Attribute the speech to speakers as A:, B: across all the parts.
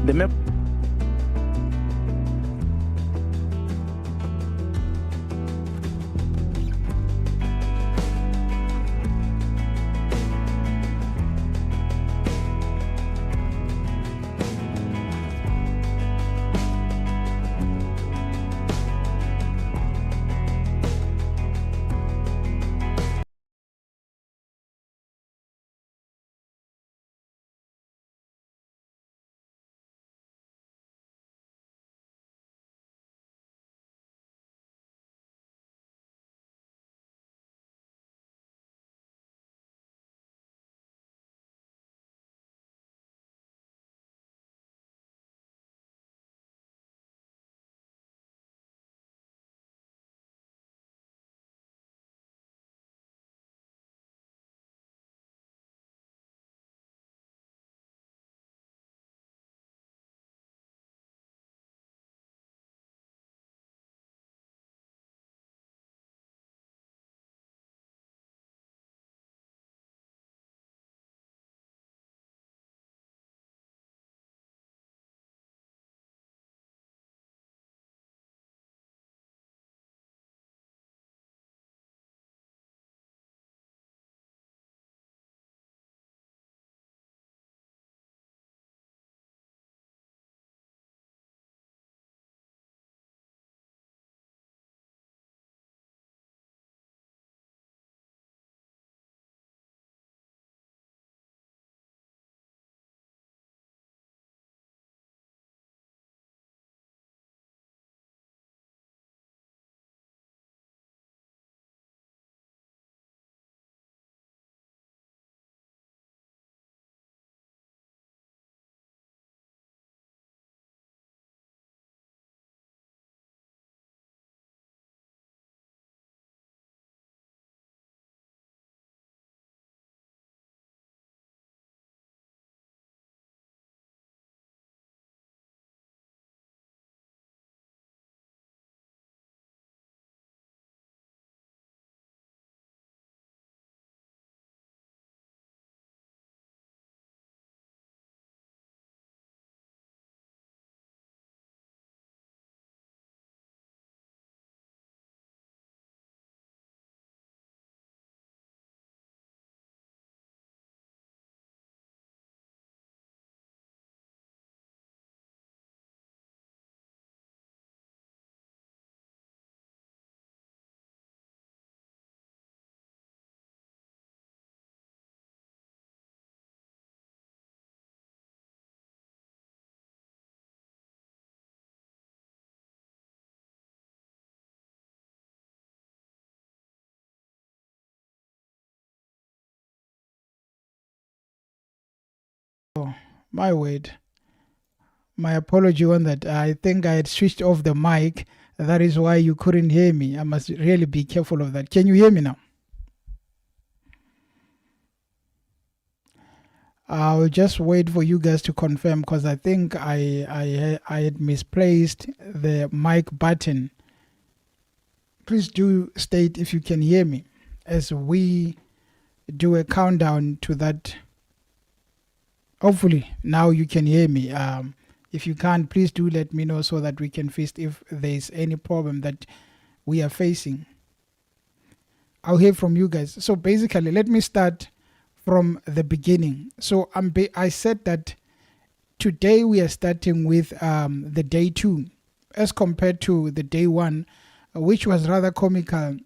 A: The
B: My word. My apology on that. I think I had switched off the mic. That is why you couldn't hear me. I must really be careful of that. Can you hear me now? I'll just wait for you guys to confirm because I think I had misplaced the mic button. Please do state if you can hear me as we do a countdown to that. Hopefully now you can hear me. If you can't, please do let me know so that we can fix if there's any problem that we are facing. I'll hear from you guys. So basically, let me start from the beginning. So I said that today we are starting with the day 2 as compared to the day 1, which was rather comical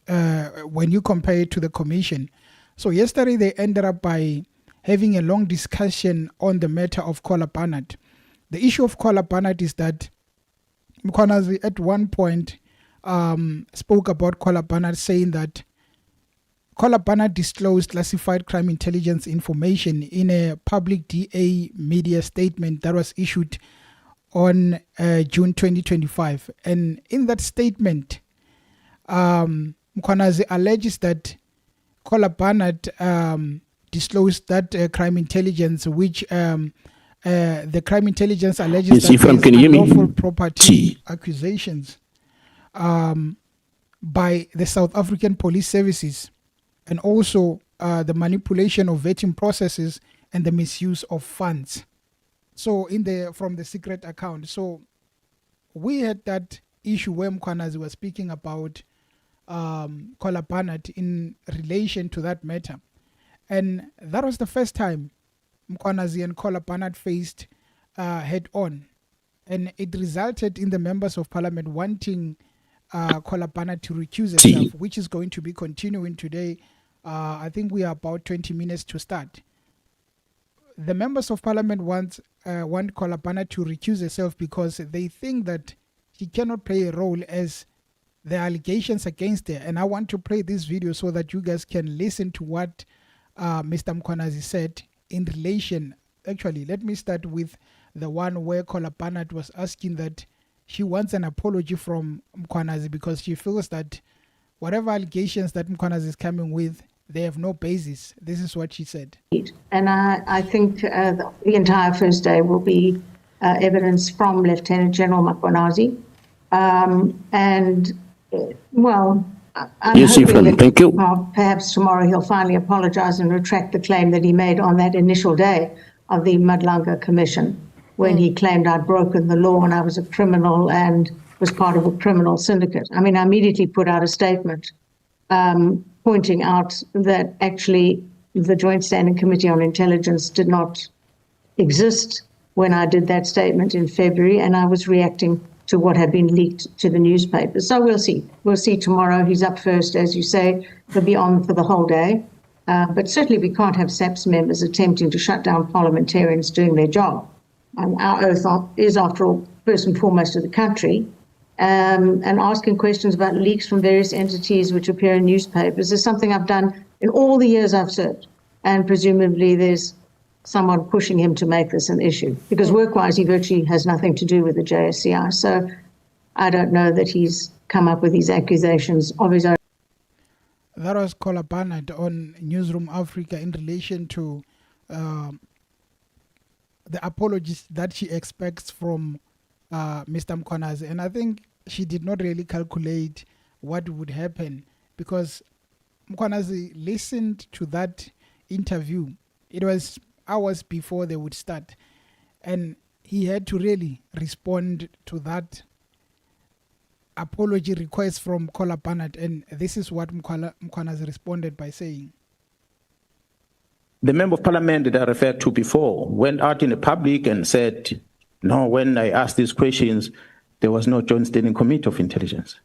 B: when you compare it to the commission. So yesterday they ended up by having a long discussion on the matter of Collar Barnett. The issue of Collar Barnett is that Mkhwanazi at one point spoke about Collar Barnett, saying that Collar Barnett disclosed classified crime intelligence information in a public DA media statement that was issued on June 2025. And in that statement, Mkhwanazi alleges that Collar Barnett disclosed that crime intelligence, which the crime intelligence alleges that unlawful property accusations by the South African Police Services, and also the manipulation of vetting processes and the misuse of funds. So from the secret account. So we had that issue where Mkhwanazi was speaking about Kola Barnett in relation to that matter. And that was the first time Mkhwanazi and Kola Barnett faced head on. And it resulted in the members of parliament wanting Kola Barnett to recuse herself, which is going to be continuing today. I think we are about 20 minutes to start. The members of parliament want Kola Barnett to recuse herself because they think that she cannot play a role as the allegations against her. And I want to play this video so that you guys can listen to what Mr. Mkhwanazi said in relation. Actually, let me start with the one where Kola Barnett was asking that she wants an apology from Mkhwanazi because she feels that whatever allegations that Mkhwanazi is coming with, they have no basis. This is what she said.
A: And I think the entire first day will be evidence from Lieutenant General Mkhwanazi. Well, I'm
C: yes,
A: hoping that
C: thank you.
A: Perhaps tomorrow he'll finally apologize and retract the claim that he made on that initial day of the Madlanga Commission, when he claimed I'd broken the law and I was a criminal and was part of a criminal syndicate. I mean, I immediately put out a statement pointing out that actually the Joint Standing Committee on Intelligence did not exist when I did that statement in February, and I was reacting to what had been leaked to the newspapers. So we'll see. We'll see tomorrow. He's up first, as you say. He'll be on for the whole day. But certainly we can't have SAPS members attempting to shut down parliamentarians doing their job. Our oath is, after all, first and foremost of the country. And asking questions about leaks from various entities which appear in newspapers is something I've done in all the years I've served. And presumably there's someone pushing him to make this an issue, because work-wise he virtually has nothing to do with the JSCI. So I don't know that he's come up with these accusations of his own.
B: That was Kola Barnett on Newsroom Africa in relation to the apologies that she expects from Mr. Mkhwanazi. And I think she did not really calculate what would happen, because Mkhwanazi listened to that interview. It was hours before they would start, and he had to really respond to that apology request from Kola Barnett, and this is what Mkhwanazi responded by saying.
C: The member of parliament that I referred to before went out in the public and said, no, when I asked these questions, there was no Joint Standing Committee of Intelligence.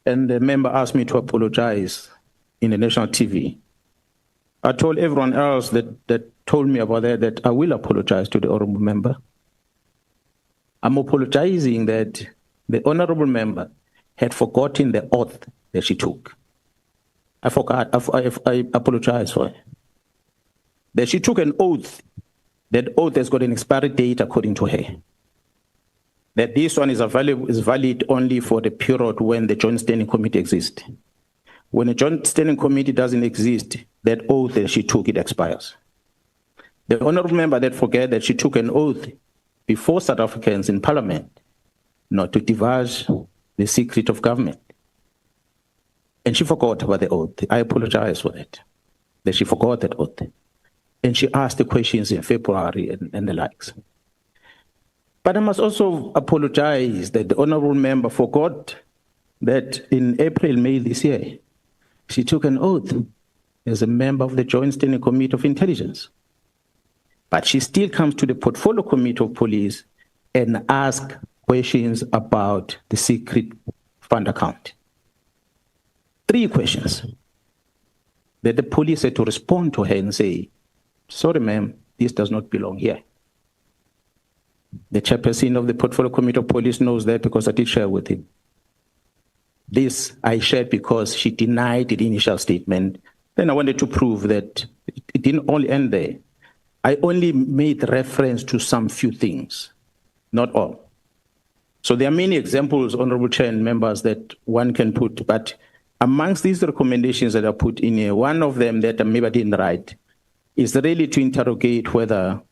C: And the member asked me to apologize in the national TV. I told everyone else that told me about that I will apologize to the honorable member. I'm apologizing that the honorable member had forgotten the oath that she took. I apologize for it. That she took an oath. That oath has got an expiry date according to her. That this one is valid only for the period when the Joint Standing Committee exists. When a Joint Standing Committee doesn't exist, that oath that she took, it expires. The honorable member that forget that she took an oath before South Africans in Parliament not to divulge the secret of government. And she forgot about the oath. I apologize for that she forgot that oath. And she asked the questions in February and the likes. But I must also apologize that the honorable member forgot that in April, May this year, she took an oath as a member of the Joint Standing Committee of Intelligence. But she still comes to the Portfolio Committee of Police and asks questions about the secret fund account. 3 questions that the police had to respond to her and say, sorry, ma'am, this does not belong here. The chairperson of the Portfolio Committee of Police knows that because I did share with him. This I shared because she denied the initial statement. Then I wanted to prove that it didn't only end there. I only made reference to some few things, not all. So there are many examples, Honorable Chair and members, that one can put, but amongst these recommendations that I put in here, one of them that maybe I didn't write is really to interrogate whether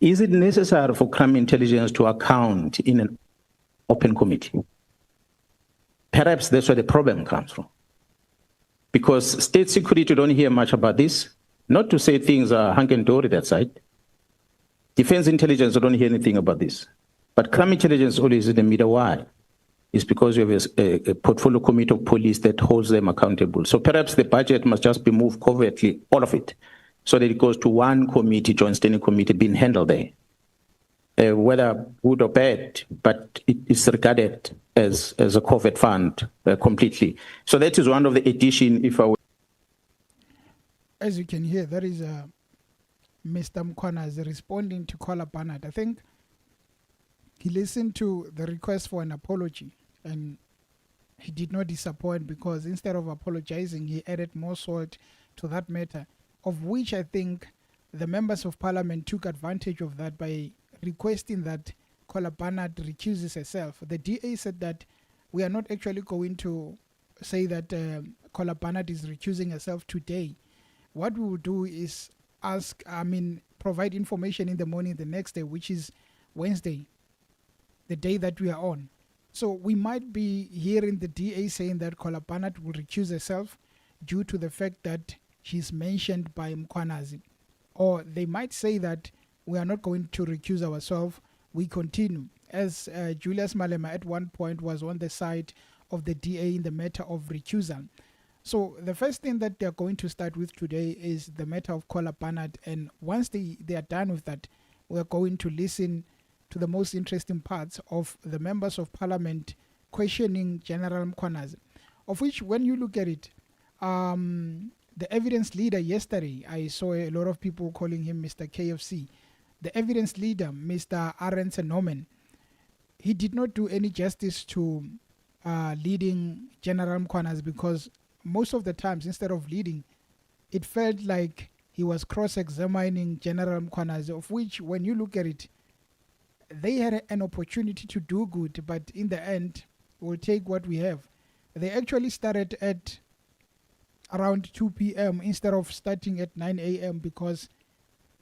C: is it necessary for crime intelligence to account in an open committee? Perhaps that's where the problem comes from. Because state security don't hear much about this. Not to say things are hunky-dory that side. Defense intelligence, I don't hear anything about this. But crime intelligence always in the middle. Why? It's because you have a portfolio committee of police that holds them accountable. So perhaps the budget must just be moved covertly, all of it, so that it goes to one committee, joint standing committee, being handled there. Whether good or bad, but it is regarded as a covert fund completely. So that is one of the addition, if I were.
B: As you can hear, that is Mr. Mkhwanazi responding to Caller Barnard. I think he listened to the request for an apology and he did not disappoint, because instead of apologizing, he added more salt to that matter, of which I think the members of parliament took advantage of that by requesting that Caller Barnard recuses herself. The DA said that we are not actually going to say that Caller Barnard is recusing herself today. What we will do is provide information in the morning the next day, which is Wednesday, the day that we are on. So we might be hearing the DA saying that Caller Barnard will recuse herself due to the fact that she's mentioned by Mkhwanazi. Or they might say that we are not going to recuse ourselves, we continue. As Julius Malema at one point was on the side of the DA in the matter of recusal. So the first thing that they're going to start with today is the matter of Caller Barnard, and once they are done with that, we're going to listen to the most interesting parts of the members of parliament questioning General Mkhwanazi, of which when you look at it, the evidence leader yesterday, I saw a lot of people calling him Mr. KFC. The evidence leader, Mr. Arendse Norman, he did not do any justice to leading General Mkhwanazi, because most of the times, instead of leading, it felt like he was cross-examining General Mkhwanazi, of which, when you look at it, they had an opportunity to do good, but in the end, we'll take what we have. They actually started at around 2 p.m. instead of starting at 9 a.m. because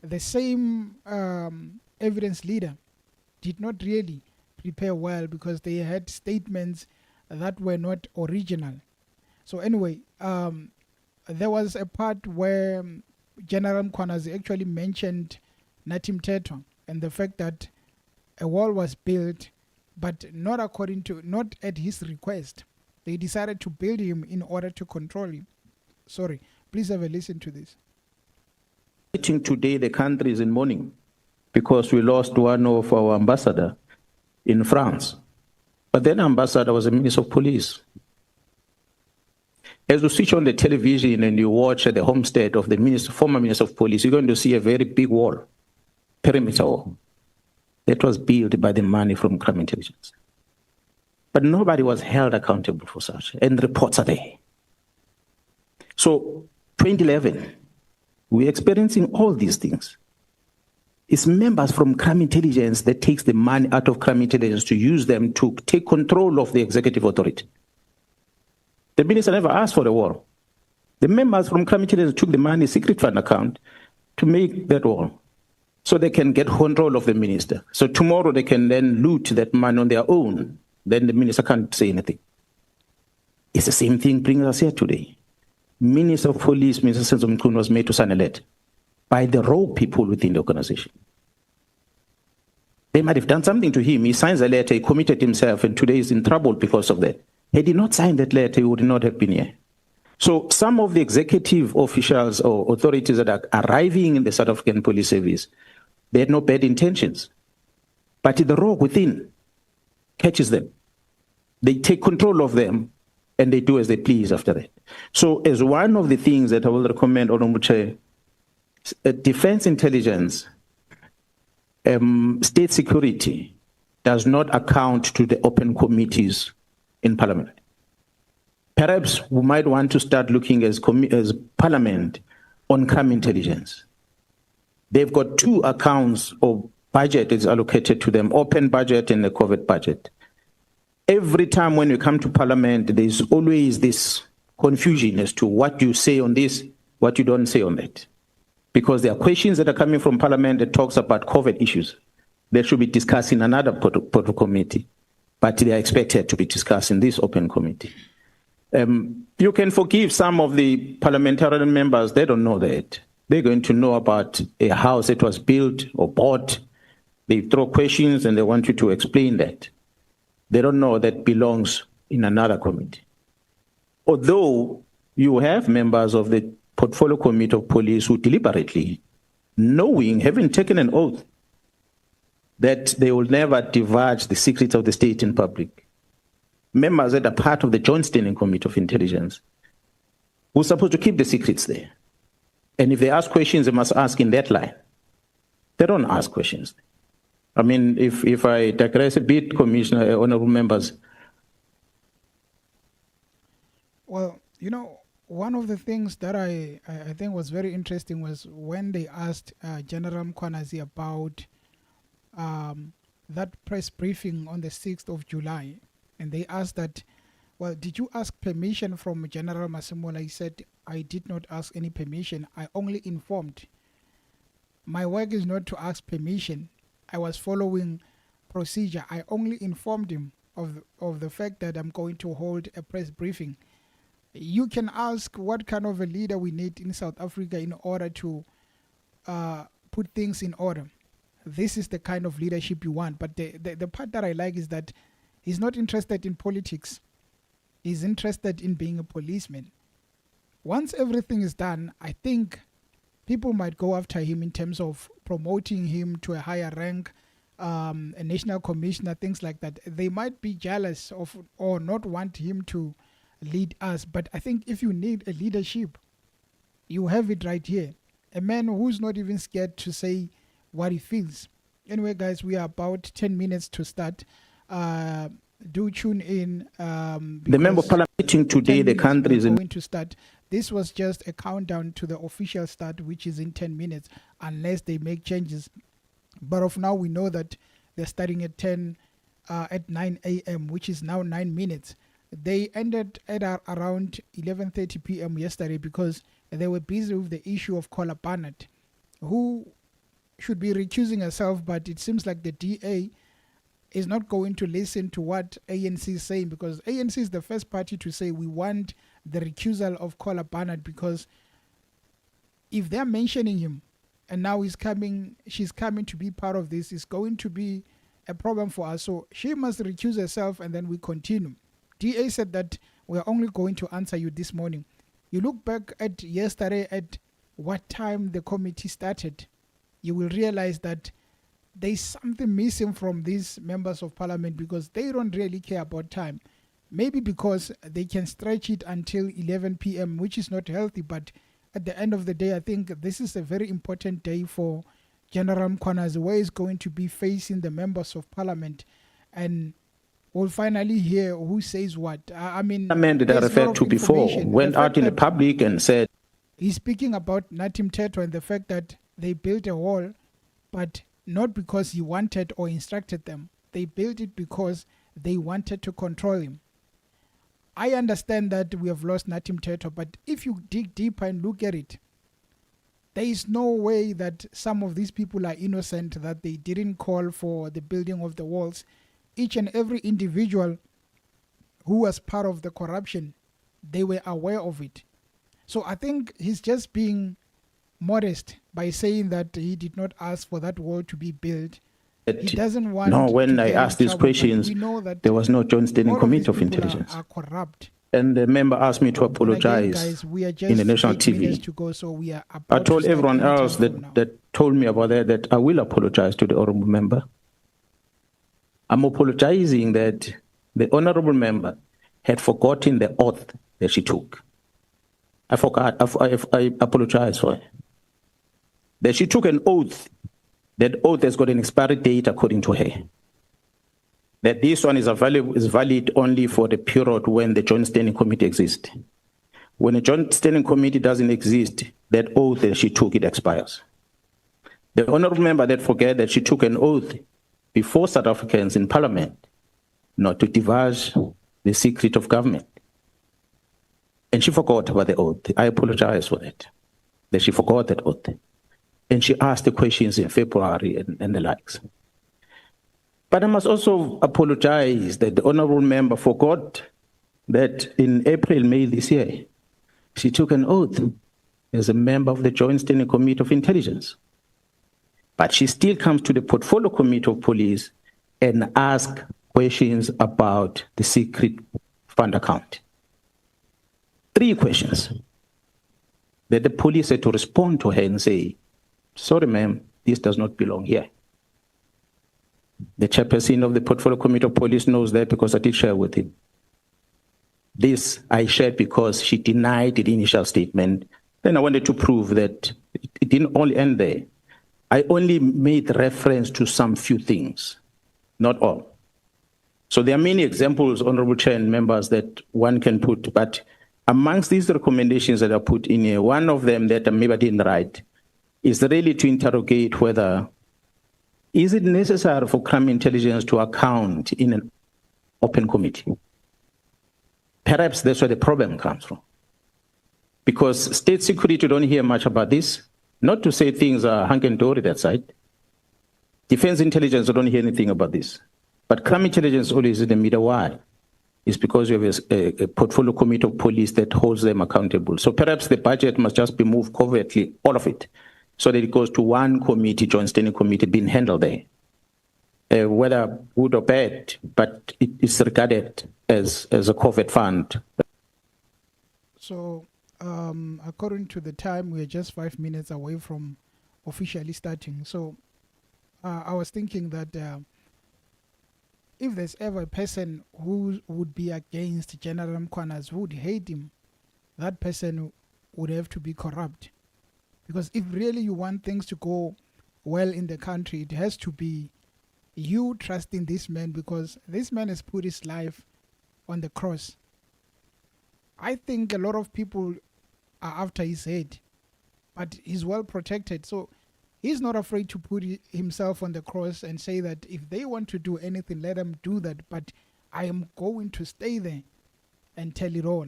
B: the same evidence leader did not really prepare well, because they had statements that were not original. So anyway, there was a part where General Mkhwanazi actually mentioned Nathi Mthethwa and the fact that a wall was built, but not at his request. They decided to build him in order to control him. Sorry, please have a listen to this.
C: Today, the country is in mourning because we lost one of our ambassador in France. But then ambassador was a minister of police. As you switch on the television and you watch the homestead of the former minister of police, you're going to see a very big wall, perimeter wall, that was built by the money from crime intelligence. But nobody was held accountable for such, and reports are there. So 2011, we're experiencing all these things. It's members from crime intelligence that takes the money out of crime intelligence to use them to take control of the executive authority. The minister never asked for the war. The members from crime intelligence took the money, secret fund account, to make that war, so they can get control of the minister. So tomorrow they can then loot that money on their own. Then the minister can't say anything. It's the same thing bringing us here today. Minister of Police, Mr. Senzo Mkhunu, was made to sign a letter by the raw people within the organization. They might have done something to him. He signs a letter, he committed himself, and today he's in trouble because of that. Had he not signed that letter, he would not have been here. So some of the executive officials or authorities that are arriving in the South African Police Service, they had no bad intentions. But the rogue within catches them. They take control of them, and they do as they please after that. So as one of the things that I will recommend, Honorable Chair, defense intelligence, state security does not account to the open committees in Parliament. Perhaps we might want to start looking as Parliament on crime intelligence. They've got two accounts of budget is allocated to them, open budget and the covert budget. Every time when we come to Parliament, there's always this confusion as to what you say on this, what you don't say on that. Because there are questions that are coming from Parliament that talks about covert issues that should be discussed in another committee, but they are expected to be discussed in this open committee. You can forgive some of the parliamentarian members, they don't know that. They're going to know about a house that was built or bought. They throw questions and they want you to explain that. They don't know that belongs in another committee. Although you have members of the portfolio committee of police who deliberately, knowing, having taken an oath, that they will never divulge the secrets of the state in public. Members that are part of the Joint Standing Committee of Intelligence who are supposed to keep the secrets there. And if they ask questions, they must ask in that line. They don't ask questions. I mean, if I digress a bit, Commissioner, honorable members.
B: Well, you know, one of the things that I think was very interesting was when they asked General Mkhwanazi about that press briefing on the 6th of July. And they asked that, well, did you ask permission from General Masemola? He said, I did not ask any permission. I only informed. My work is not to ask permission. I was following procedure. I only informed him of the fact that I'm going to hold a press briefing. You can ask what kind of a leader we need in South Africa in order to put things in order. This is the kind of leadership you want. But the part that I like is that he's not interested in politics. He's interested in being a policeman. Once everything is done, I think people might go after him in terms of promoting him to a higher rank, a national commissioner, things like that. They might be jealous of or not want him to lead us. But I think if you need a leadership, you have it right here. A man who's not even scared to say what he feels. Anyway, guys, we are about 10 minutes to start. Do tune in.
C: The member of parliament meeting today, the country is
B: going to start. This was just a countdown to the official start, which is in 10 minutes, unless they make changes. But of now, we know that they're starting at 9 a.m., which is now 9 minutes. They ended at around 11:30 p.m. yesterday because they were busy with the issue of Kola Barnett, who should be recusing herself, but it seems like the DA is not going to listen to what ANC is saying, because ANC is the first party to say we want the recusal of Kola Barnett, because if they're mentioning him and now she's coming to be part of this, it's going to be a problem for us. So she must recuse herself and then we continue. DA said that we're only going to answer you this morning. You look back at yesterday at what time the committee started, you will realize that there's something missing from these members of parliament, because they don't really care about time. Maybe because they can stretch it until 11 p.m., which is not healthy. But at the end of the day, I think this is a very important day for General Mkhwanazi, where he's going to be facing the members of parliament. And we'll finally hear who says what. I mean,
C: that I referred to before went out in the public and said,
B: he's speaking about Nathi Mthethwa and the fact that they built a wall, but not because he wanted or instructed them. They built it because they wanted to control him. I understand that we have lost Nathi Mthethwa, but if you dig deeper and look at it, there is no way that some of these people are innocent, that they didn't call for the building of the walls. Each and every individual who was part of the corruption, they were aware of it. So I think he's just being modest by saying that he did not ask for that wall to be built. He doesn't want.
C: No, when I asked these questions, there was no Joint Standing Committee of Intelligence.
B: Are corrupt.
C: And the member asked me to apologize
B: again, guys, we are just
C: in the national TV.
B: To go, so we are
C: I told everyone else that told me about that I will apologize to the honorable member. I'm apologizing that the honorable member had forgotten the oath that she took. I forgot. I apologize for it. That she took an oath. That oath has got an expiry date according to her. That this one is valid only for the period when the Joint Standing Committee exists. When a Joint Standing Committee doesn't exist, that oath that she took, it expires. The honorable member that forget that she took an oath before South Africans in Parliament not to divulge the secret of government. And she forgot about the oath. I apologize for that she forgot that oath. And she asked the questions in February and the likes. But I must also apologize that the honorable member forgot that in April, May this year, she took an oath as a member of the Joint Standing Committee of Intelligence. But she still comes to the Portfolio Committee of Police and asks questions about the secret fund account. 3 questions that the police had to respond to her and say, sorry, ma'am, this does not belong here. The chairperson of the Portfolio Committee of Police knows that because I did share with him. This I shared because she denied the initial statement. Then I wanted to prove that it didn't only end there. I only made reference to some few things, not all. So there are many examples, Honorable Chair and members, that one can put, but amongst these recommendations that are put in here, one of them that maybe I didn't write is really to interrogate whether is it necessary for crime intelligence to account in an open committee? Perhaps that's where the problem comes from. Because state security don't hear much about this. Not to say things are hunky-dory that side. Defense intelligence don't hear anything about this. But crime intelligence always in the middle. Why? It's because you have a portfolio committee of police that holds them accountable. So perhaps the budget must just be moved covertly, all of it, so that it goes to one committee, Joint Standing Committee, being handled there. Whether good or bad, but it is regarded as a covert fund.
B: So, according to the time, we're just 5 minutes away from officially starting. So, I was thinking that if there's ever a person who would be against General Mkhwanazi, who would hate him, that person would have to be corrupt. Because if really you want things to go well in the country, it has to be you trusting this man, because this man has put his life on the cross. I think a lot of people are after his head, but he's well protected. So he's not afraid to put himself on the cross and say that if they want to do anything, let them do that. But I am going to stay there and tell it all.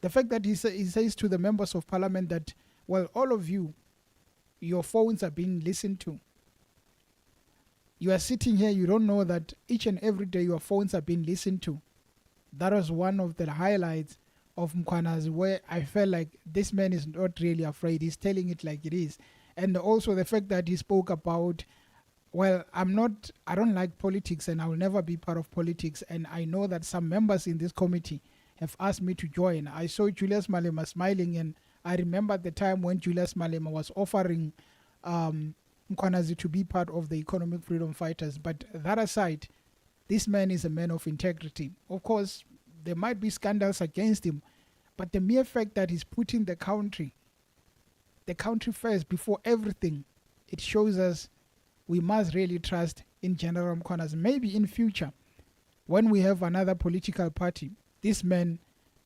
B: The fact that he says to the members of parliament that, well, all of you, your phones are being listened to. You are sitting here, you don't know that each and every day your phones are being listened to. That was one of the highlights of Mkhwanazi, where I felt like this man is not really afraid. He's telling it like it is. And also the fact that he spoke about, well, I don't like politics and I will never be part of politics. And I know that some members in this committee have asked me to join. I saw Julius Malema smiling, and I remember the time when Julius Malema was offering Mkhwanazi to be part of the Economic Freedom Fighters. But that aside, this man is a man of integrity. Of course, there might be scandals against him, but the mere fact that he's putting the country first before everything, it shows us we must really trust in General Mkhwanazi. Maybe in future, when we have another political party, this man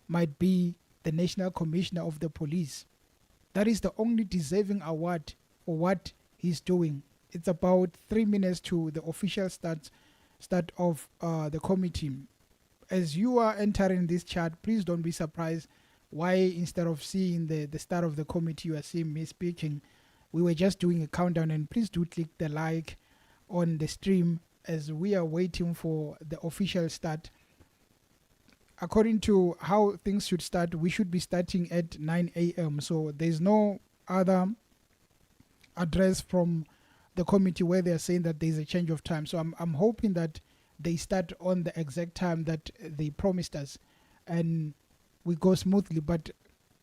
B: might be the National Commissioner of the Police. That is the only deserving award for what he's doing. It's about 3 minutes to the official start of the committee. As you are entering this chat, please don't be surprised why instead of seeing the start of the committee, you are seeing me speaking. We were just doing a countdown, and please do click the like on the stream as we are waiting for the official start. According to how things should start, we should be starting at 9 a.m. So there's no other address from the committee where they're saying that there's a change of time. So I'm hoping that they start on the exact time that they promised us and we go smoothly. But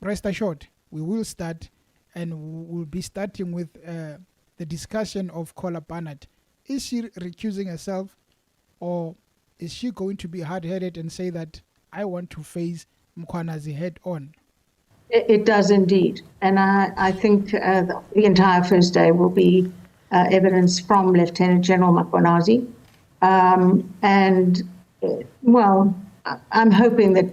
B: rest assured, we will start, and we'll be starting with the discussion of Kola Barnett. Is she recusing herself, or is she going to be hard-headed and say that I want to face Mkhwanazi head on?
A: It does indeed. And I think the entire first day will be evidence from Lieutenant General Mkhwanazi. Well, I'm hoping that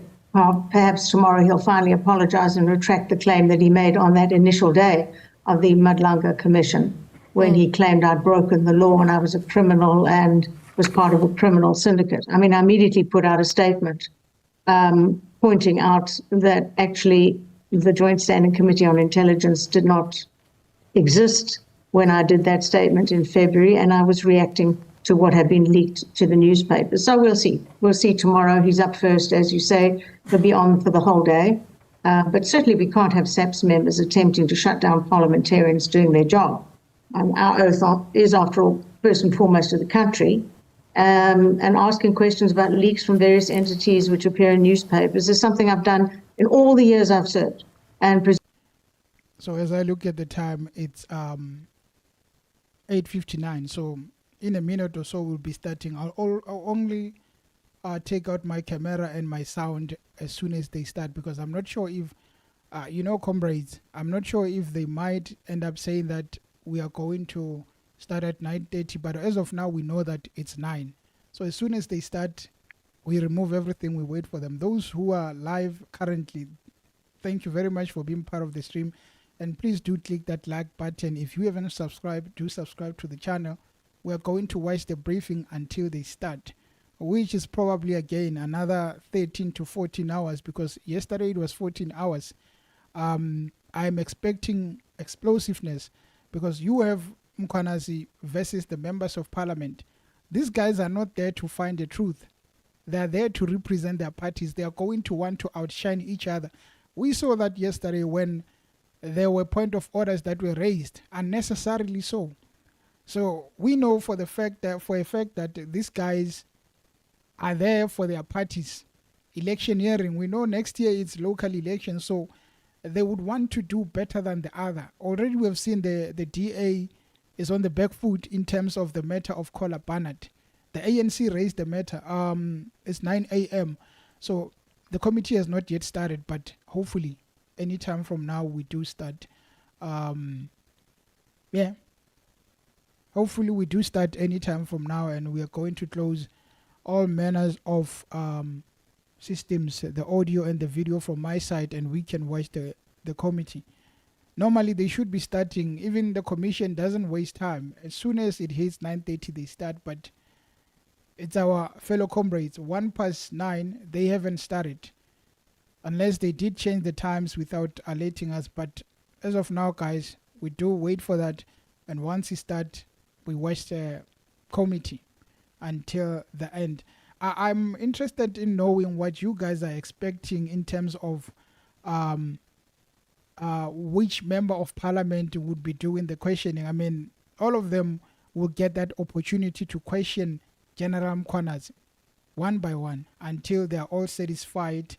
A: perhaps tomorrow he'll finally apologize and retract the claim that he made on that initial day of the Madlanga Commission, when he claimed I'd broken the law and I was a criminal and was part of a criminal syndicate. I mean, I immediately put out a statement pointing out that actually the Joint Standing Committee on Intelligence did not exist when I did that statement in February, and I was reacting to what had been leaked to the newspapers. So we'll see. We'll see tomorrow. He's up first, as you say. He'll be on for the whole day. But certainly we can't have SAPS members attempting to shut down parliamentarians doing their job. Our oath is, after all, first and foremost of the country. And asking questions about leaks from various entities which appear in newspapers is something I've done in all the years I've served.
B: So as I look at the time, it's 8:59. So in a minute or so, we'll be starting. I'll only take out my camera and my sound as soon as they start, because I'm not sure if, comrades, I'm not sure if they might end up saying that we are going to start at 9:30, but as of now, we know that it's 9. So as soon as they start, we remove everything, we wait for them. Those who are live currently, thank you very much for being part of the stream. And please do click that like button. If you haven't subscribed, do subscribe to the channel. We are going to watch the briefing until they start, which is probably again another 13 to 14 hours, because yesterday it was 14 hours. I'm expecting explosiveness, because you have Mkhwanazi versus the members of parliament. These guys are not there to find the truth. They are there to represent their parties. They are going to want to outshine each other. We saw that yesterday when there were point of orders that were raised, unnecessarily so. So we know for a fact that these guys are there for their parties. Electioneering, we know next year it's local elections, so they would want to do better than the other. Already we have seen the DA is on the back foot in terms of the matter of Kola Barnett. The ANC raised the matter. It's 9 a.m. So the committee has not yet started, but hopefully anytime from now we do start. Hopefully we do start anytime from now, and we are going to close all manners of systems, the audio and the video from my side, and we can watch the committee. Normally they should be starting. Even the commission doesn't waste time. As soon as it hits 9:30 they start, but it's our fellow comrades, 9:01, they haven't started, unless they did change the times without alerting us. But as of now, guys, we do wait for that, and once it starts, we watch the committee until the end. I'm interested in knowing what you guys are expecting in terms of which member of parliament would be doing the questioning. I mean, all of them will get that opportunity to question General Mkhwanazi one by one until they are all satisfied.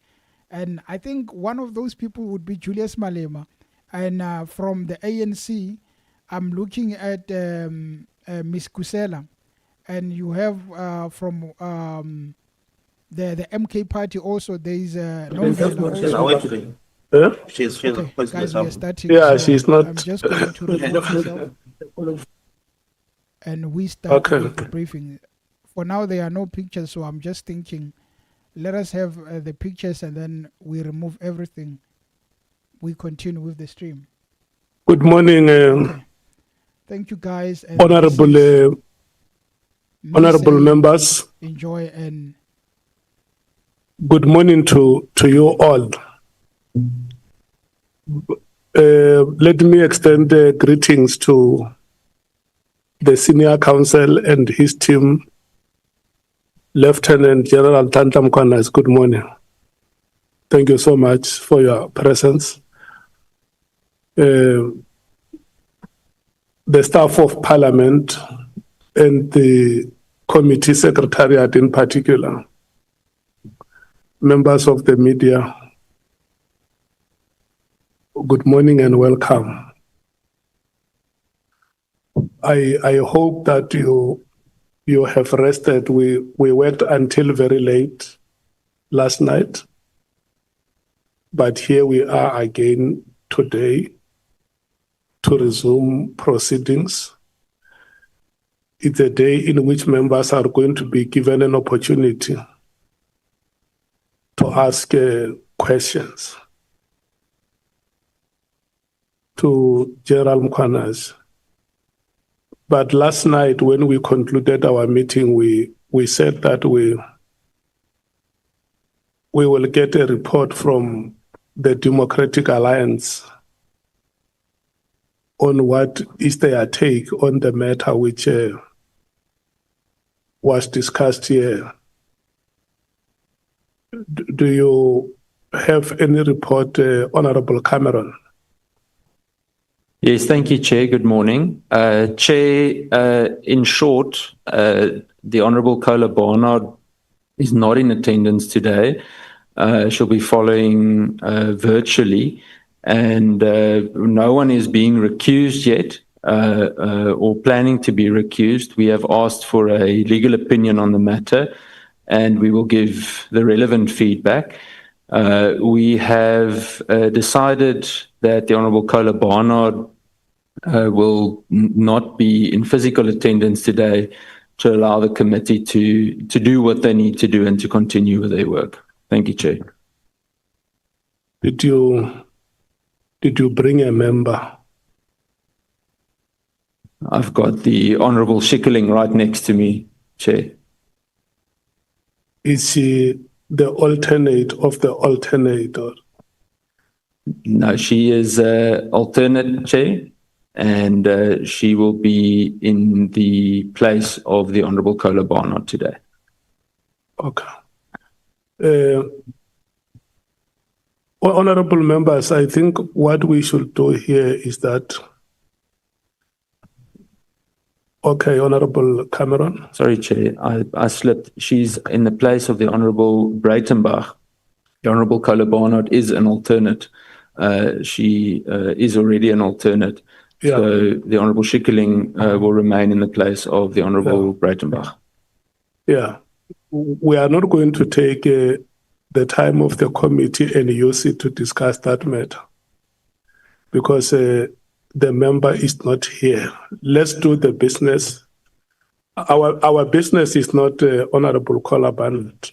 B: And I think one of those people would be Julius Malema. And from the ANC, I'm looking at Ms. Kusela. And you have from the MK party also, there is
D: She's
B: okay, guys, we are starting.
D: Yeah,
B: so
D: she's not.
B: I'm just going to remove myself. And we start with the briefing. For now, there are no pictures, so I'm just thinking, let us have the pictures and then we remove everything. We continue with the stream.
D: Good morning,
B: Okay. Thank you, guys. And
D: honorable members.
B: Enjoy and
D: good morning to you all. Let me extend greetings to the senior counsel and his team. Lieutenant General Tanta Mkhwanazi, good morning. Thank you so much for your presence. The staff of Parliament and the committee secretariat in particular, members of the media, good morning and welcome. I hope that you have rested. We worked until very late last night, but here we are again today to resume proceedings. It's a day in which members are going to be given an opportunity to ask questions to General Mkhwanazi. But last night, when we concluded our meeting, we said that we will get a report from the Democratic Alliance on what is their take on the matter which was discussed here. Do have any report, Honorable Cameron?
E: Yes, thank you, Chair. Good morning. Chair, in short, the Honourable Kola Barnard is not in attendance today. She'll be following virtually, and no one is being recused yet or planning to be recused. We have asked for a legal opinion on the matter, and we will give the relevant feedback. We have decided that the Honourable Kola Barnard will not be in physical attendance today to allow the committee to do what they need to do and to continue with their work. Thank you, Chair.
D: Did you bring a member?
E: I've got the Honourable Schikkeling right next to me, Chair.
D: Is she the alternate of the alternator?
E: No, she is alternate, Chair, and she will be in the place of the Honourable Kola Barnard today.
D: Okay. Honourable members, I think what we should do here is that. Okay, Honourable Cameron.
E: Sorry, Chair, I slipped. She's in the place of the Honourable Breitenbach. The Honourable Kola Barnard is an alternate. She is already an alternate. Yeah. So the Honourable Schikkeling will remain in the place of the Honourable Breitenbach.
D: Yeah. We are not going to take the time of the committee and use it to discuss that matter because the member is not here. Let's do the business. Our business is not Honourable Kola Barnard.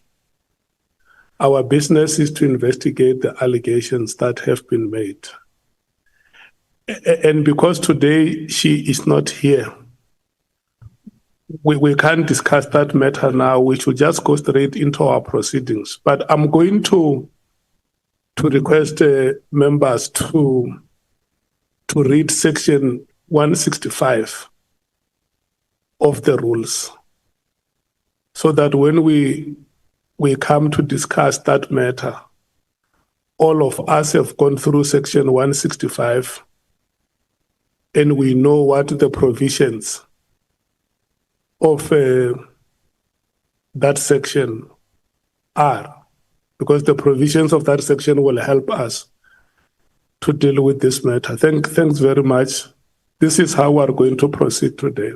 D: Our business is to investigate the allegations that have been made. And because today she is not here, we can't discuss that matter now. We should just go straight into our proceedings. But I'm going to request members to read section 165 of the rules so that when we come to discuss that matter, all of us have gone through section 165 and we know what the provisions of that section are, because the provisions of that section will help us to deal with this matter. Thanks very much. This is how we're going to proceed today.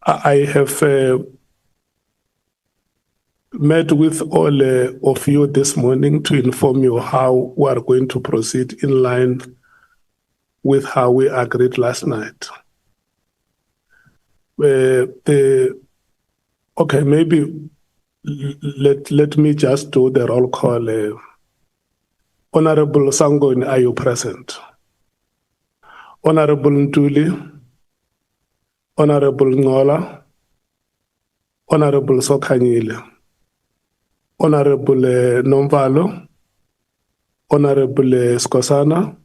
D: I have met with all of you this morning to inform you how we are going to proceed in line with how we agreed last night. Okay, maybe let me just do the roll call. Honorable Sangoni, are you present? Honorable Ntuli, Honorable Ngola, Honorable Sokanyile, Honorable Nomvalo, Honorable Skosana,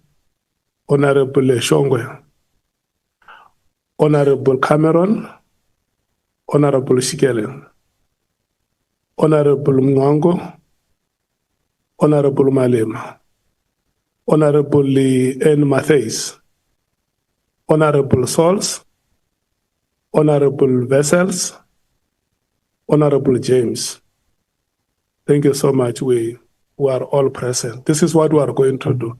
D: Honorable Shongwe, Honorable Cameron, Honorable Shikele, Honorable Mwango, Honorable Malema, Honorable N. Mattheys, Honorable Sauls, Honorable Vessels, Honorable James. Thank you so much. We are all present. This is what we are going to do.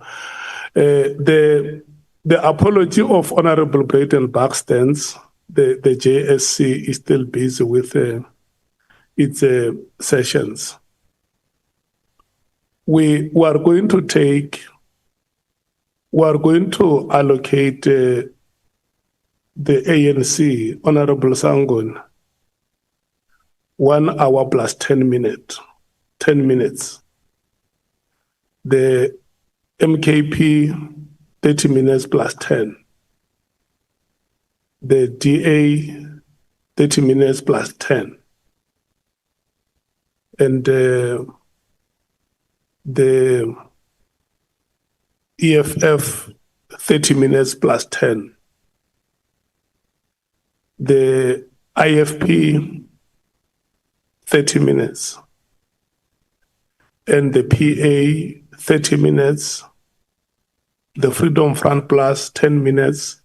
D: The apology of Honorable Breitenbach stands. The JSC is still busy with its sessions. We are going to allocate the ANC, Honorable Sangon, 1 hour plus 10 minutes. The MKP, 30 minutes plus 10. The DA, 30 minutes plus 10. And the EFF, 30 minutes plus 10. The IFP, 30 minutes. and the PA 30 minutes, the Freedom Front Plus 10 minutes,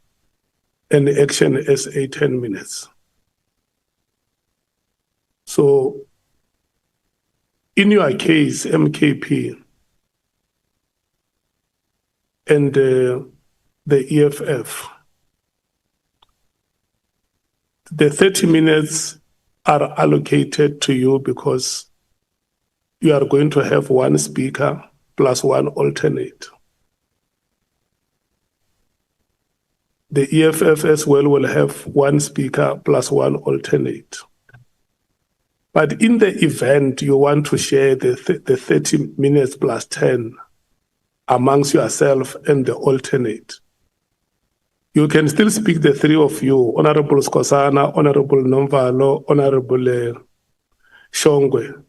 D: and the Action SA 10 minutes. So in your case, MKP and the EFF, the 30 minutes are allocated to you because you are going to have one speaker plus one alternate. The EFF as well will have one speaker plus one alternate. But in the event you want to share the 30 minutes plus 10 amongst yourself and the alternate, you can still speak, the three of you, Honorable Skosana, Honorable Nomvalo, Honorable Shongwe,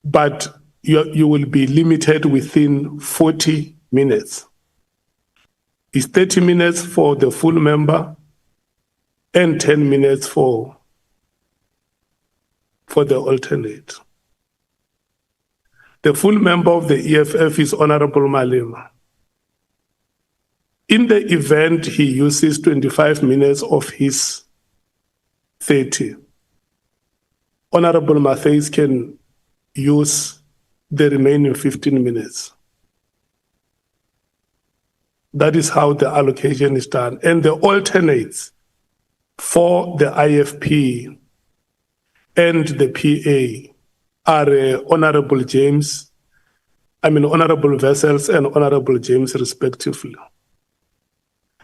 D: but you will be limited within 40 minutes. It's 30 minutes for the full member and 10 minutes for the alternate. The full member of the EFF is Honorable Malema. In the event he uses 25 minutes of his 30, Honorable Matthys can use the remaining 15 minutes. That is how the allocation is done. And the alternates for the IFP and the PA are Honorable Vessels and Honorable James respectively.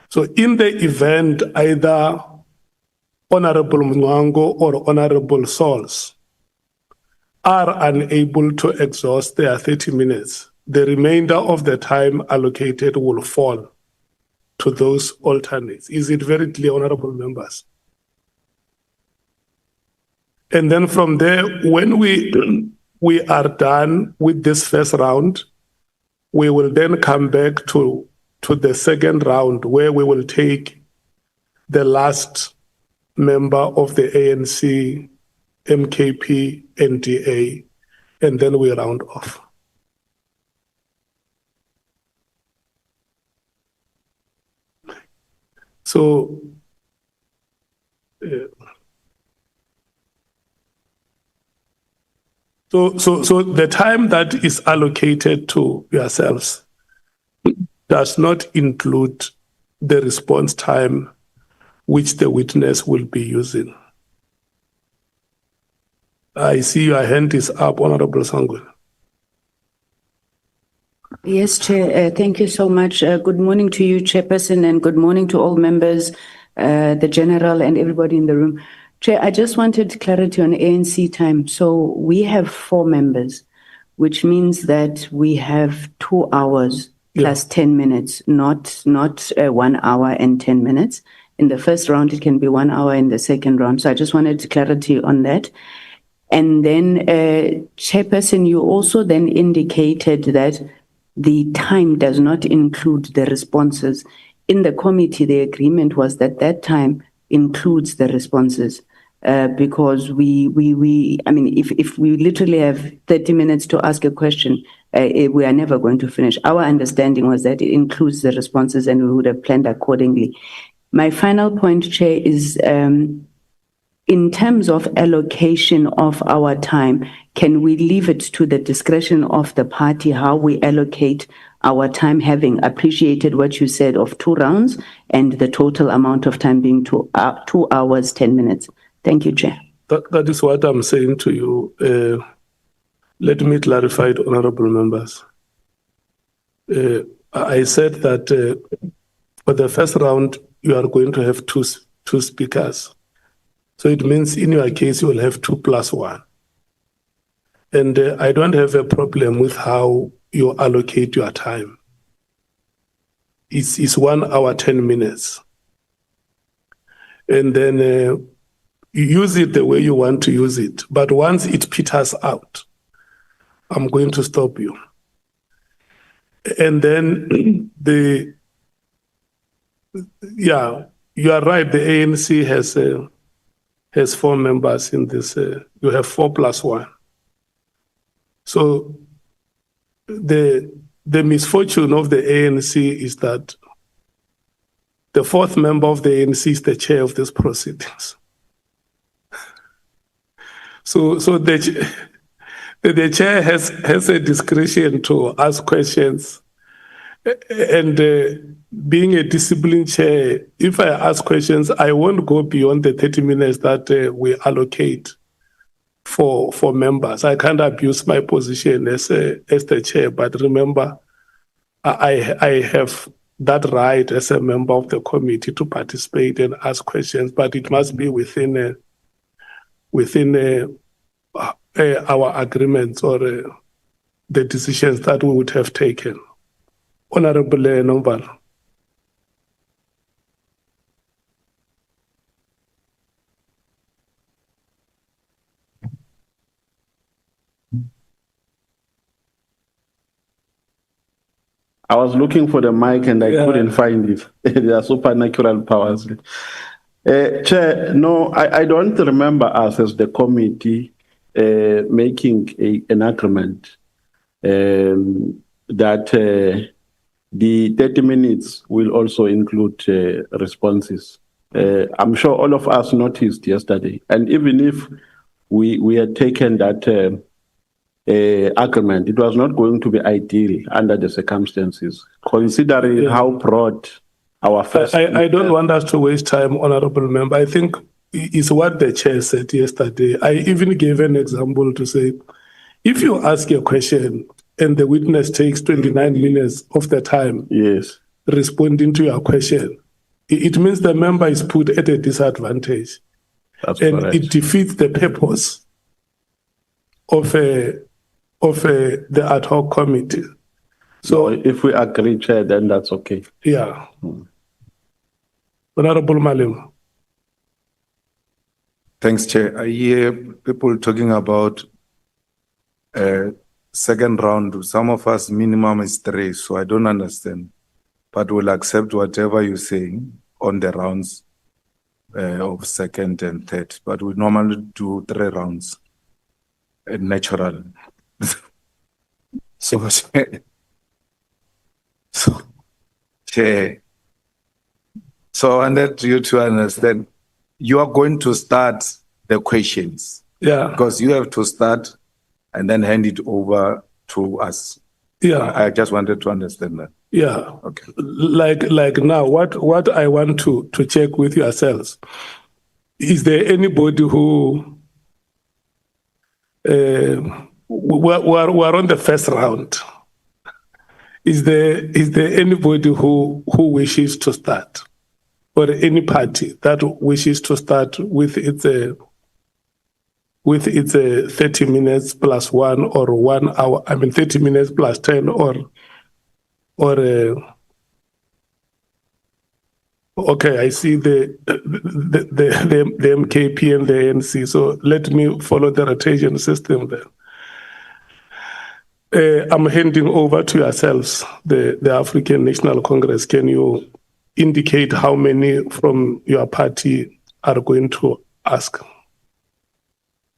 D: So in the event either Honorable Mwango or Honorable Sols are unable to exhaust their 30 minutes, the remainder of the time allocated will fall to those alternates. Is it very clear, honorable members? And then from there, when we are done with this first round, we will then come back to the second round, where we will take the last member of the ANC, MKP, NDA, and then we round off. So, so the time that is allocated to yourselves does not include the response time which the witness will be using. I see your hand is up, Honorable Sangwe.
F: Yes, Chair. Thank you so much. Good morning to you, Chairperson, and good morning to all members, the General, and everybody in the room. Chair, I just wanted clarity on ANC time. So we have 4 members, which means that we have 2 hours plus 10 minutes, not 1 hour and 10 minutes. In the first round, it can be 1 hour in the second round. So I just wanted clarity on that. And then, Chairperson, you also then indicated that the time does not include the responses. In the committee, the agreement was that that time includes the responses, because if we literally have 30 minutes to ask a question, we are never going to finish. Our understanding was that it includes the responses, and we would have planned accordingly. My final point, Chair, is in terms of allocation of our time, can we leave it to the discretion of the party how we allocate our time, having appreciated what you said of 2 rounds and the total amount of time being 2 hours, 10 minutes? Thank you, Chair.
D: That is what I'm saying to you. Let me clarify it, honorable members. I said that for the first round, you are going to have two speakers. So it means in your case, you will have 2 plus 1. And I don't have a problem with how you allocate your time. It's 1 hour, 10 minutes. And then you use it the way you want to use it. But once it peters out, I'm going to stop you. And then you are right. The ANC has 4 members in this. You have 4 plus 1. So the misfortune of the ANC is that the fourth member of the ANC is the chair of these proceedings. So the chair has a discretion to ask questions, and being a disciplined chair, if I ask questions, I won't go beyond the 30 minutes that we allocate for members. I can't abuse my position as the chair, but remember, I have that right as a member of the committee to participate and ask questions, but it must be within our agreements or the decisions that we would have taken. Honorable Nomval.
C: I was looking for the mic and I couldn't find it. There are supernatural powers. Chair, no, I don't remember us as the committee making an agreement that the 30 minutes will also include responses. I'm sure all of us noticed yesterday, and even if we had taken that agreement, it was not going to be ideal under the circumstances, considering how broad our first...
D: I don't want us to waste time, Honorable Member. I think it's what the chair said yesterday. I even gave an example to say, if you ask a question and the witness takes 29 minutes of the time responding to your question, it means the member is put at a disadvantage.
C: That's
D: and
C: correct.
D: It defeats the purpose of the ad hoc committee. So
C: if we agree, Chair, then that's okay.
D: Yeah. Honorable Malim.
G: Thanks, Chair. I hear people talking about second round. Some of us minimum is 3, so I don't understand. But we'll accept whatever you're saying on the rounds of second and third. But we normally do 3 rounds. Natural. So, Chair. So I wanted you to understand, you are going to start the questions.
D: Yeah.
G: Because you have to start and then hand it over to us.
D: Yeah.
G: I just wanted to understand that.
D: Yeah.
G: Okay.
D: Like now, what I want to check with yourselves, is there anybody who we're on the first round? Is there anybody who wishes to start, or any party that wishes to start with its 30 minutes plus 1 or 1 hour? I mean 30 minutes plus 10 or okay, I see the MKP and the ANC. So let me follow the rotation system then. I'm handing over to yourselves, the African National Congress. Can you indicate how many from your party are going to ask?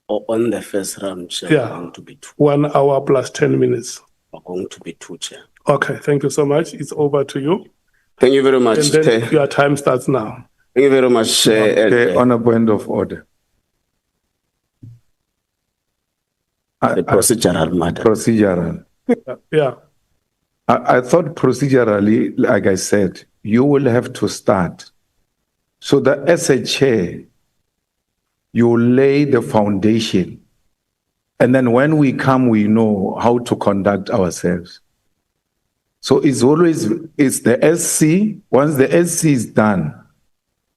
H: On the first round, Chair,
D: Yeah.
H: going to be 2.
D: 1 hour plus 10 minutes.
H: Are going to be 2, Chair.
D: Okay, thank you so much. It's over to you.
H: Thank you very much,
D: And then
H: Chair.
D: your time starts now.
H: Thank you very much,
G: Okay, on a point of order.
H: the procedural matter.
G: Procedural.
D: Yeah.
G: I thought procedurally, like I said, you will have to start. So that as a chair, you lay the foundation. And then when we come, we know how to conduct ourselves. So it's the SC. Once the SC is done,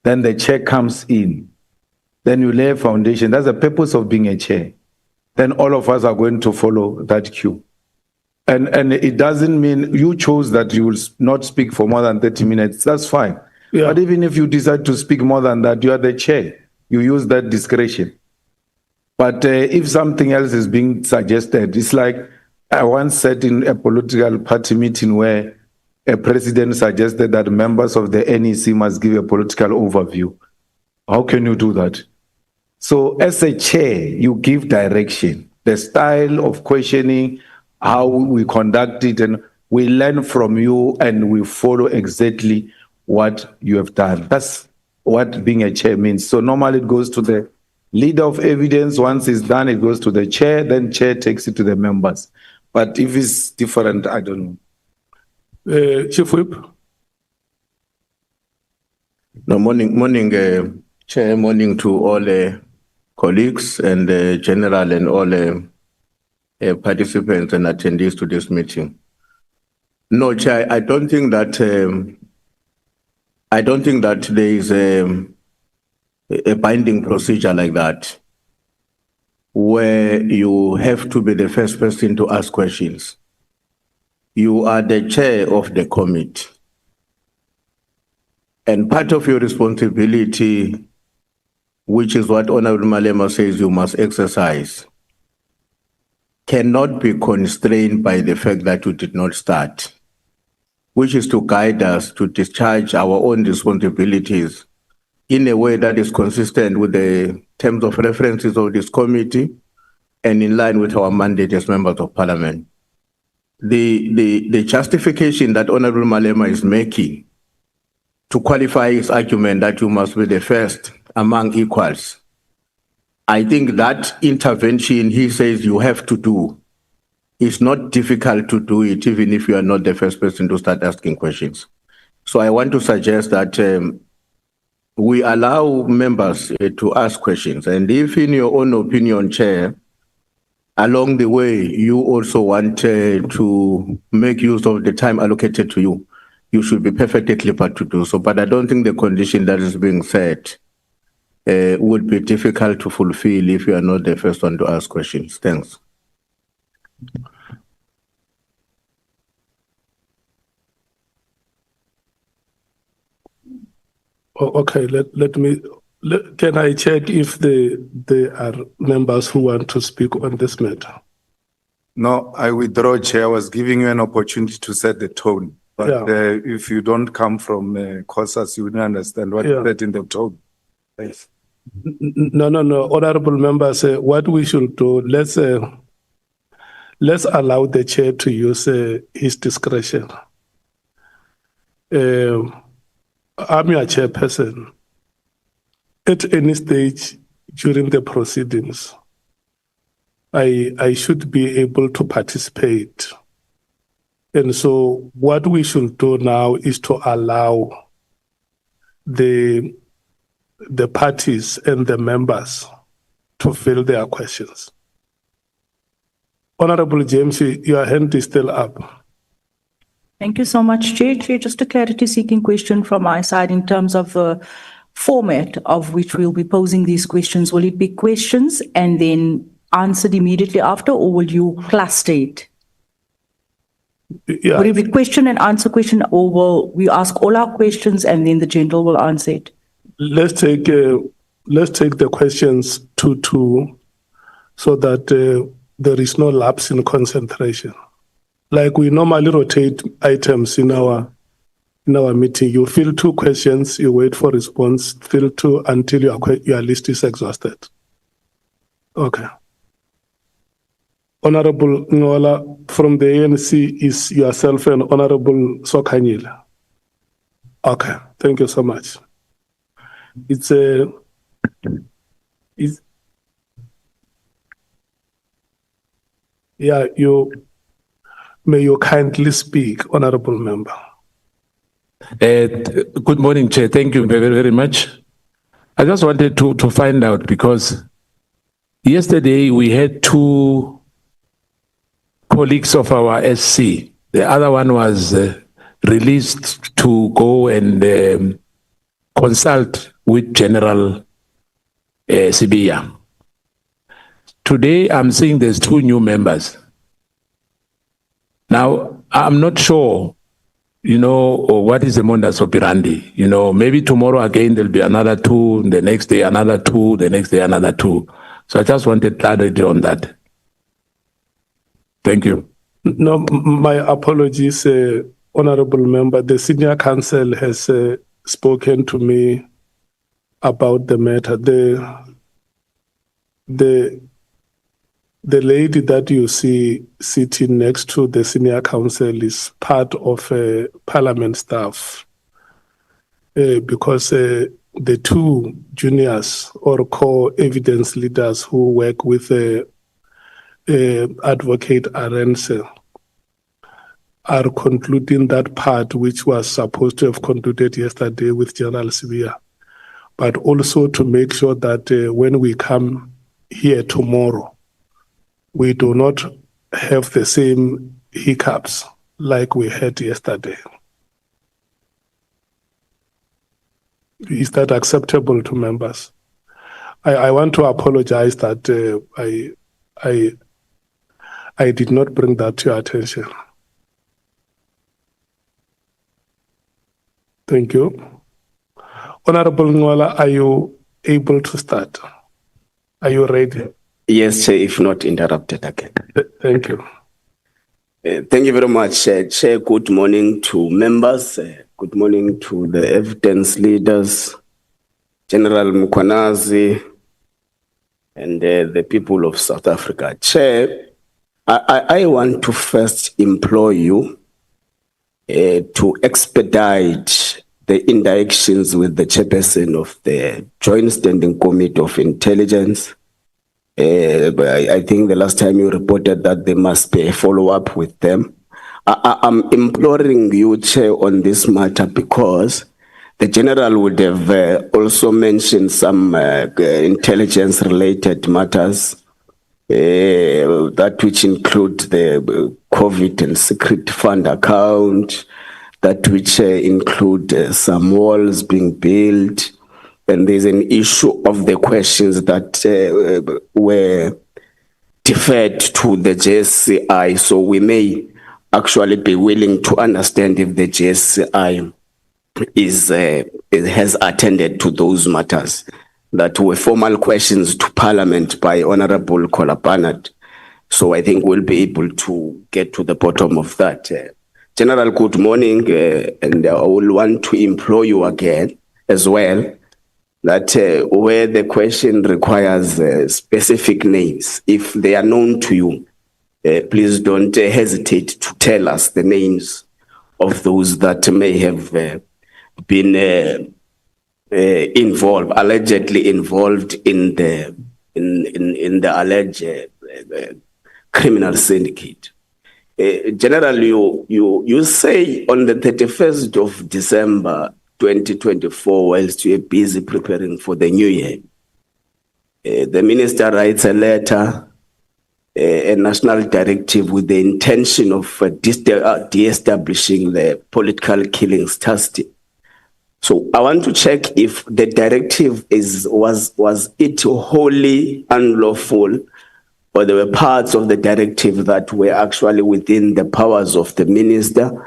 G: then the chair comes in. Then you lay a foundation. That's the purpose of being a chair. Then all of us are going to follow that cue. And it doesn't mean you chose that you will not speak for more than 30 minutes. That's fine.
D: Yeah.
G: But even if you decide to speak more than that, you are the chair. You use that discretion. But if something else is being suggested, it's like I once said in a political party meeting where a president suggested that members of the NEC must give a political overview. How can you do that? So as a chair, you give direction, the style of questioning, how we conduct it, and we learn from you and we follow exactly what you have done. That's what being a chair means. So normally it goes to the leader of evidence. Once it's done, it goes to the chair, then chair takes it to the members. But if it's different, I don't know.
D: Chief Whip.
C: No, morning, Chair, morning to all colleagues and general and all participants and attendees to this meeting. No, Chair, I don't think that there is a binding procedure like that, where you have to be the first person to ask questions. You are the chair of the committee. And part of your responsibility, which is what Honorable Malema says you must exercise, cannot be constrained by the fact that you did not start, which is to guide us to discharge our own responsibilities in a way that is consistent with the terms of references of this committee and in line with our mandate as members of parliament. The justification that Honorable Malema is making to qualify his argument that you must be the first among equals, I think that intervention he says you have to do, it's not difficult to do it, even if you are not the first person to start asking questions. So I want to suggest that we allow members to ask questions. And if in your own opinion, Chair, along the way, you also want to make use of the time allocated to you, you should be perfectly clear to do so. But I don't think the condition that is being set would be difficult to fulfill if you are not the first one to ask questions. Thanks.
D: Oh, okay, can I check if there are members who want to speak on this matter?
G: No, I withdraw, Chair. I was giving you an opportunity to set the tone. But if you don't come from COSAS, you wouldn't understand what you said in the tone. Thanks.
D: No. Honorable members, what we should do, let's allow the chair to use his discretion. I'm your chairperson. At any stage during the proceedings, I should be able to participate. And so what we should do now is to allow the parties and the members to fill their questions. Honorable James, your hand is still up.
I: Thank you so much, Chair. Chair, just a clarity-seeking question from my side in terms of the format of which we'll be posing these questions. Will it be questions and then answered immediately after, or will you cluster it?
D: Yeah.
I: Will it be question and answer question, or will we ask all our questions and then the general will answer it?
D: Let's take the questions two, so that there is no lapse in concentration. Like we normally rotate items in our meeting. You fill two questions, you wait for response, fill two until your list is exhausted. Okay. Honorable Ngola from the ANC is yourself and Honorable Sokanyila. Okay, thank you so much. May you kindly speak, Honorable Member.
J: Good morning, Chair. Thank you very, very much. I just wanted to find out, because yesterday we had two colleagues of our SC. The other one was released to go and consult with General Sibiya. Today I'm seeing there's two new members. Now, I'm not sure, what is the modus operandi. Maybe tomorrow again there'll be another two, the next day another two, the next day another two. So I just wanted clarity on that. Thank you.
D: No, my apologies, Honorable Member. The Senior Counsel has spoken to me about the matter. The the lady that you see sitting next to the senior counsel is part of parliament staff because the two juniors or core evidence leaders who work with Advocate Arendse are concluding that part which was supposed to have concluded yesterday with General Sibia, but also to make sure that when we come here tomorrow, we do not have the same hiccups like we had yesterday. Is that acceptable to members? I want to apologize that I did not bring that to your attention. Thank you. Honorable Nwala, are you able to start? Are you ready?
H: Yes, Chair, if not interrupted again.
D: Thank you.
H: Thank you very much, Chair. Good morning to members. Good morning to the evidence leaders, General Mkhwanazi, and the people of South Africa. Chair, I want to first implore you to expedite the interactions with the chairperson of the Joint Standing Committee of Intelligence. I think the last time you reported that there must be a follow-up with them. I'm imploring you, Chair, on this matter because the General would have also mentioned some intelligence-related matters, that which include the COVID and secret fund account, that which include some walls being built, and there's an issue of the questions that were deferred to the JSCI. So we may actually be willing to understand if the JSCI has attended to those matters that were formal questions to Parliament by Honorable Kola Barnard. So I think we'll be able to get to the bottom of that. General, good morning, and I will want to implore you again as well that where the question requires specific names, if they are known to you, please don't hesitate to tell us the names of those that may have been allegedly involved in the alleged criminal syndicate. General, you say on the 31st of December 2024, whilst you're busy preparing for the new year, the minister writes a letter, a national directive with the intention of de-establishing the political killings trust. So I want to check if the directive was it wholly unlawful, or there were parts of the directive that were actually within the powers of the minister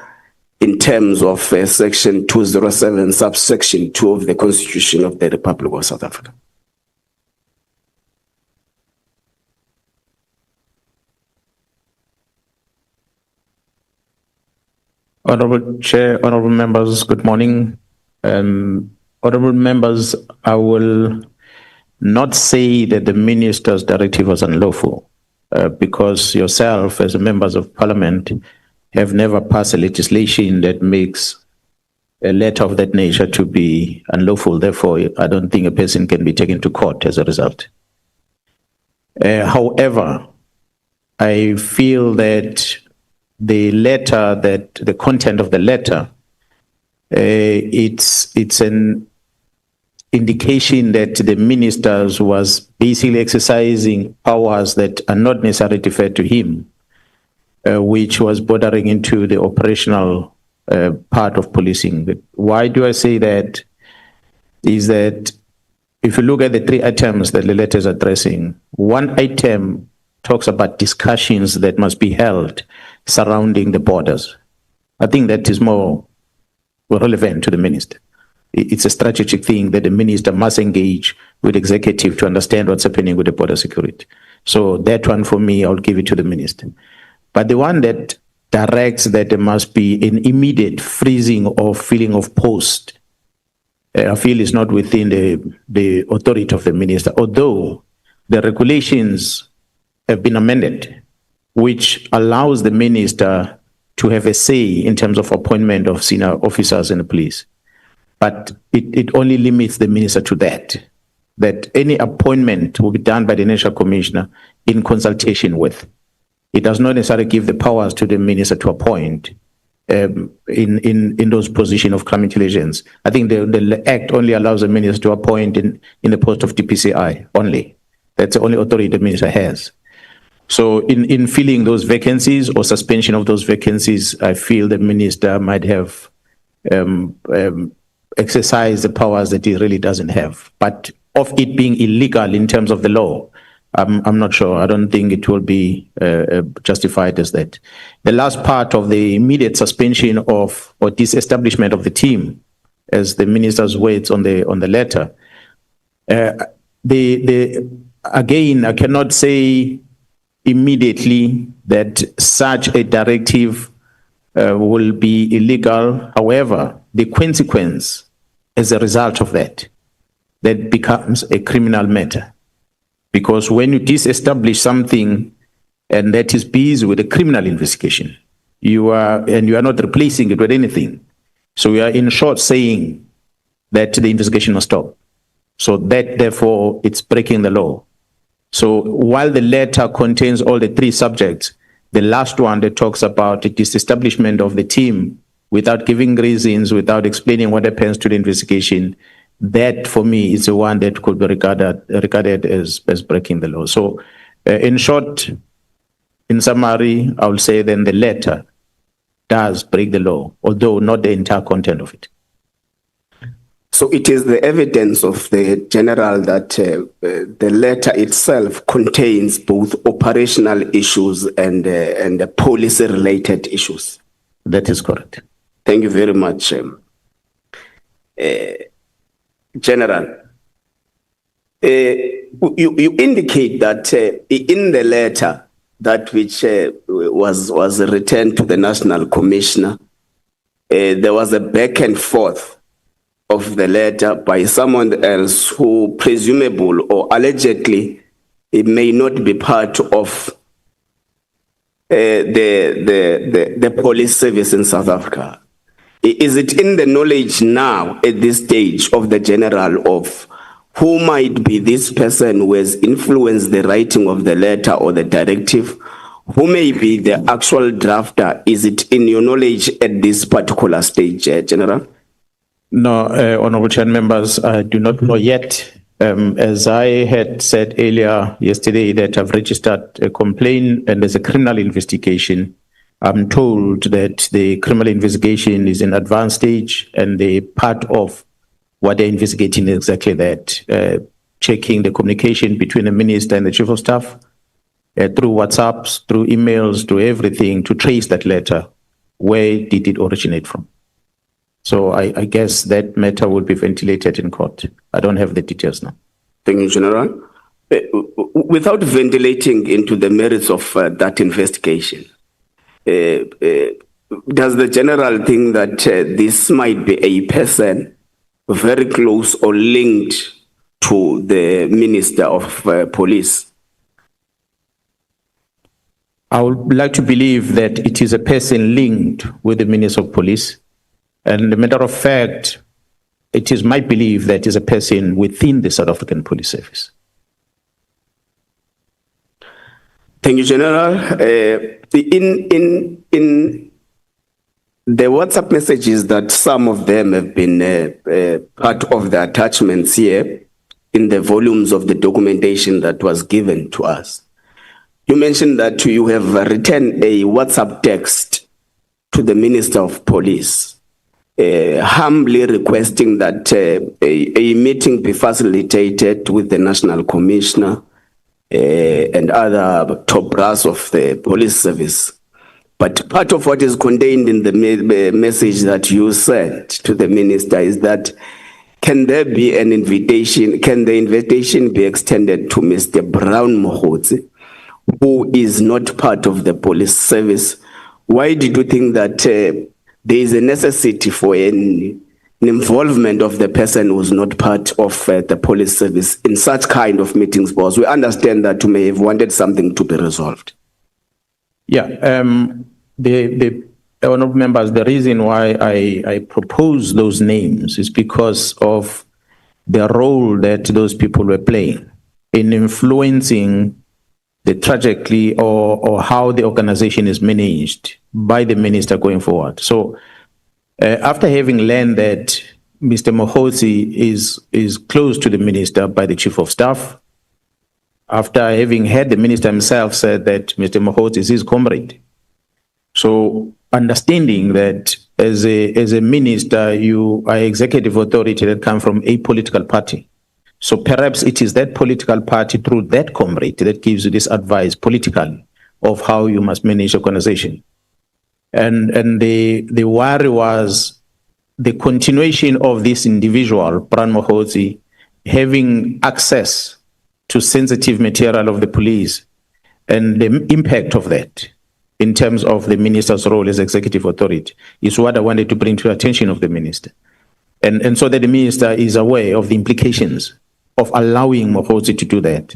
H: in terms of section 207, subsection 2 of the Constitution of the Republic of South Africa.
C: Honorable Chair, honorable members, good morning. Honorable members, I will not say that the minister's directive was unlawful, because yourself as members of parliament have never passed a legislation that makes a letter of that nature to be unlawful. Therefore, I don't think a person can be taken to court as a result. However, I feel that the content of the letter, it's an indication that the ministers was basically exercising powers that are not necessarily deferred to him, which was bordering into the operational part of policing. But why do I say that? Is that if you look at the three items that the letter is addressing, one item talks about discussions that must be held surrounding the borders. I think that is more relevant to the minister. It's a strategic thing that the minister must engage with executive to understand what's happening with the border security. So that one for me, I'll give it to the minister. But the one that directs that there must be an immediate freezing or filling of post, I feel is not within the authority of the minister, although the regulations have been amended, which allows the minister to have a say in terms of appointment of senior officers in the police. But it only limits the minister to that any appointment will be done by the National Commissioner in consultation with. It does not necessarily give the powers to the minister to appoint in those positions of crime intelligence. I think the Act only allows the minister to appoint in the post of DPCI only. That's the only authority the minister has. So in filling those vacancies or suspension of those vacancies, I feel the minister might have exercised the powers that he really doesn't have. But of it being illegal in terms of the law, I'm not sure. I don't think it will be justified as that. The last part of the immediate suspension of or disestablishment of the team, as the minister's words on the letter, again, I cannot say immediately that such a directive will be illegal. However, the consequence as a result of that becomes a criminal matter. Because when you disestablish something and that is busy with a criminal investigation, you are not replacing it with anything. So we are in short saying that the investigation must stop. So that therefore it's breaking the law. So while the letter contains all the three subjects, the last one that talks about the disestablishment of the team without giving reasons, without explaining what happens to the investigation, that for me is the one that could be regarded as breaking the law. So in short, in summary, I will say then the letter does break the law, although not the entire content of it.
H: So it is the evidence of the general that the letter itself contains both operational issues and policy-related issues.
C: That is correct.
H: Thank you very much, General. You indicate that in the letter that which was returned to the National Commissioner, there was a back and forth of the letter by someone else who presumable or allegedly it may not be part of the police service in South Africa. Is it in the knowledge now at this stage of the general of who might be this person who has influenced the writing of the letter or the directive? Who may be the actual drafter? Is it in your knowledge at this particular stage, General?
C: No, Honorable Chair members, I do not know yet. As I had said earlier yesterday that I've registered a complaint and there's a criminal investigation. I'm told that the criminal investigation is in advanced stage and the part of what they're investigating is exactly that, checking the communication between the minister and the chief of staff through WhatsApps, through emails, through everything to trace that letter. Where did it originate from? So I guess that matter will be ventilated in court. I don't have the details now.
H: Thank you, General. Without ventilating into the merits of that investigation, does the general think that this might be a person very close or linked to the Minister of Police?
C: I would like to believe that it is a person linked with the Minister of Police. And as a matter of fact, it is my belief that it is a person within the South African Police Service.
H: Thank you, General. In the WhatsApp messages that some of them have been part of the attachments here in the volumes of the documentation that was given to us, you mentioned that you have written a WhatsApp text to the Minister of Police, humbly requesting that a meeting be facilitated with the National Commissioner and other top brass of the police service. But part of what is contained in the message that you sent to the minister is that can there be an invitation, can the invitation be extended to Mr. Brown Mkhwanazi, who is not part of the police service? Why did you think that there is a necessity for an involvement of the person who's not part of the police service in such kind of meetings, boss? We understand that you may have wanted something to be resolved.
C: Yeah, the honorable members, the reason why I propose those names is because of the role that those people were playing in influencing the trajectory or how the organization is managed by the minister going forward. So after having learned that Mr. Mkhwanazi is close to the minister by the chief of staff, after having heard the minister himself said that Mr. Mkhwanazi is his comrade. So understanding that as a minister, you are executive authority that come from a political party. So perhaps it is that political party through that comrade that gives you this advice politically of how you must manage organization. And the worry was the continuation of this individual, Bran Mkhwanazi, having access to sensitive material of the police and the impact of that in terms of the minister's role as executive authority is what I wanted to bring to the attention of the minister. And so that the minister is aware of the implications of allowing Mkhwanazi to do that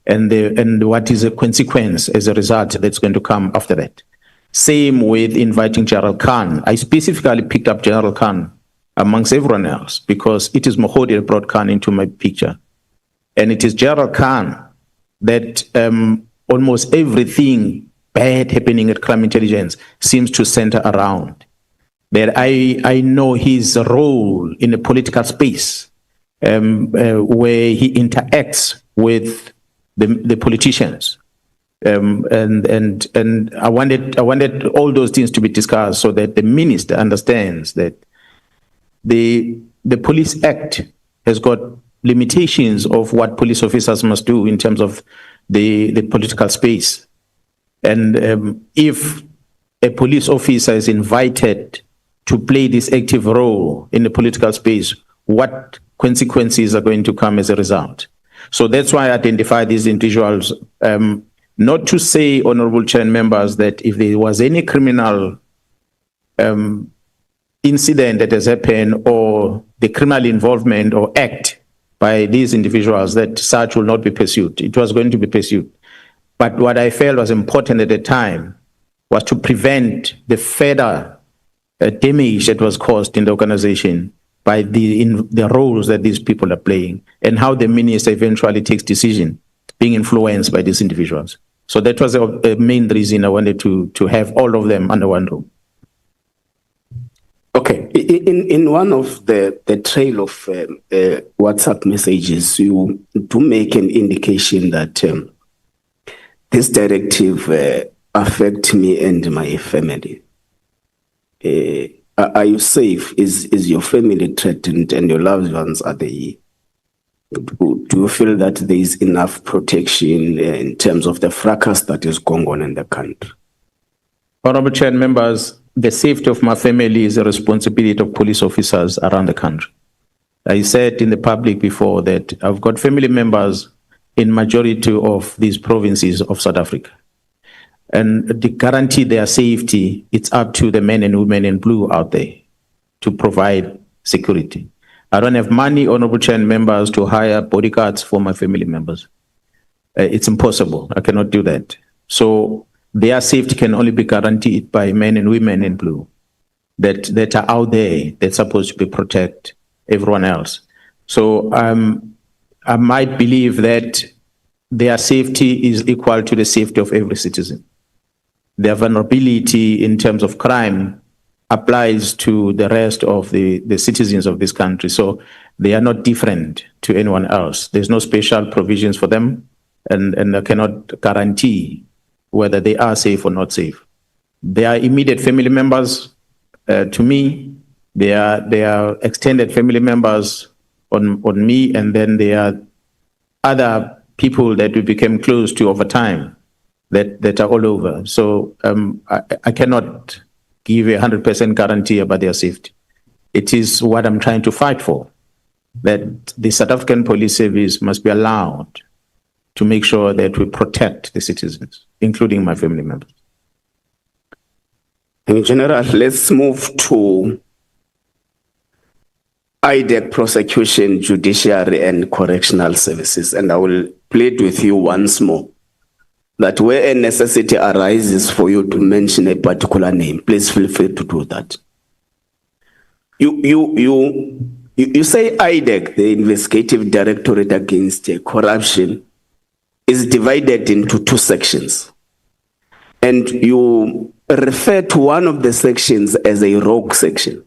C: and what is the consequence as a result that's going to come after that. Same with inviting General Khan. I specifically picked up General Khan amongst everyone else because it is Mkhwanazi that brought Khan into my picture. And it is General Khan that almost everything bad happening at crime intelligence seems to center around. But I know his role in the political space where he interacts with the politicians. And I wanted all those things to be discussed so that the minister understands that the Police Act has got limitations of what police officers must do in terms of the political space. And if a police officer is invited to play this active role in the political space, what consequences are going to come as a result? So that's why I identify these individuals, not to say, honorable chair and members, that if there was any criminal incident that has happened or the criminal involvement or act by these individuals, that such will not be pursued. It was going to be pursued. But what I felt was important at the time was to prevent the further damage that was caused in the organization by the roles that these people are playing and how the minister eventually takes decision being influenced by these individuals. So that was a main reason I wanted to have all of them under one roof.
H: Okay, in one of the trail of WhatsApp messages, you do make an indication that this directive affect me and my family. Are you safe? Is your family threatened and your loved ones are they? Do you feel that there is enough protection in terms of the fracas that is going on in the country?
C: Honorable Chair and members, the safety of my family is a responsibility of police officers around the country. I said in the public before that I've got family members in majority of these provinces of South Africa. And to guarantee their safety, it's up to the men and women in blue out there to provide security. I don't have money, honorable chair and members, to hire bodyguards for my family members. It's impossible. I cannot do that. So their safety can only be guaranteed by men and women in blue that are out there that's supposed to protect everyone else. So I might believe that their safety is equal to the safety of every citizen. Their vulnerability in terms of crime applies to the rest of the citizens of this country. So they are not different to anyone else. There's no special provisions for them, and I cannot guarantee whether they are safe or not safe. They are immediate family members to me. They are extended family members on me, and then there are other people that we became close to over time that are all over. So I cannot give a 100% guarantee about their safety. It is what I'm trying to fight for, that the South African Police Service must be allowed to make sure that we protect the citizens, including my family members.
H: In general, let's move to IDEC Prosecution, Judiciary and Correctional Services. And I will plead with you once more that where a necessity arises for you to mention a particular name, please feel free to do that. You say IDEC, the Investigative Directorate Against Corruption, is divided into two sections. And you refer to one of the sections as a rogue section.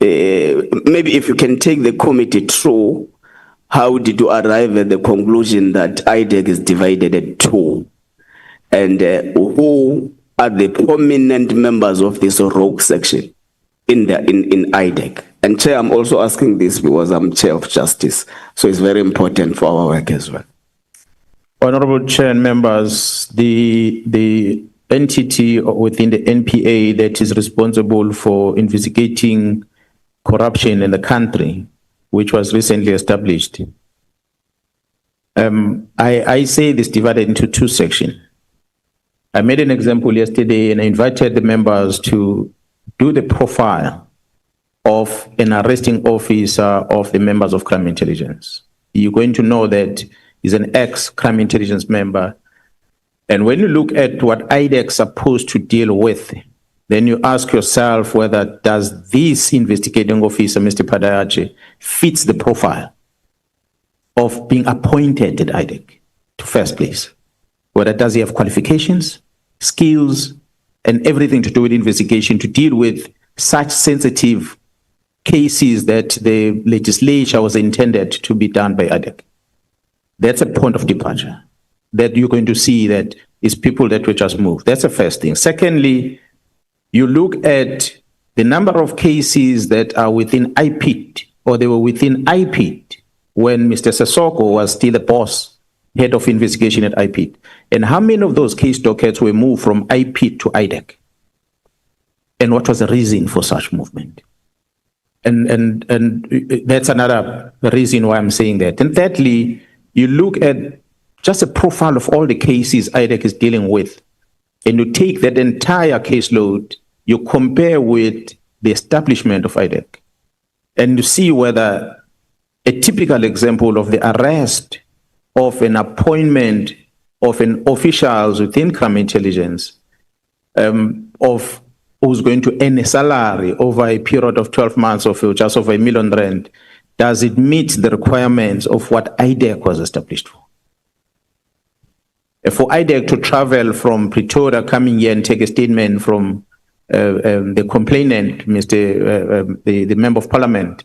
H: Maybe if you can take the committee through, how did you arrive at the conclusion that IDEC is divided into two? And who are the prominent members of this rogue section in IDEC? And Chair, I'm also asking this because I'm Chair of Justice, so it's very important for our work as well.
C: Honorable Chair and members, the entity within the NPA that is responsible for investigating corruption in the country, which was recently established, I say this divided into two sections. I made an example yesterday and I invited the members to do the profile of an arresting officer of the members of crime intelligence. You're going to know that he's an ex-crime intelligence member. And when you look at what IDEC is supposed to deal with, then you ask yourself whether does this investigating officer, Mr. Padayache, fits the profile of being appointed at IDEC to first place. Whether does he have qualifications, skills, and everything to do with investigation to deal with such sensitive cases that the legislature was intended to be done by IDEC. That's a point of departure that you're going to see that is people that will just move. That's the first thing. Secondly, you look at the number of cases that are within IPIT, or they were within IPIT when Mr. Sesoko was still the boss, head of investigation at IPIT. And how many of those case dockets were moved from IPIT to IDEC? And what was the reason for such movement? And that's another reason why I'm saying that. And thirdly, you look at just a profile of all the cases IDEC is dealing with, and you take that entire caseload, you compare with the establishment of IDEC, and you see whether a typical example of the arrest of an appointment of an officials within crime intelligence of who's going to earn a salary over a period of 12 months of just over R1 million, does it meet the requirements of what IDEC was established for? For IDEC to travel from Pretoria, coming here and take a statement from the complainant, the Member of Parliament,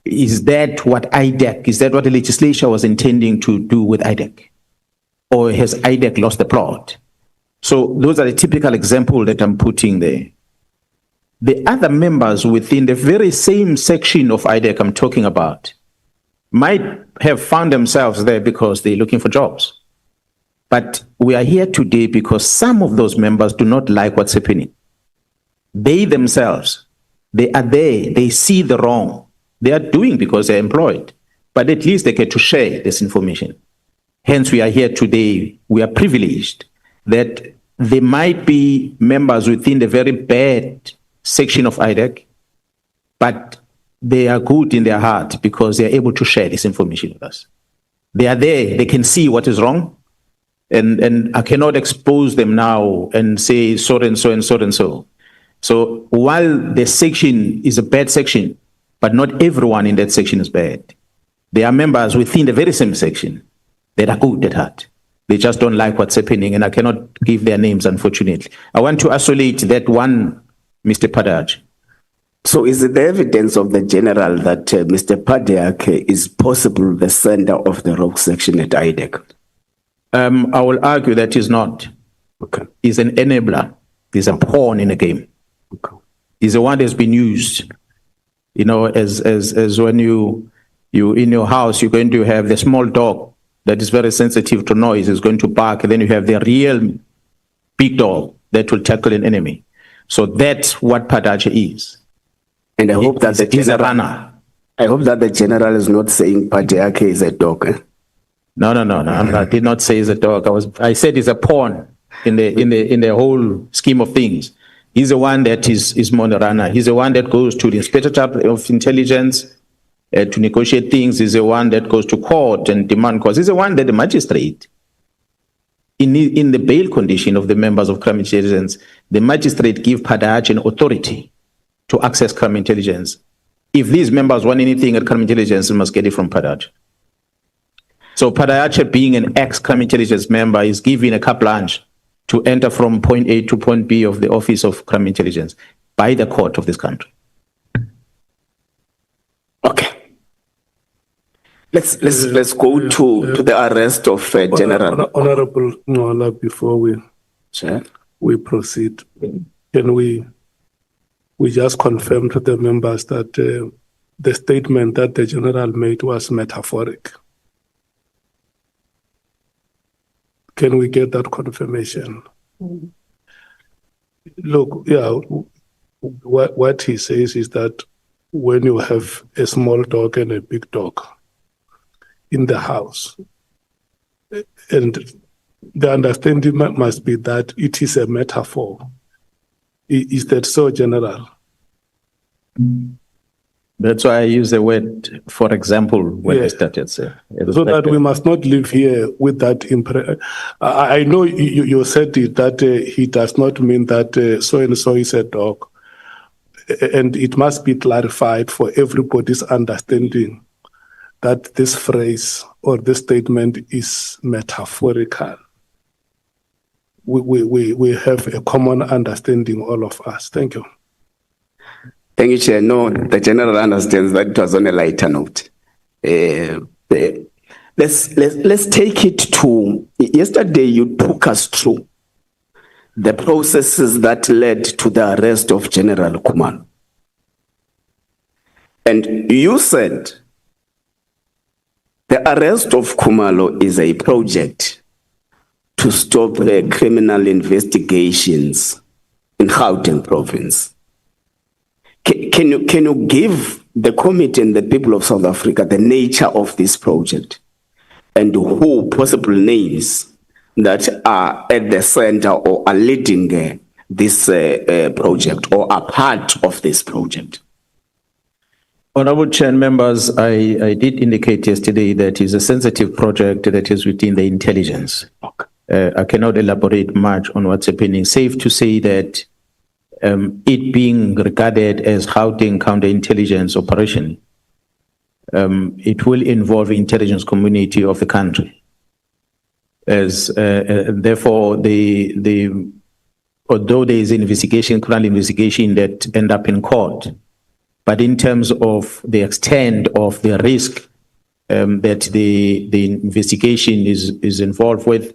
C: is that what IDEC, is that what the legislature was intending to do with IDEC? Or has IDEC lost the plot? So those are the typical examples that I'm putting there. The other members within the very same section of IDEC I'm talking about might have found themselves there because they're looking for jobs. But we are here today because some of those members do not like what's happening. They themselves, they are there, they see the wrong. They are doing because they're employed, but at least they get to share this information. Hence, we are here today. We are privileged that there might be members within the very bad section of IDEC, but they are good in their heart because they are able to share this information with us. They are there, they can see what is wrong, and I cannot expose them now and say so and so and so and so. So while the section is a bad section, but not everyone in that section is bad. There are members within the very same section that are good at heart. They just don't like what's happening, and I cannot give their names, unfortunately. I want to isolate that one, Mr. Padaj.
H: So is it the evidence of the general that Mr. Padiak is possible the sender of the rogue section at IDEC?
C: I will argue that he's not.
H: Okay.
C: He's an enabler. He's a pawn in a game.
H: Okay.
C: He's the one that's been used. You know, as when you in your house, you're going to have the small dog that is very sensitive to noise, is going to bark, and then you have the real big dog that will tackle an enemy. So that's what Padache is.
H: And I hope that
C: he's a runner.
H: I hope that the general is not saying Padache is a dog. Eh?
C: No. I did not say he's a dog. I said he's a pawn in the whole scheme of things. He's the one that is runner. He's the one that goes to the Inspector General of Intelligence to negotiate things. He's the one that goes to court and demand cause. He's the one that the magistrate, in the bail condition of the members of crime intelligence, the magistrate give Padach an authority to access crime intelligence. If these members want anything at crime intelligence, they must get it from Padach. So Padach, being an ex-crime intelligence member, is given a carte blanche to enter from point A to point B of the Office of Crime Intelligence by the court of this country.
H: Okay. Let's go to the arrest of General.
D: Honorable Ngola, before we proceed, can we just confirm to the members that the statement that the general made was metaphoric? Can we get that confirmation? Look, yeah, what he says is that when you have a small dog and a big dog in the house, and the understanding must be that it is a metaphor. Is that so, General?
C: That's why I use the word, for example, when I started. So
D: that we must not live here with that impression. I know you said it, that he does not mean that so-and-so is a dog. And it must be clarified for everybody's understanding that this phrase or this statement is metaphorical. We have a common understanding, all of us. Thank you.
H: Thank you, Chair. No, the general understands that it was on a lighter note. Let's take it to, yesterday you took us through the processes that led to the arrest of General Khumalo. And you said the arrest of Khumalo is a project to stop the criminal investigations in Gauteng province. Can you give the committee and the people of South Africa the nature of this project and who possible names that are at the center or are leading this project or are part of this project?
C: Honorable Chair and members, I did indicate yesterday that it's a sensitive project that is within the intelligence. Okay. I cannot elaborate much on what's happening. Safe to say that it being regarded as Gauteng counterintelligence operation, it will involve the intelligence community of the country. As therefore, although there is an investigation, criminal investigation that end up in court, but in terms of the extent of the risk that the investigation is involved with,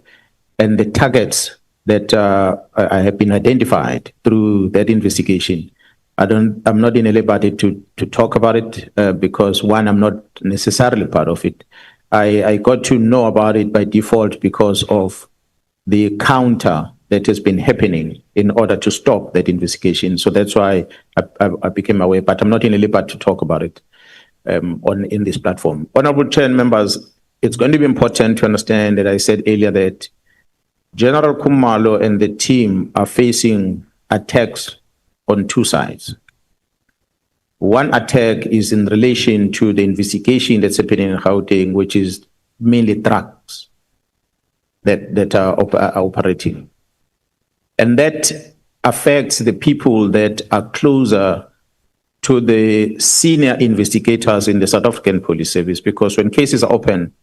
C: and the targets that have been identified through that investigation, I'm not in a liberty to talk about it because one, I'm not necessarily part of it. I got to know about it by default because of the counter that has been happening in order to stop that investigation. So that's why I became aware, but I'm not in a liberty to talk about it in this platform. Honorable Chair and members, it's going to be important to understand that I said earlier that General Khumalo and the team are facing attacks on two sides. One attack is in relation to the investigation that's happening in Gauteng, which is mainly drugs that are operating. And that affects the people that are closer to the senior investigators in the South African Police Service, because when cases are open,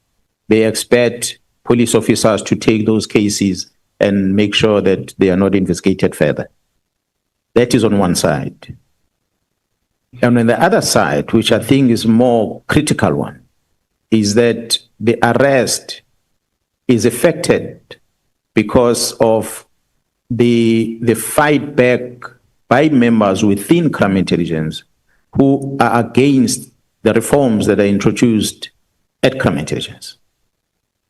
C: they expect police officers to take those cases and make sure that they are not investigated further. That is on one side. And on the other side, which I think is more critical one, is that the arrest is affected because of the fight back by members within crime intelligence who are against the reforms that are introduced at crime intelligence.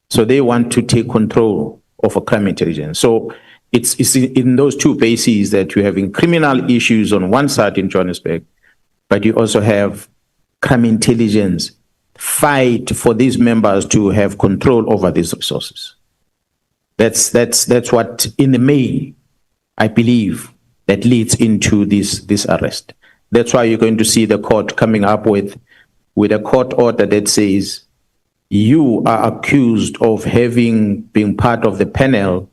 C: So they want to take control of a crime intelligence. So it's in those two bases that you have criminal issues on one side in Johannesburg, but you also have crime intelligence fight for these members to have control over these resources. That's what, in the main, I believe, that leads into this arrest. That's why you're going to see the court coming up with a court order that says you are accused of having been part of the panel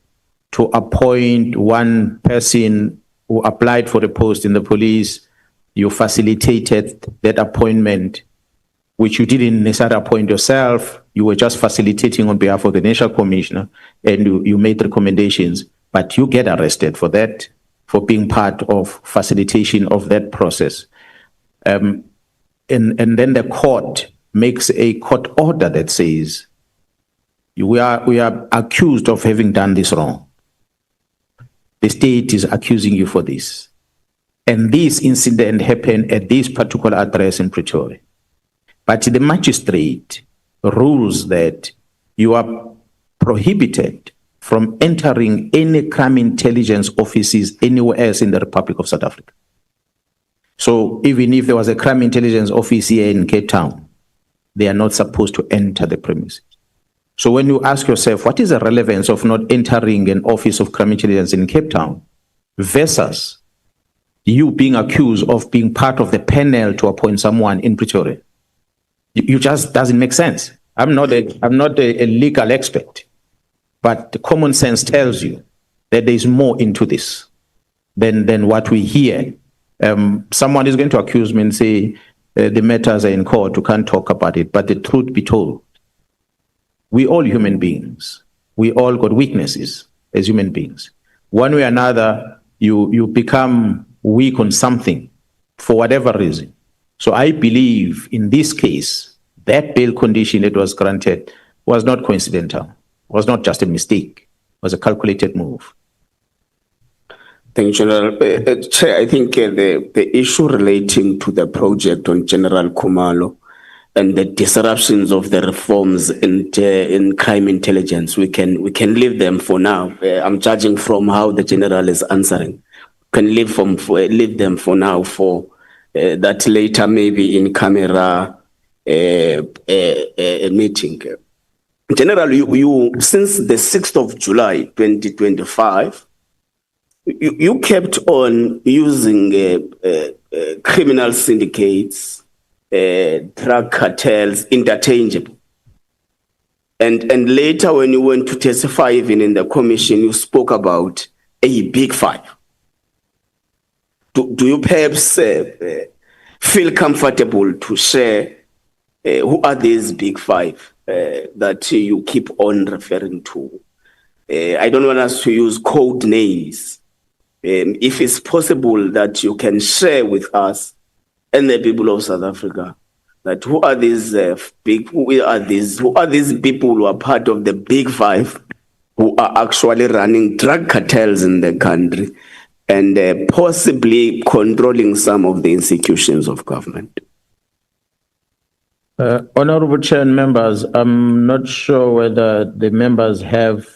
C: to appoint one person who applied for the post in the police. You facilitated that appointment, which you didn't necessarily appoint yourself. You were just facilitating on behalf of the National Commissioner, and you made recommendations, but you get arrested for that, for being part of facilitation of that process. And then the court makes a court order that says, we are accused of having done this wrong. The state is accusing you for this. And this incident happened at this particular address in Pretoria. But the magistrate rules that you are prohibited from entering any crime intelligence offices anywhere else in the Republic of South Africa. So even if there was a crime intelligence office here in Cape Town, they are not supposed to enter the premises. So when you ask yourself, what is the relevance of not entering an office of crime intelligence in Cape Town versus you being accused of being part of the panel to appoint someone in Pretoria? You just doesn't make sense. I'm not a legal expert, but the common sense tells you that there's more into this than what we hear. Someone is going to accuse me and say the matters are in court, you can't talk about it. But the truth be told, we all human beings. We all got weaknesses as human beings. One way or another, you become weak on something for whatever reason. So I believe in this case, that bail condition that was granted was not coincidental, was not just a mistake, was a calculated move.
H: Thank you, General. Chair, I think the issue relating to the project on General Khumalo and the disruptions of the reforms in crime intelligence, we can leave them for now. I'm judging from how the General is answering. Can leave them for now for that later maybe in camera meeting. General, you since the 6th of July 2025, you kept on using criminal syndicates, drug cartels interchangeable. And later when you went to testify even in the commission, you spoke about a big five. Do you perhaps feel comfortable to share who are these big five that you keep on referring to? I don't want us to use code names. If it's possible that you can share with us and the people of South Africa that who are these people who are part of the big five who are actually running drug cartels in the country and possibly controlling some of the institutions of government.
C: Honorable Chair and members, I'm not sure whether the members have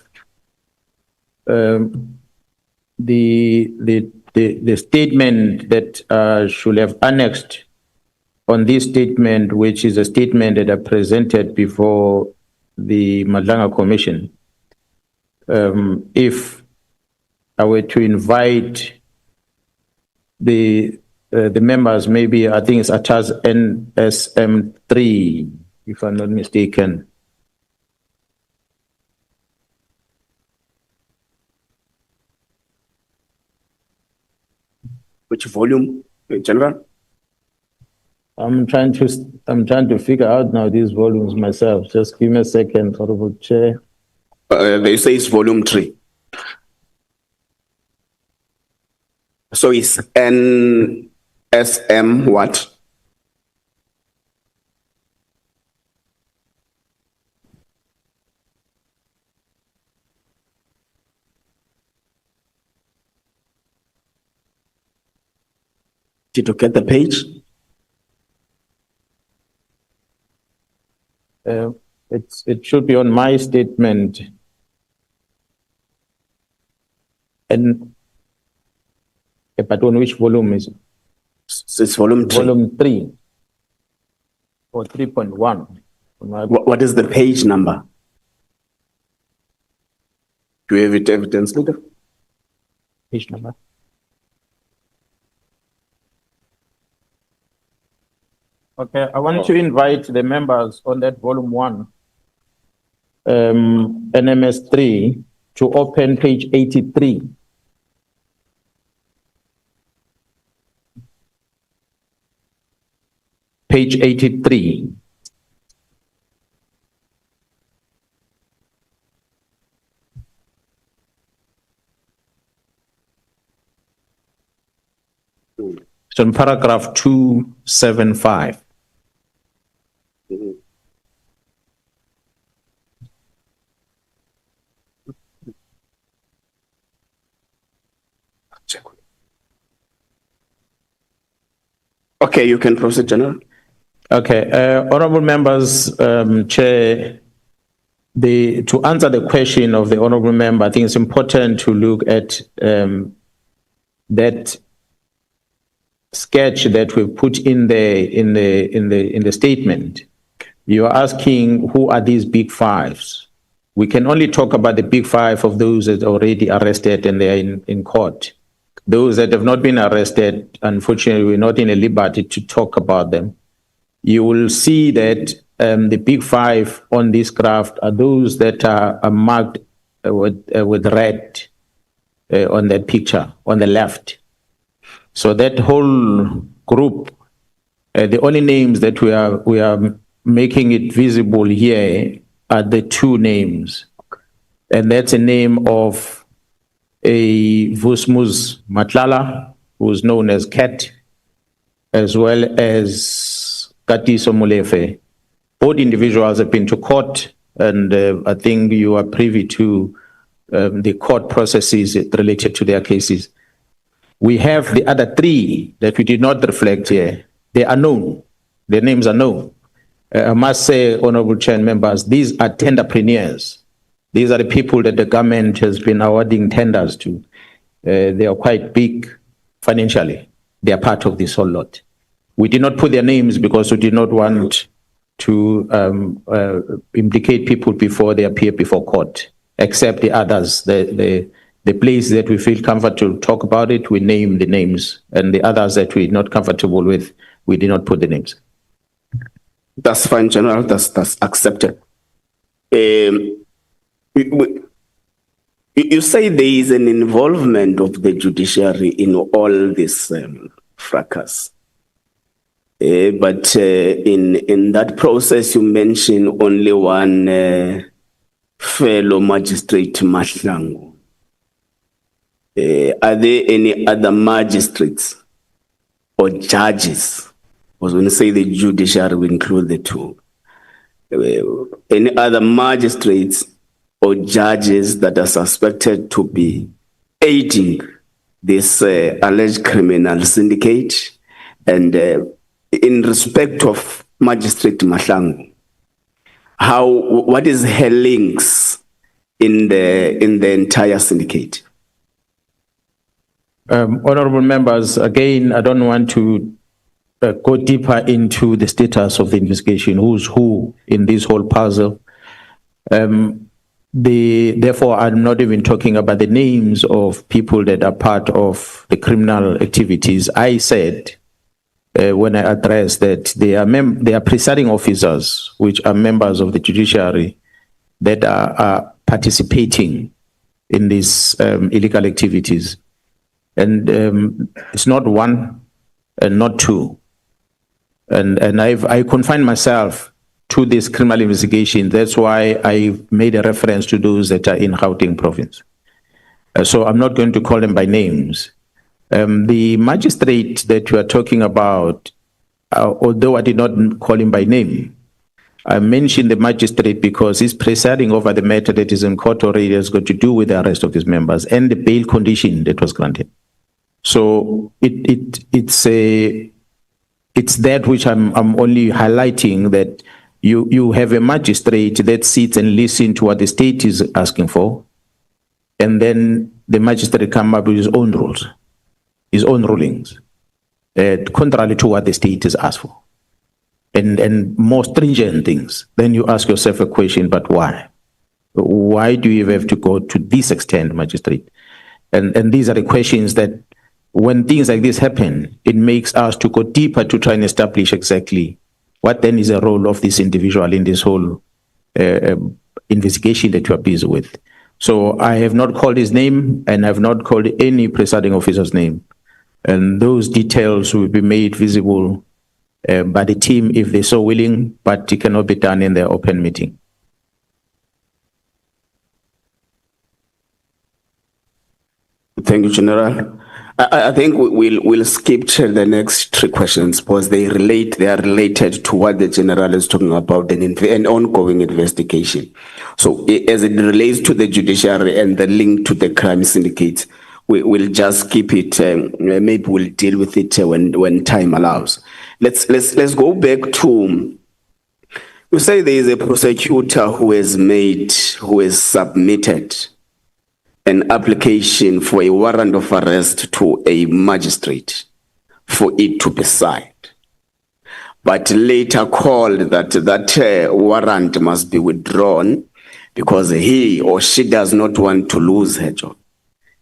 C: the statement that should have annexed on this statement, which is a statement that I presented before the Madlanga Commission. If I were to invite the members, maybe I think it's attached NSM3, if I'm not mistaken.
H: Which volume, General?
C: I'm trying to figure out now these volumes myself. Just give me a second, Honorable Chair.
H: They say it's volume 3. So it's NSM what? Did you get the page?
C: It should be on my statement. And but on which volume is it?
H: It's volume 3.
C: Volume 3 or 3.1.
H: What is the page number? Do you have it evidence later?
C: Page number. Okay, I want to invite the members on that volume 1, NMS 3, to open page 83. Page 83. So in paragraph 275.
H: Okay, you can proceed, General.
C: Okay, honorable members, Chair, to answer the question of the honorable member, I think it's important to look at that sketch that we put in the statement. You are asking who are these big fives? We can only talk about the big five of those that are already arrested and they are in court. Those that have not been arrested, unfortunately, we're not in a liberty to talk about them. You will see that the big five on this graph are those that are marked with red on that picture on the left. So that whole group, the only names that we are making it visible here are the two names, and that's a name of a Vusmus Matlala, who's known as Cat, as well as Katiso Molefe. Both individuals have been to court, and I think you are privy to the court processes related to their cases. We have the other three that we did not reflect here. They are known. Their names are known. I must say, Honorable Chair and members, these are tenderpreneurs. These are the people that the government has been awarding tenders to. They are quite big financially. They are part of this whole lot. We did not put their names because we did not want to implicate people before they appear before court, except the others. The place that we feel comfortable to talk about it, we name the names, and the others that we're not comfortable with, we did not put the names.
H: That's fine, General. That's accepted. You say there is an involvement of the judiciary in all this fracas. But in that process, you mention only one fellow magistrate, Mahlangu. Are there any other magistrates or judges? Because when you say the judiciary, we include the two. Any other magistrates or judges that are suspected to be aiding this alleged criminal syndicate? And in respect of Magistrate Mahlangu, what is her links in the entire syndicate?
C: Honorable members, again, I don't want to go deeper into the status of the investigation, who's who in this whole puzzle. Therefore, I'm not even talking about the names of people that are part of the criminal activities. I said when I addressed that they are presiding officers, which are members of the judiciary, that are participating in these illegal activities. And it's not one and not two. And I confine myself to this criminal investigation. That's why I made a reference to those that are in Gauteng province. So I'm not going to call them by names. The magistrate that you are talking about, although I did not call him by name, I mentioned the magistrate because he's presiding over the matter that is in court already, has got to do with the arrest of these members and the bail condition that was granted. So it's that which I'm only highlighting, that you have a magistrate that sits and listens to what the state is asking for, and then the magistrate come up with his own rules, his own rulings, contrary to what the state has asked for, and more stringent things. Then you ask yourself a question: but why? Why do you have to go to this extent, magistrate? And these are the questions that, when things like this happen, it makes us to go deeper to try and establish exactly what then is the role of this individual in this whole investigation that you are busy with? So I have not called his name, and I have not called any presiding officer's name. And those details will be made visible by the team if they're so willing, but it cannot be done in the open meeting.
H: Thank you, General. I think we'll skip to the next three questions because they are related to what the General is talking about, an ongoing investigation. So as it relates to the judiciary and the link to the crime syndicate, we'll just skip it. Maybe we'll deal with it when time allows. Let's go back to, you say there is a prosecutor who has submitted an application for a warrant of arrest to a magistrate for it to be signed, but later called that warrant must be withdrawn because he or she does not want to lose her job.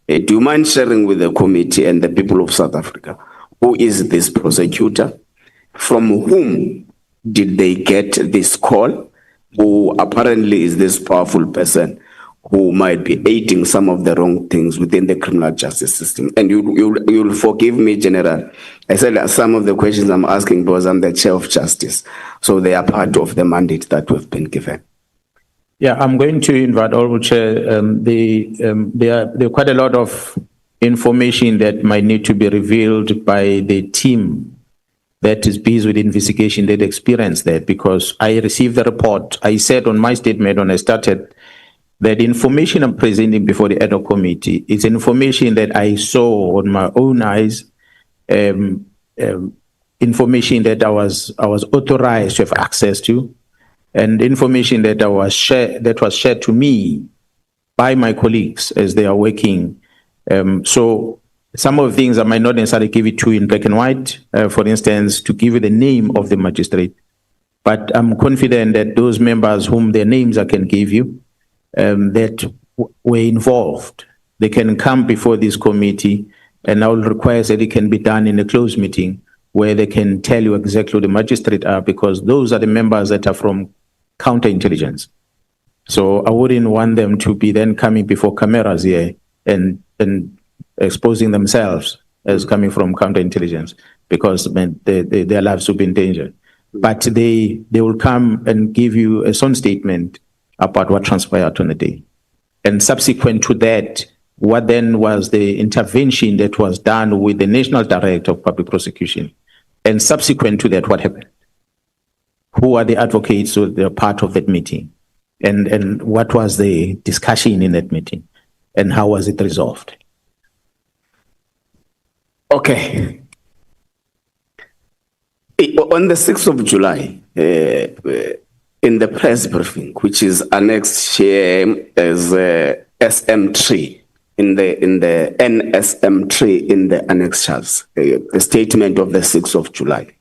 H: Do you mind sharing with the committee and the people of South Africa, who is this prosecutor? From whom did they get this call? Who apparently is this powerful person who might be aiding some of the wrong things within the criminal justice system? And you'll forgive me, General. I said that some of the questions I'm asking because I'm the Chair of Justice, so they are part of the mandate that we've been given.
C: Yeah, I'm going to invite Honorable Chair. There are quite a lot of information that might need to be revealed by the team that is busy with investigation that experienced that, because I received the report. I said on my statement when I started that information I'm presenting before the ad hoc committee is information that I saw on my own eyes, information that I was authorized to have access to, and information that was shared to me by my colleagues as they are working. So some of the things I might not necessarily give it to in black and white, for instance, to give you the name of the magistrate, but I'm confident that those members whom their names I can give you, that were involved, they can come before this committee, and I will request that it can be done in a closed meeting where they can tell you exactly who the magistrate are, because those are the members that are from counterintelligence. So I wouldn't want them to be then coming before cameras here and exposing themselves as coming from counterintelligence, because their lives will be in danger. But they will come and give you a sworn statement about what transpired on the day. And subsequent to that, what then was the intervention that was done with the National Director of Public Prosecution? And subsequent to that, what happened? Who are the advocates who were part of that meeting? And what was the discussion in that meeting? And how was it resolved?
H: Okay. On the 6th of July, in the press briefing, which is annexed here as SM3, in the NSM3 in the annexures, the statement of the 6th of July,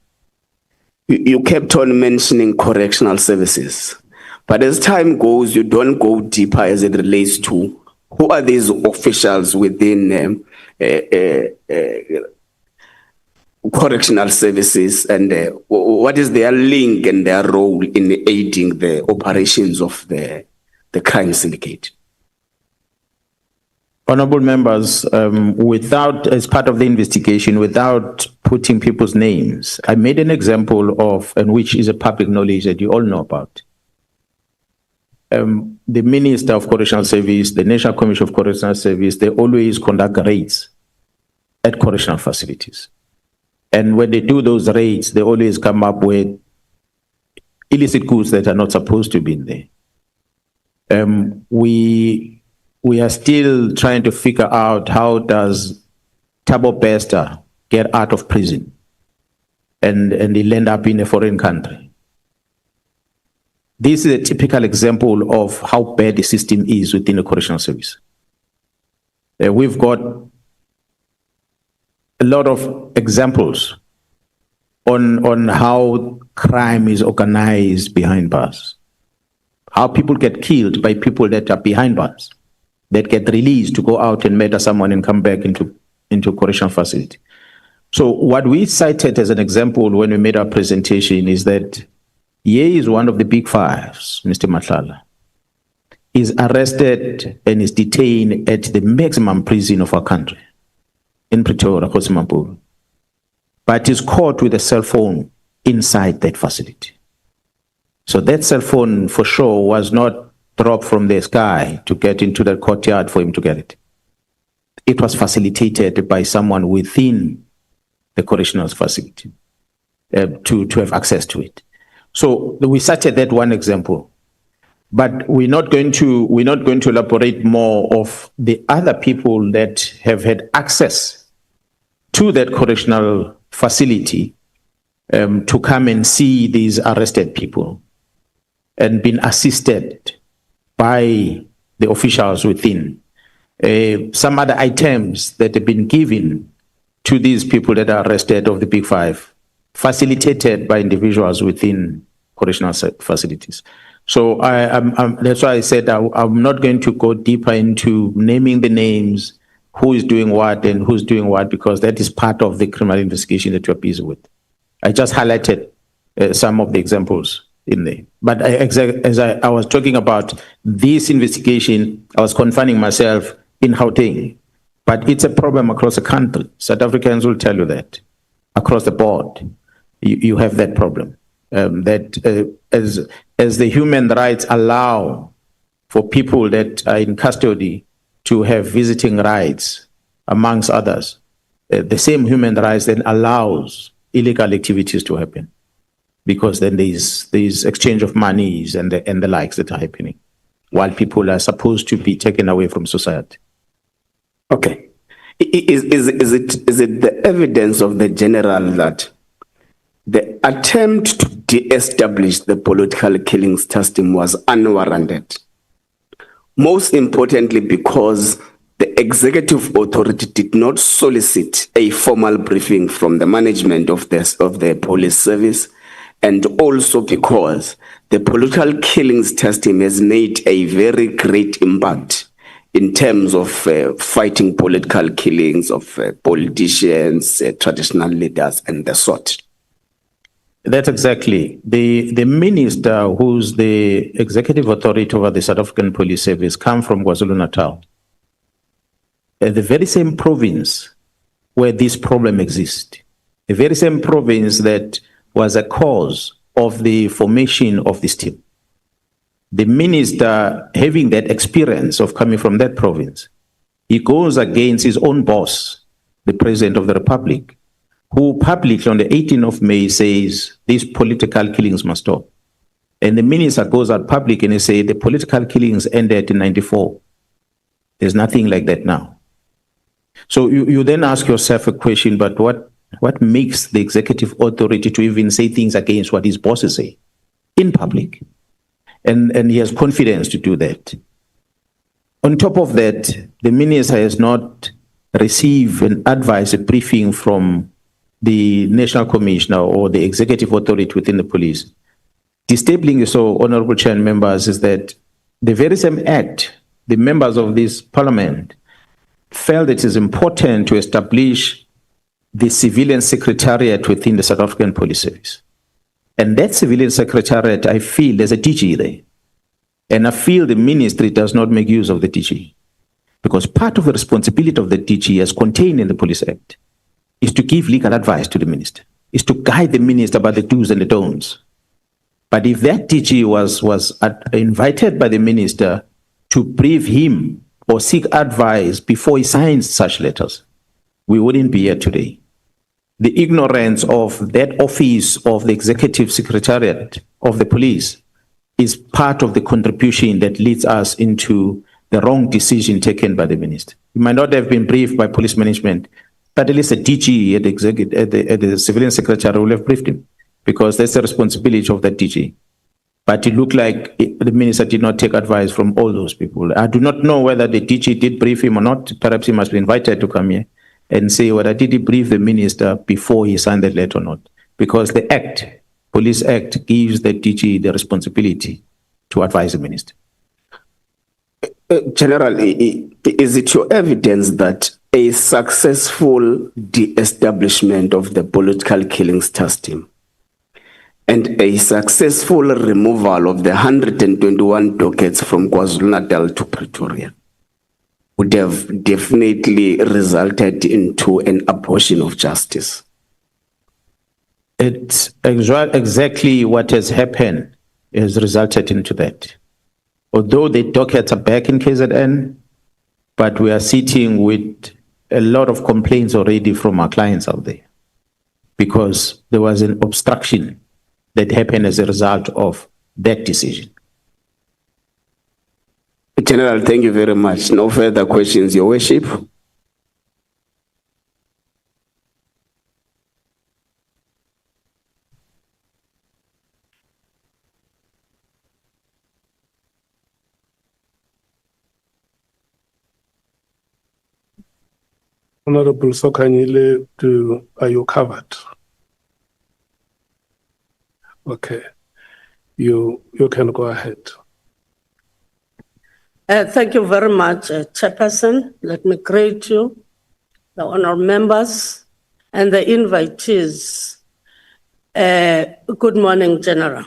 H: you kept on mentioning correctional services. But as time goes, you don't go deeper as it relates to who are these officials within correctional services, and what is their link and their role in aiding the operations of the crime syndicate?
C: Honorable members, as part of the investigation, without putting people's names, I made an example of, and which is a public knowledge that you all know about. The Minister of Correctional Service, the National Commission of Correctional Service, they always conduct raids at correctional facilities. And when they do those raids, they always come up with illicit goods that are not supposed to be in there. We are still trying to figure out how does Thabo Bester get out of prison and he'll end up in a foreign country. This is a typical example of how bad the system is within the correctional service. We've got a lot of examples on how crime is organized behind bars, how people get killed by people that are behind bars, that get released to go out and murder someone and come back into a correctional facility. So what we cited as an example when we made our presentation is that Here is one of the big fives, Mr. Matlala, is arrested and is detained at the maximum prison of our country in Pretoria, Kgosimampulo, but is caught with a cell phone inside that facility. So that cell phone for sure was not dropped from the sky to get into the courtyard for him to get it. It was facilitated by someone within the correctional facility to have access to it. So we cited that one example, but we're not going to elaborate more of the other people that have had access to that correctional facility to come and see these arrested people and been assisted by the officials within. Some other items that have been given to these people that are arrested of the Big Five, facilitated by individuals within correctional facilities. So that's why I said I'm not going to go deeper into naming the names, who is doing what and who's doing what, because that is part of the criminal investigation that you're busy with. I just highlighted some of the examples in there. But as I was talking about this investigation, I was confining myself in Gauteng. But it's a problem across the country. South Africans will tell you that. Across the board, you have that problem. As the human rights allow for people that are in custody to have visiting rights, amongst others, the same human rights then allows illegal activities to happen, because then there's exchange of monies and the likes that are happening, while people are supposed to be taken away from society.
H: Okay. Is it the evidence of the general that the attempt to de-establish the political killings system was unwarranted? Most importantly, because the executive authority did not solicit a formal briefing from the management of the police service, and also because the political killings system has made a very great impact in terms of fighting political killings of politicians, traditional leaders, and the sort.
C: That's exactly. The minister, who's the executive authority over the South African Police Service, comes from KwaZulu-Natal. The very same province where this problem exists, the very same province that was a cause of the formation of this team. The minister, having that experience of coming from that province, he goes against his own boss, the President of the Republic, who publicly on the 18th of May says these political killings must stop. And the minister goes out public and he says the political killings ended in 94. There's nothing like that now. So you then ask yourself a question, but what makes the executive authority to even say things against what his bosses say in public? And he has confidence to do that. On top of that, the minister has not received an advice, a briefing from the National Commissioner or the executive authority within the police. Disabling so, Honorable Chair and members, is that the very same act, the members of this parliament felt it is important to establish the civilian secretariat within the South African Police Service. And that civilian secretariat, I feel there's a DG there. And I feel the ministry does not make use of the DG. Because part of the responsibility of the DG, as contained in the Police Act, is to give legal advice to the minister, is to guide the minister about the do's and the don'ts. But if that DG was invited by the minister to brief him or seek advice before he signs such letters, we wouldn't be here today. The ignorance of that office of the executive secretariat of the police is part of the contribution that leads us into the wrong decision taken by the minister. He might not have been briefed by police management, but at least a DG at the civilian secretary will have briefed him, because that's the responsibility of that DG. But it looked like the minister did not take advice from all those people. I do not know whether the DG did brief him or not. Perhaps he must be invited to come here and say whether did he brief the minister before he signed that letter or not. Because the Act, Police Act, gives the DG the responsibility to advise the minister.
H: General, is it your evidence that a successful de-establishment of the political killings system and a successful removal of the 121 dockets from KwaZulu-Natal to Pretoria would have definitely resulted into an abortion of justice.
C: It's exactly what has happened has resulted into that. Although the dockets are back in KZN, but we are sitting with a lot of complaints already from our clients out there because there was an obstruction that happened as a result of that decision.
H: General, thank you very much. No further questions, Your Worship.
D: Honorable Sokanyile, are you covered? Okay, you can go ahead.
K: Thank you very much, Chairperson. Let me greet you, the honourable members, and the invitees. Good morning, General.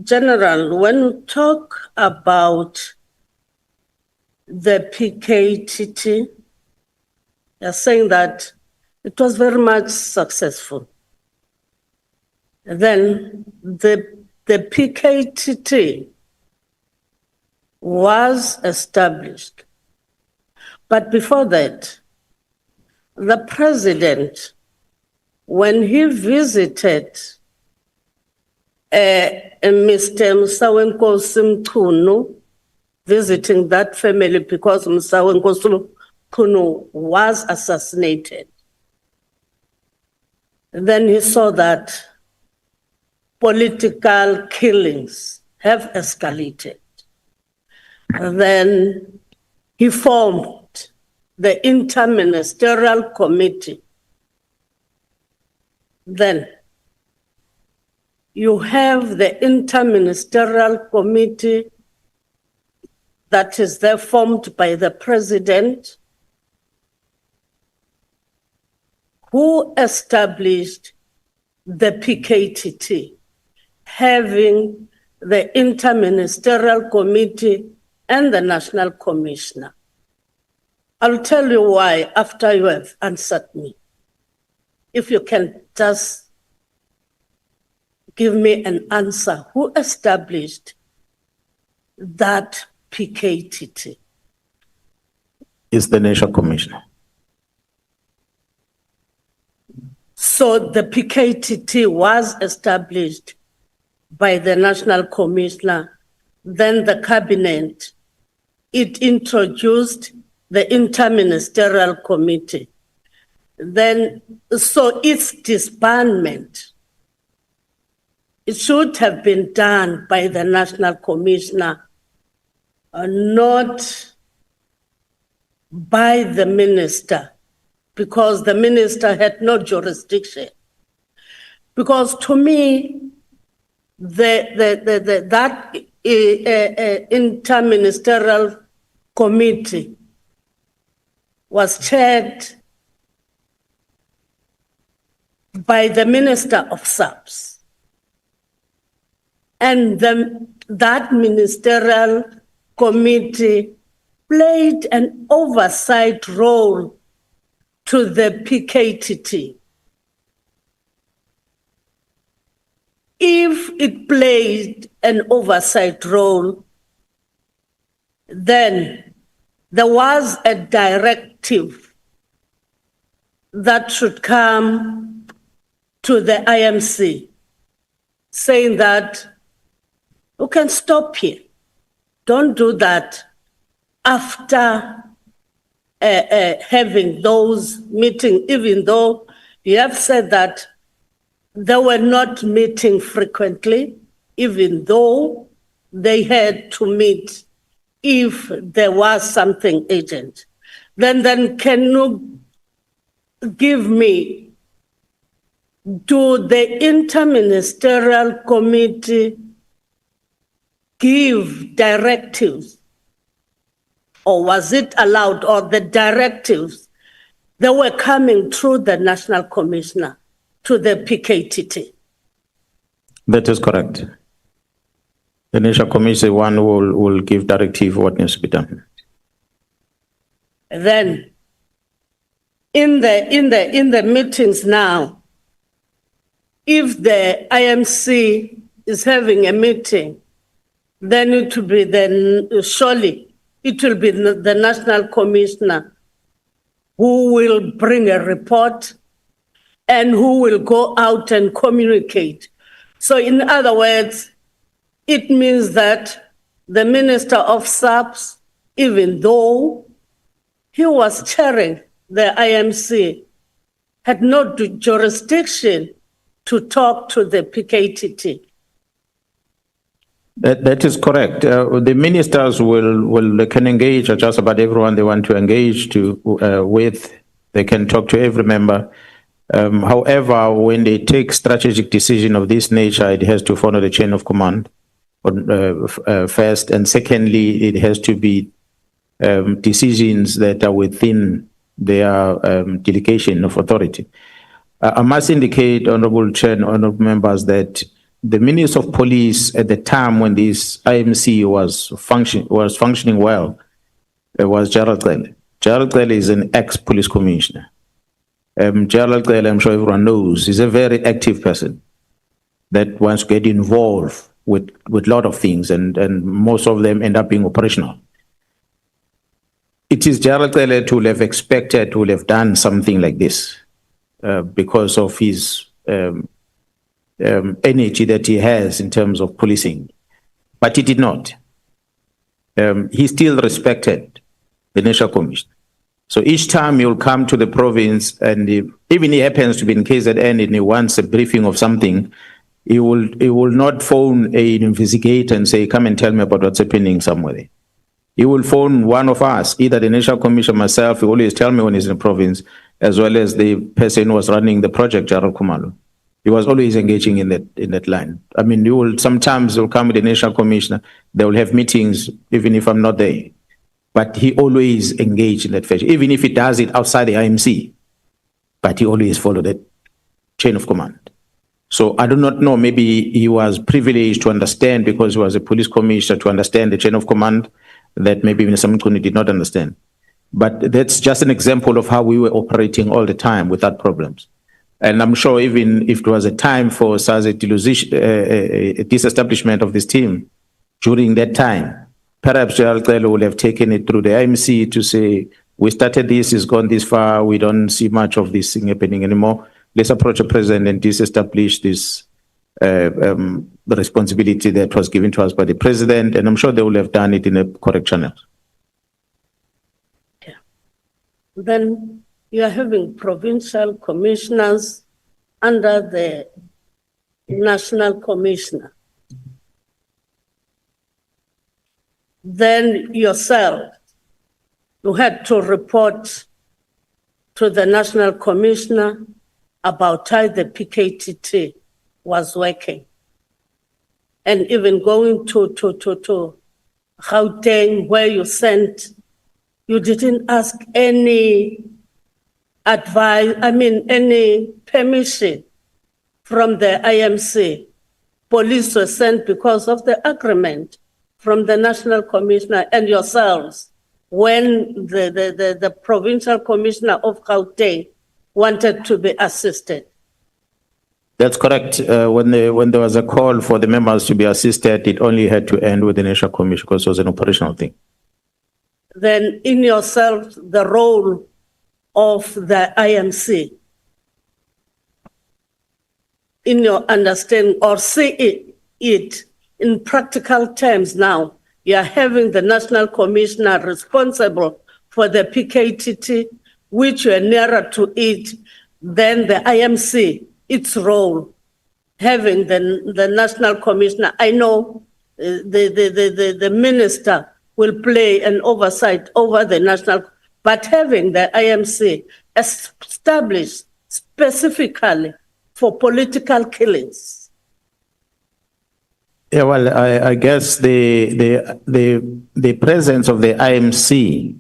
K: General, when we talk about the PKTT, you're saying that it was very much successful. Then the PKTT was established. But before that, the president, when he visited Mr. Mkhwanazi Mkhunu, visiting that family because Mkhwanazi Mkhunu was assassinated, then he saw that political killings have escalated. And then he formed the interministerial committee. Then you have the interministerial committee that is there formed by the president, who established the PKTT, having the interministerial committee and the national commissioner. I'll tell you why after you have answered me. If you can just give me an answer. Who established that PKTT?
C: Is the National Commissioner.
K: So the PKTT was established by the National Commissioner, then the Cabinet, it introduced the Interministerial Committee. Then, so its disbandment, it should have been done by the National Commissioner, not by the minister, because the minister had no jurisdiction. Because to me, that interministerial committee was chaired by the Minister of SAPS. And that ministerial committee played an oversight role to the PKTT. If it played an oversight role, then there was a directive that should come to the IMC saying that you can stop here. Don't do that after having those meetings, even though you have said that they were not meeting frequently, even though they had to meet if there was something urgent. Then can you give me, do the interministerial committee give directives, or was it allowed, or the directives they were coming through the National Commissioner to the PKTT.
C: That is correct. The National Commission one will give directive what needs to be done.
K: Then, in the meetings now, if the IMC is having a meeting, then it will be surely it will be the National Commissioner who will bring a report and who will go out and communicate. So in other words, it means that the Minister of SAPS, even though he was chairing the IMC, had no jurisdiction to talk to the PKTT.
C: That is correct. The ministers can engage just about everyone they want to engage with. They can talk to every member. However, when they take strategic decision of this nature, it has to follow the chain of command first, and secondly, it has to be decisions that are within their delegation of authority. I must indicate, Honorable Chair and Honorable Members, that the Minister of Police at the time when this IMC was functioning well, it was Gerald Cele. Gerald Cele is an ex-police commissioner. Gerald Cele, I'm sure everyone knows, is a very active person that wants to get involved with a lot of things, and most of them end up being operational. It is Gerald Cele to have expected to have done something like this because of his energy that he has in terms of policing, but he did not. He still respected the National Commission. So each time he'll come to the province, and even he happens to be in KZN and he wants a briefing of something, he will not phone an investigator and say, come and tell me about what's happening somewhere. He will phone one of us, either the National Commission, myself. He always tell me when he's in the province, as well as the person who was running the project, Gerald Kumalo. He was always engaging in that line. I mean, sometimes he'll come with the National Commissioner. They will have meetings, even if I'm not there. But he always engaged in that fashion, even if he does it outside the IMC. But he always followed that chain of command. So I do not know, maybe he was privileged to understand because he was a police commissioner to understand the chain of command that maybe even some did not understand. But that's just an example of how we were operating all the time without problems. And I'm sure even if there was a time for such a disestablishment of this team during that time, perhaps Gerald Cele would have taken it through the IMC to say, we started this, it's gone this far, we don't see much of this thing happening anymore. Let's approach the president and disestablish this the responsibility that was given to us by the president. And I'm sure they would have done it in a correct channel.
K: Yeah. Then you are having provincial commissioners under the national commissioner. Then yourself, you had to report to the national commissioner about how the PKTT was working. And even going to Gauteng, where you didn't ask any advice, any permission from the IMC. Police were sent because of the agreement from the National Commissioner and yourselves when the Provincial Commissioner of Gauteng wanted to be assisted.
C: That's correct. When there was a call for the members to be assisted, it only had to end with the National Commission because it was an operational thing.
K: Then in yourself, the role of the IMC, in your understanding or see it in practical terms now, you are having the National Commissioner responsible for the PKTT, which you are nearer to it than the IMC, its role, having the National Commissioner. I know the minister will play an oversight over the national, but having the IMC established specifically for political killings.
C: Yeah, well, I guess the presence of the IMC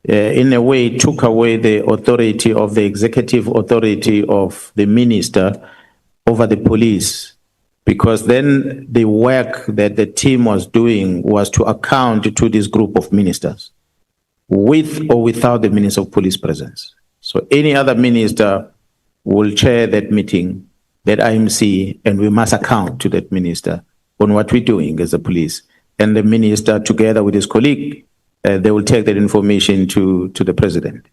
C: in a way took away the authority of the executive authority of the minister over the police, because then the work that the team was doing was to account to this group of ministers, with or without the Minister of Police presence. So any other minister will chair that meeting, that IMC, and we must account to that minister on what we're doing as a police. And the minister, together with his colleague, they will take that information to the president.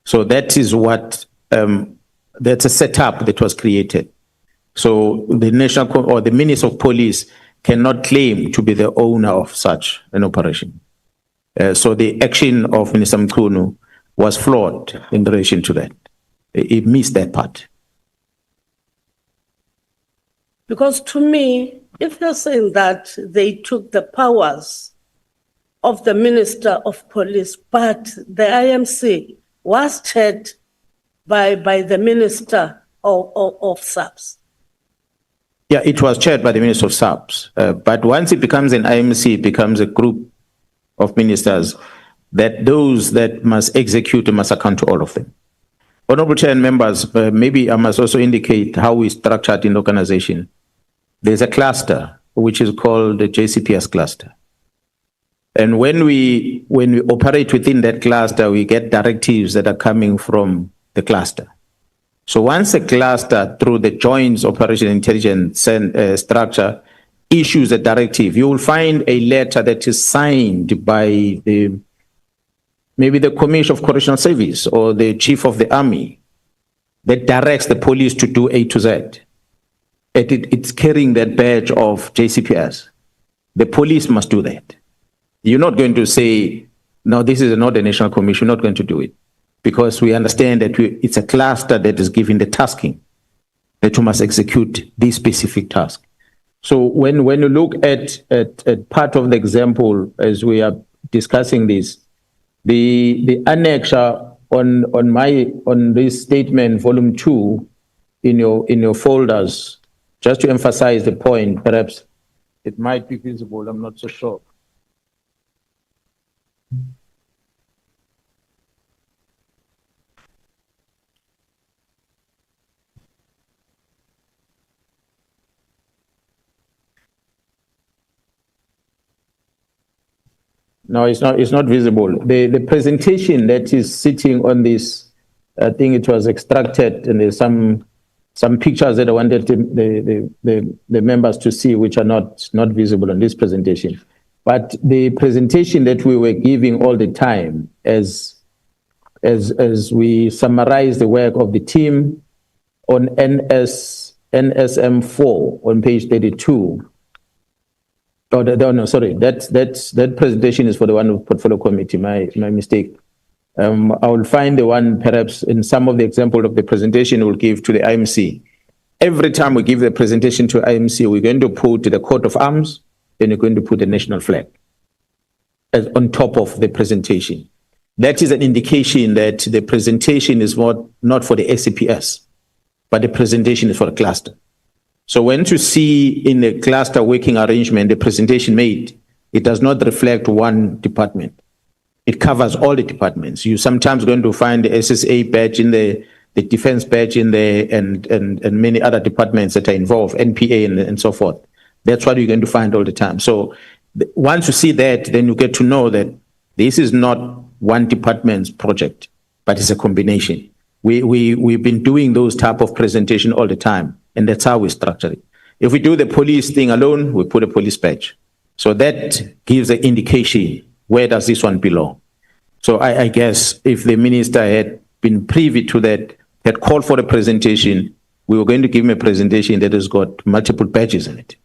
C: So that is what, that's a setup that was created. So the national or the Minister of Police cannot claim to be the owner of such an operation. So the action of Minister Mkhwanazi was flawed in relation to that. It missed that part.
K: Because to me, if you're saying that they took the powers of the Minister of Police, but the IMC was chaired by the Minister of SAPS.
C: Yeah, it was chaired by the Minister of SAPS. But once it becomes an IMC, it becomes a group of ministers that those that must execute must account to all of them. Honorable Chair and members, maybe I must also indicate how we structured in the organization. There's a cluster which is called the JCPS cluster. And when we operate within that cluster, we get directives that are coming from the cluster. So once a cluster, through the Joint Operation Intelligence structure, issues a directive, you will find a letter that is signed by maybe the Commissioner of Correctional Service or the Chief of the Army that directs the police to do A to Z. It's carrying that badge of JCPS. The police must do that. You're not going to say, no, this is not a national commission, we're not going to do it. Because we understand that it's a cluster that is given the tasking, that you must execute this specific task. So when you look at part of the example as we are discussing this, the annexure on this statement, volume 2, in your folders, just to emphasize the point, perhaps it might be visible, I'm not so sure. No, it's not visible. The presentation that is sitting on this, I think it was extracted, and there's some pictures that I wanted the members to see, which are not visible on this presentation. But the presentation that we were giving all the time as we summarize the work of the team on NSM4 on page 32. Oh, no, sorry. That presentation is for the one of portfolio committee. My mistake. I will find the one perhaps in some of the example of the presentation we'll give to the IMC. Every time we give the presentation to IMC, we're going to put the coat of arms, then you're going to put the national flag as on top of the presentation. That is an indication that the presentation is not for the SCPS, but the presentation is for the cluster. So when you see in the cluster working arrangement, the presentation made, it does not reflect one department. It covers all the departments. You sometimes going to find the SSA badge in the defense badge in there, and many other departments that are involved, NPA and so forth. That's what you're going to find all the time. So once you see that, then you get to know that this is not one department's project, but it's a combination. We've been doing those type of presentation all the time. And that's how we structure it. If we do the police thing alone, we put a police badge. So that gives an indication, where does this one belong? So I guess if the minister had been privy to that, had called for a presentation, we were going to give him a presentation that has got multiple badges in it.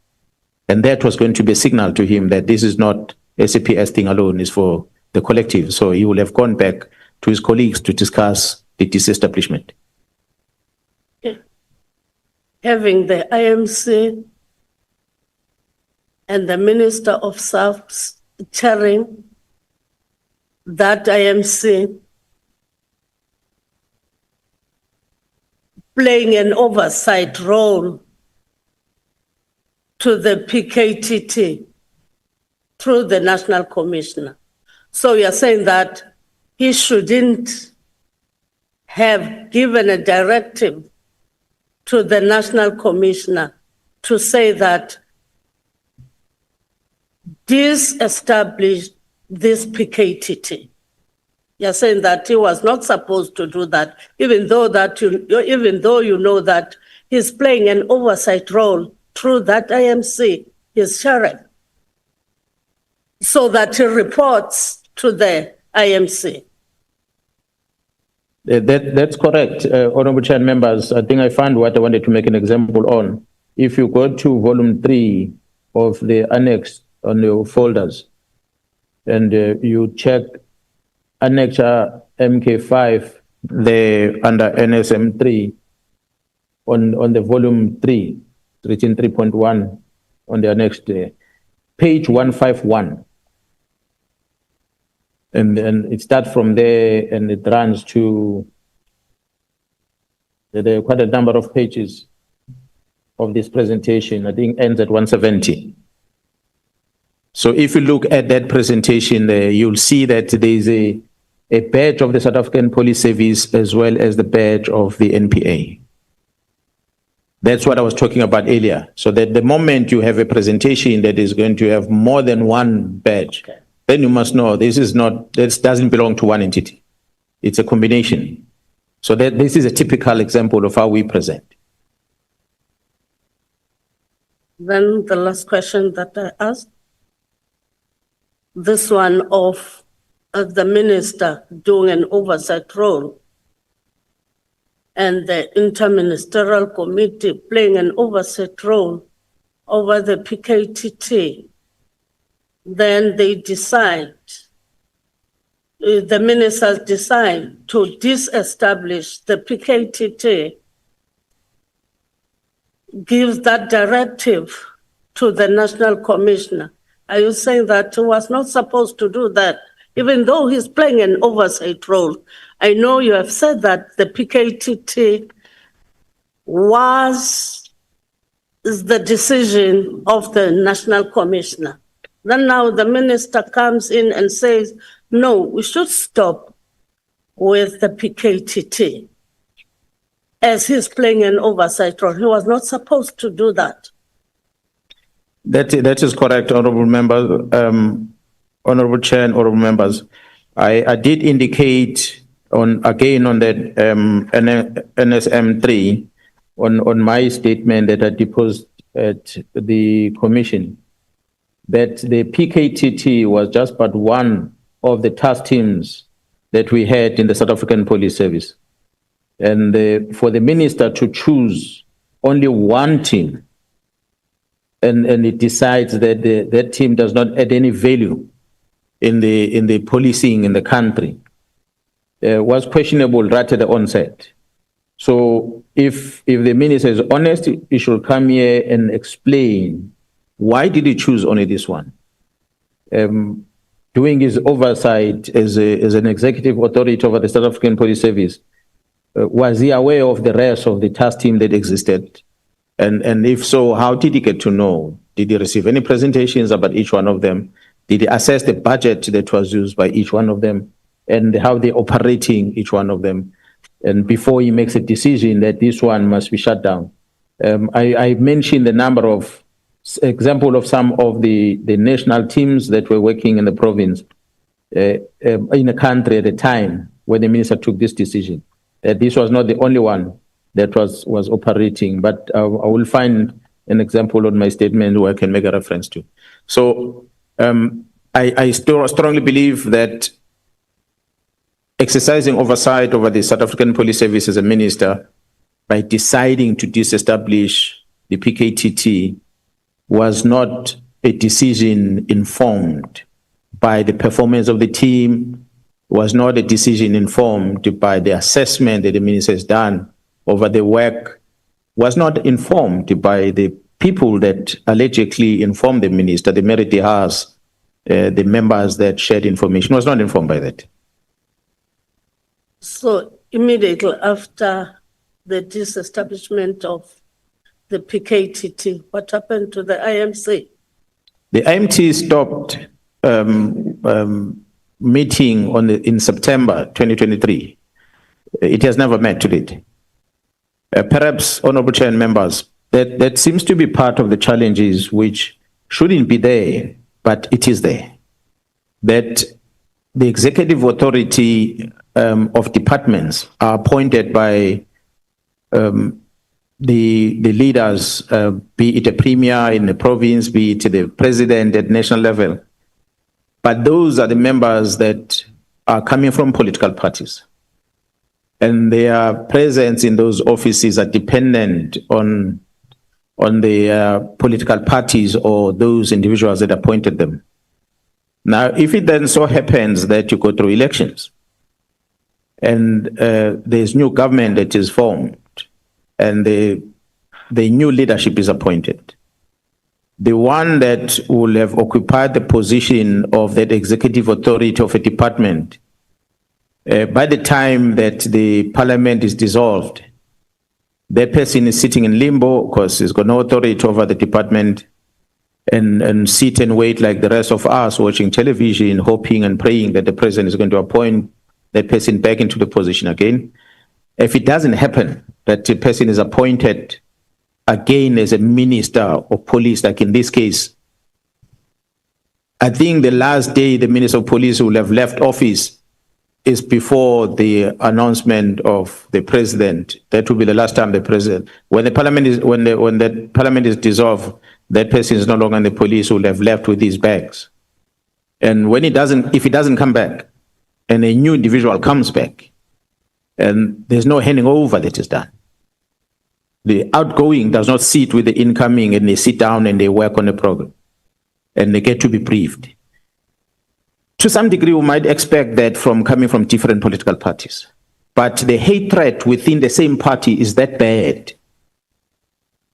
C: And that was going to be a signal to him that this is not SAPS thing alone, it's for the collective. So he will have gone back to his colleagues to discuss the disestablishment.
K: Having the IMC and the Minister of SAPS chairing that IMC, playing an oversight role to the PKTT through the National Commissioner. So you're saying that he shouldn't have given a directive to the National Commissioner to say that disestablish this PKTT. You're saying that he was not supposed to do that, even though you know that he's playing an oversight role through that IMC, his sheriff, so that he reports to the IMC.
C: That's correct, Honorable Chair and members. I think I found what I wanted to make an example on. If you go to volume 3 of the annex on your folders, and you check Annex MK5, under NSM 3, on the volume 3, written 3.1 on the next page 151. And it starts from there and it runs to there are quite a number of pages of this presentation. I think ends at 170. So if you look at that presentation there, you'll see that there is a badge of the South African Police Service as well as the badge of the NPA. That's what I was talking about earlier. So that the moment you have a presentation that is going to have more than one badge, then you must know this doesn't belong to one entity. It's a combination. So that this is a typical example of how we present.
K: Then the last question that I asked, this one of the minister doing an oversight role and the interministerial committee playing an oversight role over the PKTT. Then they decide, the ministers decide to disestablish the PKTT, gives that directive to the National Commissioner. Are you saying that he was not supposed to do that, even though he's playing an oversight role? I know you have said that the PKTT is the decision of the National Commissioner. Then now the minister comes in and says, no, we should stop with the PKTT, as he's playing an oversight role. He was not supposed to do that.
C: That is correct, honorable members, honorable chair and honorable members. I did indicate on that NSM 3 on my statement that I deposed at the commission, that the PKTT was just but one of the task teams that we had in the South African Police Service. And for the minister to choose only one team, and it decides that that team does not add any value in the policing in the country, was questionable right at the onset. So if the minister is honest, he should come here and explain why did he choose only this one. Doing his oversight as an executive authority over the South African Police Service, was he aware of the rest of the task team that existed? And if so, how did he get to know? Did he receive any presentations about each one of them? Did he assess the budget that was used by each one of them and how they're operating each one of them? And before he makes a decision that this one must be shut down. I mentioned the number of example of some of the national teams that were working in the province, in the country at the time when the minister took this decision. This was not the only one that was operating, but I will find an example on my statement where I can make a reference to. So I still strongly believe that exercising oversight over the South African Police Service as a minister by deciding to disestablish the PKTT was not a decision informed by the performance of the team, was not a decision informed by the assessment that the minister has done over the work, was not informed by the people that allegedly informed the minister, the merit he has, the members that shared information, was not informed by that.
K: So immediately after the disestablishment of the PKTT, what happened to the IMC?
C: The IMT stopped meeting in September 2023. It has never met to date. Perhaps, Honorable Chair and members, that seems to be part of the challenges which shouldn't be there, but it is there. That the executive authority of departments are appointed by the leaders, be it a premier in the province, be it the president at national level. But those are the members that are coming from political parties. And their presence in those offices are dependent on the political parties or those individuals that appointed them. Now, if it then so happens that you go through elections and there's new government that is formed and the new leadership is appointed, the one that will have occupied the position of that executive authority of a department, by the time that the parliament is dissolved, that person is sitting in limbo because he's got no authority over the department and sit and wait like the rest of us watching television, hoping and praying that the president is going to appoint that person back into the position again. If it doesn't happen, that the person is appointed again as a minister of police, like in this case, I think the last day the minister of police will have left office is before the announcement of the president. That will be the last time the president, when the parliament is dissolved, that person is no longer in the police, will have left with his bags. And when if it doesn't come back, and a new individual comes back, and there's no handing over that is done, the outgoing does not sit with the incoming and they sit down and they work on the program and they get to be briefed. To some degree, we might expect that coming from different political parties, but the hatred within the same party is that bad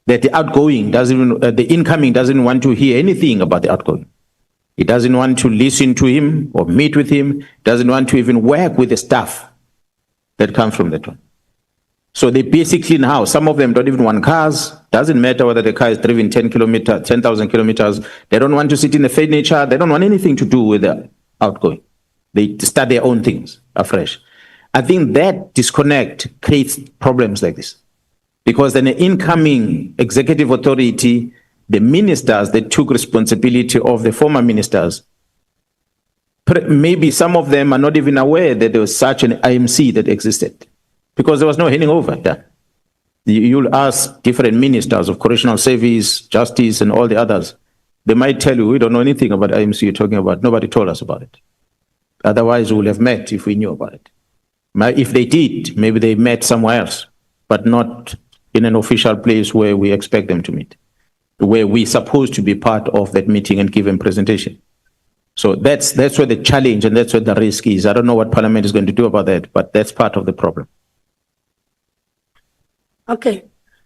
C: that the outgoing the incoming doesn't want to hear anything about the outgoing. He doesn't want to listen to him or meet with him, doesn't want to even work with the staff that comes from that one. So they basically now, some of them don't even want cars. Doesn't matter whether the car is driven 10,000 kilometers. They don't want to sit in the furniture. They don't want anything to do with the outgoing. They start their own things afresh. I think that disconnect creates problems like this. Because then the incoming executive authority, the ministers that took responsibility of the former ministers, maybe some of them are not even aware that there was such an IMC that existed, because there was no handing over done. You'll ask different ministers of correctional service, justice, and all the others. They might tell you, we don't know anything about IMC you're talking about. Nobody told us about it. Otherwise, we would have met if we knew about it. If they did, maybe they met somewhere else, but not in an official place where we expect them to meet, where we're supposed to be part of that meeting and give them presentation. So that's where the challenge and that's where the risk is. I don't know what Parliament is going to do about that, but that's part of the problem.
K: Okay.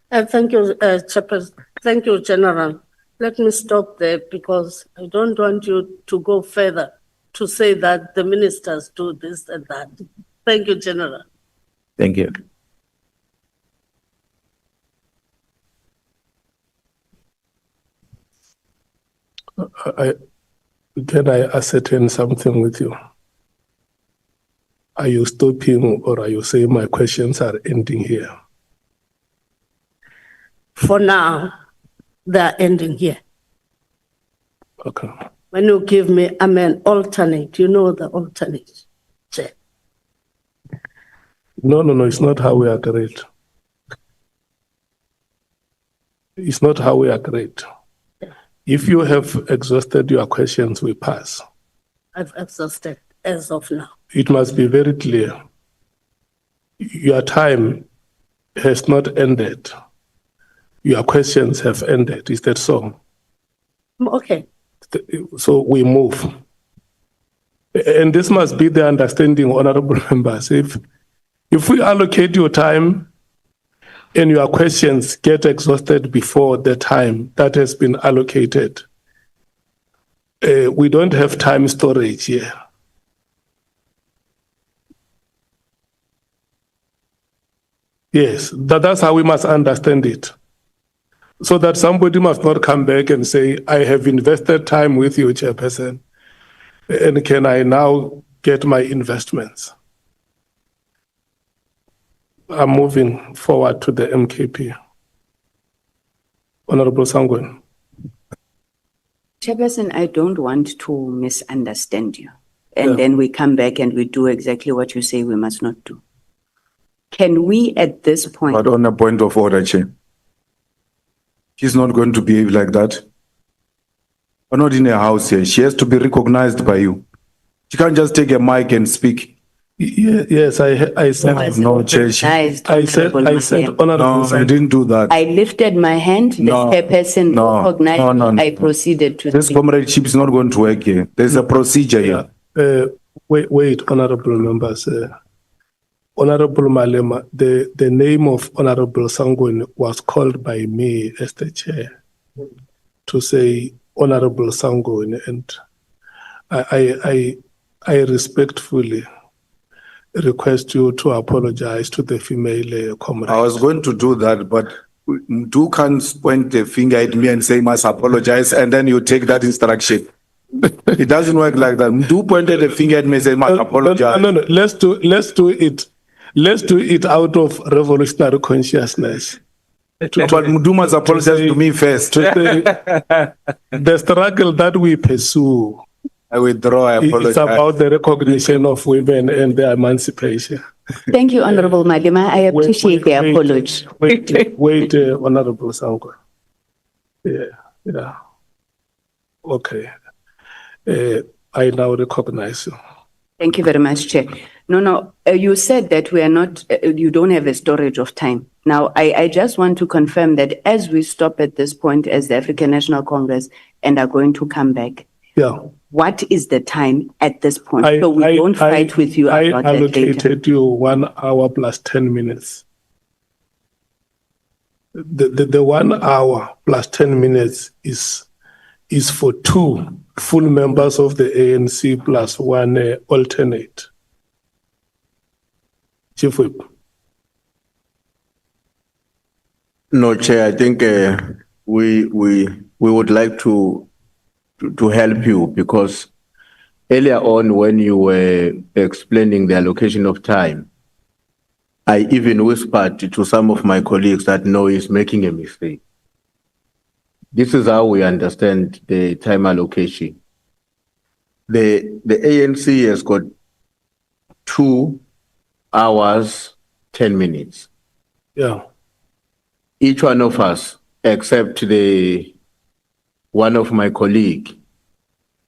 K: Thank you, Chairperson. Thank you, General. Let me stop there because I don't want you to go further to say that the ministers do this and that. Thank you, General.
C: Thank you.
D: Can I ascertain something with you? Are you stopping or are you saying my questions are ending here?
K: For now, they're ending here.
D: Okay.
K: When you give me, I'm an alternate. You know the alternate, Chair.
D: No, it's not how we agreed. It's not how we agreed. If you have exhausted your questions, we pass.
K: I've exhausted as of now.
D: It must be very clear. Your time has not ended. Your questions have ended. Is that so?
K: Okay.
D: So we move. And this must be the understanding, honorable members. If we allocate your time and your questions get exhausted before the time that has been allocated, we don't have time storage here. Yes, that's how we must understand it. So that somebody must not come back and say, I have invested time with you, Chairperson, and can I now get my investments. I'm moving forward to the MKP. Honorable Sangwen.
F: Chairperson, I don't want to misunderstand you. And
D: Yeah.
F: then we come back and we do exactly what you say we must not do. Can we at this point?
G: But on a point of order, Chair, she's not going to behave like that. We're not in a house here. She has to be recognized by you. She can't just take a mic and speak.
D: Yes, I said.
G: No, Chair.
D: I said, Honorable
G: No, I didn't do that.
F: I lifted my hand, the
G: No,
F: chairperson
G: no,
F: recognized,
G: no.
F: I proceeded to
G: This
F: speak.
G: comradeship is not going to work here. There's a procedure here.
D: Wait, honorable members. Honorable Malema, the name of Honorable Sangwen was called by me as the chair to say Honorable Sangwen, and I respectfully request you to apologize to the female comrade.
G: I was going to do that, but you can't point the finger at me and say must apologize, and then you take that instruction. It doesn't work like that. Do point the finger at me and say must apologize.
D: No. Let's do it out of revolutionary consciousness.
G: But Mdu must apologize to me first.
D: The struggle that we pursue,
G: I withdraw. I apologize.
D: it's about the recognition of women and their emancipation.
F: Thank you, Honorable Malema. I appreciate the apology.
D: Wait, Honorable Sangwe. Yeah. Okay. I now recognize you.
F: Thank you very much, Chair. No, you said that we are not, you don't have a storage of time. Now, I just want to confirm that as we stop at this point as the African National Congress and are going to come back, what is the time at this point? So we don't fight with you about
D: I
F: that later.
D: allocated you 1 hour plus 10 minutes. The 1 hour plus 10 minutes is for 2 full members of the ANC plus 1 alternate. Chief Whip.
C: No, Chair, I think we would like to help you, because earlier on when you were explaining the allocation of time, I even whispered to some of my colleagues that no, he's making a mistake. This is how we understand the time allocation. The ANC has got 2 hours, 10 minutes.
D: Yeah.
C: Each one of us, except one of my colleagues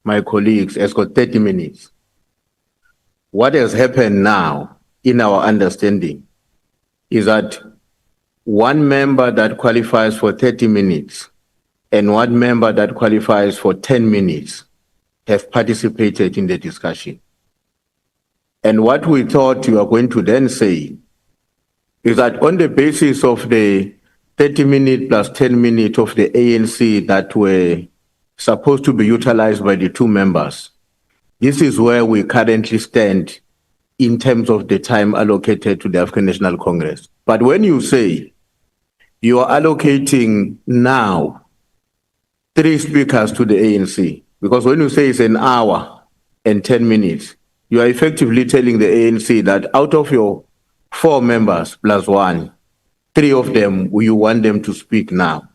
C: has got 30 minutes. What has happened now, in our understanding, is that one member that qualifies for 30 minutes and one member that qualifies for 10 minutes have participated in the discussion. And what we thought you are going to then say is that on the basis of the 30-minute plus 10-minute of the ANC that were supposed to be utilized by the 2 members, this is where we currently stand in terms of the time allocated to the African National Congress. But when you say you are allocating now 3 speakers to the ANC, because when you say it's 1 hour and 10 minutes, you are effectively telling the ANC that out of your 4 members plus 1, 3 of them, you want them to speak now.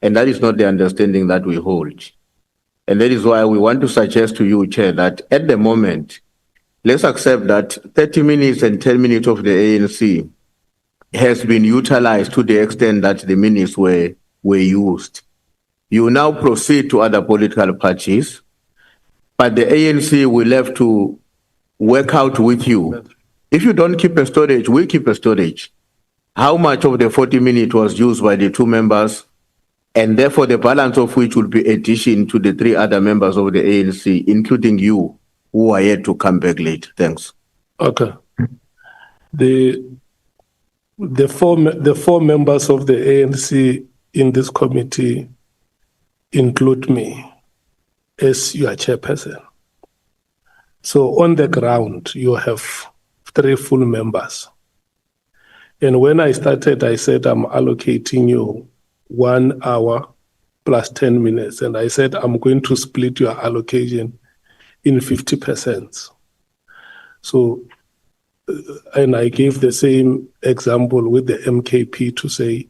C: And that is not the understanding that we hold. And that is why we want to suggest to you, Chair, that at the moment, let's accept that 30 minutes and 10 minutes of the ANC has been utilized to the extent that the minutes were used. You now proceed to other political parties, but the ANC will have to work out with you. If you don't keep a storage, we keep a storage. How much of the 40 minutes was used by the 2 members, and therefore the balance of which will be addition to the 3 other members of the ANC, including you, who are yet to come back late. Thanks.
D: Okay. The 4 members of the ANC in this committee include me as your chairperson. So on the ground, you have 3 full members. And when I started, I said, I'm allocating you 1 hour plus 10 minutes. And I said, I'm going to split your allocation in 50%. So, and I gave the same example with the MKP to say,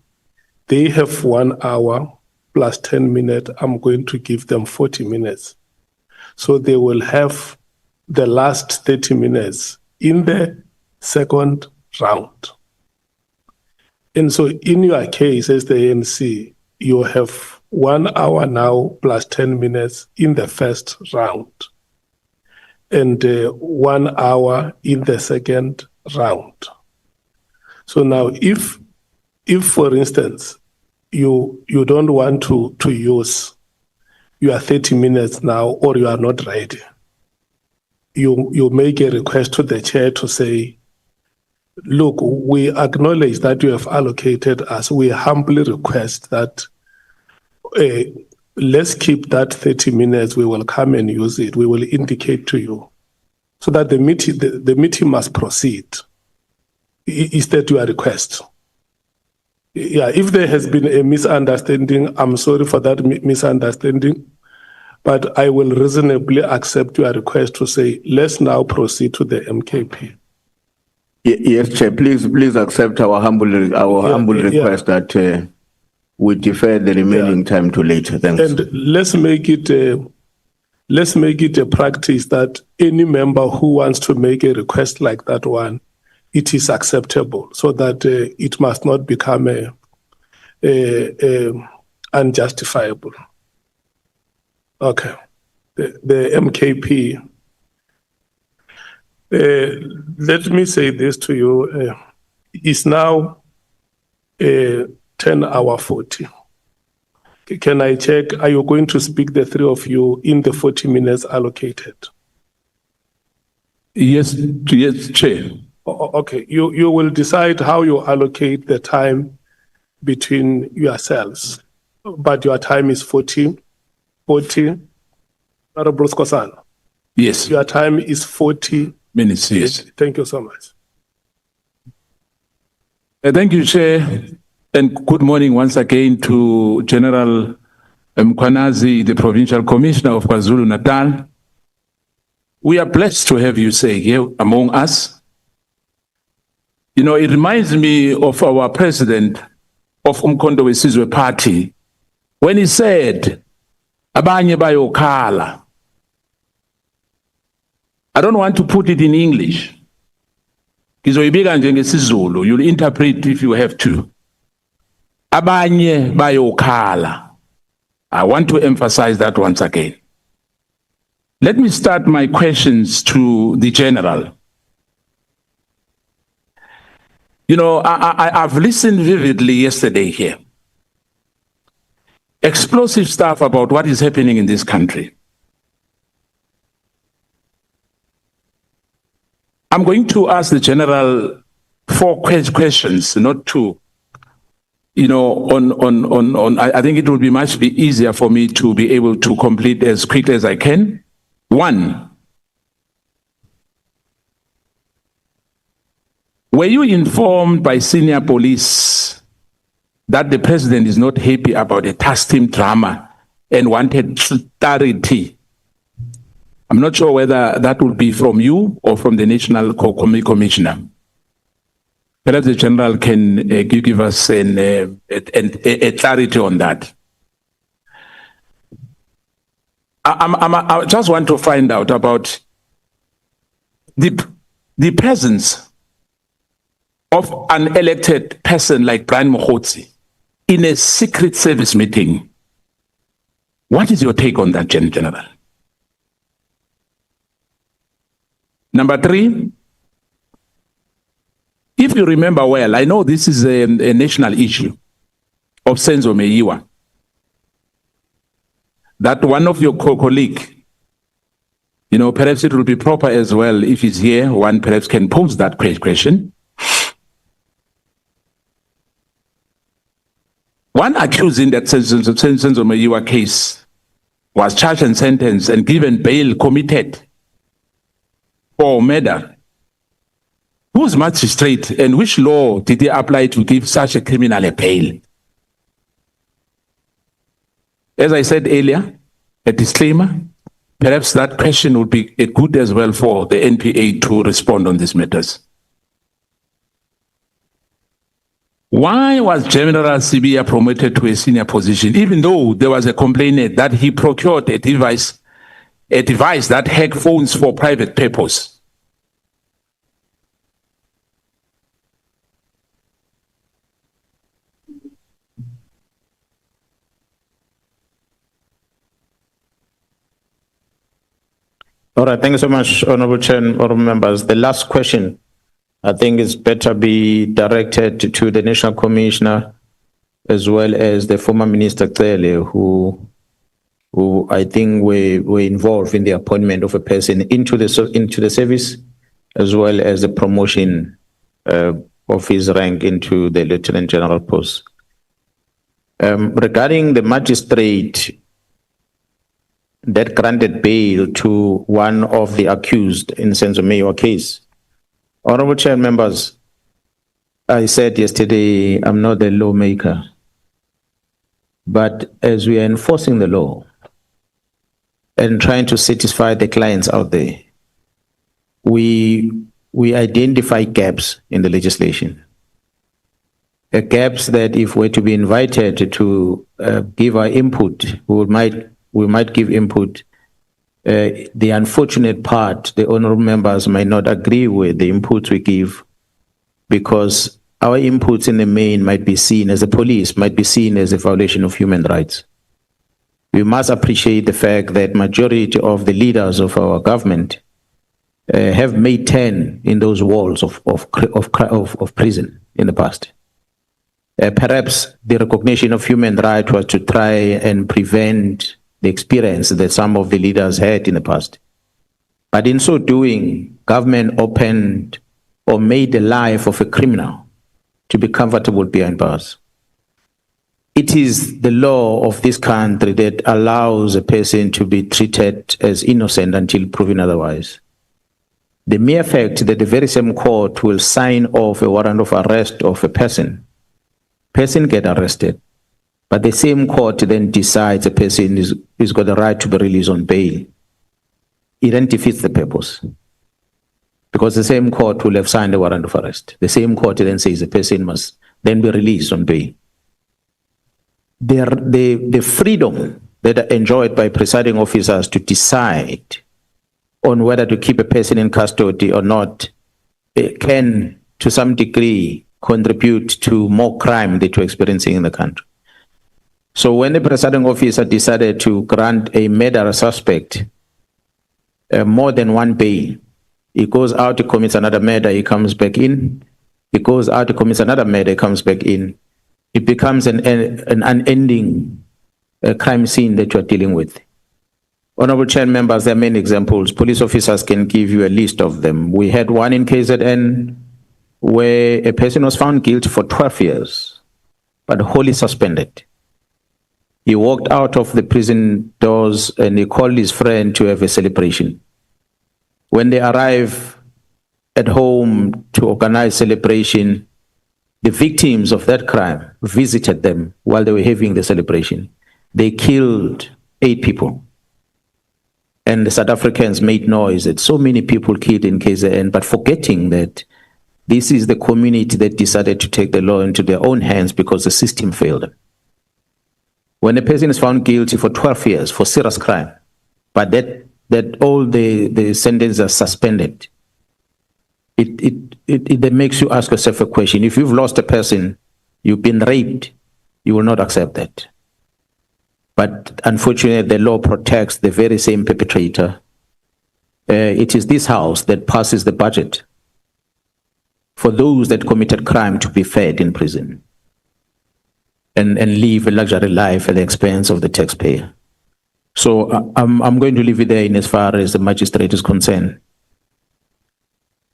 D: they have 1 hour plus 10 minutes. I'm going to give them 40 minutes. So they will have the last 30 minutes in the second round. And so in your case, as the ANC, you have 1 hour now plus 10 minutes in the first round and 1 hour in the second round. So now if for instance, you don't want to use your 30 minutes now, or you are not ready, you make a request to the chair to say, look, we acknowledge that you have allocated us. We humbly request that let's keep that 30 minutes. We will come and use it. We will indicate to you so that the meeting must proceed. Is that your request? Yeah, if there has been a misunderstanding, I'm sorry for that misunderstanding, but I will reasonably accept your request to say, let's now proceed to the MKP.
H: Yes, Chair, please accept our humble request that we defer the remaining time to later. Thanks.
D: And let's make it a practice that any member who wants to make a request like that one, it is acceptable, so that it must not become unjustifiable. Okay, the MKP. Let me say this to you. It's now 10:40. Can I check? Are you going to speak, the three of you, in the 40 minutes allocated?
J: Yes, Chair.
D: Okay, you will decide how you allocate the time between yourselves, but your time is 40. Honorable Skosan.
J: Yes.
D: Your time is 40
J: minutes. Yes.
D: Thank you so much.
J: Thank you, Chair, and good morning once again to General Mkhwanazi, the Provincial Commissioner of KwaZulu-Natal. We are blessed to have you say here among us. You know, it reminds me of our president of Umkhonto weSizwe Party when he said, "Abanye bayokhala." I don't want to put it in English. Ngizoyibika nje ngesiZulu. You'll interpret if you have to. Abanye bayokhala. I want to emphasize that once again. Let me start my questions to the General. You know, I've listened vividly yesterday here. Explosive stuff about what is happening in this country. I'm going to ask the General 4 questions, not 2. You know, I think it will be much easier for me to be able to complete as quickly as I can. 1. Were you informed by senior police that the president is not happy about the tax team drama and wanted clarity? I'm not sure whether that would be from you or from the National Commissioner. Perhaps the General can give us a clarity on that. I just want to find out about the presence of an elected person like Brian Mkhwanazi in a secret service meeting. What is your take on that, General? Number 3, if you remember well, I know this is a national issue of Senzo Meyiwa, that one of your colleagues, you know, perhaps it will be proper as well if he's here, one perhaps can pose that question. One accusing that Senzo Meyiwa case was charged and sentenced and given bail committed for murder. Who's magistrate and which law did he apply to give such a criminal a bail? As I said earlier, a disclaimer, perhaps that question would be good as well for the NPA to respond on these matters. Why was General Sibia promoted to a senior position, even though there was a complaint that he procured a device that hacked phones for private purpose?
C: All right, thank you so much, Honorable Chair and honorable members. The last question, I think, is better be directed to the National Commissioner as well as the former Minister Cele, who I think were involved in the appointment of a person into the service, as well as the promotion of his rank into the Lieutenant General post. Regarding the magistrate that granted bail to one of the accused in Senzo Mayor case, Honorable Chair and members, I said yesterday, I'm not a lawmaker, but as we are enforcing the law and trying to satisfy the clients out there, we identify gaps in the legislation. Gaps that if we're to be invited to give our input, we might give input. The unfortunate part, the honorable members might not agree with the inputs we give, because our inputs in the main might be seen as a police, might be seen as a violation of human rights. We must appreciate the fact that majority of the leaders of our government have made 10 in those walls of prison in the past. Perhaps the recognition of human rights was to try and prevent the experience that some of the leaders had in the past. But in so doing, government opened or made the life of a criminal to be comfortable behind bars. It is the law of this country that allows a person to be treated as innocent until proven otherwise. The mere fact that the very same court will sign off a warrant of arrest of a person get arrested, but the same court then decides a person is got the right to be released on bail. It then defeats the purpose, because the same court will have signed a warrant of arrest. The same court then says the person must then be released on bail. The freedom that are enjoyed by presiding officers to decide on whether to keep a person in custody or not can, to some degree, contribute to more crime that we're experiencing in the country. So when the presiding officer decided to grant a murder suspect more than one bail, he goes out, he commits another murder, he comes back in. He goes out, he commits another murder, he comes back in. It becomes an unending crime scene that you're dealing with. Honorable Chair members, there are many examples. Police officers can give you a list of them. We had one in KZN where a person was found guilty for 12 years, but wholly suspended. He walked out of the prison doors and he called his friend to have a celebration. When they arrive at home to organize celebration, the victims of that crime visited them while they were having the celebration. They killed 8 people. And the South Africans made noise that so many people killed in KZN, but forgetting that this is the community that decided to take the law into their own hands because the system failed them. When a person is found guilty for 12 years for serious crime, but that all the sentences are suspended, it makes you ask yourself a question. If you've lost a person, you've been raped, you will not accept that. But unfortunately, the law protects the very same perpetrator. It is this house that passes the budget for those that committed crime to be fed in prison and live a luxury life at the expense of the taxpayer. So I'm going to leave it there in as far as the magistrate is concerned.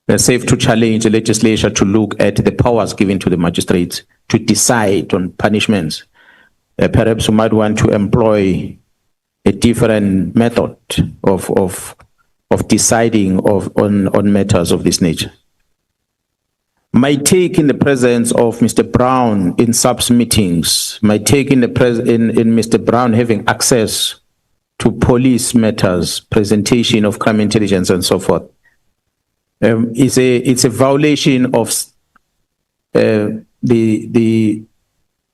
C: They're safe to challenge the legislature to look at the powers given to the magistrates to decide on punishments. Perhaps we might want to employ a different method of deciding on matters of this nature. My take in the presence of Mr. Brown in SAPS meetings, my take in Mr. Brown having access to police matters, presentation of crime intelligence and so forth, it's a violation of the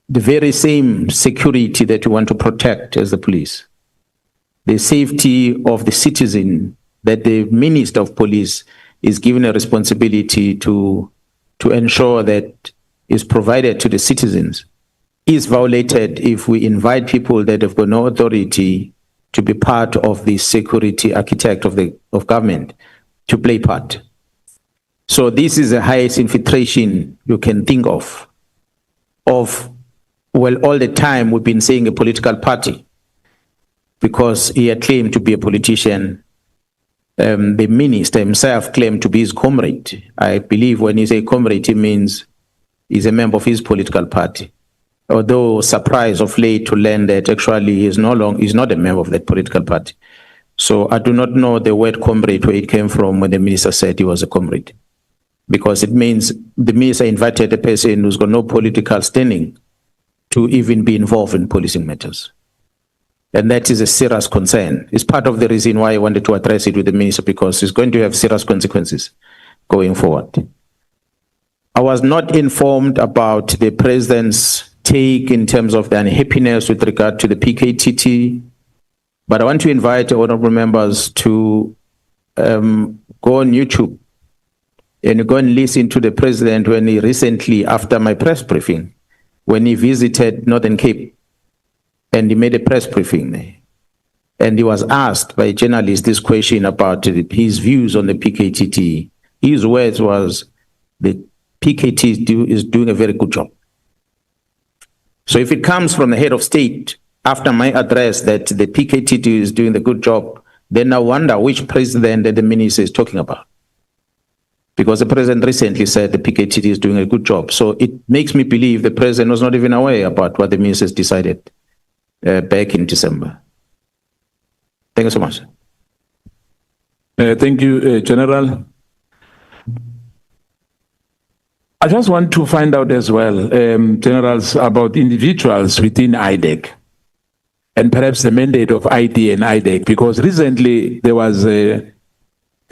C: very same security that we want to protect as the police. The safety of the citizen, that the Minister of Police is given a responsibility to ensure that is provided to the citizens, is violated if we invite people that have got no authority to be part of the security architect of government to play part. So this is the highest infiltration you can think of, well, all the time we've been saying a political party, because he had claimed to be a politician. The minister himself claimed to be his comrade. I believe when you say comrade, it means he's a member of his political party. Although surprised of late to learn that actually he's not a member of that political party. So I do not know the word comrade, where it came from when the minister said he was a comrade. Because it means the minister invited a person who's got no political standing to even be involved in policing matters. And that is a serious concern. It's part of the reason why I wanted to address it with the minister, because it's going to have serious consequences going forward. I was not informed about the president's take in terms of the unhappiness with regard to the PKTT, but I want to invite honorable members to go on YouTube and go and listen to the president when he recently, after my press briefing, when he visited Northern Cape, and he made a press briefing there. And he was asked by journalists this question about his views on the PKTT. His words was, the PKT is doing a very good job. So if it comes from the head of state after my address that the PKT is doing the good job, then I wonder which president that the minister is talking about. Because the president recently said the PKT is doing a good job. So it makes me believe the president was not even aware about what the ministers decided back in December. Thank you so much.
J: Thank you, General. I just want to find out as well, generals, about individuals within IDEC and perhaps the mandate of ID and IDEC, because recently there was an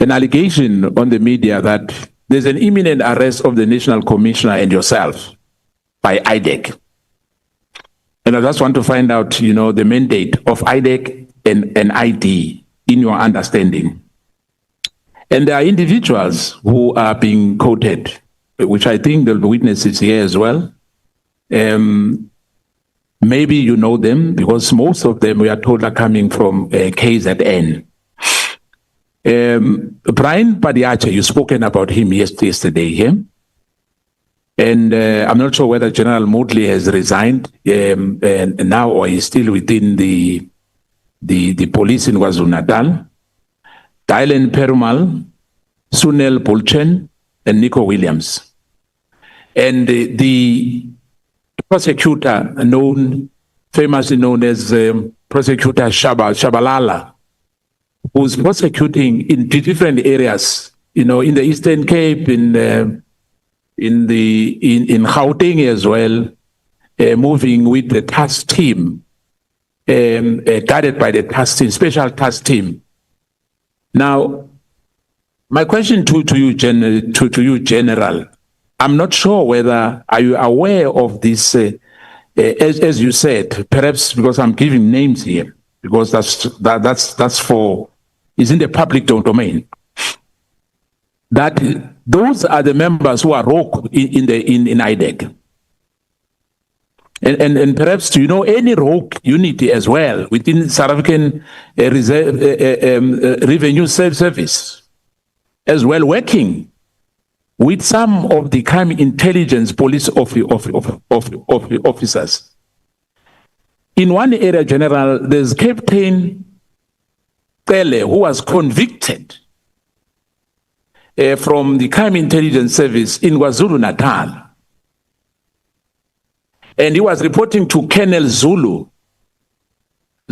J: allegation on the media that there's an imminent arrest of the National Commissioner and yourself by IDEC. And I just want to find out, the mandate of IDEC and ID in your understanding. And there are individuals who are being quoted, which I think there'll be witnesses here as well. Maybe you know them, because most of them, we are told, are coming from KZN. Brian Padiacha, you've spoken about him yesterday here. And I'm not sure whether General Moodley has resigned and now, or is still within the police in KwaZulu-Natal. Dylan Perumal, Sunil Pulchen, and Nico Williams. And the prosecutor famously known as Prosecutor Shabalala, who's prosecuting in different areas, in the Eastern Cape, in Gauteng as well, moving with the task team, guided by the task team, special task team. Now, my question to you, General, I'm not sure whether are you aware of this, as you said, perhaps because I'm giving names here, because that's for, is in the public domain. That those are the members who are rogue in IDEC. And perhaps, do you know any rogue unity as well within South African Revenue Service, as well, working with some of the crime intelligence police officers? In one area, General, there's Captain Tele, who was convicted from the crime intelligence service in KwaZulu-Natal. And he was reporting to Colonel Zulu.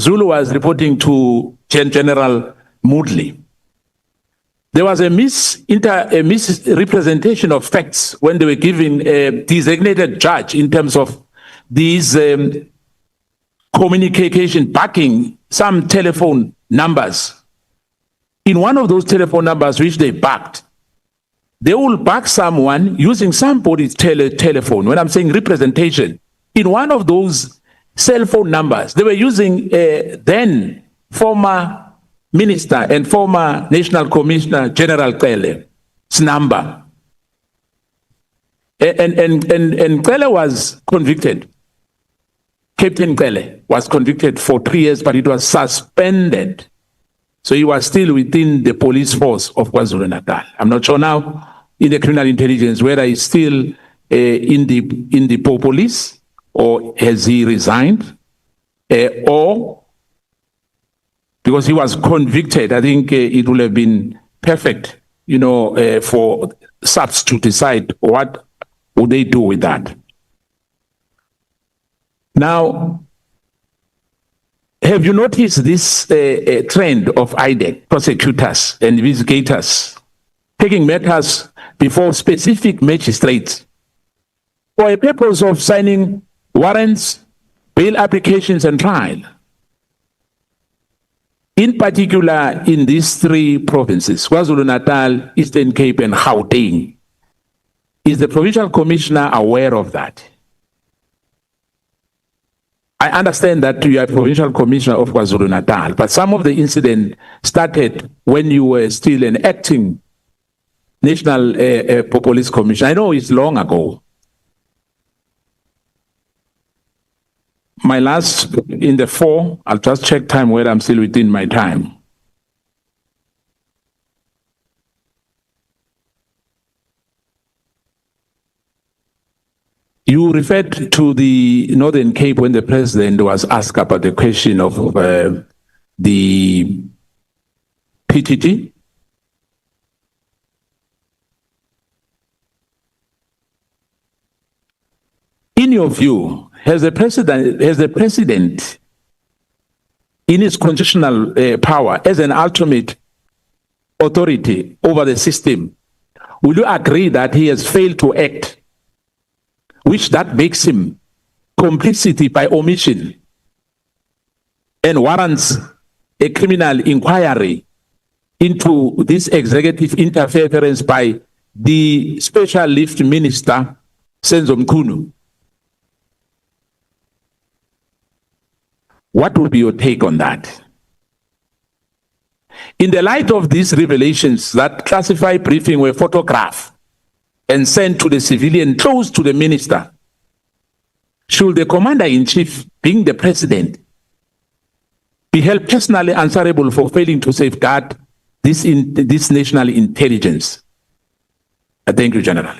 J: Zulu was reporting to General Moodley. There was a misrepresentation of facts when they were giving a designated judge in terms of these communication, backing some telephone numbers. In one of those telephone numbers which they backed, they will back someone using somebody's telephone. When I'm saying representation, in one of those cell phone numbers, they were using then former minister and former National Commissioner General Qele's number. And Qele was convicted. Captain Qele was convicted for 3 years, but it was suspended. So he was still within the police force of KwaZulu-Natal. I'm not sure now in the criminal intelligence whether he's still in the police or has he resigned, or because he was convicted. I think it would have been perfect, for SAPS to decide what would they do with that. Now, have you noticed this trend of IDEC prosecutors and investigators taking matters before specific magistrates for a purpose of signing warrants, bail applications, and trial? In particular, in these 3 provinces, KwaZulu-Natal, Eastern Cape, and Gauteng, is the provincial commissioner aware of that? I understand that you are provincial commissioner of KwaZulu-Natal, but some of the incident started when you were still an acting national police commissioner. I know it's long ago. My last, in the 4, I'll just check time whether I'm still within my time. You referred to the Northern Cape when the president was asked about the question of the PTT. In your view, has the president in his constitutional power as an ultimate authority over the system, will you agree that he has failed to act, which that makes him complicity by omission and warrants a criminal inquiry into this executive interference by the special lift minister, Senzo Mkhunu? What would be your take on that? In the light of these revelations that classified briefing were photographed and sent to the civilian close to the minister, should the commander-in-chief, being the president, be held personally answerable for failing to safeguard this national intelligence? Thank you, General.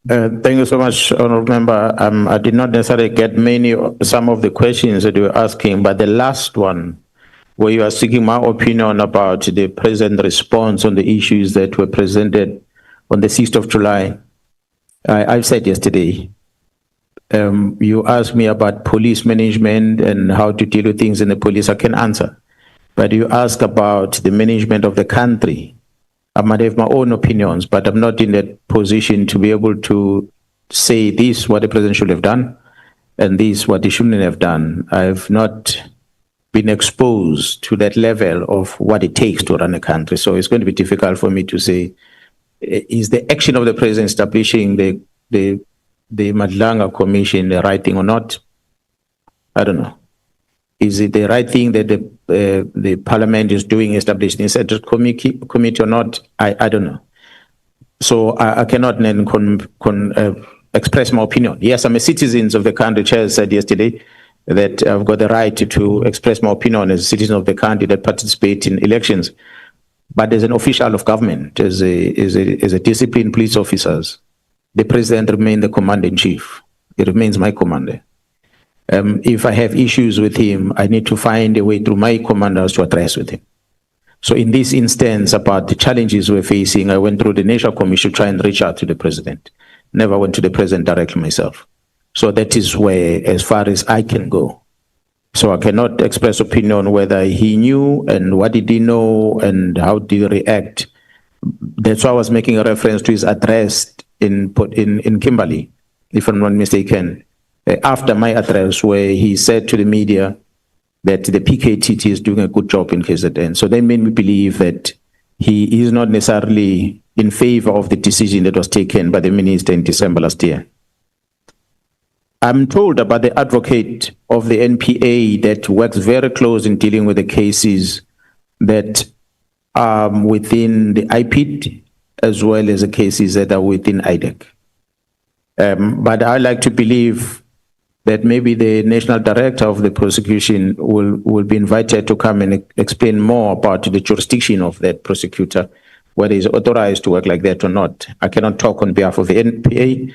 C: Thank you so much, Honourable Member. I did not necessarily get some of the questions that you were asking, but the last one, where you are seeking my opinion about the President's response on the issues that were presented on the 6th of July, I've said yesterday, you asked me about police management and how to deal with things in the police. I can answer. But you ask about the management of the country. I might have my own opinions, but I'm not in that position to be able to say this, what the president should have done, and this, what he shouldn't have done. I've not been exposed to that level of what it takes to run a country. So it's going to be difficult for me to say, is the action of the president establishing the Madlanga Commission the right thing or not? I don't know. Is it the right thing that the parliament is doing, establishing a set committee or not? I don't know. So I cannot then express my opinion. Yes, I'm a citizen of the country. Chair said yesterday that I've got the right to express my opinion as a citizen of the country that participate in elections. But as an official of government, as a disciplined police officers, the president remains the commander-in-chief. He remains my commander. If I have issues with him, I need to find a way through my commanders to address with him. So in this instance, about the challenges we're facing, I went through the National Commission to try and reach out to the president. Never went to the president directly myself. So that is where, as far as I can go. So I cannot express opinion whether he knew and what did he know and how did he react. That's why I was making a reference to his address in Kimberley, if I'm not mistaken, after my address, where he said to the media that the PKTT is doing a good job in KZN. So that made me believe that he is not necessarily in favor of the decision that was taken by the minister in December last year. I'm told about the advocate of the NPA that works very close in dealing with the cases that are within the IPID as well as the cases that are within IDEC. But I like to believe that maybe the national director of the prosecution will be invited to come and explain more about the jurisdiction of that prosecutor, whether he's authorized to work like that or not. I cannot talk on behalf of the NPA.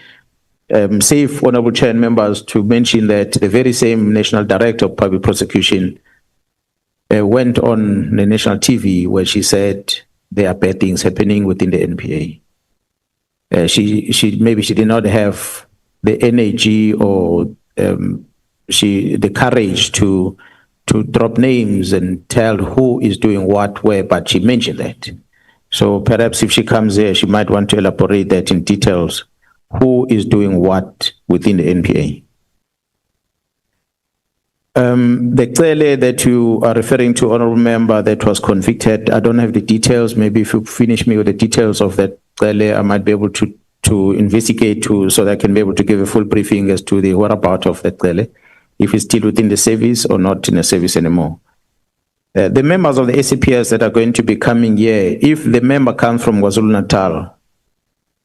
C: Safe, honorable chair and members, to mention that the very same national director of public prosecution went on the national TV where she said there are bad things happening within the NPA. Maybe she did not have the energy or the courage to drop names and tell who is doing what where, but she mentioned that. So perhaps if she comes here, she might want to elaborate that in details, who is doing what within the NPA. The Cele that you are referring to, honorable member, that was convicted, I don't have the details. Maybe if you finish me with the details of that Cele, I might be able to investigate so that I can be able to give a full briefing as to the whereabouts of that Cele, if he's still within the service or not in the service anymore. The members of the ACPS that are going to be coming here, if the member comes from KwaZulu-Natal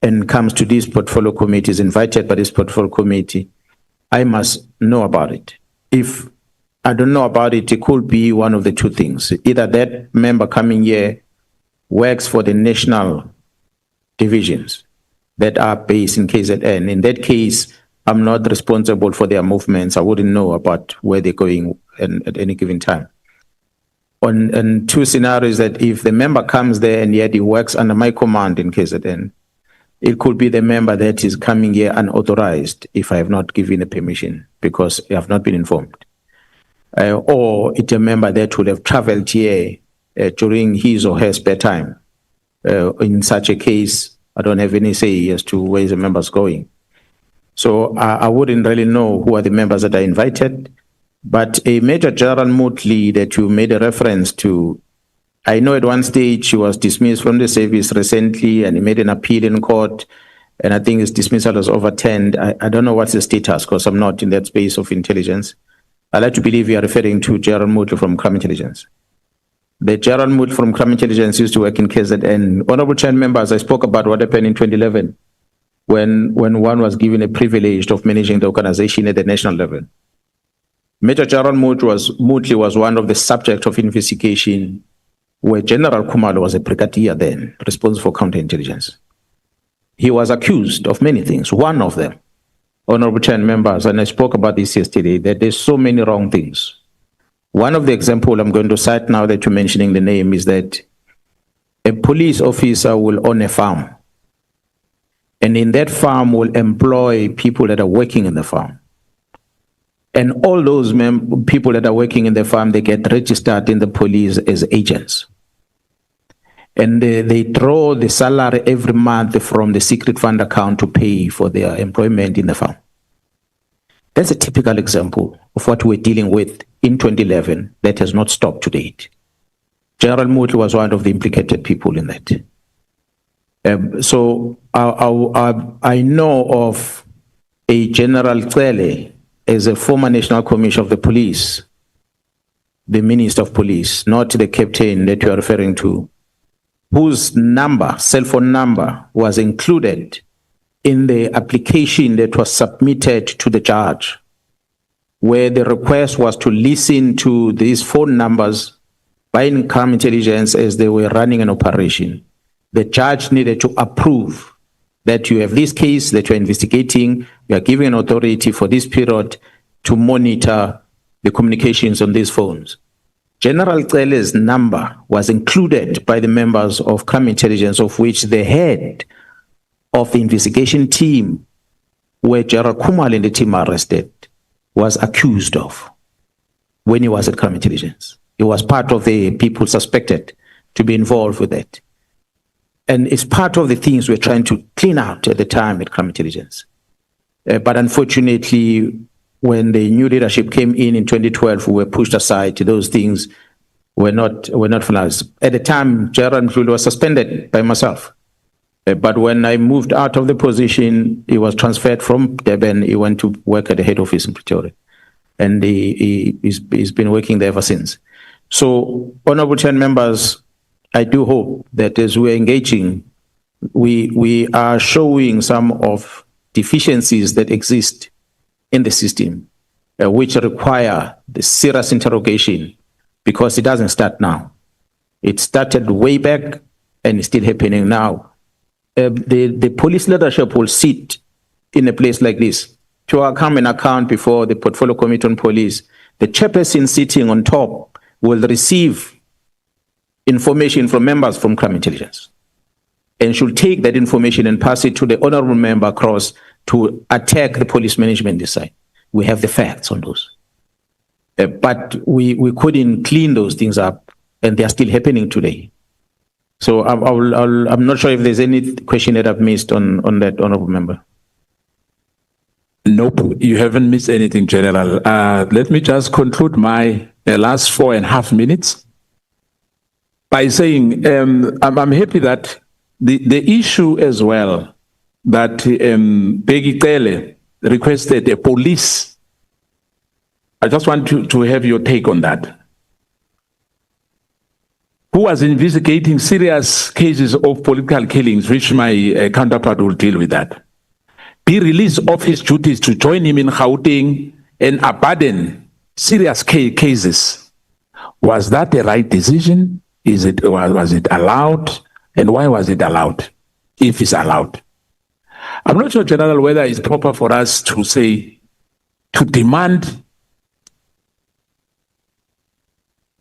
C: and comes to this portfolio committee, is invited by this portfolio committee, I must know about it. If I don't know about it, it could be one of the two things. Either that member coming here works for the national divisions that are based in KZN. In that case, I'm not responsible for their movements. I wouldn't know about where they're going at any given time. On two scenarios, that if the member comes there and yet he works under my command in KZN, it could be the member that is coming here unauthorized if I have not given a permission because I have not been informed. Or it's a member that would have traveled here during his or her spare time. In such a case, I don't have any say as to where the member's going. So I wouldn't really know who are the members that are invited. But a Major General Motley that you made a reference to, I know at one stage he was dismissed from the service recently and he made an appeal in court, and I think his dismissal was overturned. I don't know what's the status because I'm not in that space of intelligence. I like to believe you are referring to General Motley from Crime Intelligence. The General Motley from Crime Intelligence used to work in KZN. Honorable Chair members, I spoke about what happened in 2011 when one was given a privilege of managing the organization at the national level. Major General Motley was one of the subjects of investigation where General Khumalo was a brigadier then, responsible for counterintelligence. He was accused of many things. One of them, honorable chair members, and I spoke about this yesterday, that there's so many wrong things. One of the examples I'm going to cite now that you're mentioning the name is that a police officer will own a farm. And in that farm will employ people that are working in the farm. And all those people that are working in the farm, they get registered in the police as agents. And they draw the salary every month from the secret fund account to pay for their employment in the farm. That's a typical example of what we're dealing with in 2011 that has not stopped to date. General Motley was one of the implicated people in that. So I know of a General Cele as a former National Commissioner of the Police, the Minister of Police, not the captain that you are referring to, whose cell phone number was included in the application that was submitted to the judge, where the request was to listen to these phone numbers by Crime Intelligence as they were running an operation. The judge needed to approve that you have this case that you're investigating, you are giving an authority for this period to monitor the communications on these phones. General Cele's number was included by the members of Crime Intelligence, of which the head of the investigation team, where General Khumalo and the team arrested, was accused of when he was at Crime Intelligence. He was part of the people suspected to be involved with that. And it's part of the things we're trying to clean out at the time at Crime Intelligence. But unfortunately, when the new leadership came in 2012, we were pushed aside. Those things were not finalized. At the time, General Mkhwanazi was suspended by myself. But when I moved out of the position, he was transferred from Durban. He went to work at the head office in Pretoria. And he's been working there ever since. So, Honorable Chair members, I do hope that as we're engaging, we are showing some of deficiencies that exist in the system, which require the serious interrogation, because it doesn't start now. It started way back and it's still happening now. The police leadership will sit in a place like this to come and account before the Portfolio Committee on Police. The chairperson sitting on top will receive information from members from crime intelligence and should take that information and pass it to the honorable member across to attack the police management this side. We have the facts on those. But we couldn't clean those things up, and they are still happening today. So I'm not sure if there's any question that I've missed on that, honorable member.
J: Nope, you haven't missed anything, General. Let me just conclude my last 4.5 minutes by saying I'm happy that the issue as well that Peggy Tele requested a police. I just want to have your take on that. Who was investigating serious cases of political killings, which my counterpart will deal with that, be released of his duties to join him in Gauteng and abandon serious cases. Was that the right decision? Was it allowed? And why was it allowed, if it's allowed? I'm not sure, General, whether it's proper for us to say, to demand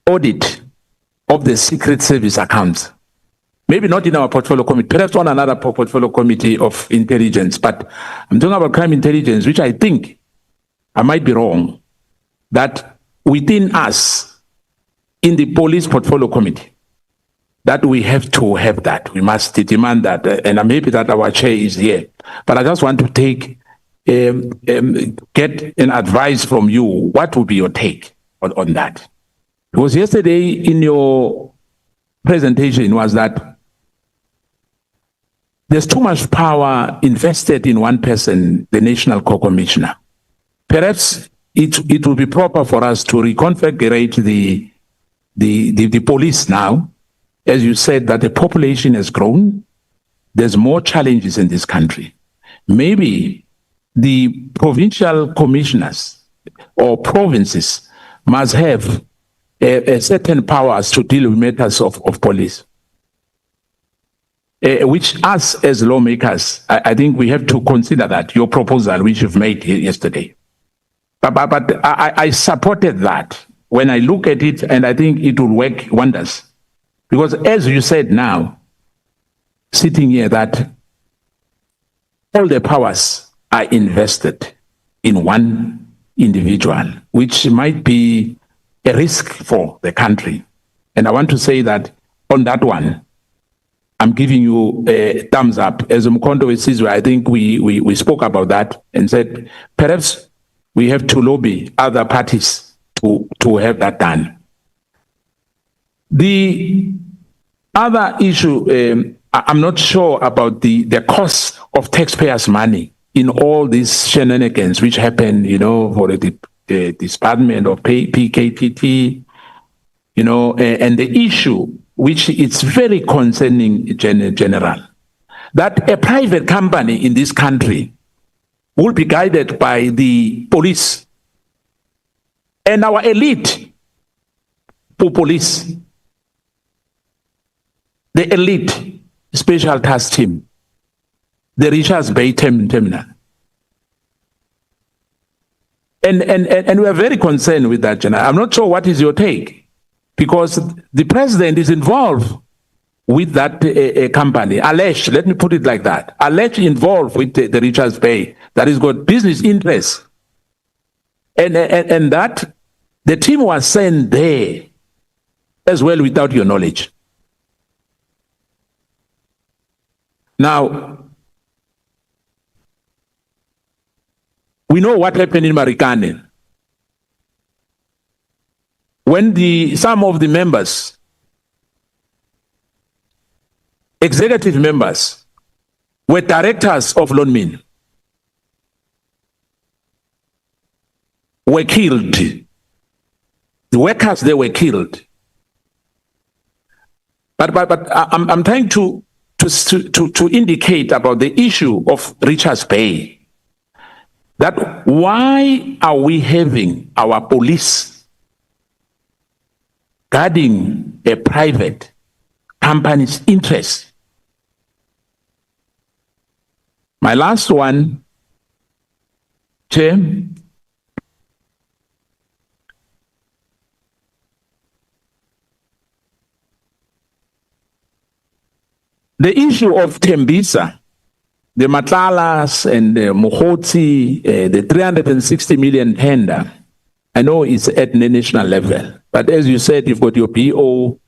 J: audit of the Secret Service accounts. Maybe not in our portfolio committee, perhaps on another portfolio committee of intelligence, but I'm talking about crime intelligence, which I think, I might be wrong, that within us, in the police portfolio committee, that we have to have that. We must demand that, and I'm happy that our chair is here. But I just want to take, get an advice from you. What would be your take on that? Because yesterday in your presentation was that there's too much power invested in one person, the National Co-Commissioner. Perhaps it will be proper for us to reconfigure the police now. As you said, that the population has grown. There's more challenges in this country. Maybe the provincial commissioners or provinces must have a certain powers to deal with matters of police, which us as lawmakers, I think we have to consider that, your proposal which you've made yesterday. But I supported that when I look at it, and I think it will work wonders. Because as you said now, sitting here, that all the powers are invested in one individual, which might be a risk for the country. And I want to say that on that one, I'm giving you a thumbs up. As Mkhwanazi says, I think we spoke about that and said, perhaps we have to lobby other parties to have that done. The other issue, I'm not sure about the cost of taxpayers' money in all these shenanigans which happen, for the Department of PKTT, and the issue, which is very concerning, General, that a private company in this country will be guided by the police and our elite police, the elite special task team, the Richards Bay terminal. And we are very concerned with that, General. I'm not sure what is your take, because the president is involved with that company, alleged, let me put it like that, alleged involved with the Richards Bay, that has got business interests. And that the team was sent there as well without your knowledge. Now, We know what happened in Marikane. When some of the members, executive members, were directors of Lonmin, were killed. The workers, they were killed. But I'm trying to indicate about the issue of Richards Bay. That why are we having our police guarding a private company's interest? My last one, Chair. The issue of Tembisa, the Matlalas and the Mkhwanazi, the 360 million tender, I know it's at the national level. But as you said, you've got your BO,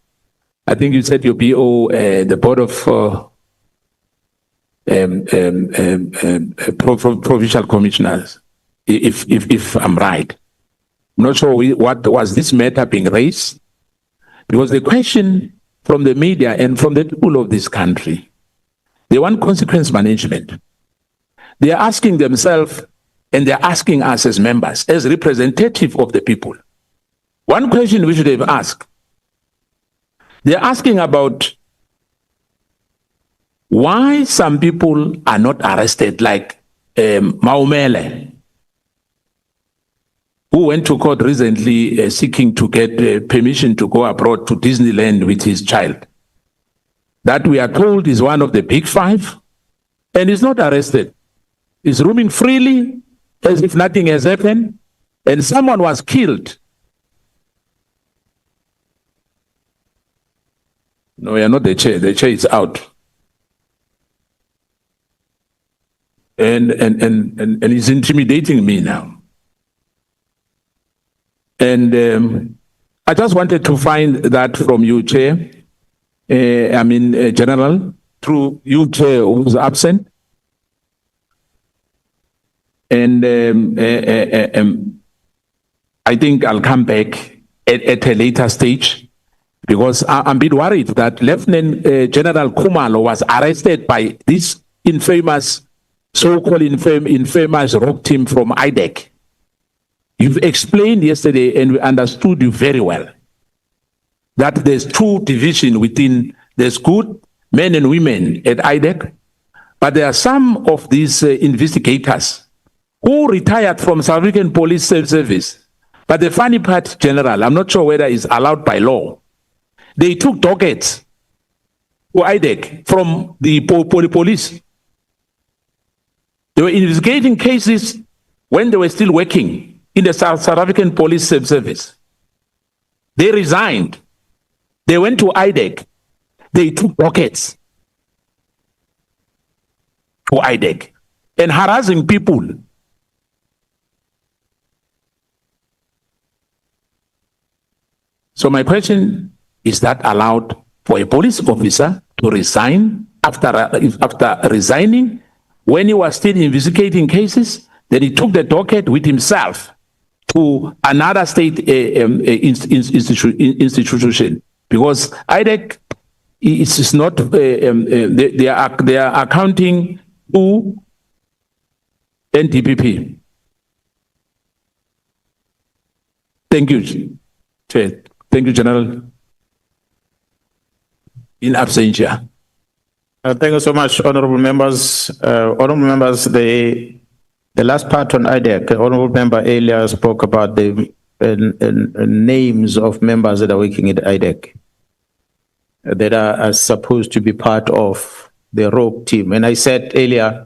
J: I think you said your BO, the Board of Provincial Commissioners, if I'm right. I'm not sure what was this matter being raised, because the question from the media and from the people of this country, they want consequence management. They are asking themselves and they're asking us as members, as representative of the people. One question we should have asked, they're asking about why some people are not arrested, like Maumele, who went to court recently seeking to get permission to go abroad to Disneyland with his child. That we are told is one of the big five, and is not arrested. He's roaming freely as if nothing has happened, and someone was killed. No, we are not the chair. The chair is out. And he's intimidating me now. And I just wanted to find that from you, Chair. General, through you, Chair, who's absent. And I think I'll come back at a later stage, because I'm a bit worried that Lieutenant General Khumalo was arrested by this infamous, so-called infamous rock team from IDEC. You've explained yesterday, and we understood you very well, that there's two divisions within, there's good men and women at IDEC, but there are some of these investigators who retired from South African Police Service. But the funny part, General, I'm not sure whether it's allowed by law. They took dockets to IDEC from the police. They were investigating cases when they were still working in the South African Police Service. They resigned. They went to IDEC. They took dockets to IDEC and harassing people. So my question, is that allowed for a police officer to resign after resigning when he was still investigating cases? Then he took the docket with himself to another state institution, because IDEC is not, they are accounting to NDPP. Thank you, Chair. Thank you, General. In absentia.
C: Thank you so much, honorable members. The last part on IDEC, the honorable member earlier spoke about the names of members that are working at IDEC that are supposed to be part of the rogue team. And I said earlier,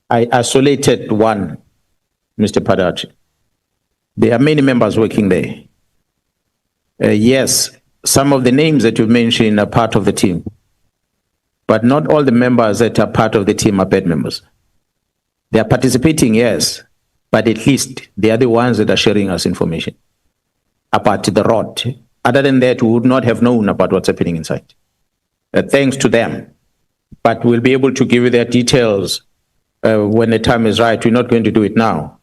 C: I isolated one, Mr. Padachi. There are many members working there. Yes, some of the names that you mentioned are part of the team, but not all the members that are part of the team are bad members. They are participating, yes, but at least they are the ones that are sharing us information about the rot. Other than that, we would not have known about what's happening inside. Thanks to them. But we'll be able to give you their details when the time is right. We're not going to do it now.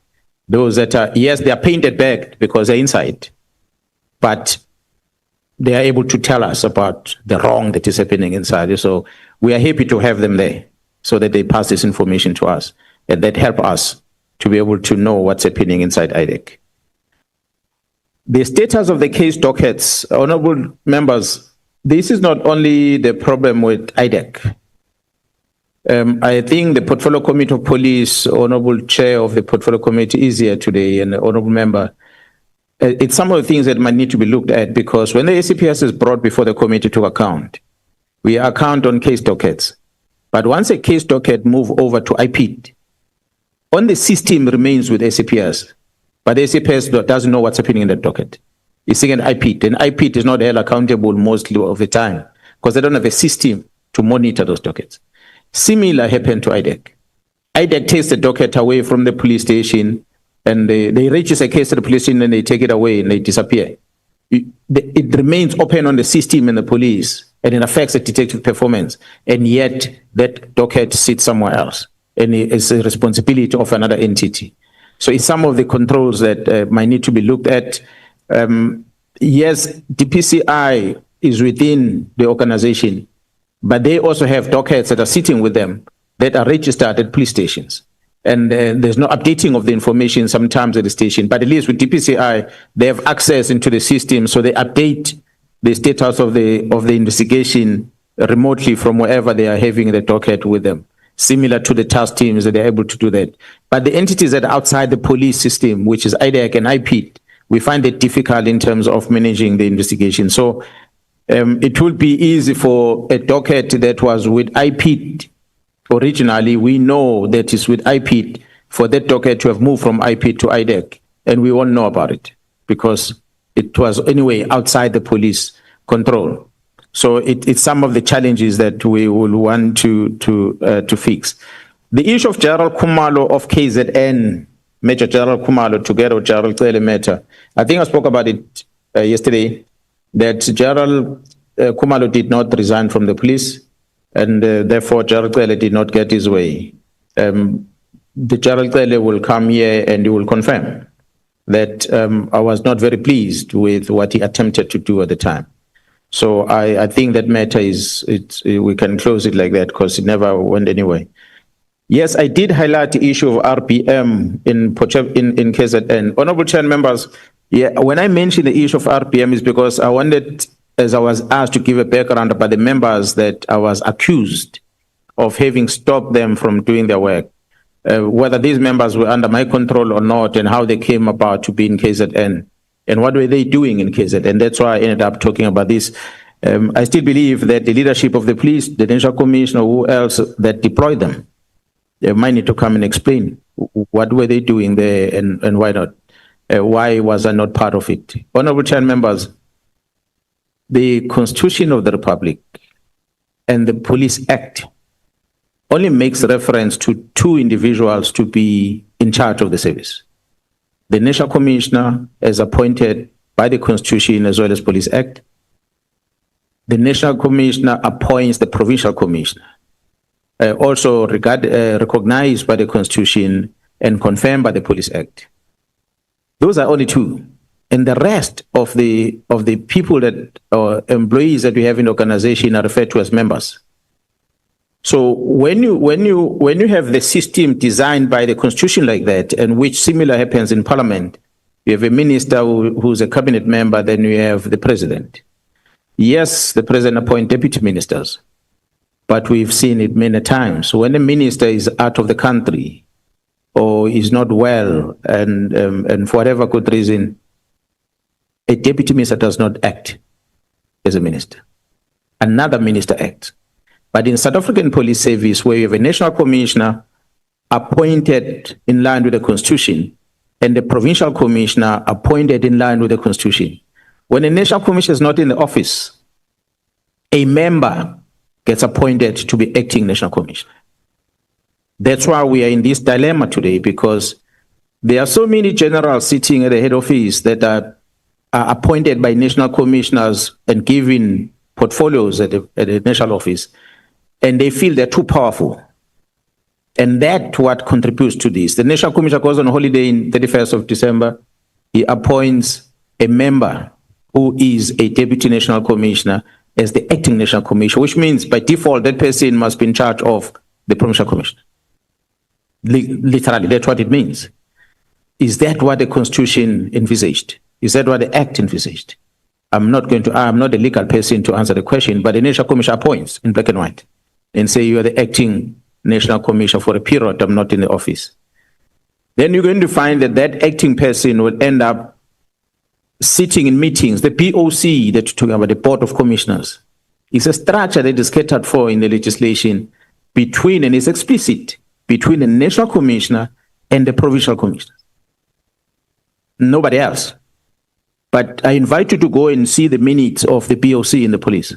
C: Those that are, yes, they are painted back because they're inside, but they are able to tell us about the wrong that is happening inside. So we are happy to have them there so that they pass this information to us and that help us to be able to know what's happening inside IDEC. The status of the case dockets, honorable members, this is not only the problem with IDEC. I think the Portfolio Committee of Police, Honorable Chair of the Portfolio Committee is here today, and the Honorable Member. It's some of the things that might need to be looked at, because when the ACPS is brought before the committee to account, we account on case dockets. But once a case docket move over to IPID, on the system remains with ACPS, but the ACPS doesn't know what's happening in the docket. It's in IPID, and IPID is not held accountable most of the time because they don't have a system to monitor those dockets. Similar happened to IDEC. IDEC takes the docket away from the police station, and they register a case to the police station, and they take it away and they disappear. It remains open on the system and the police, and it affects the detective performance. And yet that docket sits somewhere else, and it's a responsibility of another entity. So it's some of the controls that might need to be looked at. Yes, DPCI is within the organization, but they also have dockets that are sitting with them that are registered at police stations. And there's no updating of the information sometimes at the station, but at least with DPCI, they have access into the system, so they update the status of the investigation remotely from wherever they are having the docket with them, similar to the task teams that they're able to do that. But the entities that are outside the police system, which is IDEC and IPID, we find it difficult in terms of managing the investigation. So it would be easy for a docket that was with IPID originally, we know that it's with IPID, for that docket to have moved from IPID to IDEC, and we won't know about it because it was anyway outside the police control. So it's some of the challenges that we will want to fix. The issue of General Khumalo of KZN, Major General Khumalo, together with General Cele matter, I think I spoke about it yesterday, that General Khumalo did not resign from the police, and therefore General Cele did not get his way. The General Cele will come here and he will confirm that I was not very pleased with what he attempted to do at the time. So I think that matter we can close it like that because it never went anywhere. Yes, I did highlight the issue of RPM in KZN. Honorable Chair and members, yeah, when I mentioned the issue of RPM is because I wanted, as I was asked to give a background about the members that I was accused of having stopped them from doing their work, whether these members were under my control or not, and how they came about to be in KZN, and what were they doing in KZN. That's why I ended up talking about this. I still believe that the leadership of the police, the National Commissioner, who else that deployed them, they might need to come and explain what were they doing there and why not. Why was I not part of it? Honorable Chair members, the Constitution of the Republic and the Police Act only makes reference to two individuals to be in charge of the service. The National Commissioner is appointed by the Constitution as well as Police Act. The National Commissioner appoints the Provincial Commissioner, also recognized by the Constitution and confirmed by the Police Act. Those are only two. And the rest of the people that, or employees that we have in the organization are referred to as members. So when you have the system designed by the Constitution like that, and which similar happens in Parliament, you have a minister who's a cabinet member, then you have the president. Yes, the president appoints deputy ministers, but we've seen it many times. When a minister is out of the country or is not well, and for whatever good reason, a deputy minister does not act as a minister. Another minister acts. But in South African Police Service, where you have a National Commissioner appointed in line with the Constitution and the Provincial Commissioner appointed in line with the Constitution, when a National Commissioner is not in the office, a member gets appointed to be acting National Commissioner. That's why we are in this dilemma today, because there are so many generals sitting at the head office that are appointed by national commissioners and given portfolios at the national office, and they feel they're too powerful. And that what contributes to this. The National Commission goes on holiday in 31st of December. He appoints a member who is a deputy national commissioner as the acting national commissioner, which means by default that person must be in charge of the provincial commission. Literally, that's what it means. Is that what the Constitution envisaged? Is that what the Act envisaged? I'm not a legal person to answer the question, but the National Commission appoints in black and white and say you are the acting National Commissioner for a period, I'm not in the office. Then you're going to find that that acting person will end up sitting in meetings. The POC that you're talking about, the Board of Commissioners, is a structure that is catered for in the legislation between, and it's explicit, between the National Commissioner and the Provincial Commissioner. Nobody else. But I invite you to go and see the minutes of the POC in the police.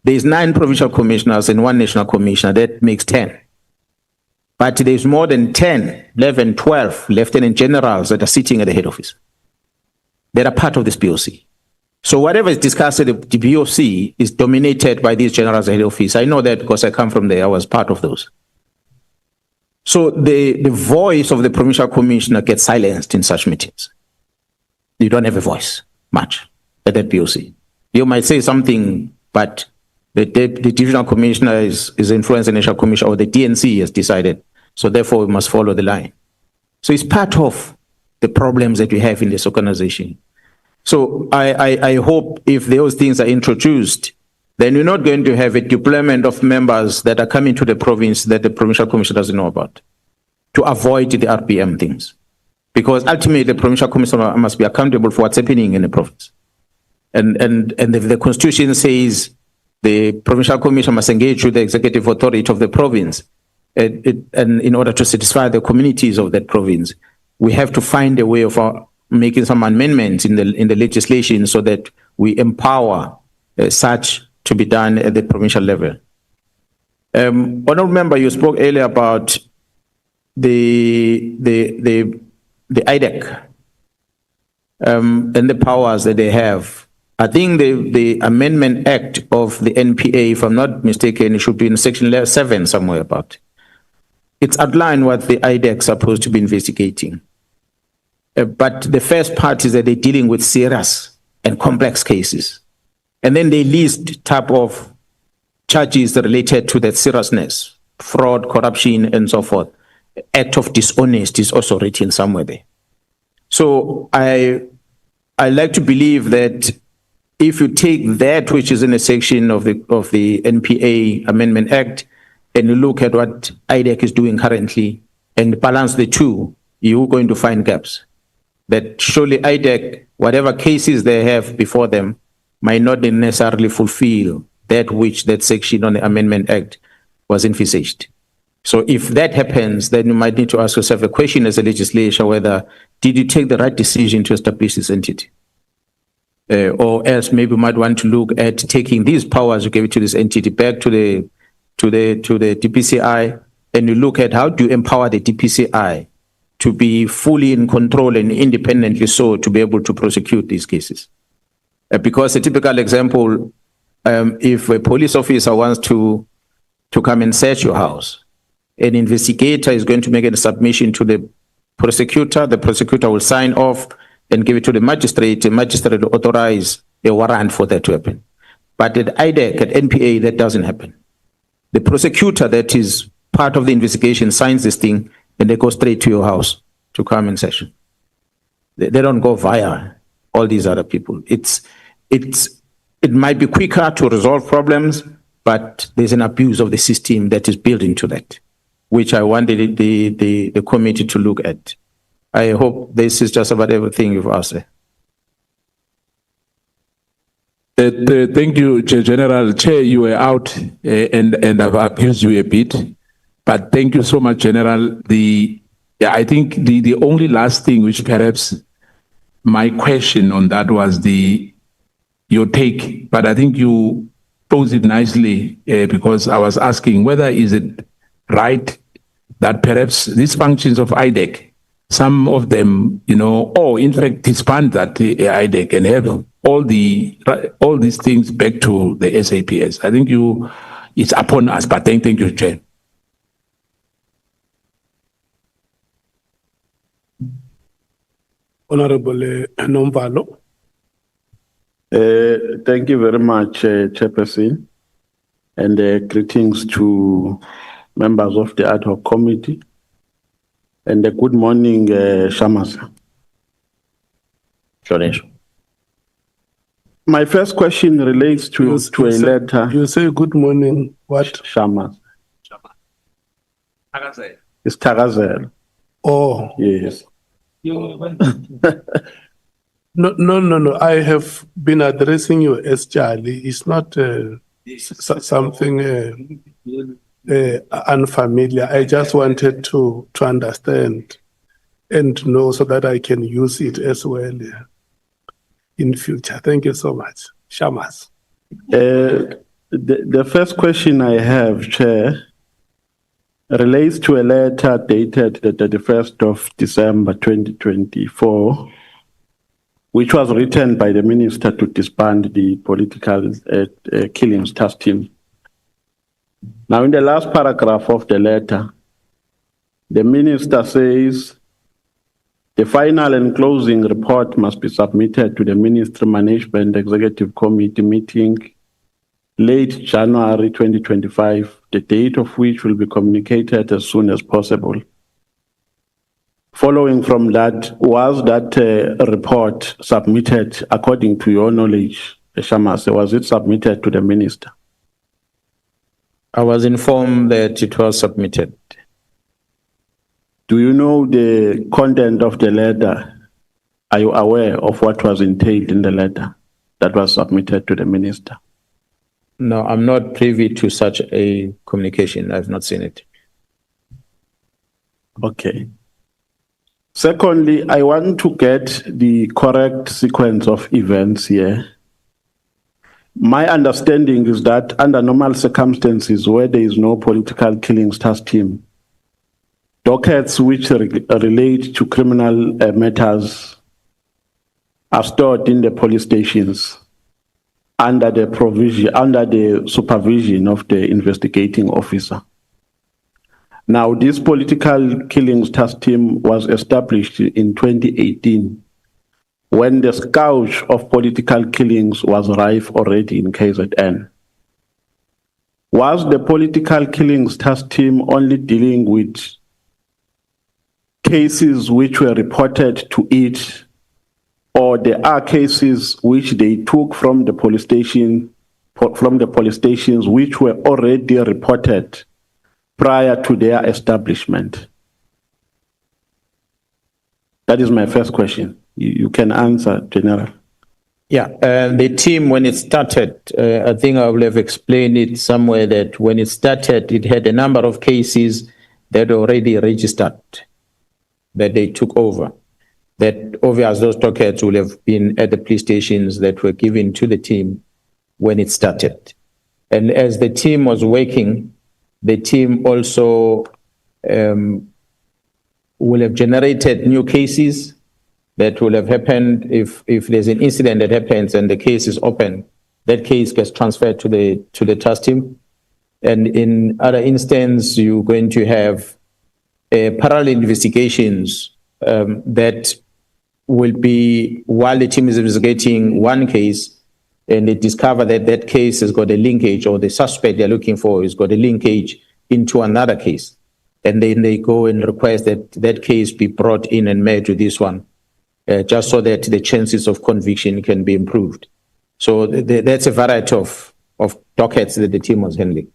C: There's 9 provincial commissioners and 1 national commissioner. That makes 10. But there's more than 10, 11, 12 lieutenant generals that are sitting at the head office. They are part of this POC. So whatever is discussed at the POC is dominated by these generals at the head office. I know that because I come from there. I was part of those. So the voice of the provincial commissioner gets silenced in such meetings. You don't have a voice much at that POC. You might say something, but the divisional commissioner is influencing the national commissioner, or the DNC has decided. So therefore, we must follow the line. So it's part of the problems that we have in this organization. So I hope if those things are introduced, then we're not going to have a deployment of members that are coming to the province that the provincial commission doesn't know about, to avoid the RPM things. Because ultimately, the provincial commissioner must be accountable for what's happening in the province. And the Constitution says the provincial commission must engage with the executive authority of the province. And in order to satisfy the communities of that province, we have to find a way of making some amendments in the legislation so that we empower such to be done at the provincial level. Honourable Member, you spoke earlier about the IDEC and the powers that they have. I think the Amendment Act of the NPA, if I'm not mistaken, it should be in Section 7 somewhere about. It's outlined what the IDEC is supposed to be investigating. But the first part is that they're dealing with serious and complex cases. And then they list type of charges related to that seriousness, fraud, corruption, and so forth. Act of dishonesty is also written somewhere there. So I like to believe that if you take that which is in a section of the NPA Amendment Act and you look at what IDEC is doing currently and balance the two, you're going to find gaps. That surely IDEC, whatever cases they have before them, might not necessarily fulfill that which that section on the Amendment Act was envisaged. So if that happens, then you might need to ask yourself a question as a legislature whether did you take the right decision to establish this entity? Or else maybe you might want to look at taking these powers you gave it to this entity back to the DPCI, and you look at how do you empower the DPCI to be fully in control and independently so to be able to prosecute these cases. Because a typical example, if a police officer wants to come and search your house, an investigator is going to make a submission to the prosecutor will sign off and give it to the magistrate will authorize a warrant for that to happen. But at IDEC, at NPA, that doesn't happen. The prosecutor that is part of the investigation signs this thing and they go straight to your house to come and session. They don't go via all these other people. It might be quicker to resolve problems, but there's an abuse of the system that is built into that, which I wanted the committee to look at. I hope this is just about everything you've asked.
J: Thank you, Chair General. Chair, you were out and I've abused you a bit, but thank you so much, General. I think the only last thing which perhaps my question on that was your take, but I think you posed it nicely because I was asking whether is it right that perhaps these functions of IDEC, some of them, or in fact disband that IDEC and have all these things back to the SAPS. I think it's upon us, but thank you, Chair.
D: Honorable Nomvalo.
C: Thank you very much, Chairperson, and greetings to members of the ad hoc committee. And good morning, Shamas. My first question relates to a letter.
D: You say good morning, what?
C: Shamas. It's Tagazel.
D: Oh.
C: Yes.
D: No. I have been addressing you as Charlie. It's not something unfamiliar. I just wanted to understand and know so that I can use it as well in future. Thank you so much. Shamas.
C: The first question I have, Chair, relates to a letter dated the 31st of December 2024, which was written by the minister to disband the political killings task team. Now, in the last paragraph of the letter, the minister says the final and closing report must be submitted to the Ministry Management Executive Committee meeting late January 2025, the date of which will be communicated as soon as possible. Following from that, was that report submitted according to your knowledge, Shamas? Was it submitted to the minister?
L: I was informed that it was submitted.
C: Do you know the content of the letter? Are you aware of what was entailed in the letter that was submitted to the minister?
L: No, I'm not privy to such a communication. I've not seen it.
C: Okay. Secondly, I want to get the correct sequence of events here. My understanding is that under normal circumstances where there is no political killings task team, dockets which relate to criminal matters are stored in the police stations under the supervision of the investigating officer. Now, this political killings task team was established in 2018 when the scourge of political killings was rife already in KZN. Was the political killings task team only dealing with cases which were reported to it, or there are cases which they took from the police stations which were already reported prior to their establishment? That is my first question. You can answer, General.
L: Yeah, the team, when it started, I think I will have explained it somewhere that when it started, it had a number of cases that were already registered, that they took over. That obviously those dockets will have been at the police stations that were given to the team when it started. And as the team was working, the team also will have generated new cases that will have happened if there's an incident that happens and the case is open, that case gets transferred to the task team. And in other instances, you're going to have parallel investigations that will be, while the team is investigating one case and they discover that that case has got a linkage, or the suspect they're looking for has got a linkage into another case. And then they go and request that that case be brought in and merged with this one, just so that the chances of conviction can be improved. So that's a variety of dockets that the team was handling.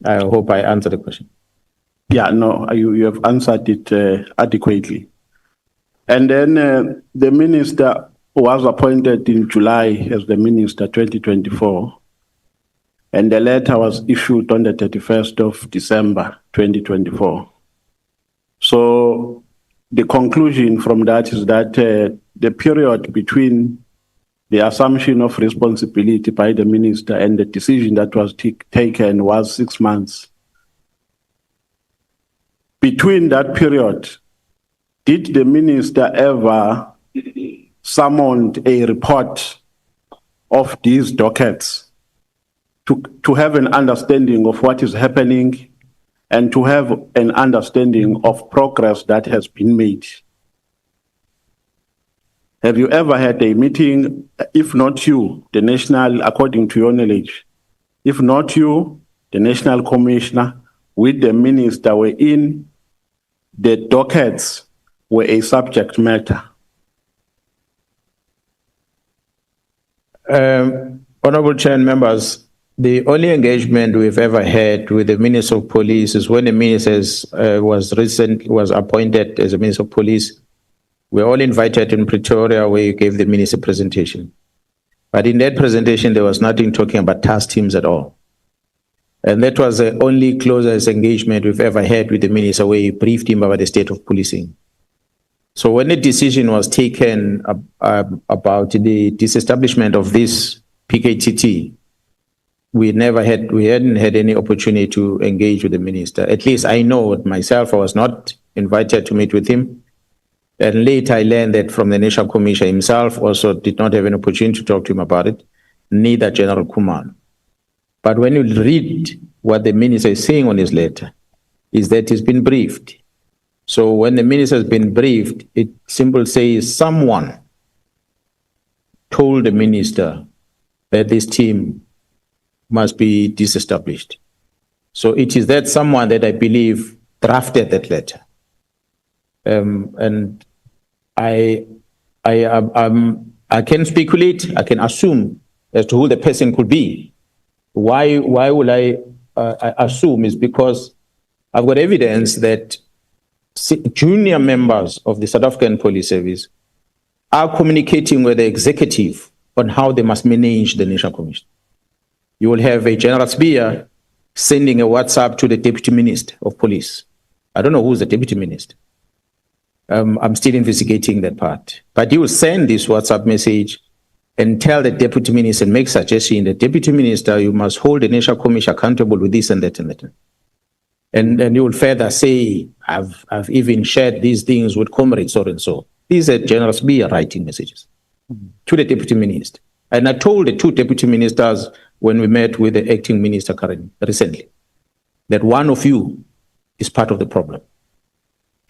L: I hope I answered the question.
C: Yeah, no, you have answered it adequately. And then the minister was appointed in July as the minister 2024, and the letter was issued on the 31st of December 2024. So the conclusion from that is that the period between the assumption of responsibility by the minister and the decision that was taken was 6 months. Between that period, did the minister ever summon a report of these dockets to have an understanding of what is happening and to have an understanding of progress that has been made?
M: Have you ever had a meeting, if not you, the national, according to your knowledge, if not you, the national commissioner, with the minister were in the dockets were a subject matter?
L: Honorable Chair and members, the only engagement we've ever had with the Minister of Police is when the Minister was appointed as a Minister of Police. We were all invited in Pretoria where he gave the Minister a presentation. But in that presentation, there was nothing talking about task teams at all. And that was the only closest engagement we've ever had with the Minister where he briefed him about the state of policing. So when the decision was taken about the disestablishment of this PKTT, we hadn't had any opportunity to engage with the minister. At least I know myself, I was not invited to meet with him. And later I learned that from the National Commissioner himself also did not have an opportunity to talk to him about it, neither General Kumar. But when you read what the minister is saying on his letter, is that he's been briefed. So when the minister has been briefed, it simply says someone told the minister that this team must be disestablished. So it is that someone that I believe drafted that letter. And I can speculate, I can assume as to who the person could be. Why will I assume? Is because I've got evidence that junior members of the South African Police Service are communicating with the executive on how they must manage the National Commission. You will have a General Spear sending a WhatsApp to the Deputy Minister of Police. I don't know who's the Deputy Minister. I'm still investigating that part. But you will send this WhatsApp message and tell the Deputy Minister and make suggestion, the Deputy Minister, you must hold the National Commission accountable with this and that and that. And you will further say, I've even shared these things with comrades so and so. These are General Spear writing messages to the Deputy Minister. And I told the two Deputy Ministers when we met with the Acting Minister recently, that one of you is part of the problem.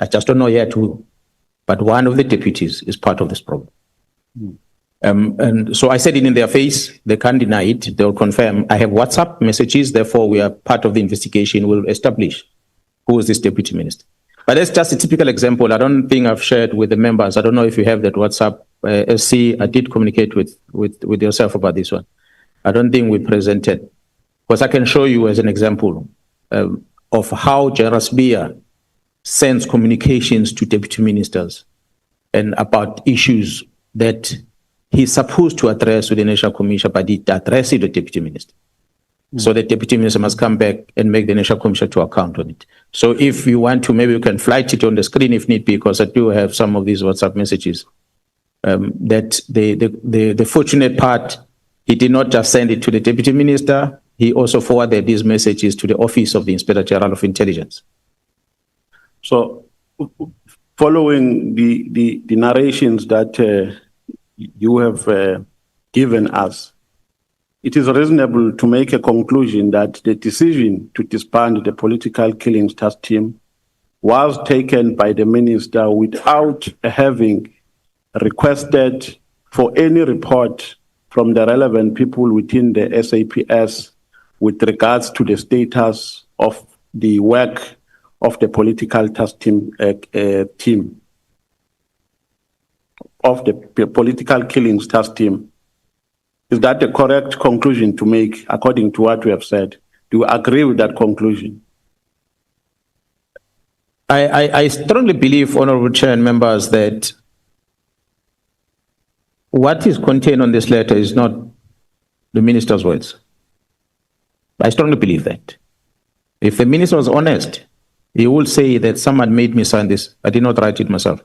L: I just don't know yet who, but one of the deputies is part of this problem. And so I said it in their face, they can't deny it, they'll confirm. I have WhatsApp messages, therefore we are part of the investigation, we'll establish who is this Deputy Minister. But that's just a typical example. I don't think I've shared with the members. I don't know if you have that WhatsApp. SC, I did communicate with yourself about this one. I don't think we presented, because I can show you as an example of how General Spear sends communications to deputy ministers and about issues that he's supposed to address with the National Commission, but he addresses the deputy minister. So the deputy minister must come back and make the National Commission to account on it. So if you want to, maybe you can flight it on the screen if need be, because I do have some of these WhatsApp messages. That the fortunate part, he did not just send it to the deputy minister, he also forwarded these messages to the office of the Inspector General of Intelligence.
M: So following the narrations that you have given us, it is reasonable to make a conclusion that the decision to disband the political killings task team was taken by the minister without having requested for any report from the relevant people within the SAPS with regards to the status of the work of the political task team, of the political killings task team. Is that the correct conclusion to make according to what we have said? Do you agree with that conclusion?
L: I strongly believe, Honorable Chair and members, that what is contained on this letter is not the minister's words. I strongly believe that. If the minister was honest, he would say that someone made me sign this. I did not write it myself.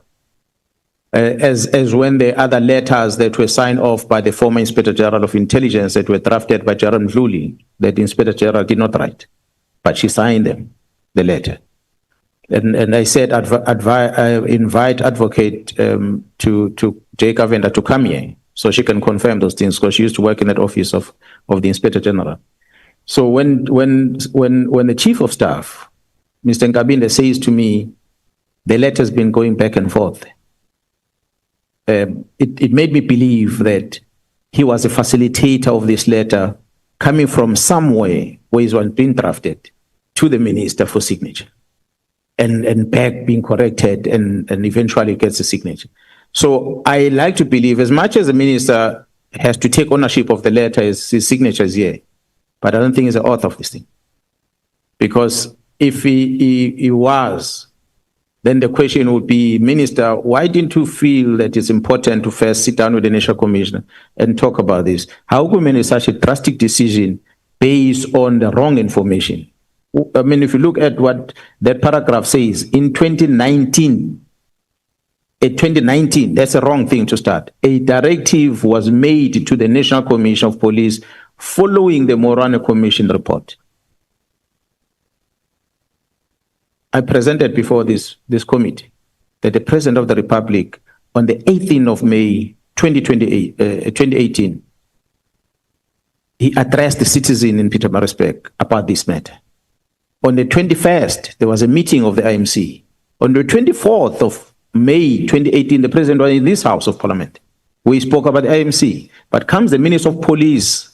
L: As when the other letters that were signed off by the former Inspector General of Intelligence that were drafted by General Mkhwanazi, that the Inspector General did not write, but she signed them, the letter. And I said, invite advocate to Jay Cavender to come here so she can confirm those things, because she used to work in that office of the Inspector General. So when the Chief of Staff, Mr. Nkabinde, says to me, the letter's been going back and forth, it made me believe that he was a facilitator of this letter coming from somewhere where it was being drafted to the minister for signature and back being corrected and eventually gets a signature. So I like to believe, as much as the minister has to take ownership of the letter, his signature is here, but I don't think he's the author of this thing. Because if he was, then the question would be, Minister, why didn't you feel that it's important to first sit down with the National Commissioner and talk about this? How could you make such a drastic decision based on the wrong information? I mean, if you look at what that paragraph says, in 2019, that's a wrong thing to start. A directive was made to the National Commission of Police following the Mkhwanazi Commission report. I presented before this committee that the President of the Republic on the 18th of May 2018, he addressed the citizen in Pietermaritzburg about this matter. On the 21st, there was a meeting of the IMC. On the 24th of May 2018, the President was in this House of Parliament. We spoke about the IMC, but comes the Minister of Police,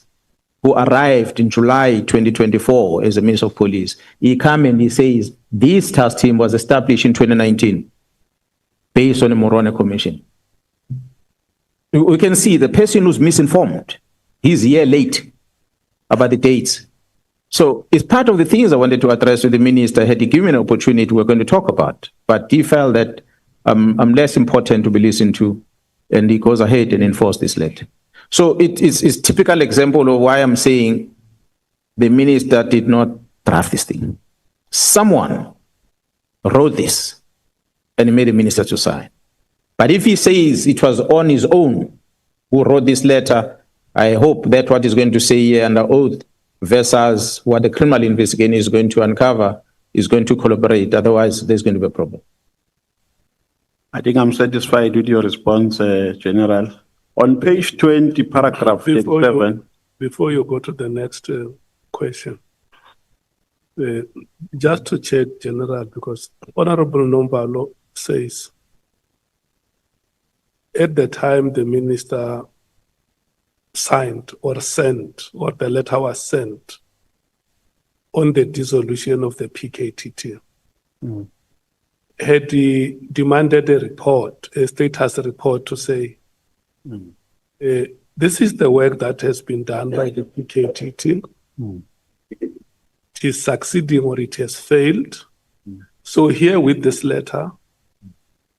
L: who arrived in July 2024 as the Minister of Police. He comes and he says, this task team was established in 2019 based on the Mkhwanazi Commission. We can see the person who's misinformed. He's a year late about the dates. So it's part of the things I wanted to address with the minister. Had he given me an opportunity, we're going to talk about. But he felt that I'm less important to be listened to, and he goes ahead and enforced this letter. So it's a typical example of why I'm saying the minister did not draft this thing. Someone wrote this and he made the minister to sign. But if he says it was on his own who wrote this letter, I hope that what he's going to say here under oath versus what the criminal investigation is going to uncover is going to collaborate. Otherwise, there's going to be a problem.
M: I think I'm satisfied with your response, General. On page 20, paragraph 37.
D: Before you go to the next question, just to check, General, because Honorable Nombalo says, at the time the minister signed or sent, or the letter was sent on the dissolution of the PKTT, had he demanded a report, a status report to say, this is the work that has been done by the PKTT. It is succeeding or it has failed. So here with this letter,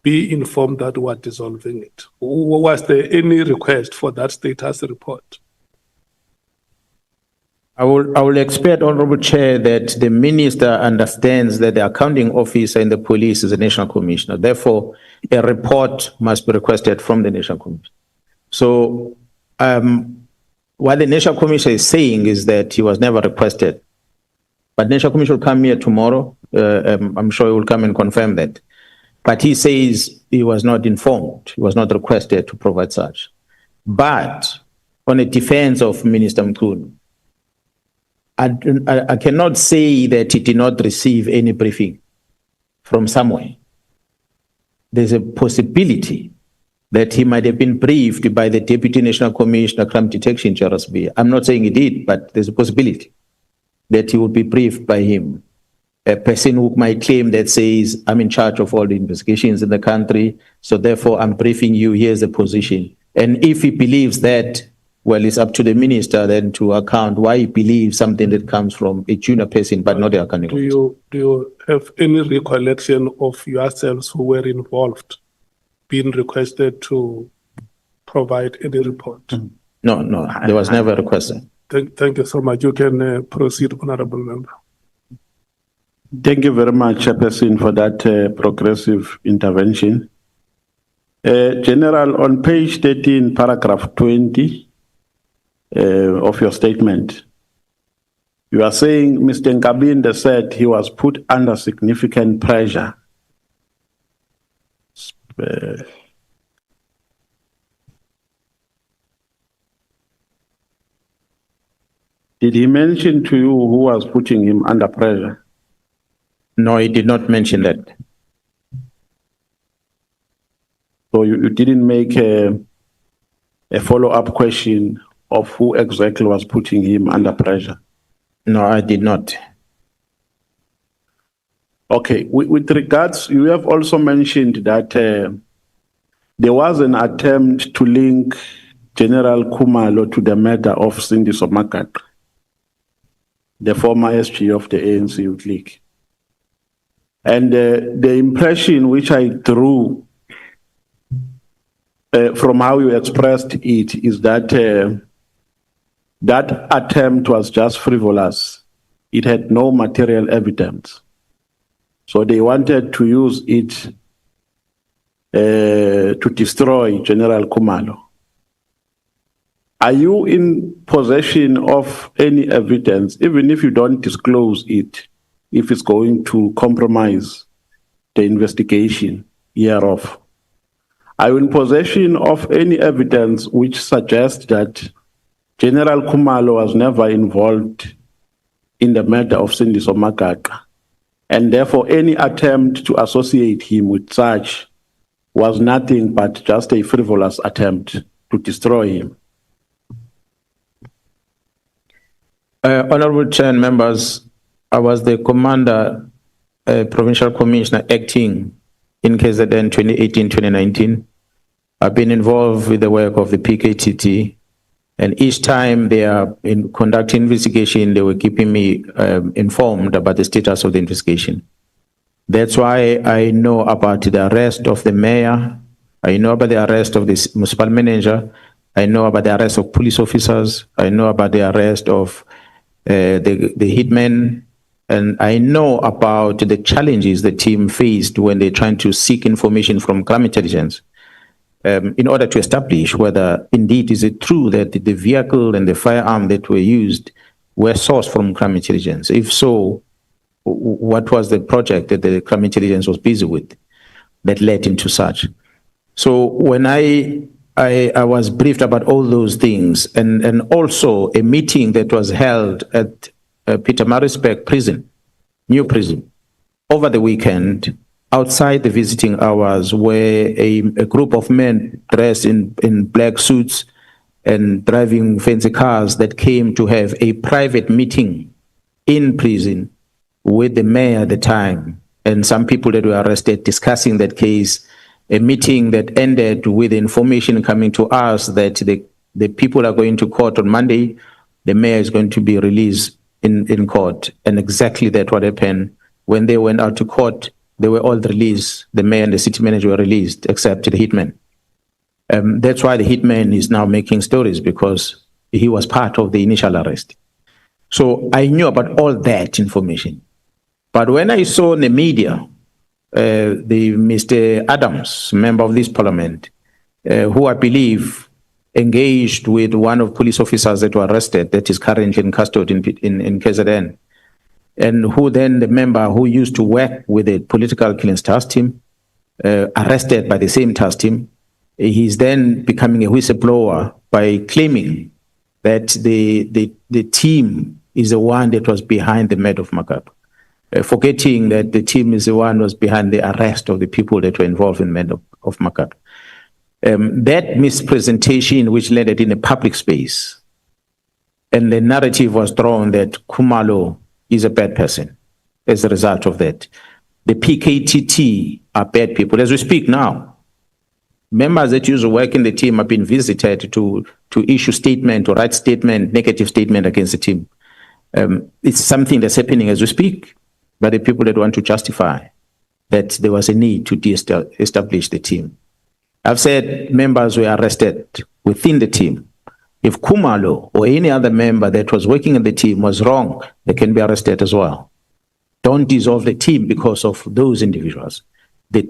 D: be informed that we are dissolving it. Was there any request for that status report?
L: I will expect, Honorable Chair, that the minister understands that the accounting officer in the police is a national commissioner. Therefore, a report must be requested from the national commissioner. So what the national commissioner is saying is that he was never requested. But national commissioner will come here tomorrow. I'm sure he will come and confirm that. But he says he was not informed. He was not requested to provide such. But on a defense of Minister Mkhwanazi, I cannot say that he did not receive any briefing from somewhere. There's a possibility that he might have been briefed by the Deputy National Commissioner, Crime Detection, Charles B. I'm not saying he did, but there's a possibility that he would be briefed by him. A person who might claim that says, I'm in charge of all the investigations in the country, so therefore I'm briefing you, here's the position. And if he believes that, well, it's up to the minister then to account why he believes something that comes from a junior person, but not the accounting officer.
D: Do you have any recollection of yourselves who were involved being requested to provide any report?
L: No, there was never a request.
D: Thank you so much. You can proceed, Honorable Member.
M: Thank you very much, Chairperson, for that progressive intervention. General, on page 13, paragraph 20 of your statement, you are saying Mr. Nkabinde said he was put under significant pressure. Did he mention to you who was putting him under pressure?
L: No, he did not mention that.
M: So So you didn't make a follow-up question of who exactly was putting him under pressure.
L: No, I did not.
M: Okay, with regards, you have also mentioned that there was an attempt to link General Khumalo to the murder of Cindy Somakak, the former SG of the ANC Youth League. And the impression which I drew from how you expressed it is that that attempt was just frivolous. It had no material evidence. So they wanted to use it to destroy General Khumalo. Are you in possession of any evidence, even if you don't disclose it, if it's going to compromise the investigation hereof? Are you in possession of any evidence which suggests that General Khumalo was never involved in the murder of Cindy Somakak, and therefore any attempt to associate him with such was nothing but just a frivolous attempt to destroy him?
L: Honorable Chair and members, I was the Commander, Provincial Commissioner acting in KZN 2018-2019. I've been involved with the work of the PKTT, and each time they are in conducting investigation, they were keeping me informed about the status of the investigation. That's why I know about the arrest of the mayor, I know about the arrest of the municipal manager, I know about the arrest of police officers, I know about the arrest of the hitmen, and I know about the challenges the team faced when they're trying to seek information from crime intelligence in order to establish whether indeed is it true that the vehicle and the firearm that were used were sourced from crime intelligence. If so, what was the project that the crime intelligence was busy with that led into such? So when I was briefed about all those things, and also a meeting that was held at Peter Marisbeck prison, new prison, over the weekend, outside the visiting hours, where a group of men dressed in black suits and driving fancy cars that came to have a private meeting in prison with the mayor at the time, and some people that were arrested discussing that case, a meeting that ended with information coming to us that the people are going to court on Monday, the mayor is going to be released in court. And exactly that what happened. When they went out to court, they were all released. The mayor and the city manager were released, except the hitman. That's why the hitman is now making stories, because he was part of the initial arrest. So I knew about all that information. But when I saw in the media, the Mr. Adams, member of this parliament, who I believe engaged with one of police officers that were arrested, that is currently in custody in KZN, and who then the member who used to work with the political killings task team, arrested by the same task team, he's then becoming a whistleblower by claiming that the team is the one that was behind the murder of Makap. Forgetting that the team is the one who was behind the arrest of the people that were involved in the murder of Makap. That mispresentation, which landed in a public space, and the narrative was drawn that Khumalo is a bad person as a result of that. The PKTT are bad people. As we speak now, members that used to work in the team have been visited to issue statement or write statement, negative statement against the team. It's something that's happening as we speak by the people that want to justify that there was a need to establish the team. I've said members were arrested within the team. If Khumalo or any other member that was working in the team was wrong, they can be arrested as well. Don't dissolve the team because of those individuals.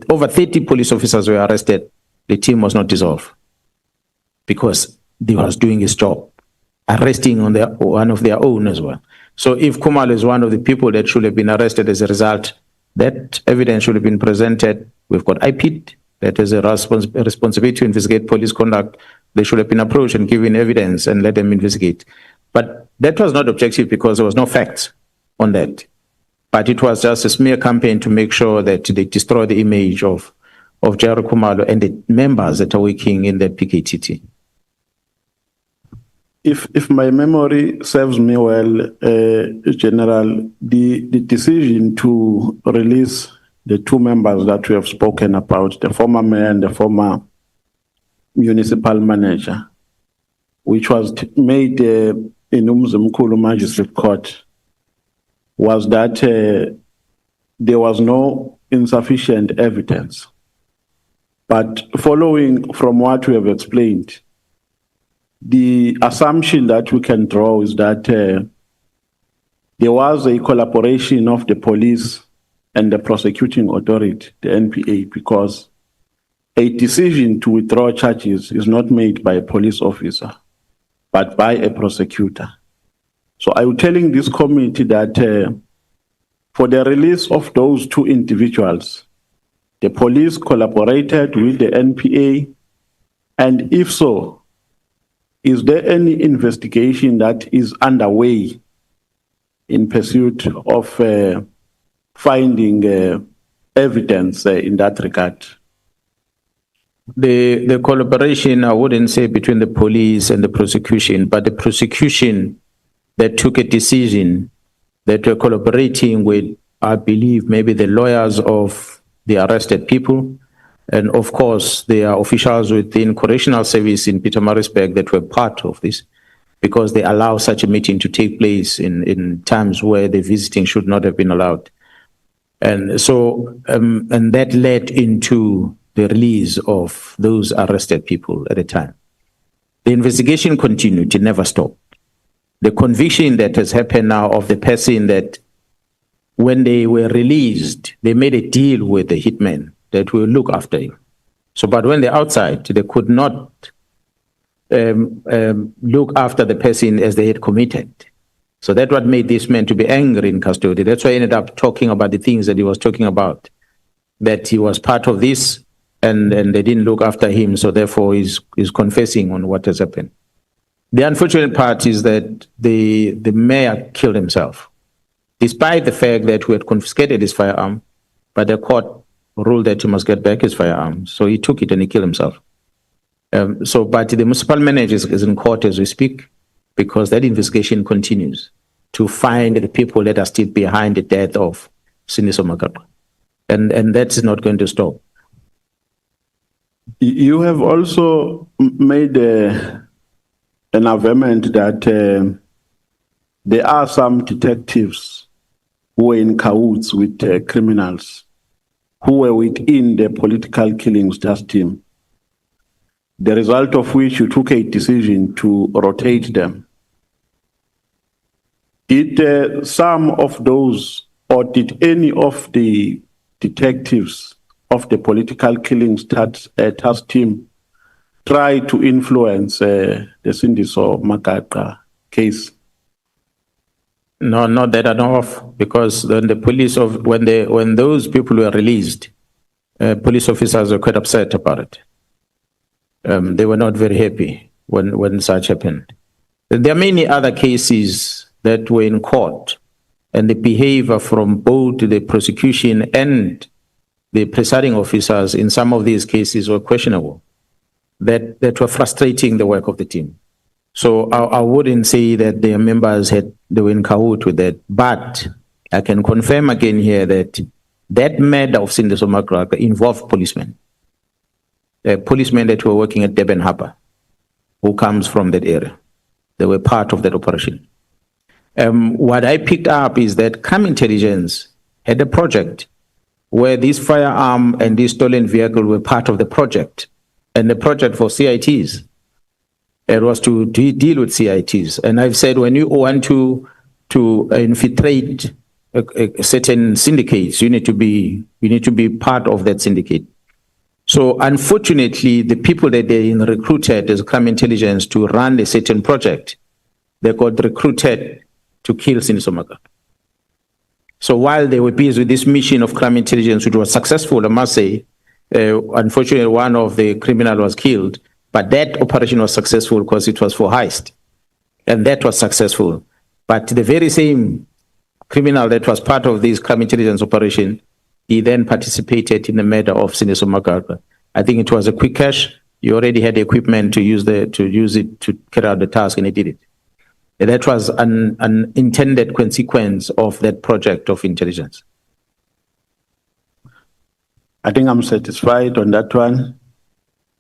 L: Over 30 police officers were arrested. The team was not dissolved because they was doing his job, arresting on one of their own as well. So if Khumalo is one of the people that should have been arrested as a result, that evidence should have been presented. We've got IPID that has a responsibility to investigate police conduct. They should have been approached and given evidence and let them investigate. But that was not objective because there was no facts on that. But it was just a smear campaign to make sure that they destroy the image of of Jairo Khumalo and the members that are working in the PKTT?
M: If my memory serves me well, General, the decision to release the two members that we have spoken about, the former mayor and the former municipal manager, which was made in Mkhulu Magistrate Court, was that there was no insufficient evidence. But following from what we have explained, the assumption that we can draw is that there was a collaboration of the police and the prosecuting authority, the NPA, because a decision to withdraw charges is not made by a police officer, but by a prosecutor. So I was telling this committee that for the release of those two individuals, the police collaborated with the NPA, and if so, is there any investigation that is underway in pursuit of finding evidence in that regard?
L: The collaboration, I wouldn't say between the police and the prosecution, but the prosecution that took a decision that were collaborating with, I believe, maybe the lawyers of the arrested people. And of course, there are officials within correctional service in Pietermaritzburg that were part of this, because they allow such a meeting to take place in times where the visiting should not have been allowed. And so, and that led into the release of those arrested people at the time. The investigation continued, it never stopped. The conviction that has happened now of the person that when they were released, they made a deal with the hitman that will look after him. So, but when they're outside, they could not look after the person as they had committed. So that's what made this man to be angry in custody. That's why he ended up talking about the things that he was talking about, that he was part of this and they didn't look after him. So therefore he's confessing on what has happened. The unfortunate part is that the mayor killed himself, despite the fact that we had confiscated his firearm, but the court ruled that he must get back his firearm. So he took it and he killed himself. But the municipal manager is in court as we speak, because that investigation continues to find the people that are still behind the death of Siniso Makapa. And that's not going to stop.
M: You have also made an averment that there are some detectives who were in cahoots with criminals who were within the political killings task team, the result of which you took a decision to rotate them. Did some of those, or did any of the detectives of the political killings task team try to influence the Sindiso Makapa case?
L: No, not that I know of, because when the police when those people were released, police officers were quite upset about it. They were not very happy when such happened. There are many other cases that were in court, and the behavior from both the prosecution and the presiding officers in some of these cases were questionable, that were frustrating the work of the team. So I wouldn't say that their members they were in cahoot with that, but I can confirm again here that that murder of Sindiso Makapa involved policemen. Policemen that were working at Durban Harbour, who comes from that area. They were part of that operation. What I picked up is that Crime Intelligence had a project where this firearm and this stolen vehicle were part of the project, and the project for CITs. It was to deal with CITs. And I've said when you want to infiltrate certain syndicates, you need to be part of that syndicate. So unfortunately, the people that they recruited as Crime Intelligence to run a certain project, they got recruited to kill Sindiso Makapa. So while they were busy with this mission of Crime Intelligence, which was successful, I must say, unfortunately, one of the criminals was killed, but that operation was successful because it was for heist. And that was successful. But the very same criminal that was part of this Crime Intelligence operation he then participated in the murder of Sineso Magaga. I think it was a quick cash. He already had the equipment to use it to carry out the task, and he did it. And that was an intended consequence of that project of intelligence.
M: I think I'm satisfied on that one.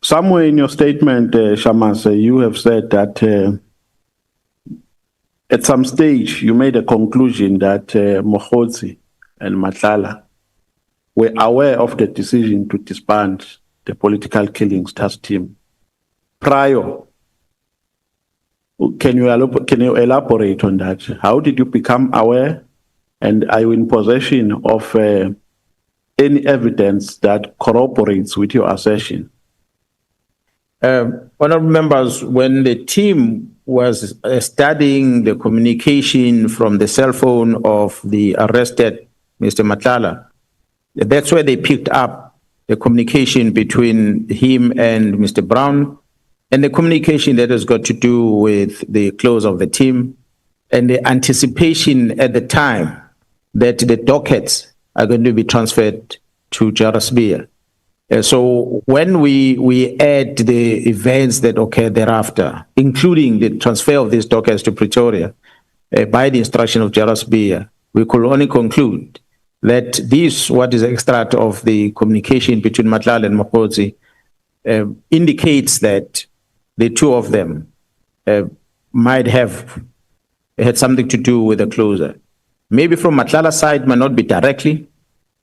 M: Somewhere in your statement, Shamas, you have said that at some stage you made a conclusion that Mkhwanazi and Matlala were aware of the decision to disband the political killings task team prior. Can you elaborate on that? How did you become aware, and are you in possession of any evidence that corroborates with your assertion?
L: Honorable members, when the team was studying the communication from the cell phone of the arrested Mr. Matlala, that's where they picked up the communication between him and Mr. Brown, and the communication that has got to do with the close of the team and the anticipation at the time that the dockets are going to be transferred to Jarasbia. So when we add the events that occurred thereafter, including the transfer of these dockets to Pretoria by the instruction of Jarasbia, we could only conclude that this, what is extract of the communication between Matlala and Mkhwanazi, indicates that the two of them might have had something to do with the closure. Maybe from Matlala's side, might not be directly,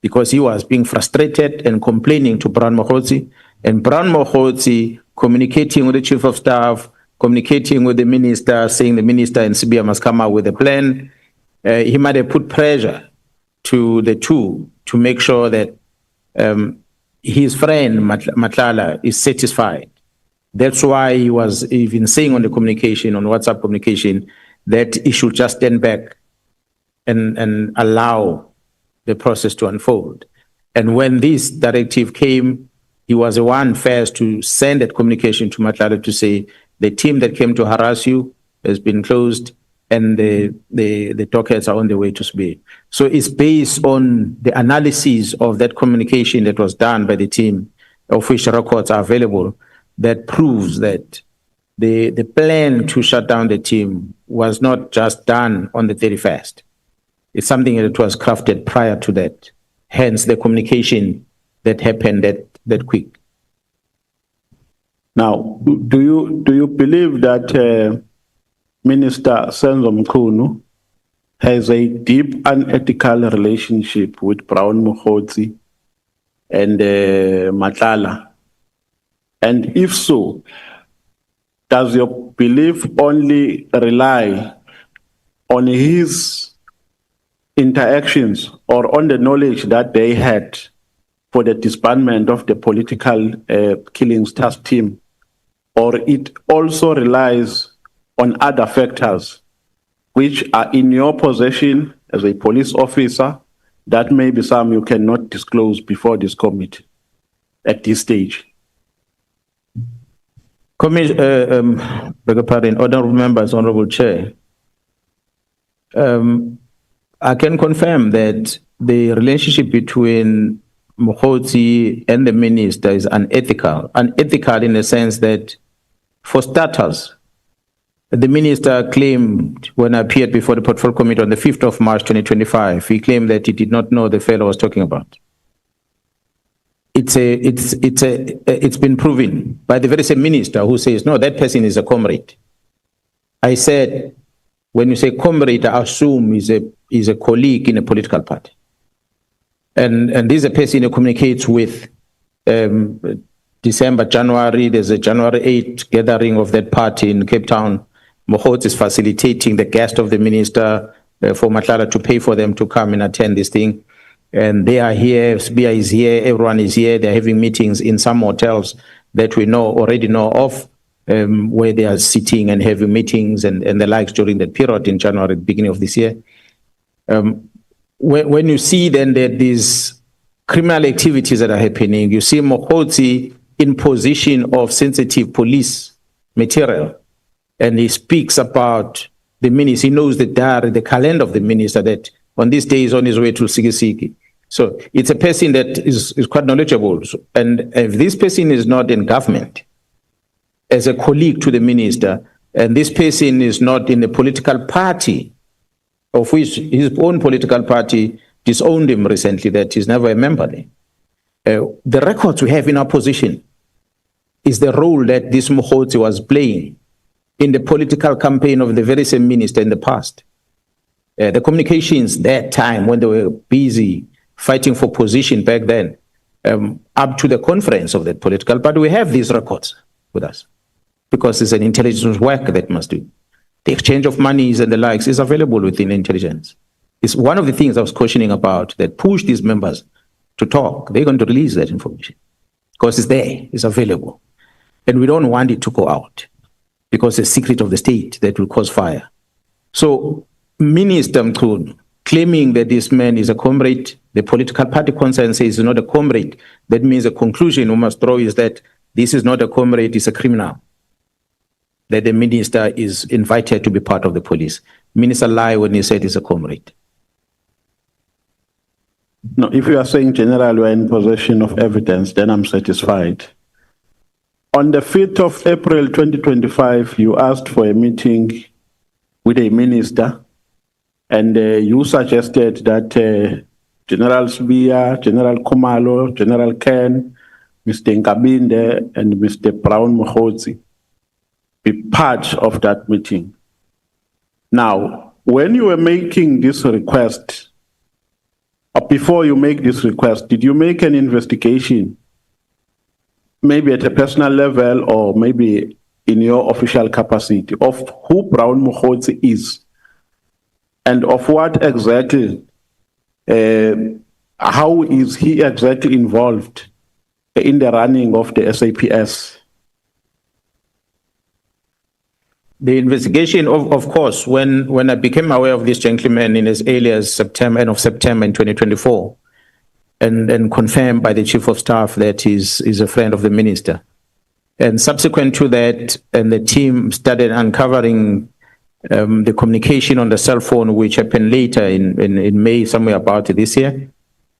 L: because he was being frustrated and complaining to Brown Mkhwanazi, and Brown Mkhwanazi communicating with the chief of staff, communicating with the minister, saying the minister and Sibia must come out with a plan. He might have put pressure to the two to make sure that his friend Matlala is satisfied. That's why he was even saying on the communication, on WhatsApp communication, that he should just stand back and allow the process to unfold. And when this directive came, he was the one first to send that communication to Matlala to say, the team that came to harass you has been closed and the dockets are on the way to Sibia. So it's based on the analysis of that communication that was done by the team, of which records are available, that proves that the plan to shut down the team was not just done on the 31st. It's something that was crafted prior to that. Hence the communication that happened that quick.
M: Now, do you believe that Minister Senzo Mkhunu has a deep unethical relationship with Brown Mkhwanazi and Matlala? And if so, does your belief only rely on his interactions or on the knowledge that they had for the disbandment of the political killings task team, or it also relies on other factors which are in your possession as a police officer, that maybe some you cannot disclose before this committee at this stage?
L: Beg your pardon, honorable members, honorable chair. I can confirm that the relationship between Mkhwanazi and the minister is unethical. Unethical in the sense that, for starters, the minister claimed, when I appeared before the Portfolio Committee on the 5th of March 2025, he claimed that he did not know the fellow was talking about. It's been proven by the very same minister who says, no, that person is a comrade. I said, when you say comrade, I assume is a colleague in a political party. And this is a person who communicates with December, January, there's a January 8th gathering of that party in Cape Town. Mkhwanazi is facilitating the guest of the minister for Matlala to pay for them to come and attend this thing. And they are here, Sibia is here, everyone is here. They're having meetings in some hotels that we already know of, where they are sitting and having meetings and the likes during that period in January, beginning of this year. When you see then that these criminal activities that are happening, you see Mkhwanazi in position of sensitive police material, and he speaks about the minister. He knows the diary, the calendar of the minister, that on this day he's on his way to Sikisiki. So it's a person that is quite knowledgeable. And if this person is not in government, as a colleague to the minister, and this person is not in the political party, of which his own political party disowned him recently, that he's never a member there. The records we have in our position is the role that this Mkhwanazi was playing in the political campaign of the very same minister in the past. The communications that time when they were busy fighting for position back then, up to the conference of that political party, we have these records with us because it's an intelligence work that must do. The exchange of monies and the likes is available within intelligence. It's one of the things I was cautioning about that push these members to talk. They're going to release that information because it's there, it's available. And we don't want it to go out because it's a secret of the state that will cause fire. So Minister Mkhwanazi claiming that this man is a comrade, the political party concern says he's not a comrade. That means the conclusion we must draw is that this is not a comrade, it's a criminal. That the minister is invited to be part of the police. Minister lied when he said he's a comrade.
M: No, if you are saying general, we are in possession of evidence, then I'm satisfied. On the 5th of April 2025, you asked for a meeting with a minister, and you suggested that General Sbia, General Khumalo, General Ken, Mr. Nkabinde, and Mr. Brown Mkhwanazi be part of that meeting. Now, when you were making this request, or before you make this request, did you make an investigation, maybe at a personal level or maybe in your official capacity, of who Brown Mkhwanazi is and of what exactly, how is he exactly involved in the running of the SAPS?
L: The investigation, of course, when I became aware of this gentleman in as early as September, end of September in 2024, and confirmed by the chief of staff that he's a friend of the minister. And subsequent to that, and the team started uncovering the communication on the cell phone, which happened later in May, somewhere about this year.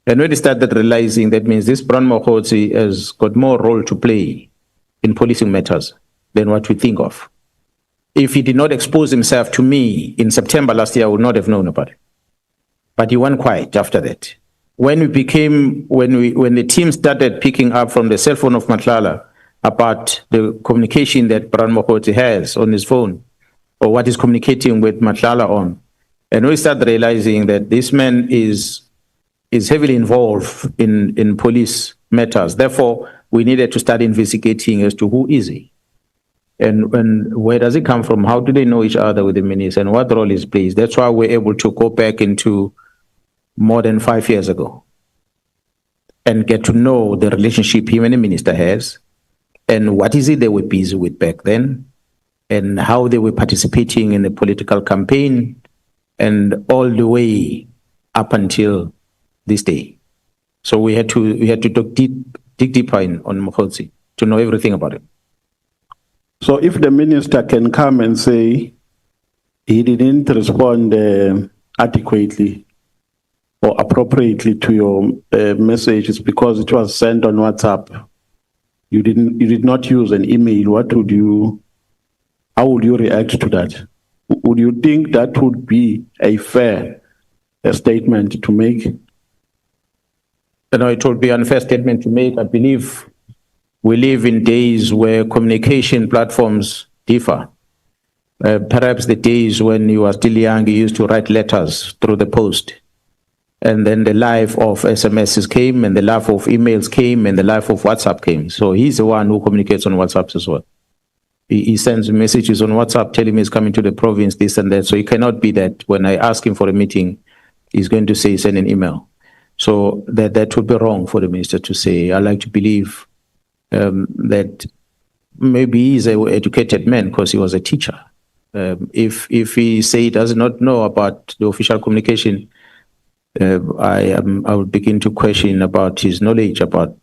L: And when they started realizing that means this Brown Mkhwanazi has got more role to play in policing matters than what we think of. If he did not expose himself to me in September last year, I would not have known about it. But he went quiet after that. When the team started picking up from the cell phone of Matlala about the communication that Brown Mkhwanazi has on his phone, or what he's communicating with Matlala on, and we started realizing that this man is heavily involved in police matters. Therefore, we needed to start investigating as to who is he. And where does he come from? How do they know each other with the minister? And what role is plays? That's why we're able to go back into more than 5 years ago and get to know the relationship him and the minister has, and what is it they were busy with back then, and how they were participating in the political campaign, and all the way up until this day. So we had to dig deeper on Mkhwanazi to know everything about it.
M: So if the minister can come and say he didn't respond adequately or appropriately to your messages because it was sent on WhatsApp, you did not use an email, how would you react to that? Would you think that would be a fair statement to make?
L: No, it would be an unfair statement to make. I believe we live in days where communication platforms differ. Perhaps the days when you were still young, you used to write letters through the post. And then the life of SMSs came, and the life of emails came, and the life of WhatsApp came. So he's the one who communicates on WhatsApp as well. He sends messages on WhatsApp telling me he's coming to the province, this and that. So it cannot be that when I ask him for a meeting, he's going to say send an email. So that would be wrong for the minister to say. I like to believe that maybe he's an educated man because he was a teacher. If he say he does not know about the official communication, I would begin to question about his knowledge about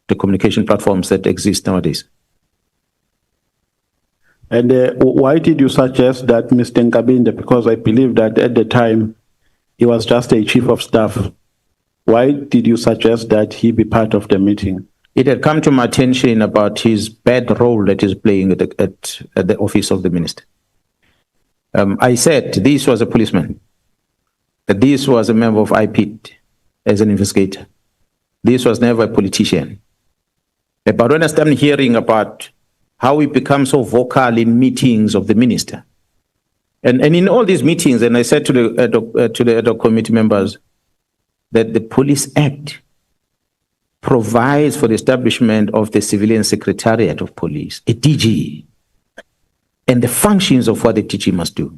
L: the communication platforms that exist nowadays.
M: And why did you suggest that Mr. Nkabinde? Because I believe that at the time he was just a chief of staff. Why did you suggest that he be part of the meeting?
L: It had come to my attention about his bad role that he's playing at the office of the minister. I said this was a policeman, that this was a member of IPIT as an investigator. This was never a politician. But when I started hearing about how he becomes so vocal in meetings of the minister, and in all these meetings, and I said to the ad hoc committee members that the Police Act provides for the establishment of the Civilian Secretariat of Police, a DG, and the functions of what the DG must do.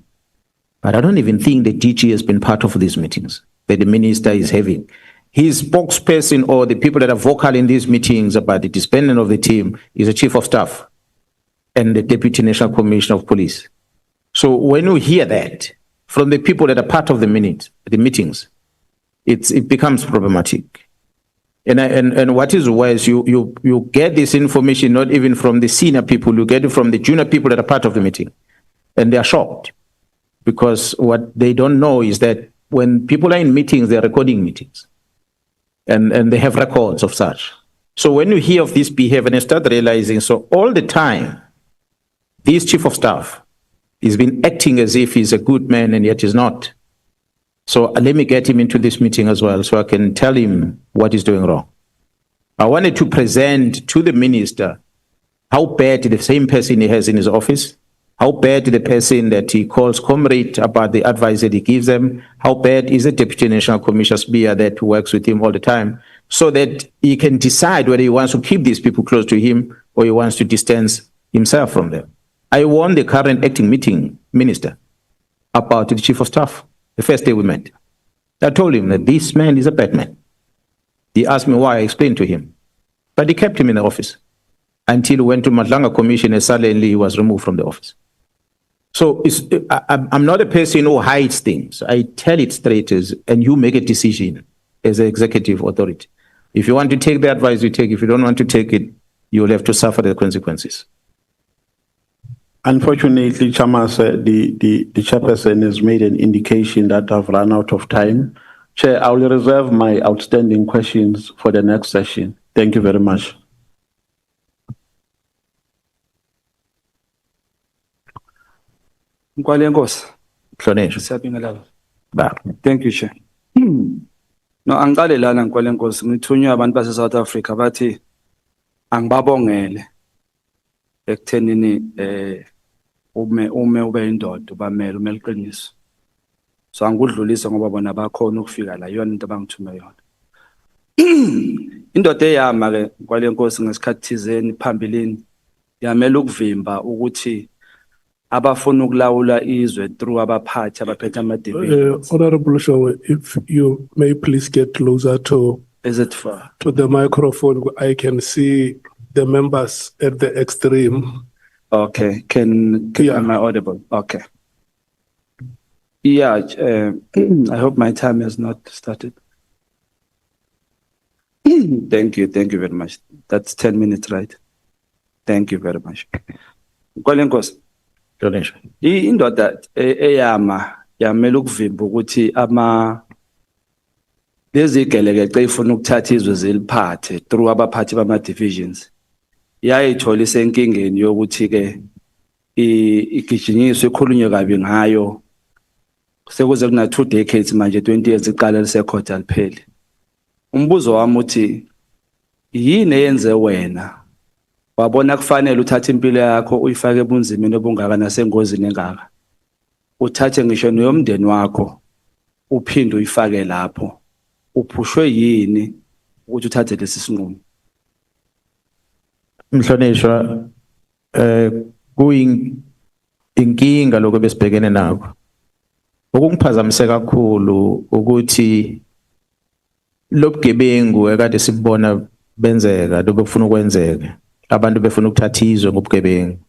L: But I don't even think the DG has been part of these meetings that the minister is having. His spokesperson or the people that are vocal in these meetings about the disbandment of the team is the Chief of Staff and the Deputy National Commissioner of Police. So when you hear that from the people that are part of the meetings, it becomes problematic. And what is worse, you get this information not even from the senior people, you get it from the junior people that are part of the meeting. And they are shocked because what they don't know is that when people are in meetings, they're recording meetings. And they have records of such. So when you hear of this behavior and you start realizing, so all the time, this Chief of Staff has been acting as if he's a good man and yet he's not. So let me get him into this meeting as well so I can tell him what he's doing wrong. I wanted to present to the minister how bad the same person he has in his office, how bad the person that he calls comrade about the advice that he gives them, how bad is the Deputy National Commissioner Spear that works with him all the time, so that he can decide whether he wants to keep these people close to him or he wants to distance himself from them. I warned the current acting minister about the Chief of Staff. The first day we met, I told him that this man is a bad man. He asked me why, I explained to him. But he kept him in the office until he went to Madlanga Commission and suddenly he was removed from the office. So I'm not a person who hides things. I tell it straight and you make a decision as an executive authority. If you want to take the advice, you take. If you don't want to take it, you'll have to suffer the consequences.
M: Unfortunately, Chamas, the chairperson has made an indication that I've run out of time. Chair, I will reserve my outstanding questions for the next session. Thank you very much.
N: Mkhwanazi.
L: Mkhwanazi.
N: Siyabingelela.
L: Ba.
N: Thank you, Chair. No, angiqale lana Mkhwanazi, ngithunywe abantu base South Africa bathi angibabongele ekuthenini ume ube indoda ubamela umele iqiniso. So angikudlulisa ngoba bona bakhona ukufika la yona into abangithume yona. Indoda eyama ke Mkhwanazi ngesikhathi thizeni phambilini yamela ukuvimba ukuthi abafuna ukulawula izwe through abaphathi abaphethe ama-division.
D: Honorable Show, if you may please get closer to the microphone, I can see the members at the extreme.
N: Okay, am I audible? Okay. Yeah, I hope my time has not started. Thank you very much. That's 10 minutes, right? Thank you very much. Mkhwanazi.
L: Donation.
N: Indoda eyama yamela ukuvimba ukuthi lezi gelekece ifuna ukuthatha izwe ziliphathe through abaphathi bama divisions. Yayithola isenkingeni yokuthi ke igijinyiswe ikhulunywe kabi ngayo sekuze kuna 2 decades manje 20 years iqala lisekhotha liphele. Umbuzo wami uthi yini eyenze wena wabona kufanele uthathe impilo yakho uyifake ebunzimeni obungaka nasengozini engaka uthathe ngisho neyomndeni wakho uphinde uyifake lapho uphushwe yini ukuthi uthathe lesi sinqumo?
L: Mhlonishwa, inkinga lokho besibhekene nako. Okungiphazamisa kakhulu ukuthi lobugebengu ekade sibona benzeka lokufuna ukwenzeka. Abantu befuna ukuthatha izwe ngobugebengu.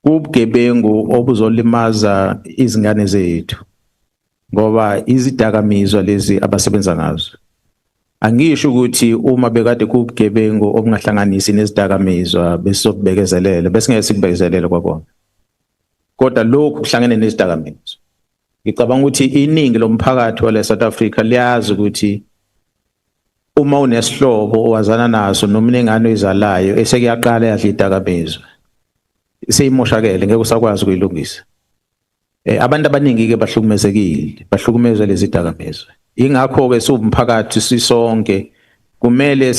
L: Ubugebengu obuzolimaza izingane zethu ngoba izidakamizwa lezi abasebenza ngazo. Angisho ukuthi uma bekade kubugebengu obungahlanganisi nezidakamizwa besokubekezelela bese ngeke sikubekezelele kwakona. Kodwa lokhu kuhlangene nezidakamizwa. ngicabanga ukuthi iningi lomphakathi wale South Africa liyazi ukuthi uma unesihlobo owazana naso noma inengane oyizalayo esekuyaqala yadla idakamizwa seyimoshakele ngeke usakwazi ukuyilungisa. Abantu abaningi ke bahlukumezwe lezi dakamizwa. Ingakho ke siwumphakathi sisonke kumele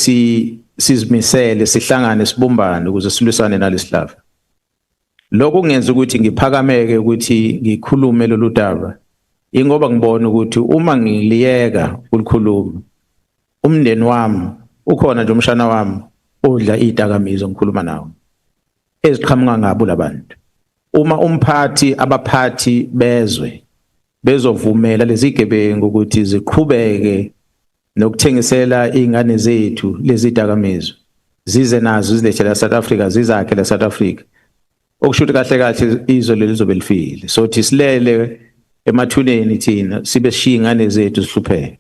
L: sizimisele sihlangane sibumbane ukuze silwisane nalesihlava. Lokho kungenza ukuthi ngiphakameke ukuthi ngikhulume lolu daba ingoba ngibona ukuthi uma ngiliyeka ukukhuluma umndeni wami ukhona nje umshana wami odla idakamizwa ngikhuluma nawo eziqhamuka ngabo labantu. Uma abaphathi bezovumela lezi gebengu ukuthi ziqhubeke nokuthengisela ingane zethu lezi dakamizwa zize nazo zilethela South Africa zizakhe la South Africa okushuthi kahle izwe leli lizobe lifile. So thi silele emathuneni thina sibe sishiya ingane zethu zihlupheke.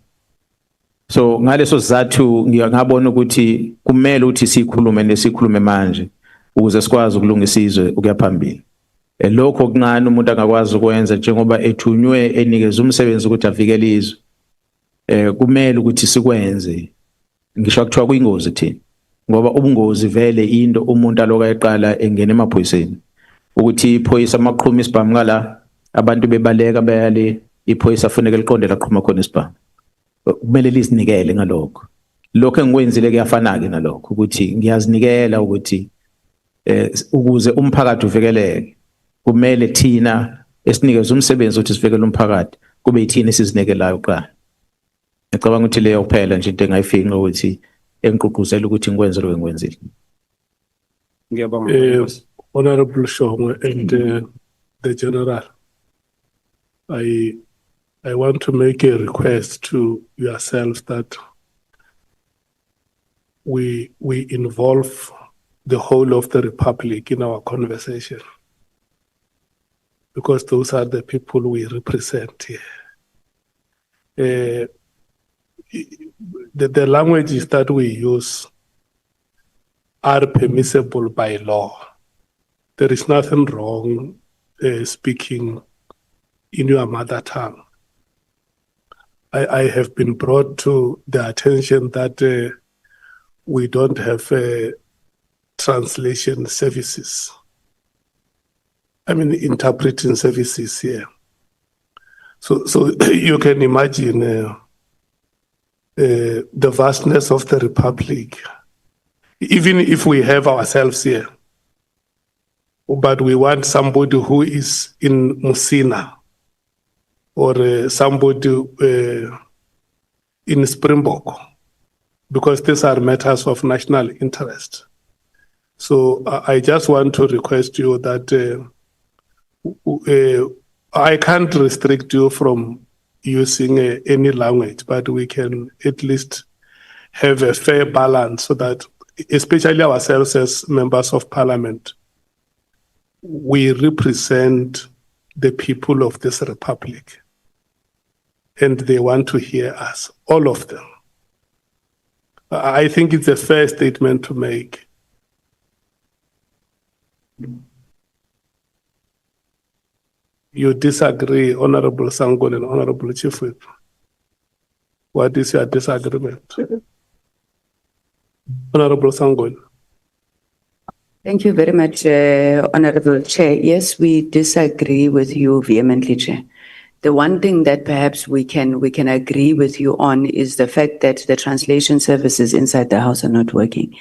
L: So ngaleso sizathu ngiyabona ukuthi kumele ukuthi sikhulume manje ukuze sikwazi ukulungisa izwe ukuya phambili. Lokho kuncane umuntu angakwazi ukwenza njengoba ethunywe enikeza umsebenzi ukuthi avikele izwe. Kumele ukuthi sikwenze. Ngisho kuthiwa kuyingozi thina ngoba ubungozi vele into umuntu aloka eqala engena emaphoyiseni ukuthi iphoyisa amaqhuma isibhamu ngala abantu bebaleka bayale iphoyisa afuneka liqonde laqhuma khona isibhamu. Kumele lizinikele ngalokho. Lokho engikwenzile kuyafana ke nalokho ukuthi ngiyazinikela ukuthi ukuze umphakathi uvikeleke kumele thina esinikeza umsebenzi ukuthi sivikele umphakathi kube yithina esizinikelayo kuqala. Ngicabanga ukuthi leyo kuphela nje into engayifinqa ukuthi engigqugquzela ukuthi ngikwenze lo engikwenzile.
D: Ngiyabonga. Honorable Shongwe and the General, I want to make a request to yourselves that we involve the whole of the Republic in our conversation, because those are the people we represent here. The languages that we use are permissible by law. There is nothing wrong speaking in your mother tongue. I have been brought to the attention that we don't have translation services. I mean, interpreting services here. So you can imagine the vastness of the Republic. Even if we have ourselves here, but we want somebody who is in Musina or somebody in Springbok, because these are matters of national interest. So I just want to request you that I can't restrict you from using any language, but we can at least have a fair balance so that, especially ourselves as members of parliament, we represent the people of this republic and they want to hear us, all of them. I think it's a fair statement to make. You disagree, Honorable Sangol and Honorable Chief Whip. What is your disagreement? Honorable Sangol.
F: Thank you very much, Honorable Chair. Yes, we disagree with you vehemently, Chair. The one thing that perhaps we can agree with you on is the fact that the translation services inside the House are not working.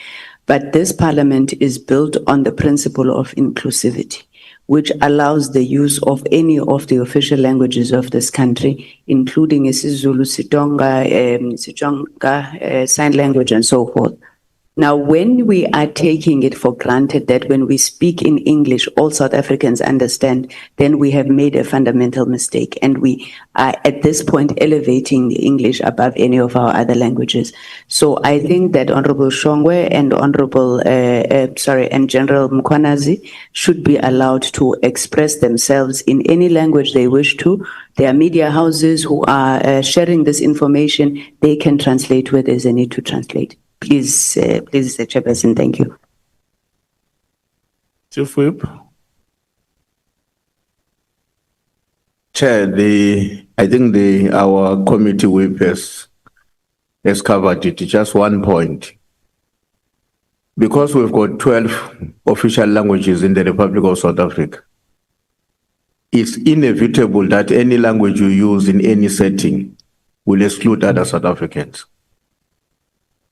F: But this Parliament is built on the principle of inclusivity, which allows the use of any of the official languages of this country, including isiZulu, Sitsonga, sign language, and so forth. Now, when we are taking it for granted that when we speak in English, all South Africans understand, then we have made a fundamental mistake. And we are at this point elevating the English above any of our other languages. So I think that Honorable Shongwe and and General Mkhwanazi should be allowed to express themselves in any language they wish to. There are media houses who are sharing this information. They can translate where there's a need to translate. Please, Mr. Chairperson, thank you.
D: Chief Whip.
C: Chair, I think our committee whip has covered it. Just one point. Because we've got 12 official languages in the Republic of South Africa, it's inevitable that any language you use in any setting will exclude other South Africans.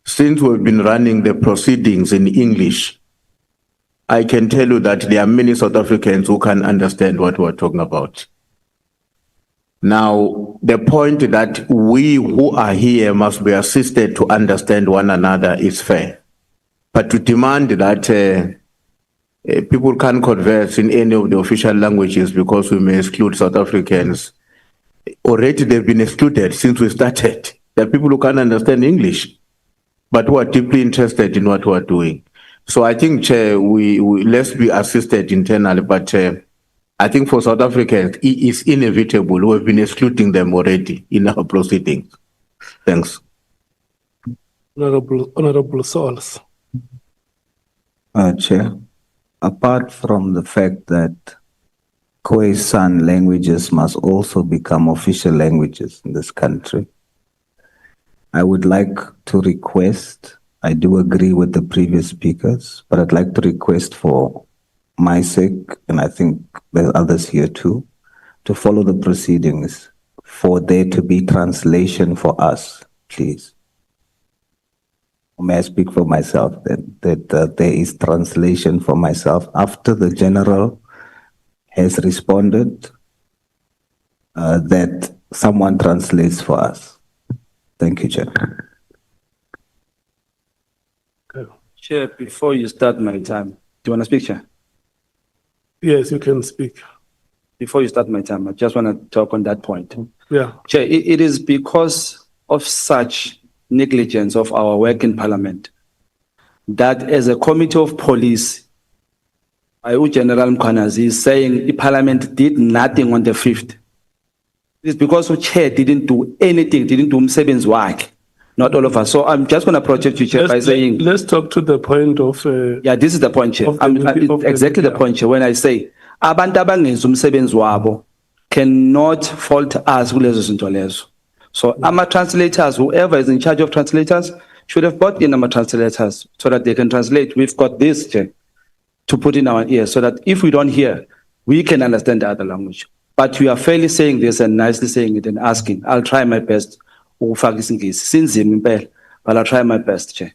C: Since we've been running the proceedings in English, I can tell you that there are many South Africans who can understand what we're talking about. Now, the point that we who are here must be assisted to understand one another is fair. But to demand that people can converse in any of the official languages because we may exclude South Africans, already they've been excluded since we started. There are people who can understand English, but who are deeply interested in what we're doing. So I think, Chair, we let's be assisted internally, but I think for South Africans, it is inevitable. We have been excluding them already in our proceedings. Thanks.
D: Honorable Souls.
O: Chair, apart from the fact that Khoisan languages must also become official languages in this country, I would like to request, I do agree with the previous speakers, but I'd like to request for my sake, and I think there's others here too, to follow the proceedings, for there to be translation for us, please. May I speak for myself then, that there is translation for myself after the General has responded, that someone translates for us. Thank you, Chair.
N: Chair, before you start my time, do you want to speak, Chair?
D: Yes, you can speak.
N: Before you start my time, I just want to talk on that point.
D: Yeah.
N: Chair, it is because of such negligence of our work in Parliament that as a committee of police, General Mkhwanazi is saying the Parliament did nothing on the 5th. It's because the Chair didn't do anything, didn't do umsebenzi wakhe. Not all of us. So I'm just going to protect you, Chair, by saying...
D: Let's talk to the point of...
N: yeah, this is the point, Chair. Exactly the point, Chair, when I say, abantu abangenzi umsebenzi wabo cannot fault us kulezo zinto lezo. So our translators, whoever is in charge of translators, should have brought in our translators so that they can translate. We've got this, Chair, to put in our ears so that if we don't hear, we can understand the other language. But we are fairly saying this and nicely saying it and asking. I'll try my best. But I'll try my best, Chair.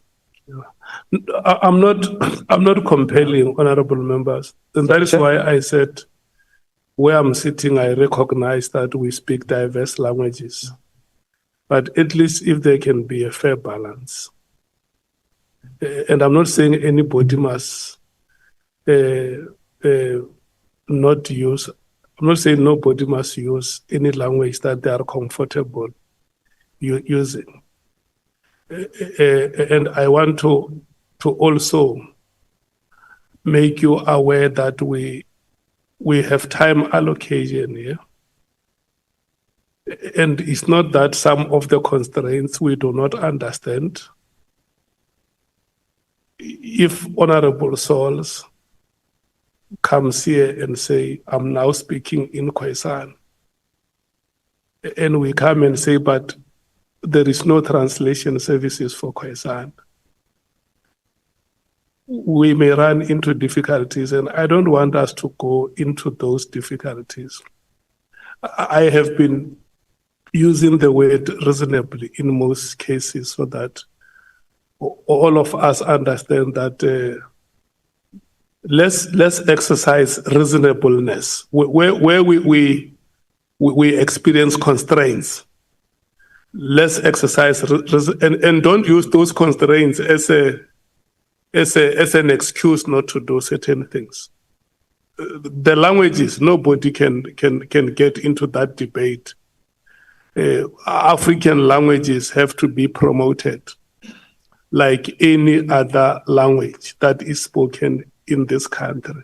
D: I'm not compelling, honorable members. And that is why I said, where I'm sitting, I recognize that we speak diverse languages. But at least if there can be a fair balance. And I'm not saying anybody must not use, I'm not saying nobody must use any language that they are comfortable using. And I want to also make you aware that we have time allocation here. And it's not that some of the constraints we do not understand. If Honorable Souls comes here and say, I'm now speaking in Khoisan, and we come and say, but there is no translation services for Khoisan, we may run into difficulties, and I don't want us to go into those difficulties. I have been using the word reasonably in most cases so that all of us understand that let's exercise reasonableness. Where we experience constraints, let's exercise and don't use those constraints as an excuse not to do certain things. The languages, nobody can get into that debate. African languages have to be promoted like any other language that is spoken in this country.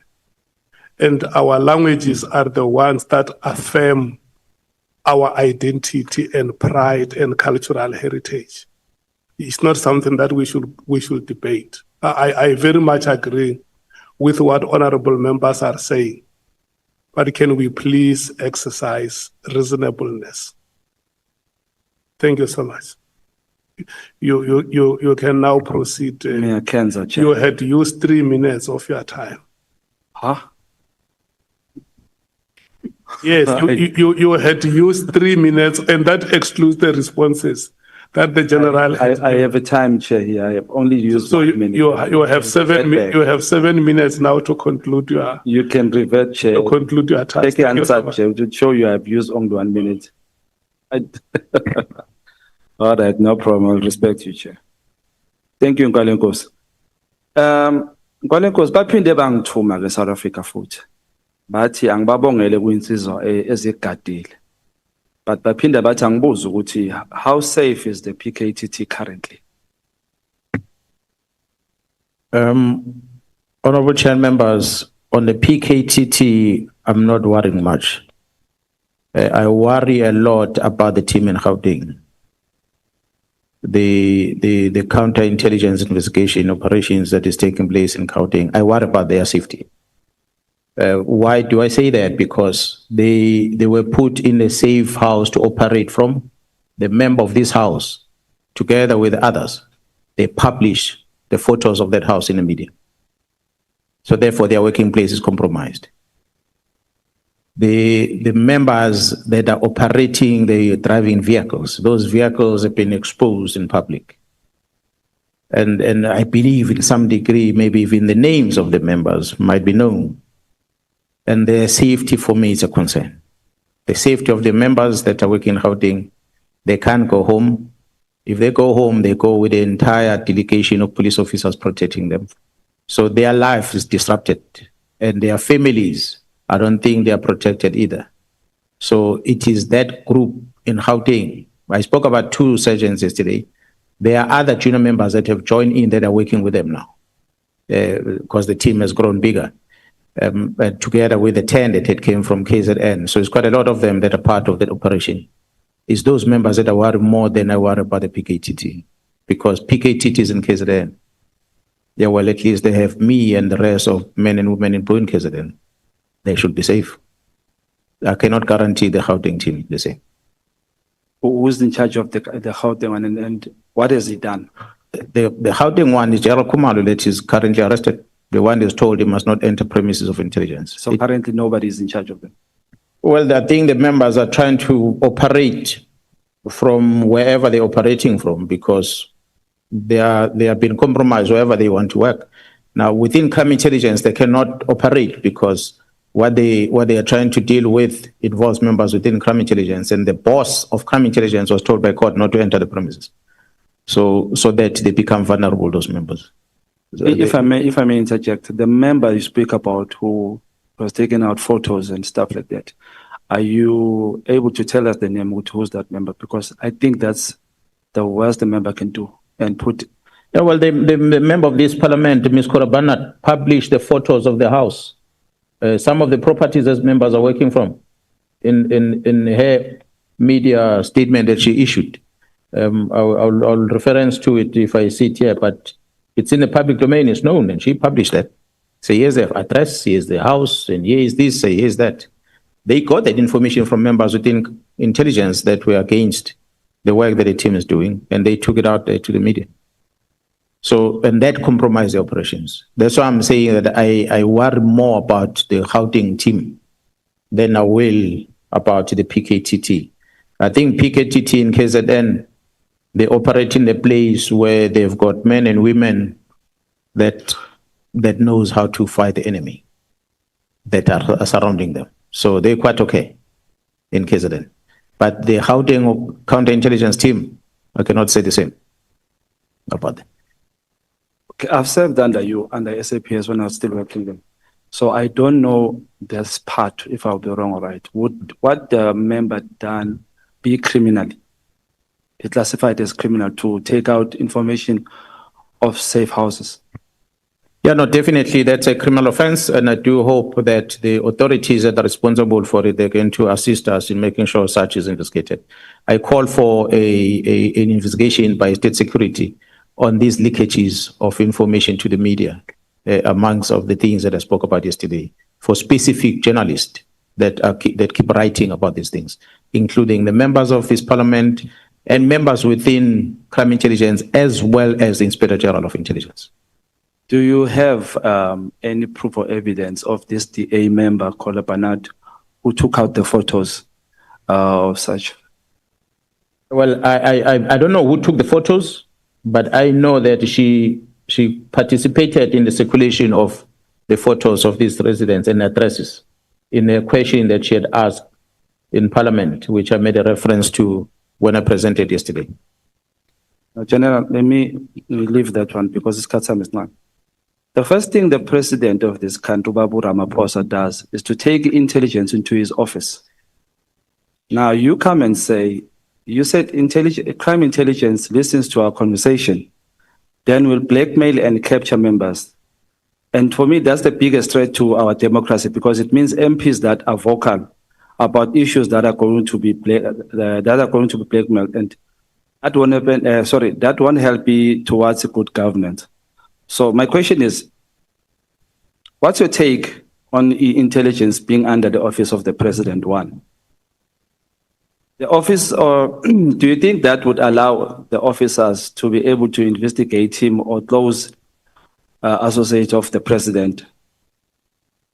D: And our languages are the ones that affirm our identity and pride and cultural heritage. It's not something that we should debate. I very much agree with what honorable members are saying. but can we please exercise reasonableness? Thank you so much. You can now proceed.
N: Mayor Kenza, Chair.
D: You had used 3 minutes of your time.
N: Huh?
D: Yes, you had used 3 minutes, and that excludes the responses that the general.
N: I have a time, Chair, here. I have only used
D: So
N: 1 minute.
D: you have 7
N: Get
D: you
N: back.
D: have 7 minutes now to conclude your
N: You can revert, Chair.
D: to conclude your task.
N: Take your
D: Thank you so
N: answer,
D: much.
N: Chair, to show you I have used only 1 minute. All right, no problem. I'll respect you, Chair. Thank you, Nkalenkos. Nkalenkos, baphinde bangithuma ke South Africa futhi. Bathi angibabongele kwinsizwa ezigadile. But baphinde bathi angibuza ukuthi how safe is the PKTT currently?
C: Honorable Chair members, on the PKTT, I'm not worrying much. I worry a lot about the team in Gauteng. The counterintelligence investigation operations that is taking place in Gauteng, I worry about their safety. Why do I say that? Because they were put in a safe house to operate from. The member of this house, together with others, they publish the photos of that house in the media. So therefore, their working place is compromised. The members that are operating the driving vehicles, those vehicles have been exposed in public. And I believe in some degree, maybe even the names of the members might be known. And their safety for me is a concern. The safety of the members that are working in Gauteng, they can't go home. If they go home, they go with the entire delegation of police officers protecting them. So their life is disrupted, and their families, I don't think they are protected either. So it is that group in Gauteng. I spoke about 2 sergeants yesterday. There are other junior members that have joined in that are working with them now, because the team has grown bigger, together with the 10 that came from KZN. So it's quite a lot of them that are part of that operation. It's those members that I worry more than I worry about the PKTT, because PKTT is in KZN. Yeah, well, at least they have me and the rest of men and women employed in KZN. They should be safe. I cannot guarantee the Gauteng team the same.
N: Who's in charge of the Gauteng one, and what has he done?
C: The Gauteng one is Gerald Khumalo that is currently arrested. The one is told he must not enter premises of intelligence.
N: So currently nobody is in charge of them.
C: Well, I think the members are trying to operate from wherever they're operating from, because they have been compromised wherever they want to work. Now, within crime intelligence, they cannot operate because what they are trying to deal with involves members within crime intelligence, and the boss of crime intelligence was told by court not to enter the premises, so that they become vulnerable, those members. So
N: If I may interject, the member you speak about who was taking out photos and stuff like that, are you able to tell us the name of who's that member? Because I think that's the worst the member can do and put.
C: Yeah, well, the member of this parliament, Ms. Korabana, published the photos of the house. Some of the properties as members are working from in her media statement that she issued. I'll reference to it if I see it here, but it's in the public domain, it's known, and she published that. So here's the address, here's the house, and here is this, here's that. They got that information from members within intelligence that were against the work that the team is doing, and they took it out there to the media. So, and that compromised the operations. That's why I'm saying that I worry more about the Gauteng team than I will about the PKTT. I think PKTT in KZN, they operate in a place where they've got men and women that knows how to fight the enemy that are surrounding them. So they're quite okay in KZN. But the Gauteng counterintelligence team, I cannot say the same about that.
N: Okay, I've served under you, under SAPS when I was still working them. So I don't know this part, if I'll be wrong or right. Would what the member done be criminally? Be classified as criminal to take out information of safe houses?
C: Yeah, no, definitely that's a criminal offense, and I do hope that the authorities that are responsible for it, they're going to assist us in making sure such is investigated. I call for an investigation by state security on these leakages of information to the media, amongst of the things that I spoke about yesterday, for specific journalists that keep writing about these things, including the members of this parliament and members within crime intelligence, as well as the Inspector General of Intelligence.
N: Do you have any proof or evidence of this DA member called Bernard who took out the photos of such?
C: Well, I don't know who took the photos, but I know that she participated in the circulation of the photos of these residents and addresses in a question that she had asked in Parliament, which I made a reference to when I presented yesterday.
N: General, let me leave that one because this cut time is not. The first thing the president of this country, Babu Ramaphosa, does is to take intelligence into his office. Now you come and say, you said crime intelligence listens to our conversation, then will blackmail and capture members. And for me, that's the biggest threat to our democracy because it means MPs that are vocal about issues that are going to be blackmailed, and that won't happen. That won't help me towards a good government. So my question is, what's your take on intelligence being under the office of the president? One, the office, or do you think that would allow the officers to be able to investigate him or those associates of the president?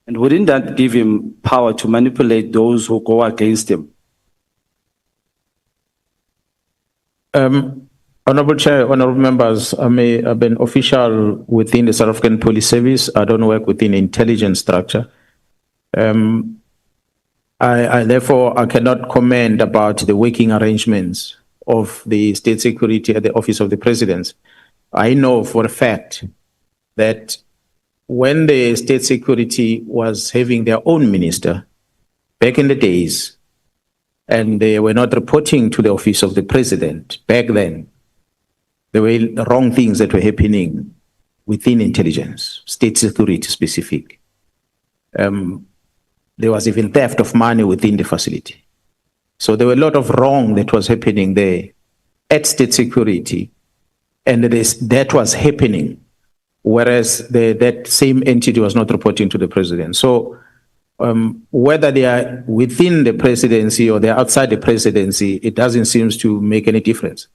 N: And wouldn't that give him power to manipulate those who go against him?
C: Honorable Chair, honorable members, I'm an official within the South African Police Service. I don't work within intelligence structure. Therefore, I cannot comment about the working arrangements of the state security at the office of the president. I know for a fact that when the state security was having their own minister back in the days, and they were not reporting to the office of the president back then, there were wrong things that were happening within intelligence, state security specific. There was even theft of money within the facility. So there were a lot of wrong that was happening there at state security, and that was happening, whereas that same entity was not reporting to the president. So whether they are within the presidency or they're outside the presidency, it doesn't seem to make any difference.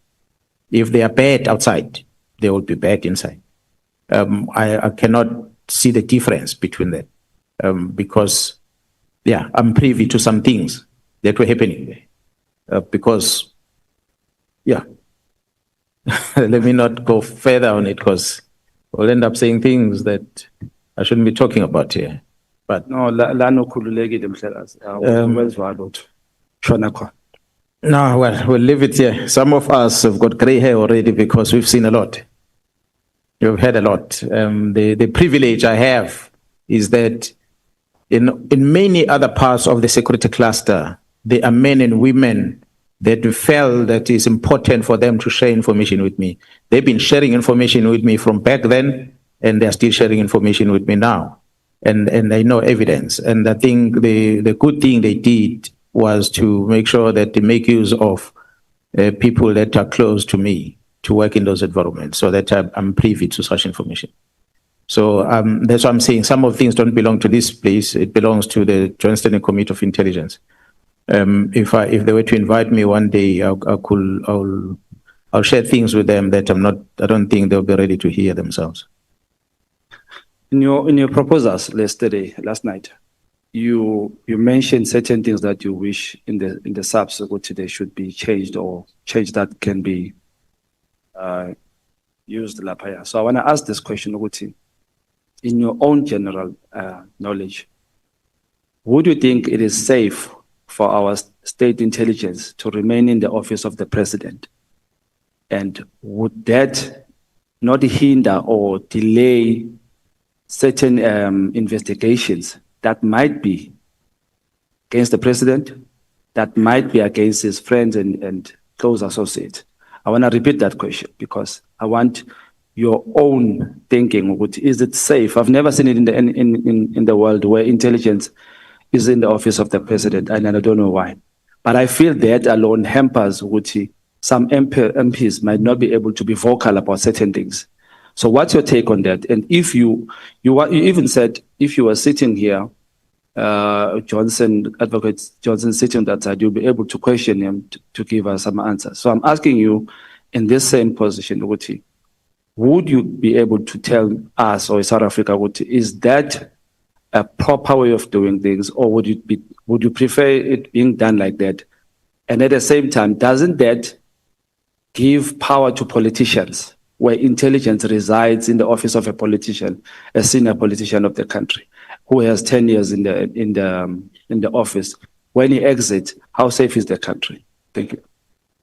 C: If they are bad outside, they will be bad inside. I cannot see the difference between that because, yeah, I'm privy to some things that were happening there. Because, yeah, let me not go further on it because we'll end up saying things that I shouldn't be talking about here. But
N: no,
C: no, well, we'll leave it here. Some of us have got gray hair already because we've seen a lot. We've heard a lot. The privilege I have is that in many other parts of the security cluster, there are men and women that felt that it's important for them to share information with me. They've been sharing information with me from back then, and they're still sharing information with me now. And I know evidence. And I think the good thing they did was to make sure that they make use of people that are close to me to work in those environments so that I'm privy to such information. So that's why I'm saying some of the things don't belong to this place. It belongs to the Joint Standing Committee of Intelligence. If they were to invite me one day, I'll share things with them that I don't think they'll be ready to hear themselves.
N: In your proposals last night, you mentioned certain things that you wish in the subs they should be changed or changed that can be used lapaya. So I want to ask this question, Uguti. In your own general knowledge, would you think it is safe for our state intelligence to remain in the office of the president? And would that not hinder or delay certain investigations that might be against the president, that might be against his friends and close associates? I want to repeat that question because I want your own thinking. Is it safe? I've never seen it in the world where intelligence is in the office of the president, and I don't know why. But I feel that alone hampers some MPs might not be able to be vocal about certain things. So what's your take on that? And if you even said, if you were sitting here Johnson, Advocate Johnson sitting on that side, you'll be able to question him to give us some answers. So I'm asking you, in this same position, Uti, would you be able to tell us or South Africa, Uti, is that a proper way of doing things, or would you prefer it being done like that? And at the same time, doesn't that give power to politicians, where intelligence resides in the office of a politician, a senior politician of the country, who has 10 years in the office? When he exits, how safe is the country? Thank you.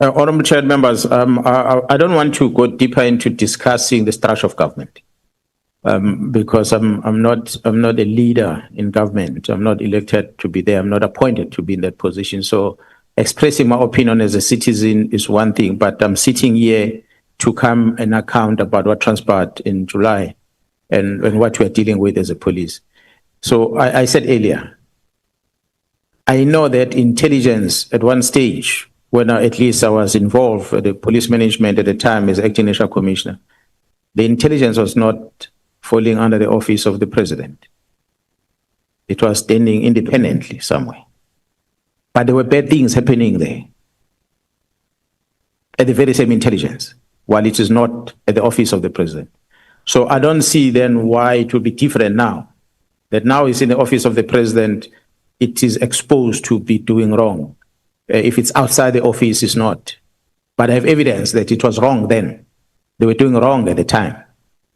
L: Honourable Chair, members, I don't want to go deeper into discussing the structure of government, because I'm not a leader in government. I'm not elected to be there. I'm not appointed to be in that position. So expressing my opinion as a citizen is one thing, but I'm sitting here to come and account about what transpired in July and what we're dealing with as a police. So I said earlier, I know that intelligence at one stage, when at least I was involved with the police management at the time as acting national commissioner, the intelligence was not falling under the office of the president. It was standing independently somewhere. But there were bad things happening there at the very same intelligence, while it is not at the office of the president. So I don't see then why it will be different now. That now it's in the office of the president, it is exposed to be doing wrong. If it's outside the office, it's not. But I have evidence that it was wrong then. They were doing wrong at the time,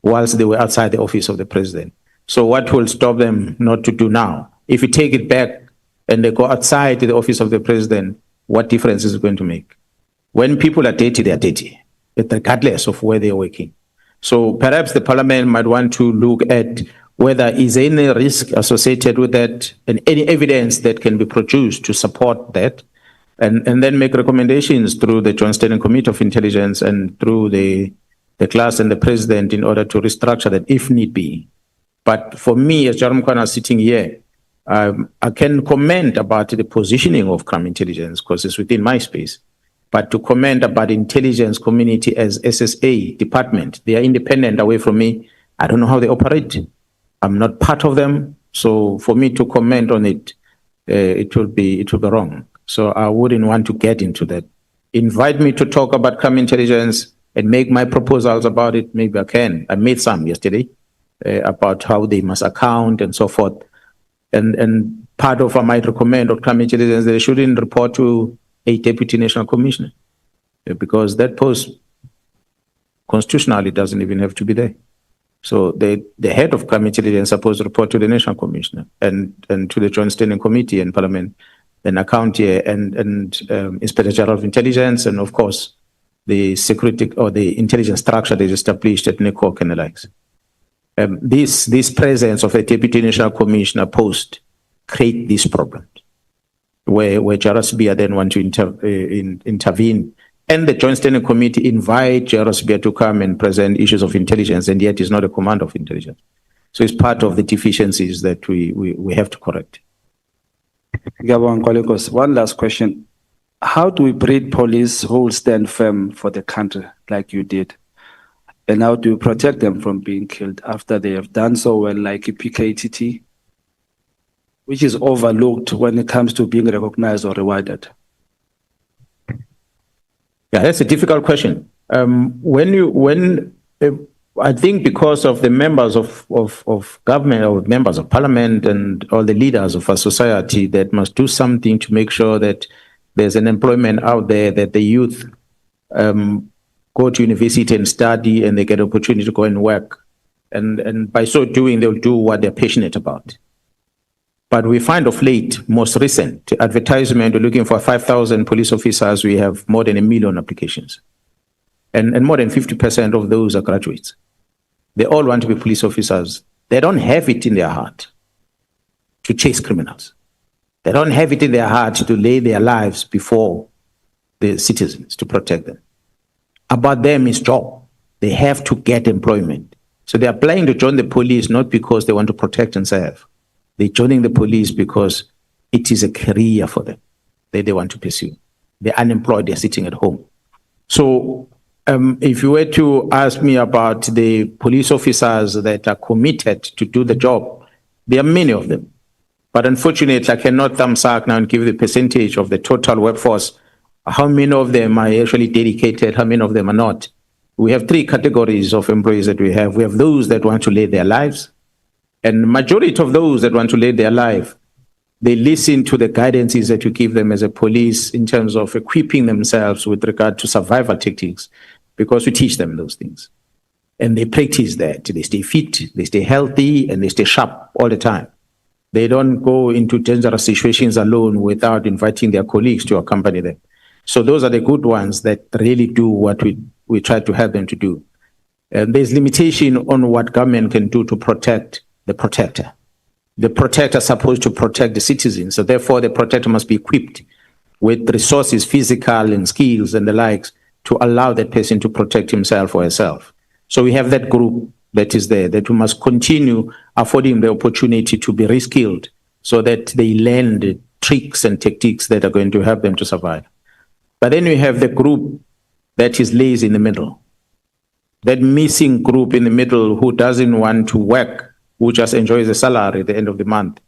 L: whilst they were outside the office of the president. So what will stop them not to do now? If you take it back and they go outside the office of the president, what difference is it going to make? When people are dirty, they are dirty, regardless of where they're working. So perhaps the parliament might want to look at whether is any risk associated with that and any evidence that can be produced to support that, and then make recommendations through the Joint Standing Committee of Intelligence and through the class and the president in order to restructure that if need be. But for me, as Jerome Mkhwanazi sitting here, I can comment about the positioning of crime intelligence because it's within my space. But to comment about intelligence community as SSA department, they are independent away from me. I don't know how they operate. I'm not part of them. So for me to comment on it, it will be wrong. So I wouldn't want to get into that. Invite me to talk about crime intelligence and make my proposals about it. Maybe I can. I made some yesterday about how they must account and so forth. And part of I might recommend on crime intelligence, they shouldn't report to a deputy national commissioner because that post constitutionally doesn't even have to be there. So the head of crime intelligence is supposed to report to the national commissioner and to the Joint Standing Committee and Parliament, and account here and Inspector General of Intelligence, and of course the security or the intelligence structure that is established at NECOC and the likes. This presence of a deputy national commissioner post create this problem where Jarosbia then want to intervene, and the Joint Standing Committee invite Jarosbia to come and present issues of intelligence, and yet is not a commander of intelligence. So it's part of the deficiencies that we have to correct.
N: One last question. How do we breed police who will stand firm for the country like you did? And how do you protect them from being killed after they have done so well, like PKTT, which is overlooked when it comes to being recognized or rewarded?
L: Yeah, that's a difficult question. I think because of the members of government or members of parliament and all the leaders of our society that must do something to make sure that there's an employment out there, that the youth go to university and study and they get an opportunity to go and work. And by so doing, they'll do what they're passionate about. But we find of late, most recent advertisement, we're looking for 5,000 police officers. We have more than 1 million applications. And more than 50% of those are graduates. They all want to be police officers. They don't have it in their heart to chase criminals. They don't have it in their heart to lay their lives before the citizens to protect them. About them is job. They have to get employment. So they're applying to join the police not because they want to protect and serve. They're joining the police because it is a career for them that they want to pursue. They're unemployed, they're sitting at home. So if you were to ask me about the police officers that are committed to do the job, there are many of them. But unfortunately, I cannot thumbs up now and give the percentage of the total workforce. How many of them are actually dedicated? How many of them are not? We have three categories of employees that we have. We have those that want to lead their lives. And the majority of those that want to lead their life, they listen to the guidances that you give them as a police in terms of equipping themselves with regard to survival tactics, because we teach them those things. And they practice that. They stay fit, they stay healthy, and they stay sharp all the time. They don't go into dangerous situations alone without inviting their colleagues to accompany them. So those are the good ones that really do what we try to help them to do. And there's limitation on what government can do to protect the protector. The protector is supposed to protect the citizens. So therefore, the protector must be equipped with resources, physical and skills and the likes, to allow that person to protect himself or herself. So we have that group that is there, that we must continue affording the opportunity to be reskilled so that they learn the tricks and techniques that are going to help them to survive. But then we have the group that is lazy in the middle, that missing group in the middle who doesn't want to work, who just enjoys the salary at the end of the month.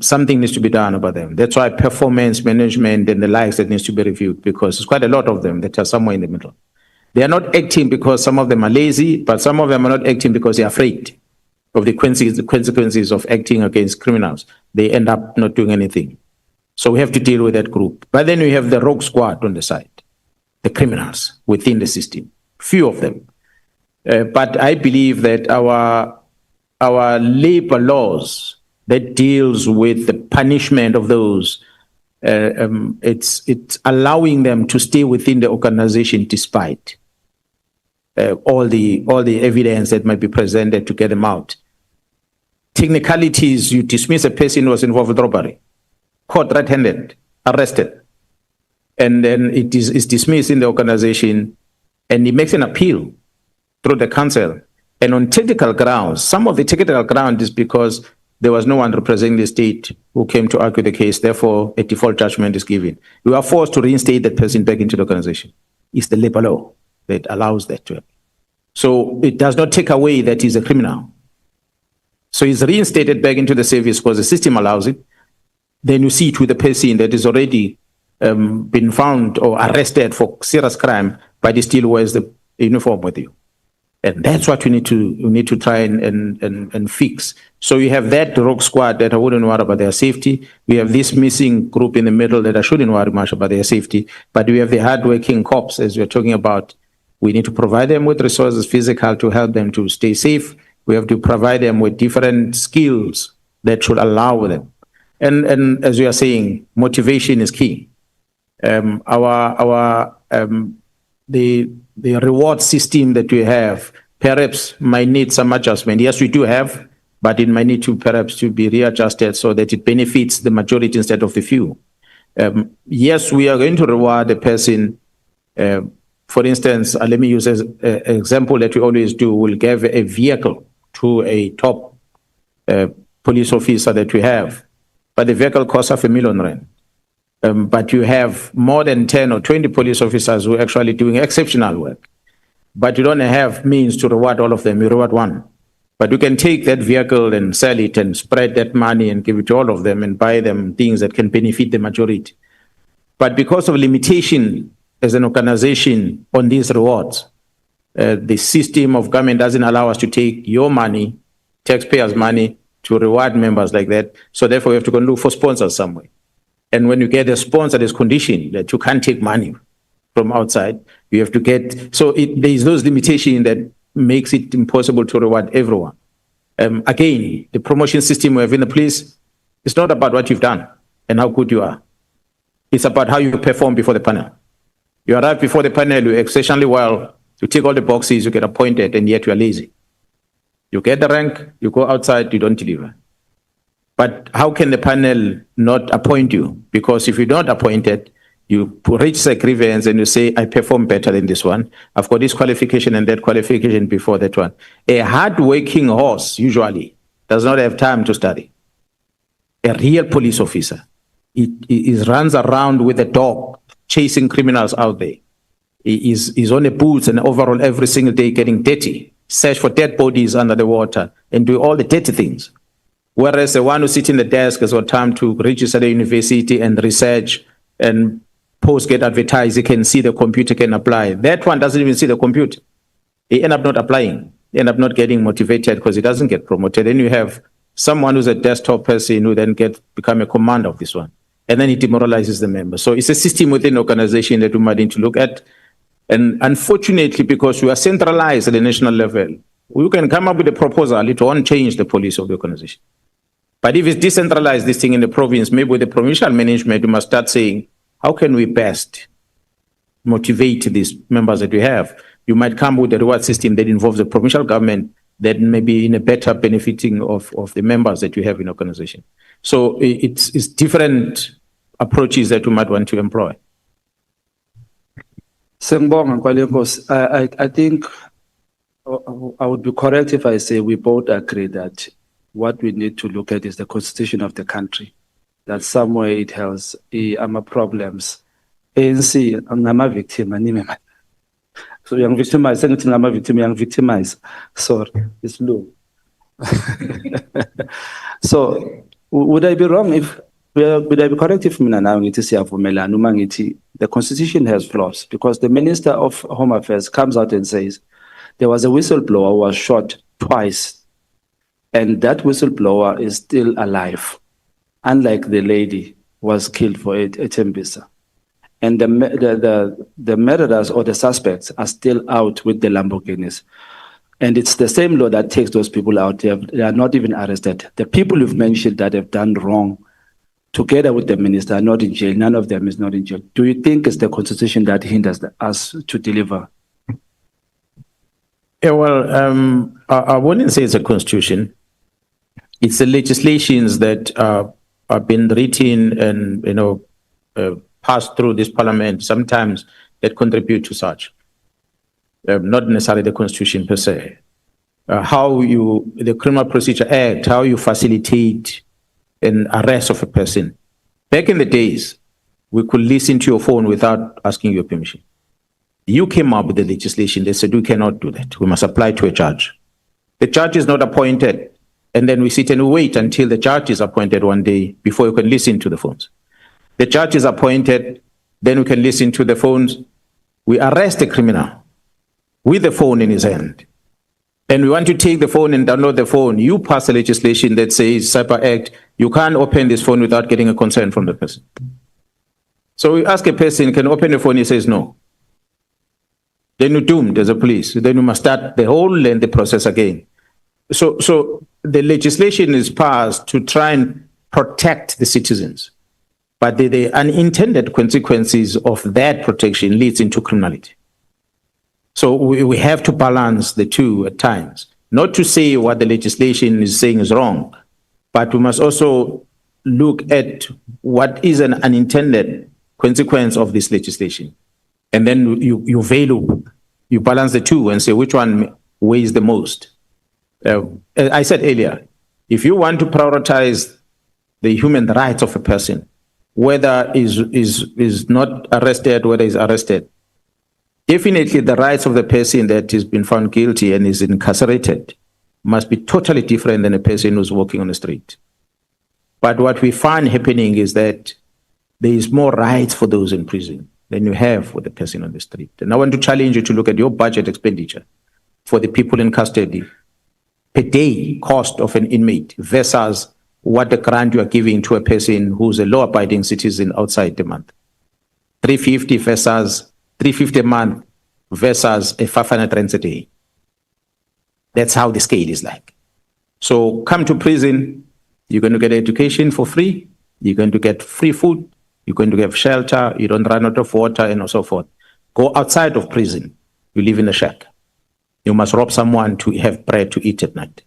L: Something needs to be done about them. That's why performance management and the likes that needs to be reviewed, because there's quite a lot of them that are somewhere in the middle. They are not acting because some of them are lazy, but some of them are not acting because they're afraid of the consequences of acting against criminals. They end up not doing anything. So we have to deal with that group. But then we have the rogue squad on the side, the criminals within the system, few of them. But I believe that our labor laws that deals with the punishment of those, it's allowing them to stay within the organization despite all the evidence that might be presented to get them out. Technicalities, you dismiss a person who was involved with robbery, caught red-handed, arrested, and then it is dismissed in the organization, and he makes an appeal through the council. And on technical grounds, some of the technical ground is because there was no one representing the state who came to argue the case, therefore a default judgment is given. We are forced to reinstate that person back into the organization. It's the labor law that allows that to happen. So it does not take away that he's a criminal. So he's reinstated back into the service because the system allows it. Then you see it with the person that is already been found or arrested for serious crime, but he still wears the uniform with you. And that's what we need to try and fix. So you have that rogue squad that I wouldn't worry about their safety. We have this missing group in the middle that I shouldn't worry much about their safety. But we have the hardworking cops, as we're talking about. We need to provide them with resources, physical, to help them to stay safe. We have to provide them with different skills that should allow them. And as we are saying, motivation is key. The reward system that we have perhaps might need some adjustment. Yes, we do have, but it might need to perhaps to be readjusted so that it benefits the majority instead of the few. Yes, we are going to reward the person. For instance, let me use an example that we always do. We'll give a vehicle to a top police officer that we have, but the vehicle costs R500,000. But you have more than 10 or 20 police officers who are actually doing exceptional work. But you don't have means to reward all of them, you reward one. But you can take that vehicle and sell it and spread that money and give it to all of them and buy them things that can benefit the majority. But because of limitation as an organization on these rewards, the system of government doesn't allow us to take your money, taxpayers' money, to reward members like that. So therefore, we have to go and look for sponsors somewhere. And when you get a sponsor, there's condition that you can't take money from outside. You have to get, so there's those limitations that makes it impossible to reward everyone. Again, the promotion system we have in the police, it's not about what you've done and how good you are. It's about how you perform before the panel. You arrive before the panel, you exceptionally well, you tick all the boxes, you get appointed, and yet you are lazy. You get the rank, you go outside, you don't deliver. But how can the panel not appoint you? Because if you're not appointed, you reach a grievance and you say, I perform better than this one. I've got this qualification and that qualification before that one. A hard-working horse usually does not have time to study. A real police officer, it runs around with a dog chasing criminals out there. He is on the boots and overall every single day getting dirty, search for dead bodies under the water and do all the dirty things. Whereas the one who sits in the desk has got time to register the university and research and post get advertised, he can see the computer, can apply. That one doesn't even see the computer. He end up not applying, he end up not getting motivated because he doesn't get promoted. Then you have someone who's a desktop person who then become a commander of this one. And then it demoralizes the members. So it's a system within the organization that we might need to look at. And unfortunately, because we are centralized at the national level, we can come up with a proposal, it won't change the policy of the organization. But if it's decentralized, this thing in the province, maybe with the provincial management, we must start saying, how can we best motivate these members that we have? You might come with a reward system that involves the provincial government that may be in a better benefiting of the members that you have in organization. So it's different approaches that we might want to employ.
N: Sengibonga Nkwale Nkosi. I think I would be correct if I say we both agree that what we need to look at is the constitution of the country. That somewhere it has problems. ANC, I'm a victim. So young victimize, I'm a victim, young victimize. Sorry, it's low. So would I be wrong if would I be correct if the constitution has flaws? Because the Minister of Home Affairs comes out and says there was a whistleblower who was shot twice, and that whistleblower is still alive, unlike the lady who was killed for it at Tembisa. And the murderers or the suspects are still out with the Lamborghinis. And it's the same law that takes those people out. They are not even arrested. The people you've mentioned that have done wrong, together with the minister, are not in jail. None of them is not in jail. Do you think it's the constitution that hinders us to deliver?
L: Yeah, well, I wouldn't say it's a constitution. It's the legislations that have been written and passed through this parliament, sometimes that contribute to such. Not necessarily the constitution per se. The Criminal Procedure Act, how you facilitate an arrest of a person. Back in the days, we could listen to your phone without asking your permission. You came up with the legislation, they said we cannot do that. We must apply to a judge. The judge is not appointed, and then we sit and we wait until the judge is appointed one day before you can listen to the phones. The judge is appointed, then we can listen to the phones. We arrest a criminal with the phone in his hand. And we want to take the phone and download the phone. You pass a legislation that says, Cyber Act, you can't open this phone without getting a consent from the person. So we ask a person, can you open the phone? He says no. Then you're doomed as a police. Then you must start the whole lengthy process again. So the legislation is passed to try and protect the citizens. But the unintended consequences of that protection leads into criminality. So we have to balance the two at times. Not to say what the legislation is saying is wrong, but we must also look at what is an unintended consequence of this legislation. And then you balance the two and say which one weighs the most. I said earlier, if you want to prioritize the human rights of a person, whether is not arrested, whether is arrested, definitely the rights of the person that has been found guilty and is incarcerated must be totally different than a person who's walking on the street. But what we find happening is that there is more rights for those in prison than you have for the person on the street. And I want to challenge you to look at your budget expenditure for the people in custody per day cost of an inmate versus what the grant you are giving to a person who's a law-abiding citizen outside the month. 350 versus 350 a month versus a 500 rands a day. That's how the scale is like. So come to prison, you're going to get education for free, you're going to get free food, you're going to get shelter, you don't run out of water and so forth. Go outside of prison, you live in a shack. You must rob someone to have bread to eat at night.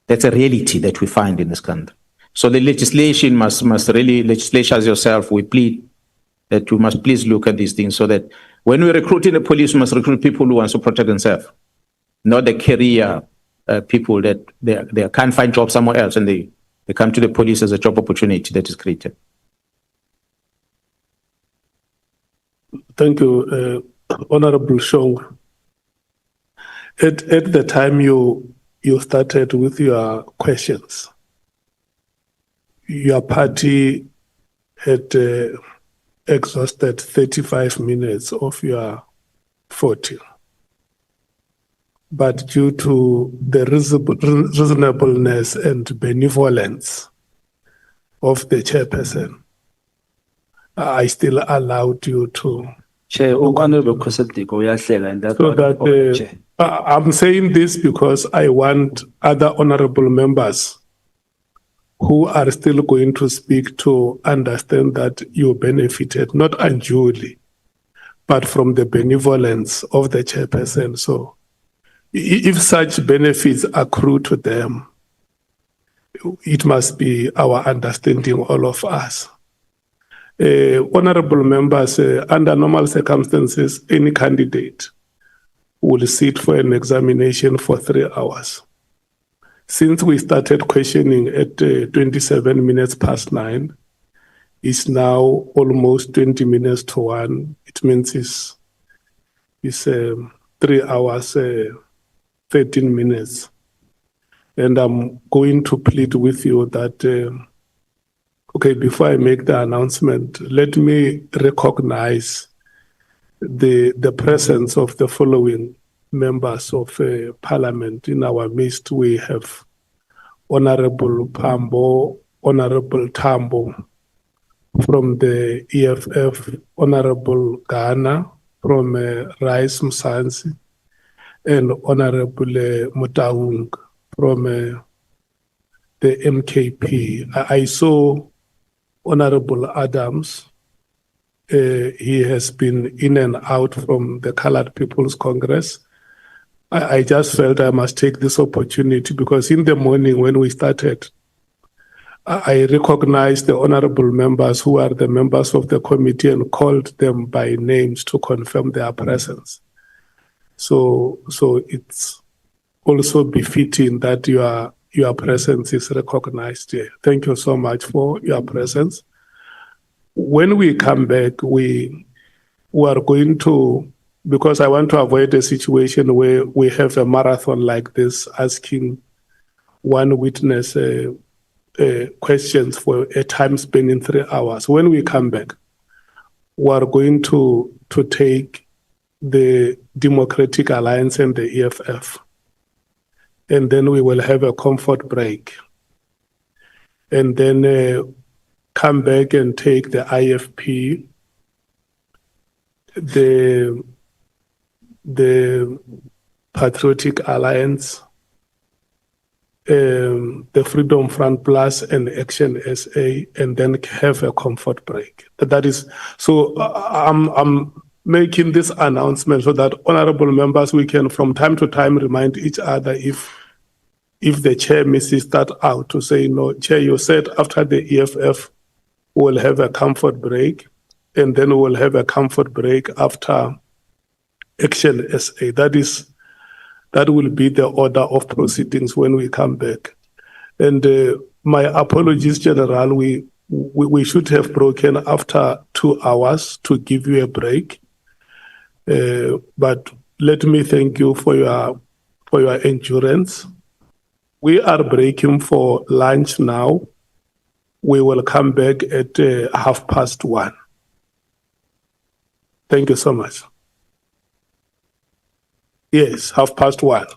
L: That's a reality that we find in this country. So the legislation must really, legislators yourself, we plead that you must please look at these things so that when we recruit in the police, we must recruit people who want to protect themselves, not the career people that they can't find jobs somewhere else and they come to the police as a job opportunity that is created.
D: Thank you, Honorable Shong. At the time you started with your questions, your party had exhausted 35 minutes of your 40. But due to the reasonableness and benevolence of the chairperson, I still allowed you to.
N: Chair, Honorable Khosediko uyahleka and that.
D: So that I'm saying this because I want other honorable members who are still going to speak to understand that you benefited, not unduly, but from the benevolence of the chairperson. So if such benefits accrue to them, it must be our understanding, all of us. Honorable members, under normal circumstances, any candidate will sit for an examination for 3 hours. Since we started questioning at 27 minutes past 9, it's now almost 20 minutes to 1. It means it's 3 hours, 13 minutes. And I'm going to plead with you that, okay, before I make the announcement, let me recognize the presence of the following members of Parliament in our midst. We have Honorable Pambo, Honorable Tambo from the EFF, Honorable Ghana from Rice Mkhwanazi, and Honorable Mutaung from the MKP. I saw Honorable Adams. He has been in and out from the Colored People's Congress. I just felt I must take this opportunity because in the morning when we started, I recognized the honorable members who are the members of the committee and called them by names to confirm their presence. So it's also befitting that your presence is recognized here. Thank you so much for your presence. When we come back, we are going to, because I want to avoid a situation where we have a marathon like this, asking one witness questions for a time span in 3 hours. When we come back, we are going to take the Democratic Alliance and the EFF, and then we will have a comfort break, and then come back and take the IFP, the Patriotic Alliance, the Freedom Front Plus and Action SA, and then have a comfort break. That is, so I'm making this announcement so that honorable members, we can from time to time remind each other if the chair misses that out to say, no, chair, you said after the EFF, we'll have a comfort break, and then we'll have a comfort break after Action SA. That will be the order of proceedings when we come back. And my apologies, General, we should have broken after 2 hours to give you a break. But let me thank you for your endurance. We are breaking for lunch now. We will come back at 1:30. Thank you so much. Yes, 1:30.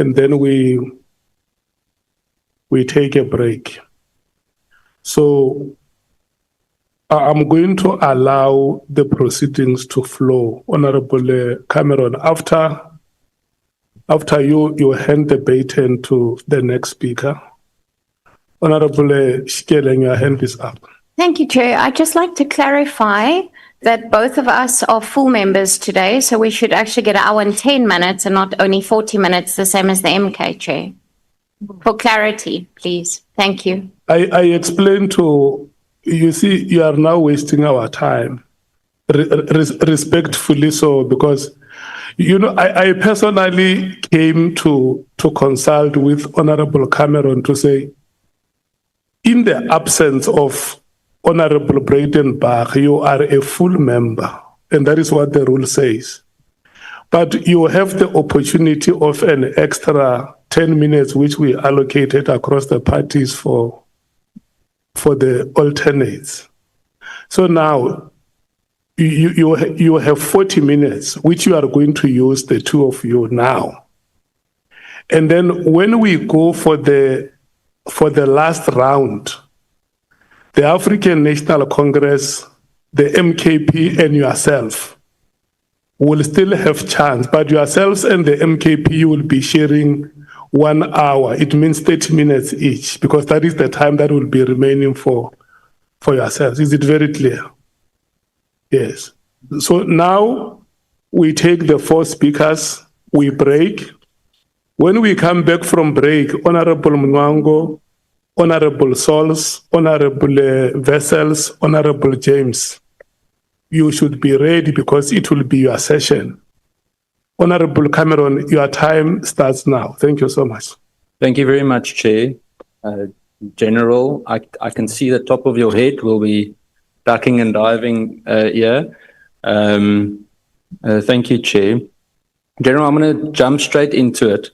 D: and then we take a break. So I'm going to allow the proceedings to flow. Honorable Cameron, after you hand the baton to the next speaker. Honorable Shkeleng, your hand is up.
P: Thank you, Chair. I'd just like to clarify that both of us are full members today, so we should actually get an hour and 10 minutes and not only 40 minutes, the same as the MK, Chair. For clarity, please. Thank you.
D: I explained to, you see, you are now wasting our time, respectfully so, because, you know, I personally came to consult with Honorable Cameron to say, in the absence of Honorable Breitenbach, you are a full member, and that is what the rule says. But you have the opportunity of an extra 10 minutes, which we allocated across the parties for the alternates. So now you have 40 minutes, which you are going to use, the two of you now. And then when we go for the last round, the African National Congress, the MKP and yourself will still have chance, but yourselves and the MKP will be sharing 1 hour. It means 30 minutes each, because that is the time that will be remaining for yourselves. Is it very clear? Yes. So now we take the 4 speakers, we break. When we come back from break, Honorable Mwango, Honorable Sols, Honorable Vessels, Honorable James, you should be ready because it will be your session. Honorable Cameron, your time starts now. Thank you so much.
E: Thank you very much, Chair. General, I can see the top of your head. We'll be ducking and diving here. Thank you, Chair. General, I'm going to jump straight into it.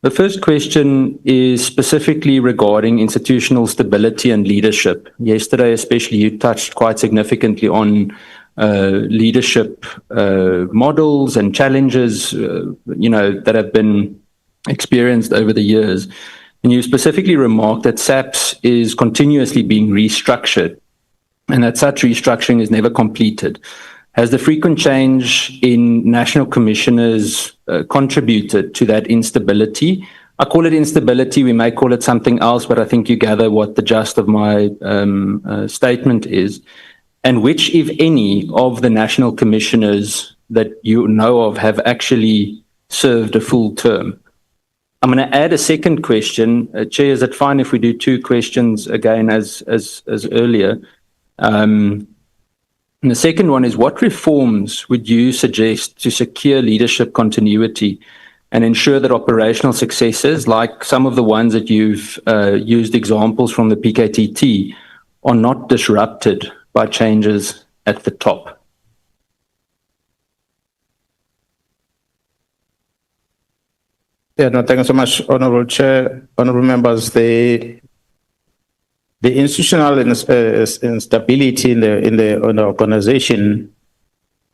E: The first question is specifically regarding institutional stability and leadership. Yesterday, especially, you touched quite significantly on leadership models and challenges, that have been experienced over the years. And you specifically remarked that SAPS is continuously being restructured and that such restructuring is never completed. Has the frequent change in national commissioners contributed to that instability? I call it instability. We may call it something else, but I think you gather what the gist of my statement is. And which, if any, of the national commissioners that you know of have actually served a full term? I'm going to add a second question. Chair, is it fine if we do 2 questions again as earlier? And the second one is, what reforms would you suggest to secure leadership continuity and ensure that operational successes, like some of the ones that you've used examples from the PKTT, are not disrupted by changes at the top?
C: Yeah, no, thank you so much, Honorable Chair, honorable members. The institutional instability in the organization,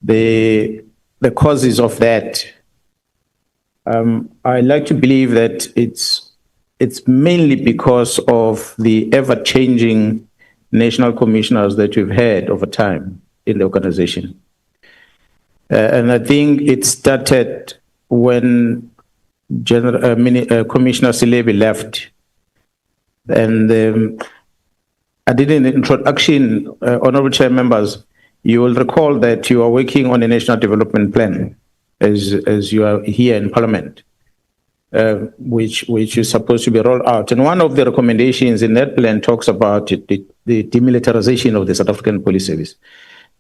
C: the causes of that, I like to believe that it's mainly because of the ever-changing national commissioners that we've had over time in the organization. And I think it started when Commissioner Silebi left. And I did an introduction, honorable chair members. You will recall that you are working on a national development plan as you are here in Parliament, which is supposed to be rolled out. And one of the recommendations in that plan talks about the demilitarization of the South African Police Service.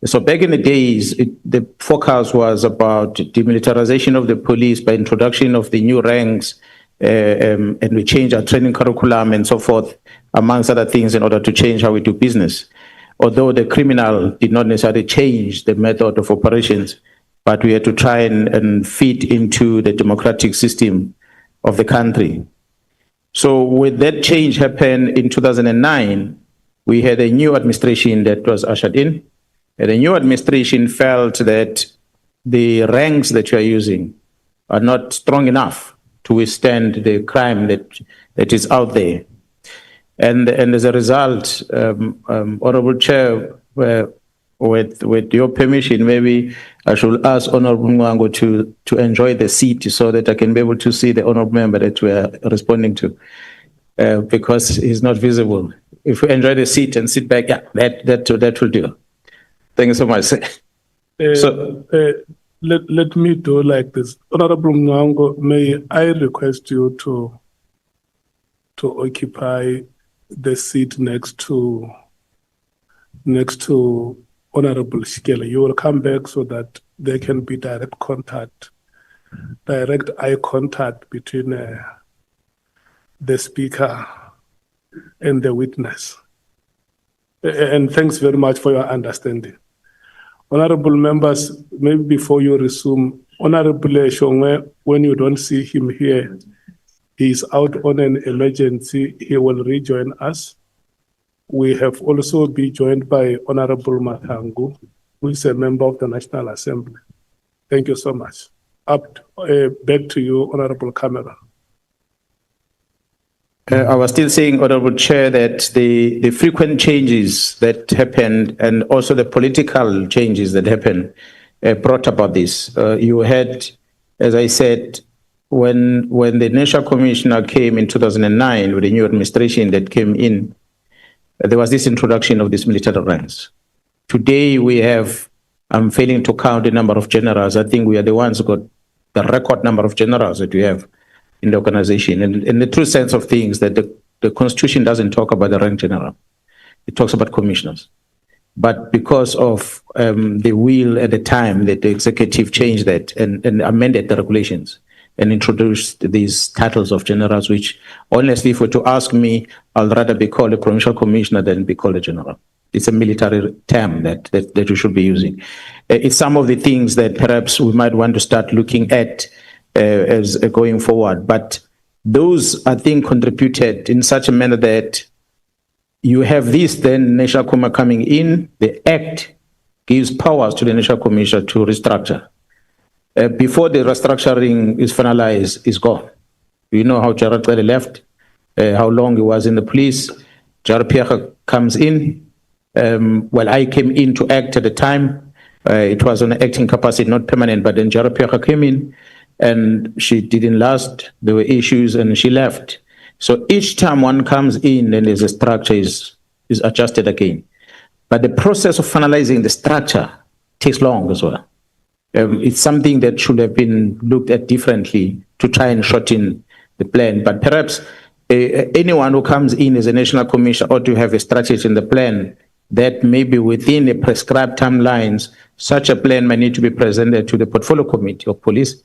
C: So back in the days, the focus was about demilitarization of the police by introduction of the new ranks, and we change our training curriculum and so forth, amongst other things, in order to change how we do business. Although the criminal did not necessarily change the method of operations, but we had to try and fit into the democratic system of the country. So with that change happened in 2009, we had a new administration that was ushered in. And the new administration felt that the ranks that you are using
L: are not strong enough to withstand the crime that is out there. And as a result, Honorable Chair, with your permission, maybe I should ask Honorable Mwango to enjoy the seat so that I can be able to see the Honorable Member that we are responding to, because he's not visible. If we enjoy the seat and sit back, yeah, that will do. Thank you so much.
D: Let me do like this. Honorable Mwango, may I request you to occupy the seat next to Honorable Shikela. You will come back so that there can be direct eye contact between the speaker and the witness. And thanks very much for your understanding. Honorable members, maybe before you resume, Honorable Shongwe, when you don't see him here, he's out on an emergency. He will rejoin us. We have also been joined by Honorable Matangu, who is a member of the National Assembly. Thank you so much. Back to you, Honorable Camera.
L: I was still saying, Honorable Chair, that the frequent changes that happened and also the political changes that happened brought about this. You had, as I said, when the National Commissioner came in 2009 with the new administration that came in, there was this introduction of these military ranks. Today we have, I'm failing to count the number of generals. I think we are the ones who got the record number of generals that we have in the organization. And in the true sense of things, that the Constitution doesn't talk about the rank general. It talks about commissioners. But because of the will at the time that the executive changed that and amended the regulations and introduced these titles of generals, which honestly, if you were to ask me, I'll rather be called a provincial commissioner than be called a general. It's a military term that we should be using. It's some of the things that perhaps we might want to start looking at as going forward. But those, I think, contributed in such a manner that you have this then National Commissioner coming in. The Act gives powers to the National Commissioner to restructure. Before the restructuring is finalized, is gone. You know how Gerard left, how long he was in the police. Gerard Pierre comes in. Well, I came in to act at the time. It was on an acting capacity, not permanent, but then Gerard Pierre came in and she didn't last. There were issues and she left. So each time one comes in and there's a structure is adjusted again. But the process of finalizing the structure takes long as well. It's something that should have been looked at differently to try and shorten the plan. But perhaps anyone who comes in as a national commissioner ought to have a strategy in the plan that maybe within the prescribed timelines, such a plan may need to be presented to the portfolio committee of police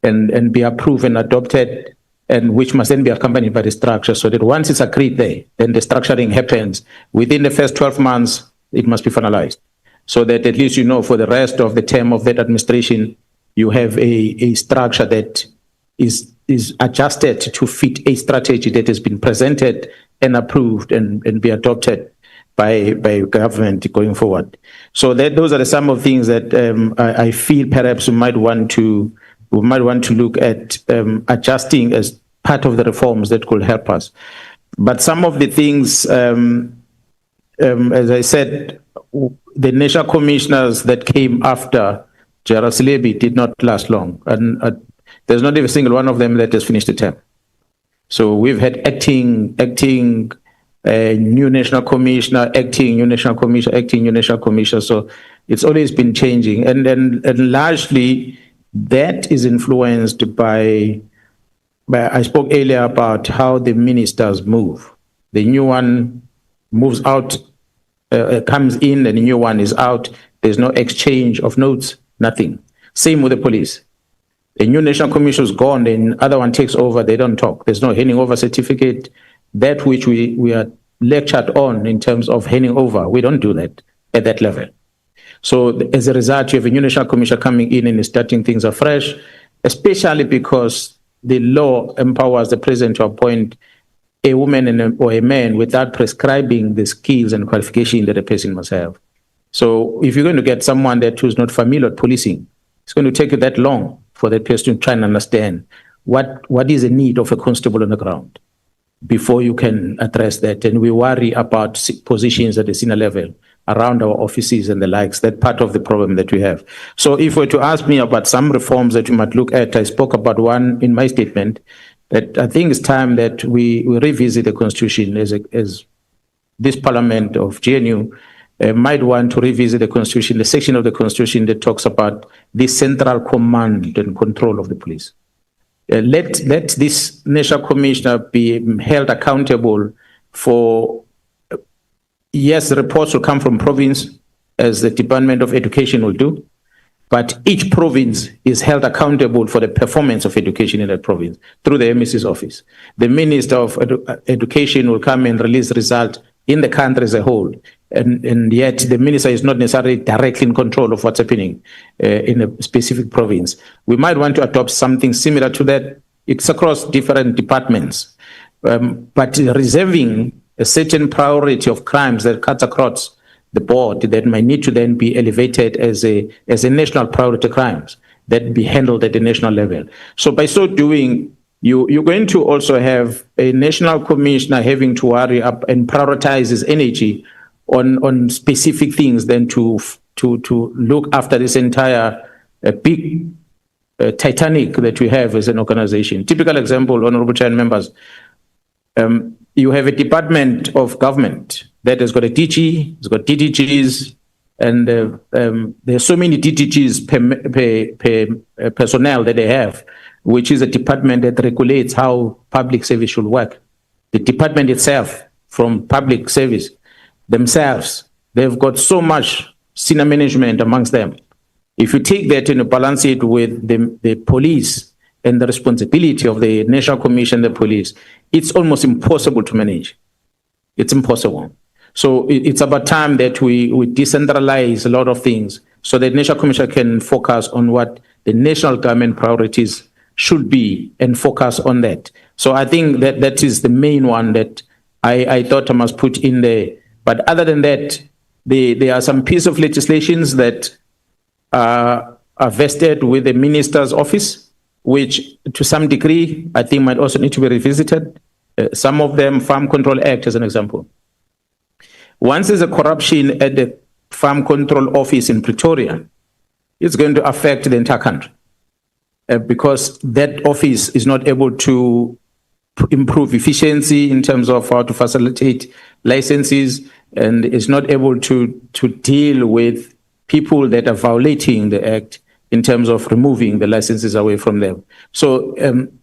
L: and be approved and adopted, and which must then be accompanied by the structure, so that once it's agreed there, then the structuring happens. Within the first 12 months, it must be finalized, so that at least you know for the rest of the term of that administration, you have a structure that is adjusted to fit a strategy that has been presented and approved and be adopted by government going forward. So those are some of the things that I feel perhaps we might want to look at adjusting as part of the reforms that could help us. But some of the things, as I said, the national commissioners that came after Gerald Silebi did not last long. And there's not even a single one of them that has finished the term. So we've had acting new national commissioner, acting new national commissioner, acting new national commissioner. So it's always been changing. And largely, that is influenced by, I spoke earlier about how the ministers move. The new one moves out, comes in, and the new one is out. There's no exchange of notes, nothing. Same with the police. The new national commissioner is gone, the other one takes over, they don't talk. There's no handing over certificate. That which we are lectured on in terms of handing over, we don't do that at that level. So as a result, you have a new national commissioner coming in and starting things afresh, especially because the law empowers the president to appoint a woman or a man without prescribing the skills and qualification that a person must have. So if you're going to get someone who's not familiar with policing, it's going to take you that long
C: for that person to try and understand what is the need of a constable on the ground before you can address that. And we worry about positions at the senior level around our offices and the likes. That part of the problem that we have. So if we're to ask me about some reforms that you might look at, I spoke about one in my statement, that I think it's time that we revisit the Constitution as this Parliament of GNU might want to revisit the Constitution, the section of the Constitution that talks about the central command and control of the police. Let this National Commissioner be held accountable for, yes, reports will come from province, as the Department of Education will do, but each province is held accountable for the performance of education in that province through the MEC's office. The Minister of Education will come and release results in the country as a whole, and yet the minister is not necessarily directly in control of what's happening in a specific province. We might want to adopt something similar to that. It's across different departments, but reserving a certain priority of crimes that cuts across the board that might need to then be elevated as a national priority crimes that be handled at the national level. So by so doing, you're going to also have a national commissioner having to worry up and prioritize his energy on specific things than to look after this entire big Titanic that we have as an organization. Typical example, Honorable Chair and members, you have a department of government that has got a DG, it's got DDGs, and there's so many DDGs per personnel that they have, which is a department that regulates how public service should work. The department itself, from public service themselves, they've got so much senior management amongst them. If you take that and balance it with the police and the responsibility of the National Commission, the police, it's almost impossible to manage. It's impossible. So it's about time that we decentralize a lot of things so that National Commission can focus on what the national government priorities should be and focus on that. So I think that is the main one that I thought I must put in there. But other than that, there are some pieces of legislations that are vested with the minister's office, which to some degree, I think might also need to be revisited. Some of them, Farm Control Act as an example. Once there's a corruption at the Farm Control Office in Pretoria, it's going to affect the entire country because that office is not able to improve efficiency in terms of how to facilitate licenses and is not able to deal with people that are violating the act in terms of removing the licenses away from them. So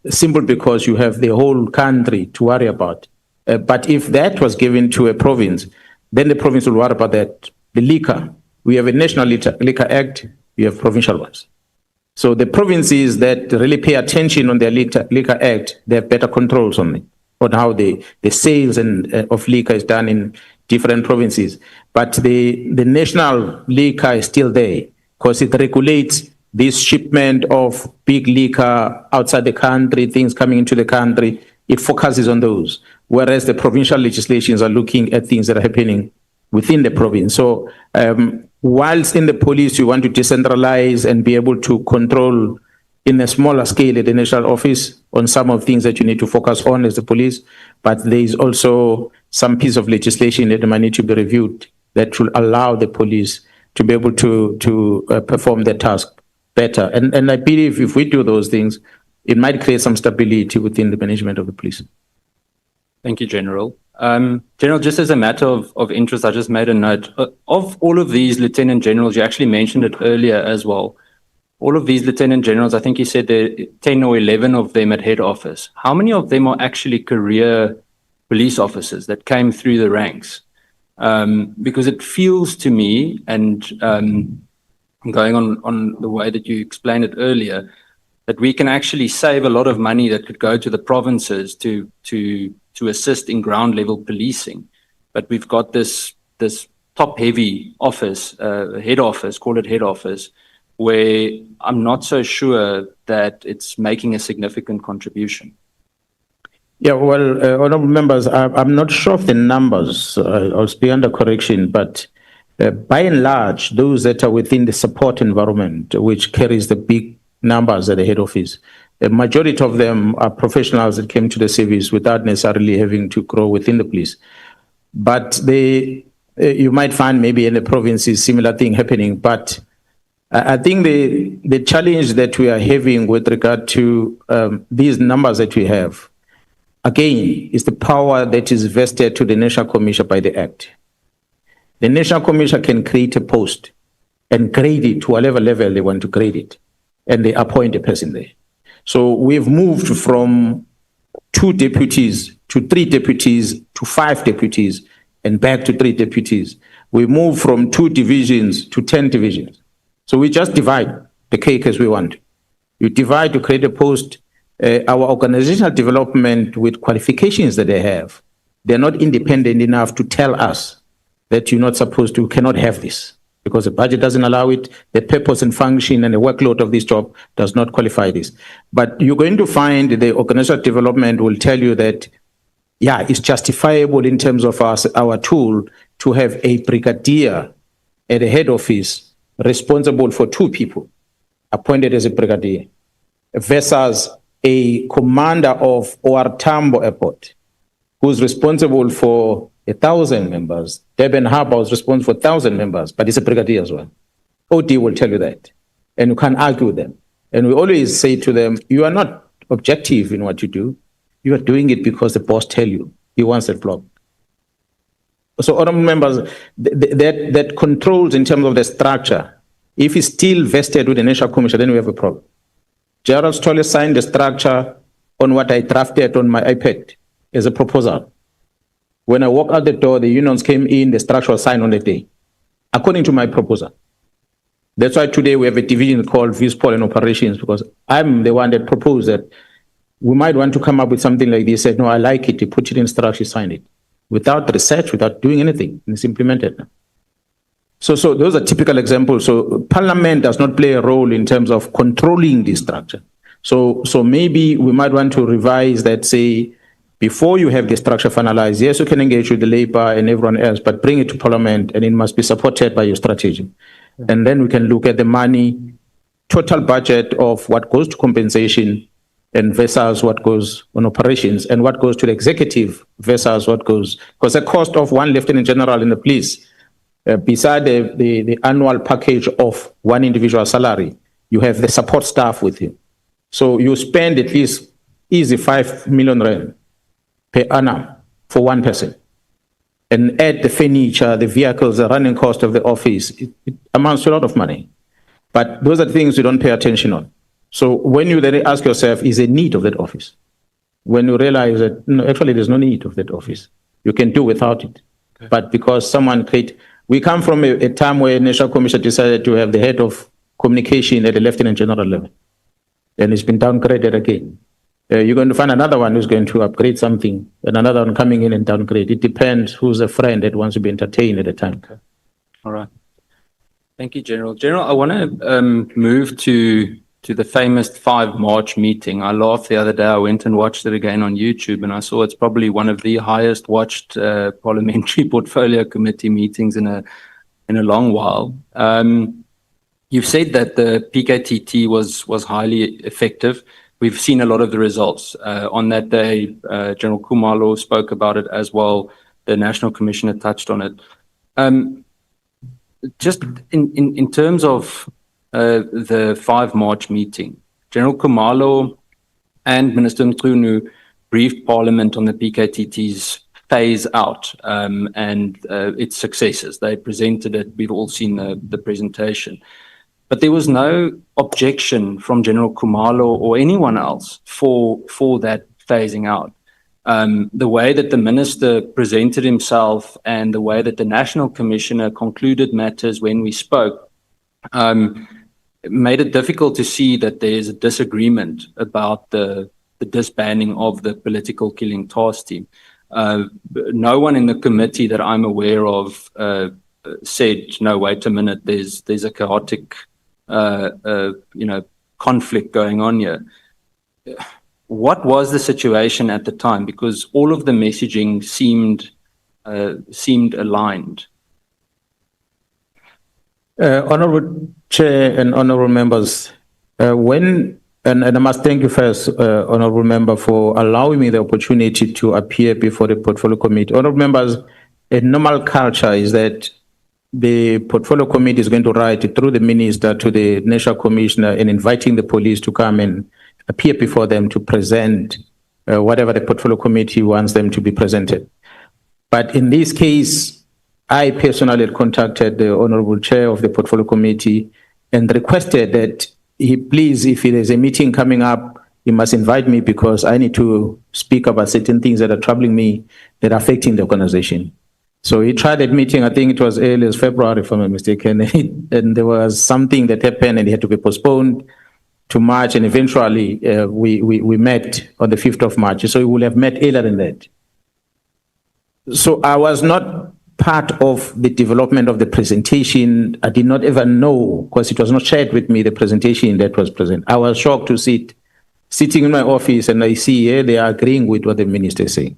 C: simple because you have the whole country to worry about. But if that was given to a province, then the province will worry about that. The liquor, we have a National Liquor Act, we have provincial ones. So the provinces that really pay attention on their Liquor Act, they have better controls on it, on how the sales of liquor is done in different provinces. But the national liquor is still there because it regulates this shipment of big liquor outside the country, things coming into the country. It focuses on those, whereas the provincial legislations are looking at things that are happening within the province. So whilst in the police you want to decentralize and be able to control in a smaller scale at the national office on some of things that you need to focus on as the police, but there is also some piece of legislation that might need to be reviewed that will allow the police to be able to perform their task better. And I believe if we do those things, it might create some stability within the management of the police.
E: Thank you, General. General, just as a matter of interest, I just made a note. Of all of these Lieutenant Generals, you actually mentioned it earlier as well. All of these Lieutenant Generals, I think you said there are 10 or 11 of them at head office. How many of them are actually career police officers that came through the ranks? Because it feels to me, and going on the way that you explained it earlier, that we can actually save a lot of money that could go to the provinces to assist in ground level policing. But we've got this top heavy office, head office, call it head office, where I'm not so sure that it's making a significant contribution.
C: Yeah, well, honorable members, I'm not sure of the numbers. I'll be under correction, but by and large, those that are within the support environment, which carries the big
L: numbers at the head office. A majority of them are professionals that came to the service without necessarily having to grow within the police. But you might find maybe in the provinces similar thing happening. But I think the challenge that we are having with regard to these numbers that we have, again, is the power that is vested to the National Commission by the Act. The National Commission can create a post and grade it to whatever level they want to grade it, and they appoint a person there. So we've moved from 2 deputies to 3 deputies to 5 deputies and back to 3 deputies. We moved from 2 divisions to 10 divisions. So we just divide the cake as we want. You divide to create a post. Our organizational development with qualifications that they have, they're not independent enough to tell us that you're not supposed to, cannot have this, because the budget doesn't allow it, the purpose and function and the workload of this job does not qualify this. But you're going to find the organizational development will tell you that, yeah, it's justifiable in terms of our tool to have a brigadier at the head office responsible for 2 people appointed as a brigadier versus a commander of OR Tambo Airport who's responsible for 1,000 members. Durban Harbour is responsible for 1,000 members, but it's a brigadier as well. OD will tell you that, and you can't argue with them. And we always say to them, you are not objective in what you do. You are doing it because the boss tell you he wants that block. So, honorable members, that controls in terms of the structure, if it's still vested with the National Commission, then we have a problem. Gerald Stolle signed the structure on what I drafted on my iPad as a proposal. When I walked out the door, the unions came in, the structure was signed on the day, according to my proposal. That's why today we have a division called Vispol and Operations, because I'm the one that proposed that we might want to come up with something like this. Said, no, I like it. You put it in structure, sign it. Without research, without doing anything, and it's implemented. So those are typical examples. So Parliament does not play a role in terms of controlling this structure. So maybe we might want to revise that, say, before you have the structure finalized, yes, you can engage with the labor and everyone else, but bring it to Parliament and it must be supported by your strategy. And then we can look at the money, total budget of what goes to compensation and versus what goes on operations and what goes to the executive versus what goes, because the cost of one lieutenant general in the police, beside the annual package of one individual salary, you have the support staff with you. So you spend at least easy 5 million rand per annum for one person. And add the furniture, the vehicles, the running cost of the office, it amounts to a lot of money. But those are things you don't pay attention on. So when you then ask yourself, is there need of that office? When you realize that, no, actually there's no need of that office. You can do without it. Okay. But because someone we come from a time where National Commission decided to have the head of communication at the Lieutenant General level. And it's been downgraded again. You're going to find another one who's going to upgrade something and another one coming in and downgrade. It depends who's a friend that wants to be entertained at the time.
E: Okay. All right. Thank you, General. General, I want to move to the famous 5 March meeting. I laughed the other day. I went and watched it again on YouTube, and I saw it's probably one of the highest watched parliamentary portfolio committee meetings in a long while. You've said that the PKTT was highly effective. We've seen a lot of the results. On that day, General Khumalo spoke about it as well. The National Commissioner touched on it. Just in terms of the 5 March meeting, General Khumalo and Minister Mkhwanazi briefed Parliament on the PKTT's phase out and its successes. They presented it. We've all seen the presentation. But there was no objection from General Khumalo or anyone else for that phasing out. The way that the minister presented himself and the way that the National Commissioner concluded matters when we spoke made it difficult to see that there's a disagreement about the disbanding of the political killing task team. No one in the committee that I'm aware of said, no, wait a minute, there's a chaotic conflict going on here. What was the situation at the time? Because all of the messaging seemed aligned.
L: Honorable Chair and honorable members, And I must thank you first, Honorable Member, for allowing me the opportunity to appear before the Portfolio Committee. Honorable Members, a normal culture is that the Portfolio Committee is going to write through the Minister to the National Commissioner and inviting the police to come and appear before them to present whatever the Portfolio Committee wants them to be presented. But in this case, I personally contacted the Honorable Chair of the Portfolio Committee and requested that he please, if there's a meeting coming up, he must invite me because I need to speak about certain things that are troubling me, that are affecting the organization. So he tried that meeting, I think it was early as February, if I'm not mistaken, and there was something that happened and it had to be postponed to March, and eventually we met on the 5th of March. So we would have met earlier than that. So I was not part of the development of the presentation. I did not ever know, because it was not shared with me, the presentation that was present. I was shocked to sitting in my office and I see they are agreeing with what the minister is saying.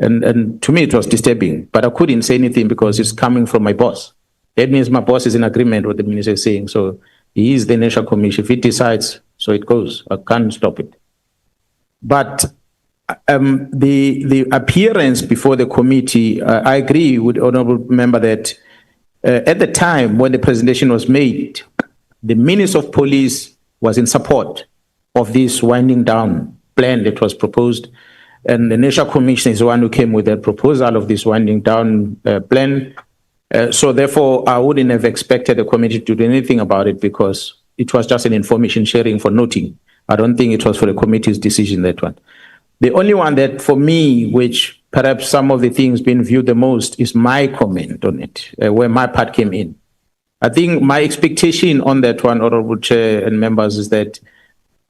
L: And to me, it was disturbing, but I couldn't say anything because it's coming from my boss. That means my boss is in agreement with what the minister is saying. So he is the National Commission. If he decides, so it goes. I can't stop it. But the appearance before the committee, I agree with Honorable Member that at the time when the presentation was made, the Minister of Police was in support of this winding down plan that was proposed. And the National Commission is the one who came with the proposal of this winding down plan. So therefore, I wouldn't have expected the committee to do anything about it because it was just an information sharing for noting. I don't think it was for the committee's decision, that one. The only one that for me, which perhaps some of the things being viewed the most, is my comment on it, where my part came in. I think my expectation on that one, Honorable Chair and members, is that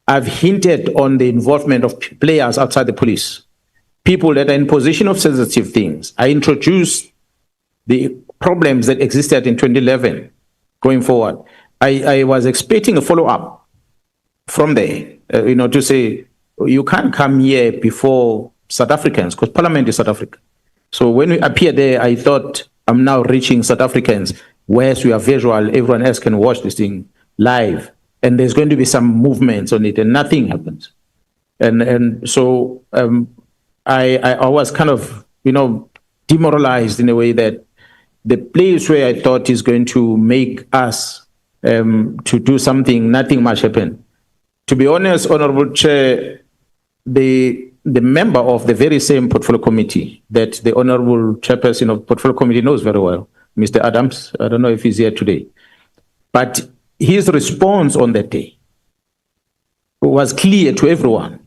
L: I've hinted on the involvement of players outside the police, people that are in position of sensitive things. I introduced the problems that existed in 2011 going forward. I was expecting a follow-up from there, to say, you can't come here before South Africans, because Parliament is South Africa. So when we appear there, I thought I'm now reaching South Africans, whereas we are visual, everyone else can watch this thing live. And there's going to be some movements on it, and nothing happens. And so I was kind of, demoralized in a way that the place where I thought is going to make us to do something, nothing much happened. To be honest, Honorable Chair, the member of the very same Portfolio Committee that the Honorable Chairperson of Portfolio Committee knows very well, Mr. Adams, I don't know if he's here today, but his response on that day was clear to everyone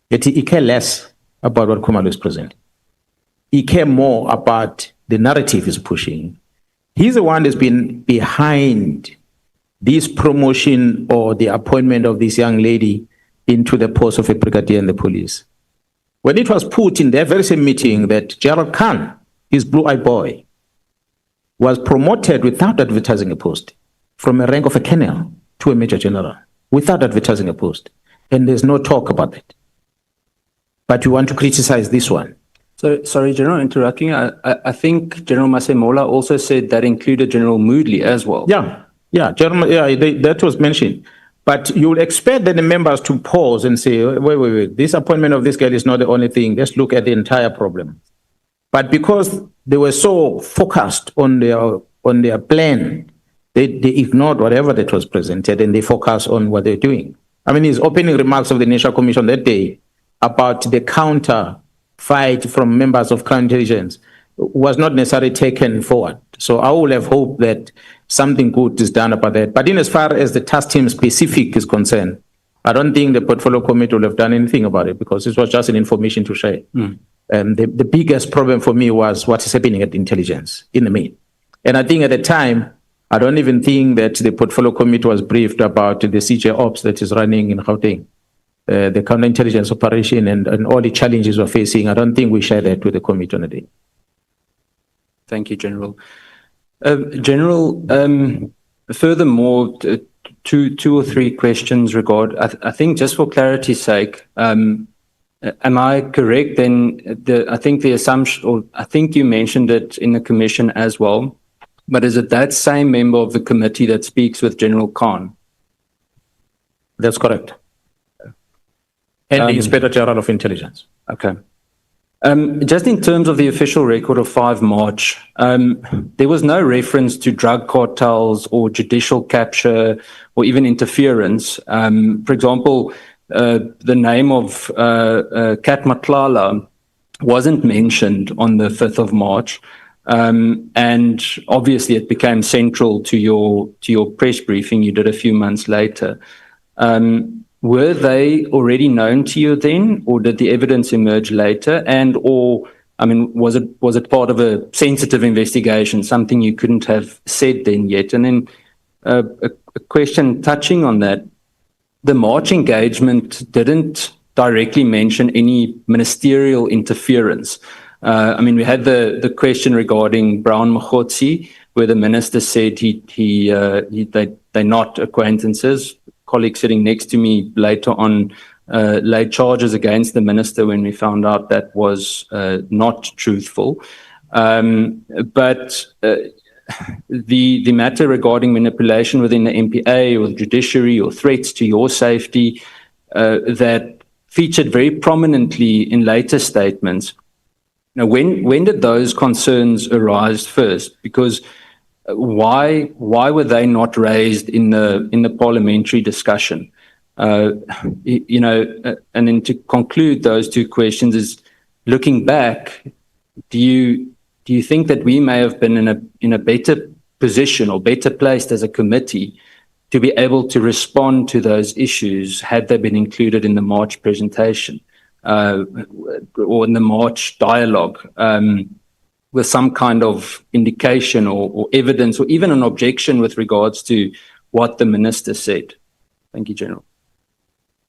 L: that he cared less about what Khumalo is presenting. He cared more about the narrative he's pushing. He's the one that's been behind this promotion or the appointment of this young lady into the post of a brigadier in the police. When it was put in that very same meeting that Gerald Khan, his blue-eyed boy, was promoted without advertising a post, from a rank of a colonel to a major general, without advertising a post. And there's no talk about that. But you want to criticize this one.
E: So, sorry, General, interrupting. I think General Masemola also said that included General Moodley as well.
L: That was mentioned. But you would expect that the members to pause and say, wait, this appointment of this girl is not the only thing. Let's look at the entire problem. But because they were so focused on their plan, they ignored whatever that was presented and they focused on what they're doing. I mean, his opening remarks of the National Commission that day about the counter fight from members of counterintelligence was not necessarily taken forward. So I would have hoped that something good is done about that. But in as far as the task team specific is concerned, I don't think the Portfolio Committee will have done anything about it because this was just an information to share. The biggest problem for me was what is happening at intelligence in the main. And I think at the time, I don't even think that the Portfolio Committee was briefed about the CJ Ops that is running in Gauteng, the counterintelligence operation and all the challenges we're facing. I don't think we share that with the committee on the day.
E: Thank you, General. General, furthermore, two or three questions I think just for clarity's sake, am I correct then? I think the assumption, or I think you mentioned it in the commission as well, but is it that same member of the committee that speaks with General Khan?
C: That's correct. And the Inspector General of Intelligence.
E: Okay. Just in terms of the official record of 5 March, there was no reference to drug cartels or judicial capture or even interference. For example, the name of Kat Matlala wasn't mentioned on the 5th of March. And obviously it became central to your press briefing you did a few months later. Were they already known to you then, or did the evidence emerge later? And or, I mean, was it part of a sensitive investigation, something you couldn't have said then yet? And then a question touching on that, the March engagement didn't directly mention any ministerial interference. I mean, we had the question regarding Brown Mkhwanazi, where the minister said they're not acquaintances. Colleague sitting next to me later on laid charges against the minister when we found out that was not truthful. But the matter regarding manipulation within the MPA or the judiciary or threats to your safety that featured very prominently in later statements. Now, when did those concerns arise first? Because why were they not raised in the parliamentary discussion? You know, and then to conclude those two questions is, looking back, do you think that we may have been in a better position or better placed as a committee to be able to respond to those issues had they been included in the March presentation or in the March dialogue? With some kind of indication or evidence or even an objection with regards to what the minister said. Thank you, General.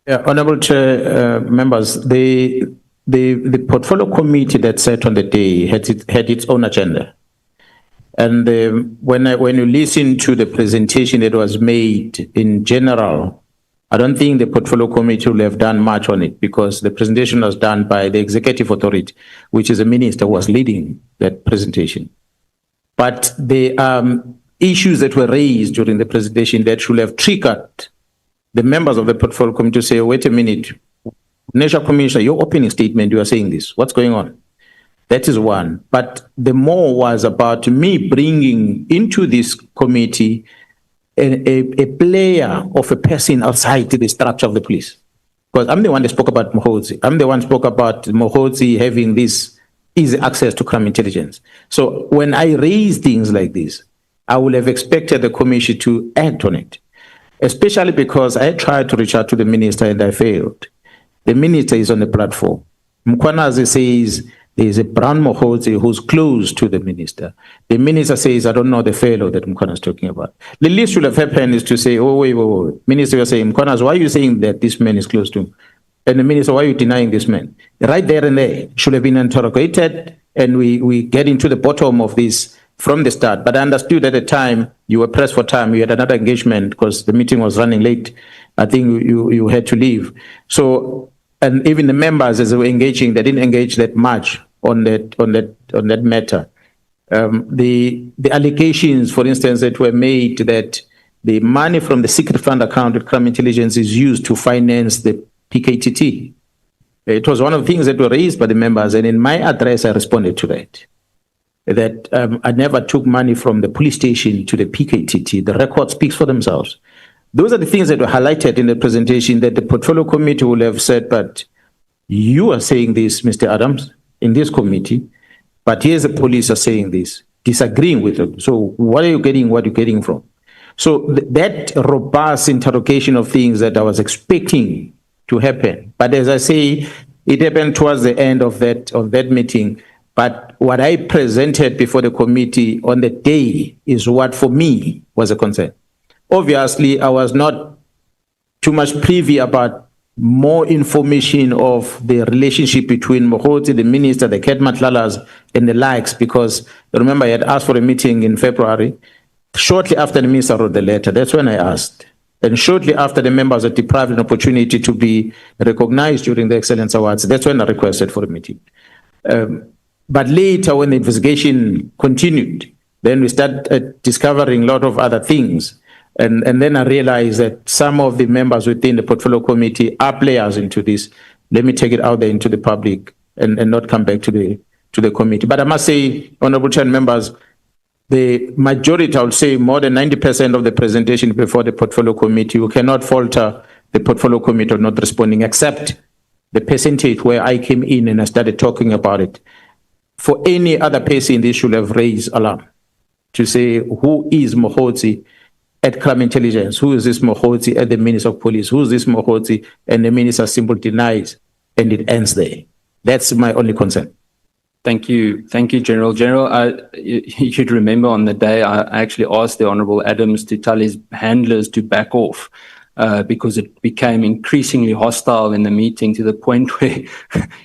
C: Yeah, Honourable Chair, members, the portfolio committee that sat on the day had its own agenda. And when you listen to the presentation that was made in general, I don't think the portfolio committee will have done much on it, because the presentation was done by the executive authority, which is the minister who was leading that presentation. But the issues that were raised during the presentation that should have triggered the members of the portfolio committee to say, wait a minute, National Commissioner, your opening statement, you are saying this, what's going on? That is one. But the more was about me bringing into this committee a player of a person outside the structure of the police. Because I'm the one that spoke about Mkhwanazi. I'm the one who spoke about Mkhwanazi having this easy access to crime intelligence. So when I raise things like this, I would have expected the commission to act on it, especially because I tried to reach out to the minister and I failed. The minister is on the platform. Mkhwanazi says there is a Brown Mkhwanazi who's close to the minister. The minister says, I don't know the fellow that Mkhwanazi is talking about. The least should have happened is to say, oh, wait. Minister, you're saying, Mkhwanazi, why are you saying that this man is close to him? And the minister, why are you denying this man? Right there and there should have been interrogated, and we get into the bottom of this from the start. But I understood at the time you were pressed for time. You had another engagement because the meeting was running late. I think you had to leave. So, and even the members, as they were engaging, they didn't engage that much on that matter. The allegations, for instance, that were made that the money from the secret fund account with crime intelligence is used to finance the PKTT. It was one of the things that were raised by the members, and in my address, I responded to that. That I never took money from the police station to the PKTT. The record speaks for themselves. Those are the things that were highlighted in the presentation that the portfolio committee will have said, but you are saying this, Mr. Adams, in this committee, but here's the police are saying this, disagreeing with them. So what are you getting from? So that robust interrogation of things that I was expecting to happen. But as I say, it happened towards the end of that meeting. But what I presented before the committee on the day is what for me was a concern. Obviously, I was not too much privy about more information of the relationship between Mkhwanazi, the minister, the Kat Matlalas, and the likes, because remember I had asked for a meeting in February. Shortly after the minister wrote the letter, that's when I asked. And shortly after the members were deprived an opportunity to be recognized during the Excellence Awards, that's when I requested for a meeting. But later, when the investigation continued, then we started discovering a lot of other things. And then I realized that some of the members within the portfolio committee are players into this. Let me take it out there into the public and not come back to the committee. But I must say, Honorable Chair and members, the majority, I would say more than 90% of the presentation before the portfolio committee, you cannot falter the portfolio committee of not responding, except the percentage where I came in and I started talking about it. For any other person, they should have raised alarm to say, who is Mkhwanazi at crime intelligence? Who is this Mkhwanazi at the Minister of Police? Who is this Mkhwanazi? And the minister simply denies, and it ends there. That's my only concern.
E: Thank you, General. General, you should remember on the day I actually asked the Honourable Adams to tell his handlers to back off because it became increasingly hostile in the meeting to the point where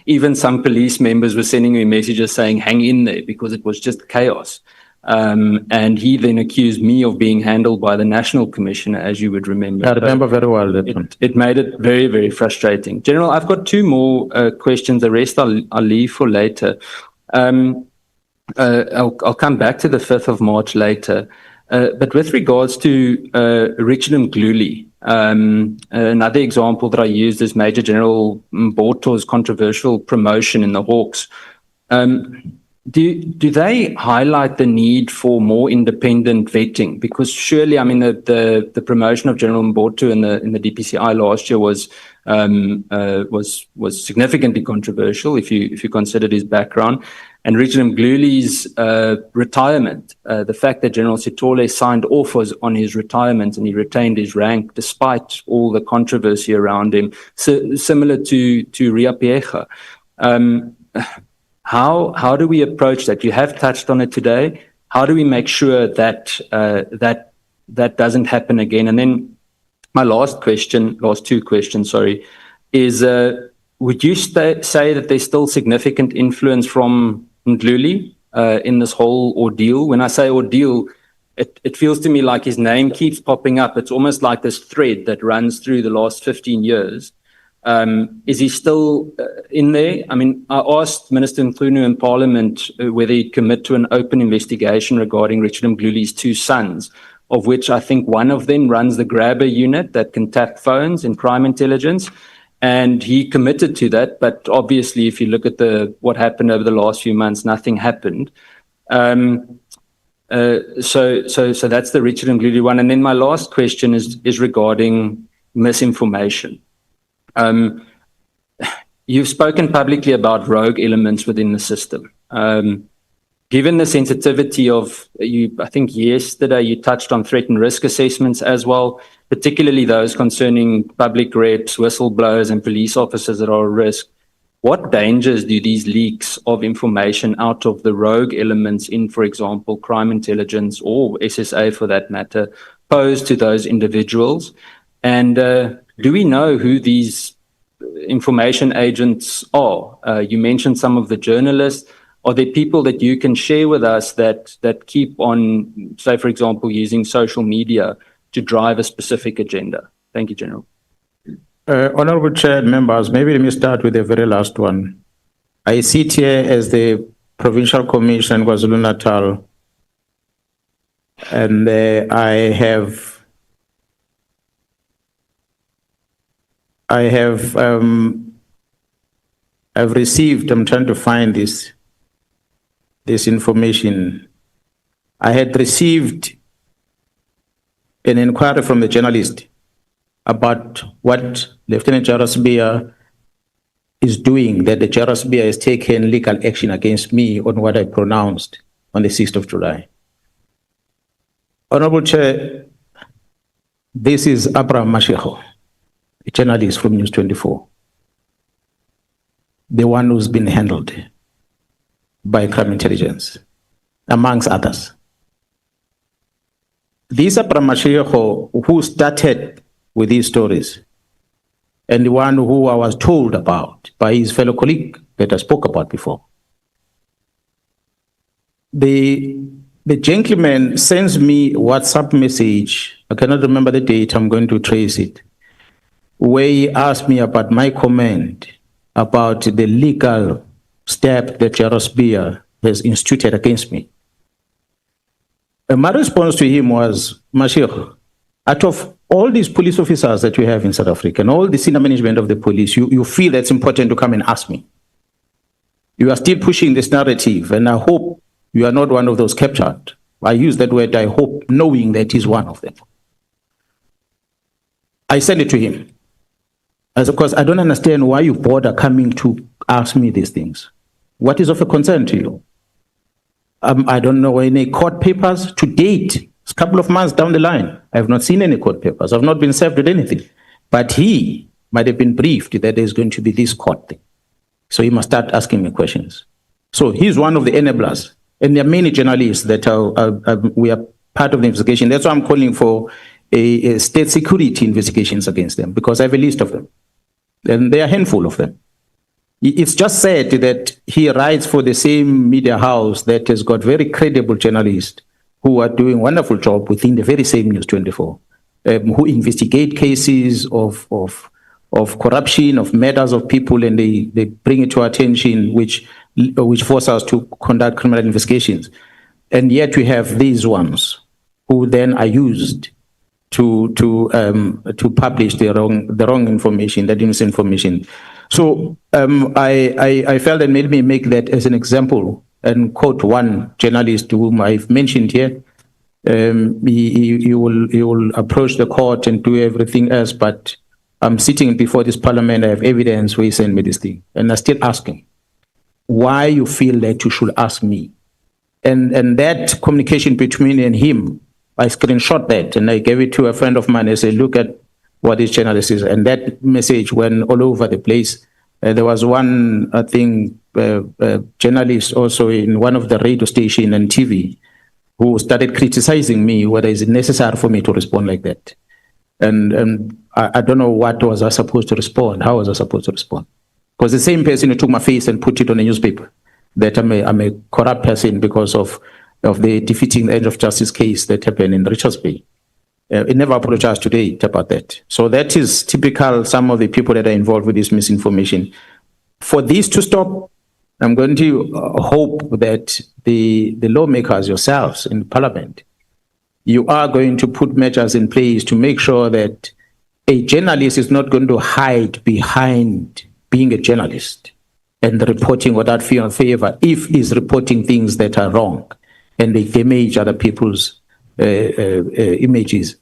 E: even some police members were sending me messages saying, hang in there, because it was just chaos. And he then accused me of being handled by the National Commissioner, as you would remember.
C: I remember very well that one.
E: It made it very, very frustrating. General, I've got two more questions. The rest I'll leave for later. I'll come back to the 5th of March later. But with regards to Richard Mkhwanazi, another example that I used is Major General Mboto's controversial promotion in the Hawks. Do they highlight the need for more independent vetting? Because surely, I mean, the promotion of General Mboto in the DPCI last year was significantly controversial if you considered his background. And Richard Mkhwanazi's retirement, the fact that General Sithole signed off on his retirement and he retained his rank despite all the controversy around him, similar to Ria Piecha. How do we approach that? You have touched on it today. How do we make sure that that doesn't happen again? And then my last two questions, is would you say that there's still significant influence from Mkhwanazi in this whole ordeal? When I say ordeal, it feels to me like his name keeps popping up. It's almost like this thread that runs through the last 15 years. Is he still in there? I mean, I asked Minister Mkhwanazi in Parliament whether he'd commit to an open investigation regarding Richard Mkhwanazi's two sons, of which I think one of them runs the grabber unit that can tap phones in crime intelligence. And he committed to that. But obviously, if you look at what happened over the last few months, nothing happened. So that's the Richard Mkhwanazi one. And then my last question is regarding misinformation. You've spoken publicly about rogue elements within the system. Given the sensitivity of I think yesterday you touched on threat and risk assessments as well, particularly those concerning public reps, whistleblowers, and police officers that are at risk. What dangers do these leaks of information out of the rogue elements in, for example, crime intelligence or SSA for that matter, pose to those individuals? And do we know who these information agents are? You mentioned some of the journalists. Are there people that you can share with us that keep on, say, for example, using social media to drive a specific agenda? Thank you, General.
C: Honorable Chair and members, maybe let me start with the very last one. I sit here as the Provincial Commissioner in KwaZulu-Natal, and I have received, I'm trying to find this information. I had received an inquiry from the journalist about what Lieutenant General Sibia is doing, that the General Sibia has taken legal action against me on what I pronounced on the 6th of July. Honorable Chair, this is Abraham Mashego, a journalist from News 24, the one who's been handled by crime intelligence, amongst others. This Abraham Mashego, who started with these stories, and the one who I was told about by his fellow colleague that I spoke about before. The gentleman sends me a WhatsApp message, I cannot remember the date, I'm going to trace it, where he asked me about my comment about the legal step that General Sibia has instituted against me. And my response to him was, Mashego, Out of all these police officers that we have in South Africa and all the senior management of the police, you feel that's important to come and ask me. You are still pushing this narrative, and I hope you are not one of those captured. I use that word, I hope, knowing that he's one of them. I sent it to him. As of course, I don't understand why you bother coming to ask me these things. What is of a concern to you? I don't know any court papers to date. It's a couple of months down the line. I have not seen any court papers. I've not been served with anything. But he might have been briefed that there's going to be this court thing. So he must start asking me questions. So he's one of the enablers. And there are many journalists that we are part of the investigation. That's why I'm calling for a state security investigations against them, because I have a list of them. And there are a handful of them. It's just said that he writes for the same media house that has got very credible journalists who are doing a wonderful job within the very same News 24, who investigate cases of corruption, of murders of people, and they bring it to our attention, which force us to conduct criminal investigations. And yet we have these ones who then are used to publish the wrong information, the misinformation. So I felt that made me make that as an example and quote one journalist whom I've mentioned here. He will approach the court and do everything else, but I'm sitting before this parliament, I have evidence where he sent me this thing. And I'm still asking why you feel that you should ask me. And that communication between me and him, I screenshot that and I gave it to a friend of mine. I said, look at what this journalist is. And that message went all over the place. There was one, I think, journalist also in one of the radio station and TV who started criticizing me whether it's necessary for me to respond like that. And I don't know what was I supposed to respond. How was I supposed to respond? Because the same person who took my face and put it on a newspaper that I'm a corrupt person because of the defeating the end of justice case that happened in Richards Bay. It never apologized today about that. So that is typical, some of the people that are involved with this misinformation. For this to stop, I'm going to hope that the lawmakers yourselves in Parliament, you are going to put measures in place to make sure that a journalist is not going to hide behind being a journalist and reporting without fear or favor if he's reporting things that are wrong and they damage other people's images.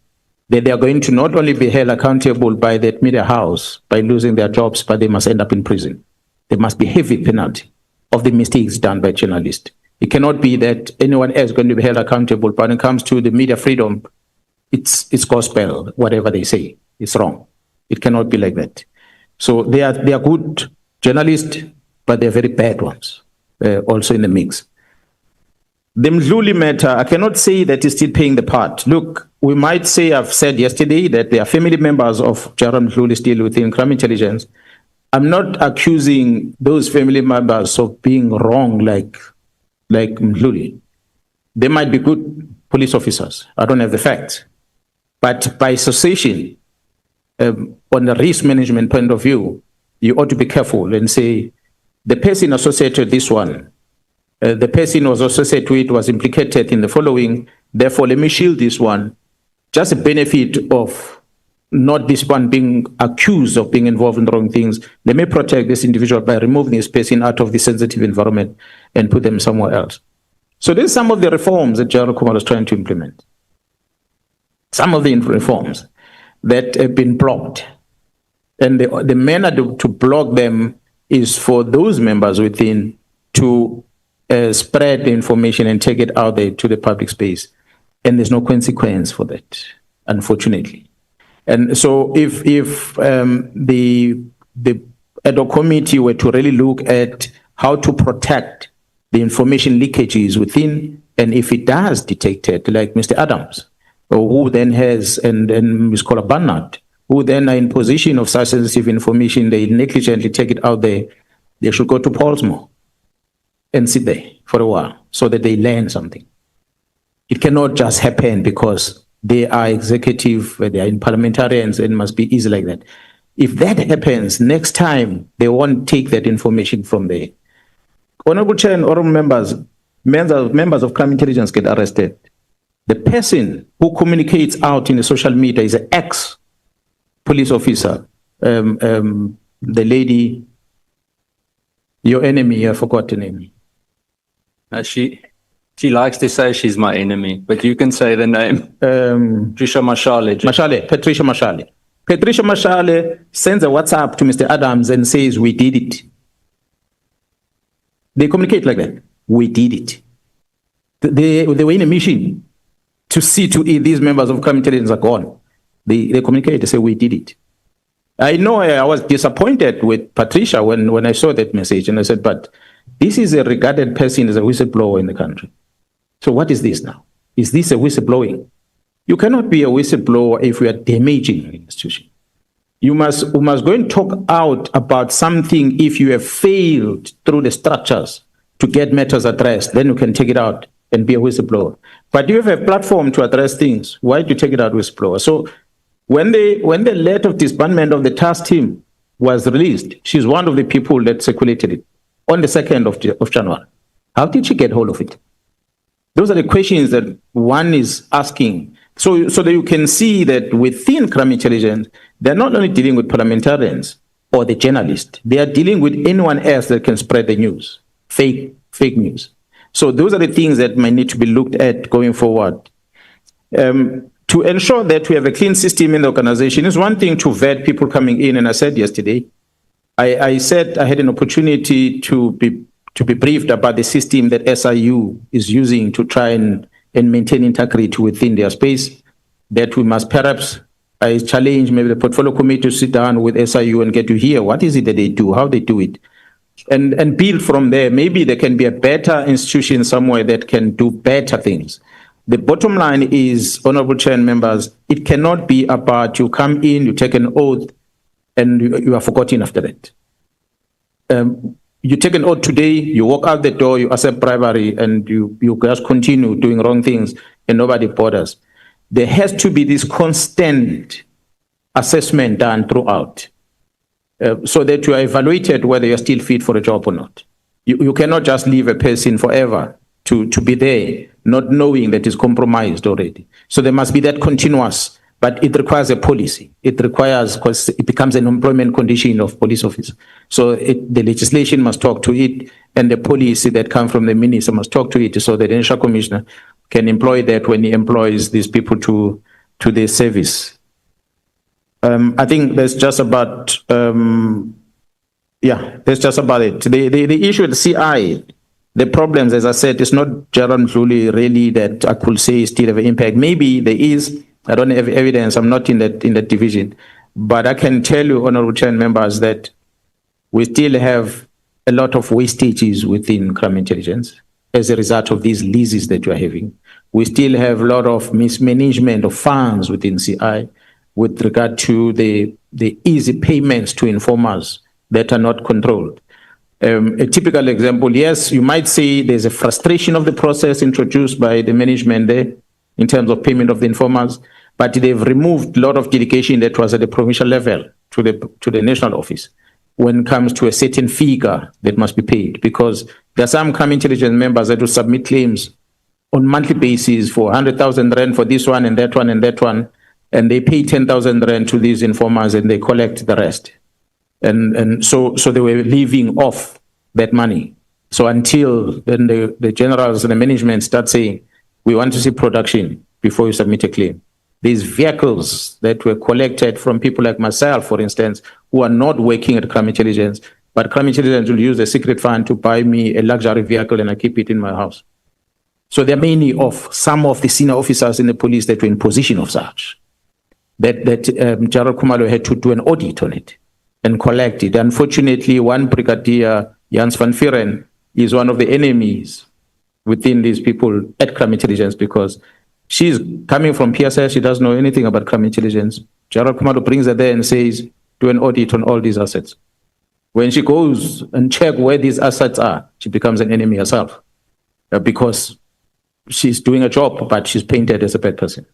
C: That they are going to not only be held accountable by that media house by losing their jobs, but they must end up in prison. There must be heavy penalty of the mistakes done by journalists. It cannot be that anyone else is going to be held accountable, but when it comes to the media freedom, it's gospel, whatever they say. It's wrong. It cannot be like that. So they are good journalists, but they're very bad ones also in the mix. The Mkhwanazi matter, I cannot say that he's still paying the part. Look, we might say, I've said yesterday, that there are family members of General Mkhwanazi still within crime intelligence. I'm not accusing those family members of being wrong like Mkhwanazi. They might be good police officers. I don't have the facts. But by association, on the risk management point of view, you ought to be careful and say, the person associated with this one, the person was associated with was implicated in the following, therefore let me shield this one. Just a benefit of not this one being accused of being involved in the wrong things. Let me protect this individual by removing this person out of the sensitive environment and put them somewhere else. So there's some of the reforms that General Kumar is trying to implement. Some of the reforms that have been blocked. And the manner to block them is for those members within to spread the information and take it out there to the public space. And there's no consequence for that, unfortunately. And so if the ad hoc committee were to really look at how to protect the information leakages within, and if it does detect it, like Mr. Adams, who then has, and Ms. Kola Barnard, who then are in possession of such sensitive information, they negligently take it out there, they should go to Portsmouth and sit there for a while so that they learn something. It cannot just happen because they are executive, they are in parliamentarians, and must be easy like that. If that happens, next time, they won't take that information from there. Honorable Chair and honorable members of crime intelligence get arrested. The person who communicates out in the social media is an ex-police officer. The lady, your enemy, I forgot the name.
E: She likes to say she's my enemy, but you can say the name. Patricia Mashale.
C: Patricia Mashale. Patricia Mashale sends a WhatsApp to Mr. Adams and says, we did it. They communicate like that. We did it. They were in a mission to see to it these members of crime intelligence are gone. They communicate, they say, we did it. I know I was disappointed with Patricia when I saw that message, and I said, but this is a regarded person as a whistleblower in the country. So what is this now? Is this a whistleblowing? You cannot be a whistleblower if you are damaging an institution. You must go and talk out about something if you have failed through the structures to get matters addressed, then you can take it out and be a whistleblower. But you have a platform to address things. Why do you take it out whistleblower? So when the letter of disbandment of the task team was released, she's one of the people that circulated it on the 2nd of January. How did she get hold of it? Those are the questions that one is asking. So that you can see that within crime intelligence, they're not only dealing with parliamentarians or the journalists, they are dealing with anyone else that can spread the news, fake news. So those are the things that might need to be looked at going forward. To ensure that we have a clean system in the organization, is one thing to vet people coming in. And I said yesterday, I said I had an opportunity to be briefed about the system that SIU is using to try and maintain integrity within their space, that we must perhaps, I challenge maybe the portfolio committee to sit down with SIU and get to hear what is it that they do, how they do it, and build from there. Maybe there can be a better institution somewhere that can do better things. The bottom line is, Honorable Chair and members, it cannot be about you come in, you take an oath, and you are forgotten after that. You take an oath today, you walk out the door, you accept bribery, and you just continue doing wrong things, and nobody bothers. There has to be this constant assessment done throughout, so that you are evaluated whether you're still fit for a job or not. You cannot just leave a person forever to be there, not knowing that it's compromised already. So there must be that continuous, but it requires a policy. It requires, because it becomes an employment condition of police officers. So the legislation must talk to it, and the policy that comes from the minister must talk to it, so that the national commissioner can employ that when he employs these people to their service. I think that's just about, that's just about it. The issue with the CI, the problems, as I said, it's not Gerald Mdluli really that I could say still have an impact. Maybe there is. I don't have evidence. I'm not in that division. But I can tell you, Honorable Chair and members, that we still have a lot of wastages within crime intelligence as a result of these leases that you are having. We still have a lot of mismanagement of funds within CI with regard to the easy payments to informers that are not controlled. A typical example, yes, you might say there's a frustration of the process introduced by the management there in terms of payment of the informers, but they've removed a lot of delegation that was at the provincial level to the national office when it comes to a certain figure that must be paid, because there are some crime intelligence members that will submit claims on monthly basis for 100,000 rand for this one and that one and that one, and they pay 10,000 rand to these informers and they collect the rest. And so they were leaving off that money. So until then the generals and the management start saying, we want to see production before you submit a claim. These vehicles that were collected from people like myself, for instance, who are not working at crime intelligence, but crime intelligence will use a secret fund to buy me a luxury vehicle and I keep it in my house. So there are many of some of the senior officers in the police that were in position of such, that Gerald Khumalo had to do an audit on it and collect it. Unfortunately, one brigadier, Jans van Vieren, is one of the enemies within these people at crime intelligence, because she's coming from PSS, she doesn't know anything about crime intelligence. Gerald Khumalo brings her there and says, do an audit on all these assets. When she goes and check where these assets are, she becomes an enemy herself, because she's doing a job, but she's painted as a bad person.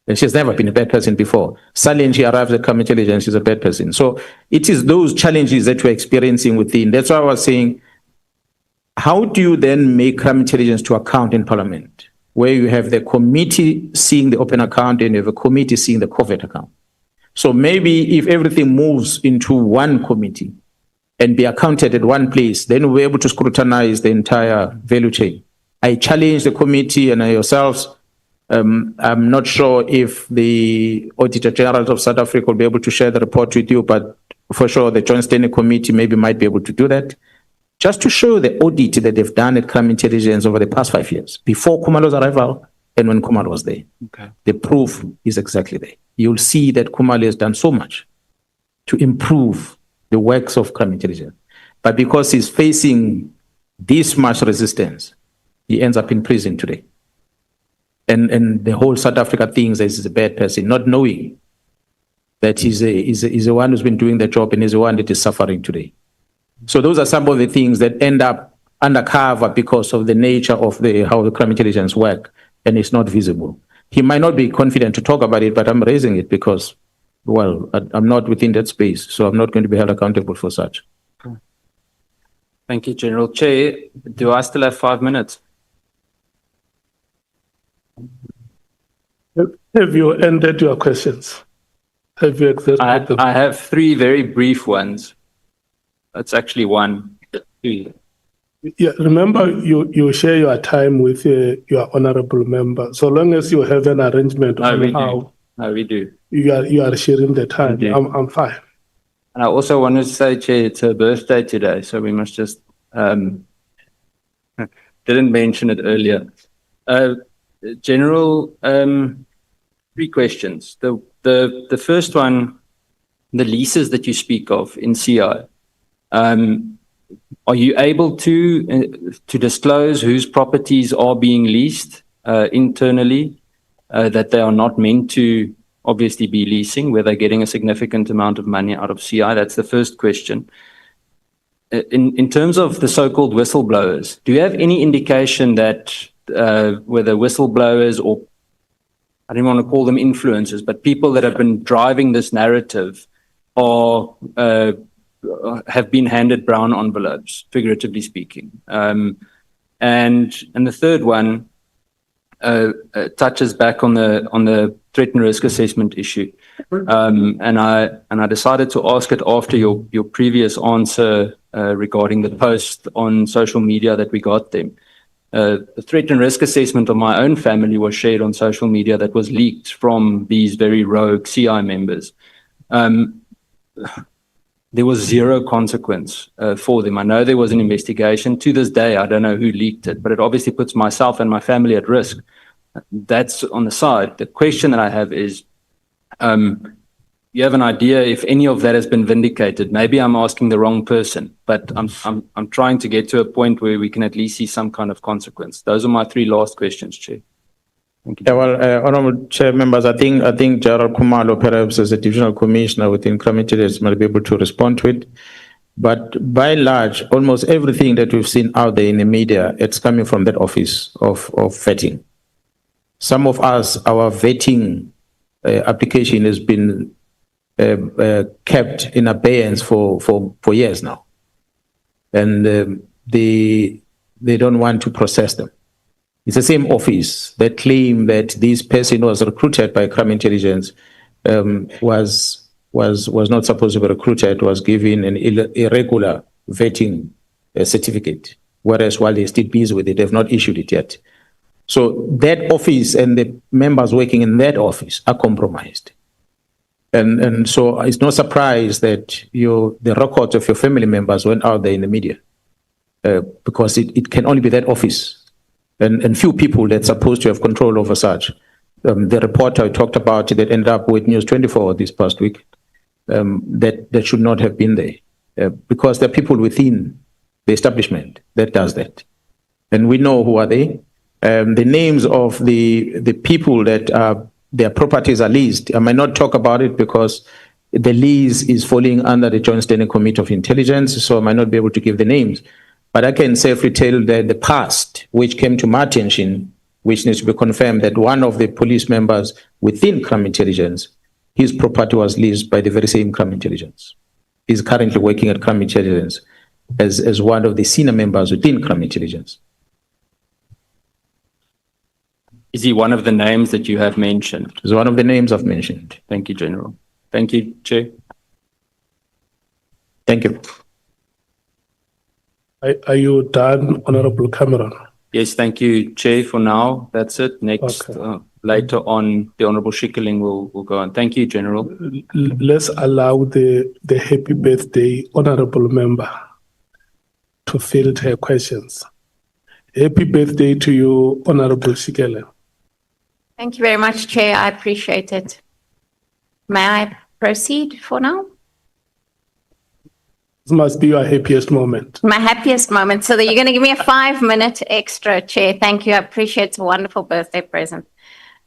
C: And she's never been a bad person before. Suddenly she arrives at crime intelligence, she's a bad person. So it is those challenges that we're experiencing within. That's why I was saying, how do you then make crime intelligence to account in Parliament
L: where you have the committee seeing the open account and you have a committee seeing the covert account. So maybe if everything moves into one committee and be accounted at one place, then we'll be able to scrutinize the entire value chain. I challenge the committee and yourselves. I'm not sure if the Auditor General of South Africa will be able to share the report with you, but for sure the Joint Standing Committee maybe might be able to do that. Just to show the audit that they've done at Crime Intelligence over the past 5 years, before Khumalo's arrival and when Khumalo was there.
E: Okay.
L: The proof is exactly there. You'll see that Khumalo has done so much to improve the works of Crime Intelligence. But because he's facing this much resistance, he ends up in prison today. And the whole South Africa thinks that he's a bad person, not knowing that he's the one who's been doing the job and is the one that is suffering today. So those are some of the things that end up undercover because of the nature of how the Crime Intelligence work, and it's not visible. He might not be confident to talk about it, but I'm raising it because, well, I'm not within that space, so I'm not going to be held accountable for such.
E: Thank you, General. Chair, do I still have 5 minutes?
D: Have you ended your questions? Have you exhausted them?
E: I have 3 very brief ones. That's actually 1. 2.
D: Yeah, remember you share your time with your honorable member. So long as you have an arrangement on how
E: we do.
D: You are sharing the time. I'm fine.
E: And I also wanted to say, Chair, it's her birthday today, so we must just didn't mention it earlier. General, 3 questions. The first one, the leases that you speak of in CI. Are you able to disclose whose properties are being leased internally, that they are not meant to obviously be leasing, where they're getting a significant amount of money out of CI? That's the first question. In terms of the so-called whistleblowers, do you have any indication that whether whistleblowers or, I don't want to call them influencers, but people that have been driving this narrative are have been handed brown envelopes, figuratively speaking? And the third one touches back on the threat and risk assessment issue. And I decided to ask it after your previous answer regarding the post on social media that we got them. The threat and risk assessment of my own family was shared on social media that was leaked from these very rogue CI members. There was zero consequence for them. I know there was an investigation. To this day, I don't know who leaked it, but it obviously puts myself and my family at risk. That's on the side. The question that I have is, you have an idea if any of that has been vindicated? Maybe I'm asking the wrong person, but I'm trying to get to a point where we can at least see some kind of consequence. Those are my 3 last questions, Chair. Thank you.
L: Yeah, well, Honourable Chair members, I think Gerald Khumalo, perhaps as a divisional commissioner within Crime Intelligence, might be able to respond to it. But by and large, almost everything that we've seen out there in the media, it's coming from that office of vetting. Some of us, our vetting application has been kept in abeyance for years now, and they don't want to process them. It's the same office that claim that this person was recruited by Crime Intelligence, was not supposed to be recruited, was given an irregular vetting certificate, whereas while they're still busy with it, they've not issued it yet. So that office and the members working in that office are compromised. And so it's no surprise that the records of your family members went out there in the media, because it can only be that office and few people that's supposed to have control over such. The reporter I talked about that ended up with News 24 this past week, that should not have been there, because there are people within the establishment that does that. And we know who are they. The names of the people that their properties are leased, I might not talk about it because the lease is falling under the Joint Standing Committee of Intelligence, so I might not be able to give the names. But I can safely tell that the past, which came to my attention, which needs to be confirmed, that one of the police members within Crime Intelligence, his property was leased by the very same Crime Intelligence. He's currently working at Crime Intelligence as one of the senior members within Crime Intelligence.
E: Is he one of the names that you have mentioned?
L: It's one of the names I've mentioned.
E: Thank you, General. Thank you, Chair.
L: Thank you.
D: Are you done, Honorable Cameron?
E: Yes, thank you, Chair, for now. That's it. Next,
D: Okay.
E: later on, the Honorable Schikkeling will go on. Thank you, General.
D: Let's allow the happy birthday honorable member to field her questions. Happy birthday to you, Honorable Shikele.
P: Thank you very much, Chair. I appreciate it. May I proceed for now?
D: This must be your happiest moment.
P: My happiest moment. So that you're going to give me a 5-minute extra, Chair. Thank you. I appreciate it. It's a wonderful birthday present.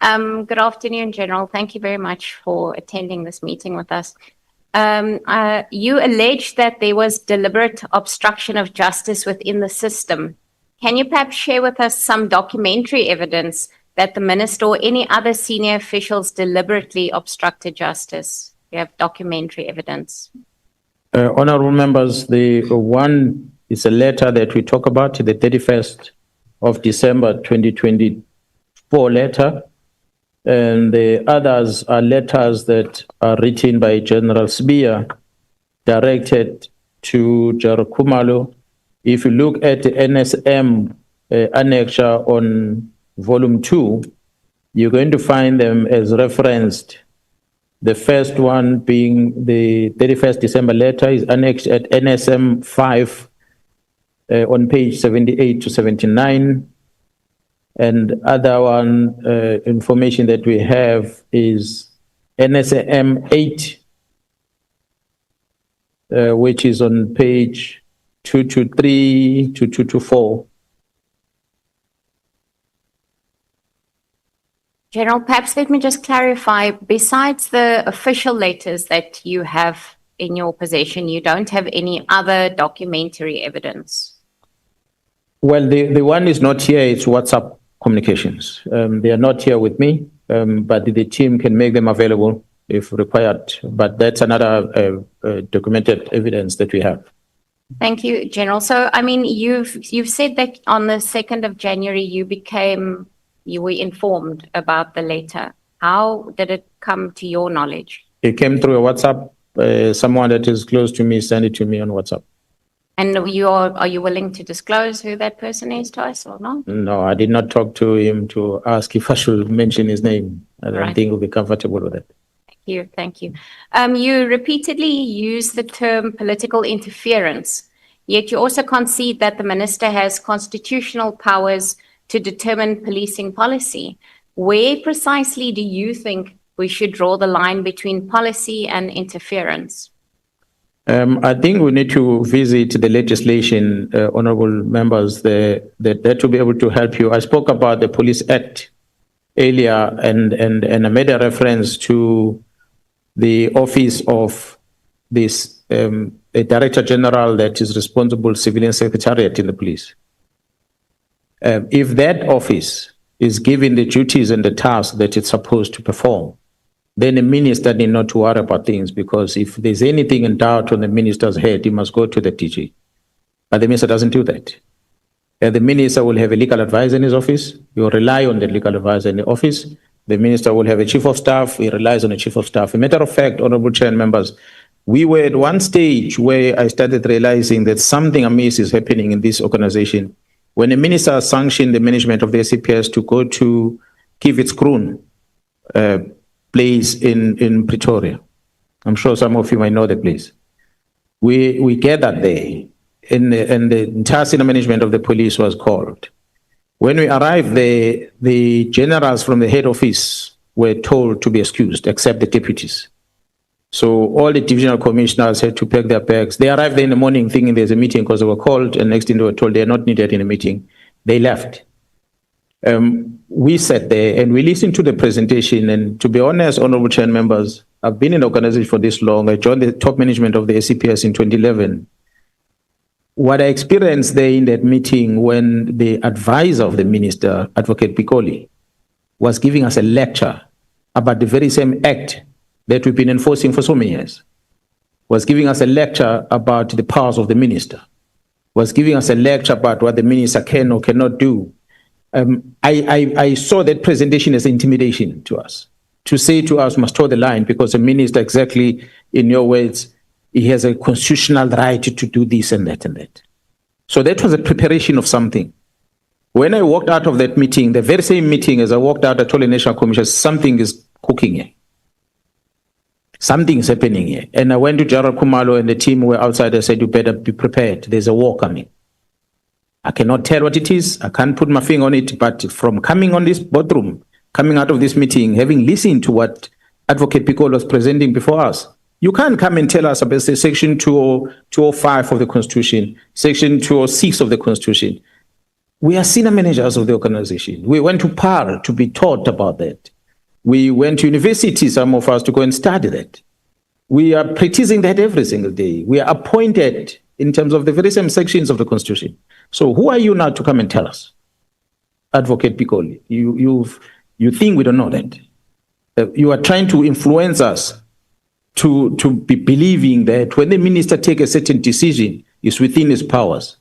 P: Good afternoon, General. Thank you very much for attending this meeting with us. You alleged that there was deliberate obstruction of justice within the system. Can you perhaps share with us some documentary evidence that the minister or any other senior officials deliberately obstructed justice? You have documentary evidence.
L: Honorable members, the one is a letter that we talk about, the 31st of December 2024 letter. And the others are letters that are written by General Sbiya, directed to Jaro Khumalo. If you look at the NSM annexure on volume 2, you're going to find them as referenced. The first one being the 31st December letter is annexed at NSM 5 on page 78 to 79. And other one information that we have is NSM 8, which is on page 223 to 224.
P: General, perhaps let me just clarify, besides the official letters that you have in your possession, you don't have any other documentary evidence?
L: Well, the one is not here, it's WhatsApp communications. They are not here with me, but the team can make them available if required. But that's another documented evidence that we have.
P: Thank you, General. So, I mean, you've said that on the 2nd of January, you were informed about the letter. How did it come to your knowledge?
L: It came through a WhatsApp. Someone that is close to me sent it to me on WhatsApp.
P: And are you willing to disclose who that person is to us or not?
L: No, I did not talk to him to ask if I should mention his name. I don't think he'll be comfortable with it.
P: Thank you. You repeatedly use the term political interference, yet you also concede that the minister has constitutional powers to determine policing policy. Where precisely do you think we should draw the line between policy and interference?
L: I think we need to visit the legislation, honorable members, that will be able to help you. I spoke about the Police Act earlier, and I made a reference to the office of this a Director General that is responsible civilian secretariat in the police. If that office is given the duties and the tasks that it's supposed to perform, then the minister need not to worry about things, because if there's anything in doubt on the minister's head, he must go to the DG. But the minister doesn't do that. The minister will have a legal advisor in his office. He will rely on the legal advisor in the office. The minister will have a chief of staff. He relies on a chief of staff. A matter of fact, honorable chair and members, we were at one stage where I started realizing that something amiss is happening in this organization. When the minister sanctioned the management of the SAPS to go to Kivitz Kroon, place in Pretoria. I'm sure some of you might know the place. We gathered there, and the entire senior management of the police was called. When we arrived there, the generals from the head office were told to be excused, except the deputies. So all the divisional commissioners had to pack their bags. They arrived there in the morning thinking there's a meeting because they were called, and next thing they were told they are not needed in a meeting. They left. We sat there and we listened to the presentation, and to be honest, honorable chair and members, I've been in the organization for this long. I joined the top management of the SCPS in 2011. What I experienced there in that meeting, when the advisor of the minister, Advocate Pikoli, was giving us a lecture about the very same act that we've been enforcing for so many years, was giving us a lecture about the powers of the minister, was giving us a lecture about what the minister can or cannot do. I saw that presentation as intimidation to us, to say to us, must toe the line, because the minister, exactly in your words, he has a constitutional right to do this and that and that. So that was a preparation of something. When I walked out of that meeting, the very same meeting, as I walked out, I told the National Commission, something is cooking here. Something is happening here. And I went to Gerald Kumalo and the team were outside. I said, you better be prepared. There's a war coming. I cannot tell what it is. I can't put my finger on it. But from coming on this boardroom, coming out of this meeting, having listened to what Advocate Piccolo was presenting before us, you can't come and tell us about Section 205 of the Constitution, Section 206 of the Constitution. We are senior managers of the organization. We went to PAR to be taught about that. We went to university, some of us, to go and study that. We are practicing that every single day. We are appointed in terms of the very same sections of the Constitution. So who are you now to come and tell us? Advocate Piccolo, you think we don't know that? You are trying to influence us to be believing that when the minister takes a certain decision, it's within his powers.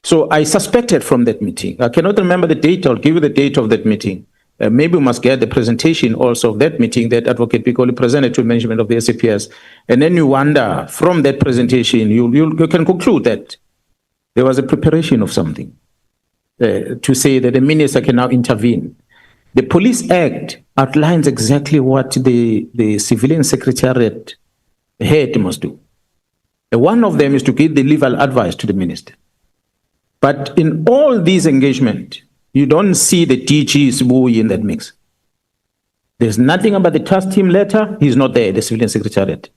L: So I suspected from that meeting. I cannot remember the date. I'll give you the date of that meeting. Maybe we must get the presentation also of that meeting that Advocate Piccolo presented to management of the SAPS. And then you wonder, from that presentation, you can conclude that there was a preparation of something to say that the minister can now intervene. The Police Act outlines exactly what the civilian secretariat head must do. One of them is to give the legal advice to the minister. But in all these engagements, you don't see the DG's buoy in that mix. There's nothing about the task team letter. He's not there, the civilian secretariat.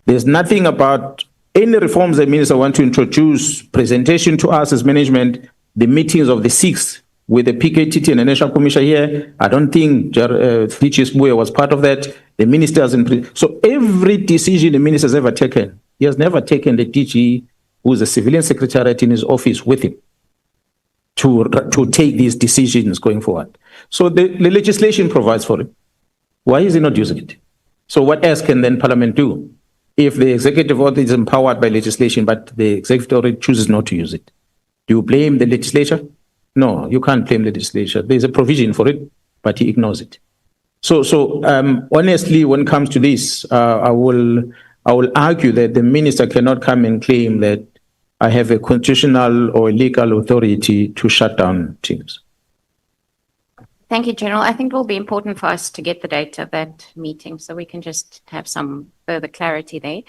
L: There's nothing about any reforms the minister wants to introduce, presentation to us as management, the meetings of the 6th with the PKTT and the National Commission here. I don't think DG's buoy was part of that. The minister hasn't. So every decision the minister has ever taken, he has never taken the DG, who's a civilian secretariat in his office, with him to take these decisions going forward. So the legislation provides for it. Why is he not using it? So what else can then Parliament do if the executive order is empowered by legislation, but the executive order chooses not to use it? Do you blame the legislature? No, you can't blame the legislature. There's a provision for it, but he ignores it. So honestly, when it comes to this, I will argue that the minister cannot come and claim that I have a constitutional or legal authority to shut down teams.
P: Thank you, General. I think it will be important for us to get the date of that meeting so we can just have some further clarity there.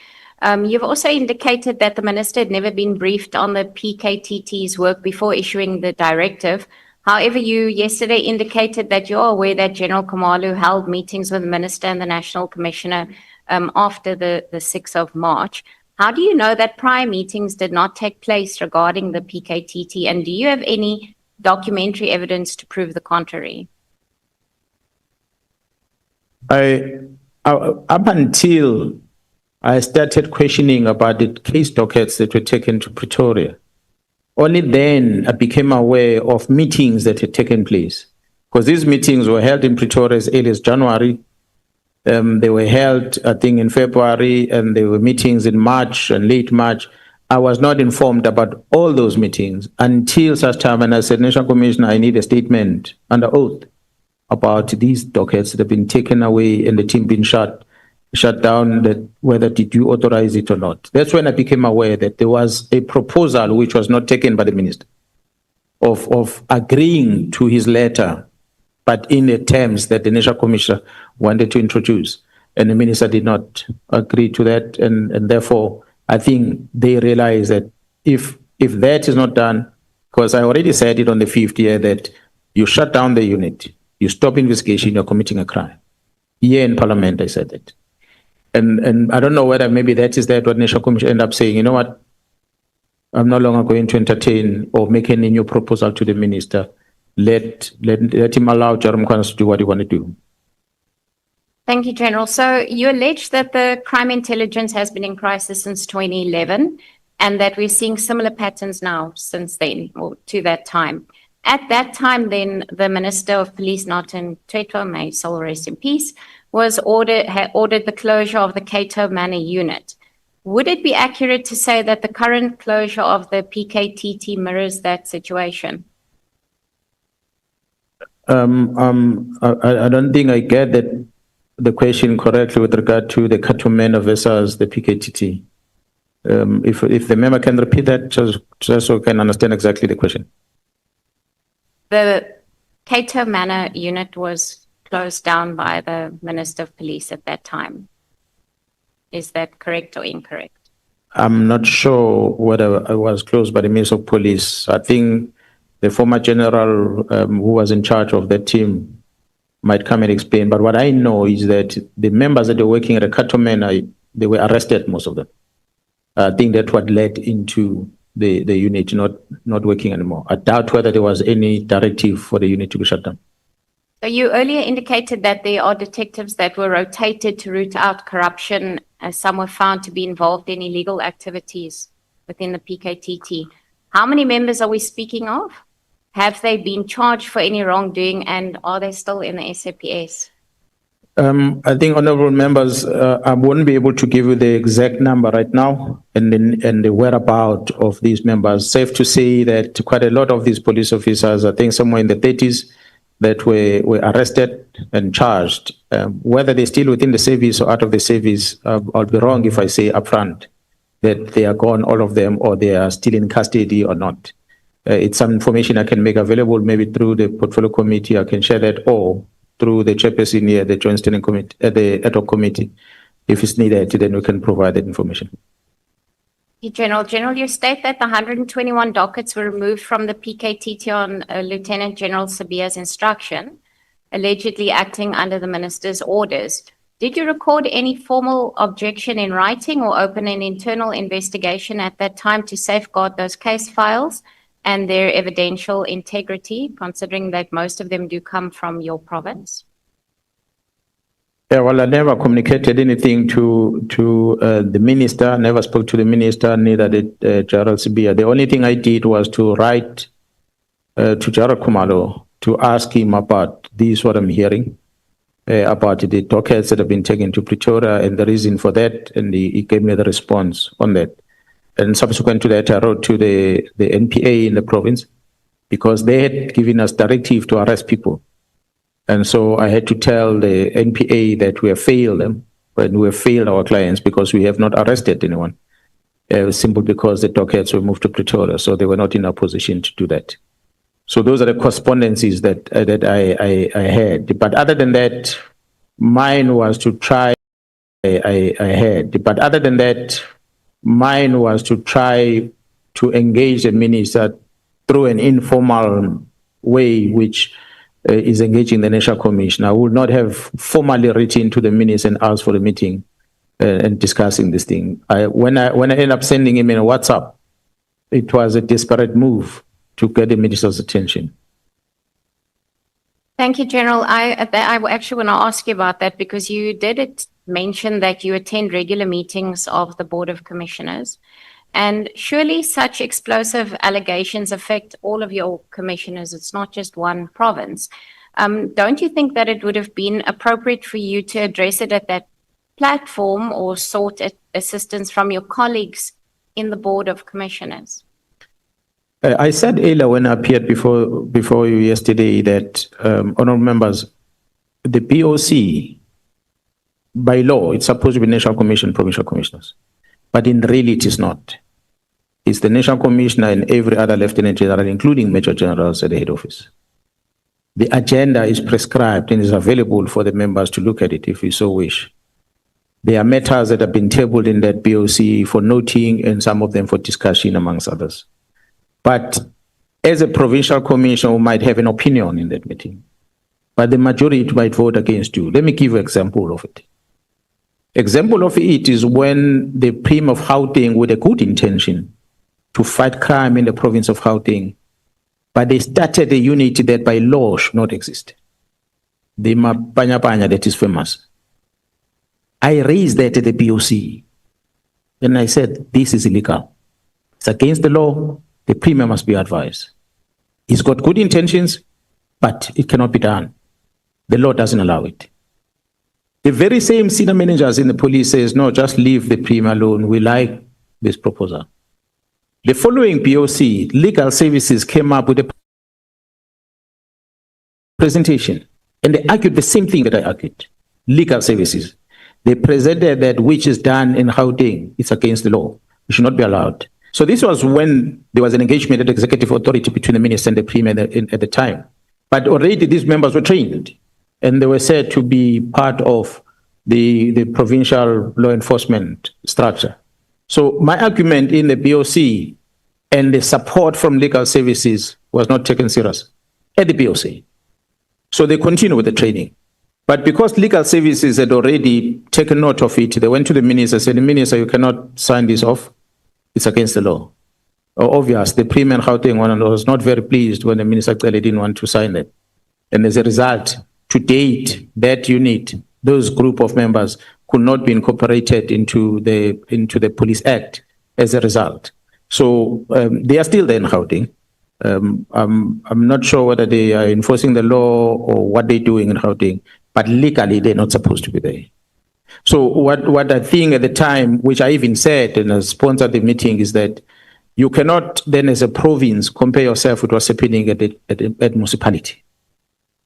P: You've also indicated that the minister had never been briefed on the PKTT's work before issuing the directive. However, you yesterday indicated that you're aware that General Khumalo held meetings with the minister and the National Commissioner after the 6th of March. How do you know that prior meetings did not take place regarding the PKTT? And do you have any documentary evidence to prove the contrary?
L: Up until I started questioning about the case dockets that were taken to Pretoria, only then I became aware of meetings that had taken place. Because these meetings were held in Pretoria as early as January. They were held, I think, in February, and there were meetings in March and late March. I was not informed about all those meetings until such time, and I said, National Commissioner, I need a statement under oath about these dockets that have been taken away and the team been shut down, that whether did you authorize it or not. That's when I became aware that there was a proposal which was not taken by the minister of agreeing to his letter, but in the terms that the National Commissioner wanted to introduce. And the minister did not agree to that. And therefore, I think they realize that if that is not done, because I already said it on the 5th year, that you shut down the unit, you stop investigation, you're committing a crime. Here in Parliament, I said that. And I don't know whether maybe that is that what National Commission end up saying, you know what, I'm no longer going to entertain or make any new proposal to the minister. Let him allow Jerome Mkhwanazi to do what he wants to do.
P: Thank you, General. So you allege that the crime intelligence has been in crisis since 2011 and that we're seeing similar patterns now since then, or to that time. At that time, then, the Minister of Police, Nathi Nthwetwa, may his soul rest in peace, had ordered the closure of the Cato Manor unit. Would it be accurate to say that the current closure of the PKTT mirrors that situation?
C: I don't think I get the question correctly with regard to the Katumena versus the PKTT. If the member can repeat that, just so I can understand exactly the question.
P: The Cato Manor unit was closed down by the Minister of Police at that time. Is that correct or incorrect?
C: I'm not sure whether I was closed by the Minister of Police. I think the former general who was in charge of that team might come and explain. But what I know is that the members that were working at the Katomena, they were arrested, most of them. I think that's what led into the unit not working anymore. I doubt whether there was any directive for the unit to be shut down.
P: So you earlier indicated that there are detectives that were rotated to root out corruption, as some were found to be involved in illegal activities within the PKTT. How many members are we speaking of? Have they been charged for any wrongdoing, and are they still in the SAPS?
C: I think, honorable members, I won't be able to give you the exact number right now and the whereabout of these members. Safe to say that quite a lot of these police officers, I think somewhere in the 30s, that were arrested and charged. Whether they're still within the service or out of the service, I'll be wrong if I say upfront that they are gone, all of them, or they are still in custody or not. It's some information I can make available, maybe through the portfolio committee. I can share that, or through the chairperson here, the Joint Standing Committee, the ad hoc committee. If it's needed, then we can provide that information.
P: General, you state that the 121 dockets were removed from the PKTT on Lieutenant General Sabia's instruction, allegedly acting under the minister's orders. Did you record any formal objection in writing or open an internal investigation at that time to safeguard those case files and their evidential integrity, considering that most of them do come from your province?
C: Yeah, well, I never communicated anything to the minister, never spoke to the minister, neither did Gerald Sibia. The only thing I did was to write to Gerald Kumalo to ask him about this, what I'm hearing, about the dockets that have been taken to Pretoria and the reason for that, and he gave me the response on that. And subsequent to that, I wrote to the NPA in the province because they had given us directive to arrest people. And so I had to tell the NPA that we have failed them, and we have failed our clients because we have not arrested anyone, simply because the dockets were moved to Pretoria, so they were not in a position to do that. So those are the correspondences that I had. But other than that, mine was to try. But other than that, mine was to try to engage the minister through an informal way, which is engaging the National Commission. I would not have formally written to the minister and asked for a meeting and discussing this thing. When I ended up sending him in a WhatsApp, it was a desperate move to get the minister's attention.
P: Thank you, General. I actually want to ask you about that because you did mention that you attend regular meetings of the Board of Commissioners. And surely such explosive allegations affect all of your commissioners. It's not just one province. Don't you think that it would have been appropriate for you to address it at that platform or sought assistance from your colleagues in the Board of Commissioners?
C: I said earlier when I appeared before you yesterday that, honourable members, the POC, by law, it's supposed to be National Commission, Provincial Commissioners. But in reality, it is not. It's the National Commissioner and every other Lieutenant General, including Major Generals at the head office. The agenda is prescribed and is available for the members to look at it if you so wish. There are matters that have been tabled in that POC for noting and some of them for discussion, amongst others. But as a provincial commissioner, we might have an opinion in that meeting, but the majority might vote against you. Let me give you an example of it. Example of it is when the Prim of Gauteng, with a good intention to fight crime in the province of Gauteng, but they started a unit that by law should not exist. The Mapanya Panya that is famous. I raised that at the POC. Then I said, this is illegal. It's against the law. The Premier must be advised. He's got good intentions, but it cannot be done. The law doesn't allow it. The very same senior managers in the police says, no, just leave the Premier alone. We like this proposal. The following POC, legal services came up with a
L: presentation, and they argued the same thing that I argued. Legal services. They presented that which is done in Gauteng is against the law. It should not be allowed. So this was when there was an engagement at the executive authority between the minister and the premier at the time. But already these members were trained, and they were said to be part of the provincial law enforcement structure. So my argument in the BOC and the support from legal services was not taken serious at the BOC. So they continue with the training. But because legal services had already taken note of it, they went to the minister and said, Minister, you cannot sign this off. It's against the law. Obvious, the Premier Gauteng one was not very pleased when the minister clearly didn't want to sign it. And as a result, to date, that unit, those group of members could not be incorporated into the Police Act as a result. So they are still there in Gauteng. I'm not sure whether they are enforcing the law or what they're doing in Gauteng, but legally they're not supposed to be there. So what I think at the time, which I even said and I sponsored the meeting, is that you cannot then as a province compare yourself with what's happening at municipality.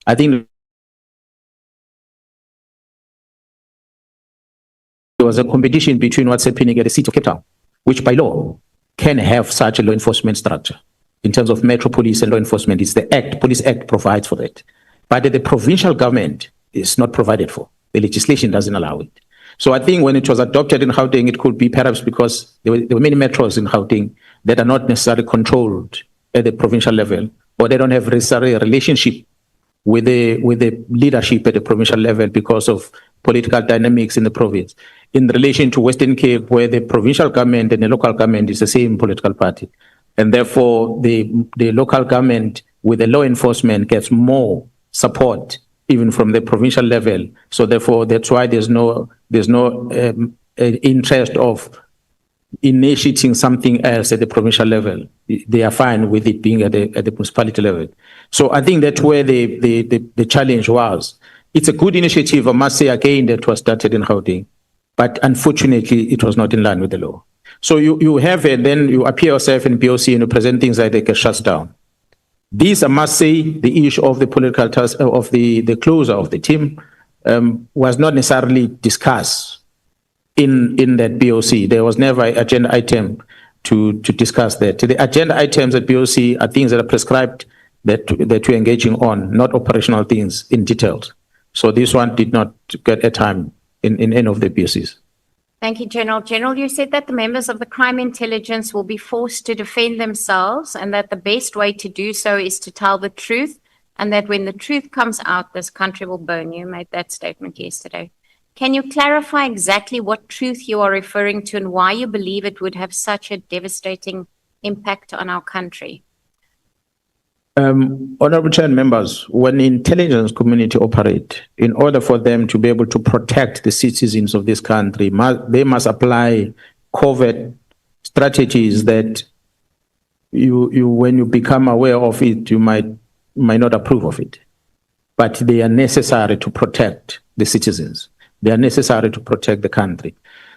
L: I think there was a competition between what's happening at the city of Cape Town, which by law can have such a law enforcement structure. In terms of metro police and law enforcement, it's the Act, Police Act provides for that. But the provincial government is not provided for. The legislation doesn't allow it. So I think when it was adopted in Gauteng, it could be perhaps because there were many metros in Gauteng that are not necessarily controlled at the provincial level, or they don't have necessarily a relationship with the leadership at the provincial level because of political dynamics in the province. In relation to Western Cape, where the provincial government and the local government is the same political party, and therefore the local government with the law enforcement gets more support even from the provincial level. So therefore, that's why there's no interest of initiating something else at the provincial level. They are fine with it being at the municipality level. So I think that's where the challenge was. It's a good initiative, I must say again, that was started in Gauteng, but unfortunately, it was not in line with the law. So you have it, then you appear yourself in BOC and you present things like they get shut down. This, I must say, the issue of the political task of the closure of the team was not necessarily discussed in that BOC. There was never an agenda item to discuss that. The agenda items at BOC are things that are prescribed that we're engaging on, not operational things in details. So this one did not get a time in any of the BOCs.
P: Thank you, General. General, you said that the members of the crime intelligence will be forced to defend themselves and that the best way to do so is to tell the truth, and that when the truth comes out, this country will burn. You made that statement yesterday. Can you clarify exactly what truth you are referring to and why you believe it would have such a devastating impact on our country?
L: Honorable Chair and members, when the intelligence community operate, in order for them to be able to protect the citizens of this country, they must apply covert strategies that when you become aware of it, you might not approve of it. But they are necessary to protect the citizens. They are necessary to protect the country.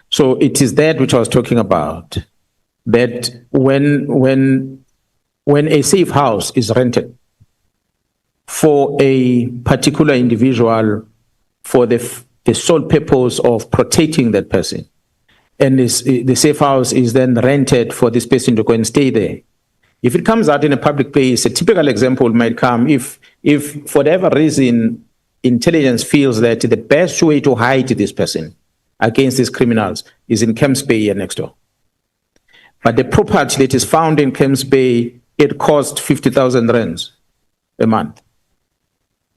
L: So it is that which I was talking about, that when a safe house is rented for a particular individual for the sole purpose of protecting that person, and the safe house is then rented for this person to go and stay there. If it comes out in a public place, a typical example might come if for whatever reason, intelligence feels that the best way to hide this person against these criminals is in Camps Bay and next door. But the property that is found in Camps Bay, it cost 50,000 rands a month.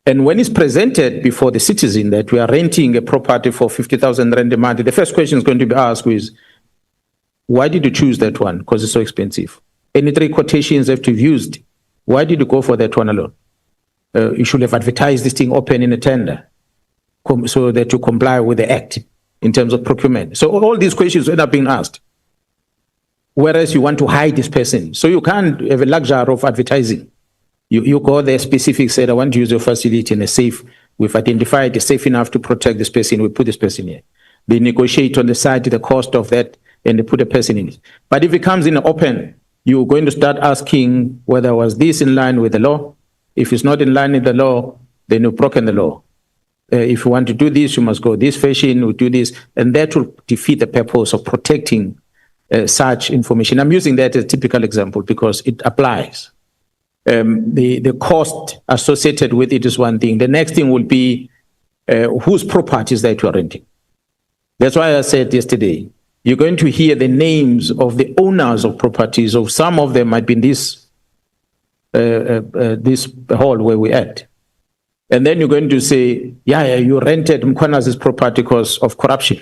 L: And when it's presented before the citizen that we are renting a property for 50,000 rand a month, the first question is going to be asked is, why did you choose that one? Because it's so expensive. Any 3 quotations that you've used, why did you go for that one alone? You should have advertised this thing open in a tender so that you comply with the act in terms of procurement. So all these questions end up being asked. Whereas you want to hide this person. So you can't have a luxury of advertising. You go there specific, said, I want to use your facility in a safe. We've identified it safe enough to protect this person. We put this person here. They negotiate on the side the cost of that and they put a person in it. But if it comes in open, you're going to start asking whether was this in line with the law. If it's not in line with the law, then you've broken the law. If you want to do this, you must go this fashion, you do this, and that will defeat the purpose of protecting such information. I'm using that as a typical example because it applies. The cost associated with it is one thing. The next thing will be whose properties that you are renting. That's why I said yesterday, you're going to hear the names of the owners of properties, of some of them might be in this hall where we're at. And then you're going to say, yeah, you rented Mkhwanazi's property because of corruption.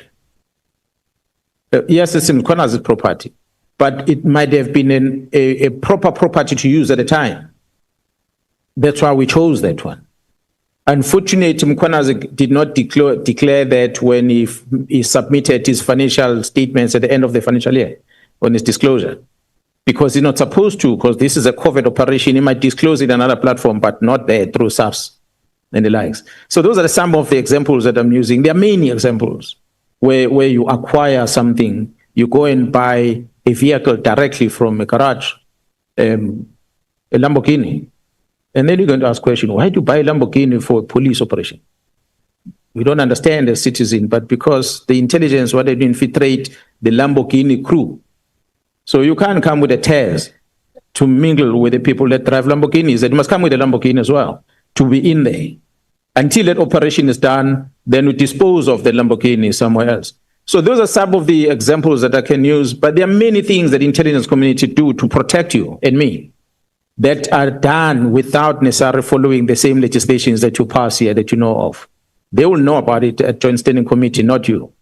L: Yes, it's Mkhwanazi's property, but it might have been a proper property to use at the time. That's why we chose that one. Unfortunately, Mkhwanazi did not declare that when he submitted his financial statements at the end of the financial year on his disclosure, because he's not supposed to, because this is a covert operation. He might disclose it on another platform, but not there through SARS and the likes. So those are some of the examples that I'm using. There are many examples where you acquire something, you go and buy a vehicle directly from a garage, a Lamborghini. And then you're going to ask question, why do you buy a Lamborghini for a police operation? We don't understand as citizen, but because the intelligence wanted to infiltrate the Lamborghini crew. So you can't come with a test to mingle with the people that drive Lamborghinis. They must come with a Lamborghini as well to be in there. Until that operation is done, then we dispose of the Lamborghini somewhere else. So those are some of the examples that I can use, but there are many things that the intelligence community do to protect you and me that are done without necessarily following the same legislations that you pass here that you know of. They will know about it at Joint Standing Committee, not you.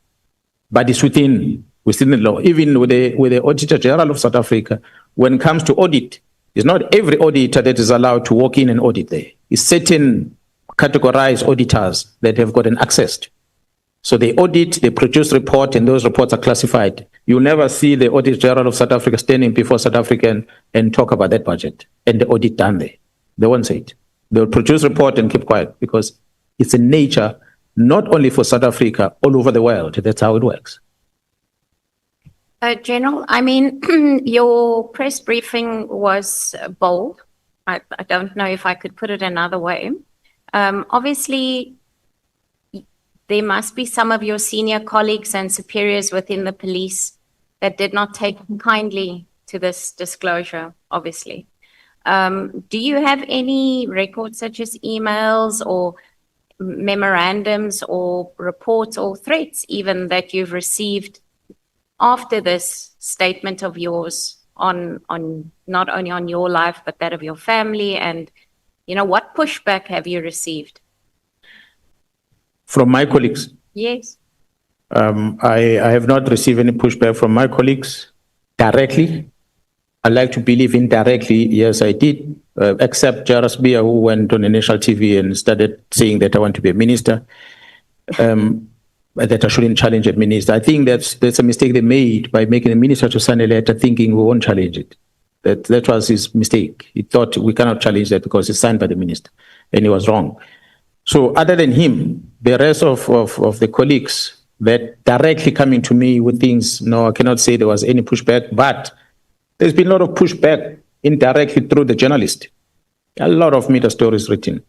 L: But it's within the law. Even with the Auditor General of South Africa, when it comes to audit, it's not every auditor that is allowed to walk in and audit there. It's certain categorized auditors that have gotten access to. So they audit, they produce report, and those reports are classified. You'll never see the Auditor General of South Africa standing before South African and talk about that budget and the audit done there. They won't say it. They'll produce report and keep quiet because it's a nature, not only for South Africa, all over the world. That's how it works.
P: General, I mean, your press briefing was bold. I don't know if I could put it another way. Obviously, there must be some of your senior colleagues and superiors within the police that did not take kindly to this disclosure, obviously. Do you have any records such as emails or memorandums or reports or threats even that you've received after this statement of yours on not only on your life, but that of your family? And, you know, what pushback have you received?
L: From my colleagues?
P: Yes.
L: I have not received any pushback from my colleagues directly. I like to believe indirectly, yes, I did, except Jairus Bia, who went on the national TV and started saying that I want to be a minister, that I shouldn't challenge a minister. I think that's a mistake they made by making a minister to sign a letter thinking we won't challenge it. That was his mistake. He thought we cannot challenge that because it's signed by the minister, and he was wrong. So other than him, the rest of the colleagues that directly coming to me with things, no, I cannot say there was any pushback, but there's been a lot of pushback indirectly through the journalist. A lot of media stories written.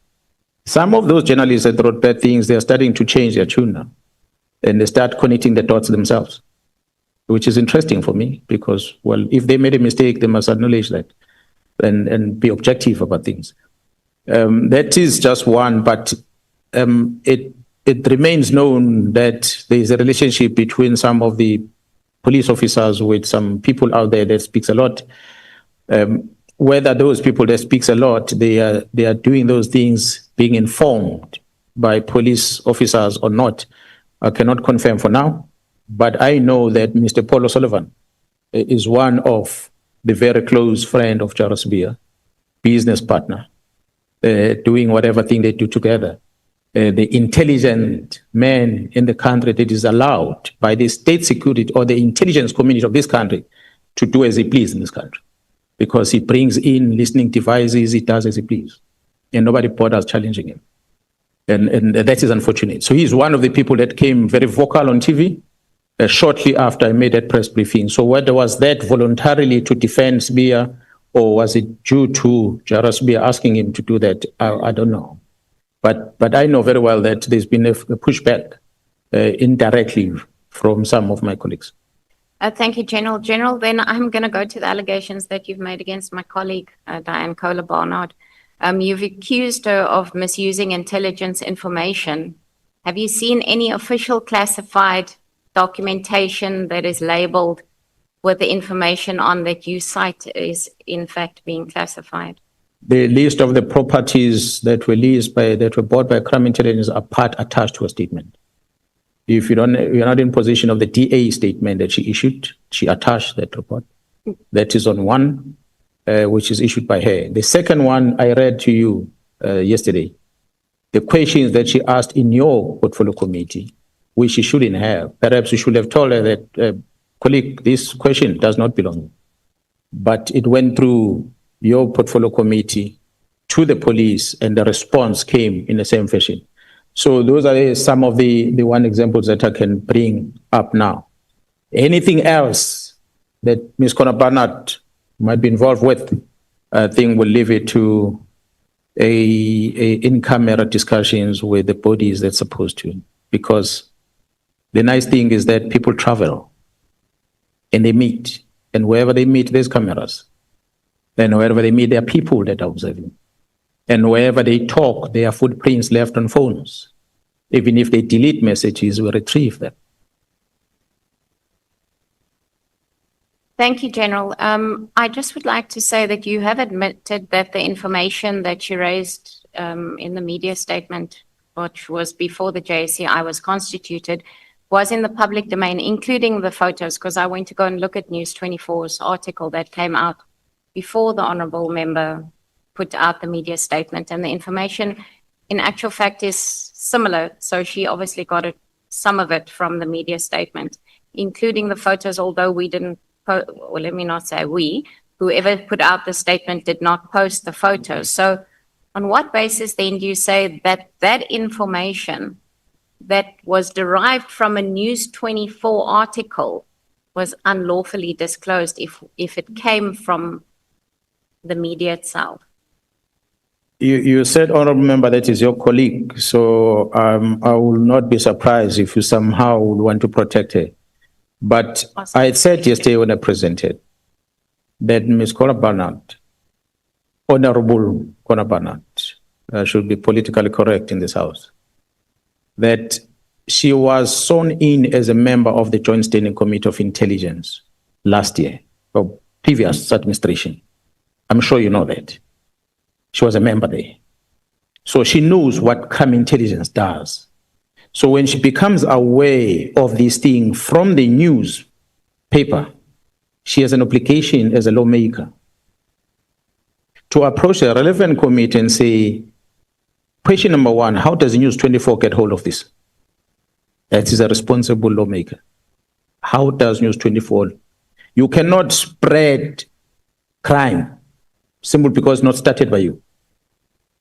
L: Some of those journalists that wrote bad things, they're starting to change their tune now. And they start connecting the dots themselves, which is interesting for me because, well, if they made a mistake, they must acknowledge that and be objective about things. That is just one, but it remains known that there is a relationship between some of the police officers with some people out there that speaks a lot. Whether those people that speaks a lot, they are doing those things being informed by police officers or not, I cannot confirm for now. But I know that Mr. Paul O'Sullivan is one of the very close friend of Jairus Bia, business partner, doing whatever thing they do together. The intelligent man in the country that is allowed by the state security or the intelligence community of this country to do as he please in this country. Because he brings in listening devices, he does as he please. And nobody bothers challenging him. And that is unfortunate. So he's one of the people that came very vocal on TV shortly after I made that press briefing. So whether was that voluntarily to defend Bia or was it due to Jairus Bia asking him to do that, I don't know. But I know very well that there's been a pushback indirectly from some of my colleagues.
P: Thank you, General. General, then I'm going to go to the allegations that you've made against my colleague, Diane Kohler-Barnard. You've accused her of misusing intelligence information. Have you seen any official classified documentation that is labeled with the information on that you cite is in fact being classified?
L: The list of the properties that were bought by crime intelligence are part attached to a statement. If you're not in possession of the DA statement that she issued, she attached that report. That is on one, which is issued by her. The second one I read to you yesterday. The questions that she asked in your portfolio committee, which she shouldn't have. Perhaps you should have told her that, colleague, this question does not belong. But it went through your portfolio committee to the police, and the response came in the same fashion. So those are some of the one examples that I can bring up now. Anything else that Ms. Kohler-Barnard might be involved with, I think we'll leave it to in-camera discussions with the bodies that's supposed to. Because the nice thing is that people travel and they meet, and wherever they meet, there's cameras. And wherever they meet, there are people that are observing. And wherever they talk, there are footprints left on phones. Even if they delete messages, we retrieve them.
P: Thank you, General. I just would like to say that you have admitted that the information that you raised in the media statement, which was before the JSCI was constituted, was in the public domain, including the photos, because I went to go and look at News 24's article that came out before the honourable member put out the media statement, and the information in actual fact is similar. So she obviously got some of it from the media statement, including the photos, although we didn't, well, let me not say we, whoever put out the statement did not post the photos. So on what basis then do you say that that information that was derived from a News 24 article was unlawfully disclosed if it came from the media itself?
L: You said, honorable member, that is your colleague. So I will not be surprised if you somehow would want to protect her. But awesome. I said yesterday when I presented that Ms. Kohler-Barnard, Honorable Kohler-Barnard, should be politically correct in this house, that she was sworn in as a member of the Joint Standing Committee of Intelligence last year, or previous administration. I'm sure you know that. She was a member there. So she knows what crime intelligence does. So when she becomes aware of this thing from the newspaper, she has an obligation as a lawmaker to approach a relevant committee and say, question number one, how does News 24 get hold of this? That is a responsible lawmaker. How does News 24? You cannot spread crime simply because it's not started by you.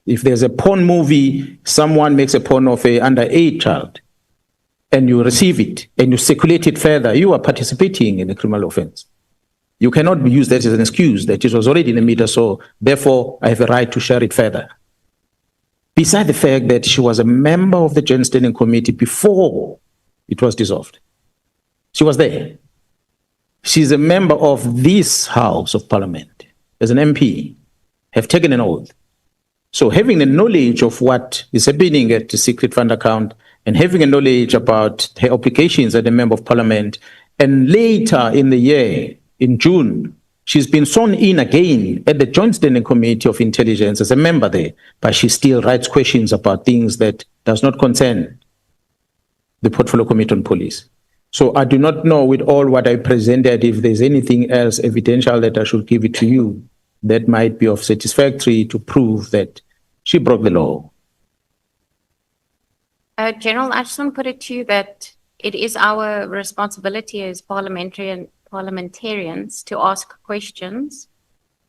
L: If there's a porn movie, someone makes a porn of an underage child, and you receive it, and you circulate it further, you are participating in a criminal offense. You cannot use that as an excuse that it was already in the media, so therefore I have a right to share it further. Beside the fact that she was a member of the Joint Standing Committee before it was dissolved. She was there. She's a member of this House of Parliament as an MP, have taken an oath. So having the knowledge of what is happening at the secret fund account and having a knowledge about her obligations as a member of parliament, and later in the year, in June, she's been sworn in again at the Joint Standing Committee of Intelligence as a member there, but she still writes questions about things that does not concern the Portfolio Committee on Police. So I do not know with all what I presented if there's anything else evidential that I should give it to you that might be of satisfactory to prove that she broke the law.
P: General, I just want to put it to you that it is our responsibility as parliamentarians to ask questions.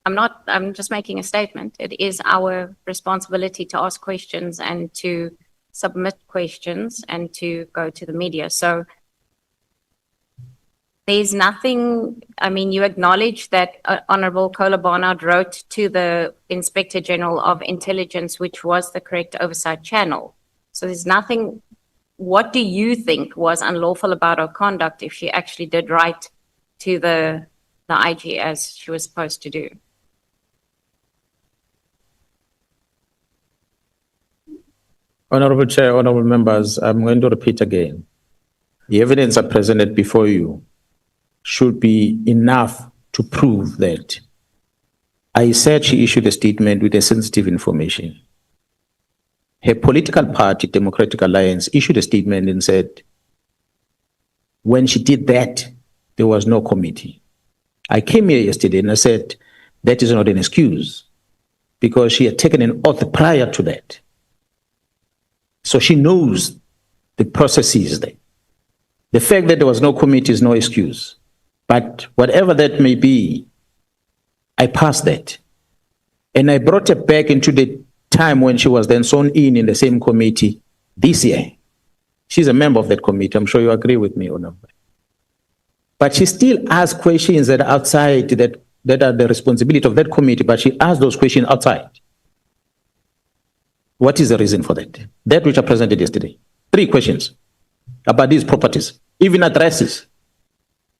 P: I'm just making a statement. It is our responsibility to ask questions and to submit questions and to go to the media. So There's nothing, I mean, you acknowledge that Honorable Kola Barnard wrote to the Inspector General of Intelligence, which was the correct oversight channel. So there's nothing, what do you think was unlawful about her conduct if she actually did write to the IG as she was supposed to do?
L: Honorable Chair, honorable members, I'm going to repeat again. The evidence I presented before you should be enough to prove that I said she issued a statement with a sensitive information. Her political party, Democratic Alliance, issued a statement and said, when she did that, there was no committee. I came here yesterday and I said, that is not an excuse because she had taken an oath prior to that. So she knows the processes there. The fact that there was no committee is no excuse. But whatever that may be, I passed that. And I brought her back into the time when she was then sworn in the same committee this year. She's a member of that committee. I'm sure you agree with me, Honorable. But she still asks questions that are outside, that are the responsibility of that committee, but she asks those questions outside. What is the reason for that? That which I presented yesterday. 3 questions about these properties, even addresses.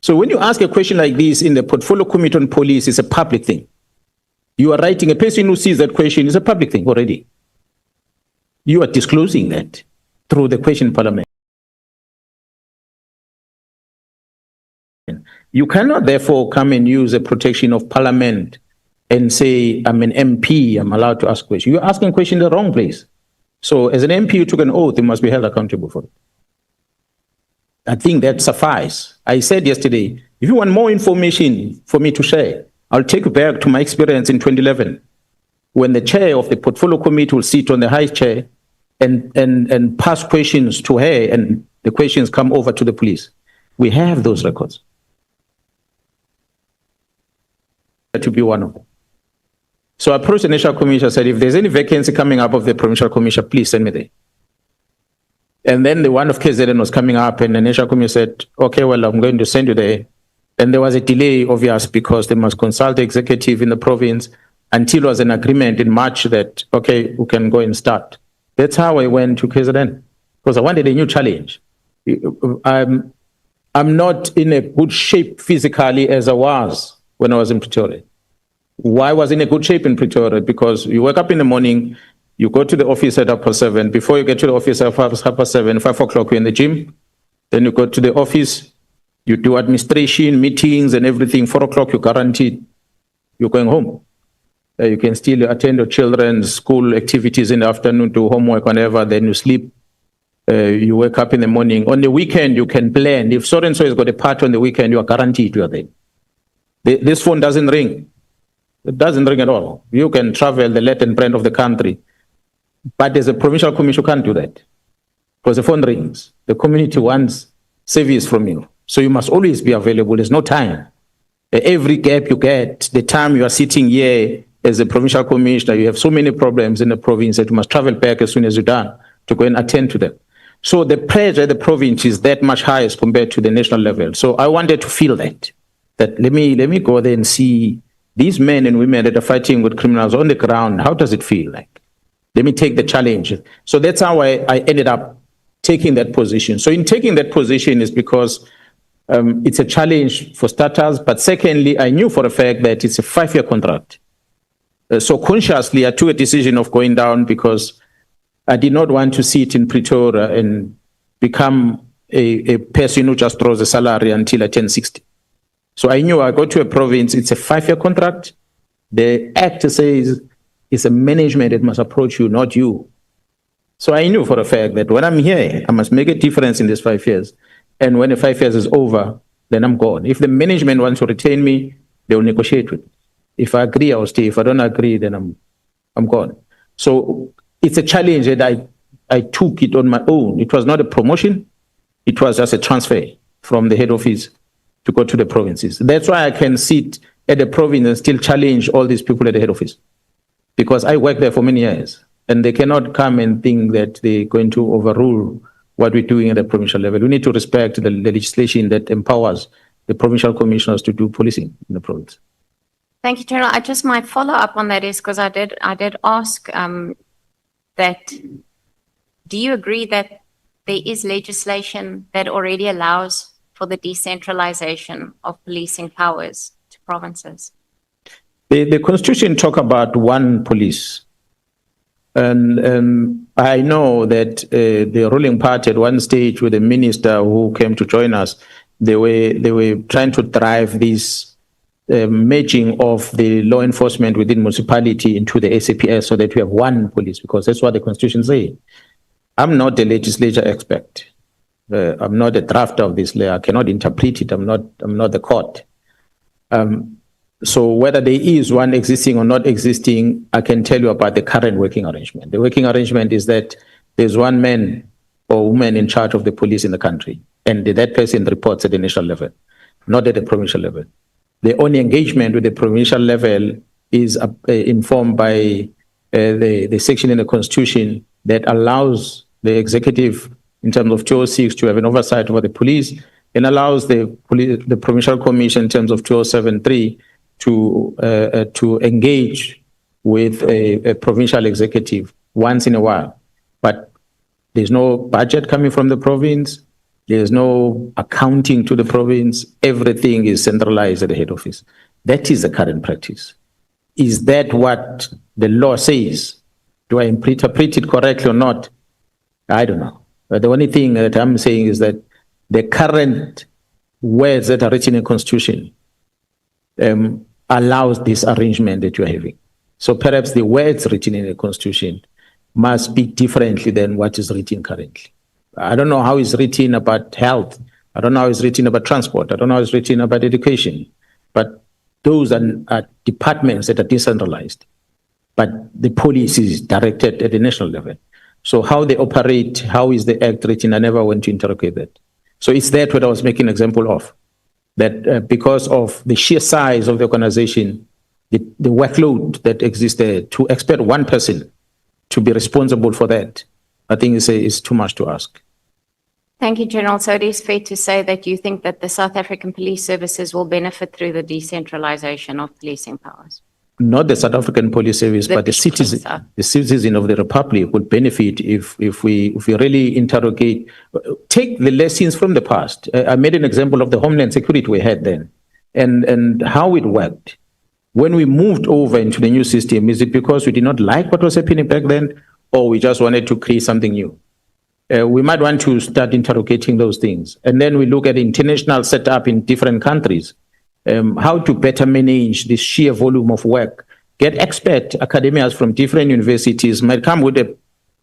L: So when you ask a question like this in the Portfolio Committee on Police, it's a public thing. You are writing, a person who sees that question is a public thing already. You are disclosing that through the question in Parliament. You cannot therefore come and use a protection of Parliament and say, I'm an MP, I'm allowed to ask questions. You're asking questions in the wrong place. So as an MP, you took an oath, you must be held accountable for it. I think that suffices. I said yesterday, if you want more information for me to share, I'll take you back to my experience in 2011, when the chair of the Portfolio Committee will sit on the high chair and pass questions to her, and the questions come over to the police. We have those records. To be one of them. So I approached the National Commission, said, if there's any vacancy coming up of the Provincial Commission, please send me there. And then the one of KZN was coming up, and the National Commission said, okay, well, I'm going to send you there. And there was a delay, obvious, because they must consult the executive in the province until there was an agreement in March that, okay, we can go and start. That's how I went to KZN, because I wanted a new challenge. I'm not in a good shape physically as I was when I was in Pretoria. Why was I in a good shape in Pretoria? Because you wake up in the morning, you go to the office at 7:30. Before you get to the office at 7:30, 5 o'clock, you're in the gym. Then you go to the office, you do administration, meetings and everything. 4 o'clock, you're guaranteed you're going home. You can still attend your children's school activities in the afternoon, do homework, whenever, then you sleep. You wake up in the morning. On the weekend, you can plan. If so-and-so has got a party on the weekend, you are guaranteed you are there. This phone doesn't ring. It doesn't ring at all. You can travel the length and breadth of the country. But as a provincial commission, you can't do that. Because the phone rings. The community wants service from you. So you must always be available. There's no time. Every gap you get, the time you are sitting here as a provincial commissioner, you have so many problems in the province that you must travel back as soon as you're done to go and attend to them. So the pressure at the province is that much higher as compared to the national level. So I wanted to feel that let me go there and see these men and women that are fighting with criminals on the ground. How does it feel like? Let me take the challenge. So that's how I ended up taking that position. So in taking that position is because it's a challenge for starters, but secondly, I knew for a fact that it's a 5-year contract. So consciously, I took a decision of going down because I did not want to sit in Pretoria and become a person who just throws a salary until I turn 60. So I knew I go to a province, it's a 5-year contract. The act says it's a management that must approach you, not you. So I knew for a fact that when I'm here, I must make a difference in these 5 years. And when the 5 years is over, then I'm gone. If the management wants to retain me, they will negotiate with me. If I agree, I'll stay. If I don't agree, then I'm gone. So it's a challenge that I took it on my own. It was not a promotion. It was just a transfer from the head office to go to the provinces. That's why I can sit at the province and still challenge all these people at the head office, because I worked there for many years, and they cannot come and think that they're going to overrule what we're doing at the provincial level. We need to respect the legislation that empowers the provincial commissioners to do policing in the province.
P: Thank you, General. I just might follow up on that is because I did ask that, do you agree that there is legislation that already allows for the decentralization of policing powers to provinces?
L: The constitution talk about one police. And I know that the ruling party at one stage with the minister who came to join us, they were trying to drive this merging of the law enforcement within municipality into the SAPS so that we have one police, because that's what the constitution says. I'm not a legislature expert. I'm not a drafter of this law. I cannot interpret it. I'm not the court. So whether there is one existing or not existing, I can tell you about the current working arrangement. The working arrangement is that there's one man or woman in charge of the police in the country, and that person reports at the national level, not at the provincial level. The only engagement with the provincial level is informed by the section in the constitution that allows the executive, in terms of 206, to have an oversight over the police, and allows the provincial commission in terms of 2073 to engage with a provincial executive once in a while. But there's no budget coming from the province. There's no accounting to the province. Everything is centralized at the head office. That is the current practice. Is that what the law says? Do I interpret it correctly or not? I don't know. But the only thing that I'm saying is that the current words that are written in the Constitution allows this arrangement that you're having. So perhaps the words written in the Constitution must speak differently than what is written currently. I don't know how it's written about health. I don't know how it's written about transport. I don't know how it's written about education. But those are departments that are decentralized. But the police is directed at the national level. So how they operate, how is the act written? I never went to interrogate that. So it's that what I was making an example of. That because of the sheer size of the organization, the workload that exists there, to expect one person to be responsible for that, I think is too much to ask.
P: Thank you, General. So it is fair to say that you think that the South African police services will benefit through the decentralization of policing powers?
L: Not the South African Police Service, but the citizen of the Republic would benefit if we really interrogate, take the lessons from the past. I made an example of the Homeland Security we had then, and how it worked. When we moved over into the new system, is it because we did not like what was happening back then, or we just wanted to create something new? We might want to start interrogating those things. And then we look at the international setup in different countries. How to better manage this sheer volume of work. Get expert academias from different universities might come with a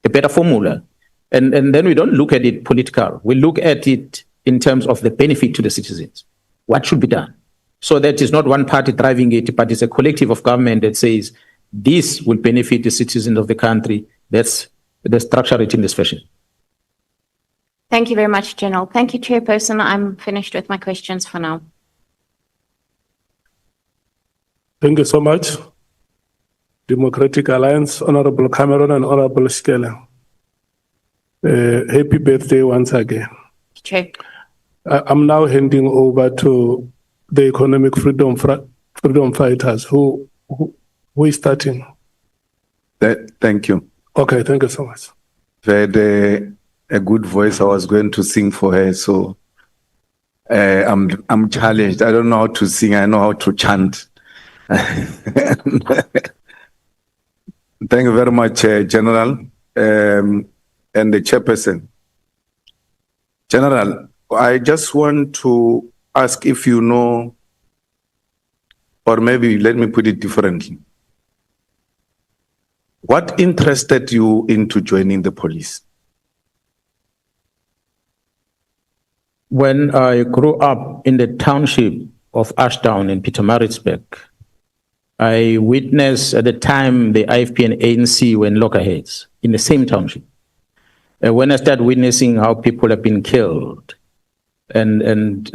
L: better formula. And then we don't look at it political. We look at it in terms of the benefit to the citizens. What should be done? So that is not one party driving it, but it's a collective of government that says this will benefit the citizens of the country. That's the structure it in this fashion.
P: Thank you very much, General. Thank you, Chairperson. I'm finished with my questions for now.
D: Thank you so much. Democratic Alliance, Honorable Cameron and Honorable Skele. Happy birthday once again.
P: Chair.
D: I'm now handing over to the economic freedom fighters. Who is starting?
G: Thank you.
D: Okay, thank you so much.
G: Had a good voice. I was going to sing for her, so I'm challenged. I don't know how to sing. I know how to chant. Thank you very much, General, and the Chairperson. General, I just want to ask if you know, or maybe let me put it differently. What interested you into joining the police?
L: When I grew up in the township of Ashdown in Pietermaritzburg, I witnessed at the time the IFP and ANC were in loggerheads in the same township. When I started witnessing how people have been killed and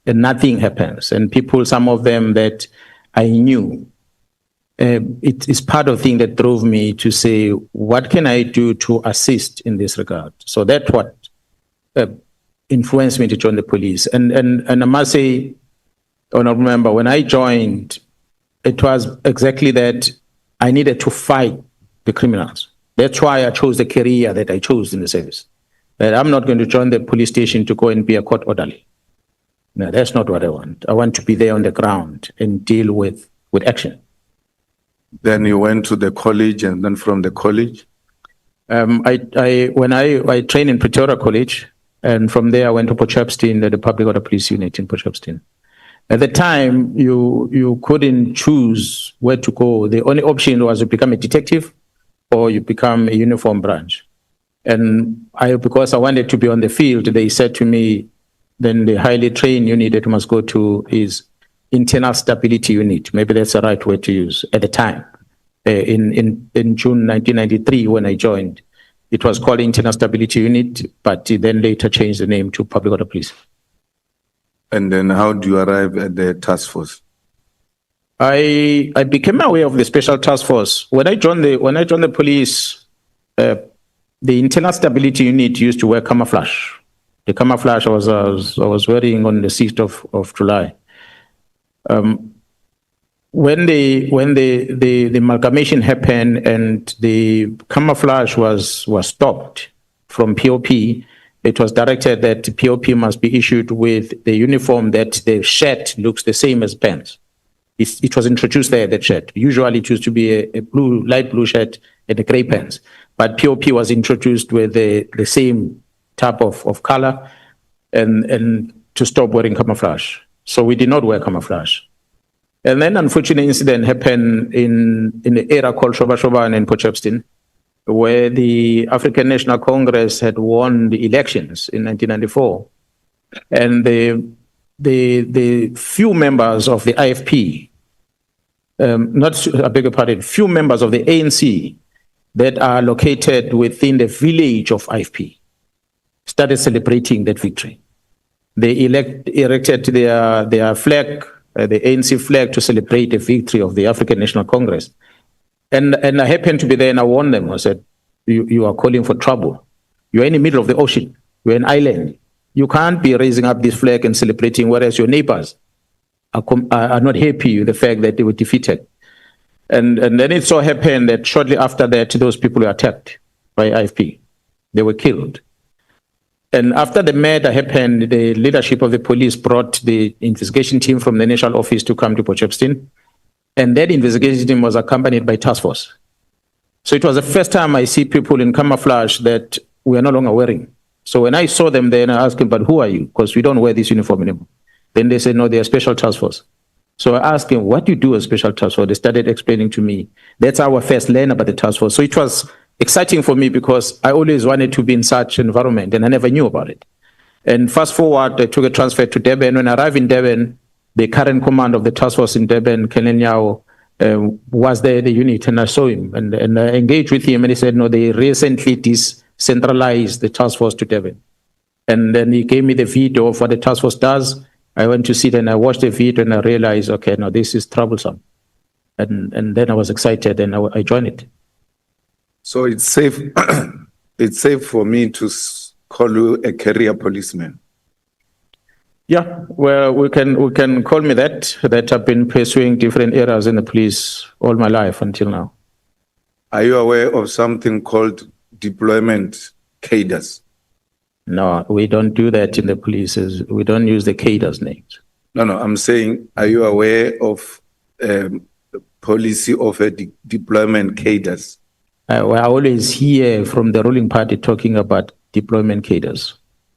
L: nothing happens, and people, some of them that I knew, it is part of the thing that drove me to say, what can I do to assist in this regard? So that's what
C: influenced me to join the police. And I must say, honorable member, when I joined, it was exactly that I needed to fight the criminals. That's why I chose the career that I chose in the service. That I'm not going to join the police station to go and be a court orderly. No, that's not what I want. I want to be there on the ground and deal with action.
G: Then you went to the college, and then from the college?
C: I trained in Pretoria College, and from there I went to Potchefstroom, the Public Order Police Unit in Potchefstroom. At the time, you couldn't choose where to go. The only option was to become a detective or you become a uniform branch. And because I wanted to be on the field, they said to me, then the highly trained unit that you must go to is internal stability unit. Maybe that's the right word to use at the time. In June 1993, when I joined, it was called Internal Stability Unit, but then later changed the name to Public Order Police.
G: And then how do you arrive at the task force?
C: I became aware of the special task force when I joined the police. The Internal Stability Unit used to wear camouflage. The camouflage I was wearing on the 6th of July. When the amalgamation happened and the camouflage was stopped from POP, it was directed that POP must be issued with the uniform that the shirt looks the same as pants. It was introduced there, that shirt. Usually it used to be a light blue shirt and a gray pants, but POP was introduced with the same type of color and to stop wearing camouflage. So we did not wear camouflage. And then unfortunate incident happened in the area called Shoba in Potchefstroom, where the African National Congress had won the elections in 1994. And the few members of the IFP, few members of the ANC that are located within the village of IFP started celebrating that victory. They erected their flag, the ANC flag, to celebrate the victory of the African National Congress. And I happened to be there and I warned them. I said, you are calling for trouble. You're in the middle of the ocean. You're an island. You can't be raising up this flag and celebrating, whereas your neighbors are not happy with the fact that they were defeated. And then it so happened that shortly after that, those people were attacked by IFP. They were killed. And after the murder happened, the leadership of the police brought the investigation team from the national office to come to Potchefstroom. And that investigation team was accompanied by task force. So it was the first time I see people in camouflage that we are no longer wearing. So when I saw them there, I asked them, but who are you? Because we don't wear this uniform anymore. Then they said, no, they are special task force. So I asked them, what do you do as special task force? They started explaining to me. That's how I first learned about the task force. So it was exciting for me because I always wanted to be in such an environment and I never knew about it. And fast forward, I took a transfer to Durban. When I arrived in Durban, the current command of the task force in Durban, Kenen Yao, was there, the unit, and I saw him and I engaged with him and he said, no, they recently decentralized the task force to Durban. And then he gave me the video of what the task force does. I went to sit and I watched the video and I realized, okay, now this is troublesome. And then I was excited and I joined it.
G: So it's safe, it's safe for me to call you a career policeman.
C: Yeah, well, we can call me that I've been pursuing different areas in the police all my life until now.
G: Are you aware of something called deployment cadres?
C: No, we don't do that in the police. We don't use the cadres names.
G: No, I'm saying, are you aware of policy of a deployment cadres?
C: Well, I always hear from the ruling party talking about deployment cadres.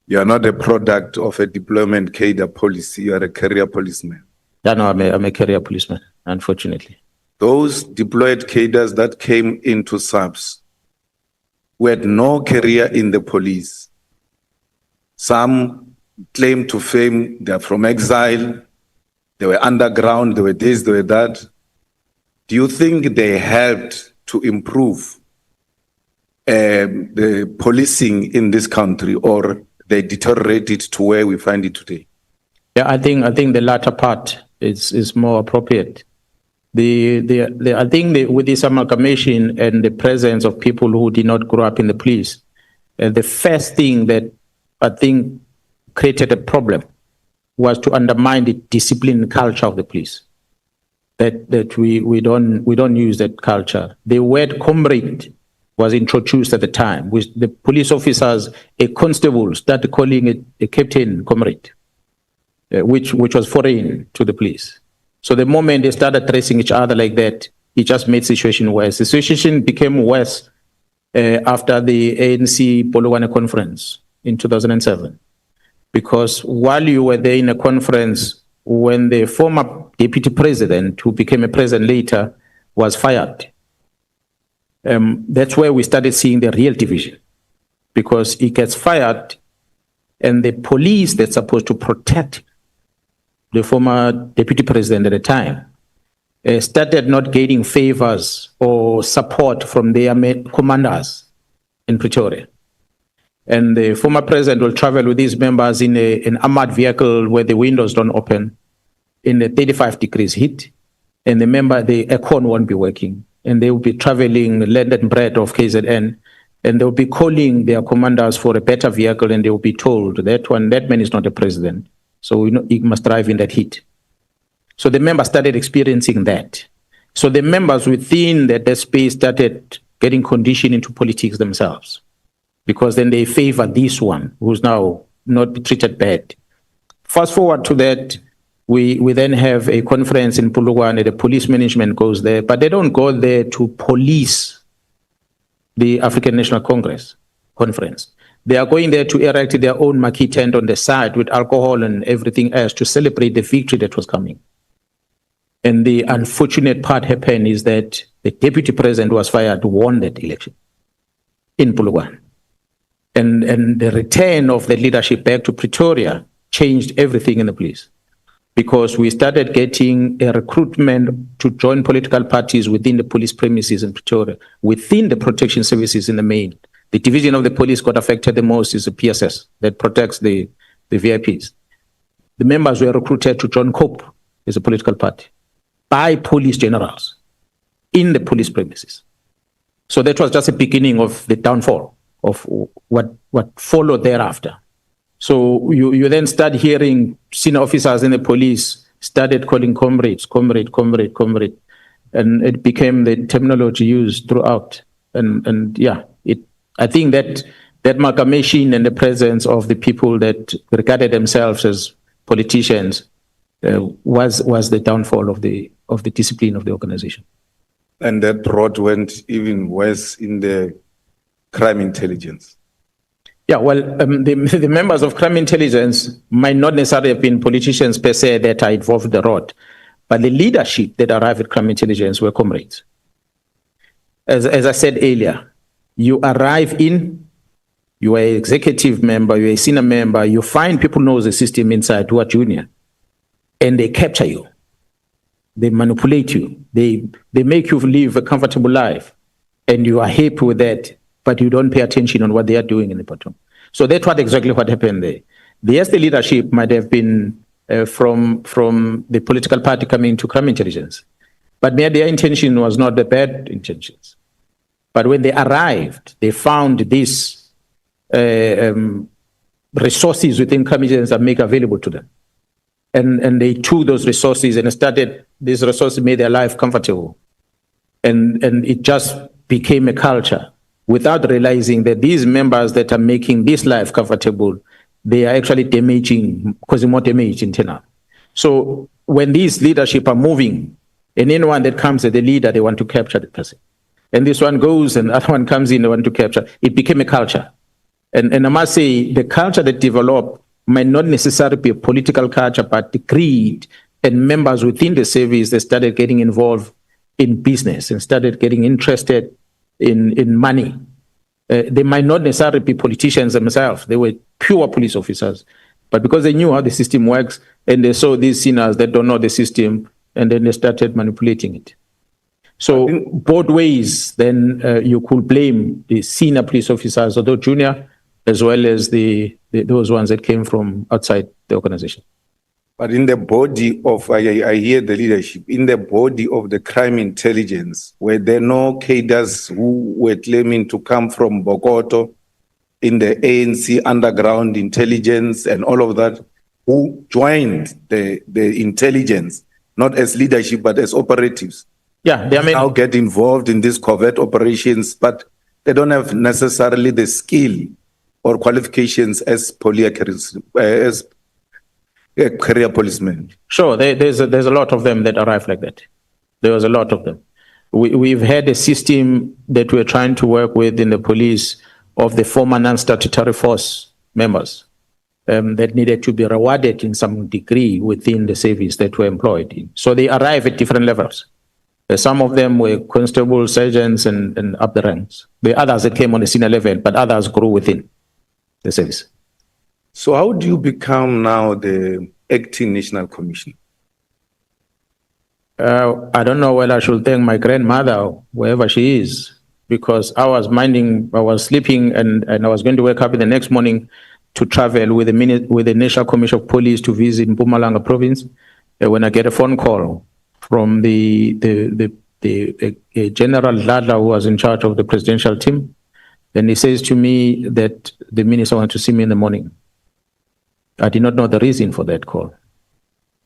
G: You are not a product of a deployment cadre policy. You are a career policeman.
C: Yeah, no, I'm a career policeman, unfortunately.
G: Those deployed cadres that came into SAPS who had no career in the police. Some claim to fame, they're from exile, they were underground, they were this, they were that. Do you think they helped to improve the policing in this country, or they deteriorated to where we find it today?
C: Yeah, I think the latter part is more appropriate. I think with this amalgamation and the presence of people who did not grow up in the police, the first thing that I think
L: created a problem was to undermine the discipline culture of the police. That we don't use that culture. The word comrade was introduced at the time, with the police officers, a constable started calling it a captain comrade, which was foreign to the police. So the moment they started addressing each other like that, it just made the situation worse. The situation became worse after the ANC Polokwane conference in 2007, because while you were there in a conference, when the former deputy president, who became a president later, was fired, that's where we started seeing the real division, because he gets fired and the police that's supposed to protect the former deputy president at the time started not getting favors or support from their commanders in Pretoria. And the former president will travel with his members in an armored vehicle where the windows don't open in the 35 degrees heat, and the aircon won't be working. And they will be traveling landed bread of KZN, and they will be calling their commanders for a better vehicle, and they will be told that man is not a president, so he must drive in that heat. So the members started experiencing that. So the members within that space started getting conditioned into politics themselves, because then they favor this one who's now not treated bad. Fast forward to that, we then have a conference in Polokwane. The police management goes there, but they don't go there to police the African National Congress conference. They are going there to erect their own marquee tent on the side with alcohol and everything else to celebrate the victory that was coming. And the unfortunate part happened is that the deputy president was fired, won that election in Polokwane. And the return of the leadership back to Pretoria changed everything in the police, because we started getting a recruitment to join political parties within the police premises in Pretoria, within the protection services in the main. The division of the police got affected the most is the PSS that protects the VIPs. The members were recruited to join COPE as a political party by police generals in the police premises. So that was just the beginning of the downfall of what followed thereafter. So you then start hearing senior officers in the police started calling comrades, comrade, comrade, comrade. And it became the terminology used throughout. And yeah, I think that amalgamation and the presence of the people that regarded themselves as politicians was the downfall of the discipline of the organization.
G: And that road went even worse in the crime intelligence.
L: Yeah, well, the members of crime intelligence might not necessarily have been politicians per se that are involved in the road, but the leadership that arrived at crime intelligence were comrades. As I said earlier, you arrive in, you are an executive member, you're a senior member, you find people know the system inside who are junior, and they capture you. They manipulate you. They make you live a comfortable life, and you are happy with that, but you don't pay attention on what they are doing in the bottom. So that's exactly what happened there. Yes, the leadership might have been from the political party coming to crime intelligence, but their intention was not the bad intentions. But when they arrived, they found these resources within crime intelligence that make available to them. And they took those resources and these resources made their life comfortable. And it just became a culture without realizing that these members that are making this life comfortable, they are actually causing more damage internal. So when these leadership are moving, and anyone that comes as the leader, they want to capture the person. And this one goes and other one comes in, they want to capture. It became a culture. And I must say, the culture that developed might not necessarily be a political culture, but the greed and members within the service, they started getting involved in business and started getting interested in money. They might not necessarily be politicians themselves. They were pure police officers. But because they knew how the system works, and they saw these sinners that don't know the system, and then they started manipulating it. So both ways, then you could blame the senior police officers, although junior, as well as those ones that came from outside the organization.
G: But in the body of, I hear the leadership, in the body of the crime intelligence, were there no cadres who were claiming to come from Bogoto in the ANC underground intelligence and all of that, who joined the intelligence, not as leadership, but as operatives.
L: Yeah, they
G: Now get involved in these covert operations, but they don't have necessarily the skill or qualifications as career policemen.
L: Sure, there's a lot of them that arrive like that. There was a lot of them. We've had a system that we're trying to work with in the police of the former non-statutory force members that needed to be rewarded in some degree within the service that were employed in. So they arrive at different levels. Some of them were constables, sergeants, and up the ranks. The others that came on a senior level, but others grew within the service.
G: So how do you become now the acting national commissioner?
L: I don't know whether I should thank my grandmother, wherever she is, because I was sleeping, and I was going to wake up in the next morning to travel with the National Commission of Police to visit Mpumalanga province. When I get a phone call from the General Ladla, who was in charge of the presidential team, and he says to me that the minister wants to see me in the morning. I did not know the reason for that call.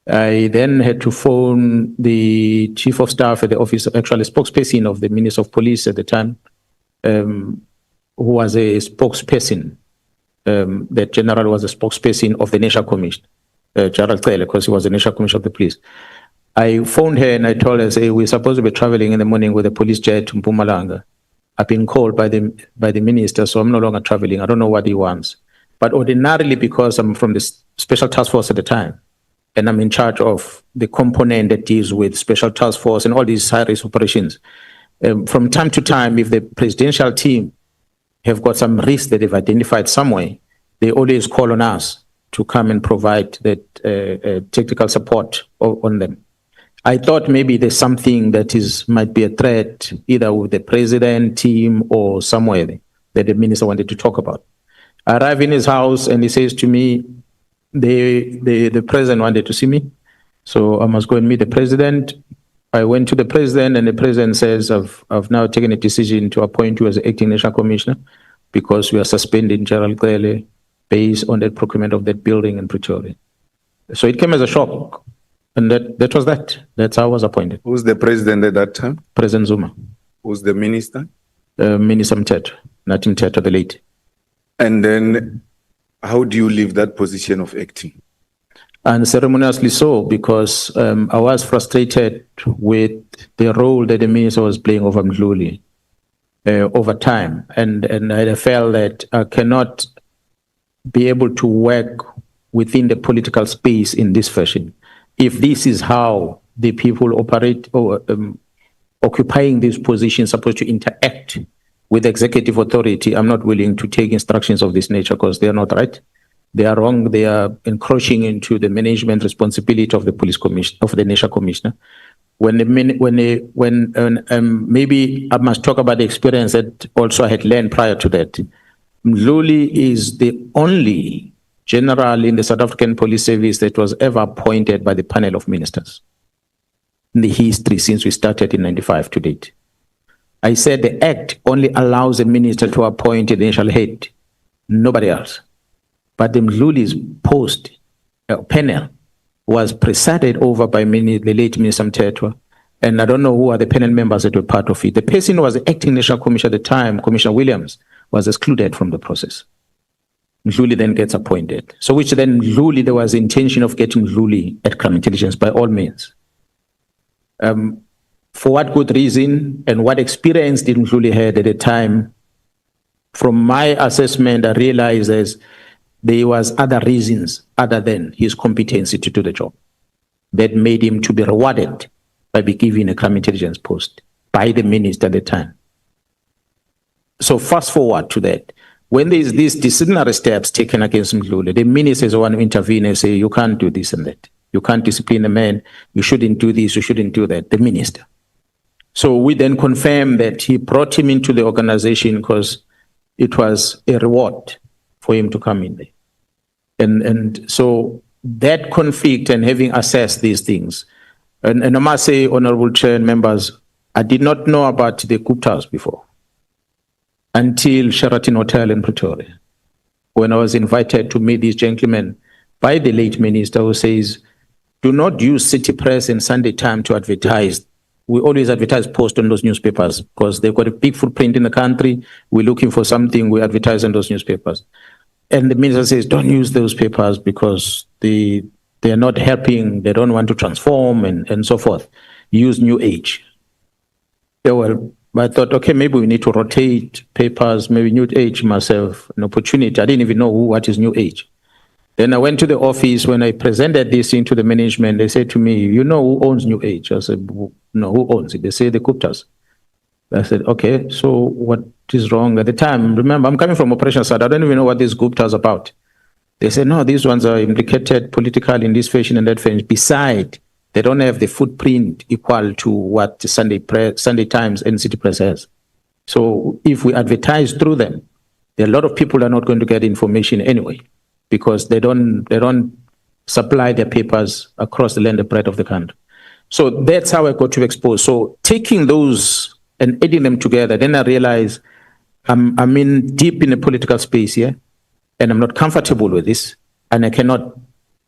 L: I then had to phone the chief of staff at the office, actually spokesperson of the Minister of Police at the time, who was a spokesperson. That general was a spokesperson of the National Commission, Gerald Cele, because he was the National Commission of the Police. I phoned her and I told her, say, we're supposed to be traveling in the morning with a police jet to Mpumalanga. I've been called by the minister, so I'm no longer traveling. I don't know what he wants. But ordinarily, because I'm from the Special Task Force at the time, and I'm in charge of the component that deals with Special Task Force and all these high-risk operations, from time to time, if the presidential team have got some risks that they've identified somewhere, they always call on us to come and provide that technical support on them. I thought maybe there's something that might be a threat, either with the president team or somewhere that the minister wanted to talk about. I arrive in his house and he says to me, the president wanted to see me, so I must go and meet the president. I went to the president and the president says, I've now taken a decision to appoint you as the acting national commissioner because we are suspending Gerald Cele based on the procurement of that building in Pretoria. So it came as a shock. And that was that. That's how I was appointed.
G: Who's the president at that time?
L: President Zuma.
G: Who's the minister?
L: Minister Mteto, Nathi Mteto, the late.
G: And then how do you leave that position of acting?
L: And ceremoniously so, because I was frustrated with the role that the minister was playing over Mdluli over time. And I felt that I cannot be able to work within the political space in this fashion. If this is how the people operate or occupying these positions supposed to interact with executive authority, I'm not willing to take instructions of this nature because they are not right. They are wrong. They are encroaching into the management responsibility of the police commission, of the national commissioner. Maybe I must talk about the experience that also I had learned prior to that. Mdluli is the only general in the South African Police Service that was ever appointed by the panel of ministers in the history since we started in 95 to date. I said the act only allows a minister to appoint a national head, nobody else. But the Mdluli's post panel was presided over by the late Minister Mteto, and I don't know who are the panel members that were part of it. The person who was the acting national commissioner at the time, Commissioner Williams, was excluded from the process. Mdluli then gets appointed. So which then Mdluli, there was the intention of getting Mdluli at crime intelligence by all means. For what good reason and what experience did Mdluli had at the time? From my assessment, I realized there was other reasons other than his competency to do the job that made him to be rewarded by being given a crime intelligence post by the minister at the time. So fast forward to that. When there is these disciplinary steps taken against Mdluli, the ministers want to intervene and say, you can't do this and that. You can't discipline a man. You shouldn't do this. You shouldn't do that. The minister. So we then confirmed that he brought him into the organization because it was a reward for him to come in there. And so that conflict and having assessed these things, and I must say, Honorable Chair and members, I did not know about the Guptas before until Sheraton Hotel in Pretoria. when I was invited to meet these gentlemen by the late minister, who says, do not use City Press and Sunday Time to advertise. We always advertise post on those newspapers because they've got a big footprint in the country. We're looking for something, we advertise on those newspapers. And the minister says, don't use those papers because they're not helping, they don't want to transform and so forth. Use New Age. Yeah, well, I thought, okay, maybe we need to rotate papers, maybe New Age must have an opportunity. I didn't even know what is New Age. Then I went to the office. When I presented this thing to the management, they said to me, you know who owns New Age? I said, no, who owns it? They say the Guptas. I said, okay, so what is wrong? At the time, remember, I'm coming from operations side. I don't even know what this Guptas are about. They said, no, these ones are implicated politically in this fashion and that fashion. Besides, they don't have the footprint equal to what the Sunday Times and City Press has. So if we advertise through them, a lot of people are not going to get information anyway, because they don't supply their papers across the land and breadth of the country. So that's how I got to expose. So taking those and adding them together, then I realized I'm in deep in a political space here, and I'm not comfortable with this, and I cannot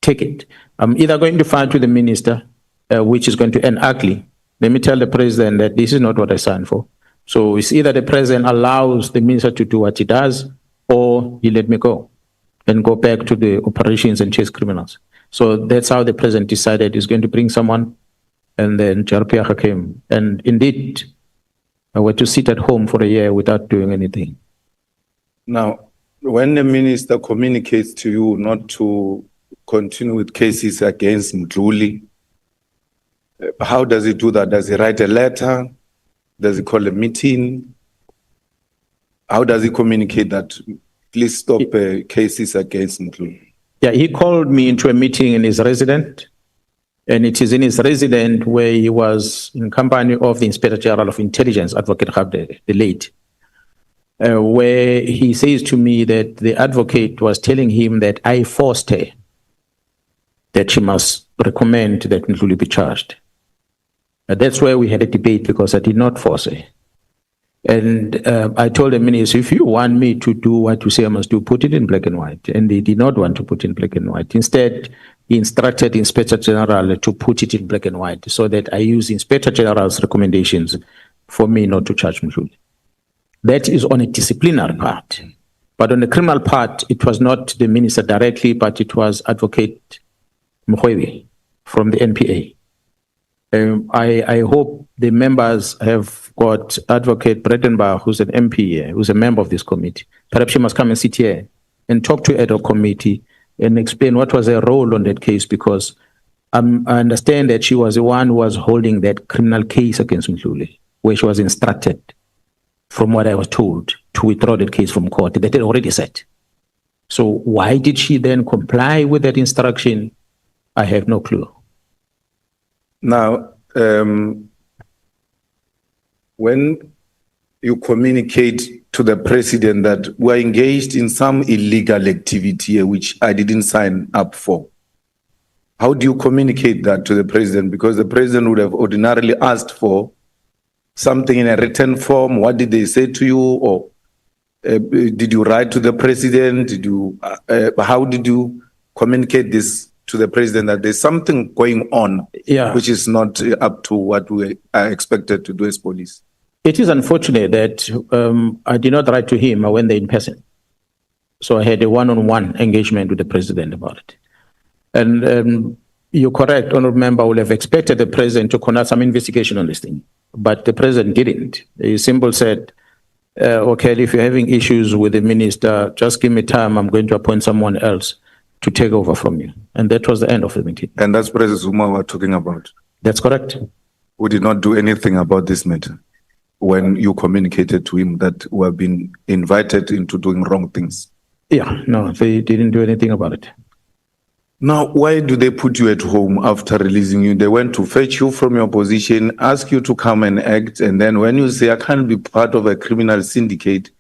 L: take it. I'm either going to fight with the minister, which is going to end ugly. Let me tell the president that this is not what I signed for. So it's either the president allows the minister to do what he does, or he let me go and go back to the operations and chase criminals. So that's how the president decided he's going to bring someone, and then Jarpiaga came. And indeed, I went to sit at home for a year without doing anything.
G: Now, when the minister communicates to you not to continue with cases against Mkhwanazi, how does he do that? Does he write a letter? Does he call a meeting? How does he communicate that? Please stop cases against Mkhwanazi.
L: Yeah, he called me into a meeting in his residence, and it is in his residence where he was in company of the Inspector General of Intelligence, Advocate Gabde, the late, where he says to me that the advocate was telling him that I forced her, that she must recommend that Mkhwanazi be charged. That's where we had a debate, because I did not force her. And I told the minister, if you want me to do what you say I must do, put it in black and white. And they did not want to put in black and white. Instead, he instructed the Inspector General to put it in black and white, so that I use Inspector General's recommendations for me not to charge Mkhwanazi. That is on a disciplinary part. But on the criminal part, it was not the minister directly, but it was Advocate Mkhwanazi from the NPA. I hope the members have got Advocate Bredenbach, who's an MP here, who's a member of this committee. Perhaps she must come and sit here and talk to ad hoc committee and explain what was her role on that case, because I understand that she was the one who was holding that criminal case against Mkhwanazi, where she was instructed, from what I was told, to withdraw that case from court. That had already said. So why did she then comply with that instruction? I have no clue.
G: Now, when you communicate to the president that we're engaged in some illegal activity which I didn't sign up for, how do you communicate that to the president? Because the president would have ordinarily asked for something in a written form. What did they say to you? Or did you write to the president? How did you communicate this to the president, that there's something going on, which is not up to what we are expected to do as police?
L: It is unfortunate that I did not write to him. I went there in person. So I had a one-on-one engagement with the president about it. And you're correct, honorable member, would have expected the president to conduct some investigation on this thing. But the president didn't. He simply said, okay, if you're having issues with the minister, just give me time. I'm going to appoint someone else to take over from you. And that was the end of the meeting.
G: And that's President Zuma we're talking about?
L: That's correct.
G: We did not do anything about this matter when you communicated to him that we have been invited into doing wrong things?
L: Yeah, no, they didn't do anything about it.
G: Now, why do they put you at home after releasing you? They went to fetch you from your position, ask you to come and act, and then when you say, I can't be part of a criminal syndicate,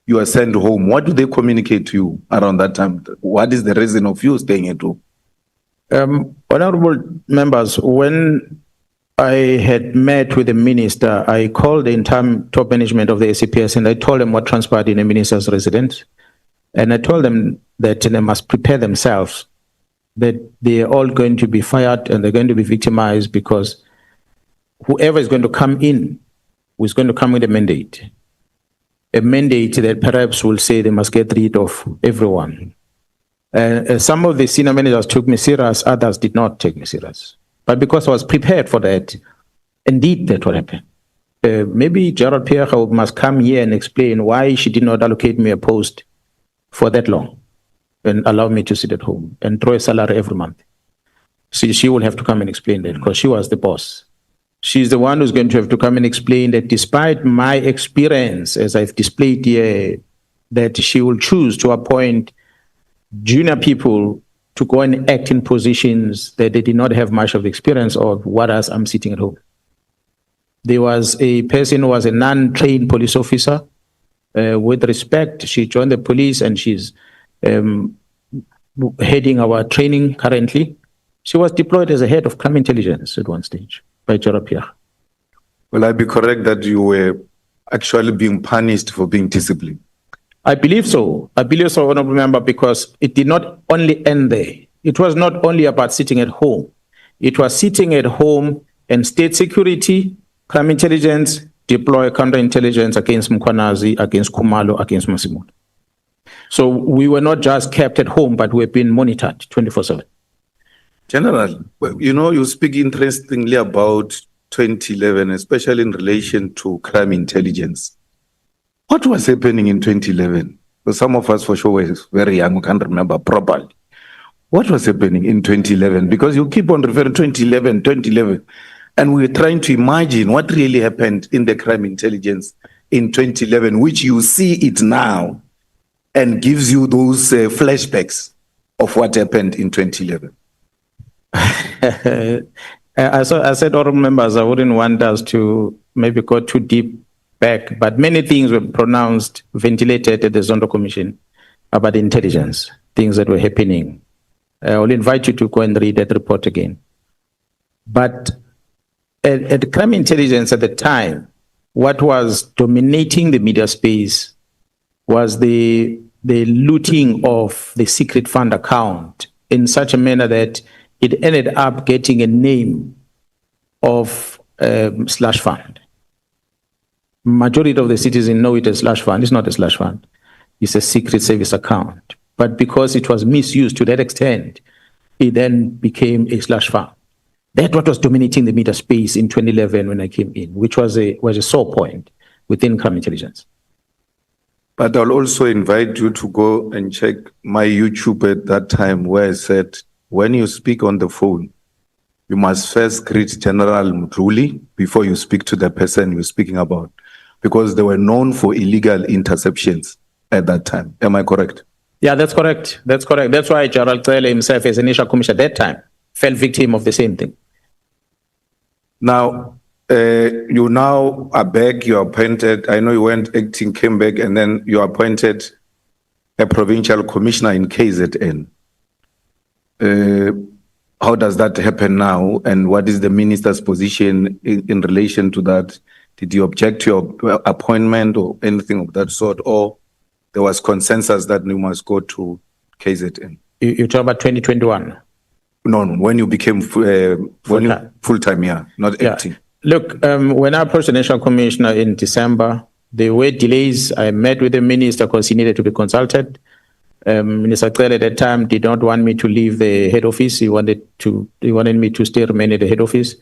G: you are sent home. What do they communicate to you around that time? What is the reason of you staying at home?
L: Honorable members, when I had met with the minister, I called the entire top management of the SAPS and I told them what transpired in the minister's residence. And I told them that they must prepare themselves, that they are all going to be fired and they're going to be victimized because whoever is going to come in is going to come with a mandate that perhaps will say they must get rid of everyone. Some of the senior managers took me serious, others did not take me serious. But because I was prepared for that, indeed that will happen. Maybe Gerald Pierre must come here and explain why she did not allocate me a post for that long and allow me to sit at home and draw a salary every month. See, she will have to come and explain that because she was the boss. She's the one who's going to have to come and explain that despite my experience, as I've displayed here, that she will choose to appoint junior people to go and act in positions that they did not have much of experience of, whereas I'm sitting at home. There was a person who was a non-trained police officer. With respect, she joined the police and she's heading our training currently. She was deployed as a head of crime intelligence at one stage by Gerald Pierre.
G: Will I be correct that you were actually being punished for being disciplined?
L: I believe so. I believe so, Honorable Member, because it did not only end there. It was not only about sitting at home. It was sitting at home and state security, crime intelligence, deploy counterintelligence against Mkhwanazi, against Khumalo, against Masimolo. So we were not just kept at home, but we were being monitored 24/7.
G: General, you know, you speak interestingly about 2011, especially in relation to crime intelligence. What was happening in 2011? Well, some of us for sure were very young, we can't remember properly. What was happening in 2011? Because you keep on referring to 2011, and we're trying to imagine what really happened in the crime intelligence in 2011, which you see it now and gives you those flashbacks of what happened in 2011.
L: I said, all members, I wouldn't want us to maybe go too deep back, but many things were pronounced, ventilated at the Zondo Commission about intelligence, things that were happening. I will invite you to go and read that report again. But at crime intelligence at the time, what was dominating the media space was the looting of the secret fund account in such a manner that it ended up getting a name of slush fund. Majority of the citizens know it as slush fund. It's not a slush fund. It's a secret service account. But because it was misused to that extent, it then became a slush fund. That's what was dominating the media space in 2011 when I came in, which was a sore point within crime intelligence.
G: But I'll also invite you to go and check my YouTube at that time where I said, when you speak on the phone, you must first greet General Mkhwanazi before you speak to the person you're speaking about, because they were known for illegal interceptions at that time. Am I correct?
L: Yeah, that's correct. That's correct. That's why Gerald Cele himself, as initial commissioner at that time, fell victim of the same thing.
G: Now, you now are back, you're appointed, I know you went acting, came back, and then you appointed a provincial commissioner in KZN. How does that happen now? And what is the minister's position in relation to that? Did you object to your appointment or anything of that sort? Or there was consensus that you must go to KZN?
L: You talk about 2021?
G: No, when you became full-time, yeah, not acting.
L: Look, when I approached the national commissioner in December, there were delays. I met with the minister because he needed to be consulted. Minister Cele at that time did not want me to leave the head office. He wanted me to remain at the head office.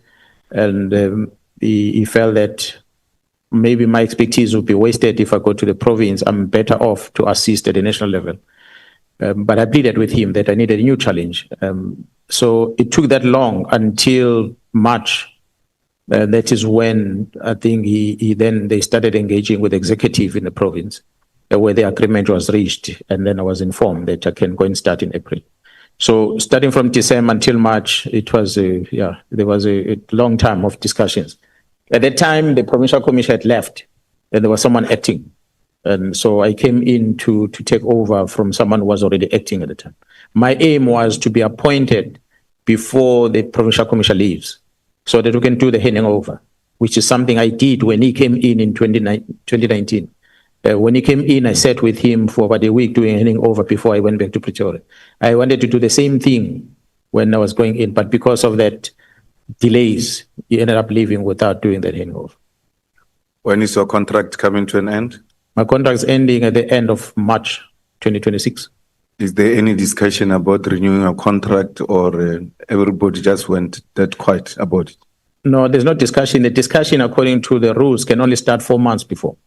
L: And he felt that maybe my expertise would be wasted if I go to the province. I'm better off to assist at the national level. But I pleaded with him that I needed a new challenge. So it took that long until March. That is when I think they started engaging with the executive in the province, where the agreement was reached, and then I was informed that I can go and start in April. So starting from December until March, it was there was a long time of discussions. At that time, the provincial commission had left, and there was someone acting. And so I came in to take over from someone who was already acting at the time. My aim was to be appointed before the provincial commission leaves, so that we can do the handing over, which is something I did when he came in 2019. When he came in, I sat with him for about a week doing a handover before I went back to Pretoria. I wanted to do the same thing when I was going in, but because of that delays, he ended up leaving without doing that handover.
G: When is your contract coming to an end?
L: My contract is ending at the end of March 2026.
G: Is there any discussion about renewing a contract, or everybody just went that quiet about it?
L: No, there's no discussion. The discussion, according to the rules, can only start 4 months before.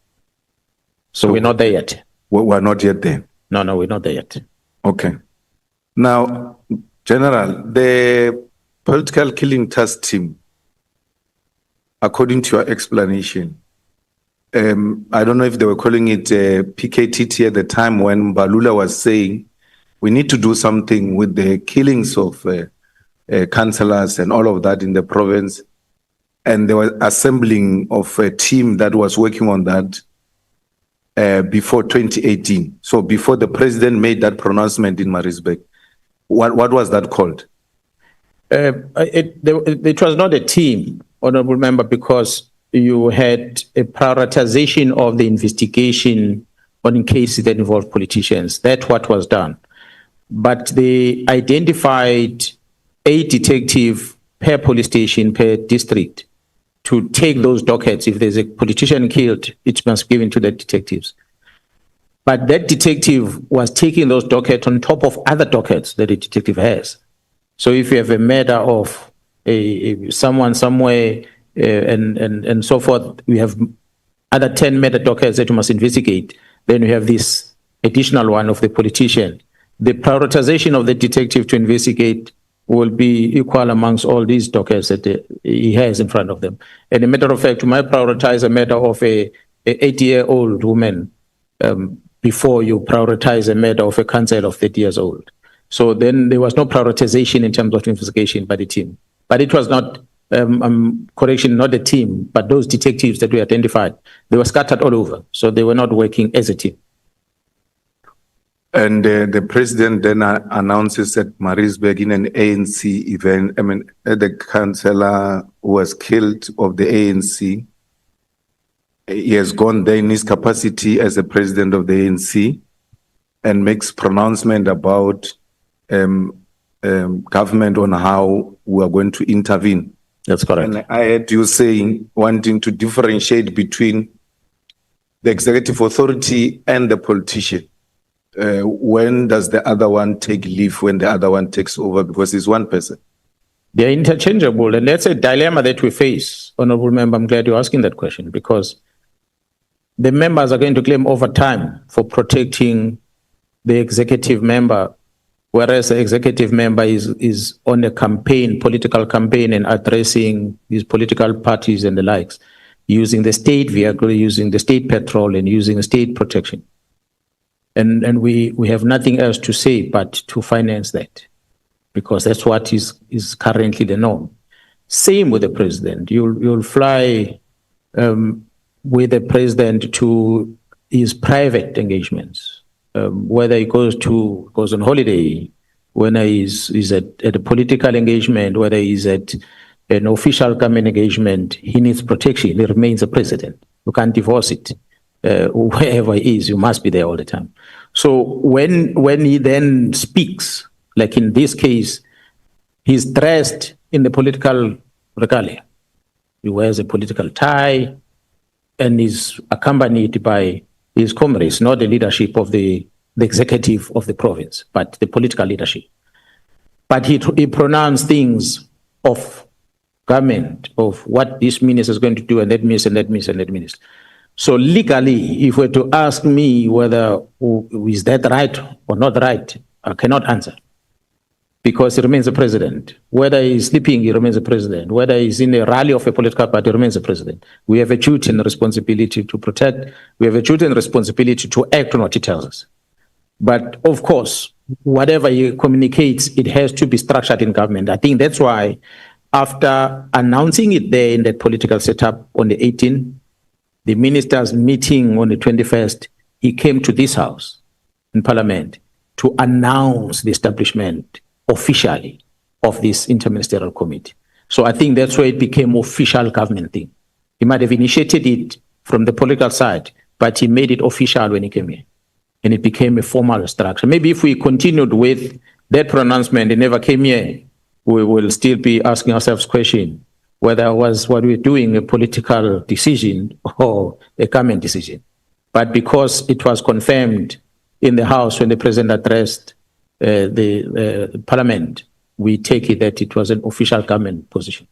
L: So we're not there yet.
G: We're not yet there.
L: No, we're not there yet.
G: Okay. Now, General, the political killing task team, according to your explanation, I don't know if they were calling it PKTT at the time when Balula was saying we need to do something with the killings of councillors and all of that in the province. And they were assembling of a team that was working on that before 2018. So before the president made that pronouncement in Maritzburg, what was that called?
L: It was not a team, honorable member, because you had a prioritization of the investigation on cases that involved politicians. That's what was done. But they identified a detective per police station, per district, to take those dockets. If there's a politician killed, it must be given to the detectives. But that detective was taking those dockets on top of other dockets that a detective has. So if you have a murder of someone somewhere and so forth, we have other 10 murder dockets that you must investigate. Then we have this additional one of the politician. The prioritization of the detective to investigate will be equal amongst all these dockets that he has in front of them. And a matter of fact, you might prioritize a matter of a 80-year-old woman before you prioritize a matter of a council of 30 years old. So then there was no prioritization in terms of investigation by the team. But it was not, correction, not the team, but those detectives that we identified, they were scattered all over. So they were not working as a team.
G: And the president then announces at Maritzburg in an ANC event, the councillor who was killed of the ANC, he has gone there in his capacity as the president of the ANC and makes pronouncement about government on how we are going to intervene.
L: That's correct.
G: And I heard you saying, wanting to differentiate between the executive authority and the politician. When does the other one take leave when the other one takes over? Because it's one person.
L: They're interchangeable. And that's a dilemma that we face, Honorable Member. I'm glad you're asking that question, because the members are going to claim overtime for protecting the executive member, whereas the executive member is on a campaign, political campaign, and addressing these political parties and the likes, using the state vehicle, using the state petrol, and using the state protection. And we have nothing else to say but to finance that, because that's what is currently the norm. Same with the president. You'll fly with the president to his private engagements, whether he goes on holiday, when he's at a political engagement, whether he's at an official government engagement, he needs protection. He remains a president. You can't divorce it. Wherever he is, you must be there all the time. So when he then speaks, like in this case, he's dressed in the political regalia. He wears a political tie and is accompanied by his comrades, not the leadership of the executive of the province, but the political leadership. But he pronounced things of government, of what this minister is going to do, and that means, and that means, and that means. So legally, if we're to ask me whether is that right or not right, I cannot answer, because he remains the president. Whether he's sleeping, he remains the president. Whether he's in a rally of a political party, he remains the president. We have a duty and responsibility to protect. We have a duty and responsibility to act on what he tells us. But of course, whatever he communicates, it has to be structured in government. I think that's why, after announcing it there in that political setup on the 18th, the ministers meeting on the 21st, he came to this house in Parliament to announce the establishment officially of this interministerial committee. So I think that's where it became official government thing. He might have initiated it from the political side, but he made it official when he came here. And it became a formal structure. Maybe if we continued with that pronouncement, he never came here, we will still be asking ourselves question whether was what we're doing a political decision or a government decision. But because it was confirmed in the House when the President addressed the Parliament, we take it that it was an official government position.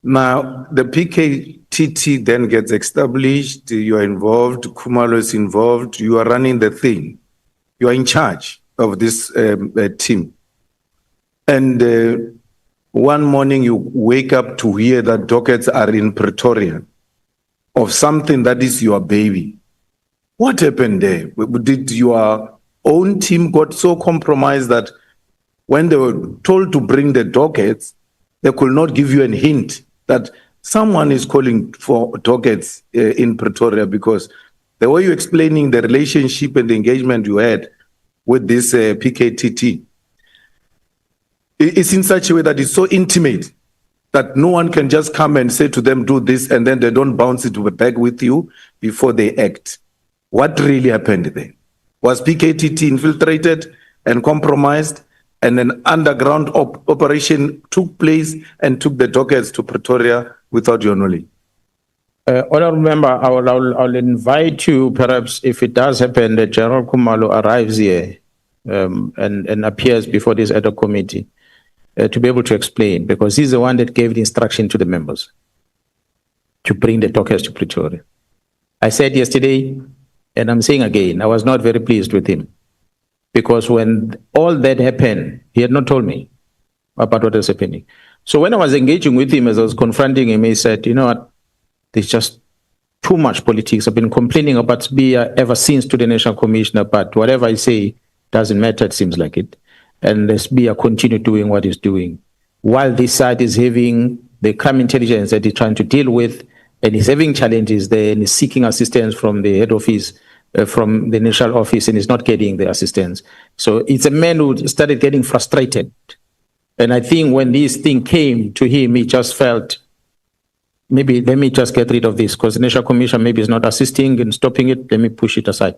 G: Now, the PKTT then gets established, you are involved, Khumalo is involved, you are running the thing. You are in charge of this team. And one morning you wake up to hear that dockets are in Pretoria of something that is your baby. What happened there? Did your own team got so compromised that when they were told to bring the dockets, they could not give you a hint that someone is calling for dockets in Pretoria? Because the way you're explaining the relationship and the engagement you had with this PKTT, it's in such a way that it's so intimate that no one can just come and say to them, do this, and then they don't bounce it back with you before they act. What really happened there? Was PKTT infiltrated and compromised, and an underground operation took place and took the dockets to Pretoria without your knowledge?
L: Honourable Member, I'll invite you, perhaps, if it does happen, that General Khumalo arrives here and appears before this ad hoc committee to be able to explain, because he's the one that gave the instruction to the members to bring the dockets to Pretoria. I said yesterday, and I'm saying again, I was not very pleased with him, because when all that happened, he had not told me about what was happening. So when I was engaging with him, as I was confronting him, he said, you know what, there's just too much politics. I've been complaining about SBIA ever since to the National Commissioner, but whatever I say doesn't matter, it seems like it. And the SBIA continue doing what it's doing. While this side is having the crime intelligence that he's trying to deal with, and he's having challenges there, and he's seeking assistance from the head office, from the national office, and he's not getting the assistance. So it's a man who started getting frustrated. And I think when this thing came to him, he just felt, maybe let me just get rid of this, because the National Commission maybe is not assisting and stopping it. Let me push it aside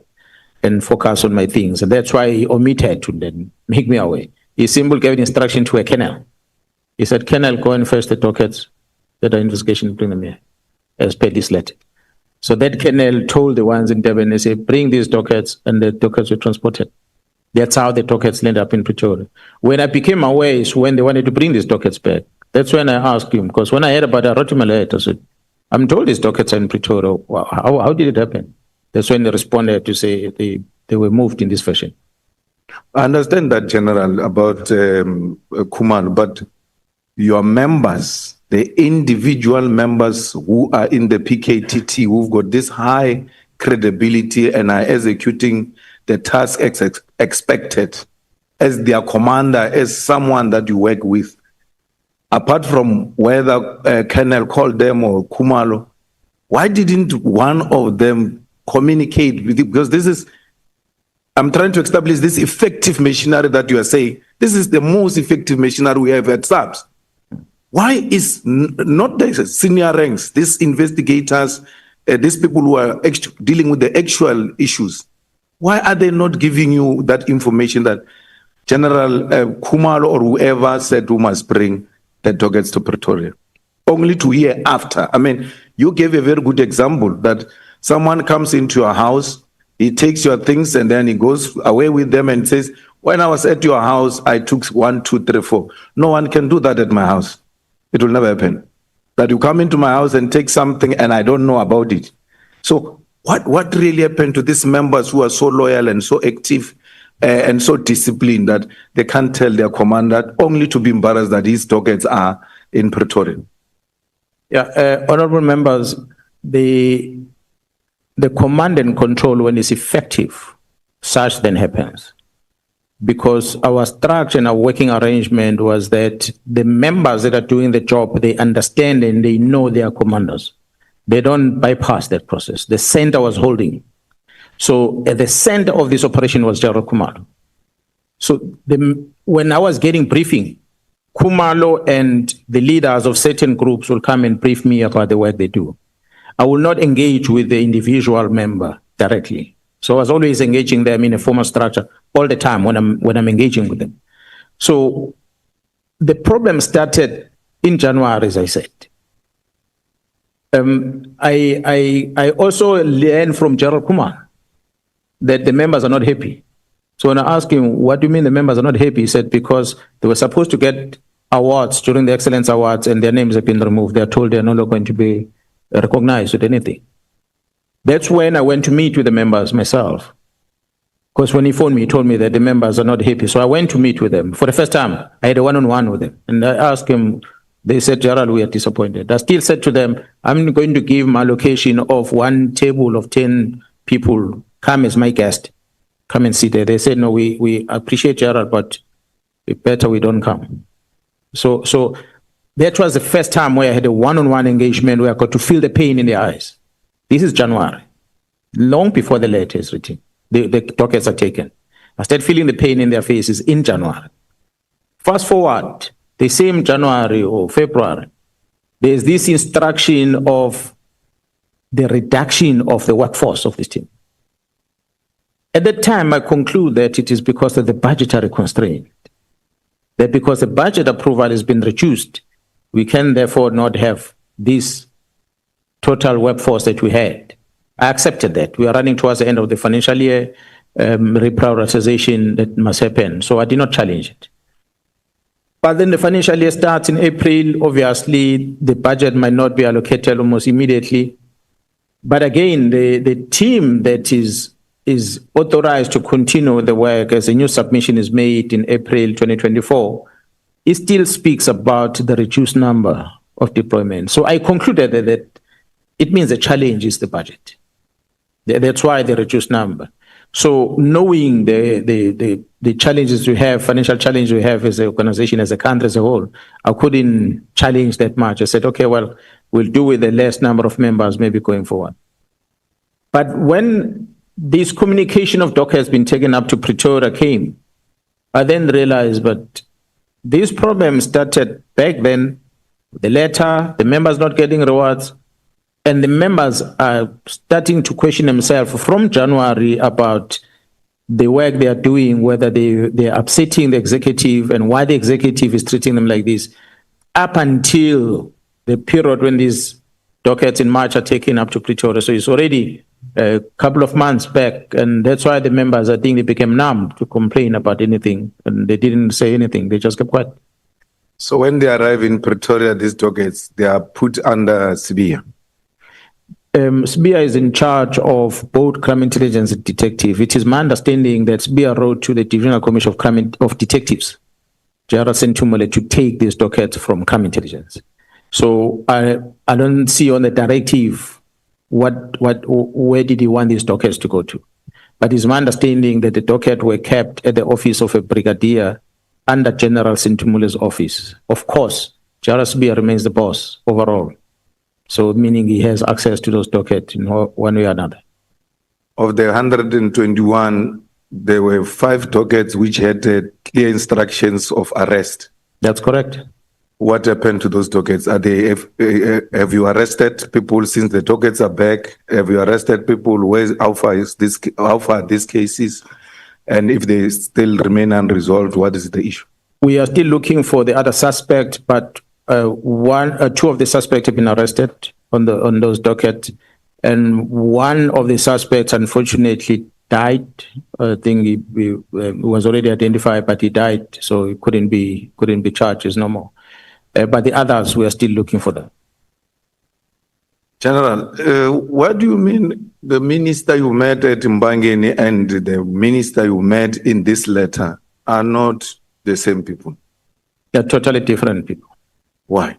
L: and focus on my things. And that's why he omitted to then make me away. He simply gave instruction to a colonel. He said, Colonel, go and fetch the dockets that are investigation, bring them here, as per this letter. So that colonel told the ones in Durban, they said, bring these dockets, and the dockets were transported. That's how the dockets ended up in Pretoria. When I became aware is when they wanted to bring these dockets back. That's when I asked him, because when I heard about it, I wrote him a letter. I said, I'm told these dockets are in Pretoria. How did it happen? That's when they responded to say they were moved in this fashion.
G: I understand that, General, about Khumalo, but your members, the individual members who are in the PKTT, who've got this high credibility and are executing the task expected as their commander, as someone that you work with, apart from whether Colonel called them or Khumalo, why didn't one of them communicate with you? Because this is, I'm trying to establish this effective machinery that you are saying. This is the most effective machinery we have at SAPS. Why is not the senior ranks, these investigators, these people who are dealing with the actual issues, why are they not giving you that information that General Khumalo or whoever said who must bring the dockets to Pretoria? Only to hear after. I mean, you gave a very good example that someone comes into your house, he takes your things and then he goes away with them and says, when I was at your house, I took 1, 2, 3, 4. No one can do that at my house. It will never happen. That you come into my house and take something and I don't know about it. So what really happened to these members who are so loyal and so active and so disciplined that they can't tell their commander, only to be embarrassed that his dockets are in Pretoria?
L: Yeah, honorable members, the command and control, when it's effective, such then happens. Because our structure and our working arrangement was that the members that are doing the job, they understand and they know their commanders. They don't bypass that process. The center was holding. So at the center of this operation was General Khumalo. So when I was getting briefing, Khumalo and the leaders of certain groups will come and brief me about the work they do. I will not engage with the individual member directly. So I was always engaging them in a formal structure all the time when I'm engaging with them. So the problem started in January, as I said. I also learned from Gerald Kumar that the members are not happy. So when I asked him, what do you mean the members are not happy? He said, because they were supposed to get awards during the Excellence Awards and their names have been removed. They're told they're no longer going to be recognized with anything. That's when I went to meet with the members myself. Because when he phoned me, he told me that the members are not happy. So I went to meet with them. For the first time, I had a one-on-one with them. And I asked him, they said, Gerald, we are disappointed. I still said to them, I'm going to give my allocation of one table of 10 people. Come as my guest. Come and sit there. They said, no, we appreciate Gerald, but it's better we don't come. So that was the first time where I had a one-on-one engagement where I got to feel the pain in their eyes. This is January, long before the letter is written. The dockets are taken. I started feeling the pain in their faces in January. Fast forward, the same January or February, there's this instruction of the reduction of the workforce of this team. At that time, I conclude that it is because of the budgetary constraint. That because the budget approval has been reduced, we can therefore not have this total workforce that we had. I accepted that. We are running towards the end of the financial year, reprioritization that must happen. So I did not challenge it. But then the financial year starts in April. Obviously, the budget might not be allocated almost immediately. But again, the team that is authorized to continue the work as a new submission is made in April 2024, it still speaks about the reduced number of deployments. So I concluded that it means the challenge is the budget. That's why the reduced number. So knowing the challenges we have, financial challenges we have as an organization, as a country as a whole, I couldn't challenge that much. I said, okay, well, we'll do with the less number of members maybe going forward. But when this communication of DOCA has been taken up to Pretoria came, I then realized, but this problem started back then, the letter, the members not getting rewards, and the members are starting to question themselves from January about the work they are doing, whether they are upsetting the executive and why the executive is treating them like this, up until the period when these dockets in March are taken up to Pretoria. So it's already a couple of months back, and that's why the members, I think, they became numb to complain about anything, and they didn't say anything. They just kept quiet.
G: So when they arrive in Pretoria, these dockets, they are put under SBIA.
L: SBIA is in charge of both crime intelligence and detective. It is my understanding that SBIA wrote to the Divisional Commission of Crime of Detectives, Gerald Sentumole, to take these dockets from crime intelligence. So I don't see on the directive where did he want these dockets to go to. But it's my understanding that the docket were kept at the office of a brigadier under General Sentumule's office. Of course, Gerald SBIA remains the boss overall. So meaning he has access to those dockets in one way or another.
G: Of the 121, there were 5 dockets which had clear instructions of arrest.
L: That's correct.
G: What happened to those dockets? Are they, have you arrested people since the dockets are back? Have you arrested people? How far are these cases? And if they still remain unresolved, what is the issue?
L: We are still looking for the other suspect, but 2 of the suspects have been arrested on those dockets, and one of the suspects unfortunately died. I think he was already identified, but he died, so he couldn't be charged. There's no more. But the others, we are still looking for them.
G: General, what do you mean the minister you met at Mbangeni and the minister you met in this letter are not the same people?
L: They're totally different people.
G: Why?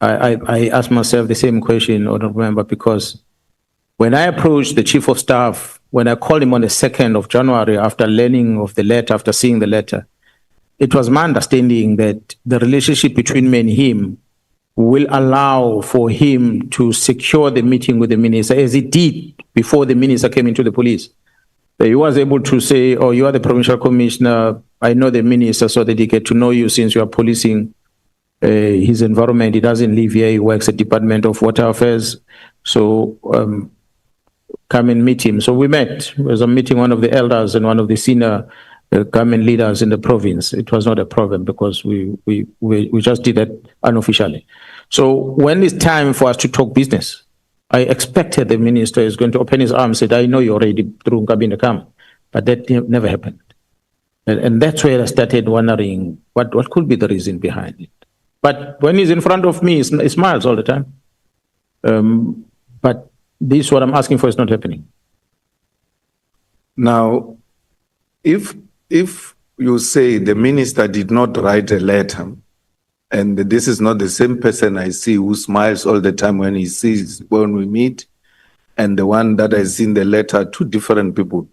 L: I asked myself the same question, Honorable Member, because when I approached the Chief of Staff, when I called him on the 2nd of January after learning of the letter, after seeing the letter, it was my understanding that the relationship between me and him will allow for him to secure the meeting with the minister, as he did before the minister came into the police. He was able to say, oh, you are the provincial commissioner, I know the minister, so that he get to know you since you are policing his environment. He doesn't live here, he works at Department of Water Affairs. So come and meet him. So we met. It was a meeting, one of the elders and one of the senior government leaders in the province. It was not a problem because we just did that unofficially. So when it's time for us to talk business, I expected the minister is going to open his arms and said, I know you're already through Kabinda come, but that never happened. And that's where I started wondering what could be the reason behind it. But when he's in front of me, he smiles all the time. But this, what I'm asking for, is not happening.
G: Now, if you say the minister did not write a letter, and this is not the same person I see who smiles all the time when we meet, and the one that I see in the letter, two different people,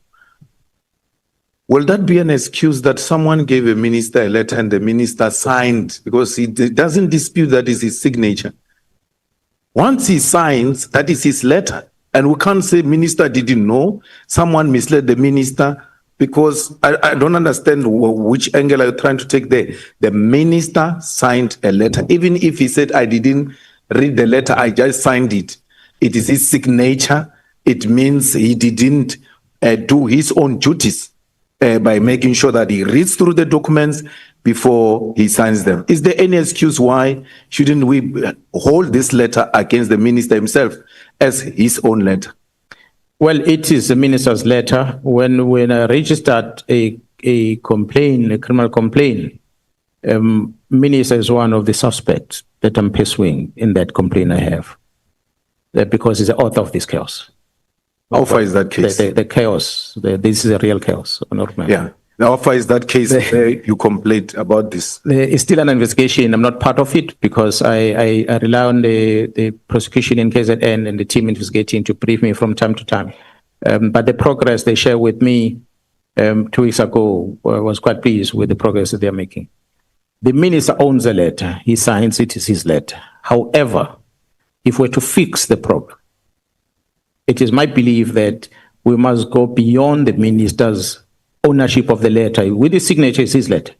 G: will that be an excuse that someone gave a minister a letter and the minister signed? Because he doesn't dispute that is his signature. Once he signs, that is his letter. And we can't say minister didn't know, someone misled the minister, because I don't understand which angle are you trying to take there. The minister signed a letter. Even if he said, I didn't read the letter, I just signed it. It is his signature. It means he didn't do his own duties by making sure that he reads through the documents before he signs them. Is there any excuse why shouldn't we hold this letter against the minister himself as his own letter?
L: Well, it is the minister's letter. When I registered a complaint, a criminal complaint, minister is one of the suspects that I'm pursuing in that complaint I have, because he's the author of this chaos.
G: How far is that case?
L: The chaos. This is a real chaos.
G: Yeah. How far is that case you complained about this?
L: It's still an investigation. I'm not part of it because I rely on the prosecution in KZN and the team investigating to brief me from time to time. But the progress they shared with me 2 weeks ago was quite pleased with the progress that they're making. The minister owns the letter. He signs it. It's his letter. However, if we're to fix the problem, it is my belief that we must go beyond the minister's ownership of the letter. With his signature, is his letter.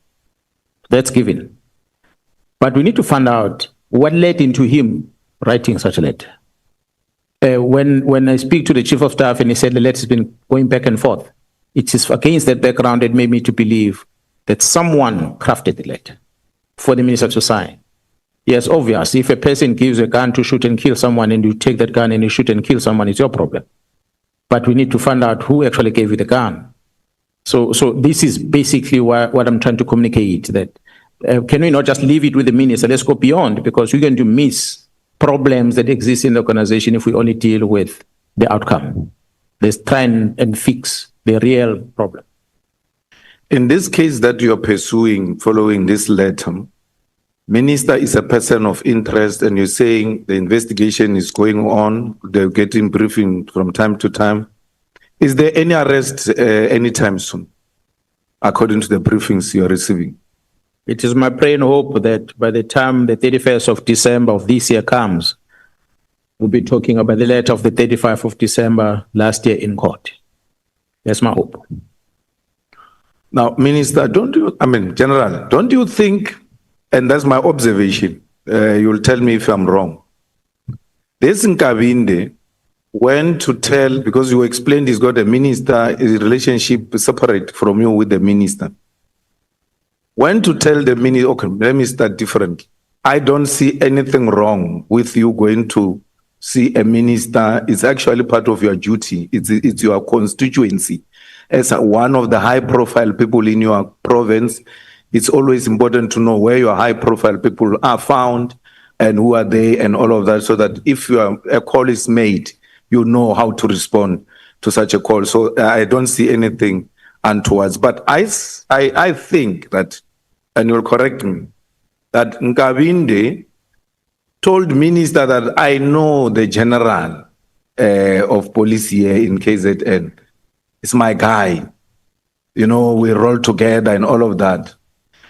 L: That's given. But we need to find out what led into him writing such a letter. When I speak to the chief of staff and he said the letter has been going back and forth, it is against that background that made me to believe that someone crafted the letter for the minister to sign. Yes, obvious. If a person gives a gun to shoot and kill someone and you take that gun and you shoot and kill someone, it's your problem. But we need to find out who actually gave you the gun. So this is basically what I'm trying to communicate, that can we not just leave it with the minister? Let's go beyond, because we're going to miss problems that exist in the organization if we only deal with the outcome. Let's try and fix the real problem.
G: In this case that you're pursuing following this letter, minister is a person of interest and you're saying the investigation is going on, they're getting briefing from time to time. Is there any arrest anytime soon, according to the briefings you're receiving?
L: It is my prayer and hope that by the time the 31st of December of this year comes, we'll be talking about the letter of the 35th of December last year in court. That's my hope.
G: Now, Minister, General, don't you think, and that's my observation, you'll tell me if I'm wrong, this Nkabinde went to tell, because you explained he's got a minister, his relationship separate from you with the minister. Went to tell the minister, okay, let me start differently. I don't see anything wrong with you going to see a minister. It's actually part of your duty. It's your constituency. As one of the high profile people in your province, it's always important to know where your high profile people are found and who are they and all of that, so that if a call is made, you know how to respond to such a call. So I don't see anything untoward. But I think that, and you'll correct me, that Nkabinde told minister that I know the general of police here in KZN. It's my guy. You know, we roll together and all of that.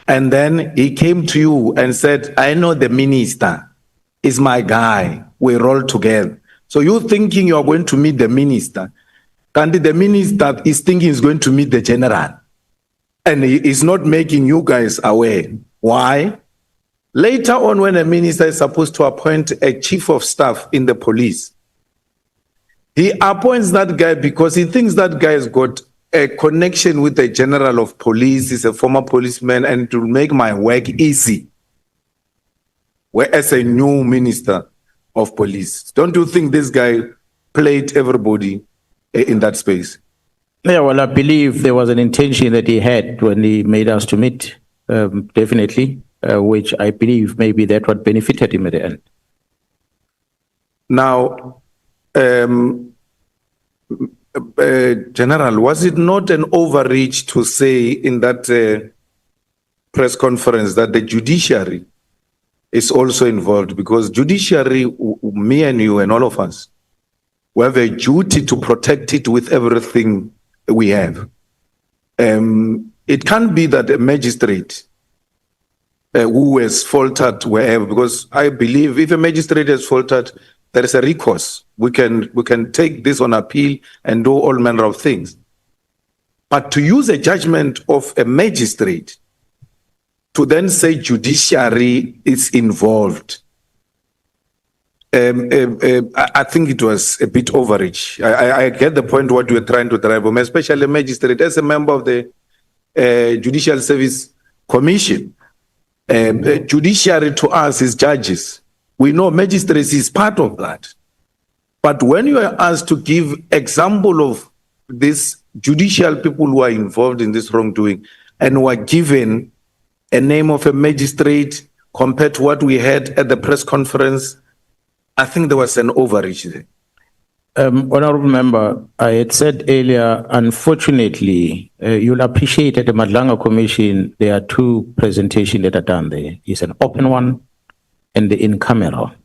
G: And then he came to you and said, I know the minister. It's my guy. We roll together. So you're thinking you're going to meet the minister. And the minister is thinking he's going to meet the general. And he is not making you guys aware. Why? Later on, when a minister is supposed to appoint a chief of staff in the police, He appoints that guy because he thinks that guy has got a connection with the general of police. He's a former policeman, and it will make my work easy. Whereas a new minister of police, don't you think this guy played everybody in that space?
L: Yeah, well, I believe there was an intention that he had when he made us to meet, definitely, which I believe maybe that what benefited him at the end.
G: Now, General, was it not an overreach to say in that press conference that the judiciary is also involved? Because judiciary, me and you and all of us, we have a duty to protect it with everything we have. It can't be that a magistrate who has faltered wherever, because I believe if a magistrate has faltered, there is a recourse. We can take this on appeal and do all manner of things. But to use a judgment of a magistrate to then say judiciary is involved, I think it was a bit overreach. I get the point what you were trying to drive home, especially a magistrate as a member of the Judicial Service Commission. Judiciary to us is judges. We know magistrates is part of that. But when you are asked to give example of these judicial people who are involved in this wrongdoing and who are given a name of a magistrate compared to what we had at the press conference, I think there was an overreach there.
L: Honorable Member, I had said earlier, unfortunately, you'll appreciate at the Madlanga Commission, there are two presentations that are done there. It's an open one and the in-camera.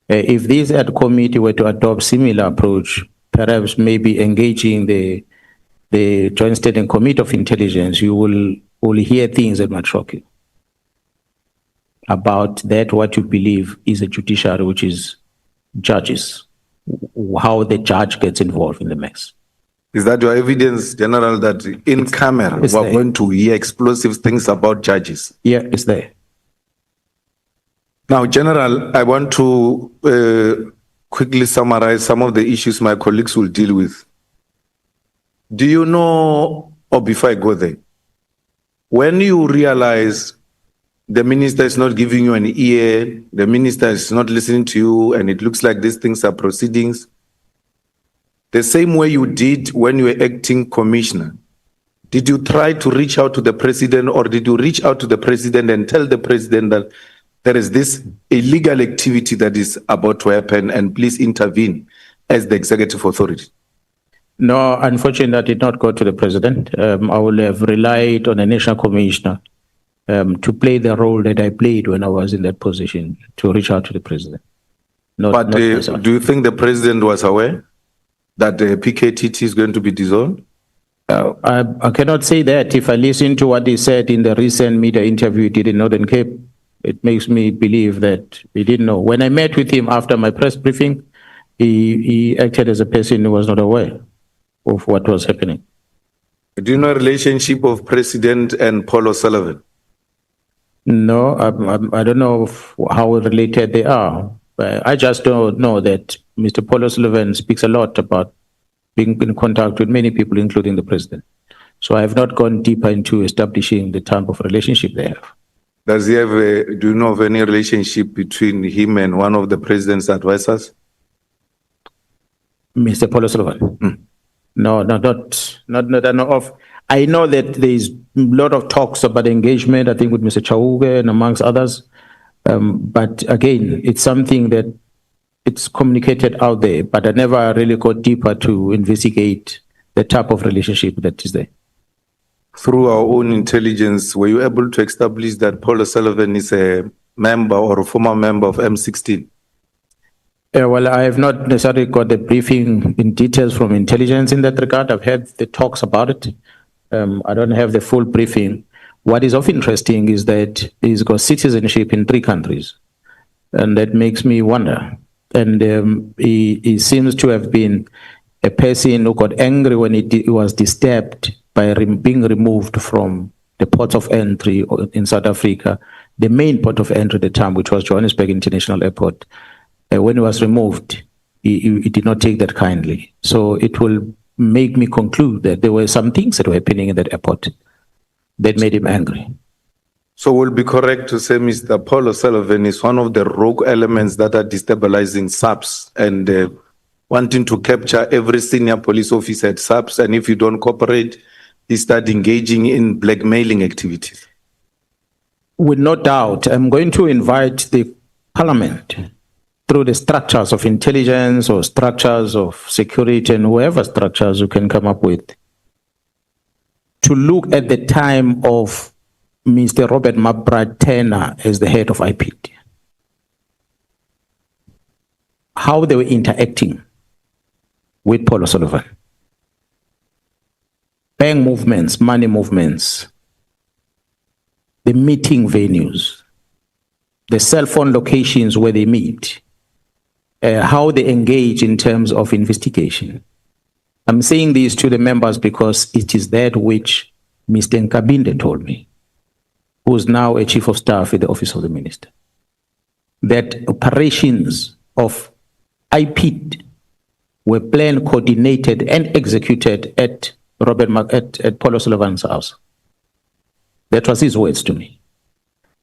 L: If this committee were to adopt similar approach, perhaps maybe engaging the Joint Standing Committee of Intelligence, you will hear things that might shock you about that, what you believe is a judiciary, which is judges, how the judge gets involved in the mess.
G: Is that your evidence, General, that in camera we're going to hear explosive things about judges?
L: Yeah, it's there.
G: Now, General, I want to quickly summarize some of the issues my colleagues will deal with. Do you know, or before I go there, when you realize the minister is not giving you an ear, the minister is not listening to you, and it looks like these things are proceedings, the same way you did when you were acting commissioner, did you try to reach out to the president, or did you reach out to the president and tell the president that there is this illegal activity that is about to happen and please intervene as the executive authority?
L: No, unfortunately, I did not go to the president. I will have relied on a national commissioner to play the role that I played when I was in that position, to reach out to the president.
G: But do you think the president was aware that the PKTT is going to be dissolved?
L: I cannot say that. If I listen to what he said in the recent media interview he did in Northern Cape, it makes me believe that he didn't know. When I met with him after my press briefing, he acted as a person who was not aware of what was happening.
G: Do you know the relationship of President and Paul O'Sullivan?
L: No, I don't know how related they are. I just don't know that Mr. Paul O'Sullivan speaks a lot about being in contact with many people, including the president. So I have not gone deeper into establishing the type of relationship they have.
G: Does he have do you know of any relationship between him and one of the president's advisors?
L: Mr. Paul O'Sullivan? No, not I know of. I know that there is a lot of talks about engagement, I think with Mr. Chauke and amongst others. But again, it's something that it's communicated out there, but I never really got deeper to investigate the type of relationship that is there.
G: Through our own intelligence, were you able to establish that Paul O'Sullivan is a member or a former member of M16?
L: Well, I have not necessarily got the briefing in details from intelligence in that regard. I've heard the talks about it. I don't have the full briefing. What is of interesting is that he's got citizenship in 3 countries, and that makes me wonder. And he seems to have been a person who got angry when he was disturbed by being removed from the port of entry in South Africa, the main port of entry at the time, which was Johannesburg International Airport. When he was removed, he did not take that kindly. So it will make me conclude that there were some things that were happening in that airport that made him angry.
G: So we'll be correct to say Mr. Paul O'Sullivan is one of the rogue elements that are destabilizing SAPS and wanting to capture every senior police officer at SAPS, and if you don't cooperate, he start engaging in blackmailing activities.
L: With no doubt, I'm going to invite the parliament through the structures of intelligence or structures of security and whoever structures you can come up with to look at the time of Mr. Robert McBride Turner as the head of IPID. How they were interacting with Paul O'Sullivan. Bank movements, money movements, the meeting venues, the cell phone locations where they meet, how they engage in terms of investigation. I'm saying this to the members because it is that which Mr. Nkabinde told me, who's now a chief of staff at the office of the minister, that operations of IPID were planned, coordinated, and executed at Paul O'Sullivan's house. That was his words to me.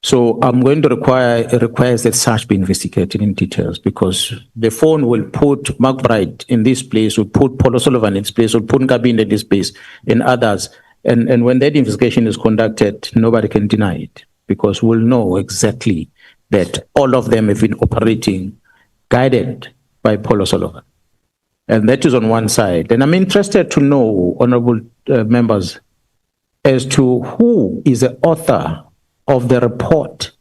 L: So I'm going to request that such be investigated in details, because the phone will put McBride in this place, will put Paul O'Sullivan in this place, will put Nkabinde in this place, and others. And when that investigation is conducted, nobody can deny it, because we'll know exactly that all of them have been operating guided by Paul O'Sullivan. And that is on one side. And I'm interested to know, honorable members, as to who is the author of the report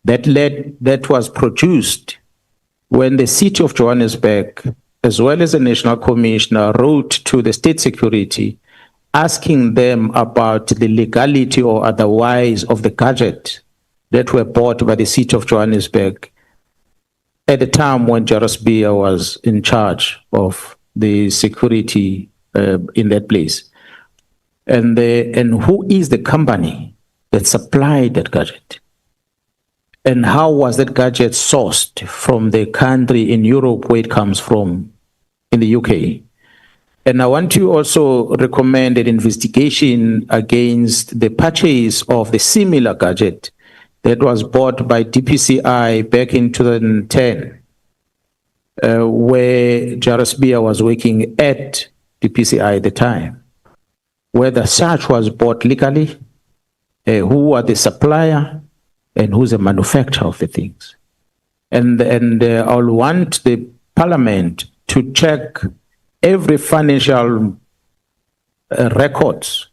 L: that was produced when the city of Johannesburg, as well as the National Commissioner, wrote to the State Security asking them about the legality or otherwise of the gadget that were bought by the city of Johannesburg at the time when Jairus Bia was in charge of the security in that place. And who is the company that supplied that gadget? And how was that gadget sourced from the country in Europe where it comes from, in the UK? And I want to also recommend an investigation against the purchase of the similar gadget that was bought by DPCI back in 2010, where Jairus Bia was working at DPCI at the time. Whether such was bought legally, who are the supplier, and who's the manufacturer of the things. And I'll want the parliament to check every financial records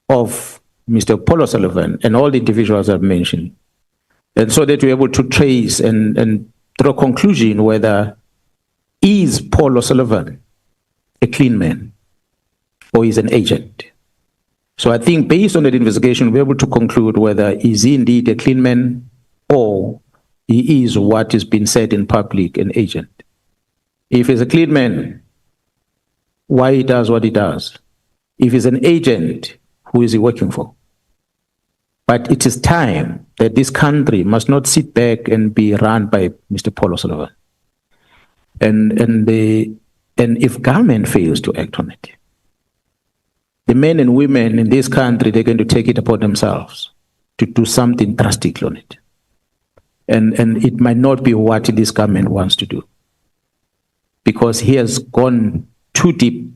L: of Mr. Paul O'Sullivan and all the individuals I've mentioned. And so that we're able to trace and draw a conclusion whether is Paul O'Sullivan a clean man or is an agent. So I think based on that investigation, we're able to conclude whether is he indeed a clean man or he is what has been said in public, an agent. If he's a clean man, why he does what he does? If he's an agent, who is he working for? But it is time that this country must not sit back and be run by Mr. Paul O'Sullivan. And if government fails to act on it, the men and women in this country, they're going to take it upon themselves to do something drastic on it. And it might not be what this government wants to do, because he has gone too deep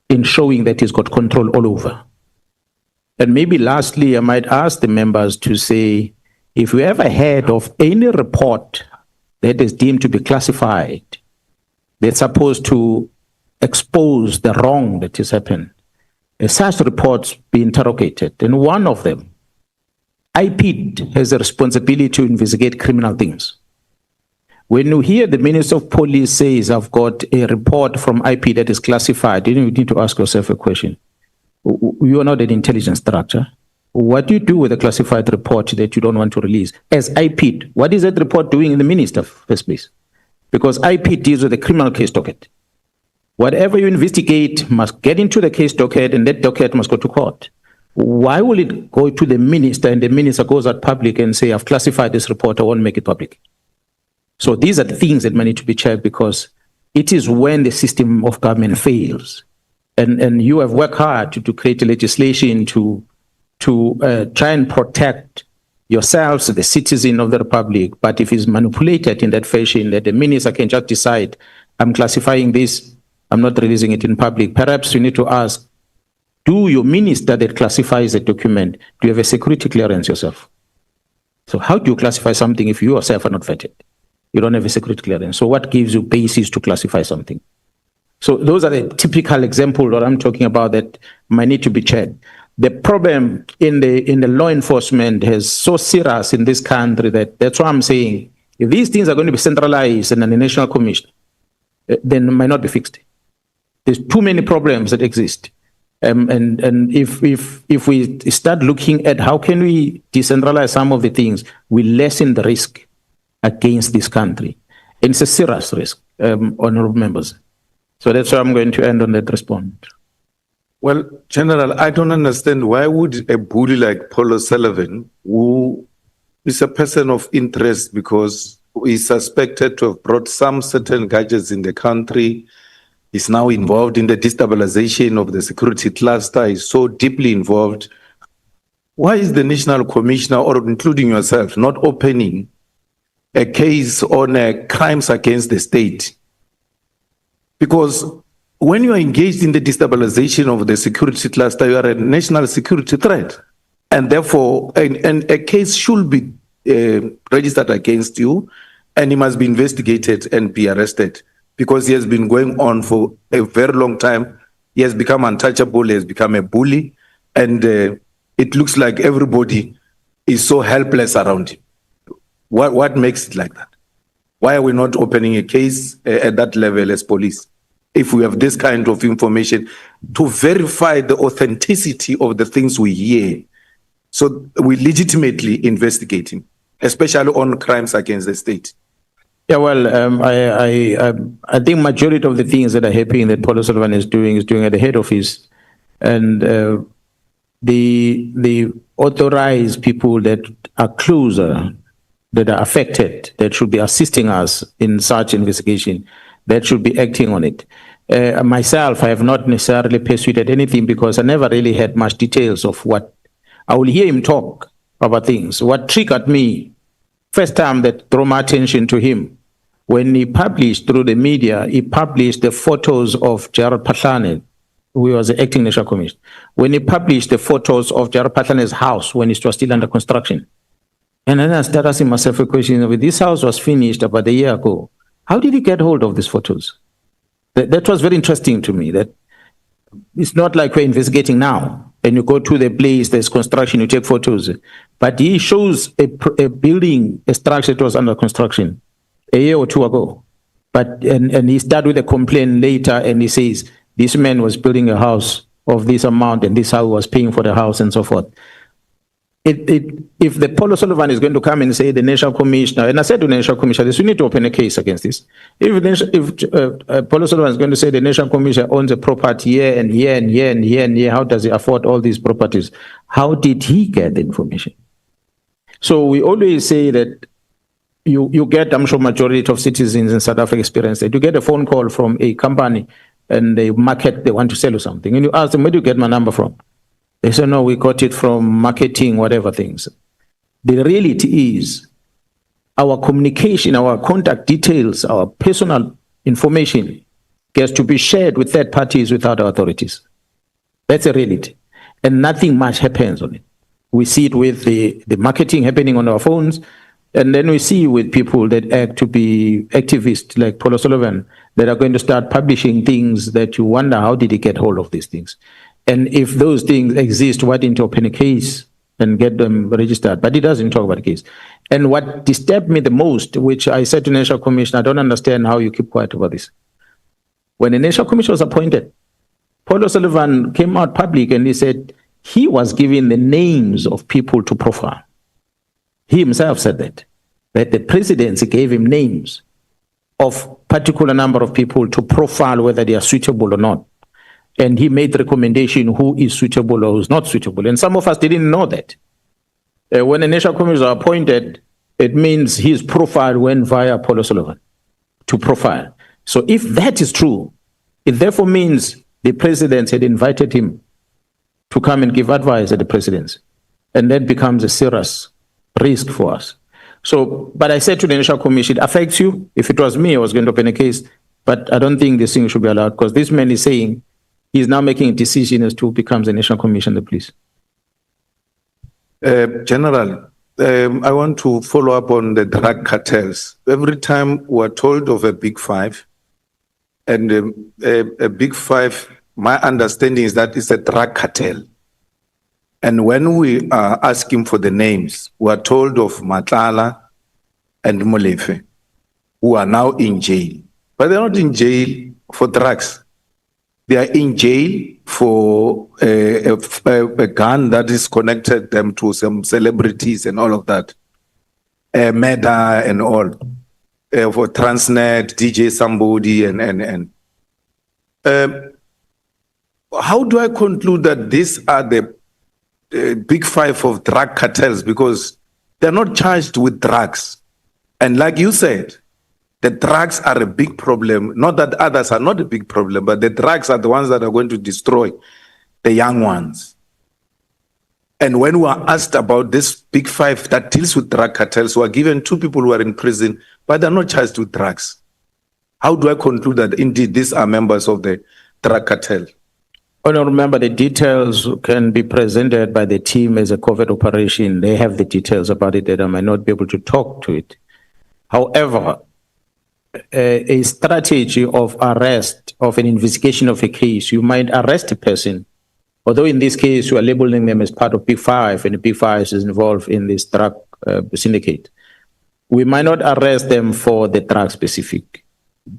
L: in showing that he's got control all over. And maybe lastly, I might ask the members to say, if you ever heard of any report that is deemed to be classified, that's supposed to expose the wrong that has happened, such reports be interrogated. And one of them, IPID has a responsibility to investigate criminal things. When you hear the Minister of Police says, I've got a report from IPID that is classified, you need to ask yourself a question. You are not an intelligence structure. What do you do with a classified report that you don't want to release? As IPID, what is that report doing in the minister first place? Because IPID deals with the criminal case docket. Whatever you investigate must get into the case docket, and that docket must go to court. Why will it go to the minister and the minister goes out public and say, I've classified this report, I won't make it public? So these are the things that might need to be checked, because It is when the system of government fails. And you have worked hard to create legislation to try and protect yourselves, the citizen of the Republic. But if it's manipulated in that fashion, that the minister can just decide, I'm classifying this, I'm not releasing it in public, perhaps you need to ask, do your minister that classifies a document, do you have a security clearance yourself? So how do you classify something if you yourself are not vetted? You don't have a security clearance. So what gives you basis to classify something? So those are the typical examples that I'm talking about that might need to be checked. The problem in the law enforcement is so serious in this country that's why I'm saying if these things are going to be centralized in a national commission, then it might not be fixed. There's too many problems that exist. And if we start looking at how can we decentralize some of the things, we lessen the risk against this country. And it's a serious risk, honorable members. So that's why I'm going to end on that response.
G: Well, General, I don't understand why would a bully like Paul O'Sullivan, who is a person of interest because he's suspected to have brought some certain gadgets in the country, is now involved in the destabilization of the security cluster, is so deeply involved. Why is the National Commissioner, or including yourself, not opening a case on crimes against the state? Because when you are engaged in the destabilization of the security cluster, you are a national security threat. And therefore, a case should be registered against you, and he must be investigated and be arrested because he has been going on for a very long time. He has become untouchable, he has become a bully, and it looks like everybody is so helpless around him. What makes it like that? Why are we not opening a case at that level as police? If we have this kind of information to verify the authenticity of the things we hear, so we legitimately investigate him, especially on crimes against the state.
L: Yeah, well, I think majority of the things that are happening that Paul O'Sullivan is doing at the head office, and the authorized people that are closer, that are affected, that should be assisting us in such investigation, that should be acting on it. Myself, I have not necessarily pursued anything because I never really had much details of what. I will hear him talk about things. What triggered me, first time that drew my attention to him, when he published through the media, he published the photos of Gerald Patlane, who was the acting national commissioner. When he published the photos of Gerald Patlane's house when it was still under construction. And then I started asking myself a question, this house was finished about a year ago. How did he get hold of these photos? That was very interesting to me, that it's not like we're investigating now and you go to the place, there's construction, you take photos. But he shows a building, a structure that was under construction a year or two ago. And he started with a complaint later and he says, this man was building a house of this amount and this is how he was paying for the house and so forth. If the Paul O'Sullivan is going to come and say the National Commissioner, and I said to the National Commissioner, we need to open a case against this. If Paul O'Sullivan is going to say the National Commissioner owns a property here and here and here and here and here, how does he afford all these properties? How did he get the information? So we always say that you get, I'm sure majority of citizens in South Africa experience that you get a phone call from a company and they market, they want to sell you something. And you ask them, where do you get my number from? They say, no, we got it from marketing, whatever things. The reality is our communication, our contact details, our personal information gets to be shared with third parties without our authorities. That's a reality. And nothing much happens on it. We see it with the marketing happening on our phones, and then we see with people that act to be activists like Paul O'Sullivan that are going to start publishing things that you wonder, how did he get hold of these things? And if those things exist, why didn't you open a case and get them registered? But he doesn't talk about the case. And what disturbed me the most, which I said to the National Commission, I don't understand how you keep quiet about this. When the National Commission was appointed, Paul O'Sullivan came out public and he said he was given the names of people to profile. He himself said that the presidency gave him names of particular number of people to profile whether they are suitable or not. And he made the recommendation who is suitable or who's not suitable. And some of us didn't know that. When a national commissioner is appointed, it means his profile went via Paul O'Sullivan to profile. So if that is true, it therefore means the president had invited him to come and give advice at the presidency. And that becomes a serious risk for us. So, but I said to the National Commission, it affects you. If it was me, I was going to open a case, but I don't think this thing should be allowed because this man is saying he's now making a decision as to who becomes the National Commissioner, please.
G: General, I want to follow up on the drug cartels. Every time we're told of a big five, and a big five, my understanding is that it's a drug cartel. And when we are asking for the names, we are told of Matlala and Molefe, who are now in jail. But they're not in jail for drugs. They are in jail for a gun that is connected them to some celebrities and all of that. Meta and all. For Transnet, DJ somebody and how do I conclude that these are the big five of drug cartels? Because they're not charged with drugs. And like you said, the drugs are a big problem. Not that others are not a big problem, but the drugs are the ones that are going to destroy the young ones. And when we are asked about this big five that deals with drug cartels, we are given 2 people who are in prison, but they're not charged with drugs. How do I conclude that indeed these are members of the drug cartel?
L: Oh, no, remember the details can be presented by the team as a covert operation. They have the details about it that I might not be able to talk to it. However, a strategy of arrest, of an investigation of a case, you might arrest a person, although in this case you are labeling them as part of Big Five and the Big Five is involved in this drug syndicate. We might not arrest them for the drug specific,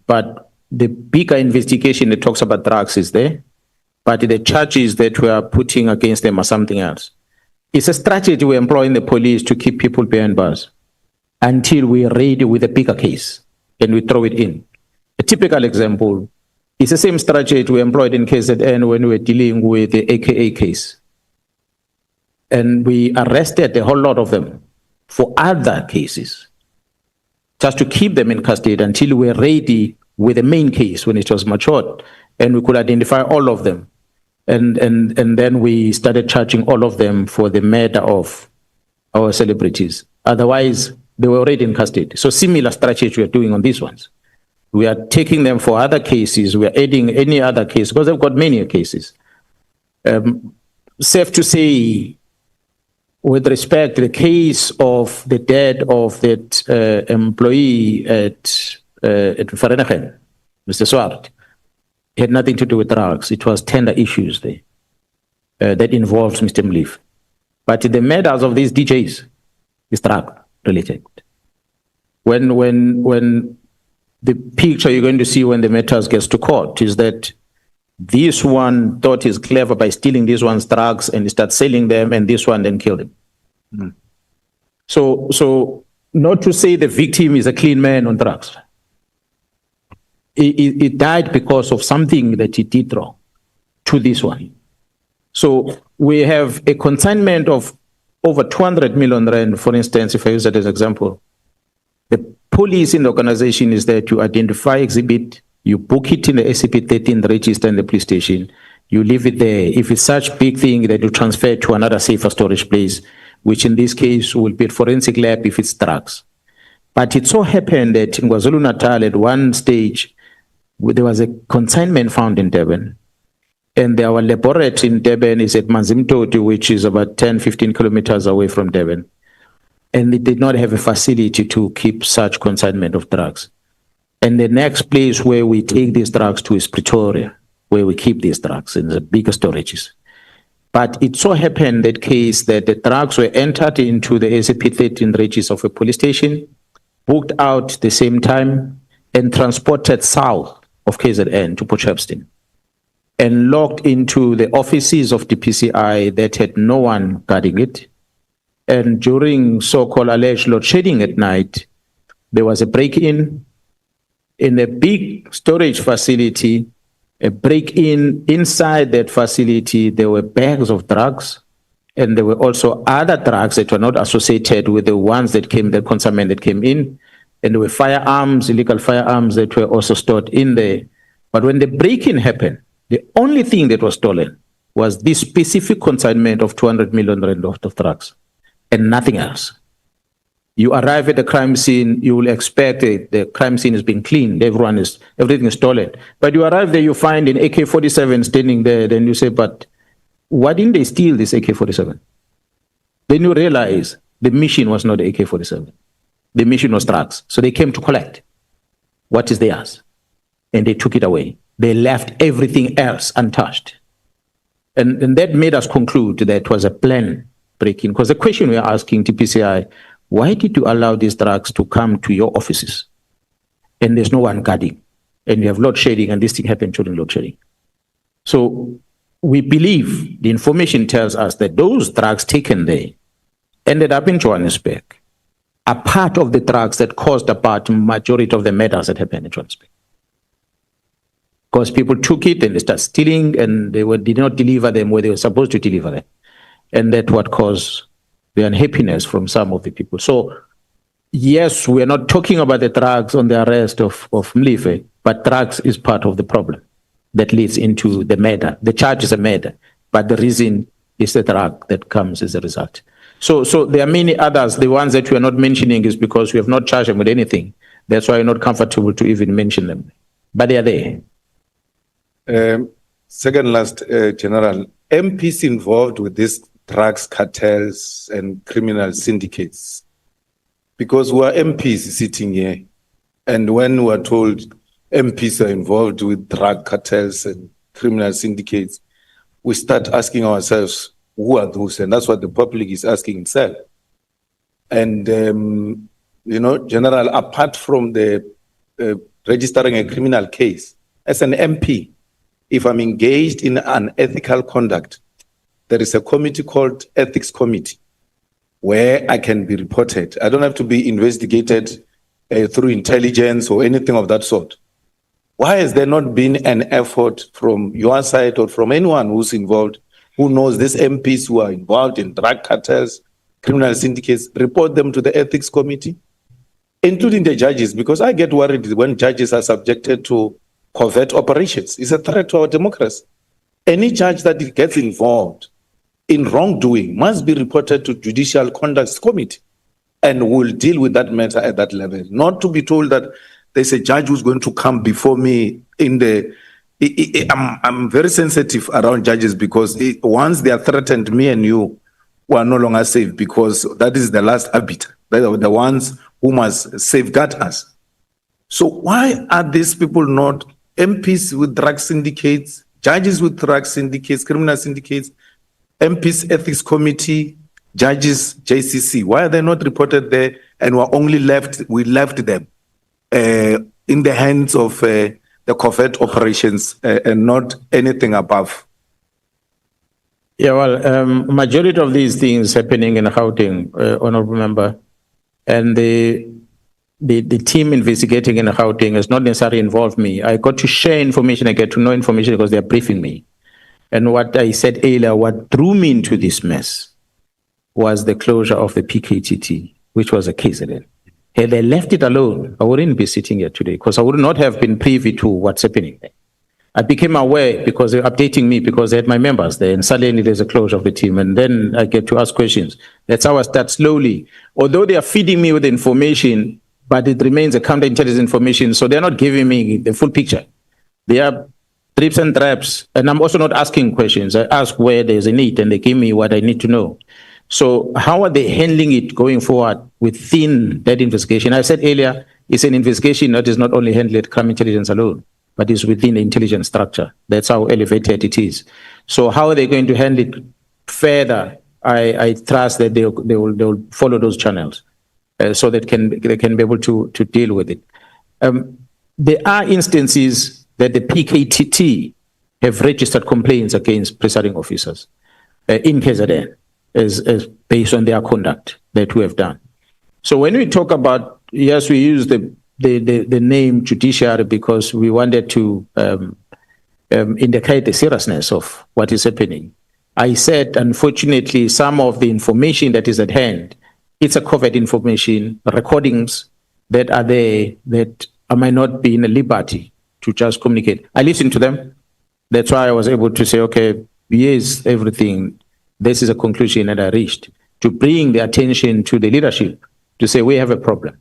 L: but the bigger investigation that talks about drugs is there, but the charges that we are putting against them are something else. It's a strategy we employ in the police to keep people behind bars until we are ready with a bigger case and we throw it in. A typical example is the same strategy we employed in KZN when we were dealing with the AKA case. And we arrested a whole lot of them for other cases, just to keep them in custody until we were ready with the main case when it was matured and we could identify all of them. And then we started charging all of them for the murder of our celebrities. Otherwise, they were already in custody. So similar strategy we are doing on these ones. We are taking them for other cases. We are adding any other case because they've got many cases. Safe to say, with respect to the case of the death of that employee at Vereeniging, Mr. Swart, it had nothing to do with drugs. It was tender issues there that involves Mr. Mleef. But the murders of these DJs is drug related. When the picture you're going to see when the matters gets to court is that this one thought he's clever by stealing this one's drugs and he starts selling them, and this one then killed him. Mm. So not to say the victim is a clean man on drugs. He died because of something that he did wrong to this one. So we have a consignment of over 200 million rand, for instance, if I use that as an example. The police in the organization is there to identify exhibit, you book it in the SCP-13 register in the police station, you leave it there. If it's such big thing that you transfer it to another safer storage place, which in this case will be a forensic lab if it's drugs. But it so happened that in KwaZulu-Natal at one stage, there was a consignment found in Durban. And our laboratory in Durban is at Manzimtoti, which is about 10, 15 kilometers away from Durban. And it did not have a facility to keep such consignment of drugs. And the next place where we take these drugs to is Pretoria, where we keep these drugs in the bigger storages. But it so happened that case that the drugs were entered into the SCP-13 register of a police station, booked out the same time, and transported south of KZN to Potchefstroom, and locked into the offices of the PCI that had no one guarding it. And during so-called alleged load shedding at night, there was a break-in in a big storage facility. A break-in inside that facility, there were bags of drugs, and there were also other drugs that were not associated with the ones that came, the consignment that came in. and there were firearms, illegal firearms that were also stored in there. But when the break-in happened, the only thing that was stolen was this specific consignment of 200 million rand of drugs and nothing else. You arrive at the crime scene, you will expect it, the crime scene has been cleaned, everything is stolen. But you arrive there, you find an AK-47 standing there, then you say, but why didn't they steal this AK-47? Then you realize the mission was not the AK-47. The mission was drugs. So they came to collect what is theirs, and they took it away. They left everything else untouched. And that made us conclude that it was a plan break-in. Because the question we are asking TPCI, why did you allow these drugs to come to your offices? And there's no one guarding. And you have load shedding, and this thing happened during load shedding. So we believe the information tells us that those drugs taken there ended up in Johannesburg are part of the drugs that caused about majority of the murders that happened in Johannesburg. Because people took it and they started stealing, and did not deliver them where they were supposed to deliver them. And that's what caused the unhappiness from some of the people. So yes, we are not talking about the drugs on the arrest of Mlife, but drugs is part of the problem that leads into the murder. The charge is a murder, but the reason is the drug that comes as a result. So there are many others. The ones that we are not mentioning is because we have not charged them with anything. That's why we're not comfortable to even mention them. But they are there.
G: Second last, General, MPs involved with these drugs cartels and criminal syndicates, because we are MPs sitting here, and when we are told MPs are involved with drug cartels and criminal syndicates, we start asking ourselves, who are those? And that's what the public is asking itself. And, General, apart from the registering a criminal case, as an MP, if I'm engaged in unethical conduct, there is a committee called Ethics Committee where I can be reported. I don't have to be investigated through intelligence or anything of that sort. Why has there not been an effort from your side or from anyone who's involved, who knows these MPs who are involved in drug cartels, criminal syndicates, report them to the Ethics Committee, including the judges? Because I get worried when judges are subjected to covert operations. It's a threat to our democracy. Any judge that gets involved in wrongdoing must be reported to Judicial Conduct Committee, and will deal with that matter at that level. Not to be told that there's a judge who's going to come before me in the... I'm very sensitive around judges, because once they are threatened, me and you are no longer safe, because that is the last arbiter. They are the ones who must safeguard us. So why are these people not MPs with drug syndicates, judges with drug syndicates, criminal syndicates, MPs Ethics Committee, judges JCC? Why are they not reported there, and we left them in the hands of the covert operations and not anything above?
L: Yeah, well, majority of these things happening in Gauteng, Honorable Member, and the team investigating in Gauteng has not necessarily involved me. I got to share information, I get to know information because they're briefing me. And what I said earlier, what drew me into this mess was the closure of the PKTT, which was a KZN. Had they left it alone, I wouldn't be sitting here today, because I would not have been privy to what's happening there. I became aware because they're updating me, because they had my members there, and suddenly there's a closure of the team, and then I get to ask questions. That's how I start slowly. Although they are feeding me with information, but it remains a counterintelligence information, so they're not giving me the full picture. They are drips and drabs, and I'm also not asking questions. I ask where there's a need, and they give me what I need to know. So how are they handling it going forward within that investigation? I said earlier, it's an investigation that is not only handled at crime intelligence alone, but is within the intelligence structure. That's how elevated it is. So how are they going to handle it further? I trust that they will follow those channels so that they can be able to deal with it. There are instances that the PKTT have registered complaints against presiding officers in KZN as based on their conduct that we have done. So when we talk about, yes, we use the name judiciary because we wanted to indicate the seriousness of what is happening. I said, unfortunately, some of the information that is at hand, it's a covered information, recordings that are there that I might not be in a liberty to just communicate. I listen to them. That's why I was able to say, okay, here's everything. This is a conclusion that I reached, to bring the attention to the leadership to say we have a problem.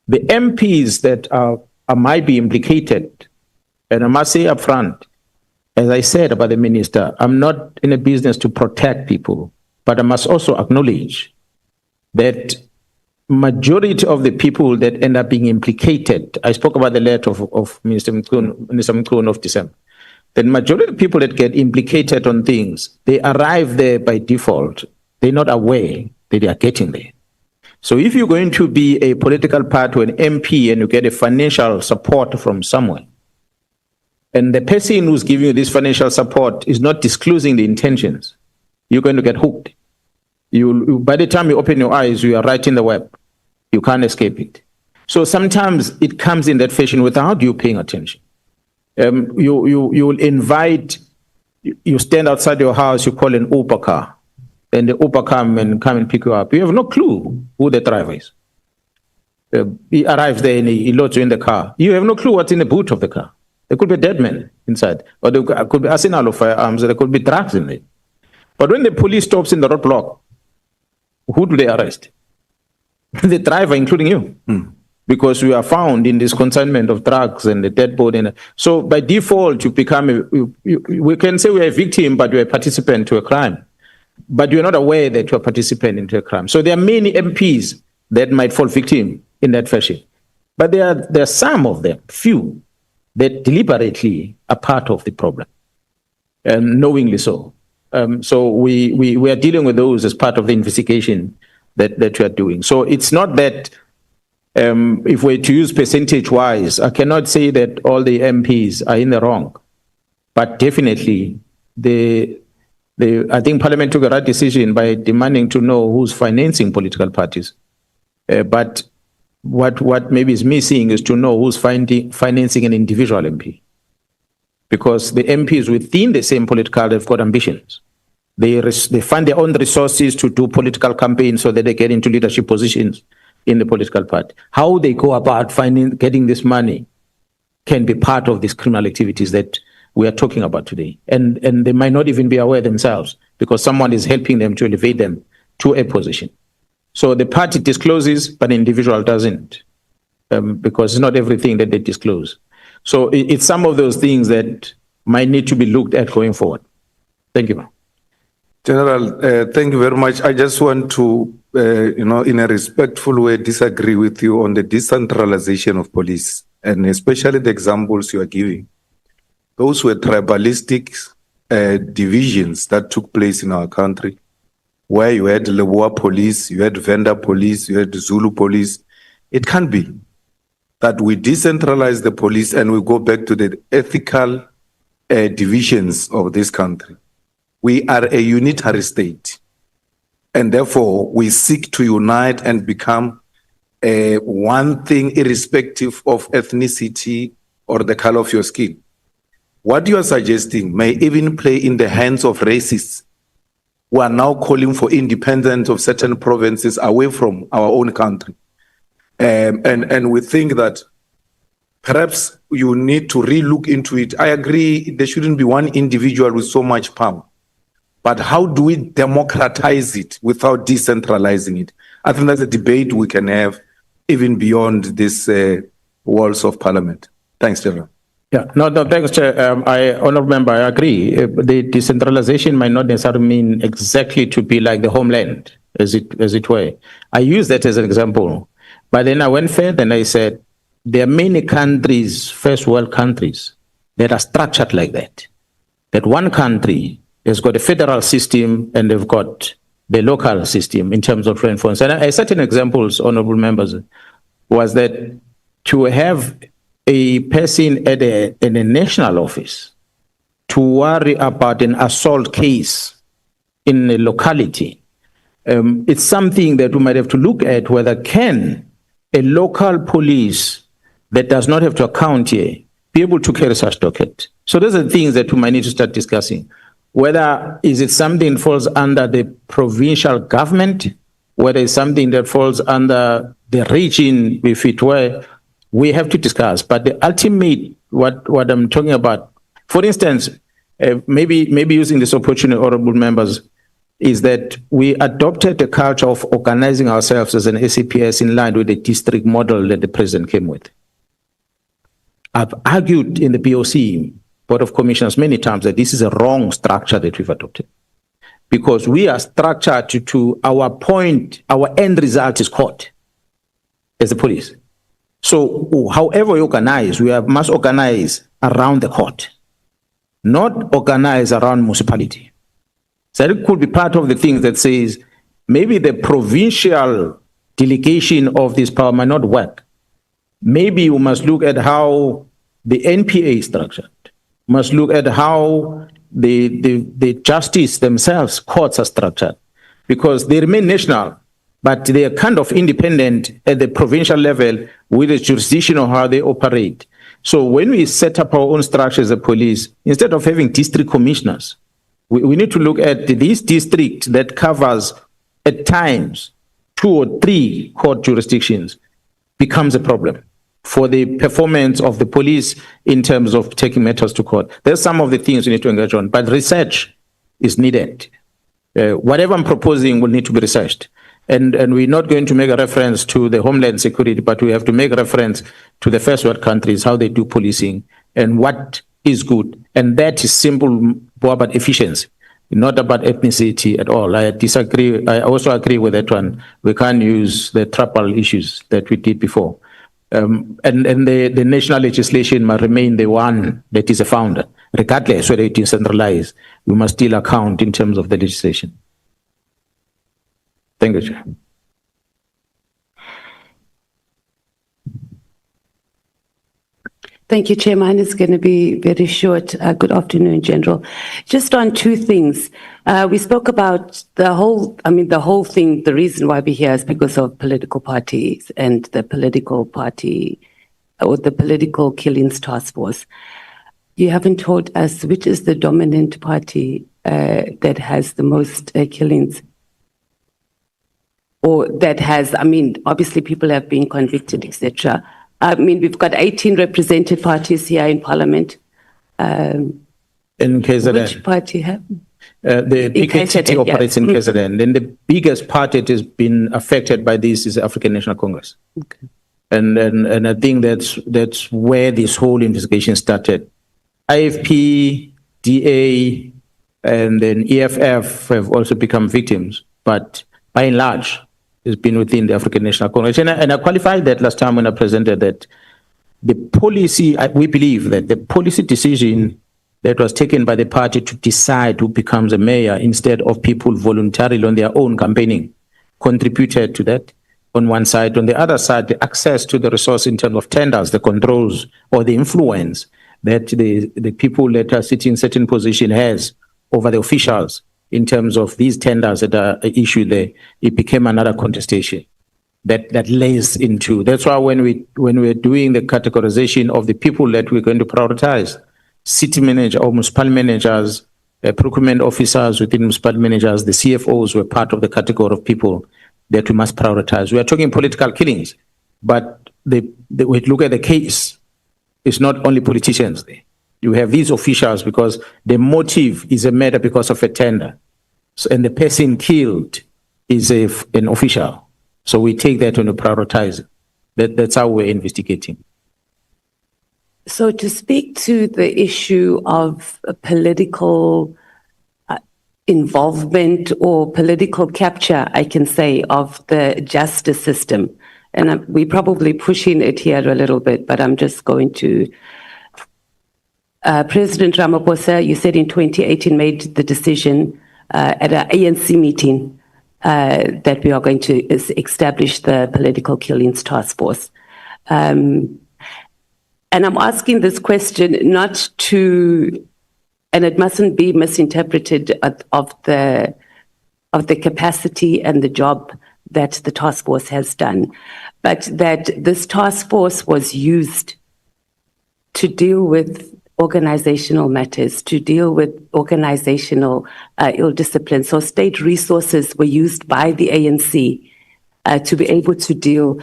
L: The MPs that might be implicated, and I must say up front, as I said about the minister, I'm not in a business to protect people, but I must also acknowledge that majority of the people that end up being implicated, I spoke about the letter of Minister Mkhwanazi of December, the majority of people that get implicated on things, they arrive there by default. They're not aware that they are getting there. So if you're going to be a political party or an MP and you get a financial support from someone, and the person who's giving you this financial support is not disclosing the intentions, you're going to get hooked. By the time you open your eyes, you are right in the web. You can't escape it. So sometimes it comes in that fashion without you paying attention. You'll invite, you stand outside your house, you call an Uber car, and the Uber come and pick you up. You have no clue who the driver is. He arrives there and he loads you in the car. You have no clue what's in the boot of the car. There could be a dead man inside, or there could be arsenal of firearms, there could be drugs in it. But when the police stops in the roadblock, who do they arrest? The driver, including you. Because we are found in this consignment of drugs and the dead body. So by default, you become, we can say we're a victim, but you're a participant to a crime. But you're not aware that you're a participant into a crime. So there are many MPs that might fall victim in that fashion. But there are some of them, few, that deliberately are part of the problem, and knowingly so. So we are dealing with those as part of the investigation that we are doing. So it's not that if we're to use percentage-wise, I cannot say that all the MPs are in the wrong, but definitely I think Parliament took a right decision by demanding to know who's financing political parties. But what maybe is missing is to know who's financing an individual MP. Because the MPs within the same political, they've got ambitions. They fund their own resources to do political campaigns so that they get into leadership positions in the political party. How they go about getting this money can be part of these criminal activities that we are talking about today. And they might not even be aware themselves because someone is helping them to elevate them to a position. So the party discloses, but the individual doesn't, because it's not everything that they disclose. So it's some of those things that might need to be looked at going forward. Thank you, ma'am.
G: General, thank you very much. I just want to, in a respectful way, disagree with you on the decentralization of police, and especially the examples you are giving. Those were tribalistic divisions that took place in our country, where you had Leboa police, you had Venda police, you had Zulu police. It can't be that we decentralize the police and we go back to the ethical divisions of this country. We are a unitary state, and therefore we seek to unite and become one thing irrespective of ethnicity or the color of your skin. What you are suggesting may even play in the hands of racists who are now calling for independence of certain provinces away from our own country. And we think that perhaps you need to relook into it. I agree there shouldn't be one individual with so much power. But how do we democratize it without decentralizing it? I think that's a debate we can have even beyond these walls of Parliament. Thanks, General.
L: Yeah, no, thanks, Chair. Honourable Member, I agree. The decentralization might not necessarily mean exactly to be like the homeland, as it were. I use that as an example. But then I went further and I said, there are many countries, first world countries, that are structured like that. That one country has got a federal system and they've got the local system in terms of law enforcement. And certain examples, honourable members, was that to have a person at a national office to worry about an assault case in a locality, it's something that we might have to look at whether can a local police that does not have to account here be able to carry such docket. So those are the things that we might need to start discussing. Whether is it something that falls under the provincial government, whether it's something that falls under the region, if it were, we have to discuss. But the ultimate, what I'm talking about, for instance, maybe using this opportunity, honorable members, is that we adopted a culture of organizing ourselves as an SAPS in line with the district model that the president came with. I've argued in the BOC, Board of Commissioners, many times that this is a wrong structure that we've adopted. Because we are structured to our point, our end result is court as the police. So however we organize, we must organize around the court, not organize around municipality. So it could be part of the things that says maybe the provincial delegation of this power might not work. Maybe you must look at how the NPA is structured, must look at how the justice themselves, courts are structured, because they remain national, but they are kind of independent at the provincial level with the jurisdiction of how they operate. So when we set up our own structure as a police, instead of having district commissioners, we need to look at this district that covers at times 2 or 3 court jurisdictions becomes a problem for the performance of the police in terms of taking matters to court. There's some of the things we need to engage on, but research is needed. Whatever I'm proposing will need to be researched. And we're not going to make a reference to the Homeland Security, but we have to make a reference to the first world countries, how they do policing and what is good. And that is simple, more about efficiency, not about ethnicity at all. I disagree. I also agree with that one. We can't use the tribal issues that we did before. And the national legislation must remain the one that is a founder, regardless whether it is centralized. We must still account in terms of the legislation. Thank you, Chair.
F: Thank you, Chair. Mine is going to be very short. Good afternoon, General. Just on 2 things. We spoke about the whole thing, the reason why we're here is because of political parties and the political party or the political killings task force. You haven't told us which is the dominant party that has the most killings, or that has, obviously people have been convicted, etc. We've got 18 represented parties here in Parliament.
L: In KZN.
F: Which party have?
L: The PKTT operates in KZN. And the biggest party that has been affected by this is the African National Congress.
F: Okay.
L: And I think that's where this whole investigation started. IFP, DA, and then EFF have also become victims, but by and large, it's been within the African National Congress. And I qualified that last time when I presented that the policy, we believe that the policy decision that was taken by the party to decide who becomes a mayor instead of people voluntarily on their own campaigning contributed to that on one side. On the other side, the access to the resource in terms of tenders, the controls or the influence that the people that are sitting in certain position has over the officials in terms of these tenders that are issued there, it became another contestation that lays into. That's why when we're doing the categorization of the people that we're going to prioritize, city manager or municipal managers, procurement officers within municipal managers, the CFOs were part of the category of people that we must prioritize. We are talking political killings, but we look at the case, it's not only politicians there. You have these officials because the motive is a matter because of a tender. So, and the person killed is an official. So we take that and we prioritize it. That's how we're investigating.
F: So to speak to the issue of political involvement or political capture, I can say, of the justice system. And we're probably pushing it here a little bit, but I'm just going to... President Ramaphosa, you said in 2018 made the decision at an ANC meeting that we are going to establish the Political Killings Task Force. And I'm asking this question not to, and it mustn't be misinterpreted of the capacity and the job that the task force has done, but that this task force was used to deal with organizational matters, to deal with organizational ill discipline. So state resources were used by the ANC to be able to deal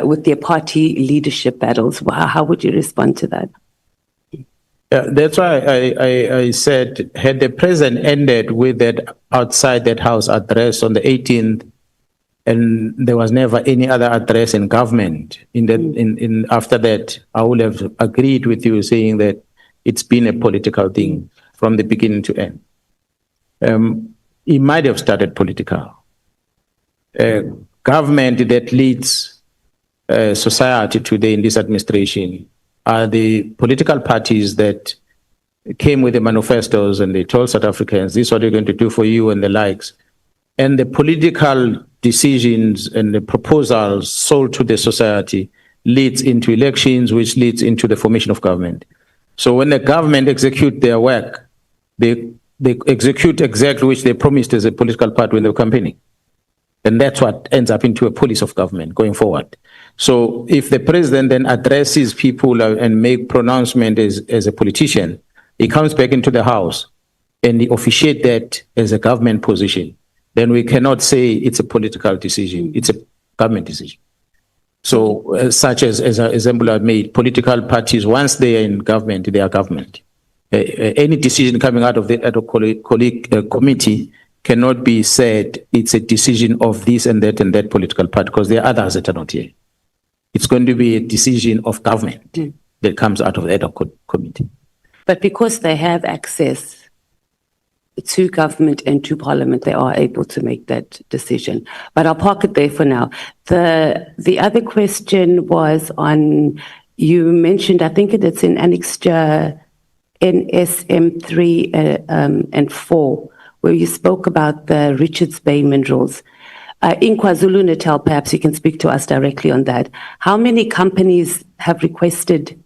F: with their party leadership battles. How would you respond to that?
L: That's why I said, had the president ended with that outside that house address on the 18th, and there was never any other address in government after that, I would have agreed with you saying that it's been a political thing from the beginning to end. It might have started political. Government that leads society today in this administration are the political parties that came with the manifestos and they told South Africans, this is what we're going to do for you and the likes. And the political decisions and the proposals sold to the society leads into elections, which leads into the formation of government. So when the government execute their work, they execute exactly which they promised as a political party when they were campaigning. And that's what ends up into a policy of government going forward. So if the president then addresses people and make pronouncement as a politician, he comes back into the house and he officiate that as a government position, then we cannot say it's a political decision. It's a government decision. So such as example I made, political parties, once they are in government, they are government. Any decision coming out of the committee cannot be said it's a decision of this and that political party, because there are others that are not here. It's going to be a decision of government that comes out of the ad hoc committee.
F: But because they have access to government and to parliament, they are able to make that decision. But I'll park it there for now. The other question was on, you mentioned, I think it's in Annexure NSM 3 and 4, where you spoke about the Richards Bay minerals. In KwaZulu-Natal, perhaps you can speak to us directly on that. How many companies have requested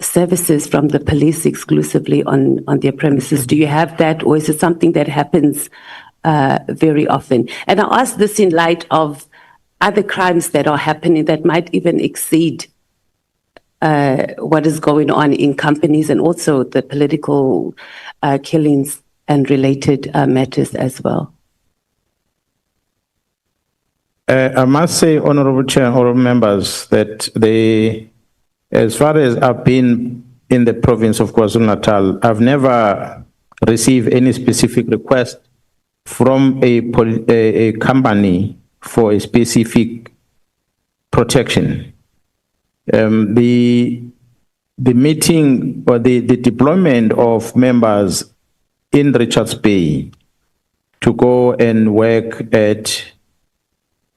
F: services from the police exclusively on their premises? Do you have that, or is it something that happens very often? And I ask this in light of other crimes that are happening that might even exceed what is going on in companies, and also the political killings and related matters as well.
L: I must say, Honorable Chair, honorable members, that as far as I've been in the province of KwaZulu-Natal, I've never received any specific request from a company for a specific protection. The meeting or the deployment of members in Richards Bay to go and work at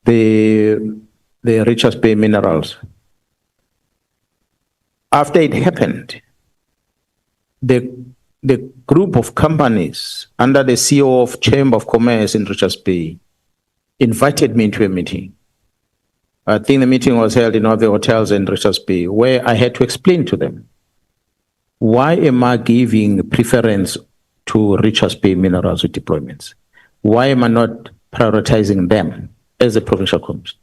L: the Richards Bay minerals. After it happened, the group of companies under the CEO of Chamber of Commerce in Richards Bay invited me into a meeting. I think the meeting was held in one of the hotels in Richards Bay, where I had to explain to them, why am I giving preference to Richards Bay minerals with deployments? Why am I not prioritizing them as a provincial commission?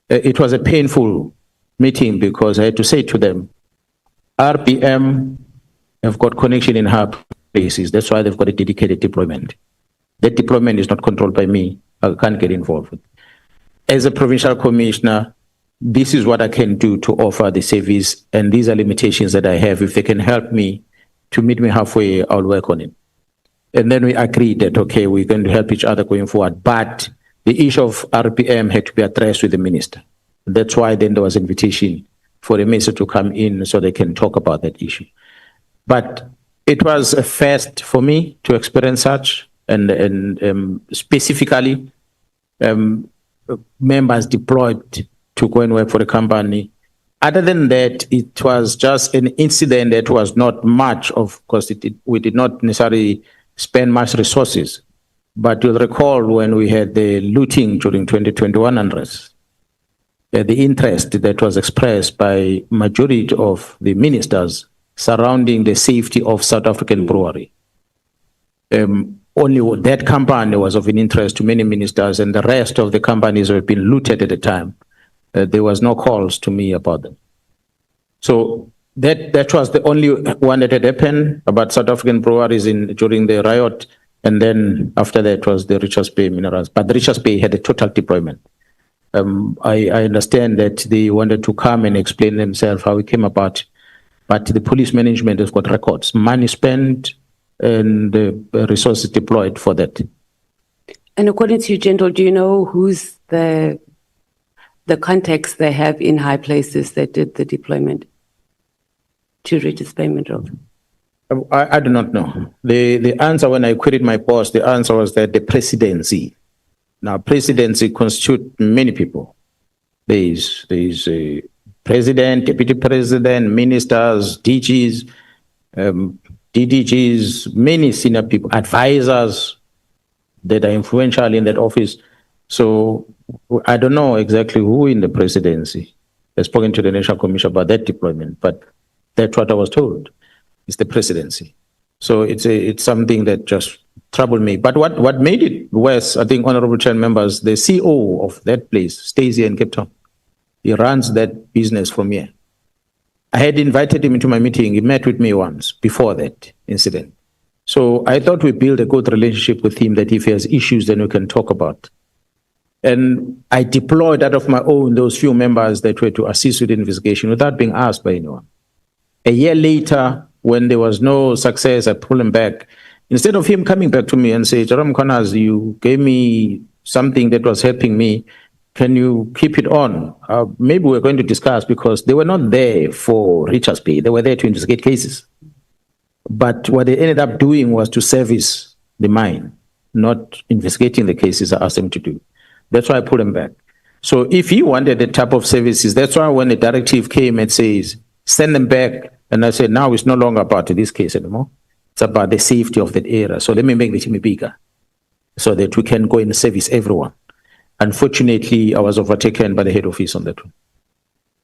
L: It was a painful meeting because I had to say to them, RPM have got connection in high places. That's why they've got a dedicated deployment. That deployment is not controlled by me. I can't get involved with. As a provincial commissioner, this is what I can do to offer the service, and these are limitations that I have. If they can help me to meet me halfway, I'll work on it. And then we agreed that, okay, we're going to help each other going forward. But the issue of RPM had to be addressed with the minister. That's why then there was an invitation for the minister to come in so they can talk about that issue. But it was a first for me to experience such, and specifically members deployed to go and work for the company. Other than that, it was just an incident that was not much of, because we did not necessarily spend much resources. But you'll recall when we had the looting during 2021 unrest, the interest that was expressed by majority of the ministers surrounding the safety of South African brewery. Only that company was of an interest to many ministers, and the rest of the companies have been looted at the time. There was no calls to me about them. So that was the only one that had happened about South African breweries during the riot. And then after that was the Richards Bay minerals. But the Richards Bay had a total deployment. I understand that they wanted to come and explain themselves how it came about, but the police management has got records, money spent and resources deployed for that.
F: And according to you, General, do you know who's the contacts they have in high places that did the deployment to Richards Bay Minerals?
L: I do not know. The answer when I queried my boss, the answer was that the presidency. Now, presidency constitutes many people. There is a president, deputy president, ministers, DGs, DDGs, many senior people, advisors that are influential in that office. So I don't know exactly who in the presidency has spoken to the National Commission about that deployment, but that's what I was told. It's the presidency. So it's something that just troubled me. But what made it worse, I think, honorable chair members, the CEO of that place stays here in Cape Town. He runs that business from here. I had invited him into my meeting. He met with me once before that incident. So I thought we build a good relationship with him, that if he has issues, then we can talk about. And I deployed out of my own those few members that were to assist with the investigation without being asked by anyone. A year later, when there was no success, I pulled him back. Instead of him coming back to me and say, Mkhwanazi, you gave me something that was helping me. Can you keep it on? Maybe we're going to discuss, because they were not there for Richards Bay. They were there to investigate cases. But what they ended up doing was to service the mine, not investigating the cases I asked them to do. That's why I pulled him back. So if he wanted the type of services, that's why when the directive came and says, send them back, and I said, now it's no longer about this case anymore. It's about the safety of that area. So let me make the team bigger so that we can go and service everyone. Unfortunately, I was overtaken by the head office on that one.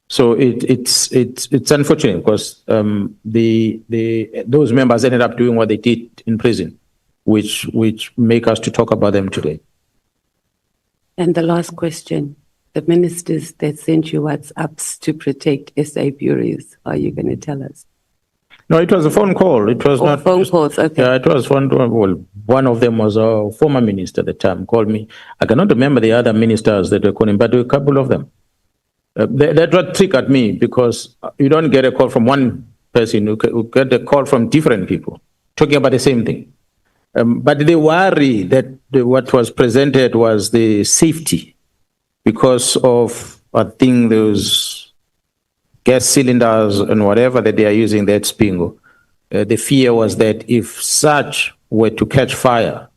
L: So it's unfortunate, because those members ended up doing what they did in prison, which make us to talk about them today.
F: And the last question, the ministers that sent you WhatsApps to protect SA bureaus, are you going to tell us?
L: No, it was a phone call. It was not
F: phone calls. Okay.
L: Yeah, it was one. Well, one of them was a former minister at the time, called me. I cannot remember the other ministers that were calling, but there were a couple of them. That what triggered me, because you don't get a call from one person, you get a call from different people talking about the same thing. But the worry that what was presented was the safety, because of, I think, those gas cylinders and whatever that they are using, that Spingo. The fear was that if such were to catch fire,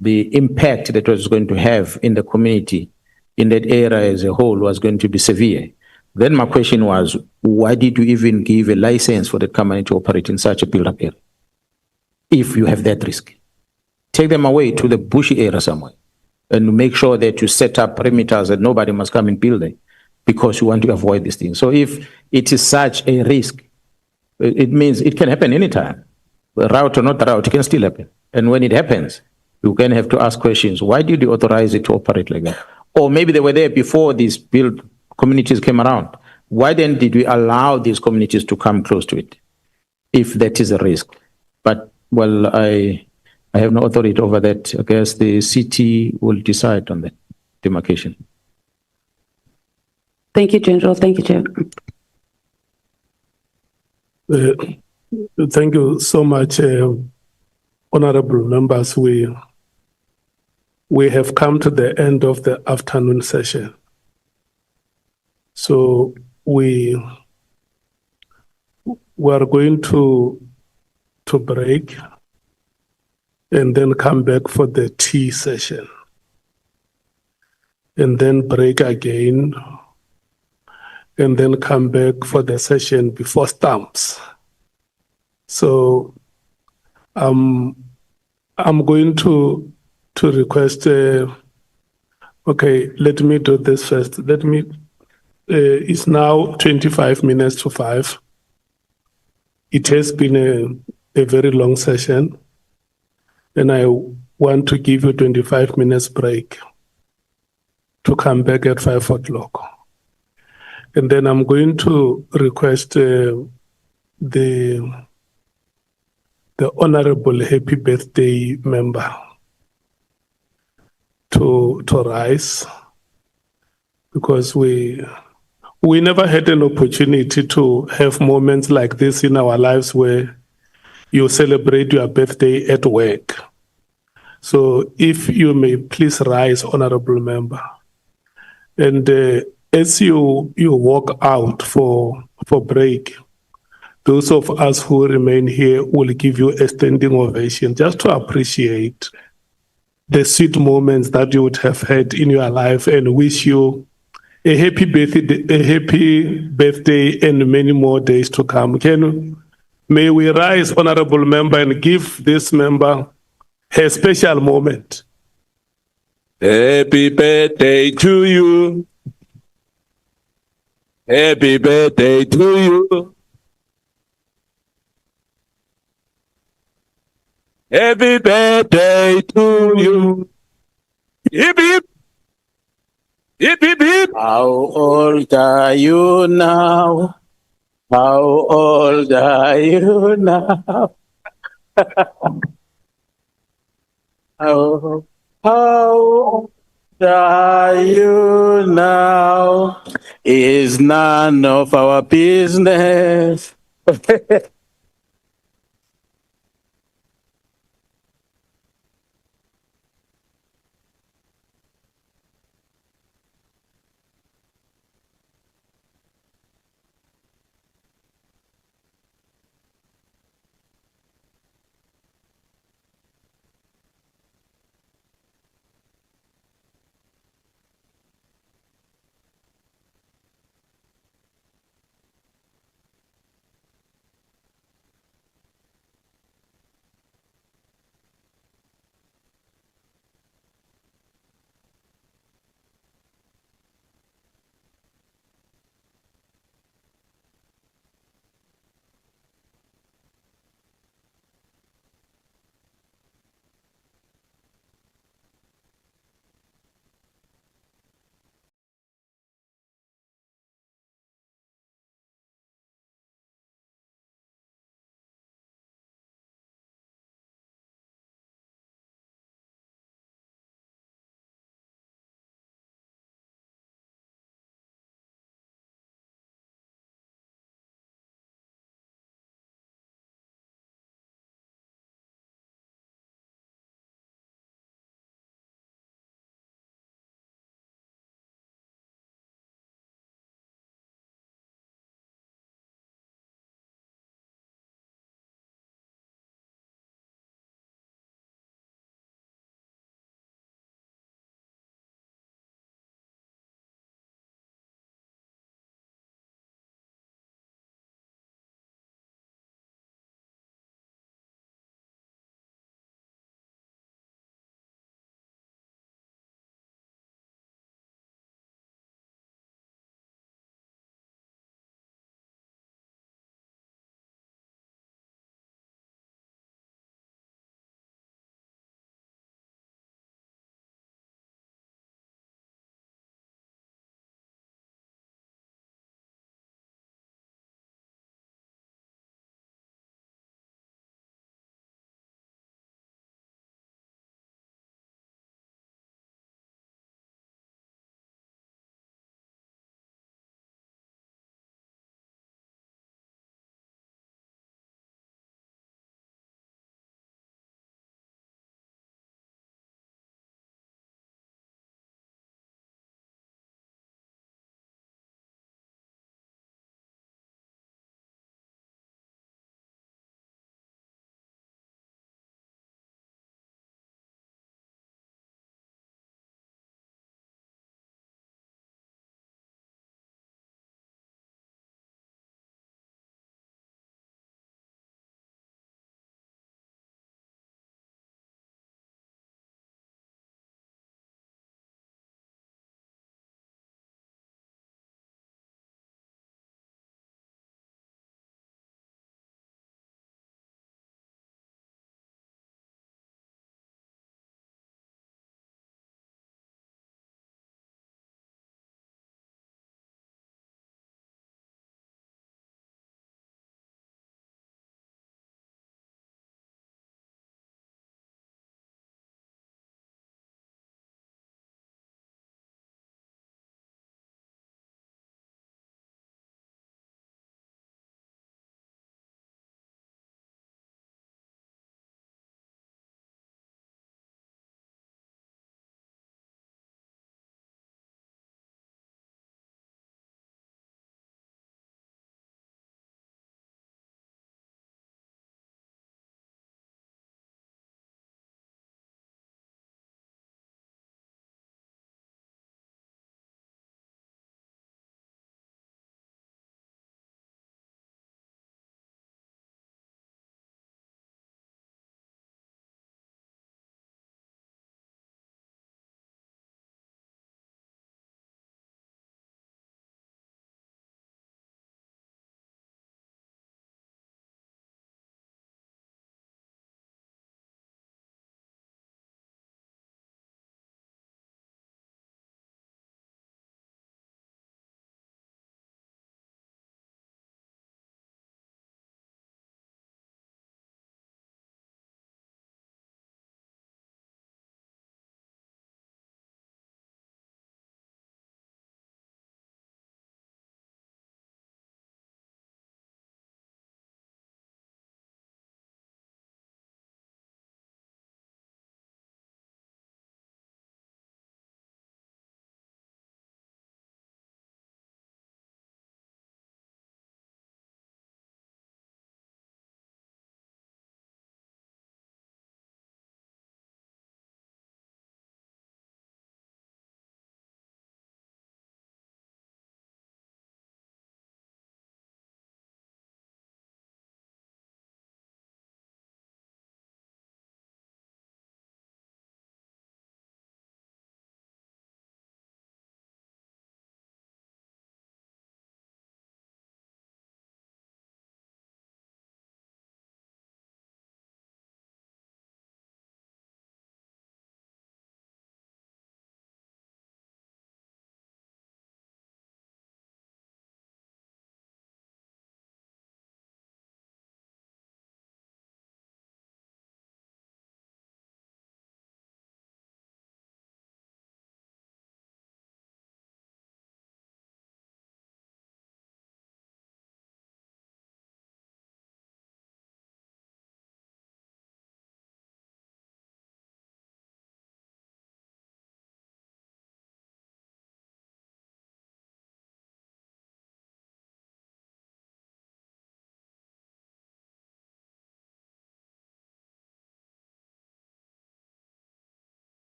L: the impact that it was going to have in the community, in that area as a whole, was going to be severe. Then my question was, why did you even give a license for the company to operate in such a built-up area? If you have that risk, take them away to the bushy area somewhere and make sure that you set up perimeters that nobody must come and build there, because you want to avoid this thing. So if it is such a risk, it means it can happen anytime. Route or not route, it can still happen. And when it happens, you can have to ask questions. Why did you authorize it to operate like that? Or maybe they were there before these built communities came around. Why then did we allow these communities to come close to it, if that is a risk? But, well, I have no authority over that. I guess the city will decide on that demarcation.
F: Thank you, General. Thank you, Chair.
D: Thank you so much, honorable members. We have come to the end of the afternoon session. So we are going to break and then come back for the tea session, and then break again, and then come back for the session before stamps. So I'm going to request, okay, let me do this first. It's now 25 minutes to 5. It has been a very long session, and I want to give you 25 minutes break to come back at 5 o'clock. And then I'm going to request the the Honorable Happy Birthday member to rise, because we never had an opportunity to have moments like this in our lives where you celebrate your birthday at work. So if you may please rise, Honorable Member. And as you walk out for break, those of us who remain here will give you a standing ovation just to appreciate the sweet moments that you would have had in your life, and wish you a happy birthday and many more days to come. May we rise, Honorable Member, and give this member a special moment.
J: Happy birthday to you. Happy birthday to you. Happy birthday to you. Hip hip. Hip hip hip.
C: How old are you now? How old are you now? How old are you now? Is none of our business.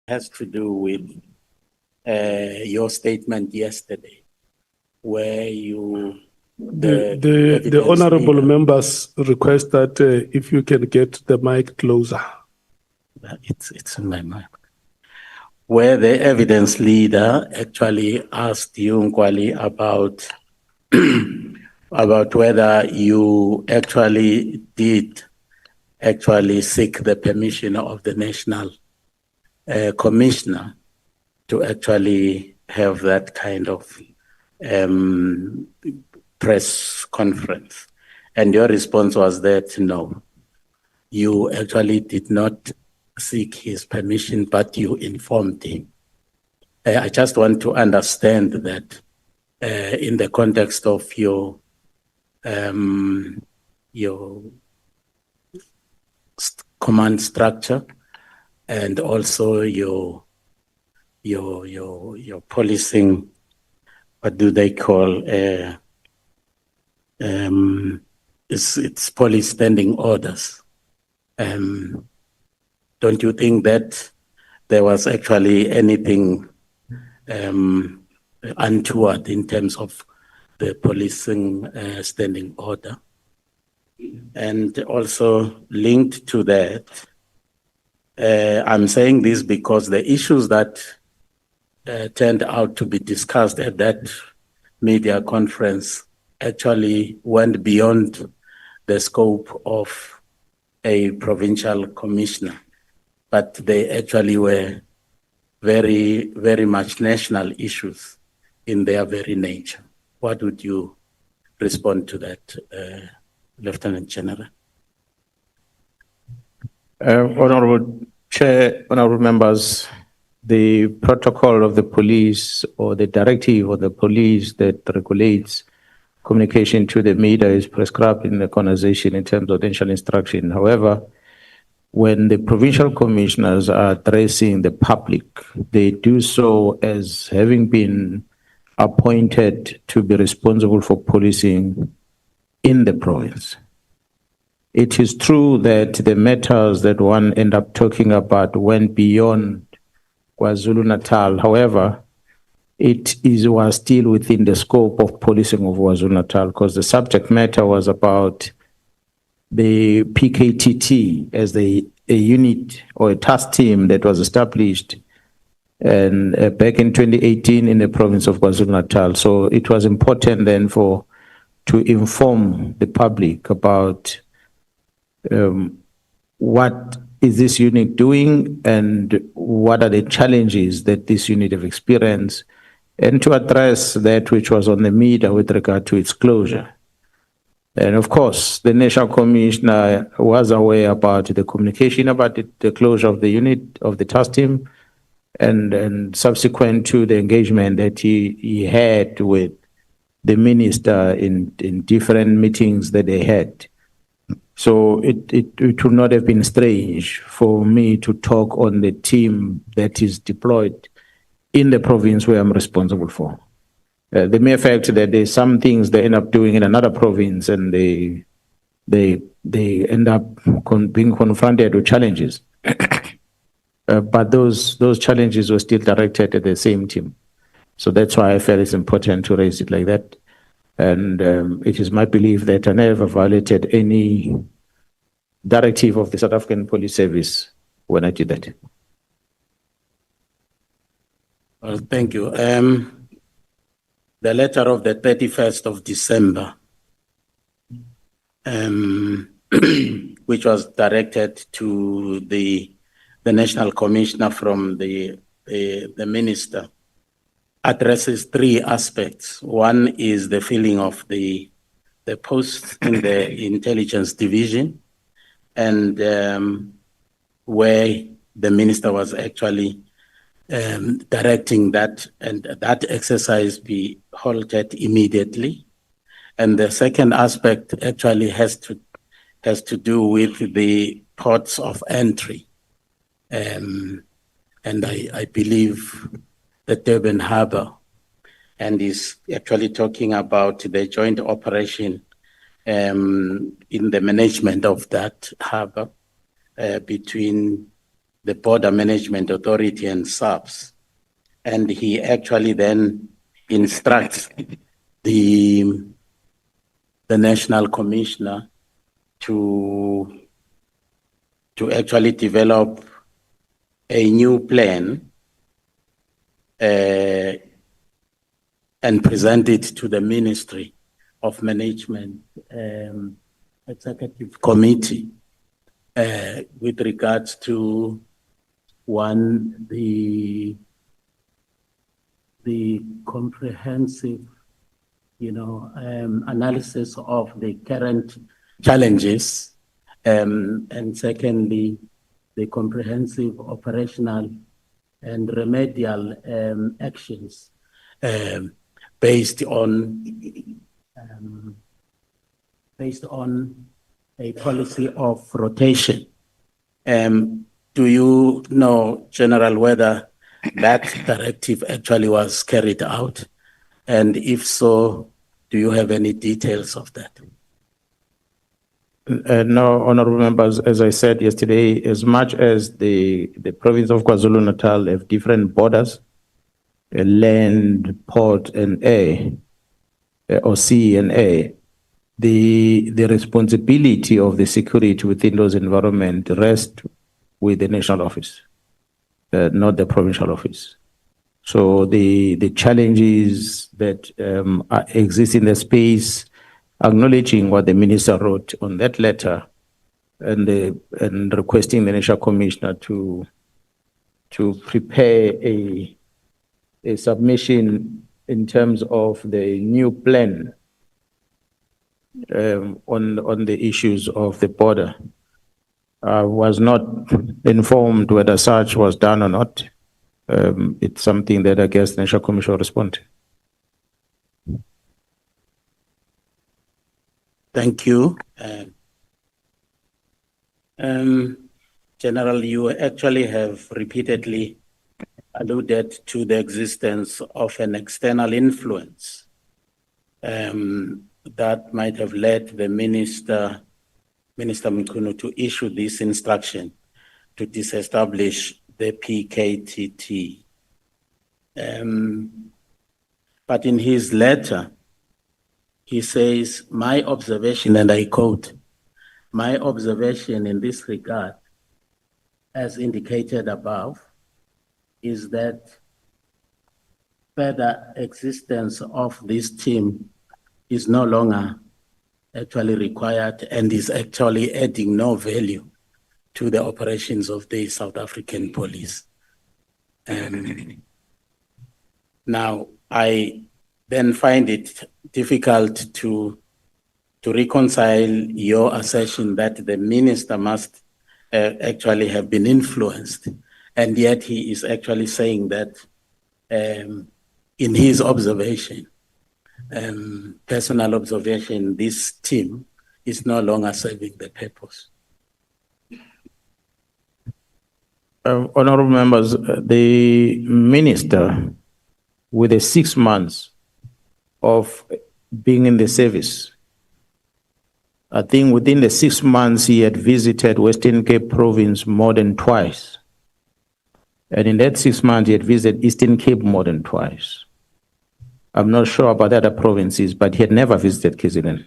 C: has to do with your statement yesterday, where you
D: The
C: evidence
D: honorable
C: leader-
D: members request that if you can get the mic closer.
C: It's in my mind. Where the evidence leader actually asked you, Nkwali, about about whether you actually did actually seek the permission of the national commissioner to actually have that kind of press conference. And your response was that no, you actually did not seek his permission, but you informed him. I just want to understand that in the context of your command structure and also your policing, what do they call it's police standing orders. Don't you think that there was actually anything untoward in terms of the policing standing order? And also linked to that, I'm saying this because the issues that turned out to be discussed at that media conference actually went beyond the scope of a provincial commissioner, but they actually were very, very much national issues in their very nature. What would you respond to that, Lieutenant General?
L: Honorable Chair, honorable members, the protocol of the police or the directive of the police that regulates communication to the media is prescribed in the conversation in terms of initial instruction. However, when the provincial commissioners are addressing the public, they do so as having been appointed to be responsible for policing in the province. It is true that the matters that one end up talking about went beyond KwaZulu-Natal. However, was still within the scope of policing of KwaZulu-Natal because the subject matter was about the PKTT as a unit or a task team that was established and back in 2018 in the province of KwaZulu-Natal. So it was important then to inform the public about what is this unit doing and what are the challenges that this unit have experienced, and to address that which was on the media with regard to its closure. And of course, the National Commissioner was aware about the communication about the closure of the unit of the task team and subsequent to the engagement that he had with the minister in different meetings that they had. So it would not have been strange for me to talk on the team that is deployed in the province where I'm responsible for. The mere fact that there's some things they end up doing in another province and they end up being confronted with challenges. But those challenges were still directed at the same team. So that's why I felt it's important to raise it like that. And it is my belief that I never violated any directive of the South African Police Service when I did that.
C: Well, thank you. The letter of the 31st of December, which was directed to the National Commissioner from the Minister, addresses three aspects. One is the filling of the post in the Intelligence Division, and where the Minister was actually directing that and that exercise be halted immediately. And the second aspect actually has to do with the ports of entry. And I believe the Durban Harbour, and is actually talking about the joint operation in the management of that harbour between the Border Management Authority and SAPS. And he actually then instructs the National Commissioner to actually develop a new plan and present it to the Ministry of Management Executive Committee with regards to the comprehensive, analysis of the current challenges, and secondly, the comprehensive operational and remedial actions based on a policy of rotation. Do you know, General, whether that directive actually was carried out? And if so, do you have any details of that?
L: No, honorable members, as I said yesterday, as much as the province of KwaZulu-Natal have different borders, land, port, and air, or sea and air, the responsibility of the security within those environments rests with the national office, not the provincial office. So the challenges that exist in the space, acknowledging what the minister wrote on that letter, and requesting the national commissioner to prepare a submission in terms of the new plan on the issues of the border. Was not informed whether such was done or not. It's something that I guess the national commission will respond to.
C: Thank you. General, you actually have repeatedly alluded to the existence of an external influence that might have led the Minister Mkhwanazi to issue this instruction to disestablish the PKTT. But in his letter, he says, my observation, and I quote, my observation in this regard, as indicated above, is that further existence of this team is no longer actually required and is actually adding no value to the operations of the South African police. Now, I then find it difficult to reconcile your assertion that the minister must actually have been influenced, and yet he is actually saying that in his observation, personal observation, this team is no longer serving the purpose.
L: Honorable members, the minister, with the 6 months of being in the service, I think within the 6 months he had visited Western Cape province more than twice. And in that 6 months he had visited Eastern Cape more than twice. I'm not sure about the other provinces, but he had never visited KZN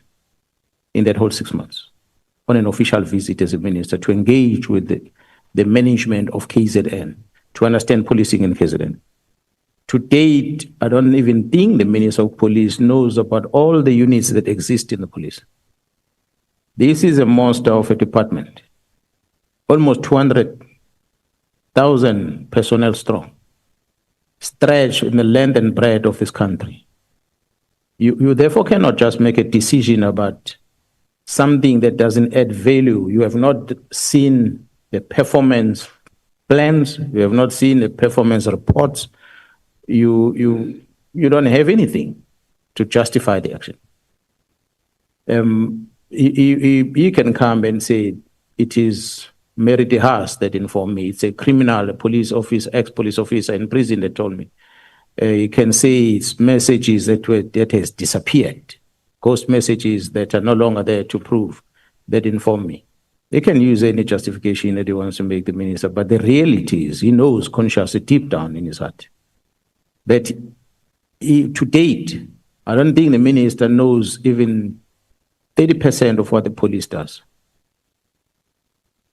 L: in that whole 6 months on an official visit as a minister to engage with the management of KZN, to understand policing in KZN. To date, I don't even think the Minister of Police knows about all the units that exist in the police. This is a monster of a department, almost 200,000 personnel strong, stretched in the length and breadth of this country. You therefore cannot just make a decision about something that doesn't add value. You have not seen the performance plans, you have not seen the performance reports. You don't have anything to justify the action. He can come and say, it is Mary DeHaas that informed me. It's a criminal, a police officer, ex-police officer in prison that told me. You can say it's messages that has disappeared, ghost messages that are no longer there to prove that informed me. They can use any justification that he wants to make the minister, but the reality is he knows consciously deep down in his heart that to date, I don't think the minister knows even 30% of what the police does.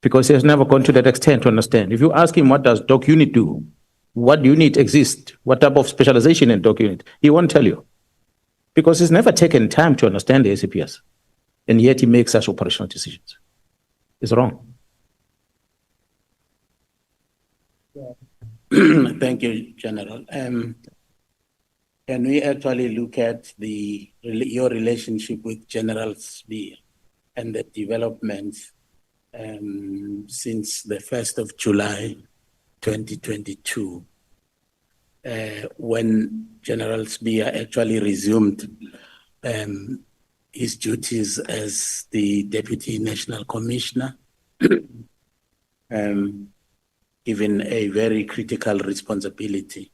L: Because he has never gone to that extent to understand. If you ask him what does doc unit do, what unit exists, what type of specialization in doc unit, he won't tell you. Because he's never taken time to understand the SAPS. And yet he makes such operational decisions. It's wrong.
C: Thank you, General. Can we actually look at your relationship with General Spear and the developments since the 1st of July 2022, when General Spear actually resumed his duties as the Deputy National Commissioner, given a very critical responsibility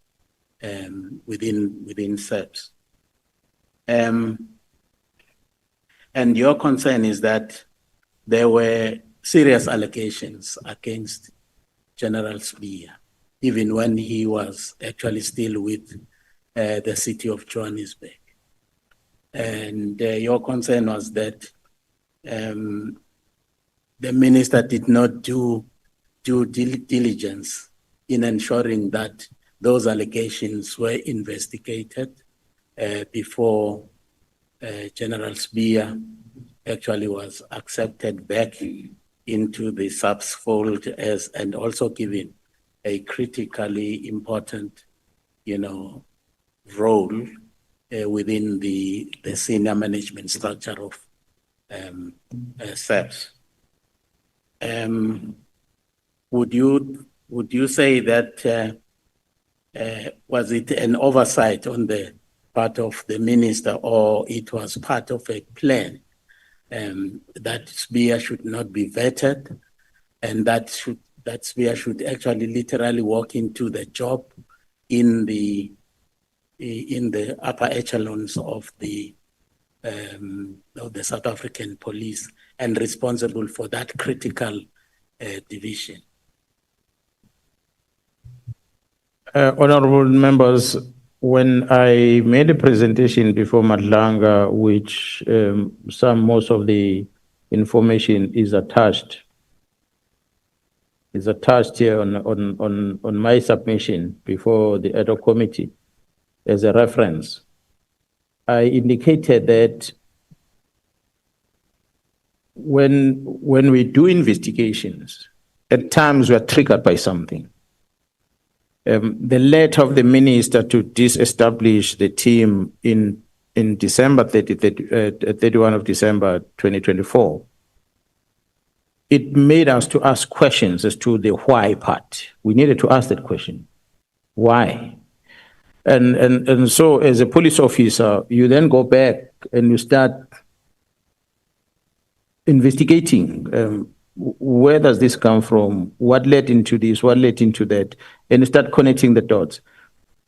C: within SAPS. And your concern is that there were serious allegations against General Spear, even when he was actually still with the city of Johannesburg. And your concern was that the minister did not do due diligence in ensuring that those allegations were investigated before General Spear actually was accepted back into the SAPS fold and also given a critically important, role within the senior management structure of SAPS. Would you say that was it an oversight on the part of the minister, or it was part of a plan that Spear should not be vetted, and that Spear should actually literally walk into the job in the upper echelons of the South African police and responsible for that critical division?
L: Honorable members, when I made a presentation before Madlanga, which most of the information is attached here on my submission before the ad hoc committee as a reference, I indicated that when we do investigations, at times we are triggered by something. The letter of the minister to disestablish the team in December 31 of December 2024, it made us to ask questions as to the why part. We needed to ask that question. Why? And so as a police officer, you then go back and you start investigating where does this come from? What led into this? What led into that? And you start connecting the dots.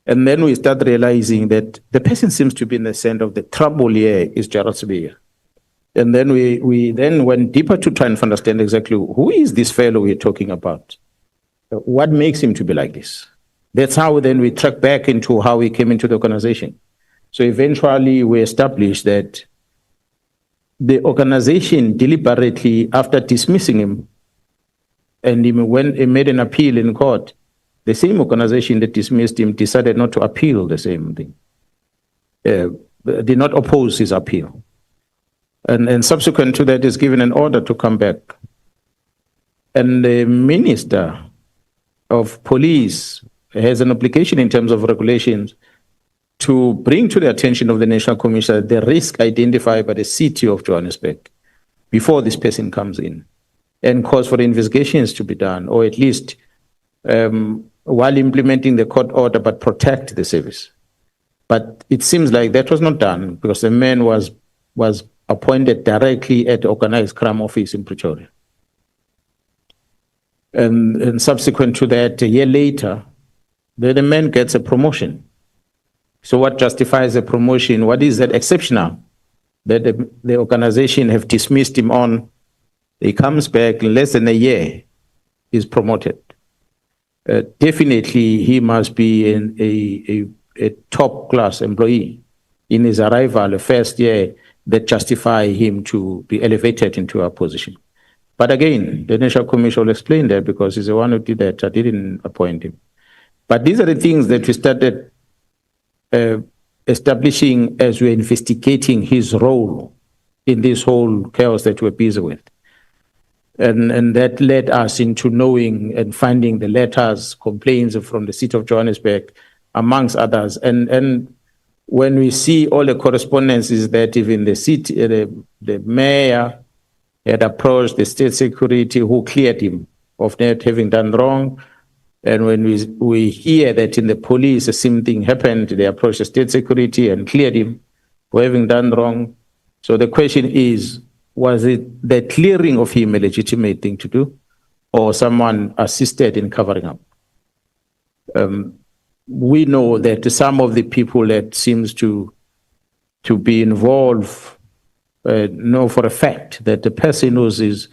L: And then we start realizing that the person seems to be in the center of the trouble here is Gerald Spear. And then we then went deeper to try and understand exactly who is this fellow we're talking about? What makes him to be like this? That's how then we track back into how he came into the organization. So eventually we established that the organization deliberately, after dismissing him, and when he made an appeal in court, the same organization that dismissed him decided not to appeal the same thing, did not oppose his appeal. And subsequent to that is given an order to come back. And the Minister of Police has an obligation in terms of regulations to bring to the attention of the National Commissioner the risk identified by the city of Johannesburg before this person comes in, and calls for investigations to be done, or at least while implementing the court order, but protect the service. But it seems like that was not done because the man was appointed directly at the organized crime office in Pretoria. And subsequent to that, a year later, the man gets a promotion. So what justifies a promotion? What is that exceptional that the organization have dismissed him on, He comes back in less than a year, he's promoted. Definitely, he must be a top-class employee. In his arrival, the first year, that justify him to be elevated into a position. But again, the National Commission will explain that because he's the one who did that. I didn't appoint him. But these are the things that we started establishing as we're investigating his role in this whole chaos that we're busy with. And that led us into knowing and finding the letters, complaints from the city of Johannesburg, amongst others. And when we see all the correspondences that even the city, the mayor had approached the state security who cleared him of not having done wrong. And when we hear that in the police, the same thing happened, they approached the state security and cleared him for having done wrong. So the question is, was it the clearing of him a legitimate thing to do, or someone assisted in covering up? We know that some of the people that seems to be involved know for a fact that the person who's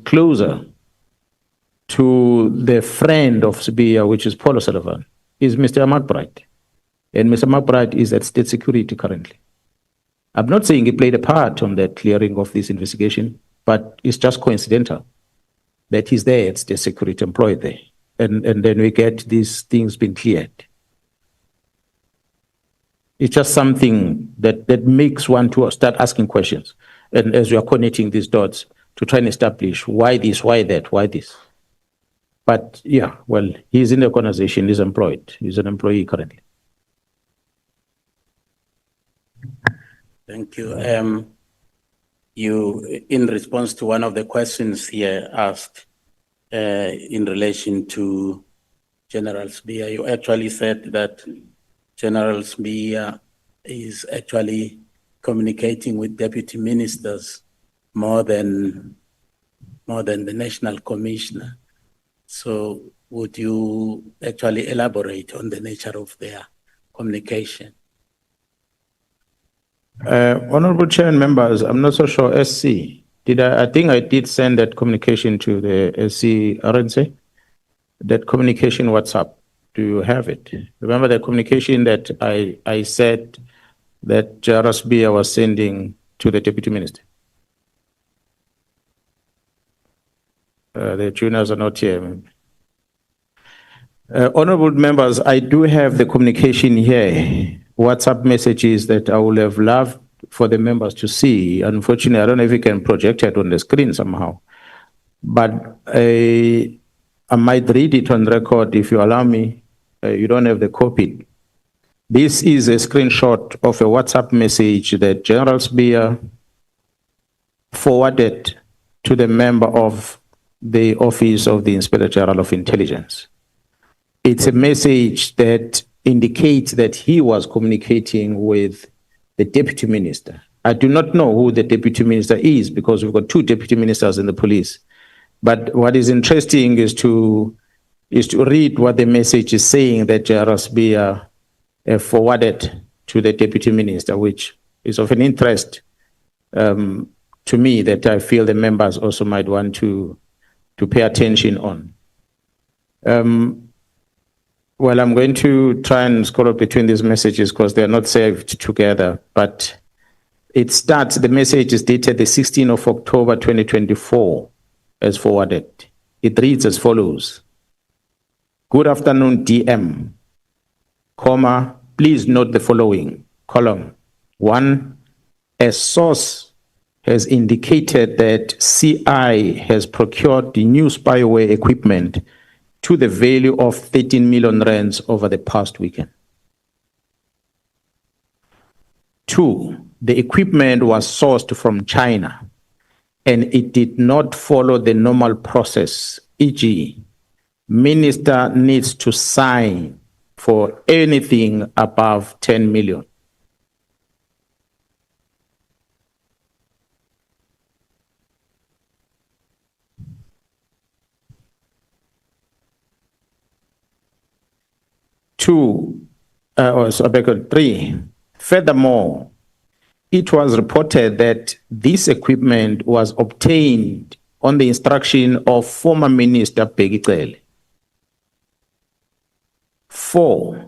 L: closer to the friend of Sibiya, which is Paul O'Sullivan, is Mr. McBride. And Mr. McBride is at state security currently. I'm not saying he played a part on the clearing of this investigation, but it's just coincidental that he's there at state security, employed there. And then we get these things being cleared. It's just something that makes one to start asking questions. And as we are connecting these dots to try and establish why this, why that, why this. But yeah, well, he's in the organization, he's employed. He's an employee currently.
C: Thank you. You, in response to one of the questions here asked in relation to General Sibiya, you actually said that General Sibiya is actually communicating with deputy ministers more than the national commissioner. So would you actually elaborate on the nature of their communication?
L: Honorable Chair and members, I'm not so sure SC. I think I did send that communication to the SC RNC, that communication WhatsApp. Do you have it? Remember the communication that I said that General Sibiya was sending to the Deputy Minister? The juniors are not here. Honorable members, I do have the communication here, WhatsApp messages that I would have loved for the members to see. Unfortunately, I don't know if you can project it on the screen somehow, but I might read it on record if you allow me. You don't have the copy. This is a screenshot of a WhatsApp message that General Sibiya forwarded to the member of the Office of the Inspector General of Intelligence. It's a message that indicates that he was communicating with the Deputy Minister. I do not know who the Deputy Minister is because we've got two Deputy Ministers in the police. But what is interesting is to read what the message is saying that General Sibiya forwarded to the Deputy Minister, which is of an interest to me that I feel the members also might want to pay attention on. Well, I'm going to try and scroll up between these messages because they're not saved together, but it starts, the message is dated the 16th of October, 2024, as forwarded. It reads as follows. Good afternoon, DM, comma, please note the following, column 1, a source has indicated that CI has procured the new spyware equipment to the value of 13 million rands over the past weekend. 2, the equipment was sourced from China and it did not follow the normal process, e.g., minister needs to sign for anything above 10 million. Three, furthermore, it was reported that this equipment was obtained on the instruction of former Minister Peggy Cele. 4.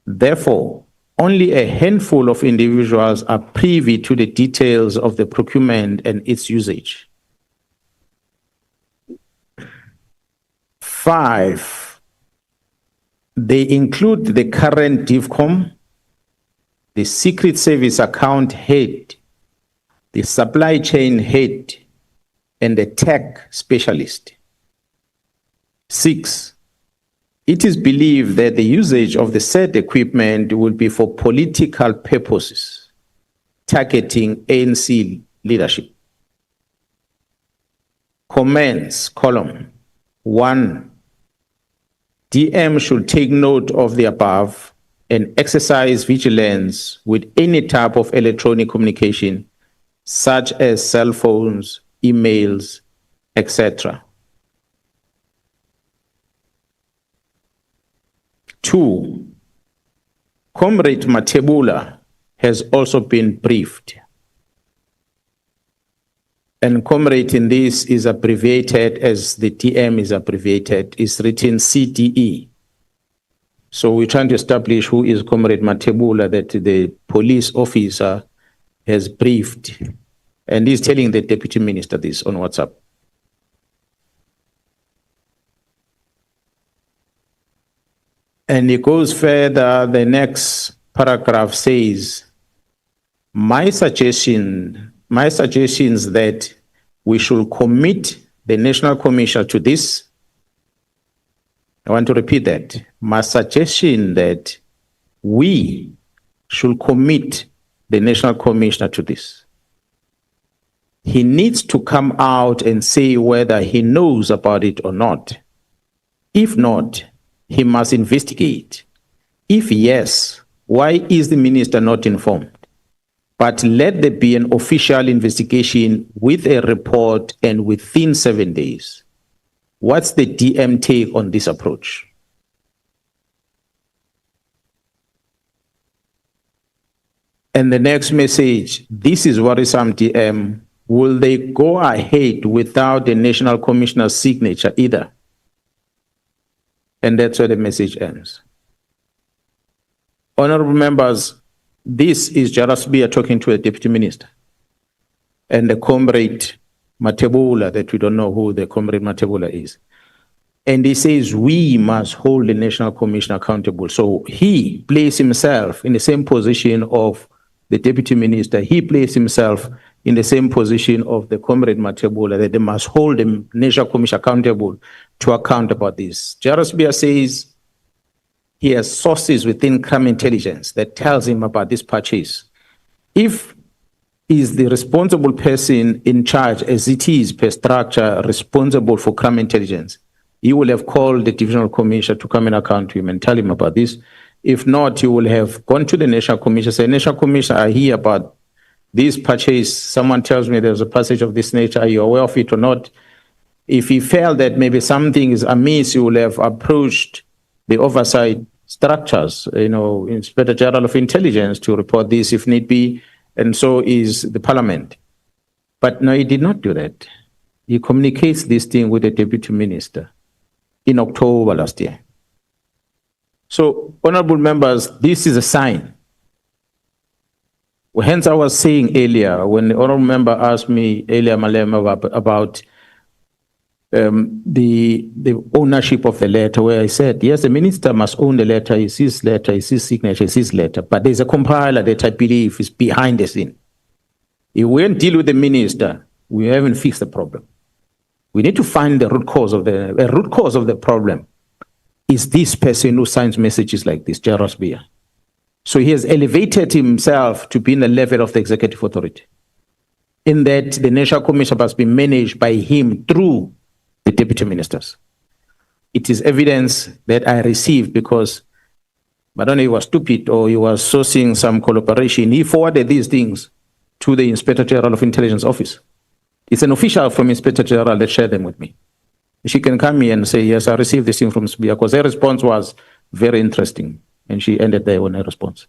L: Therefore, only a handful of individuals are privy to the details of the procurement and its usage. 5. They include the current DIVCOM, the Secret Service account head, the supply chain head, and the tech specialist. 6. It is believed that the usage of the said equipment will be for political purposes, targeting ANC leadership. Comments, column 1. DM should take note of the above and exercise vigilance with any type of electronic communication, such as cell phones, emails, etc. 2. Comrade Matebula has also been briefed. And comrade in this is abbreviated as the DM is abbreviated, is written CDE. So we're trying to establish who is Comrade Matebula that the police officer has briefed. And he's telling the Deputy Minister this on WhatsApp. And it goes further, the next paragraph says, my suggestions that we should commit the National Commission to this. I want to repeat that. My suggestion that we should commit the National Commissioner to this. He needs to come out and say whether he knows about it or not. If not, he must investigate. If yes, why is the minister not informed? But let there be an official investigation with a report and within 7 days. What's the DM take on this approach? And the next message, this is worrisome, DM. Will they go ahead without the National Commissioner's signature either? And that's where the message ends. Honorable members, this is Jarrus Bia talking to a Deputy Minister. And the Comrade Matebula, that we don't know who the Comrade Matebula is. And he says, we must hold the National Commission accountable. So he placed himself in the same position of the Deputy Minister. He placed himself in the same position of the Comrade Matebula, that they must hold the National Commission accountable to account about this. Jarrus Bia says he has sources within crime intelligence that tells him about this purchase. If is the responsible person in charge, as it is per structure, responsible for crime intelligence, he will have called the Divisional Commissioner to come and account to him and tell him about this. If not, he will have gone to the National Commissioner, say, National Commissioner, I hear about this purchase. Someone tells me there's a passage of this nature. Are you aware of it or not? If he felt that maybe something is amiss, he will have approached the oversight structures, Inspector General of Intelligence to report this if need be, and so is the Parliament. But no, he did not do that. He communicates this thing with the Deputy Minister in October last year. So, honorable members, this is a sign. Well, hence I was saying earlier, when the honorable member asked me earlier, Malema, about the ownership of the letter, where I said, yes, the minister must own the letter, it's his letter, it's his signature, it's his letter, but there's a compiler that I believe is behind the scene. If we don't deal with the minister, we haven't fixed the problem. We need to find the root cause of the problem. Is this person who signs messages like this, Jarrus Bia? So he has elevated himself to be in the level of the executive authority, in that the National Commission must be managed by him through the deputy ministers. It is evidence that I received because, I don't know if he was stupid or he was sourcing some collaboration. He forwarded these things to the Inspector General of Intelligence Office. It's an official from Inspector General that shared them with me. She can come here and say, yes, I received this thing from Sbia, because her response was very interesting. And she ended there on her response.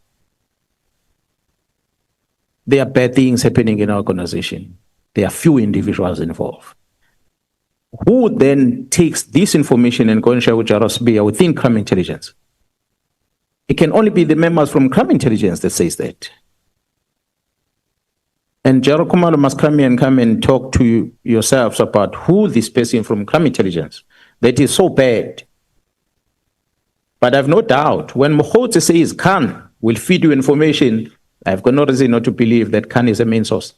L: there are bad things happening in our organization. There are few individuals involved. Who then takes this information and go and share with Jarosbia within crime intelligence? It can only be the members from crime intelligence that says that. And Jaro Kumalo must come and talk to yourselves about who this person from crime intelligence that is so bad. But I've no doubt when Mkhwanazi says Khan will feed you information, I've got no reason not to believe that Khan is a main source.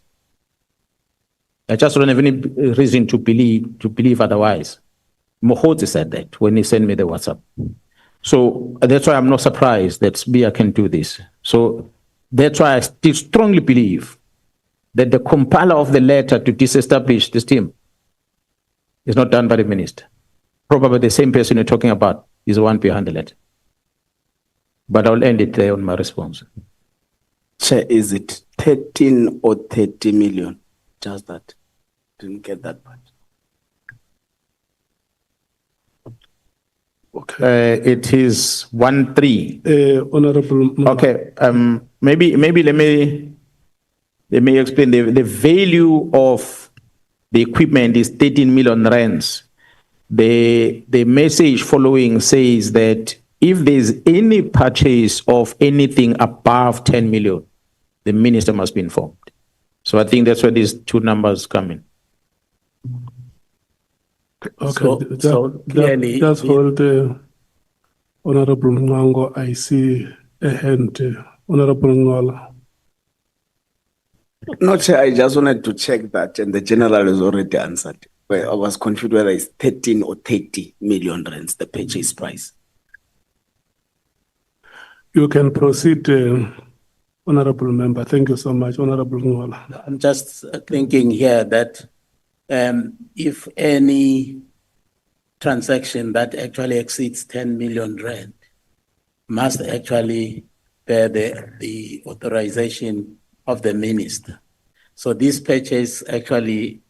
L: I just don't have any reason to believe otherwise. Mkhwanazi said that when he sent me the WhatsApp. So that's why I'm not surprised that Sbia can do this. So that's why I still strongly believe that the compiler of the letter to disestablish this team is not done by the minister. Probably the same person you're talking about is the one behind the letter. But I'll end it there on my response.
H: Chair, is it 13 or 30 million? Just that. Didn't get that part.
D: Okay.
L: It is 13.
D: Honorable.
L: Okay. Maybe let me explain. The value of the equipment is 13 million rands. The message following says that if there's any purchase of anything above 10 million, the minister must be informed. So I think that's where these two numbers come in.
D: Okay,
M: So clearly,
D: just hold Honorable Mngango. I see a hand. Honorable Ngola.
H: No, Chair, I just wanted to check that, and the general has already answered. Well, I was confused whether it's 13 or 30 million rands, the purchase price.
D: You can proceed, Honorable Member. Thank you so much, Honorable Ngola.
M: I'm just thinking here that if any transaction that actually exceeds 10 million rand must actually bear the authorization of the minister. So this purchase actually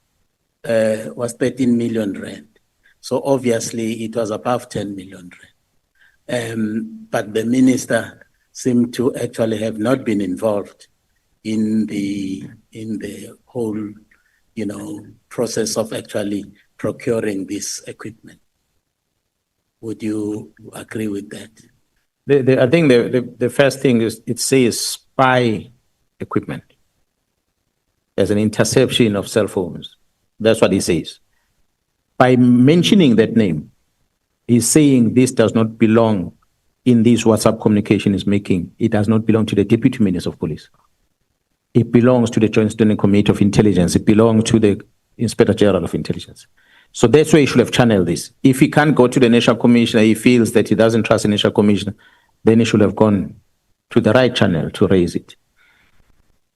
M: was 13 million rand. So obviously it was above 10 million rand. But the minister seemed to actually have not been involved in the whole, process of actually procuring this equipment. Would you agree with that?
L: I think the first thing is it says spy equipment as an interception of cell phones. That's what he says. By mentioning that name, he's saying this does not belong in this WhatsApp communication is making. It does not belong to the Deputy Minister of Police. It belongs to the Joint Standing Committee of Intelligence. It belongs to the Inspector General of Intelligence. So that's why he should have channeled this. If he can't go to the National Commissioner, he feels that he doesn't trust the National Commissioner, then he should have gone to the right channel to raise it.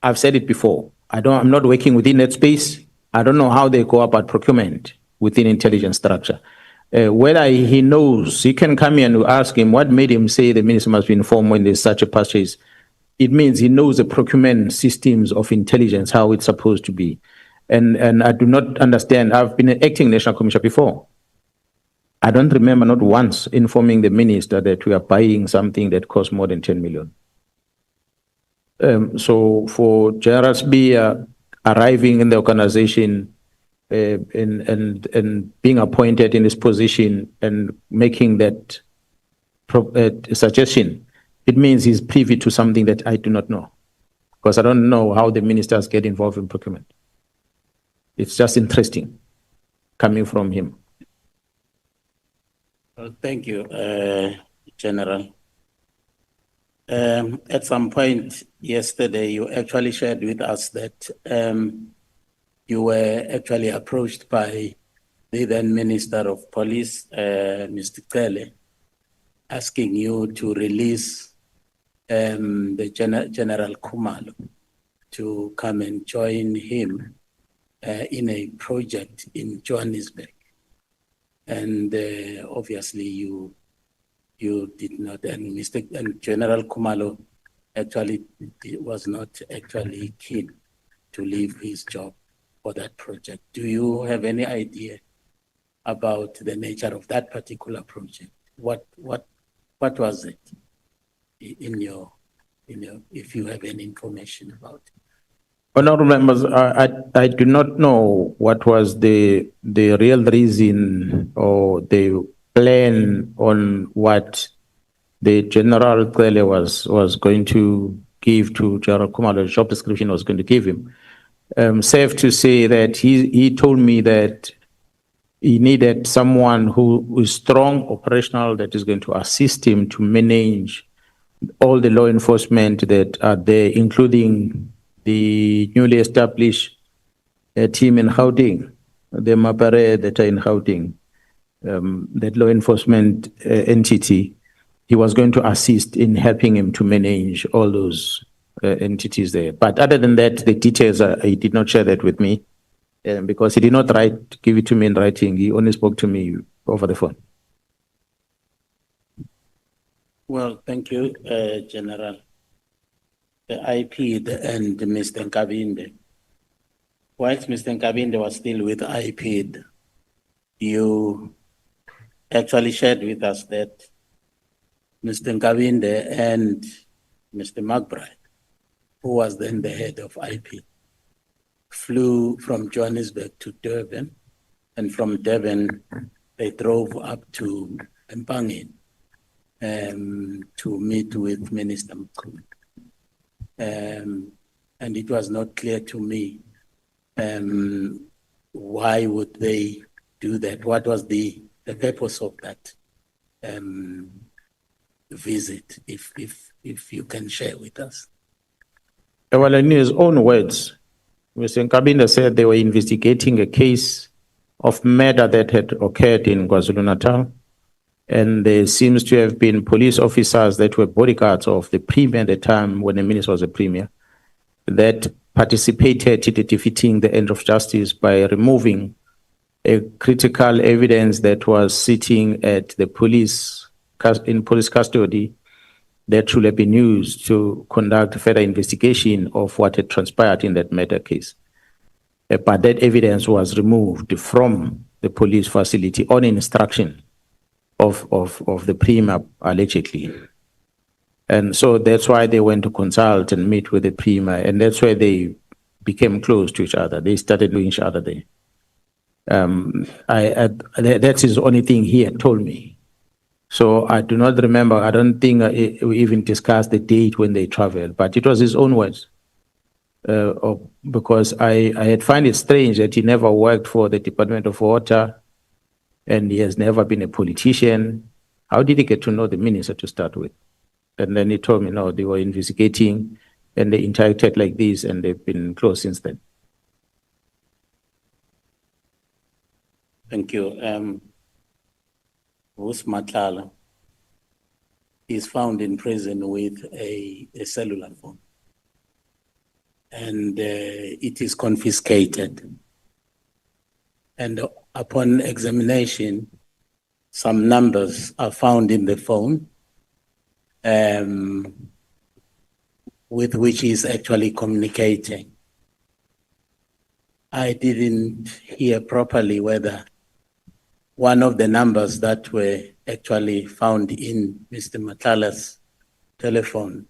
L: I've said it before. I'm not working within that space. I don't know how they go about procurement within intelligence structure. Whether he knows, he can come here and ask him what made him say the minister must be informed when there's such a purchase. It means he knows the procurement systems of intelligence, how it's supposed to be. And I do not understand. I've been an acting national commissioner before. I don't remember not once informing the minister that we are buying something that costs more than 10 million. So for JRSB arriving in the organization and being appointed in this position and making that suggestion, it means he's privy to something that I do not know, because I don't know how the ministers get involved in procurement. It's just interesting coming from him.
M: Thank you, General. At some point yesterday, you actually shared with us that you were actually approached by the then Minister of Police, Mr. Kele, asking you to release the General Khumalo to come and join him in a project in Johannesburg. And obviously you did not, and General Khumalo actually was not actually keen to leave his job for that project. Do you have any idea about the nature of that particular project? What was it in your, if you have any information about it?
L: Honorable members, I do not know what was the real reason or the plan on what the General Kwele was going to give to General Kumalo, the job description was going to give him. Safe to say that he told me that he needed someone who is strong, operational, that is going to assist him to manage all the law enforcement that are there, including the newly established team in Gauteng, the Mapare that are in Gauteng, that law enforcement entity. He was going to assist in helping him to manage all those entities there. But other than that, the details, he did not share that with me because he did not give it to me in writing. He only spoke to me over the phone.
C: Well, thank you, General. The IP and Mr. Nkabinde. Whilst Mr. Nkabinde was still with IP, you actually shared with us that Mr. Nkabinde and Mr. McBride, who was then the head of IP, flew from Johannesburg to Durban, and from Durban, they drove up to Mpangeni to meet with Minister Mkhwanazi. And it was not clear to me why would they do that? What was the purpose of that visit, if you can share with us?
L: Well, in his own words, Mr. Nkabinde said they were investigating a case of murder that had occurred in KwaZulu-Natal. And there seems to have been police officers that were bodyguards of the premier at the time when the minister was a premier that participated in defeating the end of justice by removing a critical evidence that was sitting at the police in police custody that should have been used to conduct further investigation of what had transpired in that murder case. But that evidence was removed from the police facility on instruction of the premier, allegedly. And so that's why they went to consult and meet with the premier, and that's where they became close to each other. They started knowing each other there. That's his only thing he had told me. So I do not remember, I don't think we even discussed the date when they traveled, but it was his own words. Because I had find it strange that he never worked for the Department of Water and he has never been a politician. How did he get to know the minister to start with? And then he told me, no, they were investigating and they interacted like this and they've been close since then.
C: Thank you. Bruce Matlala is found in prison with a cellular phone. And it is confiscated. And upon examination, some numbers are found in the phone with which he is actually communicating. I didn't hear properly whether one of the numbers that were actually found in Mr. Matlala's telephone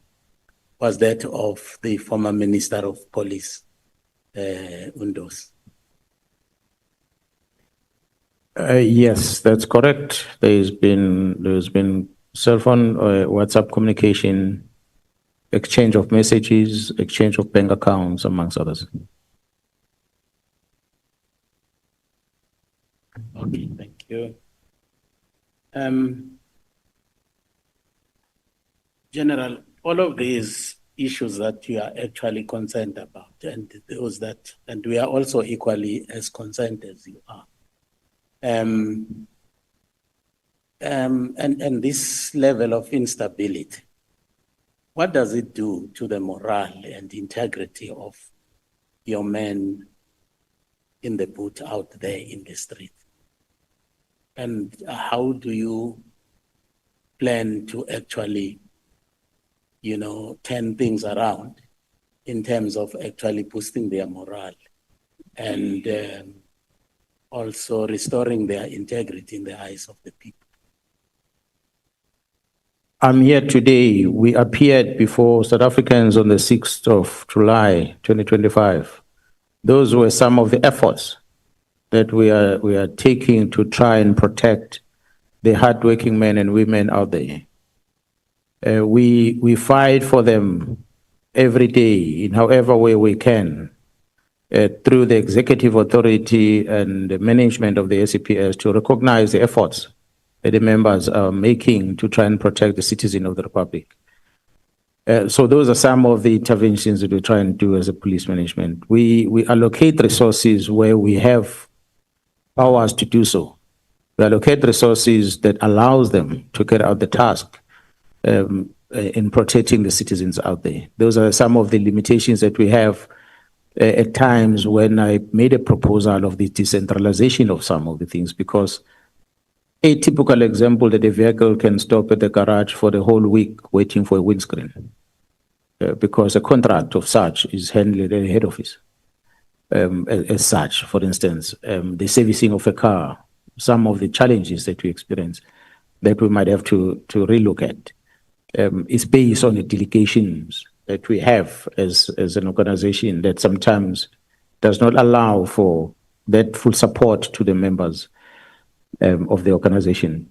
C: was that of the former Minister of Police, Undos.
L: Yes, that's correct. There's been cell phone, WhatsApp communication, exchange of messages, exchange of bank accounts, amongst others.
C: Okay, thank you. General, all of these issues that you are actually concerned about, and we are also equally as concerned as you are. And this level of instability, what does it do to the morale and integrity of your men in the boot out there in the street? And how do you plan to actually, turn things around in terms of actually boosting their morale and also restoring their integrity in the eyes of the people?
L: I'm here today. We appeared before South Africans on the 6th of July, 2025. Those were some of the efforts that we are taking to try and protect the hardworking men and women out there. We fight for them every day in however way we can through the executive authority and the management of the SAPS to recognize the efforts that the members are making to try and protect the citizen of the Republic. So those are some of the interventions that we try and do as a police management. We allocate resources where we have powers to do so. We allocate resources that allows them to carry out the task in protecting the citizens out there. Those are some of the limitations that we have at times when I made a proposal of the decentralization of some of the things, because a typical example that a vehicle can stop at the garage for the whole week waiting for a windscreen because a contract of such is handled at the head office. As such, for instance, the servicing of a car, some of the challenges that we experience that we might have to relook at is based on the delegations that we have as an organization that sometimes does not allow for that full support to the members of the organization.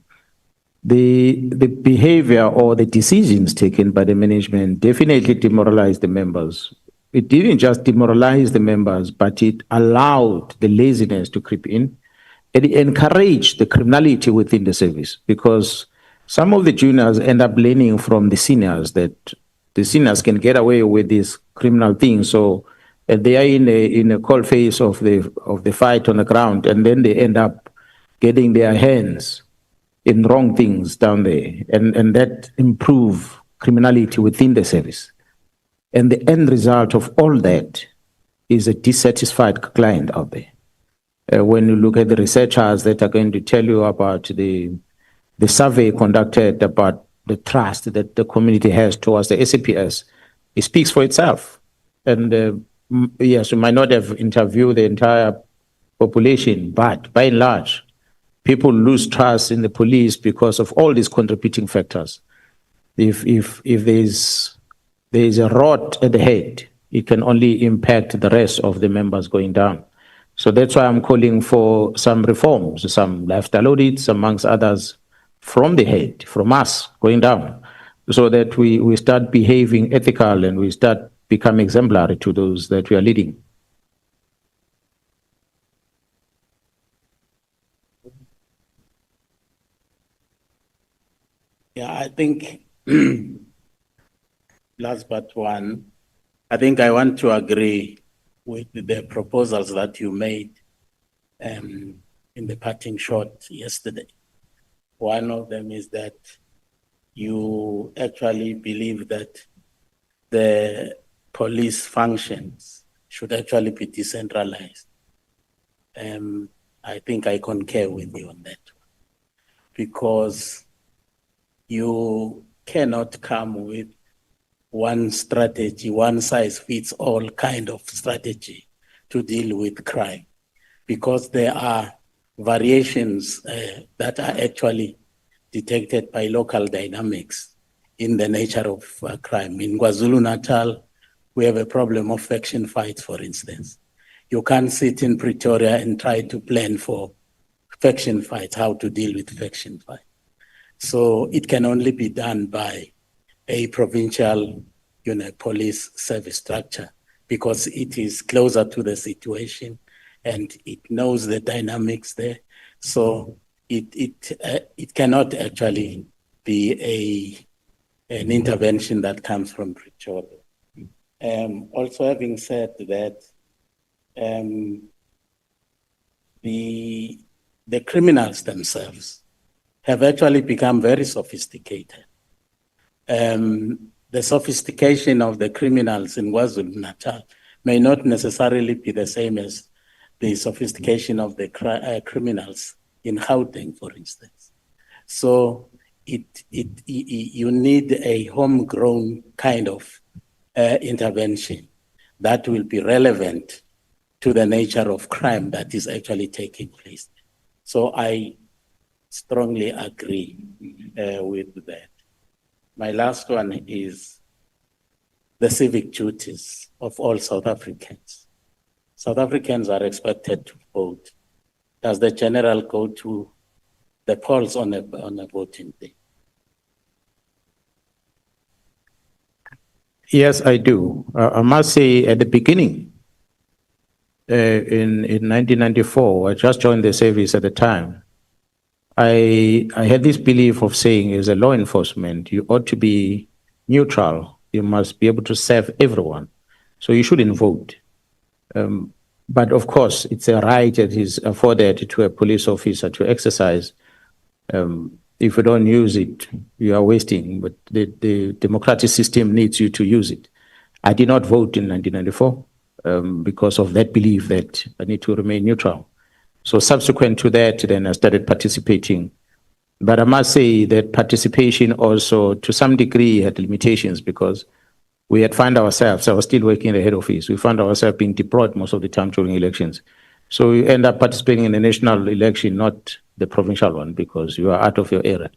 L: The behavior or the decisions taken by the management definitely demoralized the members. It didn't just demoralize the members, but it allowed the laziness to creep in. It encouraged the criminality within the service, because some of the juniors end up learning from the seniors that the seniors can get away with these criminal things. So they are in a cold face of the fight on the ground, and then they end up getting their hands in wrong things down there, and that improve criminality within the service. And the end result of all that is a dissatisfied client out there. When you look at the researchers that are going to tell you about the survey conducted about the trust that the community has towards the SAPS, it speaks for itself. And yes, we might not have interviewed the entire population, but by and large, people lose trust in the police because of all these contributing factors. If there's a rot at the head, it can only impact the rest of the members going down. So that's why I'm calling for some reforms, some lifestyle audits, amongst others, from the head, from us going down, so that we start behaving ethical and we start becoming exemplary to those that we are leading.
C: Yeah, I think last but one, I think I want to agree with the proposals that you made in the parting shot yesterday. One of them is that you actually believe that the police functions should actually be decentralized. I think I concur with you on that, because you cannot come with one strategy, one size fits all kind of strategy to deal with crime, because there are variations that are actually detected by local dynamics in the nature of crime. In KwaZulu-Natal, we have a problem of faction fights, for instance. You can't sit in Pretoria and try to plan for faction fights, how to deal with faction fights. So it can only be done by a provincial, police service structure, because it is closer to the situation and it knows the dynamics there. So it cannot actually be an intervention that comes from Pretoria. Also, having said that, the criminals themselves have actually become very sophisticated. The sophistication of the criminals in KwaZulu-Natal may not necessarily be the same as the sophistication of the criminals in Gauteng, for instance. So you need a homegrown kind of intervention that will be relevant to the nature of crime that is actually taking place. So I strongly agree with that. My last one is the civic duties of all South Africans. South Africans are expected to vote. Does the general go to the polls on a voting day? Yes, I do. I must say at the beginning, in 1994, I just joined the service at the time. I had this belief of saying, as a law enforcement, you ought to be neutral. You must be able to serve everyone. So you shouldn't vote. But of course, it's a right that is afforded to a police officer to exercise. If you don't use it, you are wasting, but the democratic system needs you to use it. I did not vote in 1994 because of that belief that I need to remain neutral. So subsequent to that, then I started participating. But I must say that participation also, to some degree, had limitations because we had found ourselves, I was still working in the head office, we found ourselves being deployed most of the time during elections. So you end up participating in the national election, not the provincial one, because you are out of your area.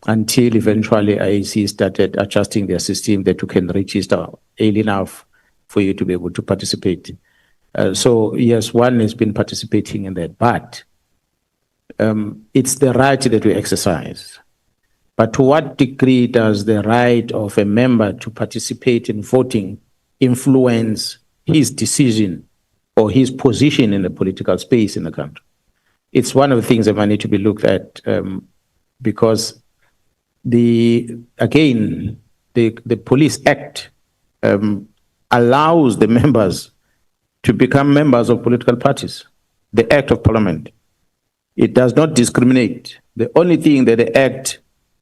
C: Until eventually IEC started adjusting their system that you can register early enough for you to be able to participate. So yes, one has been participating in that, but it's the right that we exercise. But to what degree does the right of a member to participate in voting influence his decision or his position in the political space in the country? It's one of the things that might need to be looked at because the Police Act allows the members to become members of political parties, the Act of Parliament. It does not discriminate. The only thing that the Act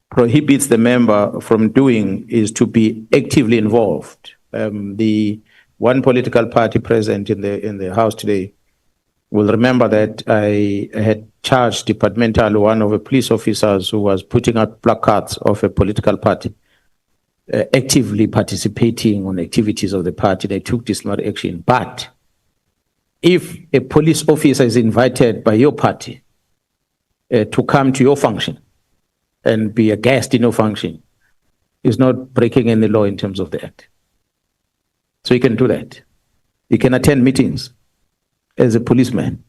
C: prohibits the member from doing is to be actively involved. The one political party present in the House today will remember that I had charged departmental one of the police officers who was putting out placards of a political party, actively participating on activities of the party. They took disciplinary action. But if a police officer is invited by your party to come to your function and be a guest in your function, is not breaking any law in terms of the Act. So you can do that. You can attend meetings as a policeman.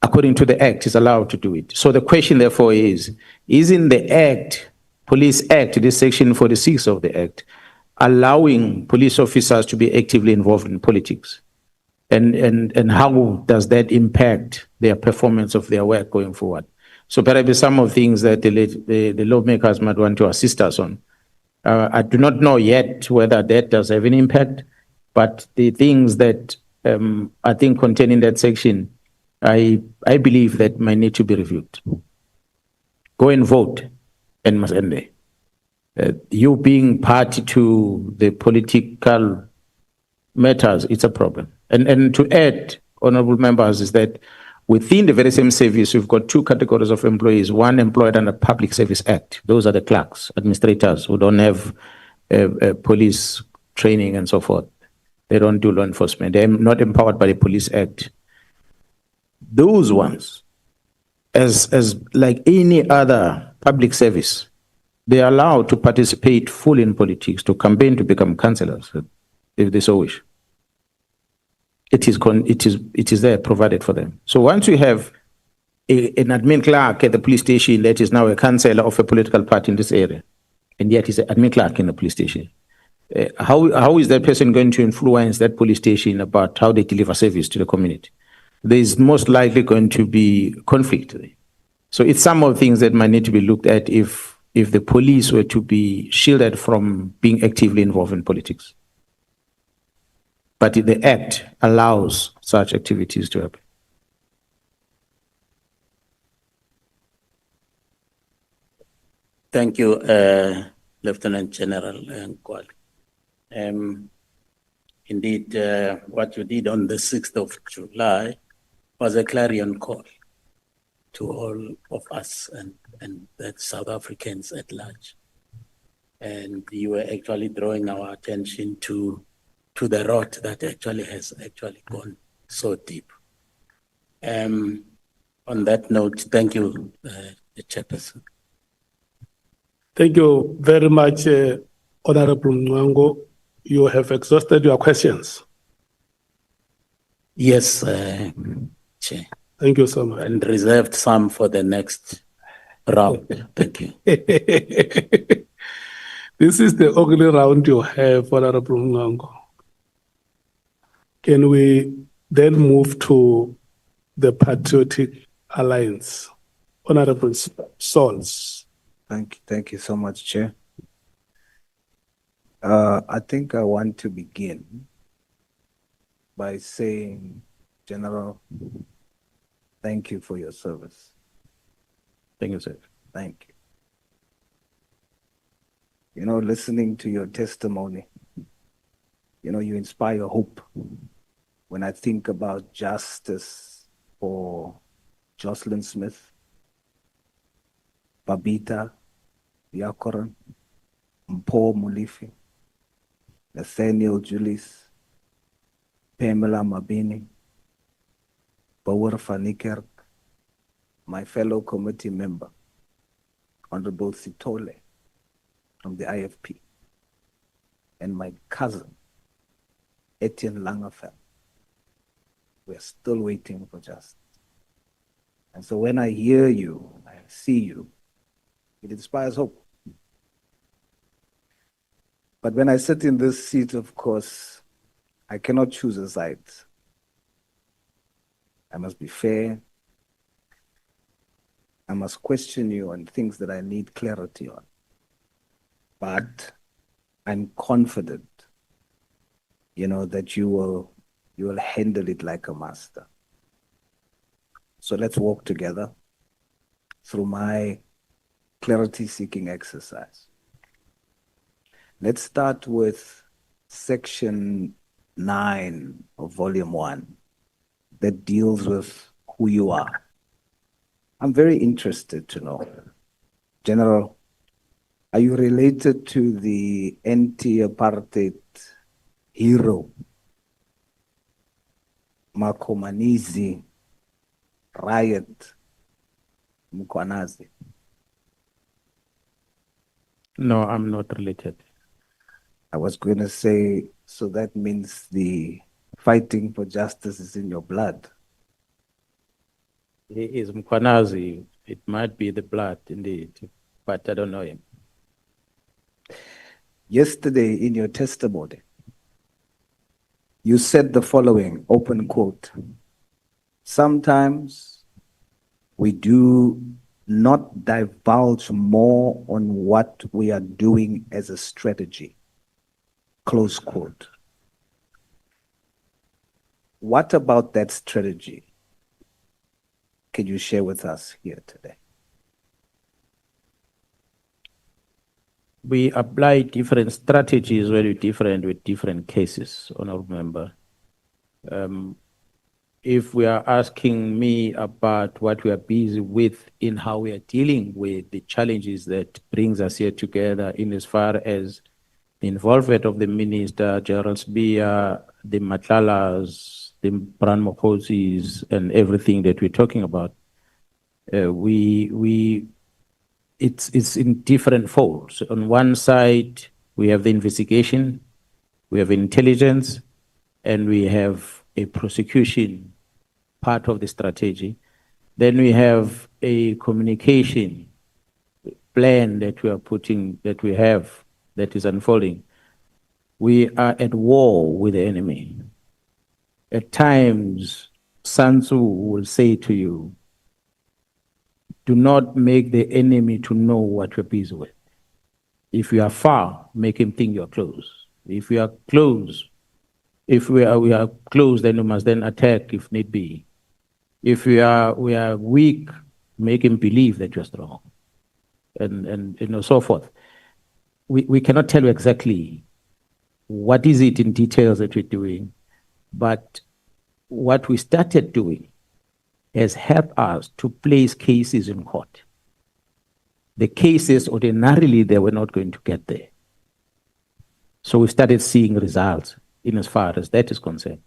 C: According to the Act, is allowed to do it. So the question, therefore, is in the Act, Police Act, this section 46 of the Act, allowing police officers to be actively involved in politics? And how does that impact their performance of their work going forward? So perhaps some of the things that the lawmakers might want to assist us on. I do not know yet whether that does have an impact, but the things that I think contained in that section, I believe that might need to be reviewed. Go and vote and must end there. You being party to the political matters, it's a problem. And to add, honorable members, is that within the very same service, we've got two categories of employees, one employed under Public Service Act. Those are the clerks, administrators who don't have police training and so forth. They don't do law enforcement. They're not empowered by the Police Act. Those ones, as like any other public service, they are allowed to participate fully in politics, to campaign to become councillors, if they so wish. It is there provided for them. So once you have an admin clerk at the police station that is now a councillor of a political party in this area, and yet is an admin clerk in the police station, how is that person going to influence that police station about how they deliver service to the community? There is most likely going to be conflict. So it's some of the things that might need to be looked at if the police were to be shielded from being actively involved in politics. But the Act allows such activities to happen. Thank you, Lieutenant General Mkhwanazi. Indeed, what you did on the 6th of July was a clarion call to all of us and the South Africans at large. And you were actually drawing our attention to the rot that actually has gone so deep. On that note, thank you, the chairperson.
D: Thank you very much, Honorable Mwango. You have exhausted your questions.
C: Yes, Chair,
D: Thank you so much.
C: and reserved some for the next round. Thank you.
D: This is the only round you have, Honorable Mwango. Can we then move to the Patriotic Alliance? Honorable Sauls.
O: Thank you so much, Chair. I think I want to begin by saying, General, thank you for your service.
C: Thank you, sir.
O: Thank you. You know, listening to your testimony, you know, you inspire hope. When I think about justice for Jocelyn Smith, Babita Yakoran, Mpho Mulifi, Nathaniel Julius, Pamela Mabini, Bauer van Niekerk, my fellow committee member, Honorable Sitole from the IFP, and my cousin, Etienne Langefeld. We're still waiting for justice. And so when I hear you, I see you, it inspires hope. But when I sit in this seat, of course, I cannot choose a side. I must be fair. I must question you on things that I need clarity on. But I'm confident, you know, that you will handle it like a master. So let's walk together through my clarity-seeking exercise. Let's start with section 9 of volume 1 that deals with who you are. I'm very interested to know, General, are you related to the anti-apartheid hero, Mkhwanazi riot, Mkhwanazi?
C: No, I'm not related.
O: I was going to say, so that means the fighting for justice is in your blood.
C: He is Mkhwanazi. It might be the blood indeed, but I don't know him.
O: Yesterday in your testimony, you said the following, open quote, sometimes we do not divulge more on what we are doing as a strategy, close quote. What about that strategy can you share with us here today?
C: We apply different strategies very different with different cases, honorable member. If we are asking me about what we are busy with in how we are dealing with the challenges that brings us here together in as far as the involvement of the Minister, General Spear, the Matlalas, the Brand Mokhozis, and everything that we're talking about, it's in different folds. On one side, we have the investigation, we have intelligence, and we have a prosecution part of the strategy. Then we have a communication plan that we are putting, that we have, that is unfolding. We are at war with the enemy. At times, Sun Tzu will say to you, do not make the enemy to know what you're busy with. If you are far, make him think you're close. If we are close, if we are close, then you must then attack if need be. If we are weak, make him believe that you're strong, and you know, so forth. We cannot tell you exactly what is it in details that we're doing, but what we started doing has helped us to place cases in court. The cases ordinarily they were not going to get there. So we started seeing results in as far as that is concerned.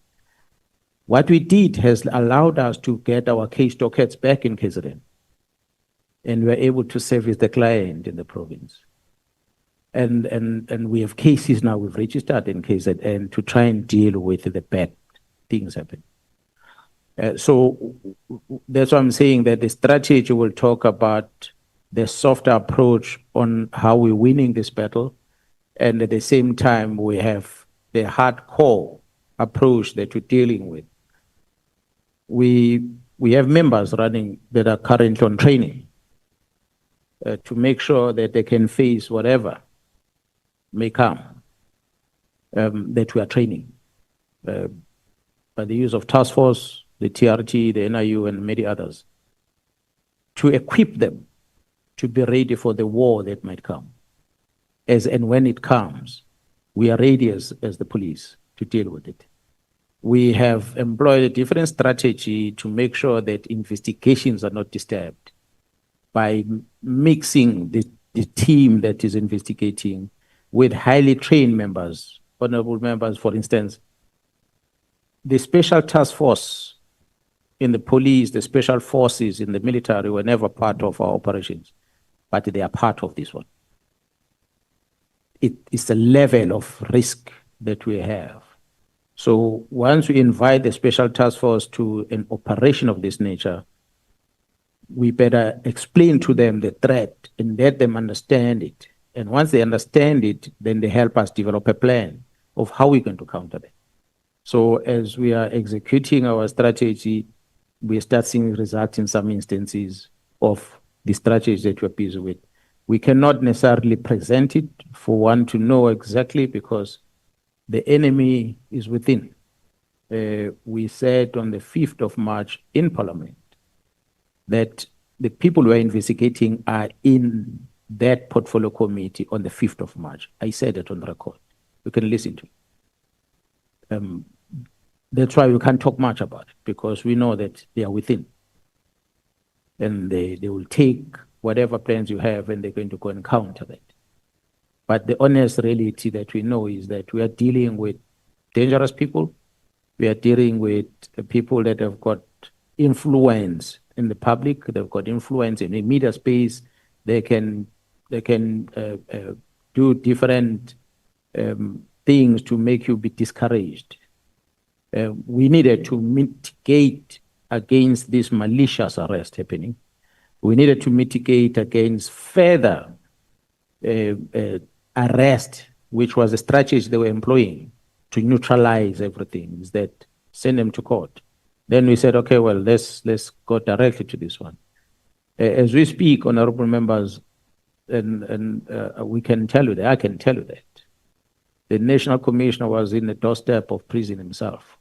C: What we did has allowed us to get our case dockets back in KZN, and we were able to service the client in the province. And we have cases now we've registered in KZN to try and deal with the bad things happen. So that's why I'm saying that the strategy will talk about the softer approach on how we're winning this battle. And at the same time, we have the hardcore approach that we're dealing with. We have members running that are currently on training to make sure that they can face whatever may come that we are training. By the use of task force, the TRT, the NIU, and many others, to equip them to be ready for the war that might come. As and when it comes, we are ready as the police to deal with it. We have employed a different strategy to make sure that investigations are not disturbed by mixing the team that is investigating with highly trained members, honorable members, for instance. The special task force in the police, the special forces in the military were never part of our operations, but they are part of this one. It is a level of risk that we have. So once we invite the special task force to an operation of this nature, we better explain to them the threat and let them understand it. And once they understand it, then they help us develop a plan of how we're going to counter it. So as we are executing our strategy, we start seeing results in some instances of the strategies that we're busy with. We cannot necessarily present it for one to know exactly because the enemy is within. We said on the 5th of March in Parliament that the people we're investigating are in that portfolio committee on the 5th of March. I said it on the record. You can listen to it. That's why we can't talk much about it, because we know that they are within. And they will take whatever plans you have and they're going to go and counter that. But the honest reality that we know is that we are dealing with dangerous people. We are dealing with people that have got influence in the public. They've got influence in the media space. They can do different things to make you be discouraged. We needed to mitigate against this malicious arrest happening. We needed to mitigate against further arrest, which was a strategy they were employing to neutralize everything, is that send them to court. Then we said, okay, well, let's go directly to this one. As we speak, honorable members, and we can tell you that, I can tell you that, the National Commissioner was in the doorstep of prison himself.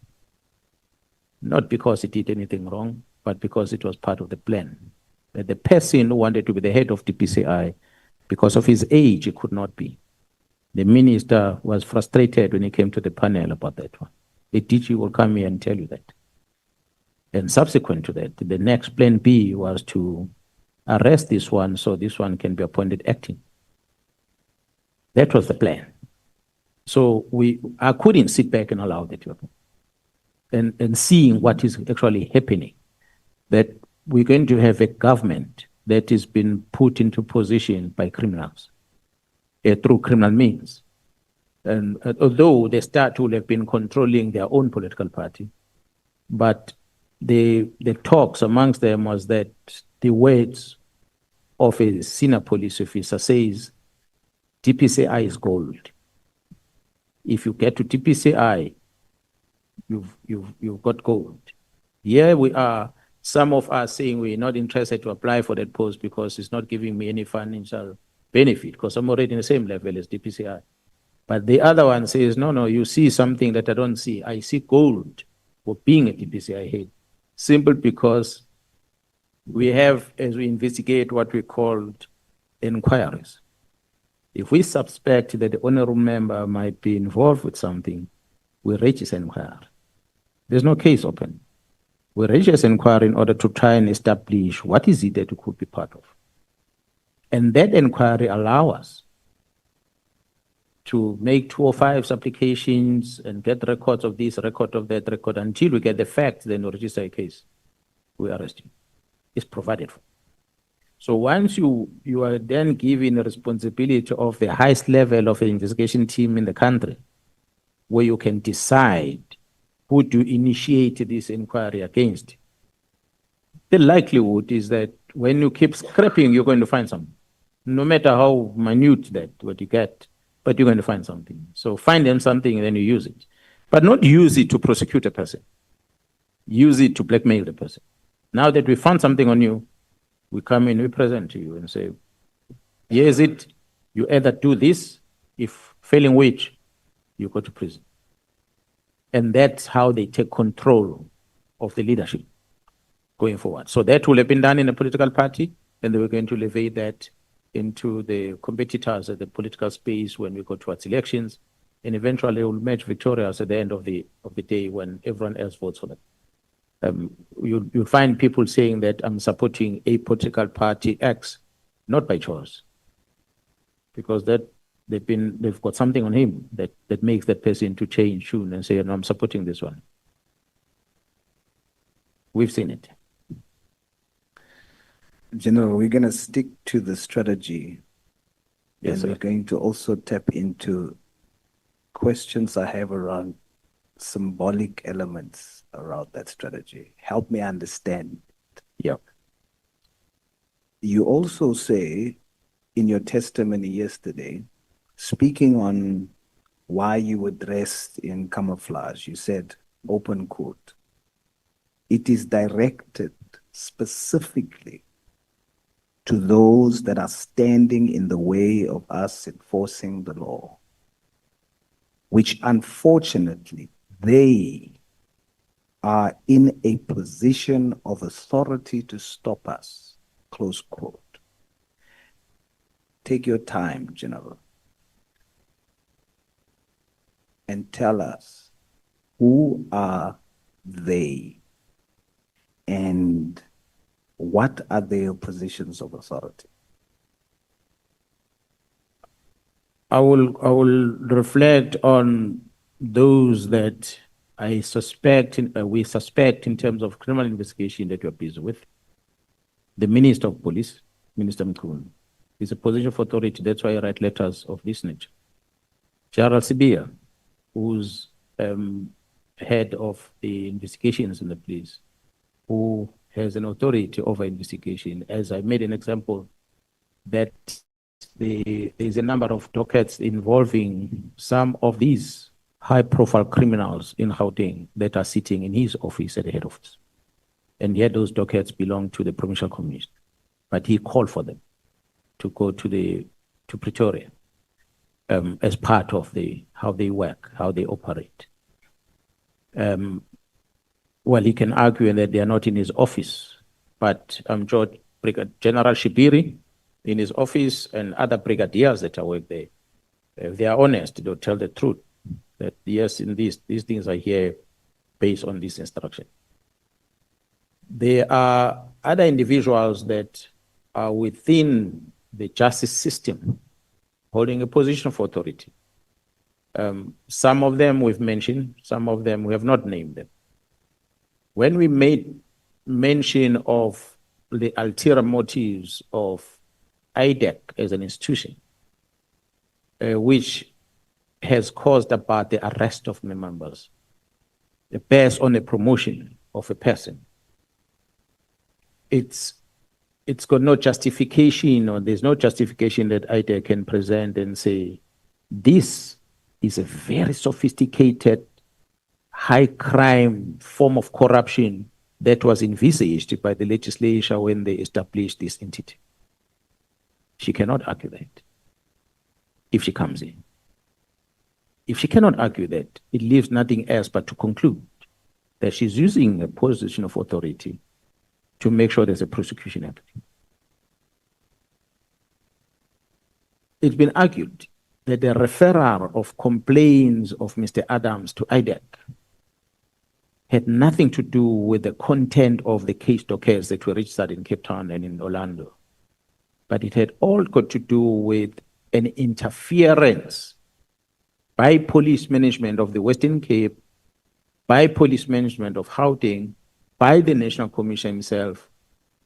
C: Not because he did anything wrong, but because it was part of the plan. That the person who wanted to be the head of DPCI, because of his age, he could not be. The minister was frustrated when he came to the panel about that one. The DG will come here and tell you that. And subsequent to that, the next plan B was to arrest this one so this one can be appointed acting. That was the plan. So I couldn't sit back and allow that to happen. And seeing what is actually happening, that we're going to have a government that has been put into position by criminals through criminal means. And although they start to have been controlling their own political party, but the talks amongst them was that the words of a senior police officer says, DPCI is gold. If you get to DPCI, you've got gold. Here we are, some of us saying we're not interested to apply for that post because it's not giving me any financial benefit because I'm already in the same level as DPCI. But the other one says, no, you see something that I don't see. I see gold for being a DPCI head. Simple because we have, as we investigate what we called inquiries. If we suspect that the honorable member might be involved with something, we register an inquiry. There's no case open. We register an inquiry in order to try and establish what is it that we could be part of. And that inquiry allows us to make 205 applications and get records of this, record of that, record until we get the facts, then we register a case. We arrest you. It's provided for.
L: So once you are then given the responsibility of the highest level of the investigation team in the country, where you can decide who to initiate this inquiry against, the likelihood is that when you keep scraping, you're going to find something. No matter how minute that what you get, but you're going to find something. So find them something and then you use it. But not use it to prosecute a person. Use it to blackmail the person. Now that we found something on you, we come in, we present to you and say, here's it. You either do this, if failing which, you go to prison. And that's how they take control of the leadership going forward. So that will have been done in a political party, and they were going to elevate that into the competitors at the political space when we go towards elections, and eventually will match victorious at the end of the day when everyone else votes for them. You'll find people saying that I'm supporting a political party X, not by choice, because that they've got something on him that makes that person to change tune and say, no, I'm supporting this one. We've seen it.
O: General, we're going to stick to the strategy.
L: Yes,
O: and
L: sir.
O: we're going to also tap into questions I have around symbolic elements around that strategy. Help me understand.
L: Yeah.
O: You also say in your testimony yesterday, speaking on why you were dressed in camouflage, you said, open quote, it is directed specifically to those that are standing in the way of us enforcing the law, which unfortunately they are in a position of authority to stop us, close quote. Take your time, General, and tell us who are they and what are their positions of authority?
L: I will reflect on those that I suspect, we suspect in terms of criminal investigation that you're busy with. The Minister of Police, Minister Mkhwanazi, is a position of authority. That's why I write letters of this nature. General Sibia, who's head of the investigations in the police, who has an authority over investigation. As I made an example, that there's a number of dockets involving some of these high-profile criminals in Gauteng that are sitting in his office at the head office. And yet those dockets belong to the provincial commission. But he called for them to go to Pretoria as part of how they work, how they operate. Well, he can argue that they are not in his office, but George General Shibiri in his office and other brigadiers that are work there, if they are honest, they'll tell the truth that yes, in these things are here based on this instruction. There are other individuals that are within the justice system holding a position of authority. Some of them we've mentioned, some of them we have not named them. When we made mention of the ulterior motives of IDEC as an institution, which has caused about the arrest of members based on a promotion of a person, it's got no justification, or there's no justification that IDEC can present and say, this is a very sophisticated, high crime form of corruption that was envisaged by the legislature when they established this entity. She cannot argue that if she comes in. If she cannot argue that, it leaves nothing else but to conclude that she's using a position of authority to make sure there's a prosecution happening. It's been argued that the referral of complaints of Mr. Adams to IDEC had nothing to do with the content of the case dockets that were registered in Cape Town and in Orlando, but it had all got to do with an interference by police management of the Western Cape, by police management of Gauteng, by the National Commission himself,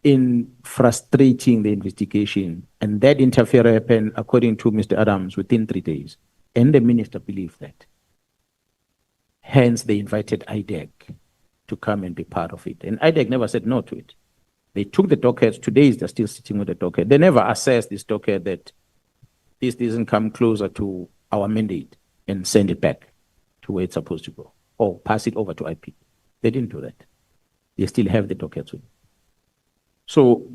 L: in frustrating the investigation. And that interference happened, according to Mr. Adams, within 3 days. And the minister believed that. Hence, they invited IDEC to come and be part of it. And IDEC never said no to it. They took the docket. Today, they're still sitting with the docket. They never assessed this docket that this doesn't come closer to our mandate and send it back to where it's supposed to go or pass it over to IP. They didn't do that. They still have the dockets with them. So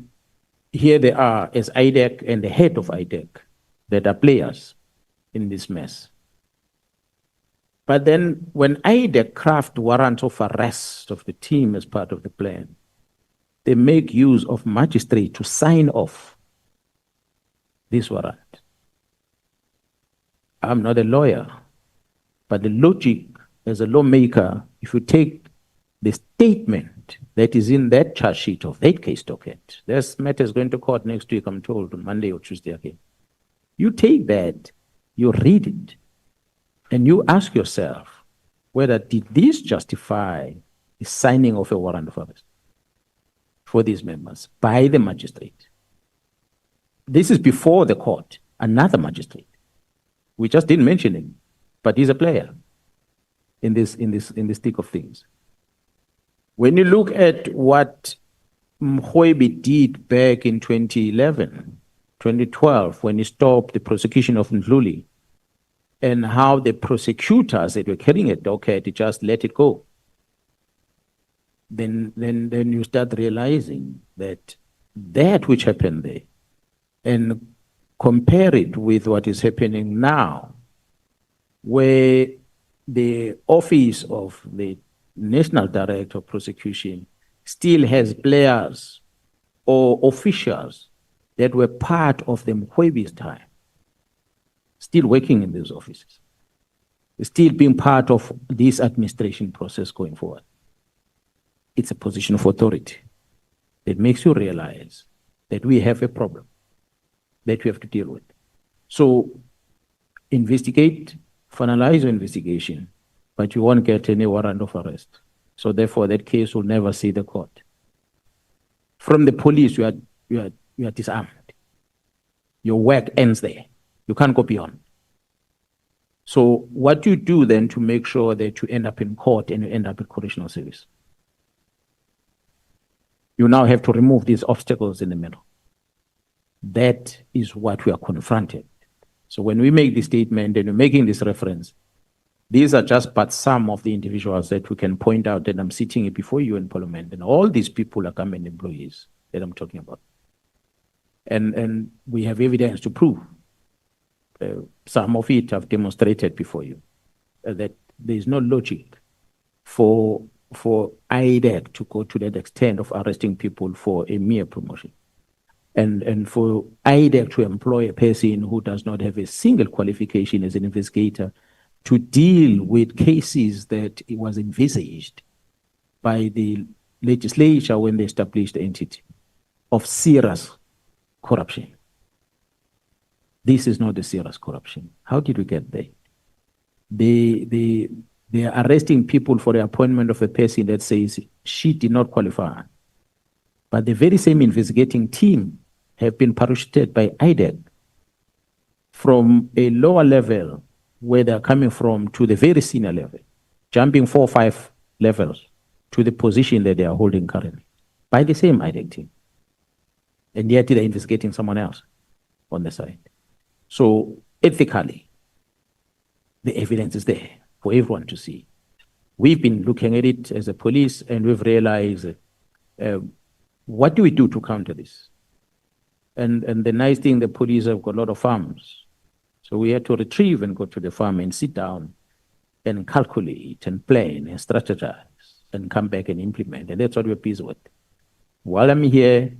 L: here they are as IDEC and the head of IDEC that are players in this mess. But then when IDEC craft warrants of arrest of the team as part of the plan, they make use of magistrate to sign off this warrant. I'm not a lawyer, but the logic as a lawmaker, if you take the statement that is in that charge sheet of that case docket, this matter is going to court next week, I'm told, on Monday or Tuesday again. You take that, you read it, and you ask yourself whether did this justify the signing of a warrant of arrest for these members by the magistrate. This is before the court, another magistrate. We just didn't mention him, but he's a player in this thick of things. When you look at what Mkhwanazi did back in 2011, 2012, when he stopped the prosecution of Ndluli, and how the prosecutors that were carrying a docket just let it go, then you start realizing that which happened there, and compare it with what is happening now, where the office of the National Director of Prosecution still has players or officials that were part of the Mkhwanazi's time, still working in those offices, still being part of this administration process going forward. It's a position of authority that makes you realize that we have a problem that we have to deal with. So investigate, finalize your investigation, but you won't get any warrant of arrest. So therefore, that case will never see the court. From the police, you are disarmed. Your work ends there. You can't go beyond. So what you do then to make sure that you end up in court and you end up in correctional service? You now have to remove these obstacles in the middle. That is what we are confronted. So when we make this statement and we're making this reference, these are just but some of the individuals that we can point out that I'm sitting before you in Parliament, and all these people are government employees that I'm talking about. And we have evidence to prove. Some of it I've demonstrated before you, that there is no logic for IDEC to go to that extent of arresting people for a mere promotion. And for IDEC to employ a person who does not have a single qualification as an investigator to deal with cases that it was envisaged by the legislature when they established the entity of serious corruption. This is not a serious corruption. How did we get there? They are arresting people for the appointment of a person that says she did not qualify. But the very same investigating team have been parachuted by IDEC from a lower level where they're coming from to the very senior level, jumping 4 or 5 levels to the position that they are holding currently by the same IDEC team. And yet they're investigating someone else on the side. So ethically, the evidence is there for everyone to see. We've been looking at it as a police and we've realized, what do we do to counter this? And the nice thing, the police have got a lot of farms. So we had to retrieve and go to the farm and sit down and calculate and plan and strategize and come back and implement. And that's what we're busy with. While I'm here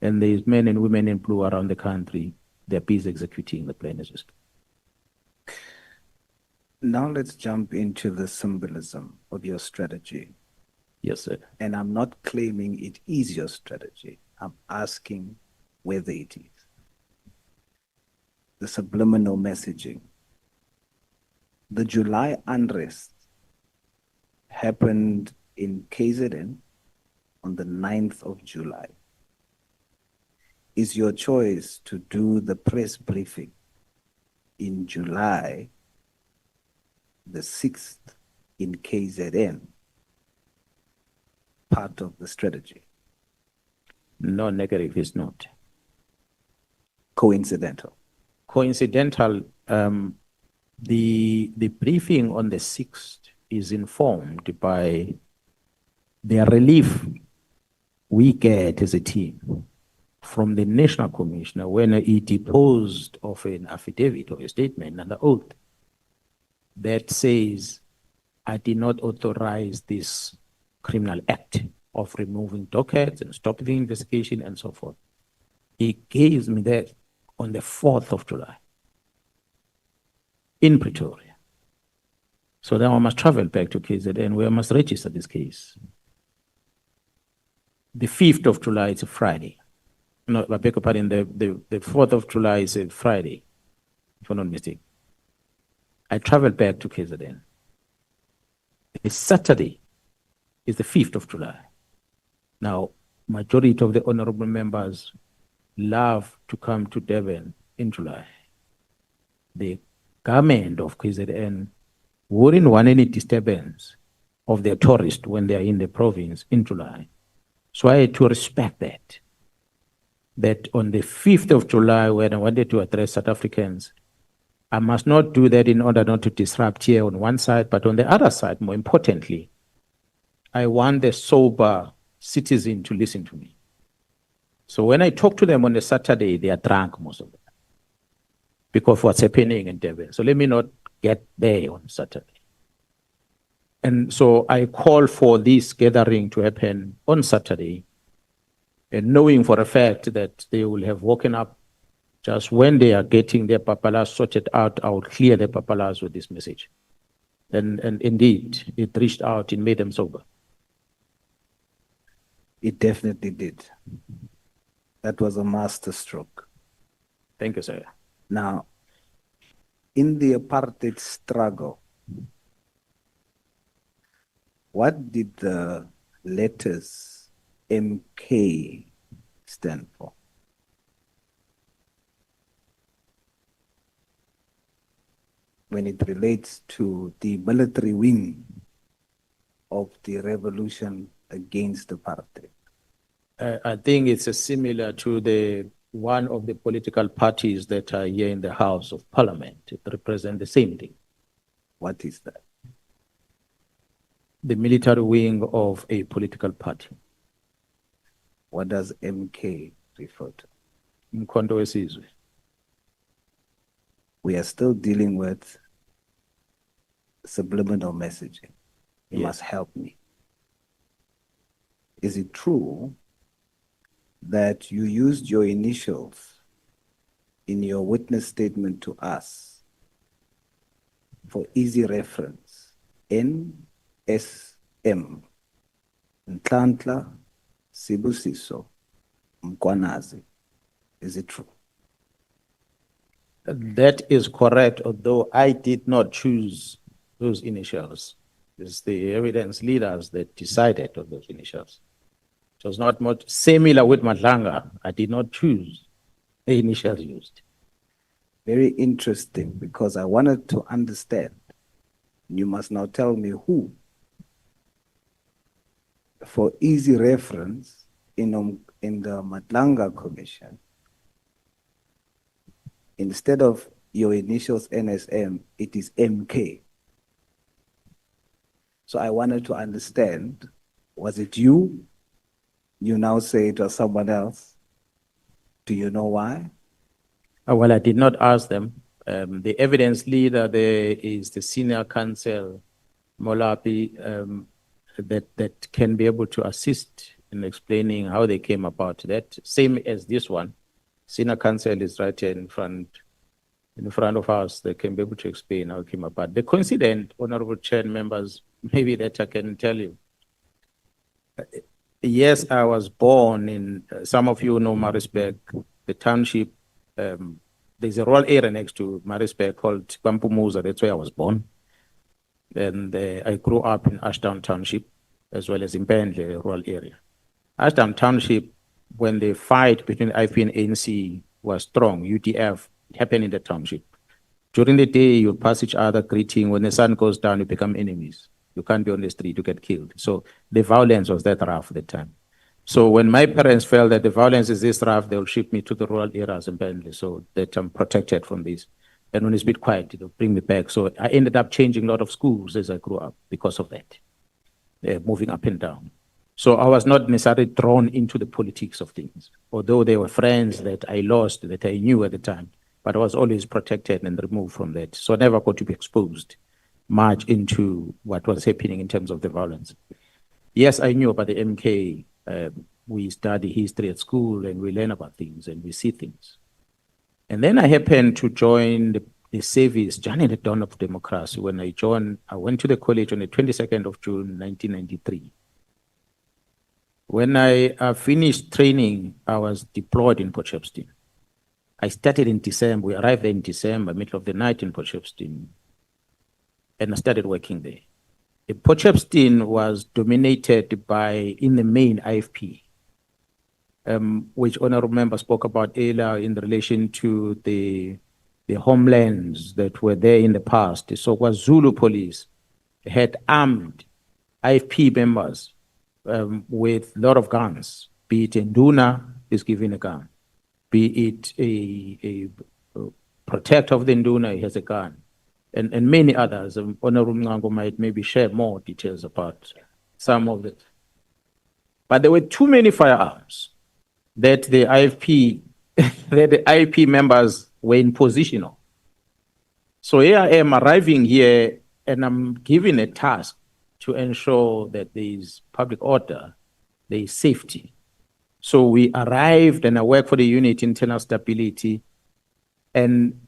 L: and there's men and women in blue around the country, they're busy executing the plan as we speak.
O: Now let's jump into the symbolism of your strategy.
L: Yes, sir.
O: And I'm not claiming it is your strategy. I'm asking whether it is. The subliminal messaging. The July unrest happened in KZN on the 9th of July. is your choice to do the press briefing in July the 6th in KZN part of the strategy?
L: No, negative is not.
O: Coincidental.
L: Coincidental, the briefing on the 6th is informed by the relief we get as a team from the National Commissioner when he deposed of an affidavit or a statement under oath that says, I did not authorize this criminal act of removing dockets and stopping the investigation and so forth. He gave me that on the 4th of July in Pretoria. So then I must travel back to KZN where I must register this case. The 5th of July is a Friday. No, I beg your pardon, the 4th of July is a Friday, if I'm not mistaken. I traveled back to KZN. The Saturday is the 5th of July. Now, majority of the honorable members love to come to Durban in July. The government of KZN wouldn't want any disturbance of their tourists when they are in the province in July. So I had to respect that on the 5th of July, when I wanted to address South Africans, I must not do that in order not to disrupt here on one side, but on the other side, more importantly, I want the sober citizen to listen to me. So when I talk to them on the Saturday, they are drunk, most of them, because of what's happening in Durban. So let me not get there on Saturday. And so I call for this gathering to happen on Saturday, and knowing for a fact that they will have woken up just when they are getting their papalas sorted out, I will clear the papalas with this message. And indeed, it reached out, it made them sober.
O: It definitely did. That was a master stroke.
L: Thank you, sir.
O: Now, in the apartheid struggle, what did the letters MK stand for? When it relates to the military wing of the revolution against apartheid.
L: I think it's similar to the one of the political parties that are here in the House of Parliament. It represents the same thing.
O: What is that?
L: The military wing of a political party.
O: What does MK refer to?
L: Mkhwanazi.
O: We are still dealing with subliminal messaging. You must help me. Is it true that you used your initials in your witness statement to us for easy reference? NSM, Nhlanhla Sibusiso Mkhwanazi. Is it true?
L: That is correct, although I did not choose those initials. It's the evidence leaders that decided on those initials. It was not much similar with Madlanga. I did not choose the initials used.
O: Very interesting, because I wanted to understand. You must now tell me who. For easy reference, in the Madlanga Commission, instead of your initials NSM, it is MK. So I wanted to understand, was it you? You now say it was someone else. Do you know why?
L: Well, I did not ask them. The evidence leader there is the senior counsel, Molapi, that can be able to assist in explaining how they came about that. Same as this one. Senior counsel is right here in front of us. They can be able to explain how it came about. The coincident, honorable chair members, maybe that I can tell you. Yes, I was born in, some of you know Maritzburg, the township. There's a rural area next to Maritzburg called Kwampumuza. That's where I was born. And I grew up in Ashdown Township, as well as in Pendle, rural area. Ashdown Township when the fight between IFP and ANC was strong, UDF, it happened in the township. During the day, you pass each other greeting. When the sun goes down, you become enemies. You can't be on the street, you get killed. So the violence was that rough at the time. So when my parents felt that the violence is this rough, they'll ship me to the rural areas in Bentley so that I'm protected from this. And when it's a bit quiet, they'll bring me back. So I ended up changing a lot of schools as I grew up because of that, moving up and down. So I was not necessarily drawn into the politics of things, although there were friends that I lost that I knew at the time, but I was always protected and removed from that. So I never got to be exposed much into what was happening in terms of the violence. Yes, I knew about the MK. We study history at school and we learn about things and we see things. And then I happened to join the service, just at the dawn of democracy. When I joined, I went to the college on the 22nd of June, 1993. When I finished training, I was deployed in Potchefstroom. I started in December. We arrived there in December, middle of the night in Potchefstroom, and I started working there. Potchefstroom was dominated by, in the main, IFP, which honorable member spoke about earlier in relation to the homelands that were there in the past. So it was Zulu police had armed IFP members with a lot of guns, be it a Nduna is given a gun, be it a protector of the Nduna, he has a gun, and many others. Honorable Mngango might maybe share more details about some of it. But there were too many firearms that the IFP, that the IFP members were in position of. So here I am arriving here and I'm given a task to ensure that there is public order, there is safety. So we arrived and I work for the unit internal stability. And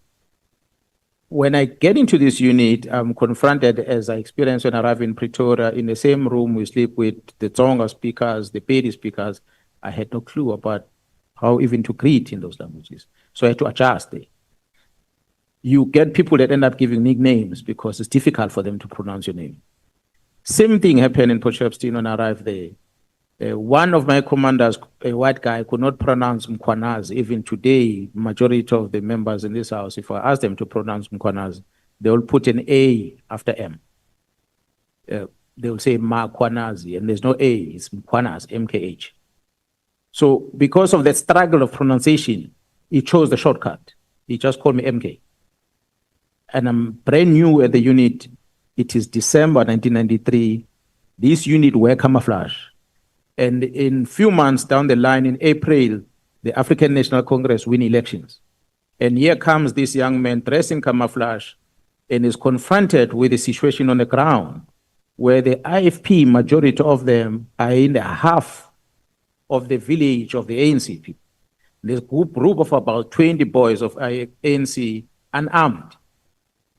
L: when I get into this unit, I'm confronted, as I experienced when I arrived in Pretoria, in the same room we sleep with the Tsonga speakers, the Pedi speakers. I had no clue about how even to greet in those languages. So I had to adjust there. You get people that end up giving nicknames because it's difficult for them to pronounce your name. Same thing happened in Potchefstroom when I arrived there. One of my commanders, a white guy, could not pronounce Mkhwanazi. Even today, majority of the members in this house, if I ask them to pronounce Mkhwanazi, they will put an A after M. They will say Mkhwanazi, and there's no A, it's Mkhwanazi, MKH. So because of that struggle of pronunciation, he chose the shortcut. He just called me MK. And I'm brand new at the unit. It is December 1993. This unit were camouflage. And in few months down the line, in April, the African National Congress win elections. And here comes this young man dressed in camouflage and is confronted with the situation on the ground where the IFP, majority of them are in the half of the village of the ANC people. This group of about 20 boys of ANC, unarmed,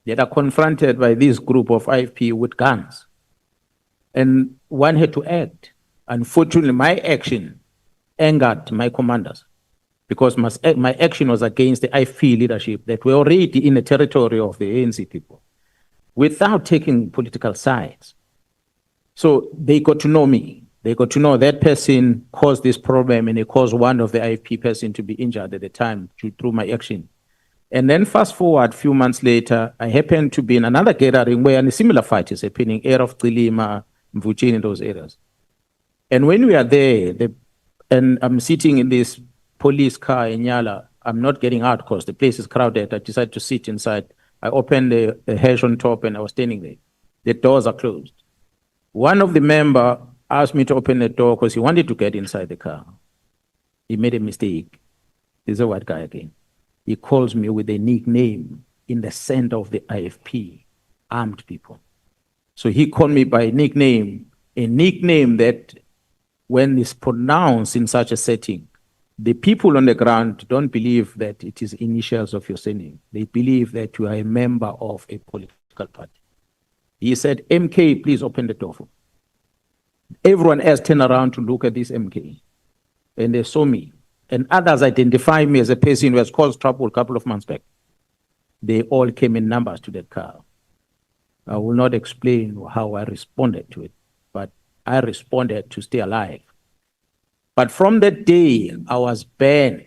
L: that are confronted by this group of IFP with guns. And one had to act. Unfortunately, my action angered my commanders because my action was against the IFP leadership that were already in the territory of the ANC people without taking political sides. So they got to know me. They got to know that person caused this problem and it caused one of the IFP person to be injured at the time through my action. And then fast forward a few months later, I happened to be in another gathering where a similar fight is happening, area of Tsilima, Mvuchini, in those areas. And when we are there, and I'm sitting in this police car in Nyala, I'm not getting out because the place is crowded. I decided to sit inside. I opened the hatch on top and I was standing there. The doors are closed. One of the members asked me to open the door because he wanted to get inside the car. He made a mistake. He's a white guy again. He calls me with a nickname in the center of the IFP, armed people. So he called me by nickname, a nickname that when it's pronounced in such a setting, the people on the ground don't believe that it is initials of your surname. They believe that you are a member of a political party. He said, MK, please open the door for me. Everyone else turned around to look at this MK, and they saw me. And others identify me as a person who has caused trouble a couple of months back. They all came in numbers to that car. I will not explain how I responded to it, but I responded to stay alive. But from that day, I was banned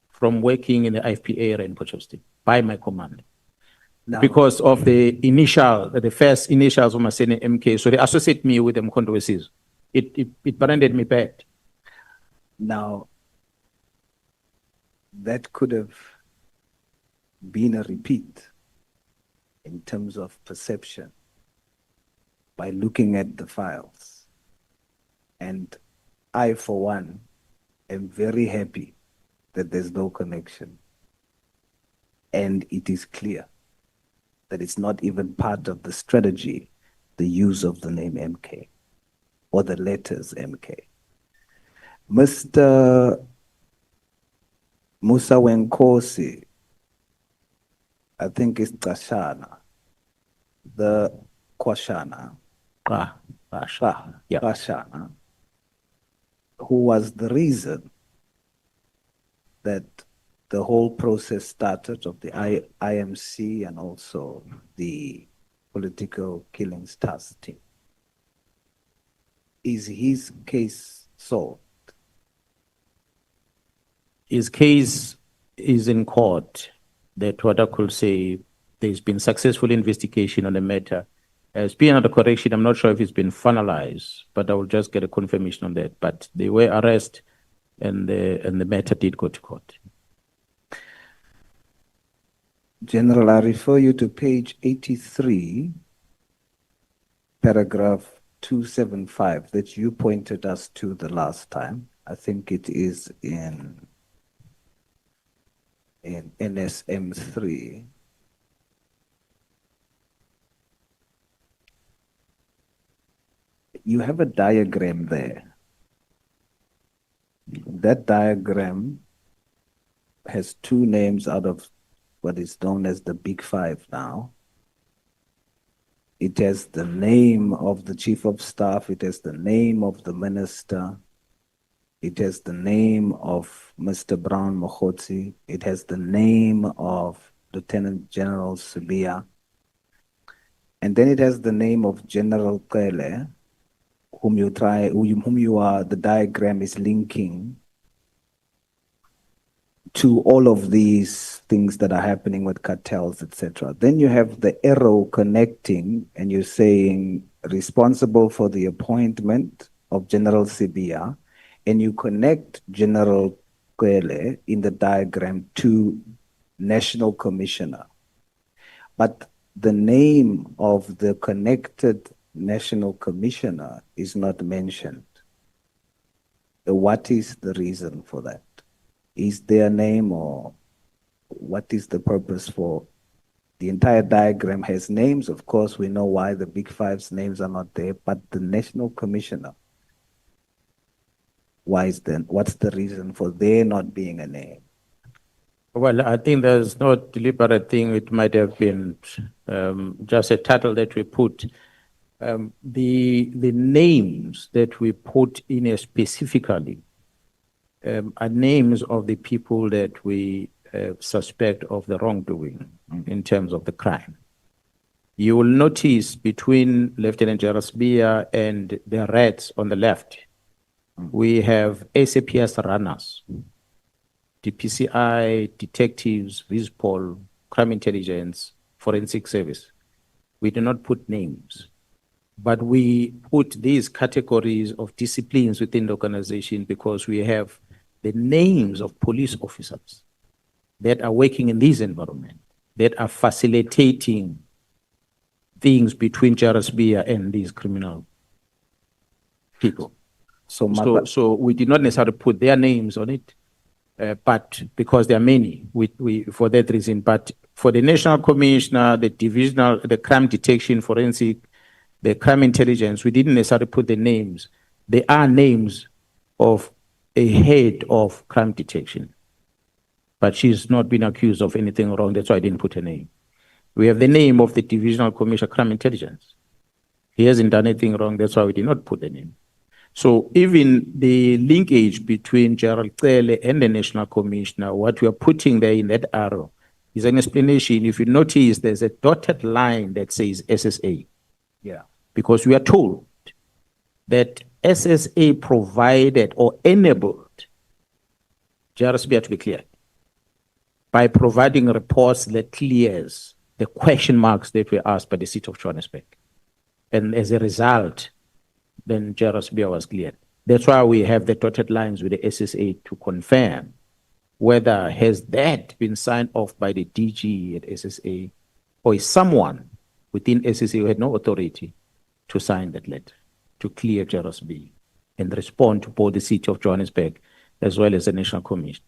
L: from working in the IFP area in Potchefstroom by my command. Because of the first initials of my senior MK. So they associate me with the Mkhwanazi. It branded me bad.
O: Now, that could have been a repeat in terms of perception by looking at the files. And I, for one, am very happy that there's no connection. And it is clear that it's not even part of the strategy, the use of the name MK or the letters MK. Mr. Musa Wenkosi, I think it's Kashana, the Kwashana, Kashana, who was the reason that the whole process started of the IMC and also the political killings task team. Is his case solved?
L: His case is in court. That what I could say, there's been successful investigation on the matter. As being under correction, I'm not sure if it's been finalized, but I will just get a confirmation on that. But they were arrested and the matter did go to court.
O: General, I refer you to page 83, paragraph 275 that you pointed us to the last time. I think it is in NSM 3. You have a diagram there. That diagram has two names out of what is known as the Big Five now. It has the name of the Chief of Staff, it has the name of the Minister, it has the name of Mr. Brown Mkhwanazi, it has the name of Lieutenant General Sibia, and then it has the name of General Kele, whom the diagram is linking to all of these things that are happening with cartels, etc. Then you have the arrow connecting, and you're saying responsible for the appointment of General Sibia, and you connect General Kwele in the diagram to National Commissioner. But the name of the connected National Commissioner is not mentioned. What is the reason for that? Is their name, or what is the purpose for? The entire diagram has names. Of course, we know why the Big Five's names are not there, but the National Commissioner, why is then? What's the reason for there not being a name?
L: Well, I think there's no deliberate thing. It might have been just a title that we put. The names that we put in here specifically are names of the people that we suspect of the wrongdoing in terms of the crime. You will notice between Lieutenant General Sibia and the reds on the left, we have SAPS runners, DPCI, detectives, Vispol, crime intelligence, forensic service. We do not put names, but we put these categories of disciplines within the organization because we have the names of police officers that are working in this environment, that are facilitating things between General Sibia and these criminal people. So we did not necessarily put their names on it, but because there are many, we for that reason. But for the National Commissioner, the divisional, the crime detection, forensic, the crime intelligence, we didn't necessarily put the names. There are names of a head of crime detection, but she's not been accused of anything wrong. That's why I didn't put her name. We have the name of the divisional commissioner, crime intelligence. He hasn't done anything wrong. That's why we did not put the name. So even the linkage between General Cele and the national commissioner, what we are putting there in that arrow is an explanation. If you notice, there's a dotted line that says SSA.
O: Yeah.
L: Because we are told that SSA provided or enabled JRSB to be cleared by providing reports that clears the question marks that were asked by the City of Johannesburg. And as a result, then JRSB was cleared. That's why we have the dotted lines with the SSA to confirm whether has that been signed off by the DG at SSA, or is someone within SSA who had no authority to sign that letter to clear JRSB and respond to both the City of Johannesburg as well as the National Commission.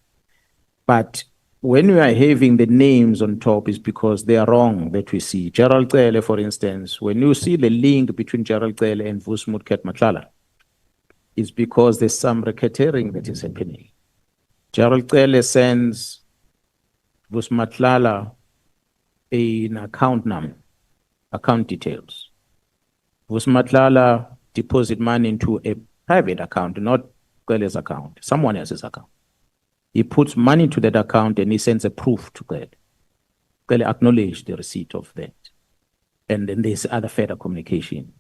L: But when we are having the names on top, is because they are wrong that we see. Gerald Cele, for instance, when you see the link between Gerald Cele and Vusmutket Matlala, it's because there's some racketeering that is happening. Gerald Cele sends Vusmatlala an account number, account details. Vusmatlala deposit money into a private account, not Cele's account, someone else's account. He puts money to that account and he sends a proof to Cele. Cele acknowledged the receipt of that. And then there's other further communication.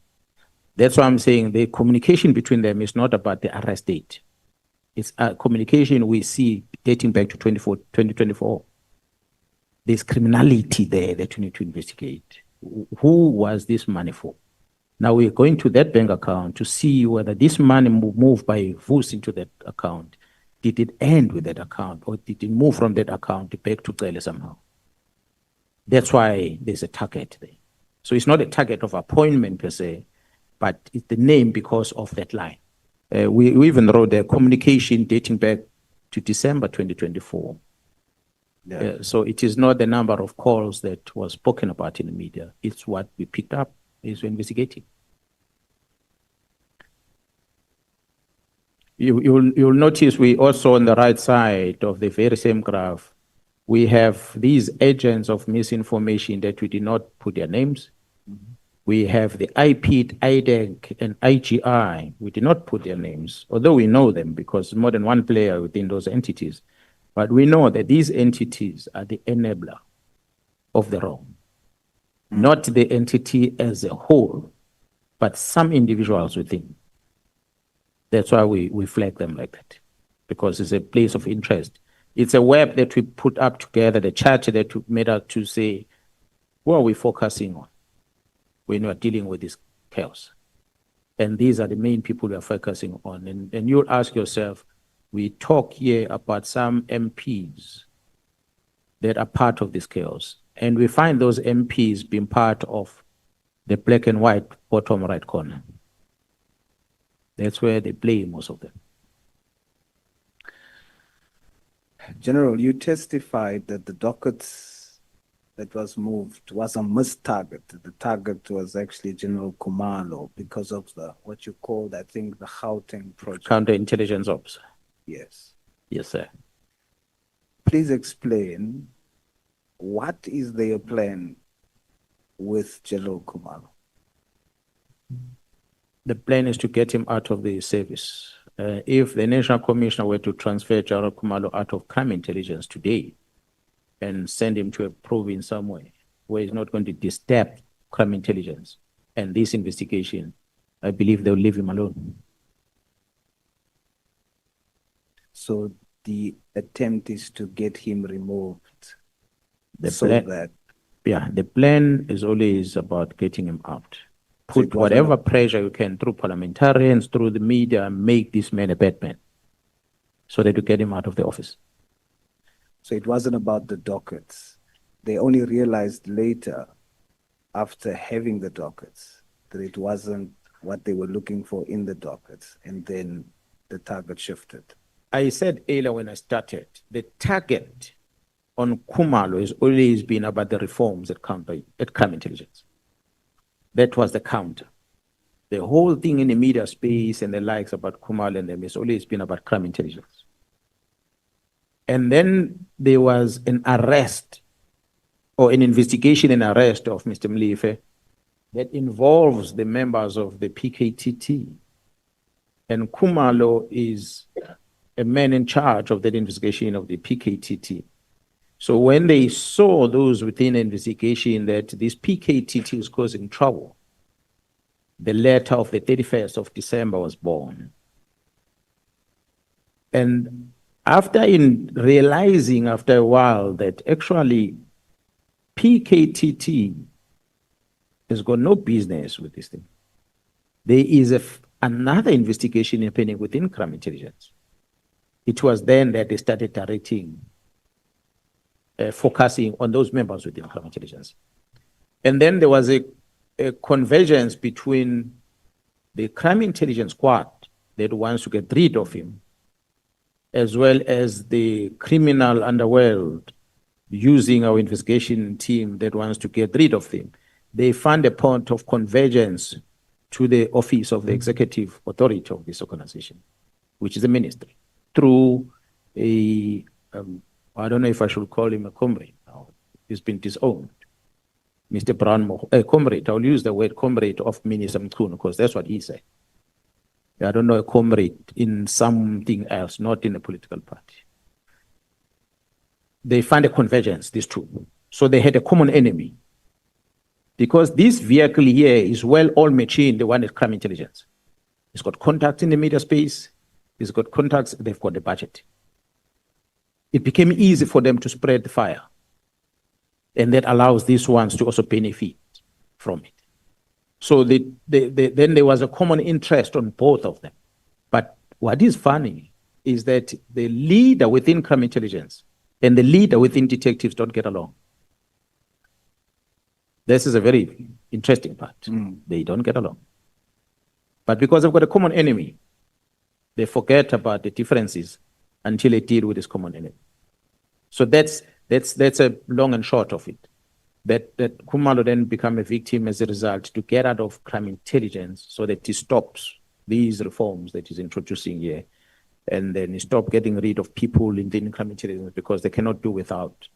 L: That's why I'm saying the communication between them is not about the arrest date. It's a communication we see dating back to 2024. There's criminality there that you need to investigate. Who was this money for? Now we're going to that bank account to see whether this money moved by Vus into that account. Did it end with that account, or did it move from that account back to Cele somehow? That's why there's a target there. So it's not a target of appointment per se, but it's the name because of that line. We even wrote the communication dating back to December 2024. So it is not the number of calls that was spoken about in the media. It's what we picked up as we're investigating. You'll notice we also on the right side of the very same graph, we have these agents of misinformation that we did not put their names. We have the IPID, IDEC, and IGI. We did not put their names, although we know them because more than one player within those entities. But we know that these entities are the enabler of the wrong, not the entity as a whole, but some individuals within. That's why we flag them like that, because it's a place of interest. It's a web that we put up together, the chart that we made out to say, what are we focusing on when we are dealing with this chaos? And these are the main people we are focusing on. And you'll ask yourself, we talk here about some MPs that are part of this chaos. And we find those MPs being part of the black and white bottom right corner. That's where they play, most of them.
O: General, you testified that the dockets that was moved was a missed target. The target was actually General Khumalo because of what you called, I think, the Gauteng project.
L: Counterintelligence ops.
O: Yes.
L: Yes, sir.
O: Please explain, what is their plan with General Khumalo?
L: The plan is to get him out of the service. If the National Commissioner were to transfer General Khumalo out of crime intelligence today and send him to a province somewhere where he's not going to disturb crime intelligence and this investigation, I believe they'll leave him alone.
O: So the attempt is to get him removed.
L: The plan is always about getting him out. Put whatever pressure you can through parliamentarians, through the media, and make this man a bad man so that you get him out of the office.
O: So it wasn't about the dockets. They only realized later, after having the dockets, that it wasn't what they were looking for in the dockets, and then the target shifted.
L: I said earlier when I started, the target on Khumalo has always been about the reforms at crime intelligence. That was the counter. The whole thing in the media space and the likes about Khumalo and them has always been about crime intelligence. And then there was an arrest or an investigation and arrest of Mr. Mlife that involves the members of the PKTT. And Khumalo is a man in charge of that investigation of the PKTT. So when they saw those within the investigation that this PKTT is causing trouble, the letter of the 31st of December was born. And in realizing after a while that actually PKTT has got no business with this thing, there is another investigation happening within crime intelligence. It was then that they started directing, focusing on those members within crime intelligence. And then there was a convergence between the crime intelligence squad that wants to get rid of him, as well as the criminal underworld using our investigation team that wants to get rid of him. They found a point of convergence to the office of the executive authority of this organization, which is the ministry, through I don't know if I should call him a comrade now. He's been disowned. Mr. Brown, a comrade, I'll use the word comrade of Minister Mkhwanazi because that's what he said. I don't know a comrade in something else, not in a political party. They find a convergence, these two. So they had a common enemy. Because this vehicle here is all machined, the one at crime intelligence. It's got contacts in the media space, it's got contacts, they've got the budget. It became easy for them to spread the fire. And that allows these ones to also benefit from it. So then there was a common interest on both of them. But what is funny is that the leader within crime intelligence and the leader within detectives don't get along. This is a very interesting part. They don't get along. But because they've got a common enemy, they forget about the differences until they deal with this common enemy. So that's a long and short of it. That Khumalo then become a victim as a result to get out of crime intelligence so that he stops these reforms that he's introducing here. And then he stop getting rid of people in crime intelligence because they cannot do without.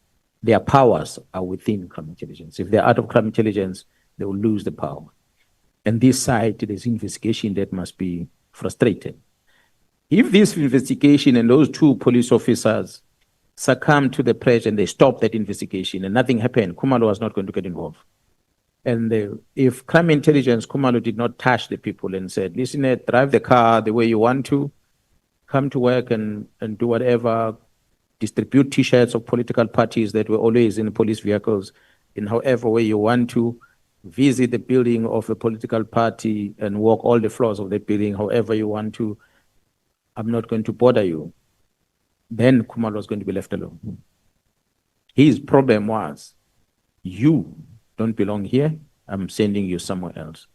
L: Their powers are within crime intelligence. If they're out of crime intelligence, they will lose the power. And this side, there's investigation that must be frustrated. If this investigation and those two police officers succumb to the pressure and they stop that investigation and nothing happened, Khumalo was not going to get involved. And if crime intelligence, Khumalo did not touch the people and said, listen, drive the car the way you want to, come to work and do whatever, distribute T-shirts of political parties that were always in police vehicles in however way you want to, visit the building of a political party and walk all the floors of the building however you want to, I'm not going to bother you. Then Khumalo was going to be left alone. His problem was, you don't belong here, I'm sending you somewhere else.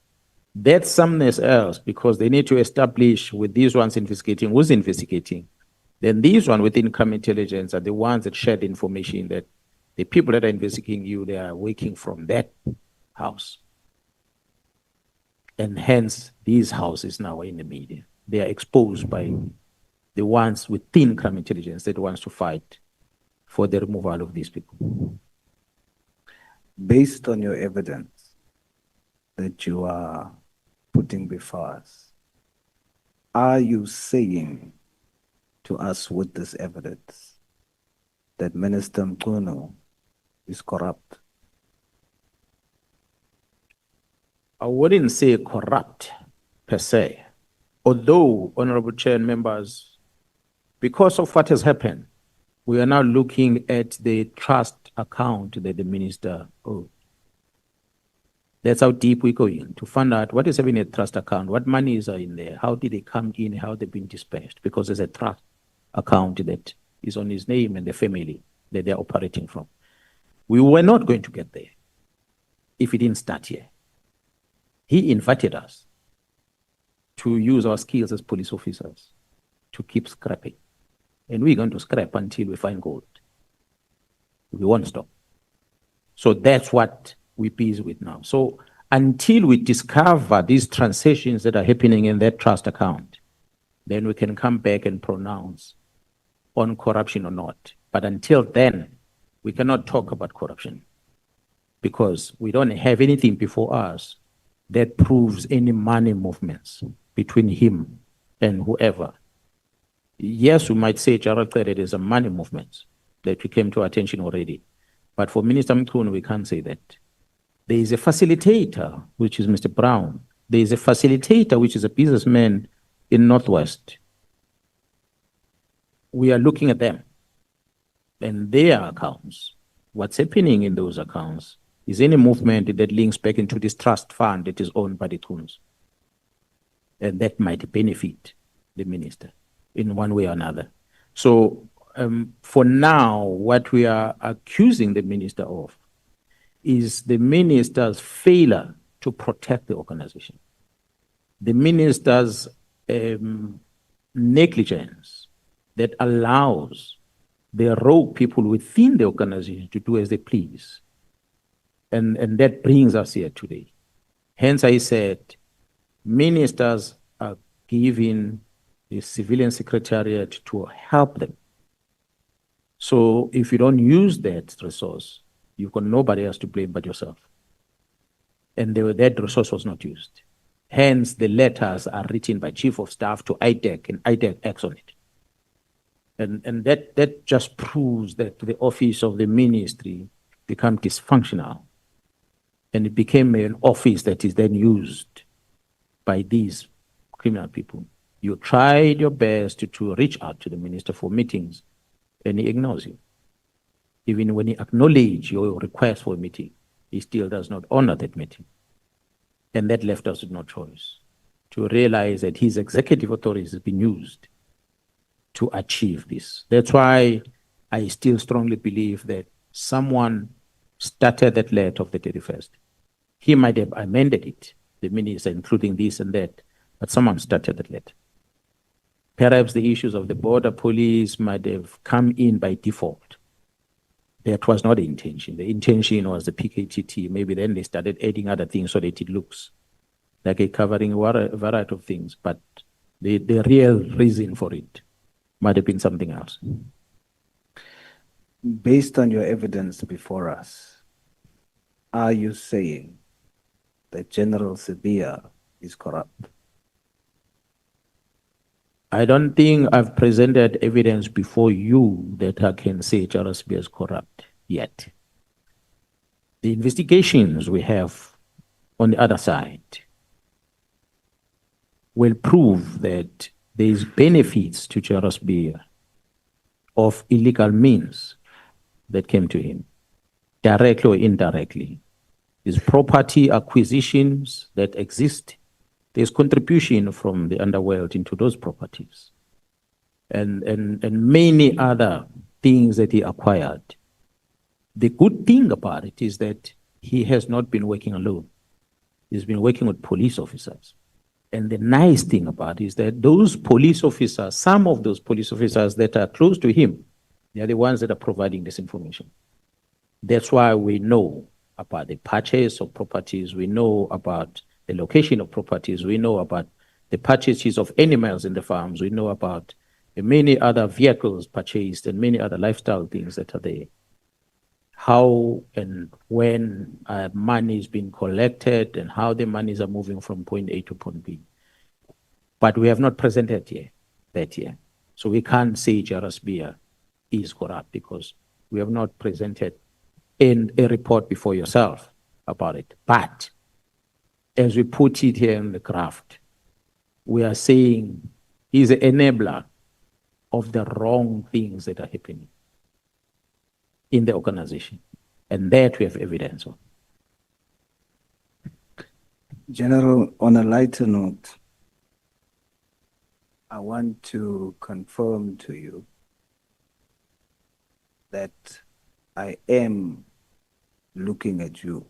L: That's somewhere else because they need to establish with these ones investigating, who's investigating. Then these ones within crime intelligence are the ones that share the information that the people that are investigating you, they are working from that house. And hence, these houses now are in the media. They are exposed by the ones within crime intelligence that wants to fight for the removal of these people.
O: Based on your evidence that you are putting before us, are you saying to us with this evidence that Minister Mkhwanazi is corrupt?
L: I wouldn't say corrupt per se, although, Honorable Chair and members, because of what has happened, we are now looking at the trust account that the minister owed. That's how deep we go in to find out what is having a trust account, what monies are in there, how did they come in, how they've been dispersed, because there's a trust account that is on his name and the family that they're operating from. We were not going to get there if he didn't start here. He invited us to use our skills as police officers to keep scrapping. And we're going to scrap until we find gold. We won't stop. So that's what we're busy with now. So until we discover these transactions that are happening in that trust account, then we can come back and pronounce on corruption or not. But until then, we cannot talk about corruption because we don't have anything before us that proves any money movements between him and whoever. Yes, we might say Gerald Credit is a money movement that we came to our attention already. But for Minister Mkhwanazi, we can't say that. There is a facilitator, which is Mr. Brown, There is a facilitator, which is a businessman in Northwest. We are looking at them and their accounts. What's happening in those accounts? Is any movement that links back into this trust fund that is owned by the Tuns? And that might benefit the minister in one way or another. So for now, what we are accusing the minister of is the minister's failure to protect the organization. The minister's negligence that allows the rogue people within the organization to do as they please. And that brings us here today. Hence, I said, ministers are given the civilian secretariat to help them. So if you don't use that resource, you've got nobody else to blame but yourself. And that resource was not used. Hence, the letters are written by Chief of Staff to IDEC, and IDEC acts on it. And that just proves that the office of the ministry became dysfunctional. And it became an office that is then used by these criminal people. You tried your best to reach out to the minister for meetings, and he ignores you. Even when he acknowledges your request for a meeting, he still does not honor that meeting. And that left us with no choice to realize that his executive authority has been used to achieve this. That's why I still strongly believe that someone started that letter of the 31st. He might have amended it, the minister, including this and that, but someone started that letter. Perhaps the issues of the border police might have come in by default. That was not the intention. The intention was the PKTT. Maybe then they started adding other things so that it looks like a covering a variety of things, but the real reason for it might have been something else.
O: Based on your evidence before us, are you saying that General Sibia is corrupt?
L: I don't think I've presented evidence before you that I can say General Sibia is corrupt yet. The investigations we have on the other side will prove that there is benefits to General Sibia of illegal means that came to him, directly or indirectly. There's property acquisitions that exist. There's contribution from the underworld into those properties. And many other things that he acquired. The good thing about it is that he has not been working alone. He's been working with police officers. And the nice thing about it is that those police officers, some of those police officers that are close to him, they are the ones that are providing this information. That's why we know about the purchase of properties. We know about the location of properties. We know about the purchases of animals in the farms. We know about the many other vehicles purchased and many other lifestyle things that are there. How and when money is being collected and how the monies are moving from point A to point B. But we have not presented that yet. So we can't say General Sibia is corrupt because we have not presented in a report before yourself about it. But as we put it here in the craft, we are saying he's an enabler of the wrong things that are happening in the organization. And that we have evidence of.
O: General, on a lighter note, I want to confirm to you that I am looking at you.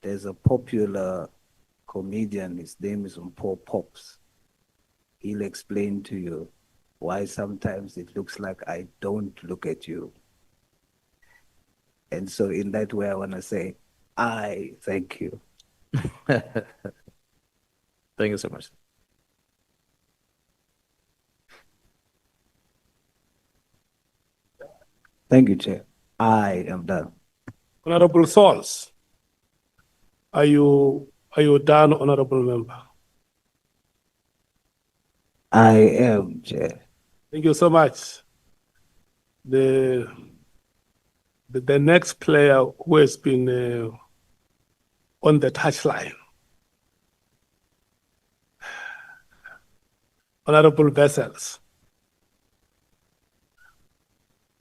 O: There's a popular comedian, his name is Paul Pops. He'll explain to you why sometimes it looks like I don't look at you. And so in that way, I want to say, I thank you.
L: Thank you so much.
O: Thank you, Chair. I am done.
D: Honorable Sauls, are you done, Honorable Member?
O: I am, Chair.
D: Thank you so much. The next player who has been on the touchline. Honorable vessels,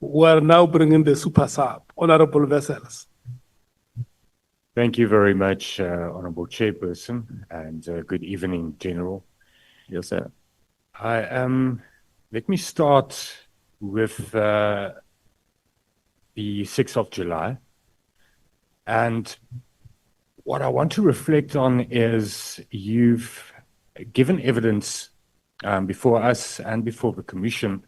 D: we are now bringing the super sub. Honorable vessels.
Q: Thank you very much, Honorable Chairperson, and good evening, General.
C: Yes, sir.
Q: Let me start with the 6th of July. And what I want to reflect on is you've given evidence before us and before the Commission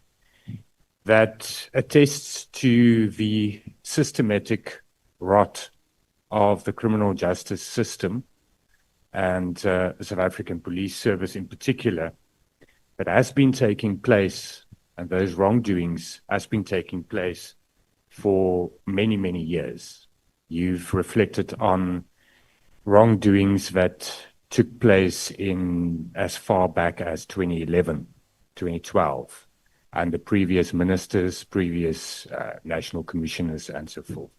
Q: that attests to the systematic rot of the criminal justice system and the South African Police Service in particular that has been taking place, and those wrongdoings has been taking place for many, many years. You've reflected on wrongdoings that took place in as far back as 2011, 2012, and the previous ministers, previous national commissioners, and so forth.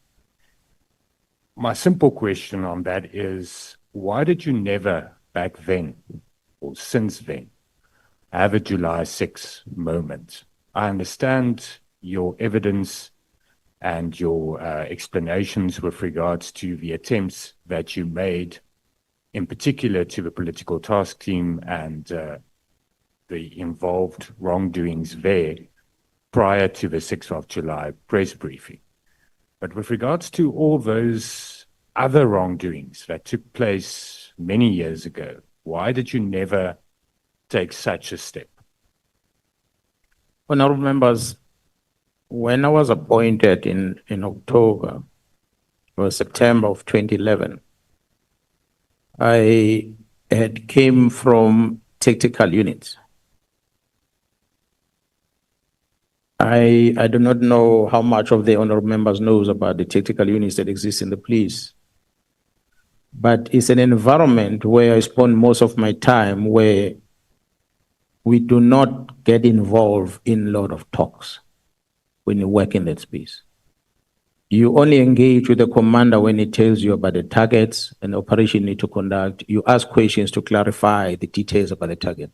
Q: My simple question on that is, why did you never back then, or since then, have a July 6 moment? I understand your evidence and your explanations with regards to the attempts that you made, in particular to the political task team and the involved wrongdoings there prior to the 6th of July press briefing. But with regards to all those other wrongdoings that took place many years ago, why did you never take such a step?
C: Honorable members, when I was appointed in October or September of 2011, I had came from tactical units. I do not know how much of the honorable members knows about the tactical units that exist in the police, but it's an environment where I spend most of my time where we do not get involved in a lot of talks when you work in that space. You only engage with the commander when he tells you about the targets and the operation you need to conduct. You ask questions to clarify the details about the target.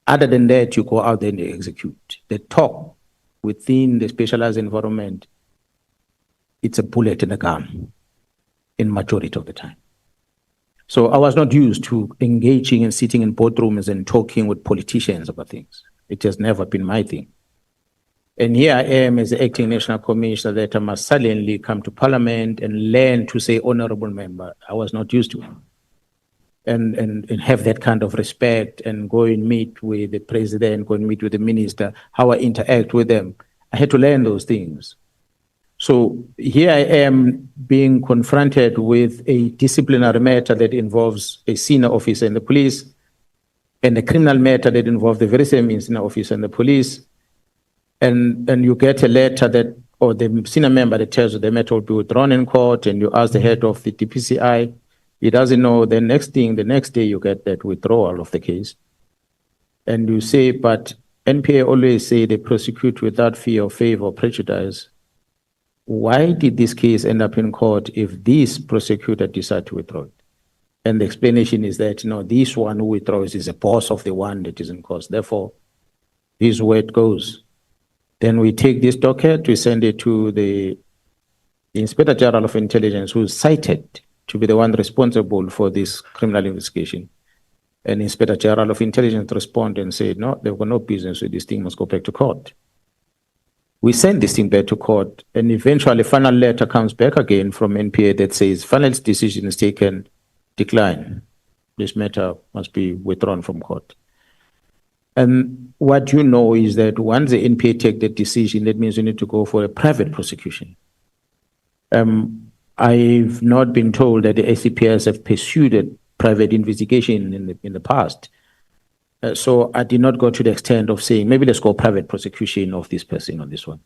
C: Other than that, you go out there and you execute. The talk within the specialized environment, it's a bullet in a gun in majority of the time. So I was not used to engaging and sitting in boardrooms and talking with politicians about things. It has never been my thing. And here I am as the acting national commissioner that I must suddenly come to parliament and learn to say honorable member. I was not used to it. And have that kind of respect and go and meet with the president, go and meet with the minister, how I interact with them. I had to learn those things. So here I am being confronted with a disciplinary matter that involves a senior officer in the police and a criminal matter that involves the very same senior officer in the police. And you get a letter that, or the senior member that tells you the matter will be withdrawn in court, and you ask the head of the DPCI, he doesn't know. The next day you get that withdrawal of the case. And you say, but NPA always say they prosecute without fear of favor or prejudice. Why did this case end up in court if this prosecutor decided to withdraw it? And the explanation is that, this one who withdraws is a boss of the one that is in court. Therefore, this is where it goes. Then we take this docket, we send it to the Inspector General of Intelligence, who is cited to be the one responsible for this criminal investigation. And Inspector General of Intelligence responded and said, no, they've got no business with this thing, must go back to court. We send this thing back to court, and eventually final letter comes back again from NPA that says, final decision is taken, decline. This matter must be withdrawn from court. And what you know is that once the NPA take that decision, that means you need to go for a private prosecution. I've not been told that the ACPS have pursued a private investigation in the past. So I did not go to the extent of saying, maybe let's go private prosecution of this person on this one.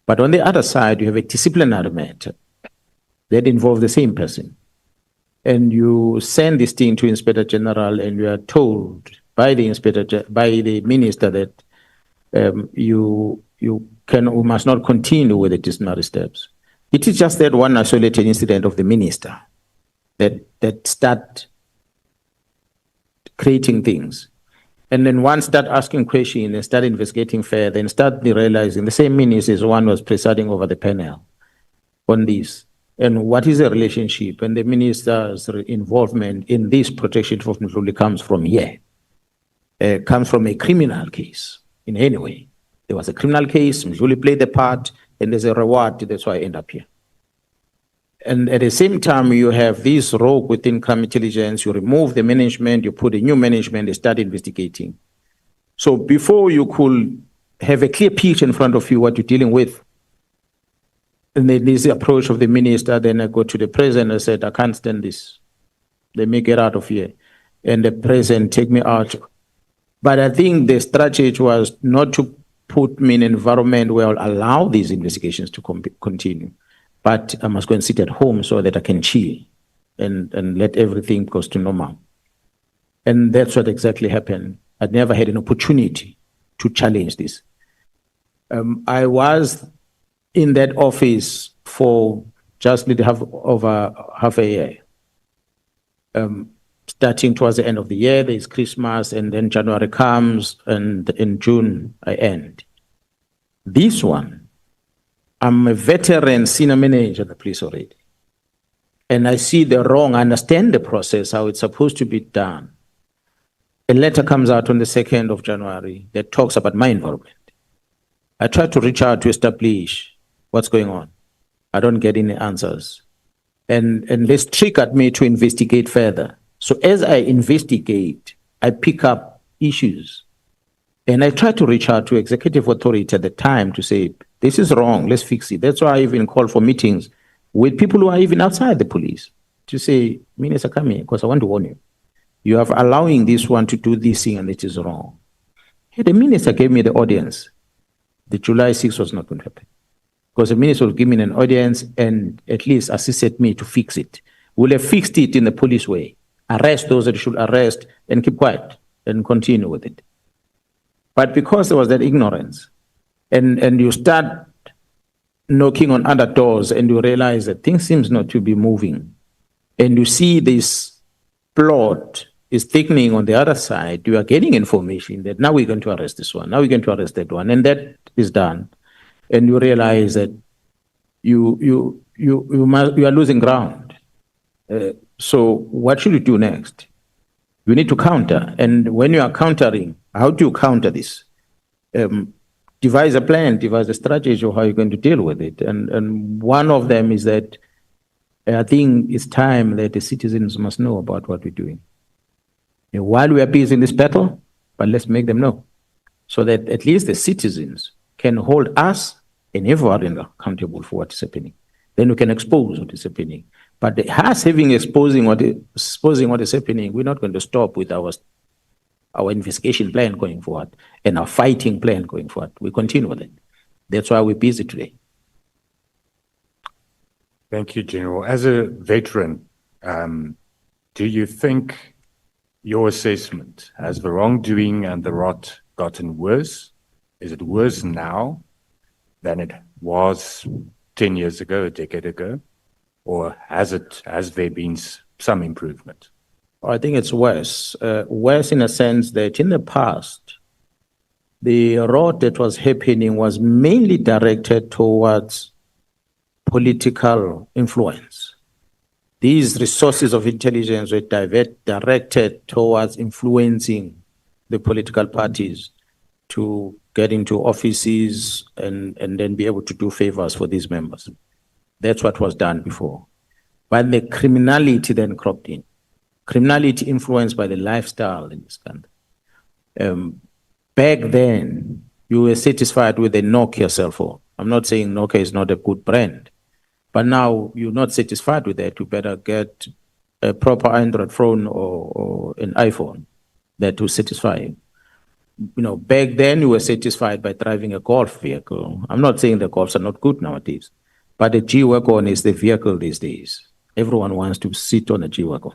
C: But on the other side, you have a disciplinary matter that involves the same person. And you send this thing to Inspector General, and you are told by the minister that you must not continue with the disciplinary steps. It is just that one isolated incident of the minister
L: that start creating things. And then one start asking questions and start investigating further and start realizing the same ministers one was presiding over the panel on this. And what is the relationship? And the minister's involvement in this protection of Mkhwanazi comes from here. Comes from a criminal case in any way. There was a criminal case, Mkhwanazi played the part, and there's a reward, that's why I end up here. And at the same time, you have this rogue within crime intelligence, you remove the management, you put a new management, they start investigating. So before you could have a clear picture in front of you what you're dealing with, and then this approach of the minister, then I go to the president and said, I can't stand this. Let me get out of here. And the president take me out. But I think the strategy was not to put me in an environment where I'll allow these investigations to continue. But I must go and sit at home so that I can chill and let everything goes to normal. And that's what exactly happened. I'd never had an opportunity to challenge this. I was in that office for just over half a year. Starting towards the end of the year, there's Christmas, and then January comes, and in June, I end. This one, I'm a veteran senior manager of the police already. And I see the wrong, I understand the process, how it's supposed to be done. A letter comes out on the 2nd of January that talks about my involvement. I try to reach out to establish what's going on. I don't get any answers. And this triggered me to investigate further. So as I investigate, I pick up issues. And I try to reach out to executive authority at the time to say, this is wrong, let's fix it. That's why I even call for meetings with people who are even outside the police to say, Minister, come here, because I want to warn you. You are allowing this one to do this thing and it is wrong. The minister gave me the audience. The July 6th was not going to happen. Because the minister will give me an audience and at least assisted me to fix it. We'll have fixed it in the police way. Arrest those that should arrest and keep quiet and continue with it. But because there was that ignorance, and you start knocking on other doors and you realize that things seems not to be moving, and you see this plot is thickening on the other side, you are getting information that now we're going to arrest this one, now we're going to arrest that one, and that is done. And you realize that you are losing ground. So what should you do next? You need to counter. And when you are countering, how do you counter this? Devise a plan, devise a strategy of how you're going to deal with it. And one of them is that I think it's time that the citizens must know about what we're doing. While we are busy in this battle, but let's make them know so that at least the citizens can hold us and everyone accountable for what is happening. Then we can expose what is happening. But us exposing what is happening, we're not going to stop with our investigation plan going forward and our fighting plan going forward. We continue with it. That's why we're busy today.
Q: Thank you, General. As a veteran, do you think your assessment, has the wrongdoing and the rot gotten worse? Is it worse now than it was 10 years ago, a decade ago? Or has there been some improvement?
L: I think it's worse. Worse in a sense that in the past, the rot that was happening was mainly directed towards political influence. These resources of intelligence were directed towards influencing the political parties to get into offices and then be able to do favors for these members. That's what was done before. But the criminality then cropped in. Criminality influenced by the lifestyle in this country. Back then, you were satisfied with a Nokia cell phone. I'm not saying Nokia is not a good brand, but now you're not satisfied with that. You better get a proper Android phone or an iPhone that will satisfy you. Back then you were satisfied by driving a golf vehicle. I'm not saying the golfs are not good nowadays, but the G-Wagon is the vehicle these days. Everyone wants to sit on a G-Wagon.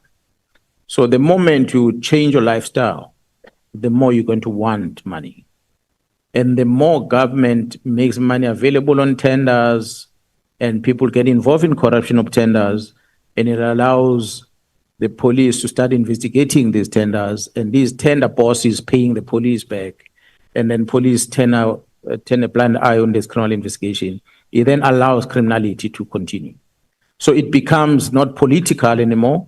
L: So the moment you change your lifestyle, the more you're going to want money. And the more government makes money available on tenders and people get involved in corruption of tenders, and it allows the police to start investigating these tenders, and these tender bosses paying the police back, and then police turn a blind eye on this criminal investigation, it then allows criminality to continue. So it becomes not political anymore,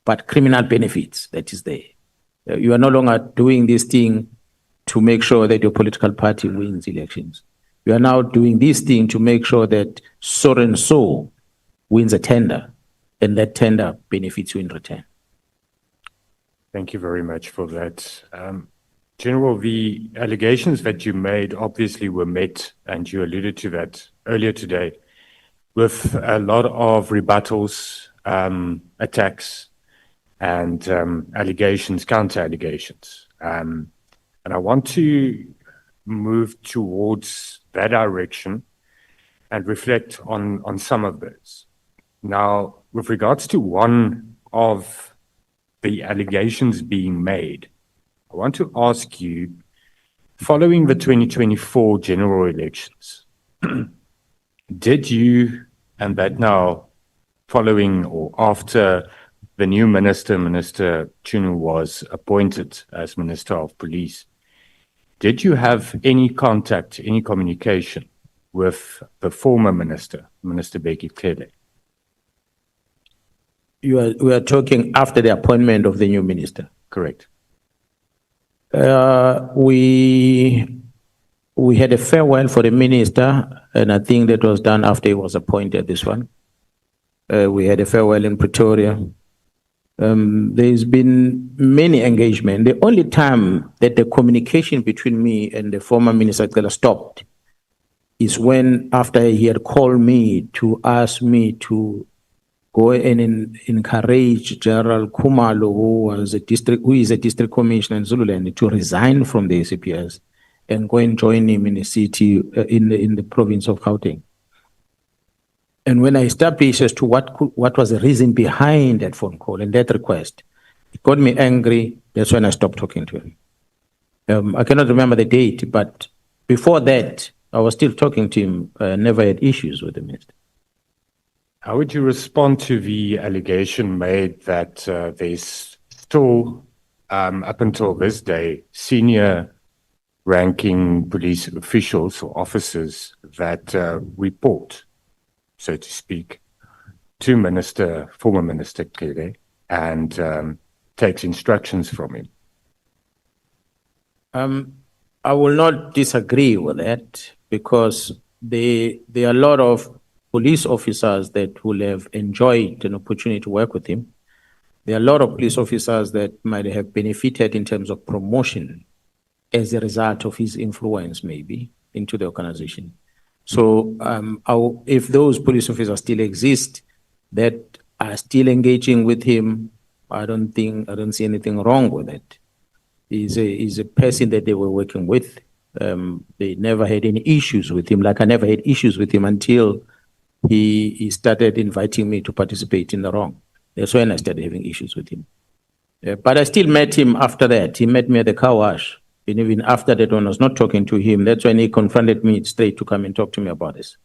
L: but criminal benefits that is there. You are no longer doing this thing to make sure that your political party wins elections. You are now doing this thing to make sure that so and so wins a tender, and that tender benefits you in return.
Q: Thank you very much for that. General, the allegations that you made obviously were met, and you alluded to that earlier today, with a lot of rebuttals, attacks, and allegations, counter-allegations. And I want to move towards that direction and reflect on some of those. Now, with regards to one of the allegations being made, I want to ask you, following the 2024 general elections, did you, and that now following or after the new minister, Minister Chunu, was appointed as Minister of Police, did you have any contact, any communication with the former minister, Minister Bheki Cele?
L: We are talking after the appointment of the new minister.
Q: Correct.
L: We had a farewell for the minister, and I think that was done after he was appointed, this one. We had a farewell in Pretoria. There's been many engagement. The only time that the communication between me and the former minister stopped is when, after he had called me to ask me to go and encourage General Khumalo, who is a district commissioner in Zululand, to resign from the ACPS and go and join him in the city, in the province of Gauteng. And when I established as to what was the reason behind that phone call and that request, it got me angry. That's when I stopped talking to him. I cannot remember the date, but before that, I was still talking to him. Never had issues with the minister.
Q: How would you respond to the allegation made that there's still, up until this day, senior ranking police officials or officers that report, so to speak, to former Minister Cele, and takes instructions from him?
L: I will not disagree with that, because there are a lot of police officers that will have enjoyed an opportunity to work with him. There are a lot of police officers that might have benefited in terms of promotion as a result of his influence, maybe, into the organization. So if those police officers still exist that are still engaging with him, I don't see anything wrong with it. He's a person that they were working with. They never had any issues with him, like I never had issues with him until he started inviting me to participate in the wrong. That's when I started having issues with him. But I still met him after that. He met me at the car wash. And even after that, when I was not talking to him, that's when he confronted me straight to come and talk to me about this.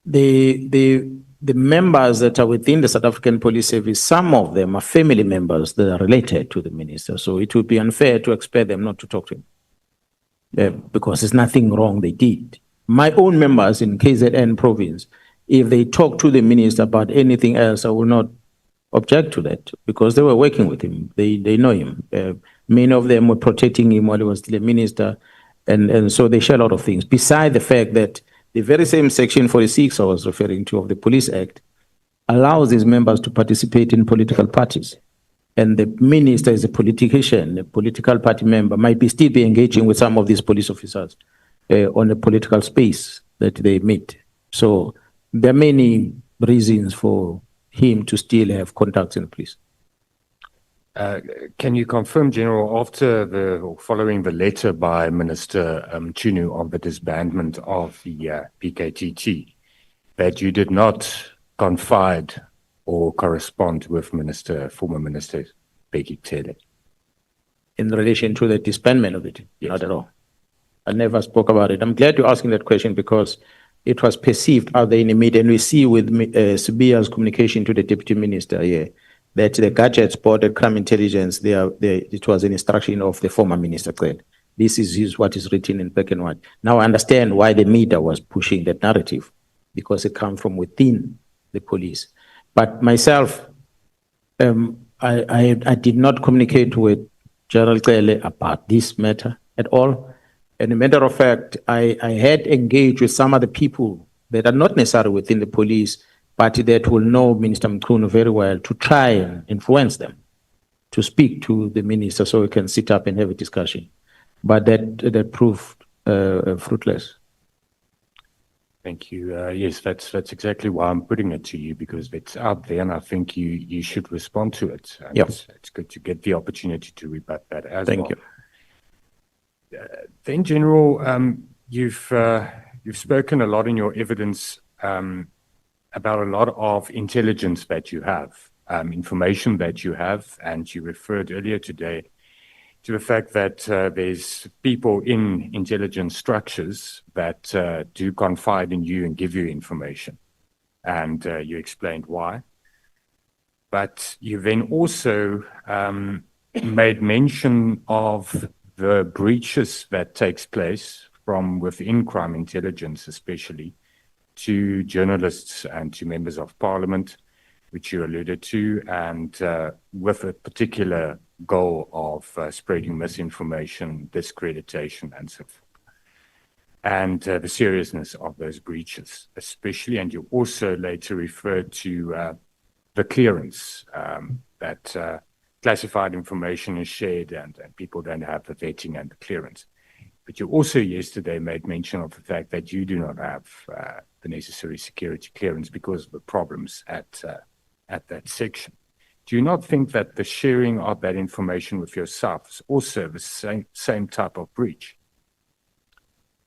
L: The members that are within the South African Police Service, some of them are family members that are related to the minister. So it would be unfair to expect them not to talk to him, because there's nothing wrong they did. My own members in KZN province, if they talk to the minister about anything else, I will not object to that, because they were working with him. They know him. Many of them were protecting him while he was still a minister. And so they share a lot of things. Beside the fact that the very same section 46 I was referring to of the Police Act allows these members to participate in political parties. And the minister is a politician, a political party member, might still be engaging with some of these police officers on a political space that they meet. So there are many reasons for him to still have contacts in the police.
Q: Can you confirm, General, following the letter by Minister Chunu on the disbandment of the PKTT, that you did not confide or correspond with former Minister Bheki Cele?
L: In relation to the disbandment of it? Yes. Not at all. I never spoke about it. I'm glad you're asking that question, because it was perceived out there in the media, and we see with Sibiya's communication to the deputy minister here, that the gadgets bought at crime intelligence, it was an instruction of the former minister. This is what is written in black and white. Now I understand why the media was pushing that narrative, because it comes from within the police. But myself, I did not communicate with General Cele about this matter at all. And a matter of fact, I had engaged with some of the people that are not necessarily within the police, but that will know Minister Mkhwanazi very well, to try and influence them to speak to the minister so we can sit up and have a discussion. But that proved fruitless.
Q: Thank you. Yes, that's exactly why I'm putting it to you, because it's out there, and I think you should respond to it. And
L: Yep.
Q: It's good to get the opportunity to rebut that as
L: Thank
Q: well.
L: you.
Q: In general, you've spoken a lot in your evidence about a lot of intelligence that you have, information that you have, and you referred earlier today to the fact that there's people in intelligence structures that do confide in you and give you information, and you explained why. But you then also made mention of the breaches that takes place from within crime intelligence, especially to journalists and to members of parliament, which you alluded to, and with a particular goal of spreading misinformation, discreditation, and so forth. And the seriousness of those breaches, especially, and you also later referred to the clearance that classified information is shared and people don't have the vetting and the clearance. But you also yesterday made mention of the fact that you do not have the necessary security clearance because of the problems at that section. Do you not think that the sharing of that information with yourself is also the same type of breach?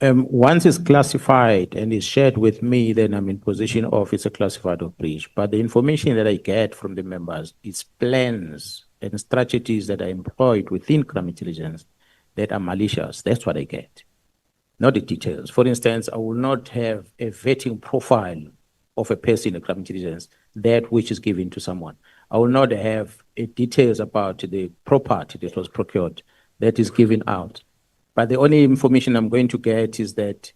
L: Once it's classified and is shared with me, then I'm in position of it's a classified or breach. But the information that I get from the members is plans and strategies that are employed within crime intelligence that are malicious. That's what I get, not the details. For instance, I will not have a vetting profile of a person in crime intelligence, that which is given to someone. I will not have details about the property that was procured that is given out. But the only information I'm going to get is that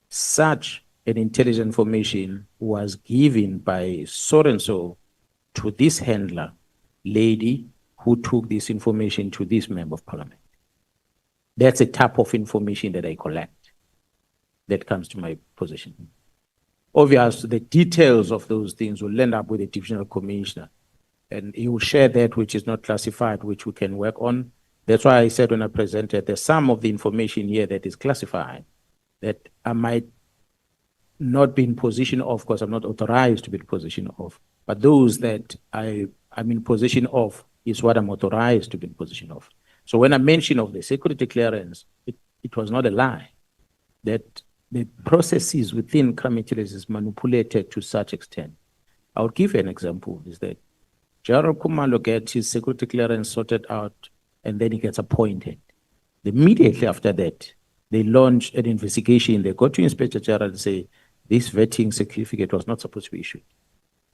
L: such an intelligent information was given by so-and-so to this handler lady who took this information to this member of parliament. That's a type of information that I collect that comes to my position. Obviously, the details of those things will end up with a divisional commissioner, and he will share that which is not classified, which we can work on. That's why I said when I presented, there's some of the information here that is classified that I might not be in position of, because I'm not authorized to be in position of, but those that I'm in position of is what I'm authorized to be in position of. So when I mention of the security clearance, it was not a lie, that the processes within crime intelligence is manipulated to such extent. I'll give you an example, is that General Kumalo gets his security clearance sorted out, and then he gets appointed. Immediately after that, they launch an investigation. They go to Inspector General and say, this vetting certificate was not supposed to be issued.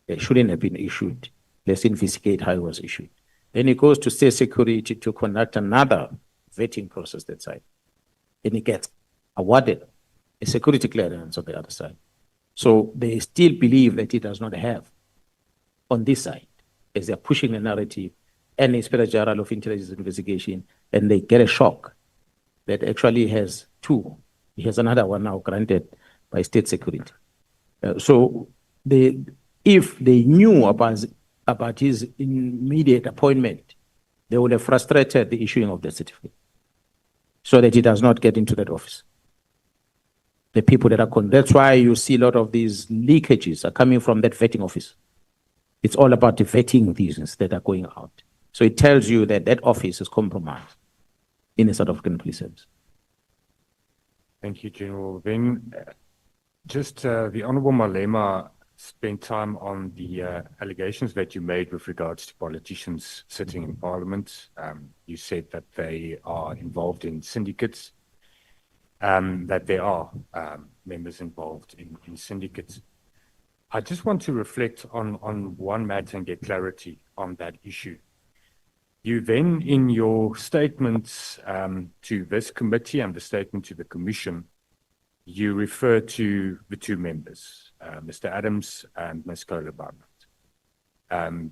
L: It shouldn't have been issued. Let's investigate how it was issued. Then he goes to State Security to conduct another vetting process that side. And he gets awarded a security clearance on the other side. So they still believe that he does not have on this side, as they're pushing the narrative and Inspector General of Intelligence Investigation, and they get a shock that actually has two. He has another one now granted by State Security. So if they knew about his immediate appointment, they would have frustrated the issuing of the certificate so that he does not get into that office. The people that are that's why you see a lot of these leakages are coming from that vetting office. It's all about the vetting reasons that are going out. So it tells you that that office is compromised in a South African police service.
Q: Thank you, General. Then just the Honorable Malema spent time on the allegations that you made with regards to politicians sitting in Parliament. You said that they are involved in syndicates, that there are members involved in syndicates. I just want to reflect on one matter and get clarity on that issue. You then, in your statements to this committee and the statement to the commission, you refer to the two members, Mr. Adams and Ms. Kohler-Barnard.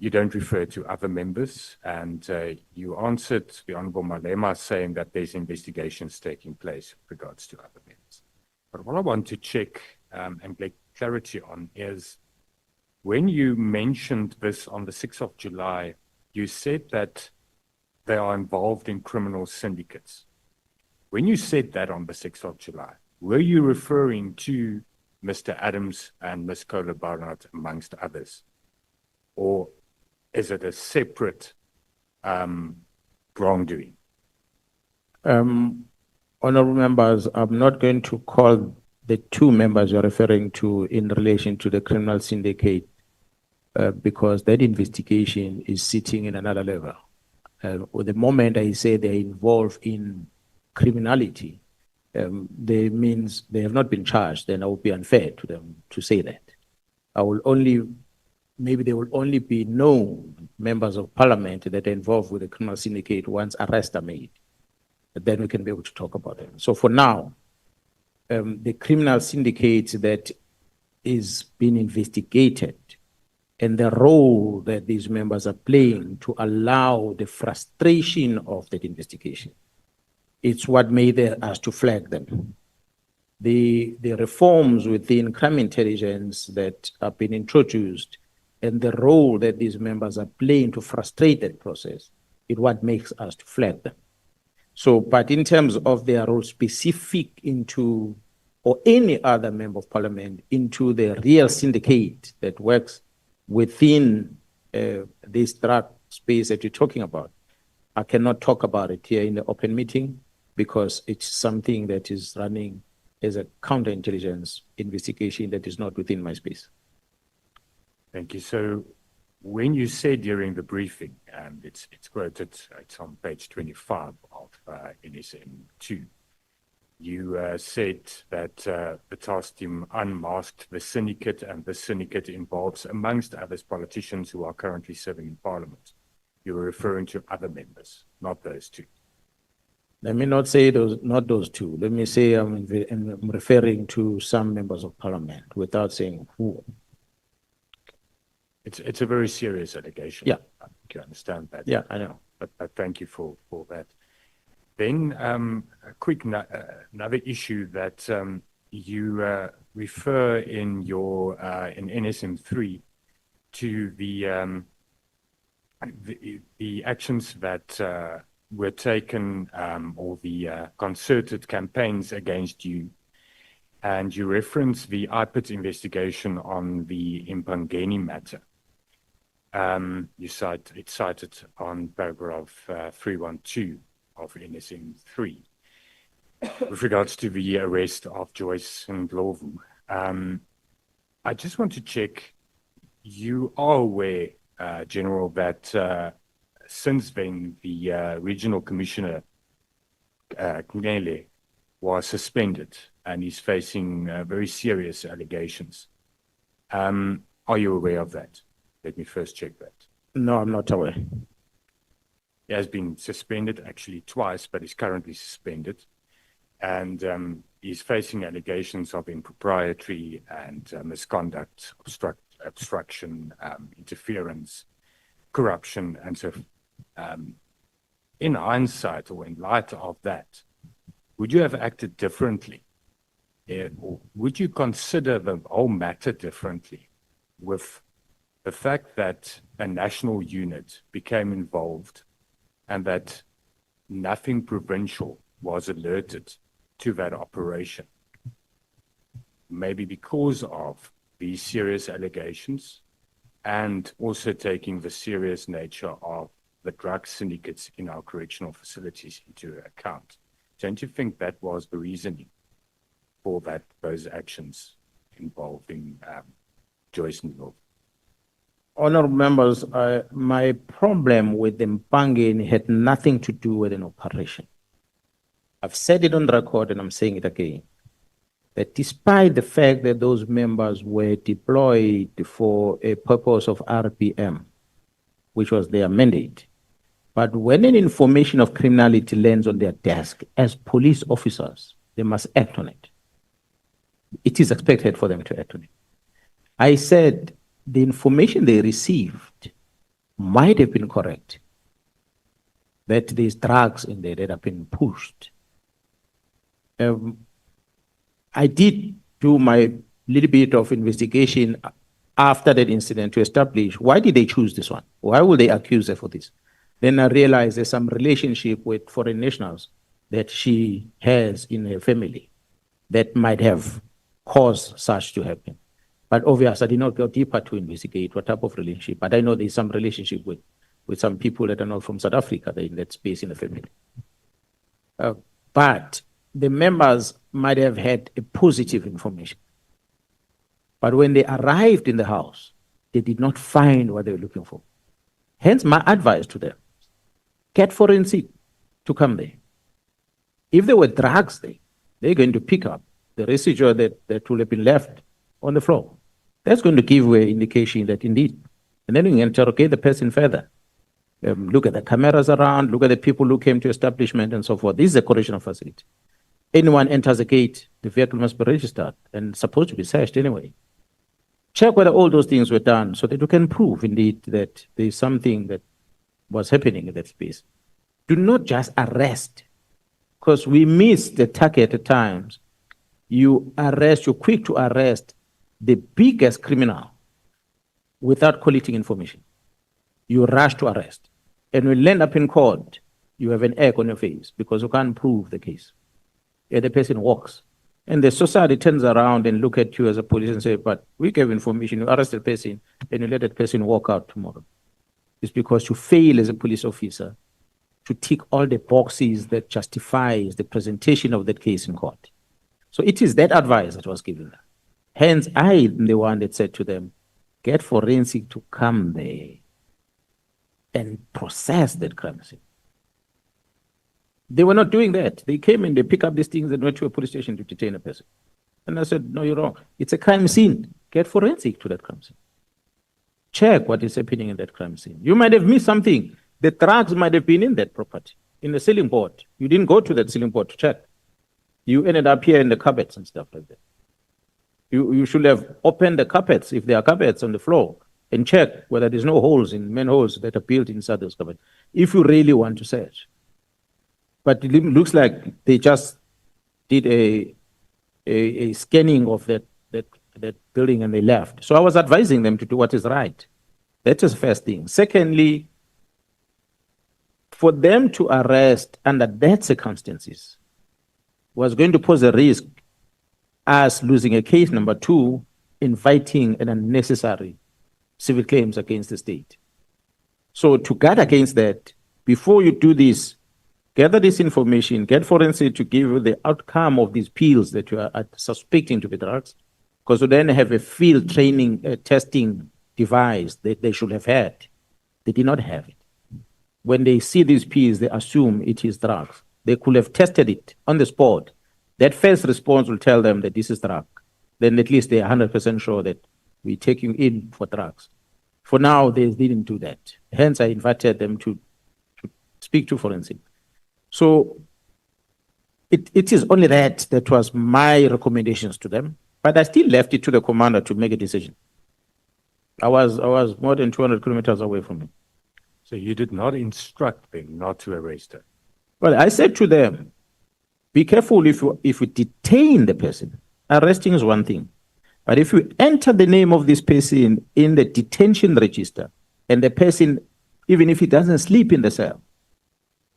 Q: You don't refer to other members, and you answered the Honorable Malema saying that there's investigations taking place with regards to other members. But what I want to check and get clarity on is, when you mentioned this on the 6th of July, you said that they are involved in criminal syndicates. When you said that on the 6th of July, were you referring to Mr. Adams and Ms. Kohler-Barnard amongst others? Or is it a separate wrongdoing?
L: Honorable members, I'm not going to call the two members you're referring to in relation to the criminal syndicate because that investigation is sitting in another level. With the moment I say they're involved in criminality, they means they have not been charged, then I would be unfair to them to say that. Maybe there will only be known members of parliament that are involved with the criminal syndicate once arrests are made. But then we can be able to talk about them. So for now, the criminal syndicate that is being investigated and the role that these members are playing to allow the frustration of that investigation, it's what made us to flag them. The reforms within crime intelligence that have been introduced and the role that these members are playing to frustrate that process is what makes us to flag them. So, but in terms of their role specific into, or any other member of parliament into the real syndicate that works within this drug space that you're talking about, I cannot talk about it here in the open meeting because it's something that is running as a counterintelligence investigation that is not within my space.
Q: Thank you. So when you said during the briefing, and it's quoted, it's on page 25 of NSM2, you said that the task team unmasked the syndicate, and the syndicate involves, amongst others, politicians who are currently serving in parliament. You were referring to other members, not those two.
L: Let me not say those, not those two. Let me say I'm referring to some members of parliament without saying who.
Q: It's a very serious allegation.
L: Yeah.
Q: I think you understand that.
L: Yeah, I know.
Q: But thank you for that. Then a quick another issue that you refer in your in NSM3 to the actions that were taken or the concerted campaigns against you. And you reference the IPIT investigation on the Impangeni matter. It's cited on paragraph 312 of NSM3 with regards to the arrest of Joyce Ndlovu. I just want to check, you are aware, General, that since then the regional commissioner, Kunele, was suspended and is facing very serious allegations. Are you aware of that? Let me first check that.
L: No, I'm not aware.
Q: He has been suspended actually twice, but is currently suspended. And he's facing allegations of impropriety and misconduct, obstruction, interference, corruption, and so in hindsight, or in light of that, would you have acted differently? Or would you consider the whole matter differently with the fact that a national unit became involved and that nothing provincial was alerted to that operation? Maybe because of these serious allegations and also taking the serious nature of the drug syndicates in our correctional facilities into account. Don't you think that was the reasoning for those actions involving Joyce Ndlovu?
L: Honorable members, my problem with the Mpangeni had nothing to do with an operation. I've said it on record and I'm saying it again. that despite the fact that those members were deployed for a purpose of RPM, which was their mandate, but when an information of criminality lands on their desk, as police officers, they must act on it. It is expected for them to act on it. I said the information they received might have been correct, that there's drugs in there that have been pushed. I did do my little bit of investigation after that incident to establish why did they choose this one? Why would they accuse her for this? Then I realized there's some relationship with foreign nationals that she has in her family that might have caused such to happen. But obviously, I did not go deeper to investigate what type of relationship. But I know there's some relationship with some people that are not from South Africa, they're in that space in the family. But the members might have had a positive information. But when they arrived in the house, they did not find what they were looking for. Hence, my advice to them, get forensic to come there. If there were drugs there, they're going to pick up the residue that will have been left on the floor. That's going to give an indication that indeed, and then we interrogate the person further. Look at the cameras around, look at the people who came to establishment and so forth. This is a correctional facility. Anyone enters a gate, the vehicle must be registered and supposed to be searched anyway. Check whether all those things were done so that you can prove indeed that there is something that was happening in that space. Do not just arrest, because we miss the target at times. You're quick to arrest the biggest criminal without collecting information. You rush to arrest. And when you end up in court, you have an egg on your face because you can't prove the case. And the person walks. And the society turns around and look at you as a police and say, but we gave information, you arrest the person, and you let that person walk out tomorrow. It's because you fail as a police officer to tick all the boxes that justifies the presentation of that case in court. So it is that advice that was given. Hence, I am the one that said to them, get forensic to come there and process that crime scene. They were not doing that. They came and they pick up these things and went to a police station to detain a person. And I said, no, you're wrong. It's a crime scene. Get forensic to that crime scene. Check what is happening in that crime scene. You might have missed something. The drugs might have been in that property, in the ceiling board. You didn't go to that ceiling board to check. You ended up here in the cupboards and stuff like that. You should have opened the cupboards, if there are cupboards on the floor, and check whether there's no holes in manholes that are built inside those cupboards, if you really want to search. But it looks like they just did a scanning of that building and they left. So I was advising them to do what is right. That is the first thing. Secondly, for them to arrest under that circumstances was going to pose a risk as losing a case. Number two, inviting an unnecessary civil claims against the state. So to guard against that, before you do this, gather this information, get forensic to give you the outcome of these pills that you are suspecting to be drugs, because you then have a field training testing device that they should have had. They did not have it. When they see these pills, they assume it is drugs. They could have tested it on the spot. That first response will tell them that this is drug. Then at least they are 100% sure that we're taking in for drugs. For now, they didn't do that. Hence, I invited them to speak to forensic. So it is only that was my recommendations to them, but I still left it to the commander to make a decision. I was more than 200 kilometers away from him.
Q: So you did not instruct them not to arrest her?
L: Well, I said to them, be careful if you detain the person. Arresting is one thing. But if you enter the name of this person in the detention register, and the person, even if he doesn't sleep in the cell,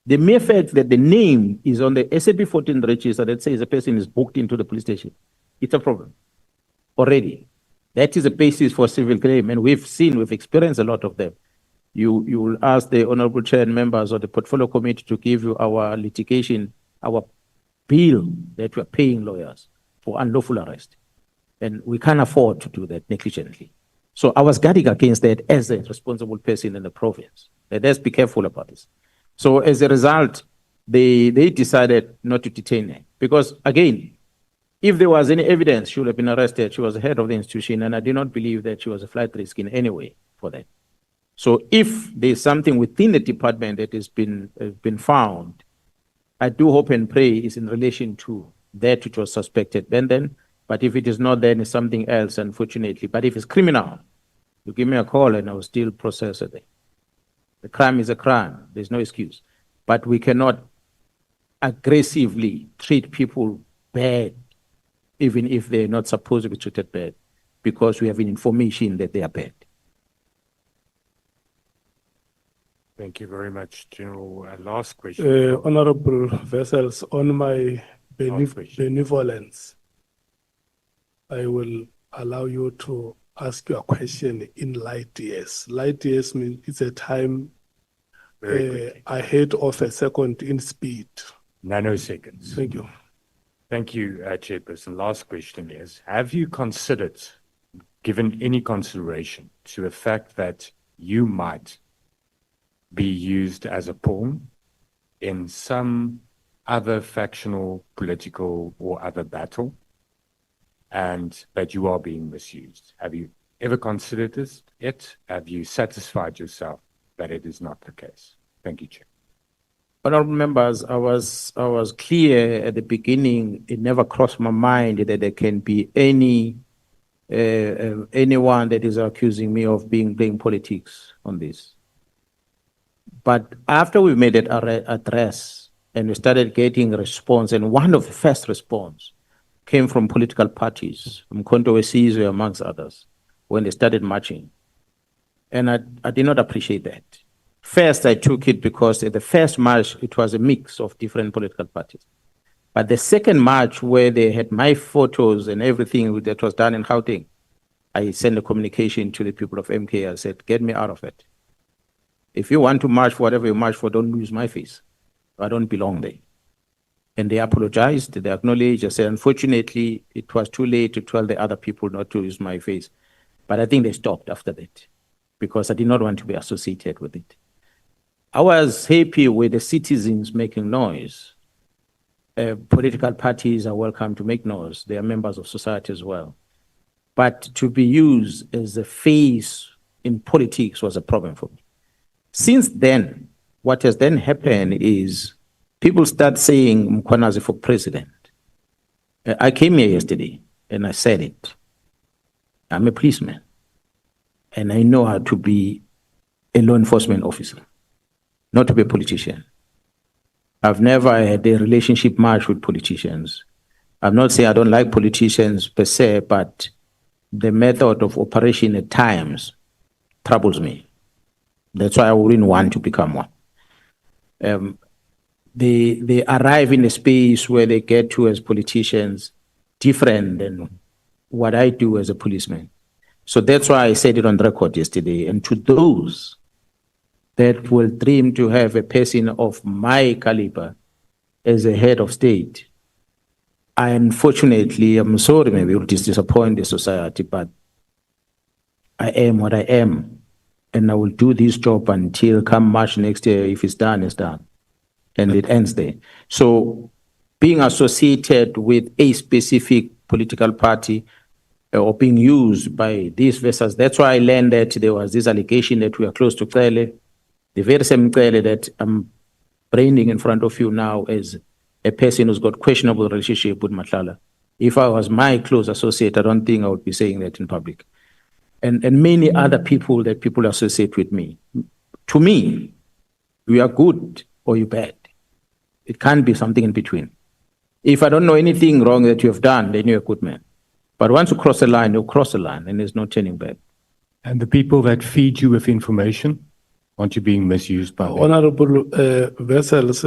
L: the mere fact that the name is on the SAP 14 register that says a person is booked into the police station, it's a problem already. That is a basis for civil claim, and we've experienced a lot of them. You will ask the honorable chair and members of the portfolio committee to give you our litigation, our bill that we're paying lawyers for unlawful arrest. And we can't afford to do that negligently. So I was guarding against that as a responsible person in the province. Let's be careful about this. So as a result, they decided not to detain her. Because again, If there was any evidence, she would have been arrested. She was the head of the institution, and I do not believe that she was a flight risk in any way for that. So if there's something within the department that has been found, I do hope and pray is in relation to that which was suspected then. But if it is not, then it's something else, unfortunately. But if it's criminal, you give me a call and I will still process it. The crime is a crime. There's no excuse. But we cannot aggressively treat people bad, even if they're not supposed to be treated bad, because we have information that they are bad.
Q: Thank you very much, General. Last question.
D: Honorable Vessels, on my
Q: Last question.
D: benevolence, I will allow you to ask your question in light years. Light years means it's a time ahead of a second in speed.
Q: Nanoseconds.
D: Thank you.
Q: Thank you, Chairperson. Last question is, have you considered, given any consideration to the fact that you might be used as a pawn in some other factional, political, or other battle, and that you are being misused? Have you ever considered this yet? Have you satisfied yourself that it is not the case? Thank you, Chair.
L: Honorable members, I was clear at the beginning. It never crossed my mind that there can be anyone that is accusing me of playing politics on this. But after we made that address and we started getting a response, and one of the first response came from political parties, from Mkhwanazi amongst others, when they started marching. And I did not appreciate that. First, I took it because at the first march, it was a mix of different political parties. But the second march, where they had my photos and everything that was done in Gauteng, I sent a communication to the people of MK. I said, get me out of it. If you want to march for whatever you march for, don't use my face. I don't belong there. And they apologized, they acknowledged. I said, unfortunately, it was too late to tell the other people not to use my face. But I think they stopped after that because I did not want to be associated with it. I was happy with the citizens making noise. Political parties are welcome to make noise. They are members of society as well. But to be used as a face in politics was a problem for me. Since then, what has then happened is people start saying Mkhwanazi for president. I came here yesterday and I said it. I'm a policeman and I know how to be a law enforcement officer, not to be a politician. I've never had a relationship much with politicians. I'm not saying I don't like politicians per se, but the method of operation at times troubles me. That's why I wouldn't want to become one. They arrive in a space where they get to as politicians different than what I do as a policeman. So that's why I said it on the record yesterday. And to those that will dream to have a person of my caliber as a head of state, I'm sorry, maybe it will disappoint the society, but I am what I am. And I will do this job until come March next year. If it's done, it's done. And it ends there. So being associated with a specific political party or being used by these vessels, that's why I learned that there was this allegation that we are close to Cele, the very same Cele that I'm branding in front of you now as a person who's got questionable relationship with Matlala. If I was my close associate, I don't think I would be saying that in public. And many other people that people associate with me. To me, you are good or you're bad. It can't be something in between. If I don't know anything wrong that you have done, then you're a good man. But once you cross the line, you cross the line and there's no turning back.
Q: And the people that feed you with information, aren't you being misused by them?
D: Honorable Vessels,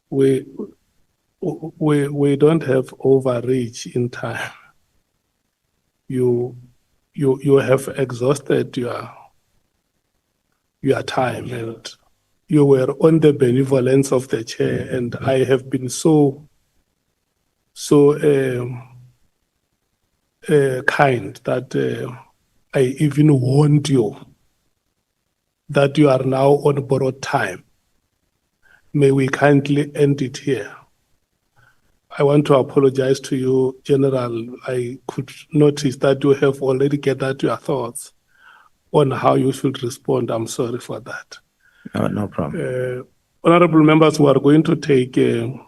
D: we don't have overreach in time. You have exhausted your time, and you were on the benevolence of the chair, and I have been so kind that I even warned you that you are now on borrowed time. May we kindly end it here. I want to apologize to you, General. I could notice that you have already gathered your thoughts on how you should respond. I'm sorry for that.
L: No problem.
D: Honorable members, we are going to take the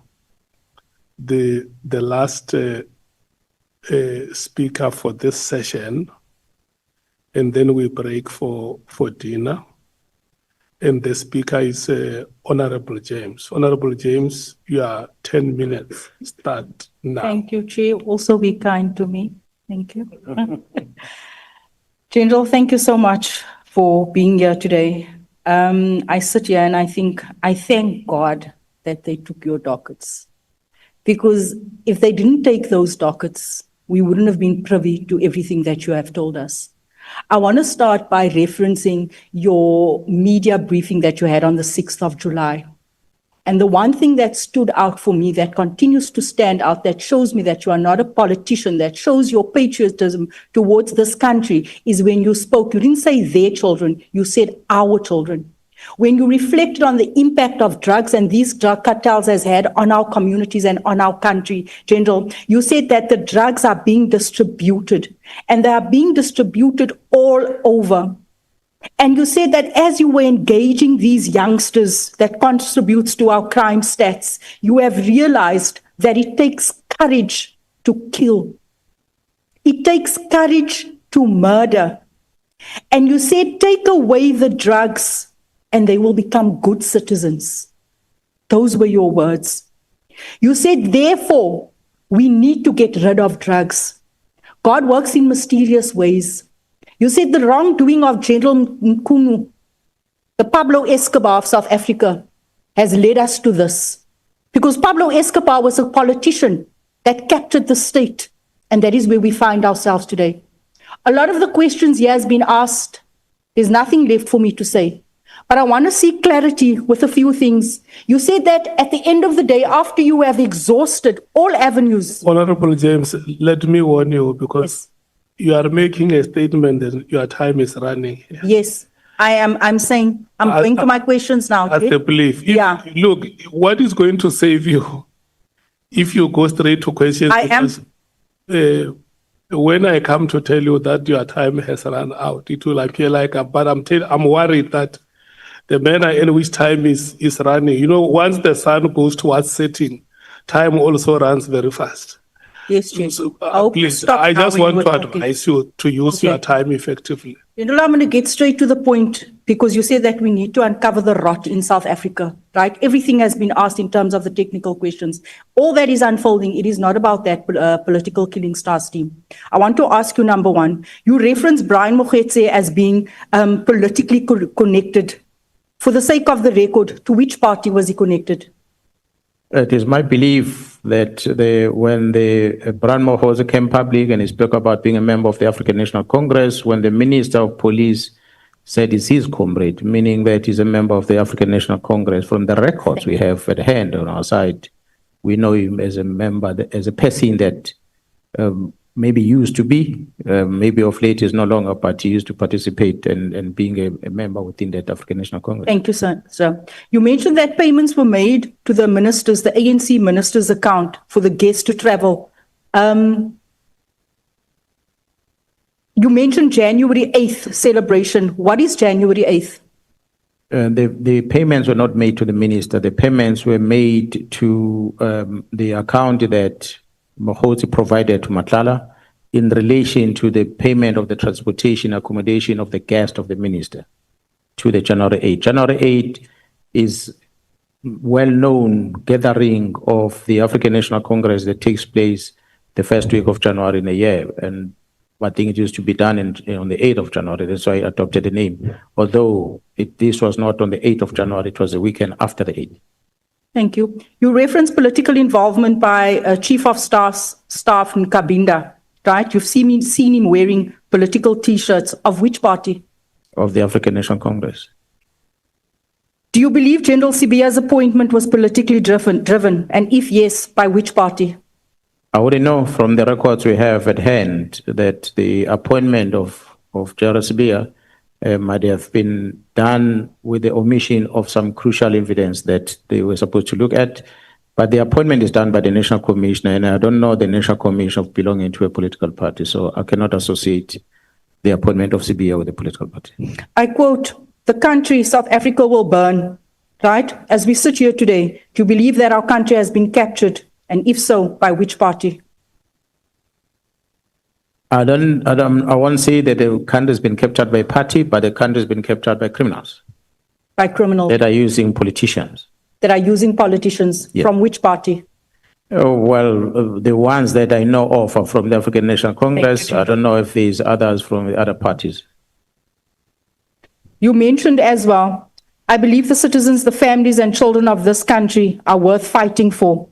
D: last speaker for this session, and then we break for dinner. And the speaker is Honorable James. Honorable James, you are 10 minutes. Start now.
I: Thank you, Chair. Also be kind to me. Thank you. General, thank you so much for being here today. I sit here and I thank God that they took your dockets. Because if they didn't take those dockets, we wouldn't have been privy to everything that you have told us. I want to start by referencing your media briefing that you had on the 6th of July. And the one thing that stood out for me, that continues to stand out, that shows me that you are not a politician, that shows your patriotism towards this country, is when you spoke. You didn't say their children, you said our children. When you reflected on the impact of drugs and these drug cartels has had on our communities and on our country, General, you said that the drugs are being distributed and they are being distributed all over. And you said that as you were engaging these youngsters that contributes to our crime stats, you have realized that it takes courage to kill. It takes courage to murder. And you said, take away the drugs and they will become good citizens. Those were your words. You said, therefore, we need to get rid of drugs. God works in mysterious ways. You said the wrongdoing of General Mkhwanazi, the Pablo Escobar of South Africa, has led us to this. Because Pablo Escobar was a politician that captured the state, and that is where we find ourselves today. A lot of the questions here has been asked. There's nothing left for me to say. But I want to seek clarity with a few things. You said that at the end of the day, after you have exhausted all avenues.
D: Honorable James, let me warn you, because you are making a statement that your time is running.
I: Yes, I'm saying, I'm going to my questions now.
D: That's the belief. Look, what is going to save you if you go straight to questions? When I come to tell you that your time has run out, it will appear like, but I'm worried that the manner in which time is running. You know, once the sun goes towards setting, time also runs very fast.
I: Yes, Chair.
D: So, please, I just want to advise you to use your time effectively.
I: You know, I'm going to get straight to the point, because you said that we need to uncover the rot in South Africa, right? Everything has been asked in terms of the technical questions. All that is unfolding, it is not about that political killing stars team. I want to ask you, number one, you referenced Brian Mkhwanazi as being politically connected. For the sake of the record, to which party was he connected?
L: It is my belief that when Brian Mkhwanazi came public and he spoke about being a member of the African National Congress, when the Minister of Police said he's his comrade, meaning that he's a member of the African National Congress, from the records we have at hand on our side, we know him as a member, as a person that maybe used to be, maybe of late is no longer, but he used to participate and being a member within that African National Congress.
I: Thank you, sir. You mentioned that payments were made to the ministers, the ANC ministers' account for the guests to travel. You mentioned January 8th celebration. What is January 8th?
L: The payments were not made to the minister. The payments were made to the account that Mkhwanazi provided to Matlala in relation to the payment of the transportation accommodation of the guest of the minister to the January 8. January 8 is well-known gathering of the African National Congress that takes place the first week of January in a year. And I think it used to be done on the 8th of January. That's why I adopted the name. Although this was not on the 8th of January, it was the weekend after the 8th.
I: Thank you. You referenced political involvement by Chief of Staff Nkabinda, right? You've seen him wearing political T-shirts. Of which party?
L: Of the African National Congress.
I: Do you believe General Sibiya's appointment was politically driven? And if yes, by which party?
L: I wouldn't know from the records we have at hand that the appointment of General Sibiya might have been done with the omission of some crucial evidence that they were supposed to look at. But the appointment is done by the National Commissioner, and I don't know the National Commission of belonging to a political party, so I cannot associate the appointment of CBA with a political party.
I: I quote, "The country, South Africa, will burn," right? As we sit here today, do you believe that our country has been captured? And if so, by which party?
L: I won't say that the country has been captured by party, but the country has been captured by criminals
I: By criminals
L: that are using politicians.
I: that are using politicians.
L: Yeah.
I: From which party?
L: Oh, well, the ones that I know of are from the African National Congress. I don't know if there's others from the other parties.
I: You mentioned as well, I believe the citizens, the families and children of this country are worth fighting for.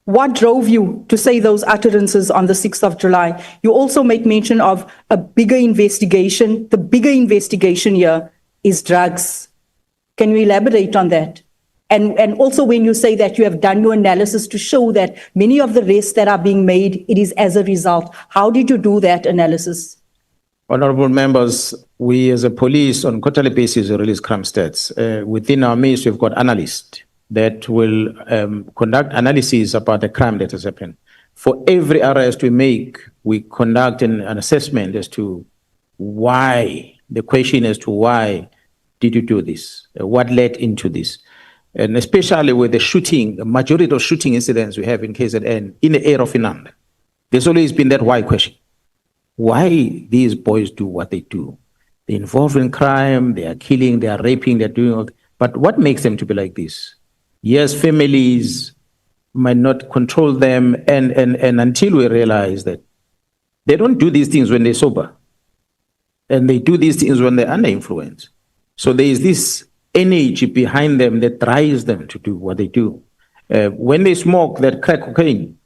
I: What drove you to say those utterances on the 6th of July? You also make mention of a bigger investigation. The bigger investigation here is drugs. Can you elaborate on that? And also when you say that you have done your analysis to show that many of the arrests that are being made, it is as a result. How did you do that analysis?
L: Honorable members, we as a police on quarterly basis release crime stats. Within our midst, we've got analysts that will conduct analysis about the crime that has happened. For every arrest we make, we conduct an assessment as to why, the question as to why did you do this? What led into this? And especially with the shooting, the majority of shooting incidents we have in KZN, in the area of Inanda, there's always been that why question. Why these boys do what they do? They're involved in crime, they are killing, they are raping, they're doing all, but what makes them to be like this? Yes, families might not control them, and until we realize that they don't do these things when they're sober, and they do these things when they're under influence. So there is this energy behind them that drives them to do what they do. When they smoke that crack cocaine,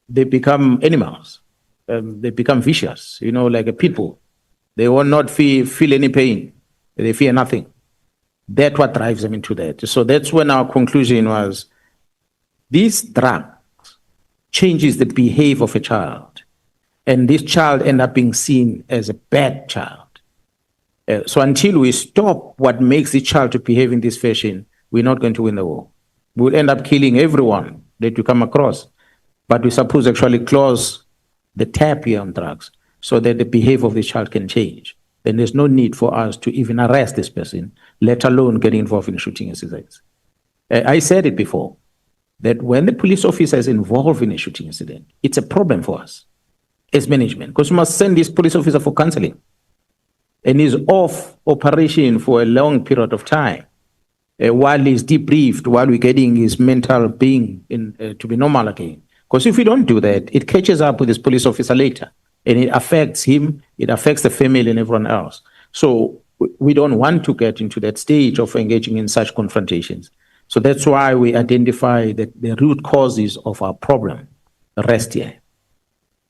L: they become animals. They become vicious, you know, like a pit bull. They will not feel any pain. They fear nothing. That's what drives them into that. So that's when our conclusion was, this drug changes the behavior of a child, and this child ends up being seen as a bad child. So until we stop what makes the child to behave in this fashion, we're not going to win the war. We'll end up killing everyone that we come across. But we're supposed to actually close the tap here on drugs so that the behavior of the child can change. Then there's no need for us to even arrest this person, let alone get involved in shooting incidents. I said it before, that when the police officer is involved in a shooting incident, it's a problem for us as management, because we must send this police officer for counseling. And he's off operation for a long period of time, while he's debriefed, while we're getting his mental being to be normal again. Because if we don't do that, it catches up with this police officer later, and it affects him, it affects the family and everyone else. So we don't want to get into that stage of engaging in such confrontations. So that's why we identify that the root causes of our problem rest here.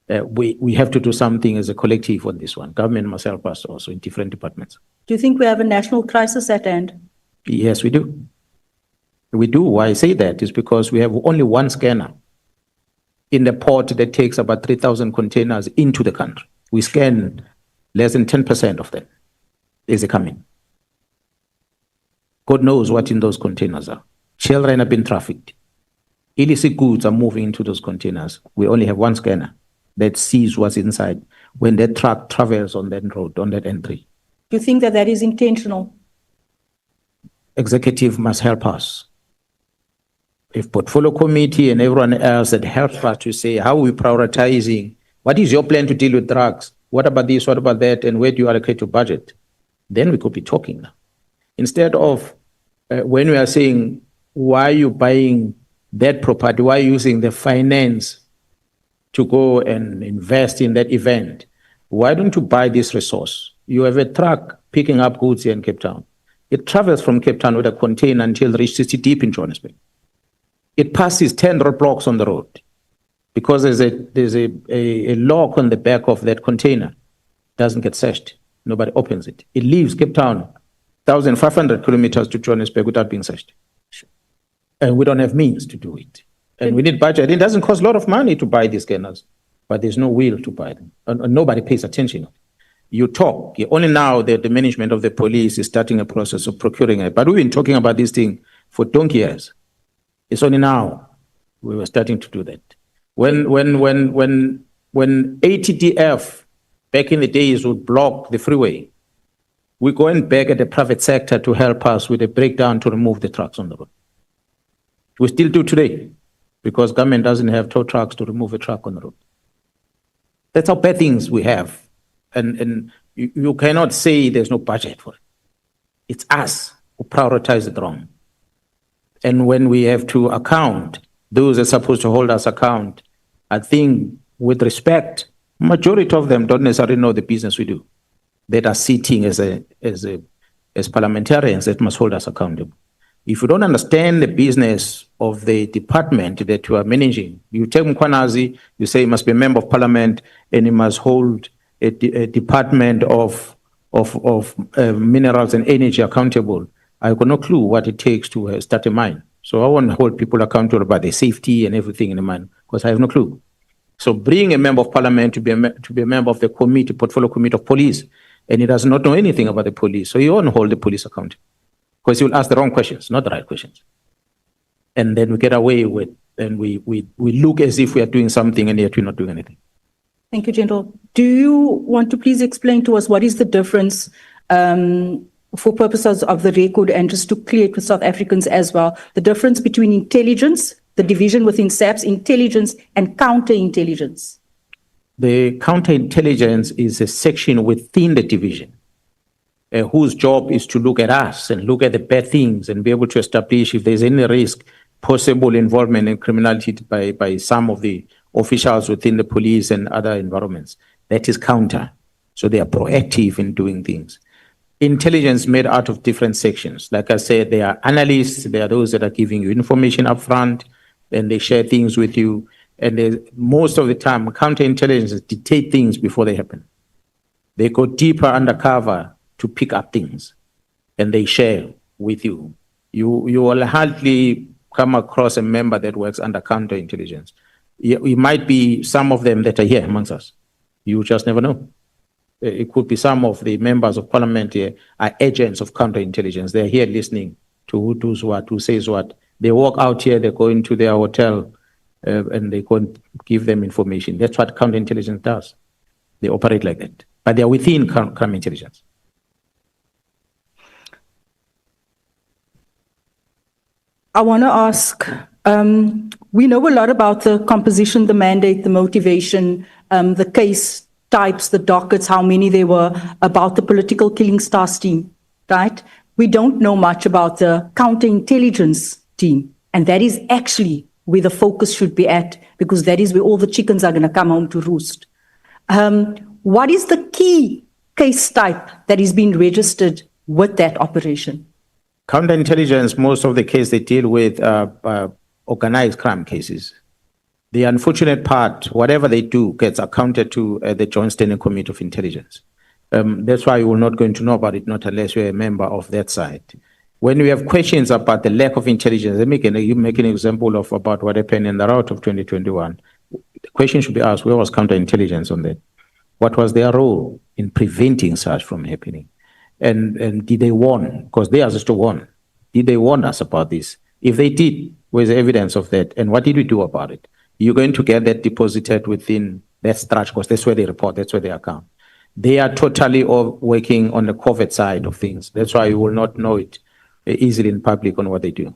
L: We have to do something as a collective on this one. Government must help us also in different departments.
I: Do you think we have a national crisis at hand?
L: Yes, we do. We do. Why I say that is because we have only one scanner in the port that takes about 3,000 containers into the country. We scan less than 10% of them as they come in. God knows what in those containers are. Children have been trafficked. Illicit goods are moving into those containers. We only have one scanner that sees what's inside when that truck travels on that road, on that entry.
I: Do you think that that is intentional?
L: Executive must help us. If portfolio committee and everyone else that helps us to say, how are we prioritizing? What is your plan to deal with drugs? What about this? What about that? And where do you allocate your budget? Then we could be talking now. Instead of when we are saying, why are you buying that property? Why are you using the finance to go and invest in that event? Why don't you buy this resource? You have a truck picking up goods here in Cape Town. It travels from Cape Town with a container until it reaches deep in Johannesburg. It passes 10 roadblocks on the road because there's a lock on the back of that container. It doesn't get searched. Nobody opens it. It leaves Cape Town 1,500 kilometers to Johannesburg without being searched. And we don't have means to do it. And we need budget. It doesn't cost a lot of money to buy these scanners, but there's no will to buy them. And nobody pays attention. You talk. Only now that the management of the police is starting a process of procuring it. But we've been talking about this thing for donkey years. It's only now we were starting to do that. When ATTF back in the days would block the freeway, we went back at the private sector to help us with a breakdown to remove the trucks on the road. We still do today because government doesn't have tow trucks to remove a truck on the road. That's how bad things we have. And you cannot say there's no budget for it. It's us who prioritize it wrong. And when we have to account, those are supposed to hold us account, I think with respect, majority of them don't necessarily know the business we do, that are sitting as parliamentarians that must hold us accountable. If you don't understand the business of the department that you are managing, you take Mkhwanazi, you say he must be a member of parliament and he must hold a department of minerals and energy accountable. I've got no clue what it takes to start a mine. So I want to hold people accountable about their safety and everything in the mine because I have no clue. So bring a member of parliament to be a member of the committee, portfolio committee of police, and he does not know anything about the police. So you won't hold the police accountable because he will ask the wrong questions, not the right questions. And then we get away with, and we look as if we are doing something and yet we're not doing anything.
I: Thank you, General. Do you want to please explain to us what is the difference for purposes of the record and just to clear it with South Africans as well, the difference between intelligence, the division within SAPS, intelligence and counterintelligence?
L: The counterintelligence is a section within the division whose job is to look at us and look at the bad things and be able to establish if there's any risk, possible involvement in criminality by some of the officials within the police and other environments. That is counter. So they are proactive in doing things. Intelligence made out of different sections. Like I said, there are analysts, there are those that are giving you information upfront, and they share things with you. And most of the time, counterintelligence dictate things before they happen. They go deeper undercover to pick up things, and they share with you. You will hardly come across a member that works under counterintelligence. It might be some of them that are here amongst us. You just never know. It could be some of the members of parliament here are agents of counterintelligence. They're here listening to who does what, who says what. They walk out here, they go into their hotel, and they go and give them information. That's what counterintelligence does. They operate like that. But they're within crime intelligence.
I: I want to ask, we know a lot about the composition, the mandate, the motivation, the case types, the dockets, how many there were, about the political killing stars team, right? We don't know much about the counterintelligence team. And that is actually where the focus should be at, because that is where all the chickens are going to come home to roost. What is the key case type that is being registered with that operation?
L: Counterintelligence, most of the cases they deal with organized crime cases. The unfortunate part, whatever they do gets accounted to the Joint Standing Committee of Intelligence. That's why you will not going to know about it, not unless you're a member of that side. When we have questions about the lack of intelligence, you make an example of about what happened in the rout of 2021. The question should be asked, where was counterintelligence on that? What was their role in preventing such from happening? And did they warn? Because they are supposed to warn. Did they warn us about this? If they did, where's the evidence of that? And what did we do about it? You're going to get that deposited within that structure, because that's where they report, that's where they account. They are totally all working on the covert side of things. That's why you will not know it easily in public on what they do.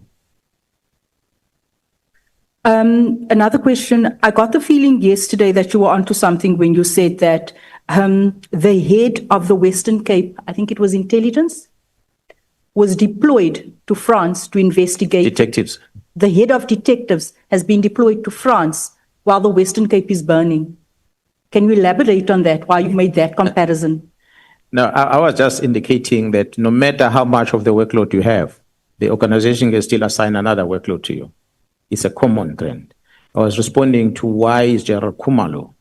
I: Another question. I got the feeling yesterday that you were onto something when you said that the head of the Western Cape, I think it was intelligence, was deployed to France to investigate.
L: Detectives.
I: The head of detectives has been deployed to France while the Western Cape is burning. Can you elaborate on that, why you made that comparison?
L: No, I was just indicating that no matter how much of the workload you have, the organization can still assign another workload to you. It's a common trend. I was responding to why is General Khumalo,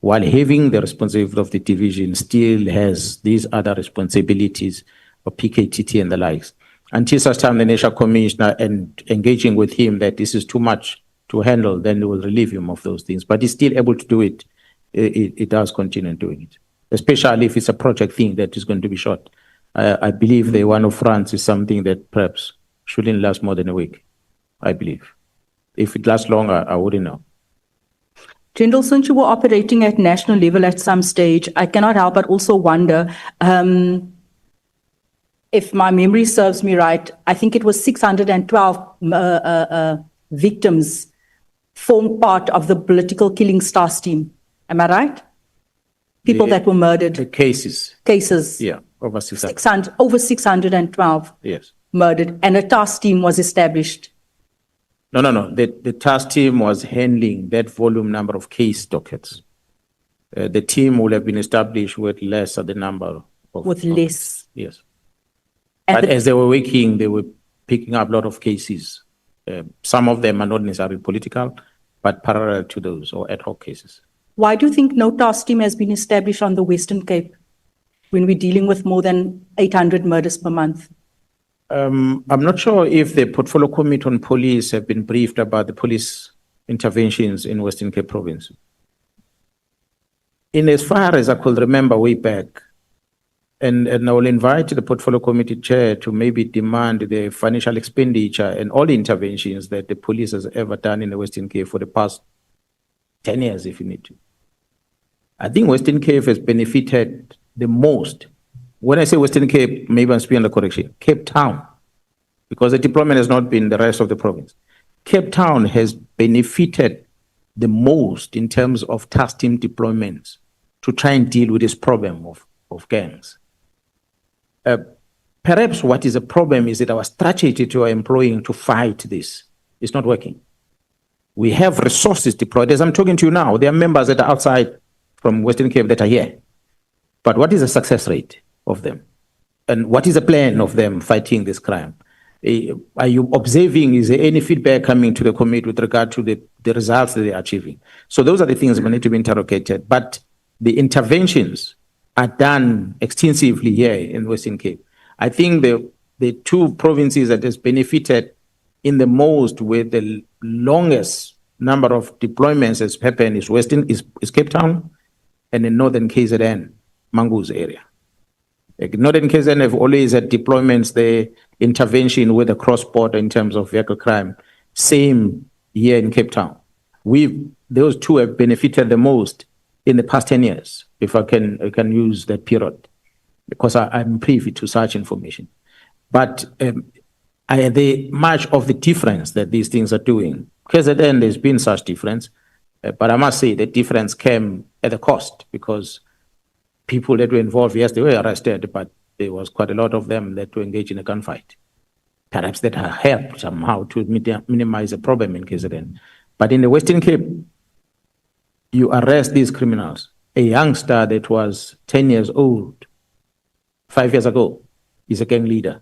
L: while having the responsibility of the division, still has these other responsibilities of PKTT and the likes. Until such time the National Commissioner and engaging with him that this is too much to handle, then they will relieve him of those things. But he's still able to do it. It does continue doing it, especially if it's a project thing that is going to be short. I believe the one of France is something that perhaps shouldn't last more than a week, I believe. If it lasts longer, I wouldn't know.
I: General, since you were operating at national level at some stage, I cannot help but also wonder, if my memory serves me right, I think it was 612 victims formed part of the political killing stars team. Am I right? People that were murdered.
L: The cases.
I: Cases.
L: Yeah, over 600.
I: Over 612
L: Yes.
I: murdered, and a task team was established.
L: No. The task team was handling that volume number of case dockets. The team would have been established with less of the number of.
I: With less.
L: Yes.
I: And
L: But as they were working, they were picking up a lot of cases. Some of them are not necessarily political, but parallel to those or ad hoc cases.
I: Why do you think no task team has been established on the Western Cape when we're dealing with more than 800 murders per month?
L: I'm not sure if the Portfolio Committee on Police have been briefed about the police interventions in Western Cape Province. In as far as I could remember way back, and I will invite the Portfolio Committee Chair to maybe demand the financial expenditure and all the interventions that the police has ever done in the Western Cape for the past 10 years, if you need to. I think Western Cape has benefited the most. When I say Western Cape, maybe I'm speaking under correction, Cape Town, because the deployment has not been the rest of the province. Cape Town has benefited the most in terms of task team deployments to try and deal with this problem of gangs. Perhaps what is a problem is that our strategy to our employing to fight this is not working. We have resources deployed. As I'm talking to you now, there are members that are outside from Western Cape that are here. But what is the success rate of them? And what is the plan of them fighting this crime? Are you observing, is there any feedback coming to the committee with regard to the results that they're achieving? So those are the things that need to be interrogated. But the interventions are done extensively here in Western Cape. I think the two provinces that has benefited in the most with the longest number of deployments has happened is Cape Town and in Northern KZN, Mangus area. Like Northern KZN have always had deployments, the intervention with the cross-border in terms of vehicle crime. Same here in Cape Town. Those two have benefited the most in the past 10 years, if I can use that period, because I'm privy to such information. But much of the difference that these things are doing, KZN there's been such difference, but I must say the difference came at a cost, because people that were involved, yes, they were arrested, but there was quite a lot of them that were engaged in a gunfight. Perhaps that helped somehow to minimize the problem in KZN. But in the Western Cape, you arrest these criminals. A youngster that was 10 years old 5 years ago is a gang leader.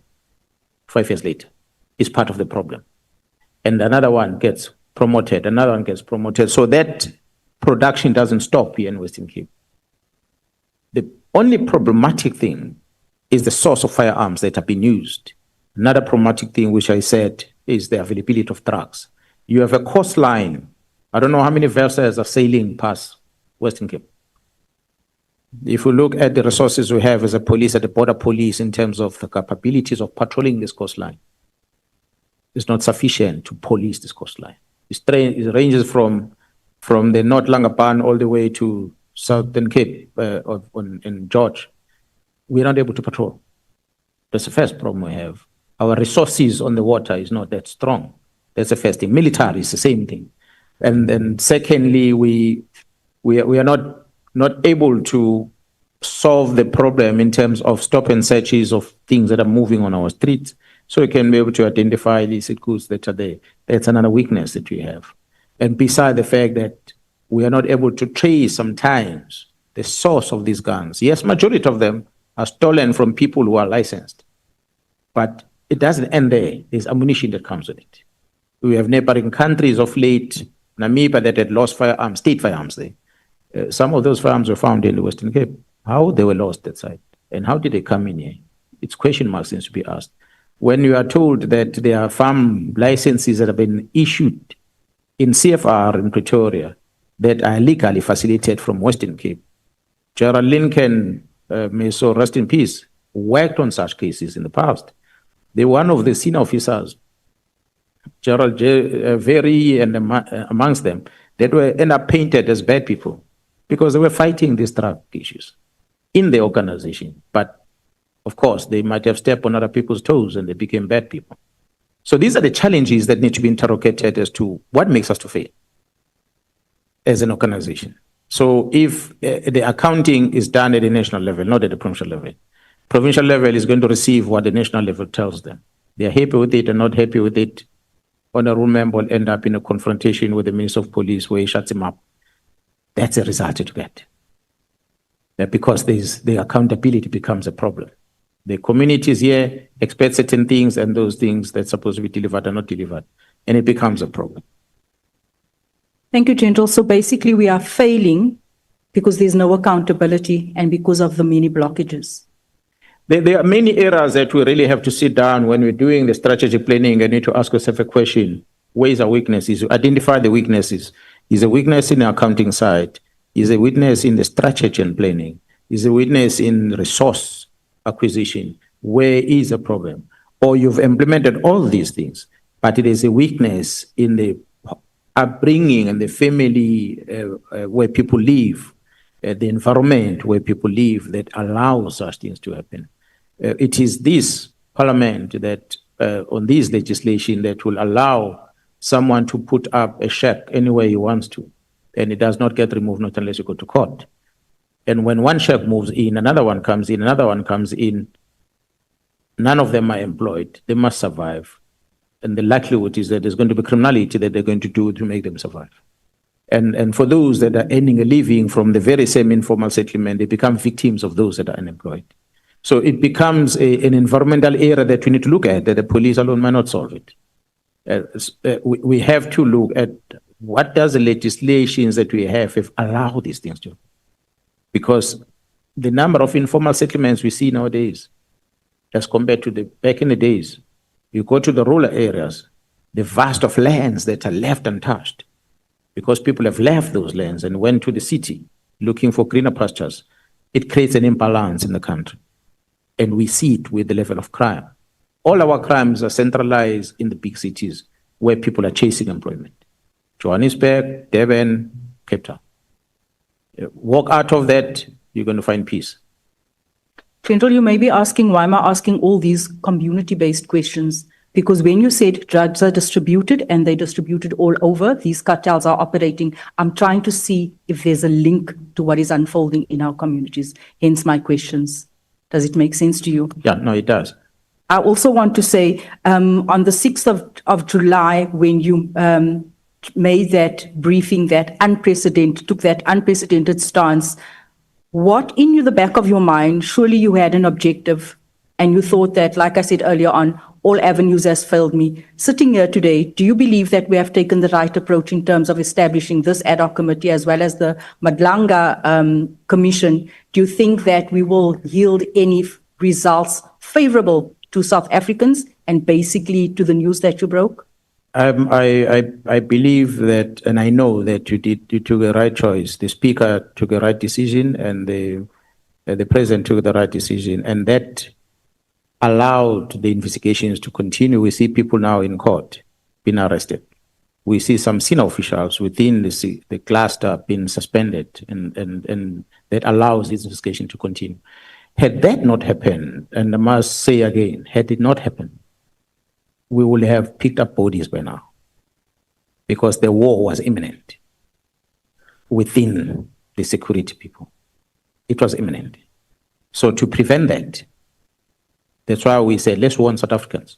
L: 5 years later is part of the problem. And another one gets promoted, another one gets promoted. So that production doesn't stop here in Western Cape. The only problematic thing is the source of firearms that have been used. Another problematic thing, which I said, is the availability of drugs. You have a coastline. I don't know how many vessels are sailing past Western Cape. If we look at the resources we have as a police, at the border police, in terms of the capabilities of patrolling this coastline, it's not sufficient to police this coastline. It ranges from the North Langapan all the way to Southern Cape in George. We're not able to patrol. That's the first problem we have. Our resources on the water is not that strong. That's the first thing. Military is the same thing. And then secondly, we are not able to solve the problem in terms of stop and searches of things that are moving on our streets, so we can be able to identify illicit goods that are there. That's another weakness that we have. And beside the fact that we are not able to trace sometimes the source of these guns. Yes, majority of them are stolen from people who are licensed, but it doesn't end there. There's ammunition that comes with it. We have neighboring countries of late, Namibia, that had lost firearms, state firearms there. Some of those firearms were found in the Western Cape. How they were lost that side, and how did they come in here? It's question marks seems to be asked. When you are told that there are farm licenses that have been issued in CFR in Pretoria that are legally facilitated from Western Cape, General Lincoln, may so rest in peace, worked on such cases in the past. They were one of the senior officers
C: Gerald Very and amongst them, that were end up painted as bad people because they were fighting these drug issues in the organization. But of course, they might have stepped on other people's toes and they became bad people. So these are the challenges that need to be interrogated as to what makes us to fail as an organization. So if the accounting is done at the national level, not at the provincial level is going to receive what the national level tells them. They're happy with it or not happy with it. Honorable member will end up in a confrontation with the Minister of Police where he shuts him up. That's a result to get. Because the accountability becomes a problem. The communities here expect certain things and those things that's supposed to be delivered are not delivered. And it becomes a problem.
I: Thank you, General. So basically we are failing because there's no accountability and because of the many blockages.
C: There are many areas that we really have to sit down when we're doing the strategic planning and need to ask ourselves a question. Where is our weaknesses? Identify the weaknesses. Is a weakness in the accounting side? Is a weakness in the strategy and planning? Is a weakness in resource acquisition? Where is a problem? Or you've implemented all these things, but it is a weakness in the upbringing and the family where people live, the environment where people live that allows such things to happen. It is this parliament that on this legislation that will allow someone to put up a shack anywhere he wants to, and it does not get removed, not unless you go to court. And when one shack moves in, another one comes in, another one comes in, none of them are employed. They must survive. And the likelihood is that there's going to be criminality that they're going to do to make them survive. And for those that are earning a living from the very same informal settlement, they become victims of those that are unemployed. So it becomes an environmental area that we need to look at, that the police alone might not solve it. We have to look at what does the legislations that we have allow these things to. Because the number of informal settlements we see nowadays, as compared to back in the days, you go to the rural areas, the vast of lands that are left untouched, because people have left those lands and went to the city looking for greener pastures, it creates an imbalance in the country. And we see it with the level of crime. All our crimes are centralized in the big cities where people are chasing employment. Johannesburg, Durban, Cape Town. Walk out of that, you're going to find peace.
I: General, you may be asking, why am I asking all these community-based questions? Because when you said drugs are distributed and they're distributed all over, these cartels are operating, I'm trying to see if there's a link to what is unfolding in our communities. Hence my questions. Does it make sense to you?
C: Yeah, no, it does.
I: I also want to say, on the 6th of July, when you made that briefing, took that unprecedented stance, what in the back of your mind, surely you had an objective and you thought that, like I said earlier on, all avenues has failed me. Sitting here today, do you believe that we have taken the right approach in terms of establishing this ad hoc committee as well as the Madlanga Commission? Do you think that we will yield any results favorable to South Africans and basically to the news that you broke?
C: I believe that, and I know that you took the right choice. The Speaker took the right decision, and the President took the right decision, and that allowed the investigations to continue. We see people now in court being arrested. We see some senior officials within the cluster being suspended, and that allows this investigation to continue. Had that not happened, and I must say again, had it not happened, we would have picked up bodies by now, because the war was imminent within the security people. It was imminent. So to prevent that, that's why we said, let's warn South Africans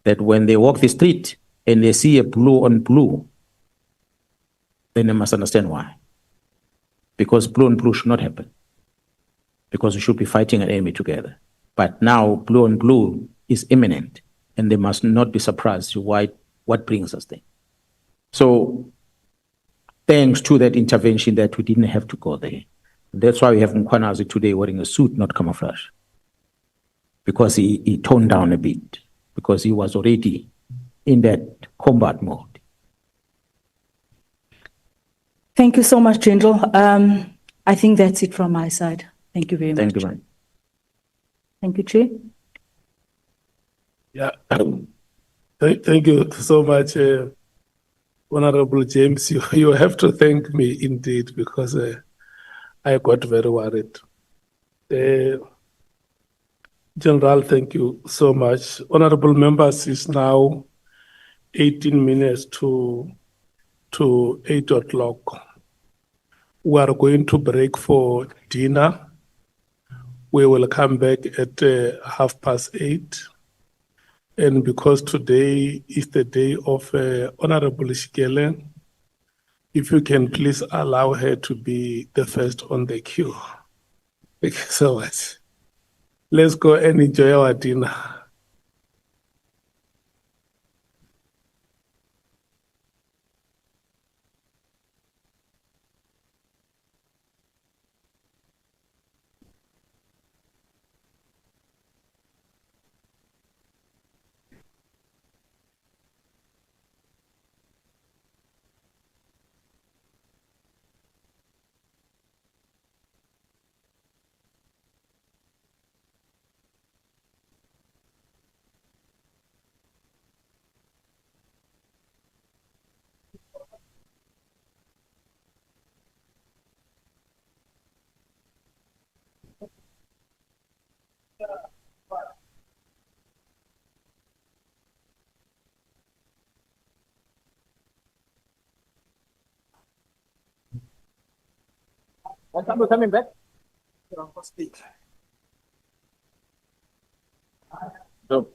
C: that when they walk the street and they see a blue on blue, then they must understand why. Because blue on blue should not happen. Because we should be fighting an enemy together. But now blue on blue is imminent, and they must not be surprised to what brings us there. So thanks to that intervention that we didn't have to go there. That's why we have Mkhwanazi today wearing a suit, not camouflage. Because he toned down a bit, because he was already in that combat mode.
I: Thank you so much, General. I think that's it from my side. Thank you very much.
C: Thank you, ma'am.
I: Thank you, Chair.
D: Yeah. Thank you so much, Honorable James. You have to thank me indeed because I got very worried. General, thank you so much. Honorable members, it's now 18 minutes to 8 o'clock. We are going to break for dinner. We will come back at 8:30. And because today is the day of Honorable Shikele, if you can please allow her to be the first on the queue. Thank you so much. Let's go and enjoy our dinner.
L: We're coming back. So,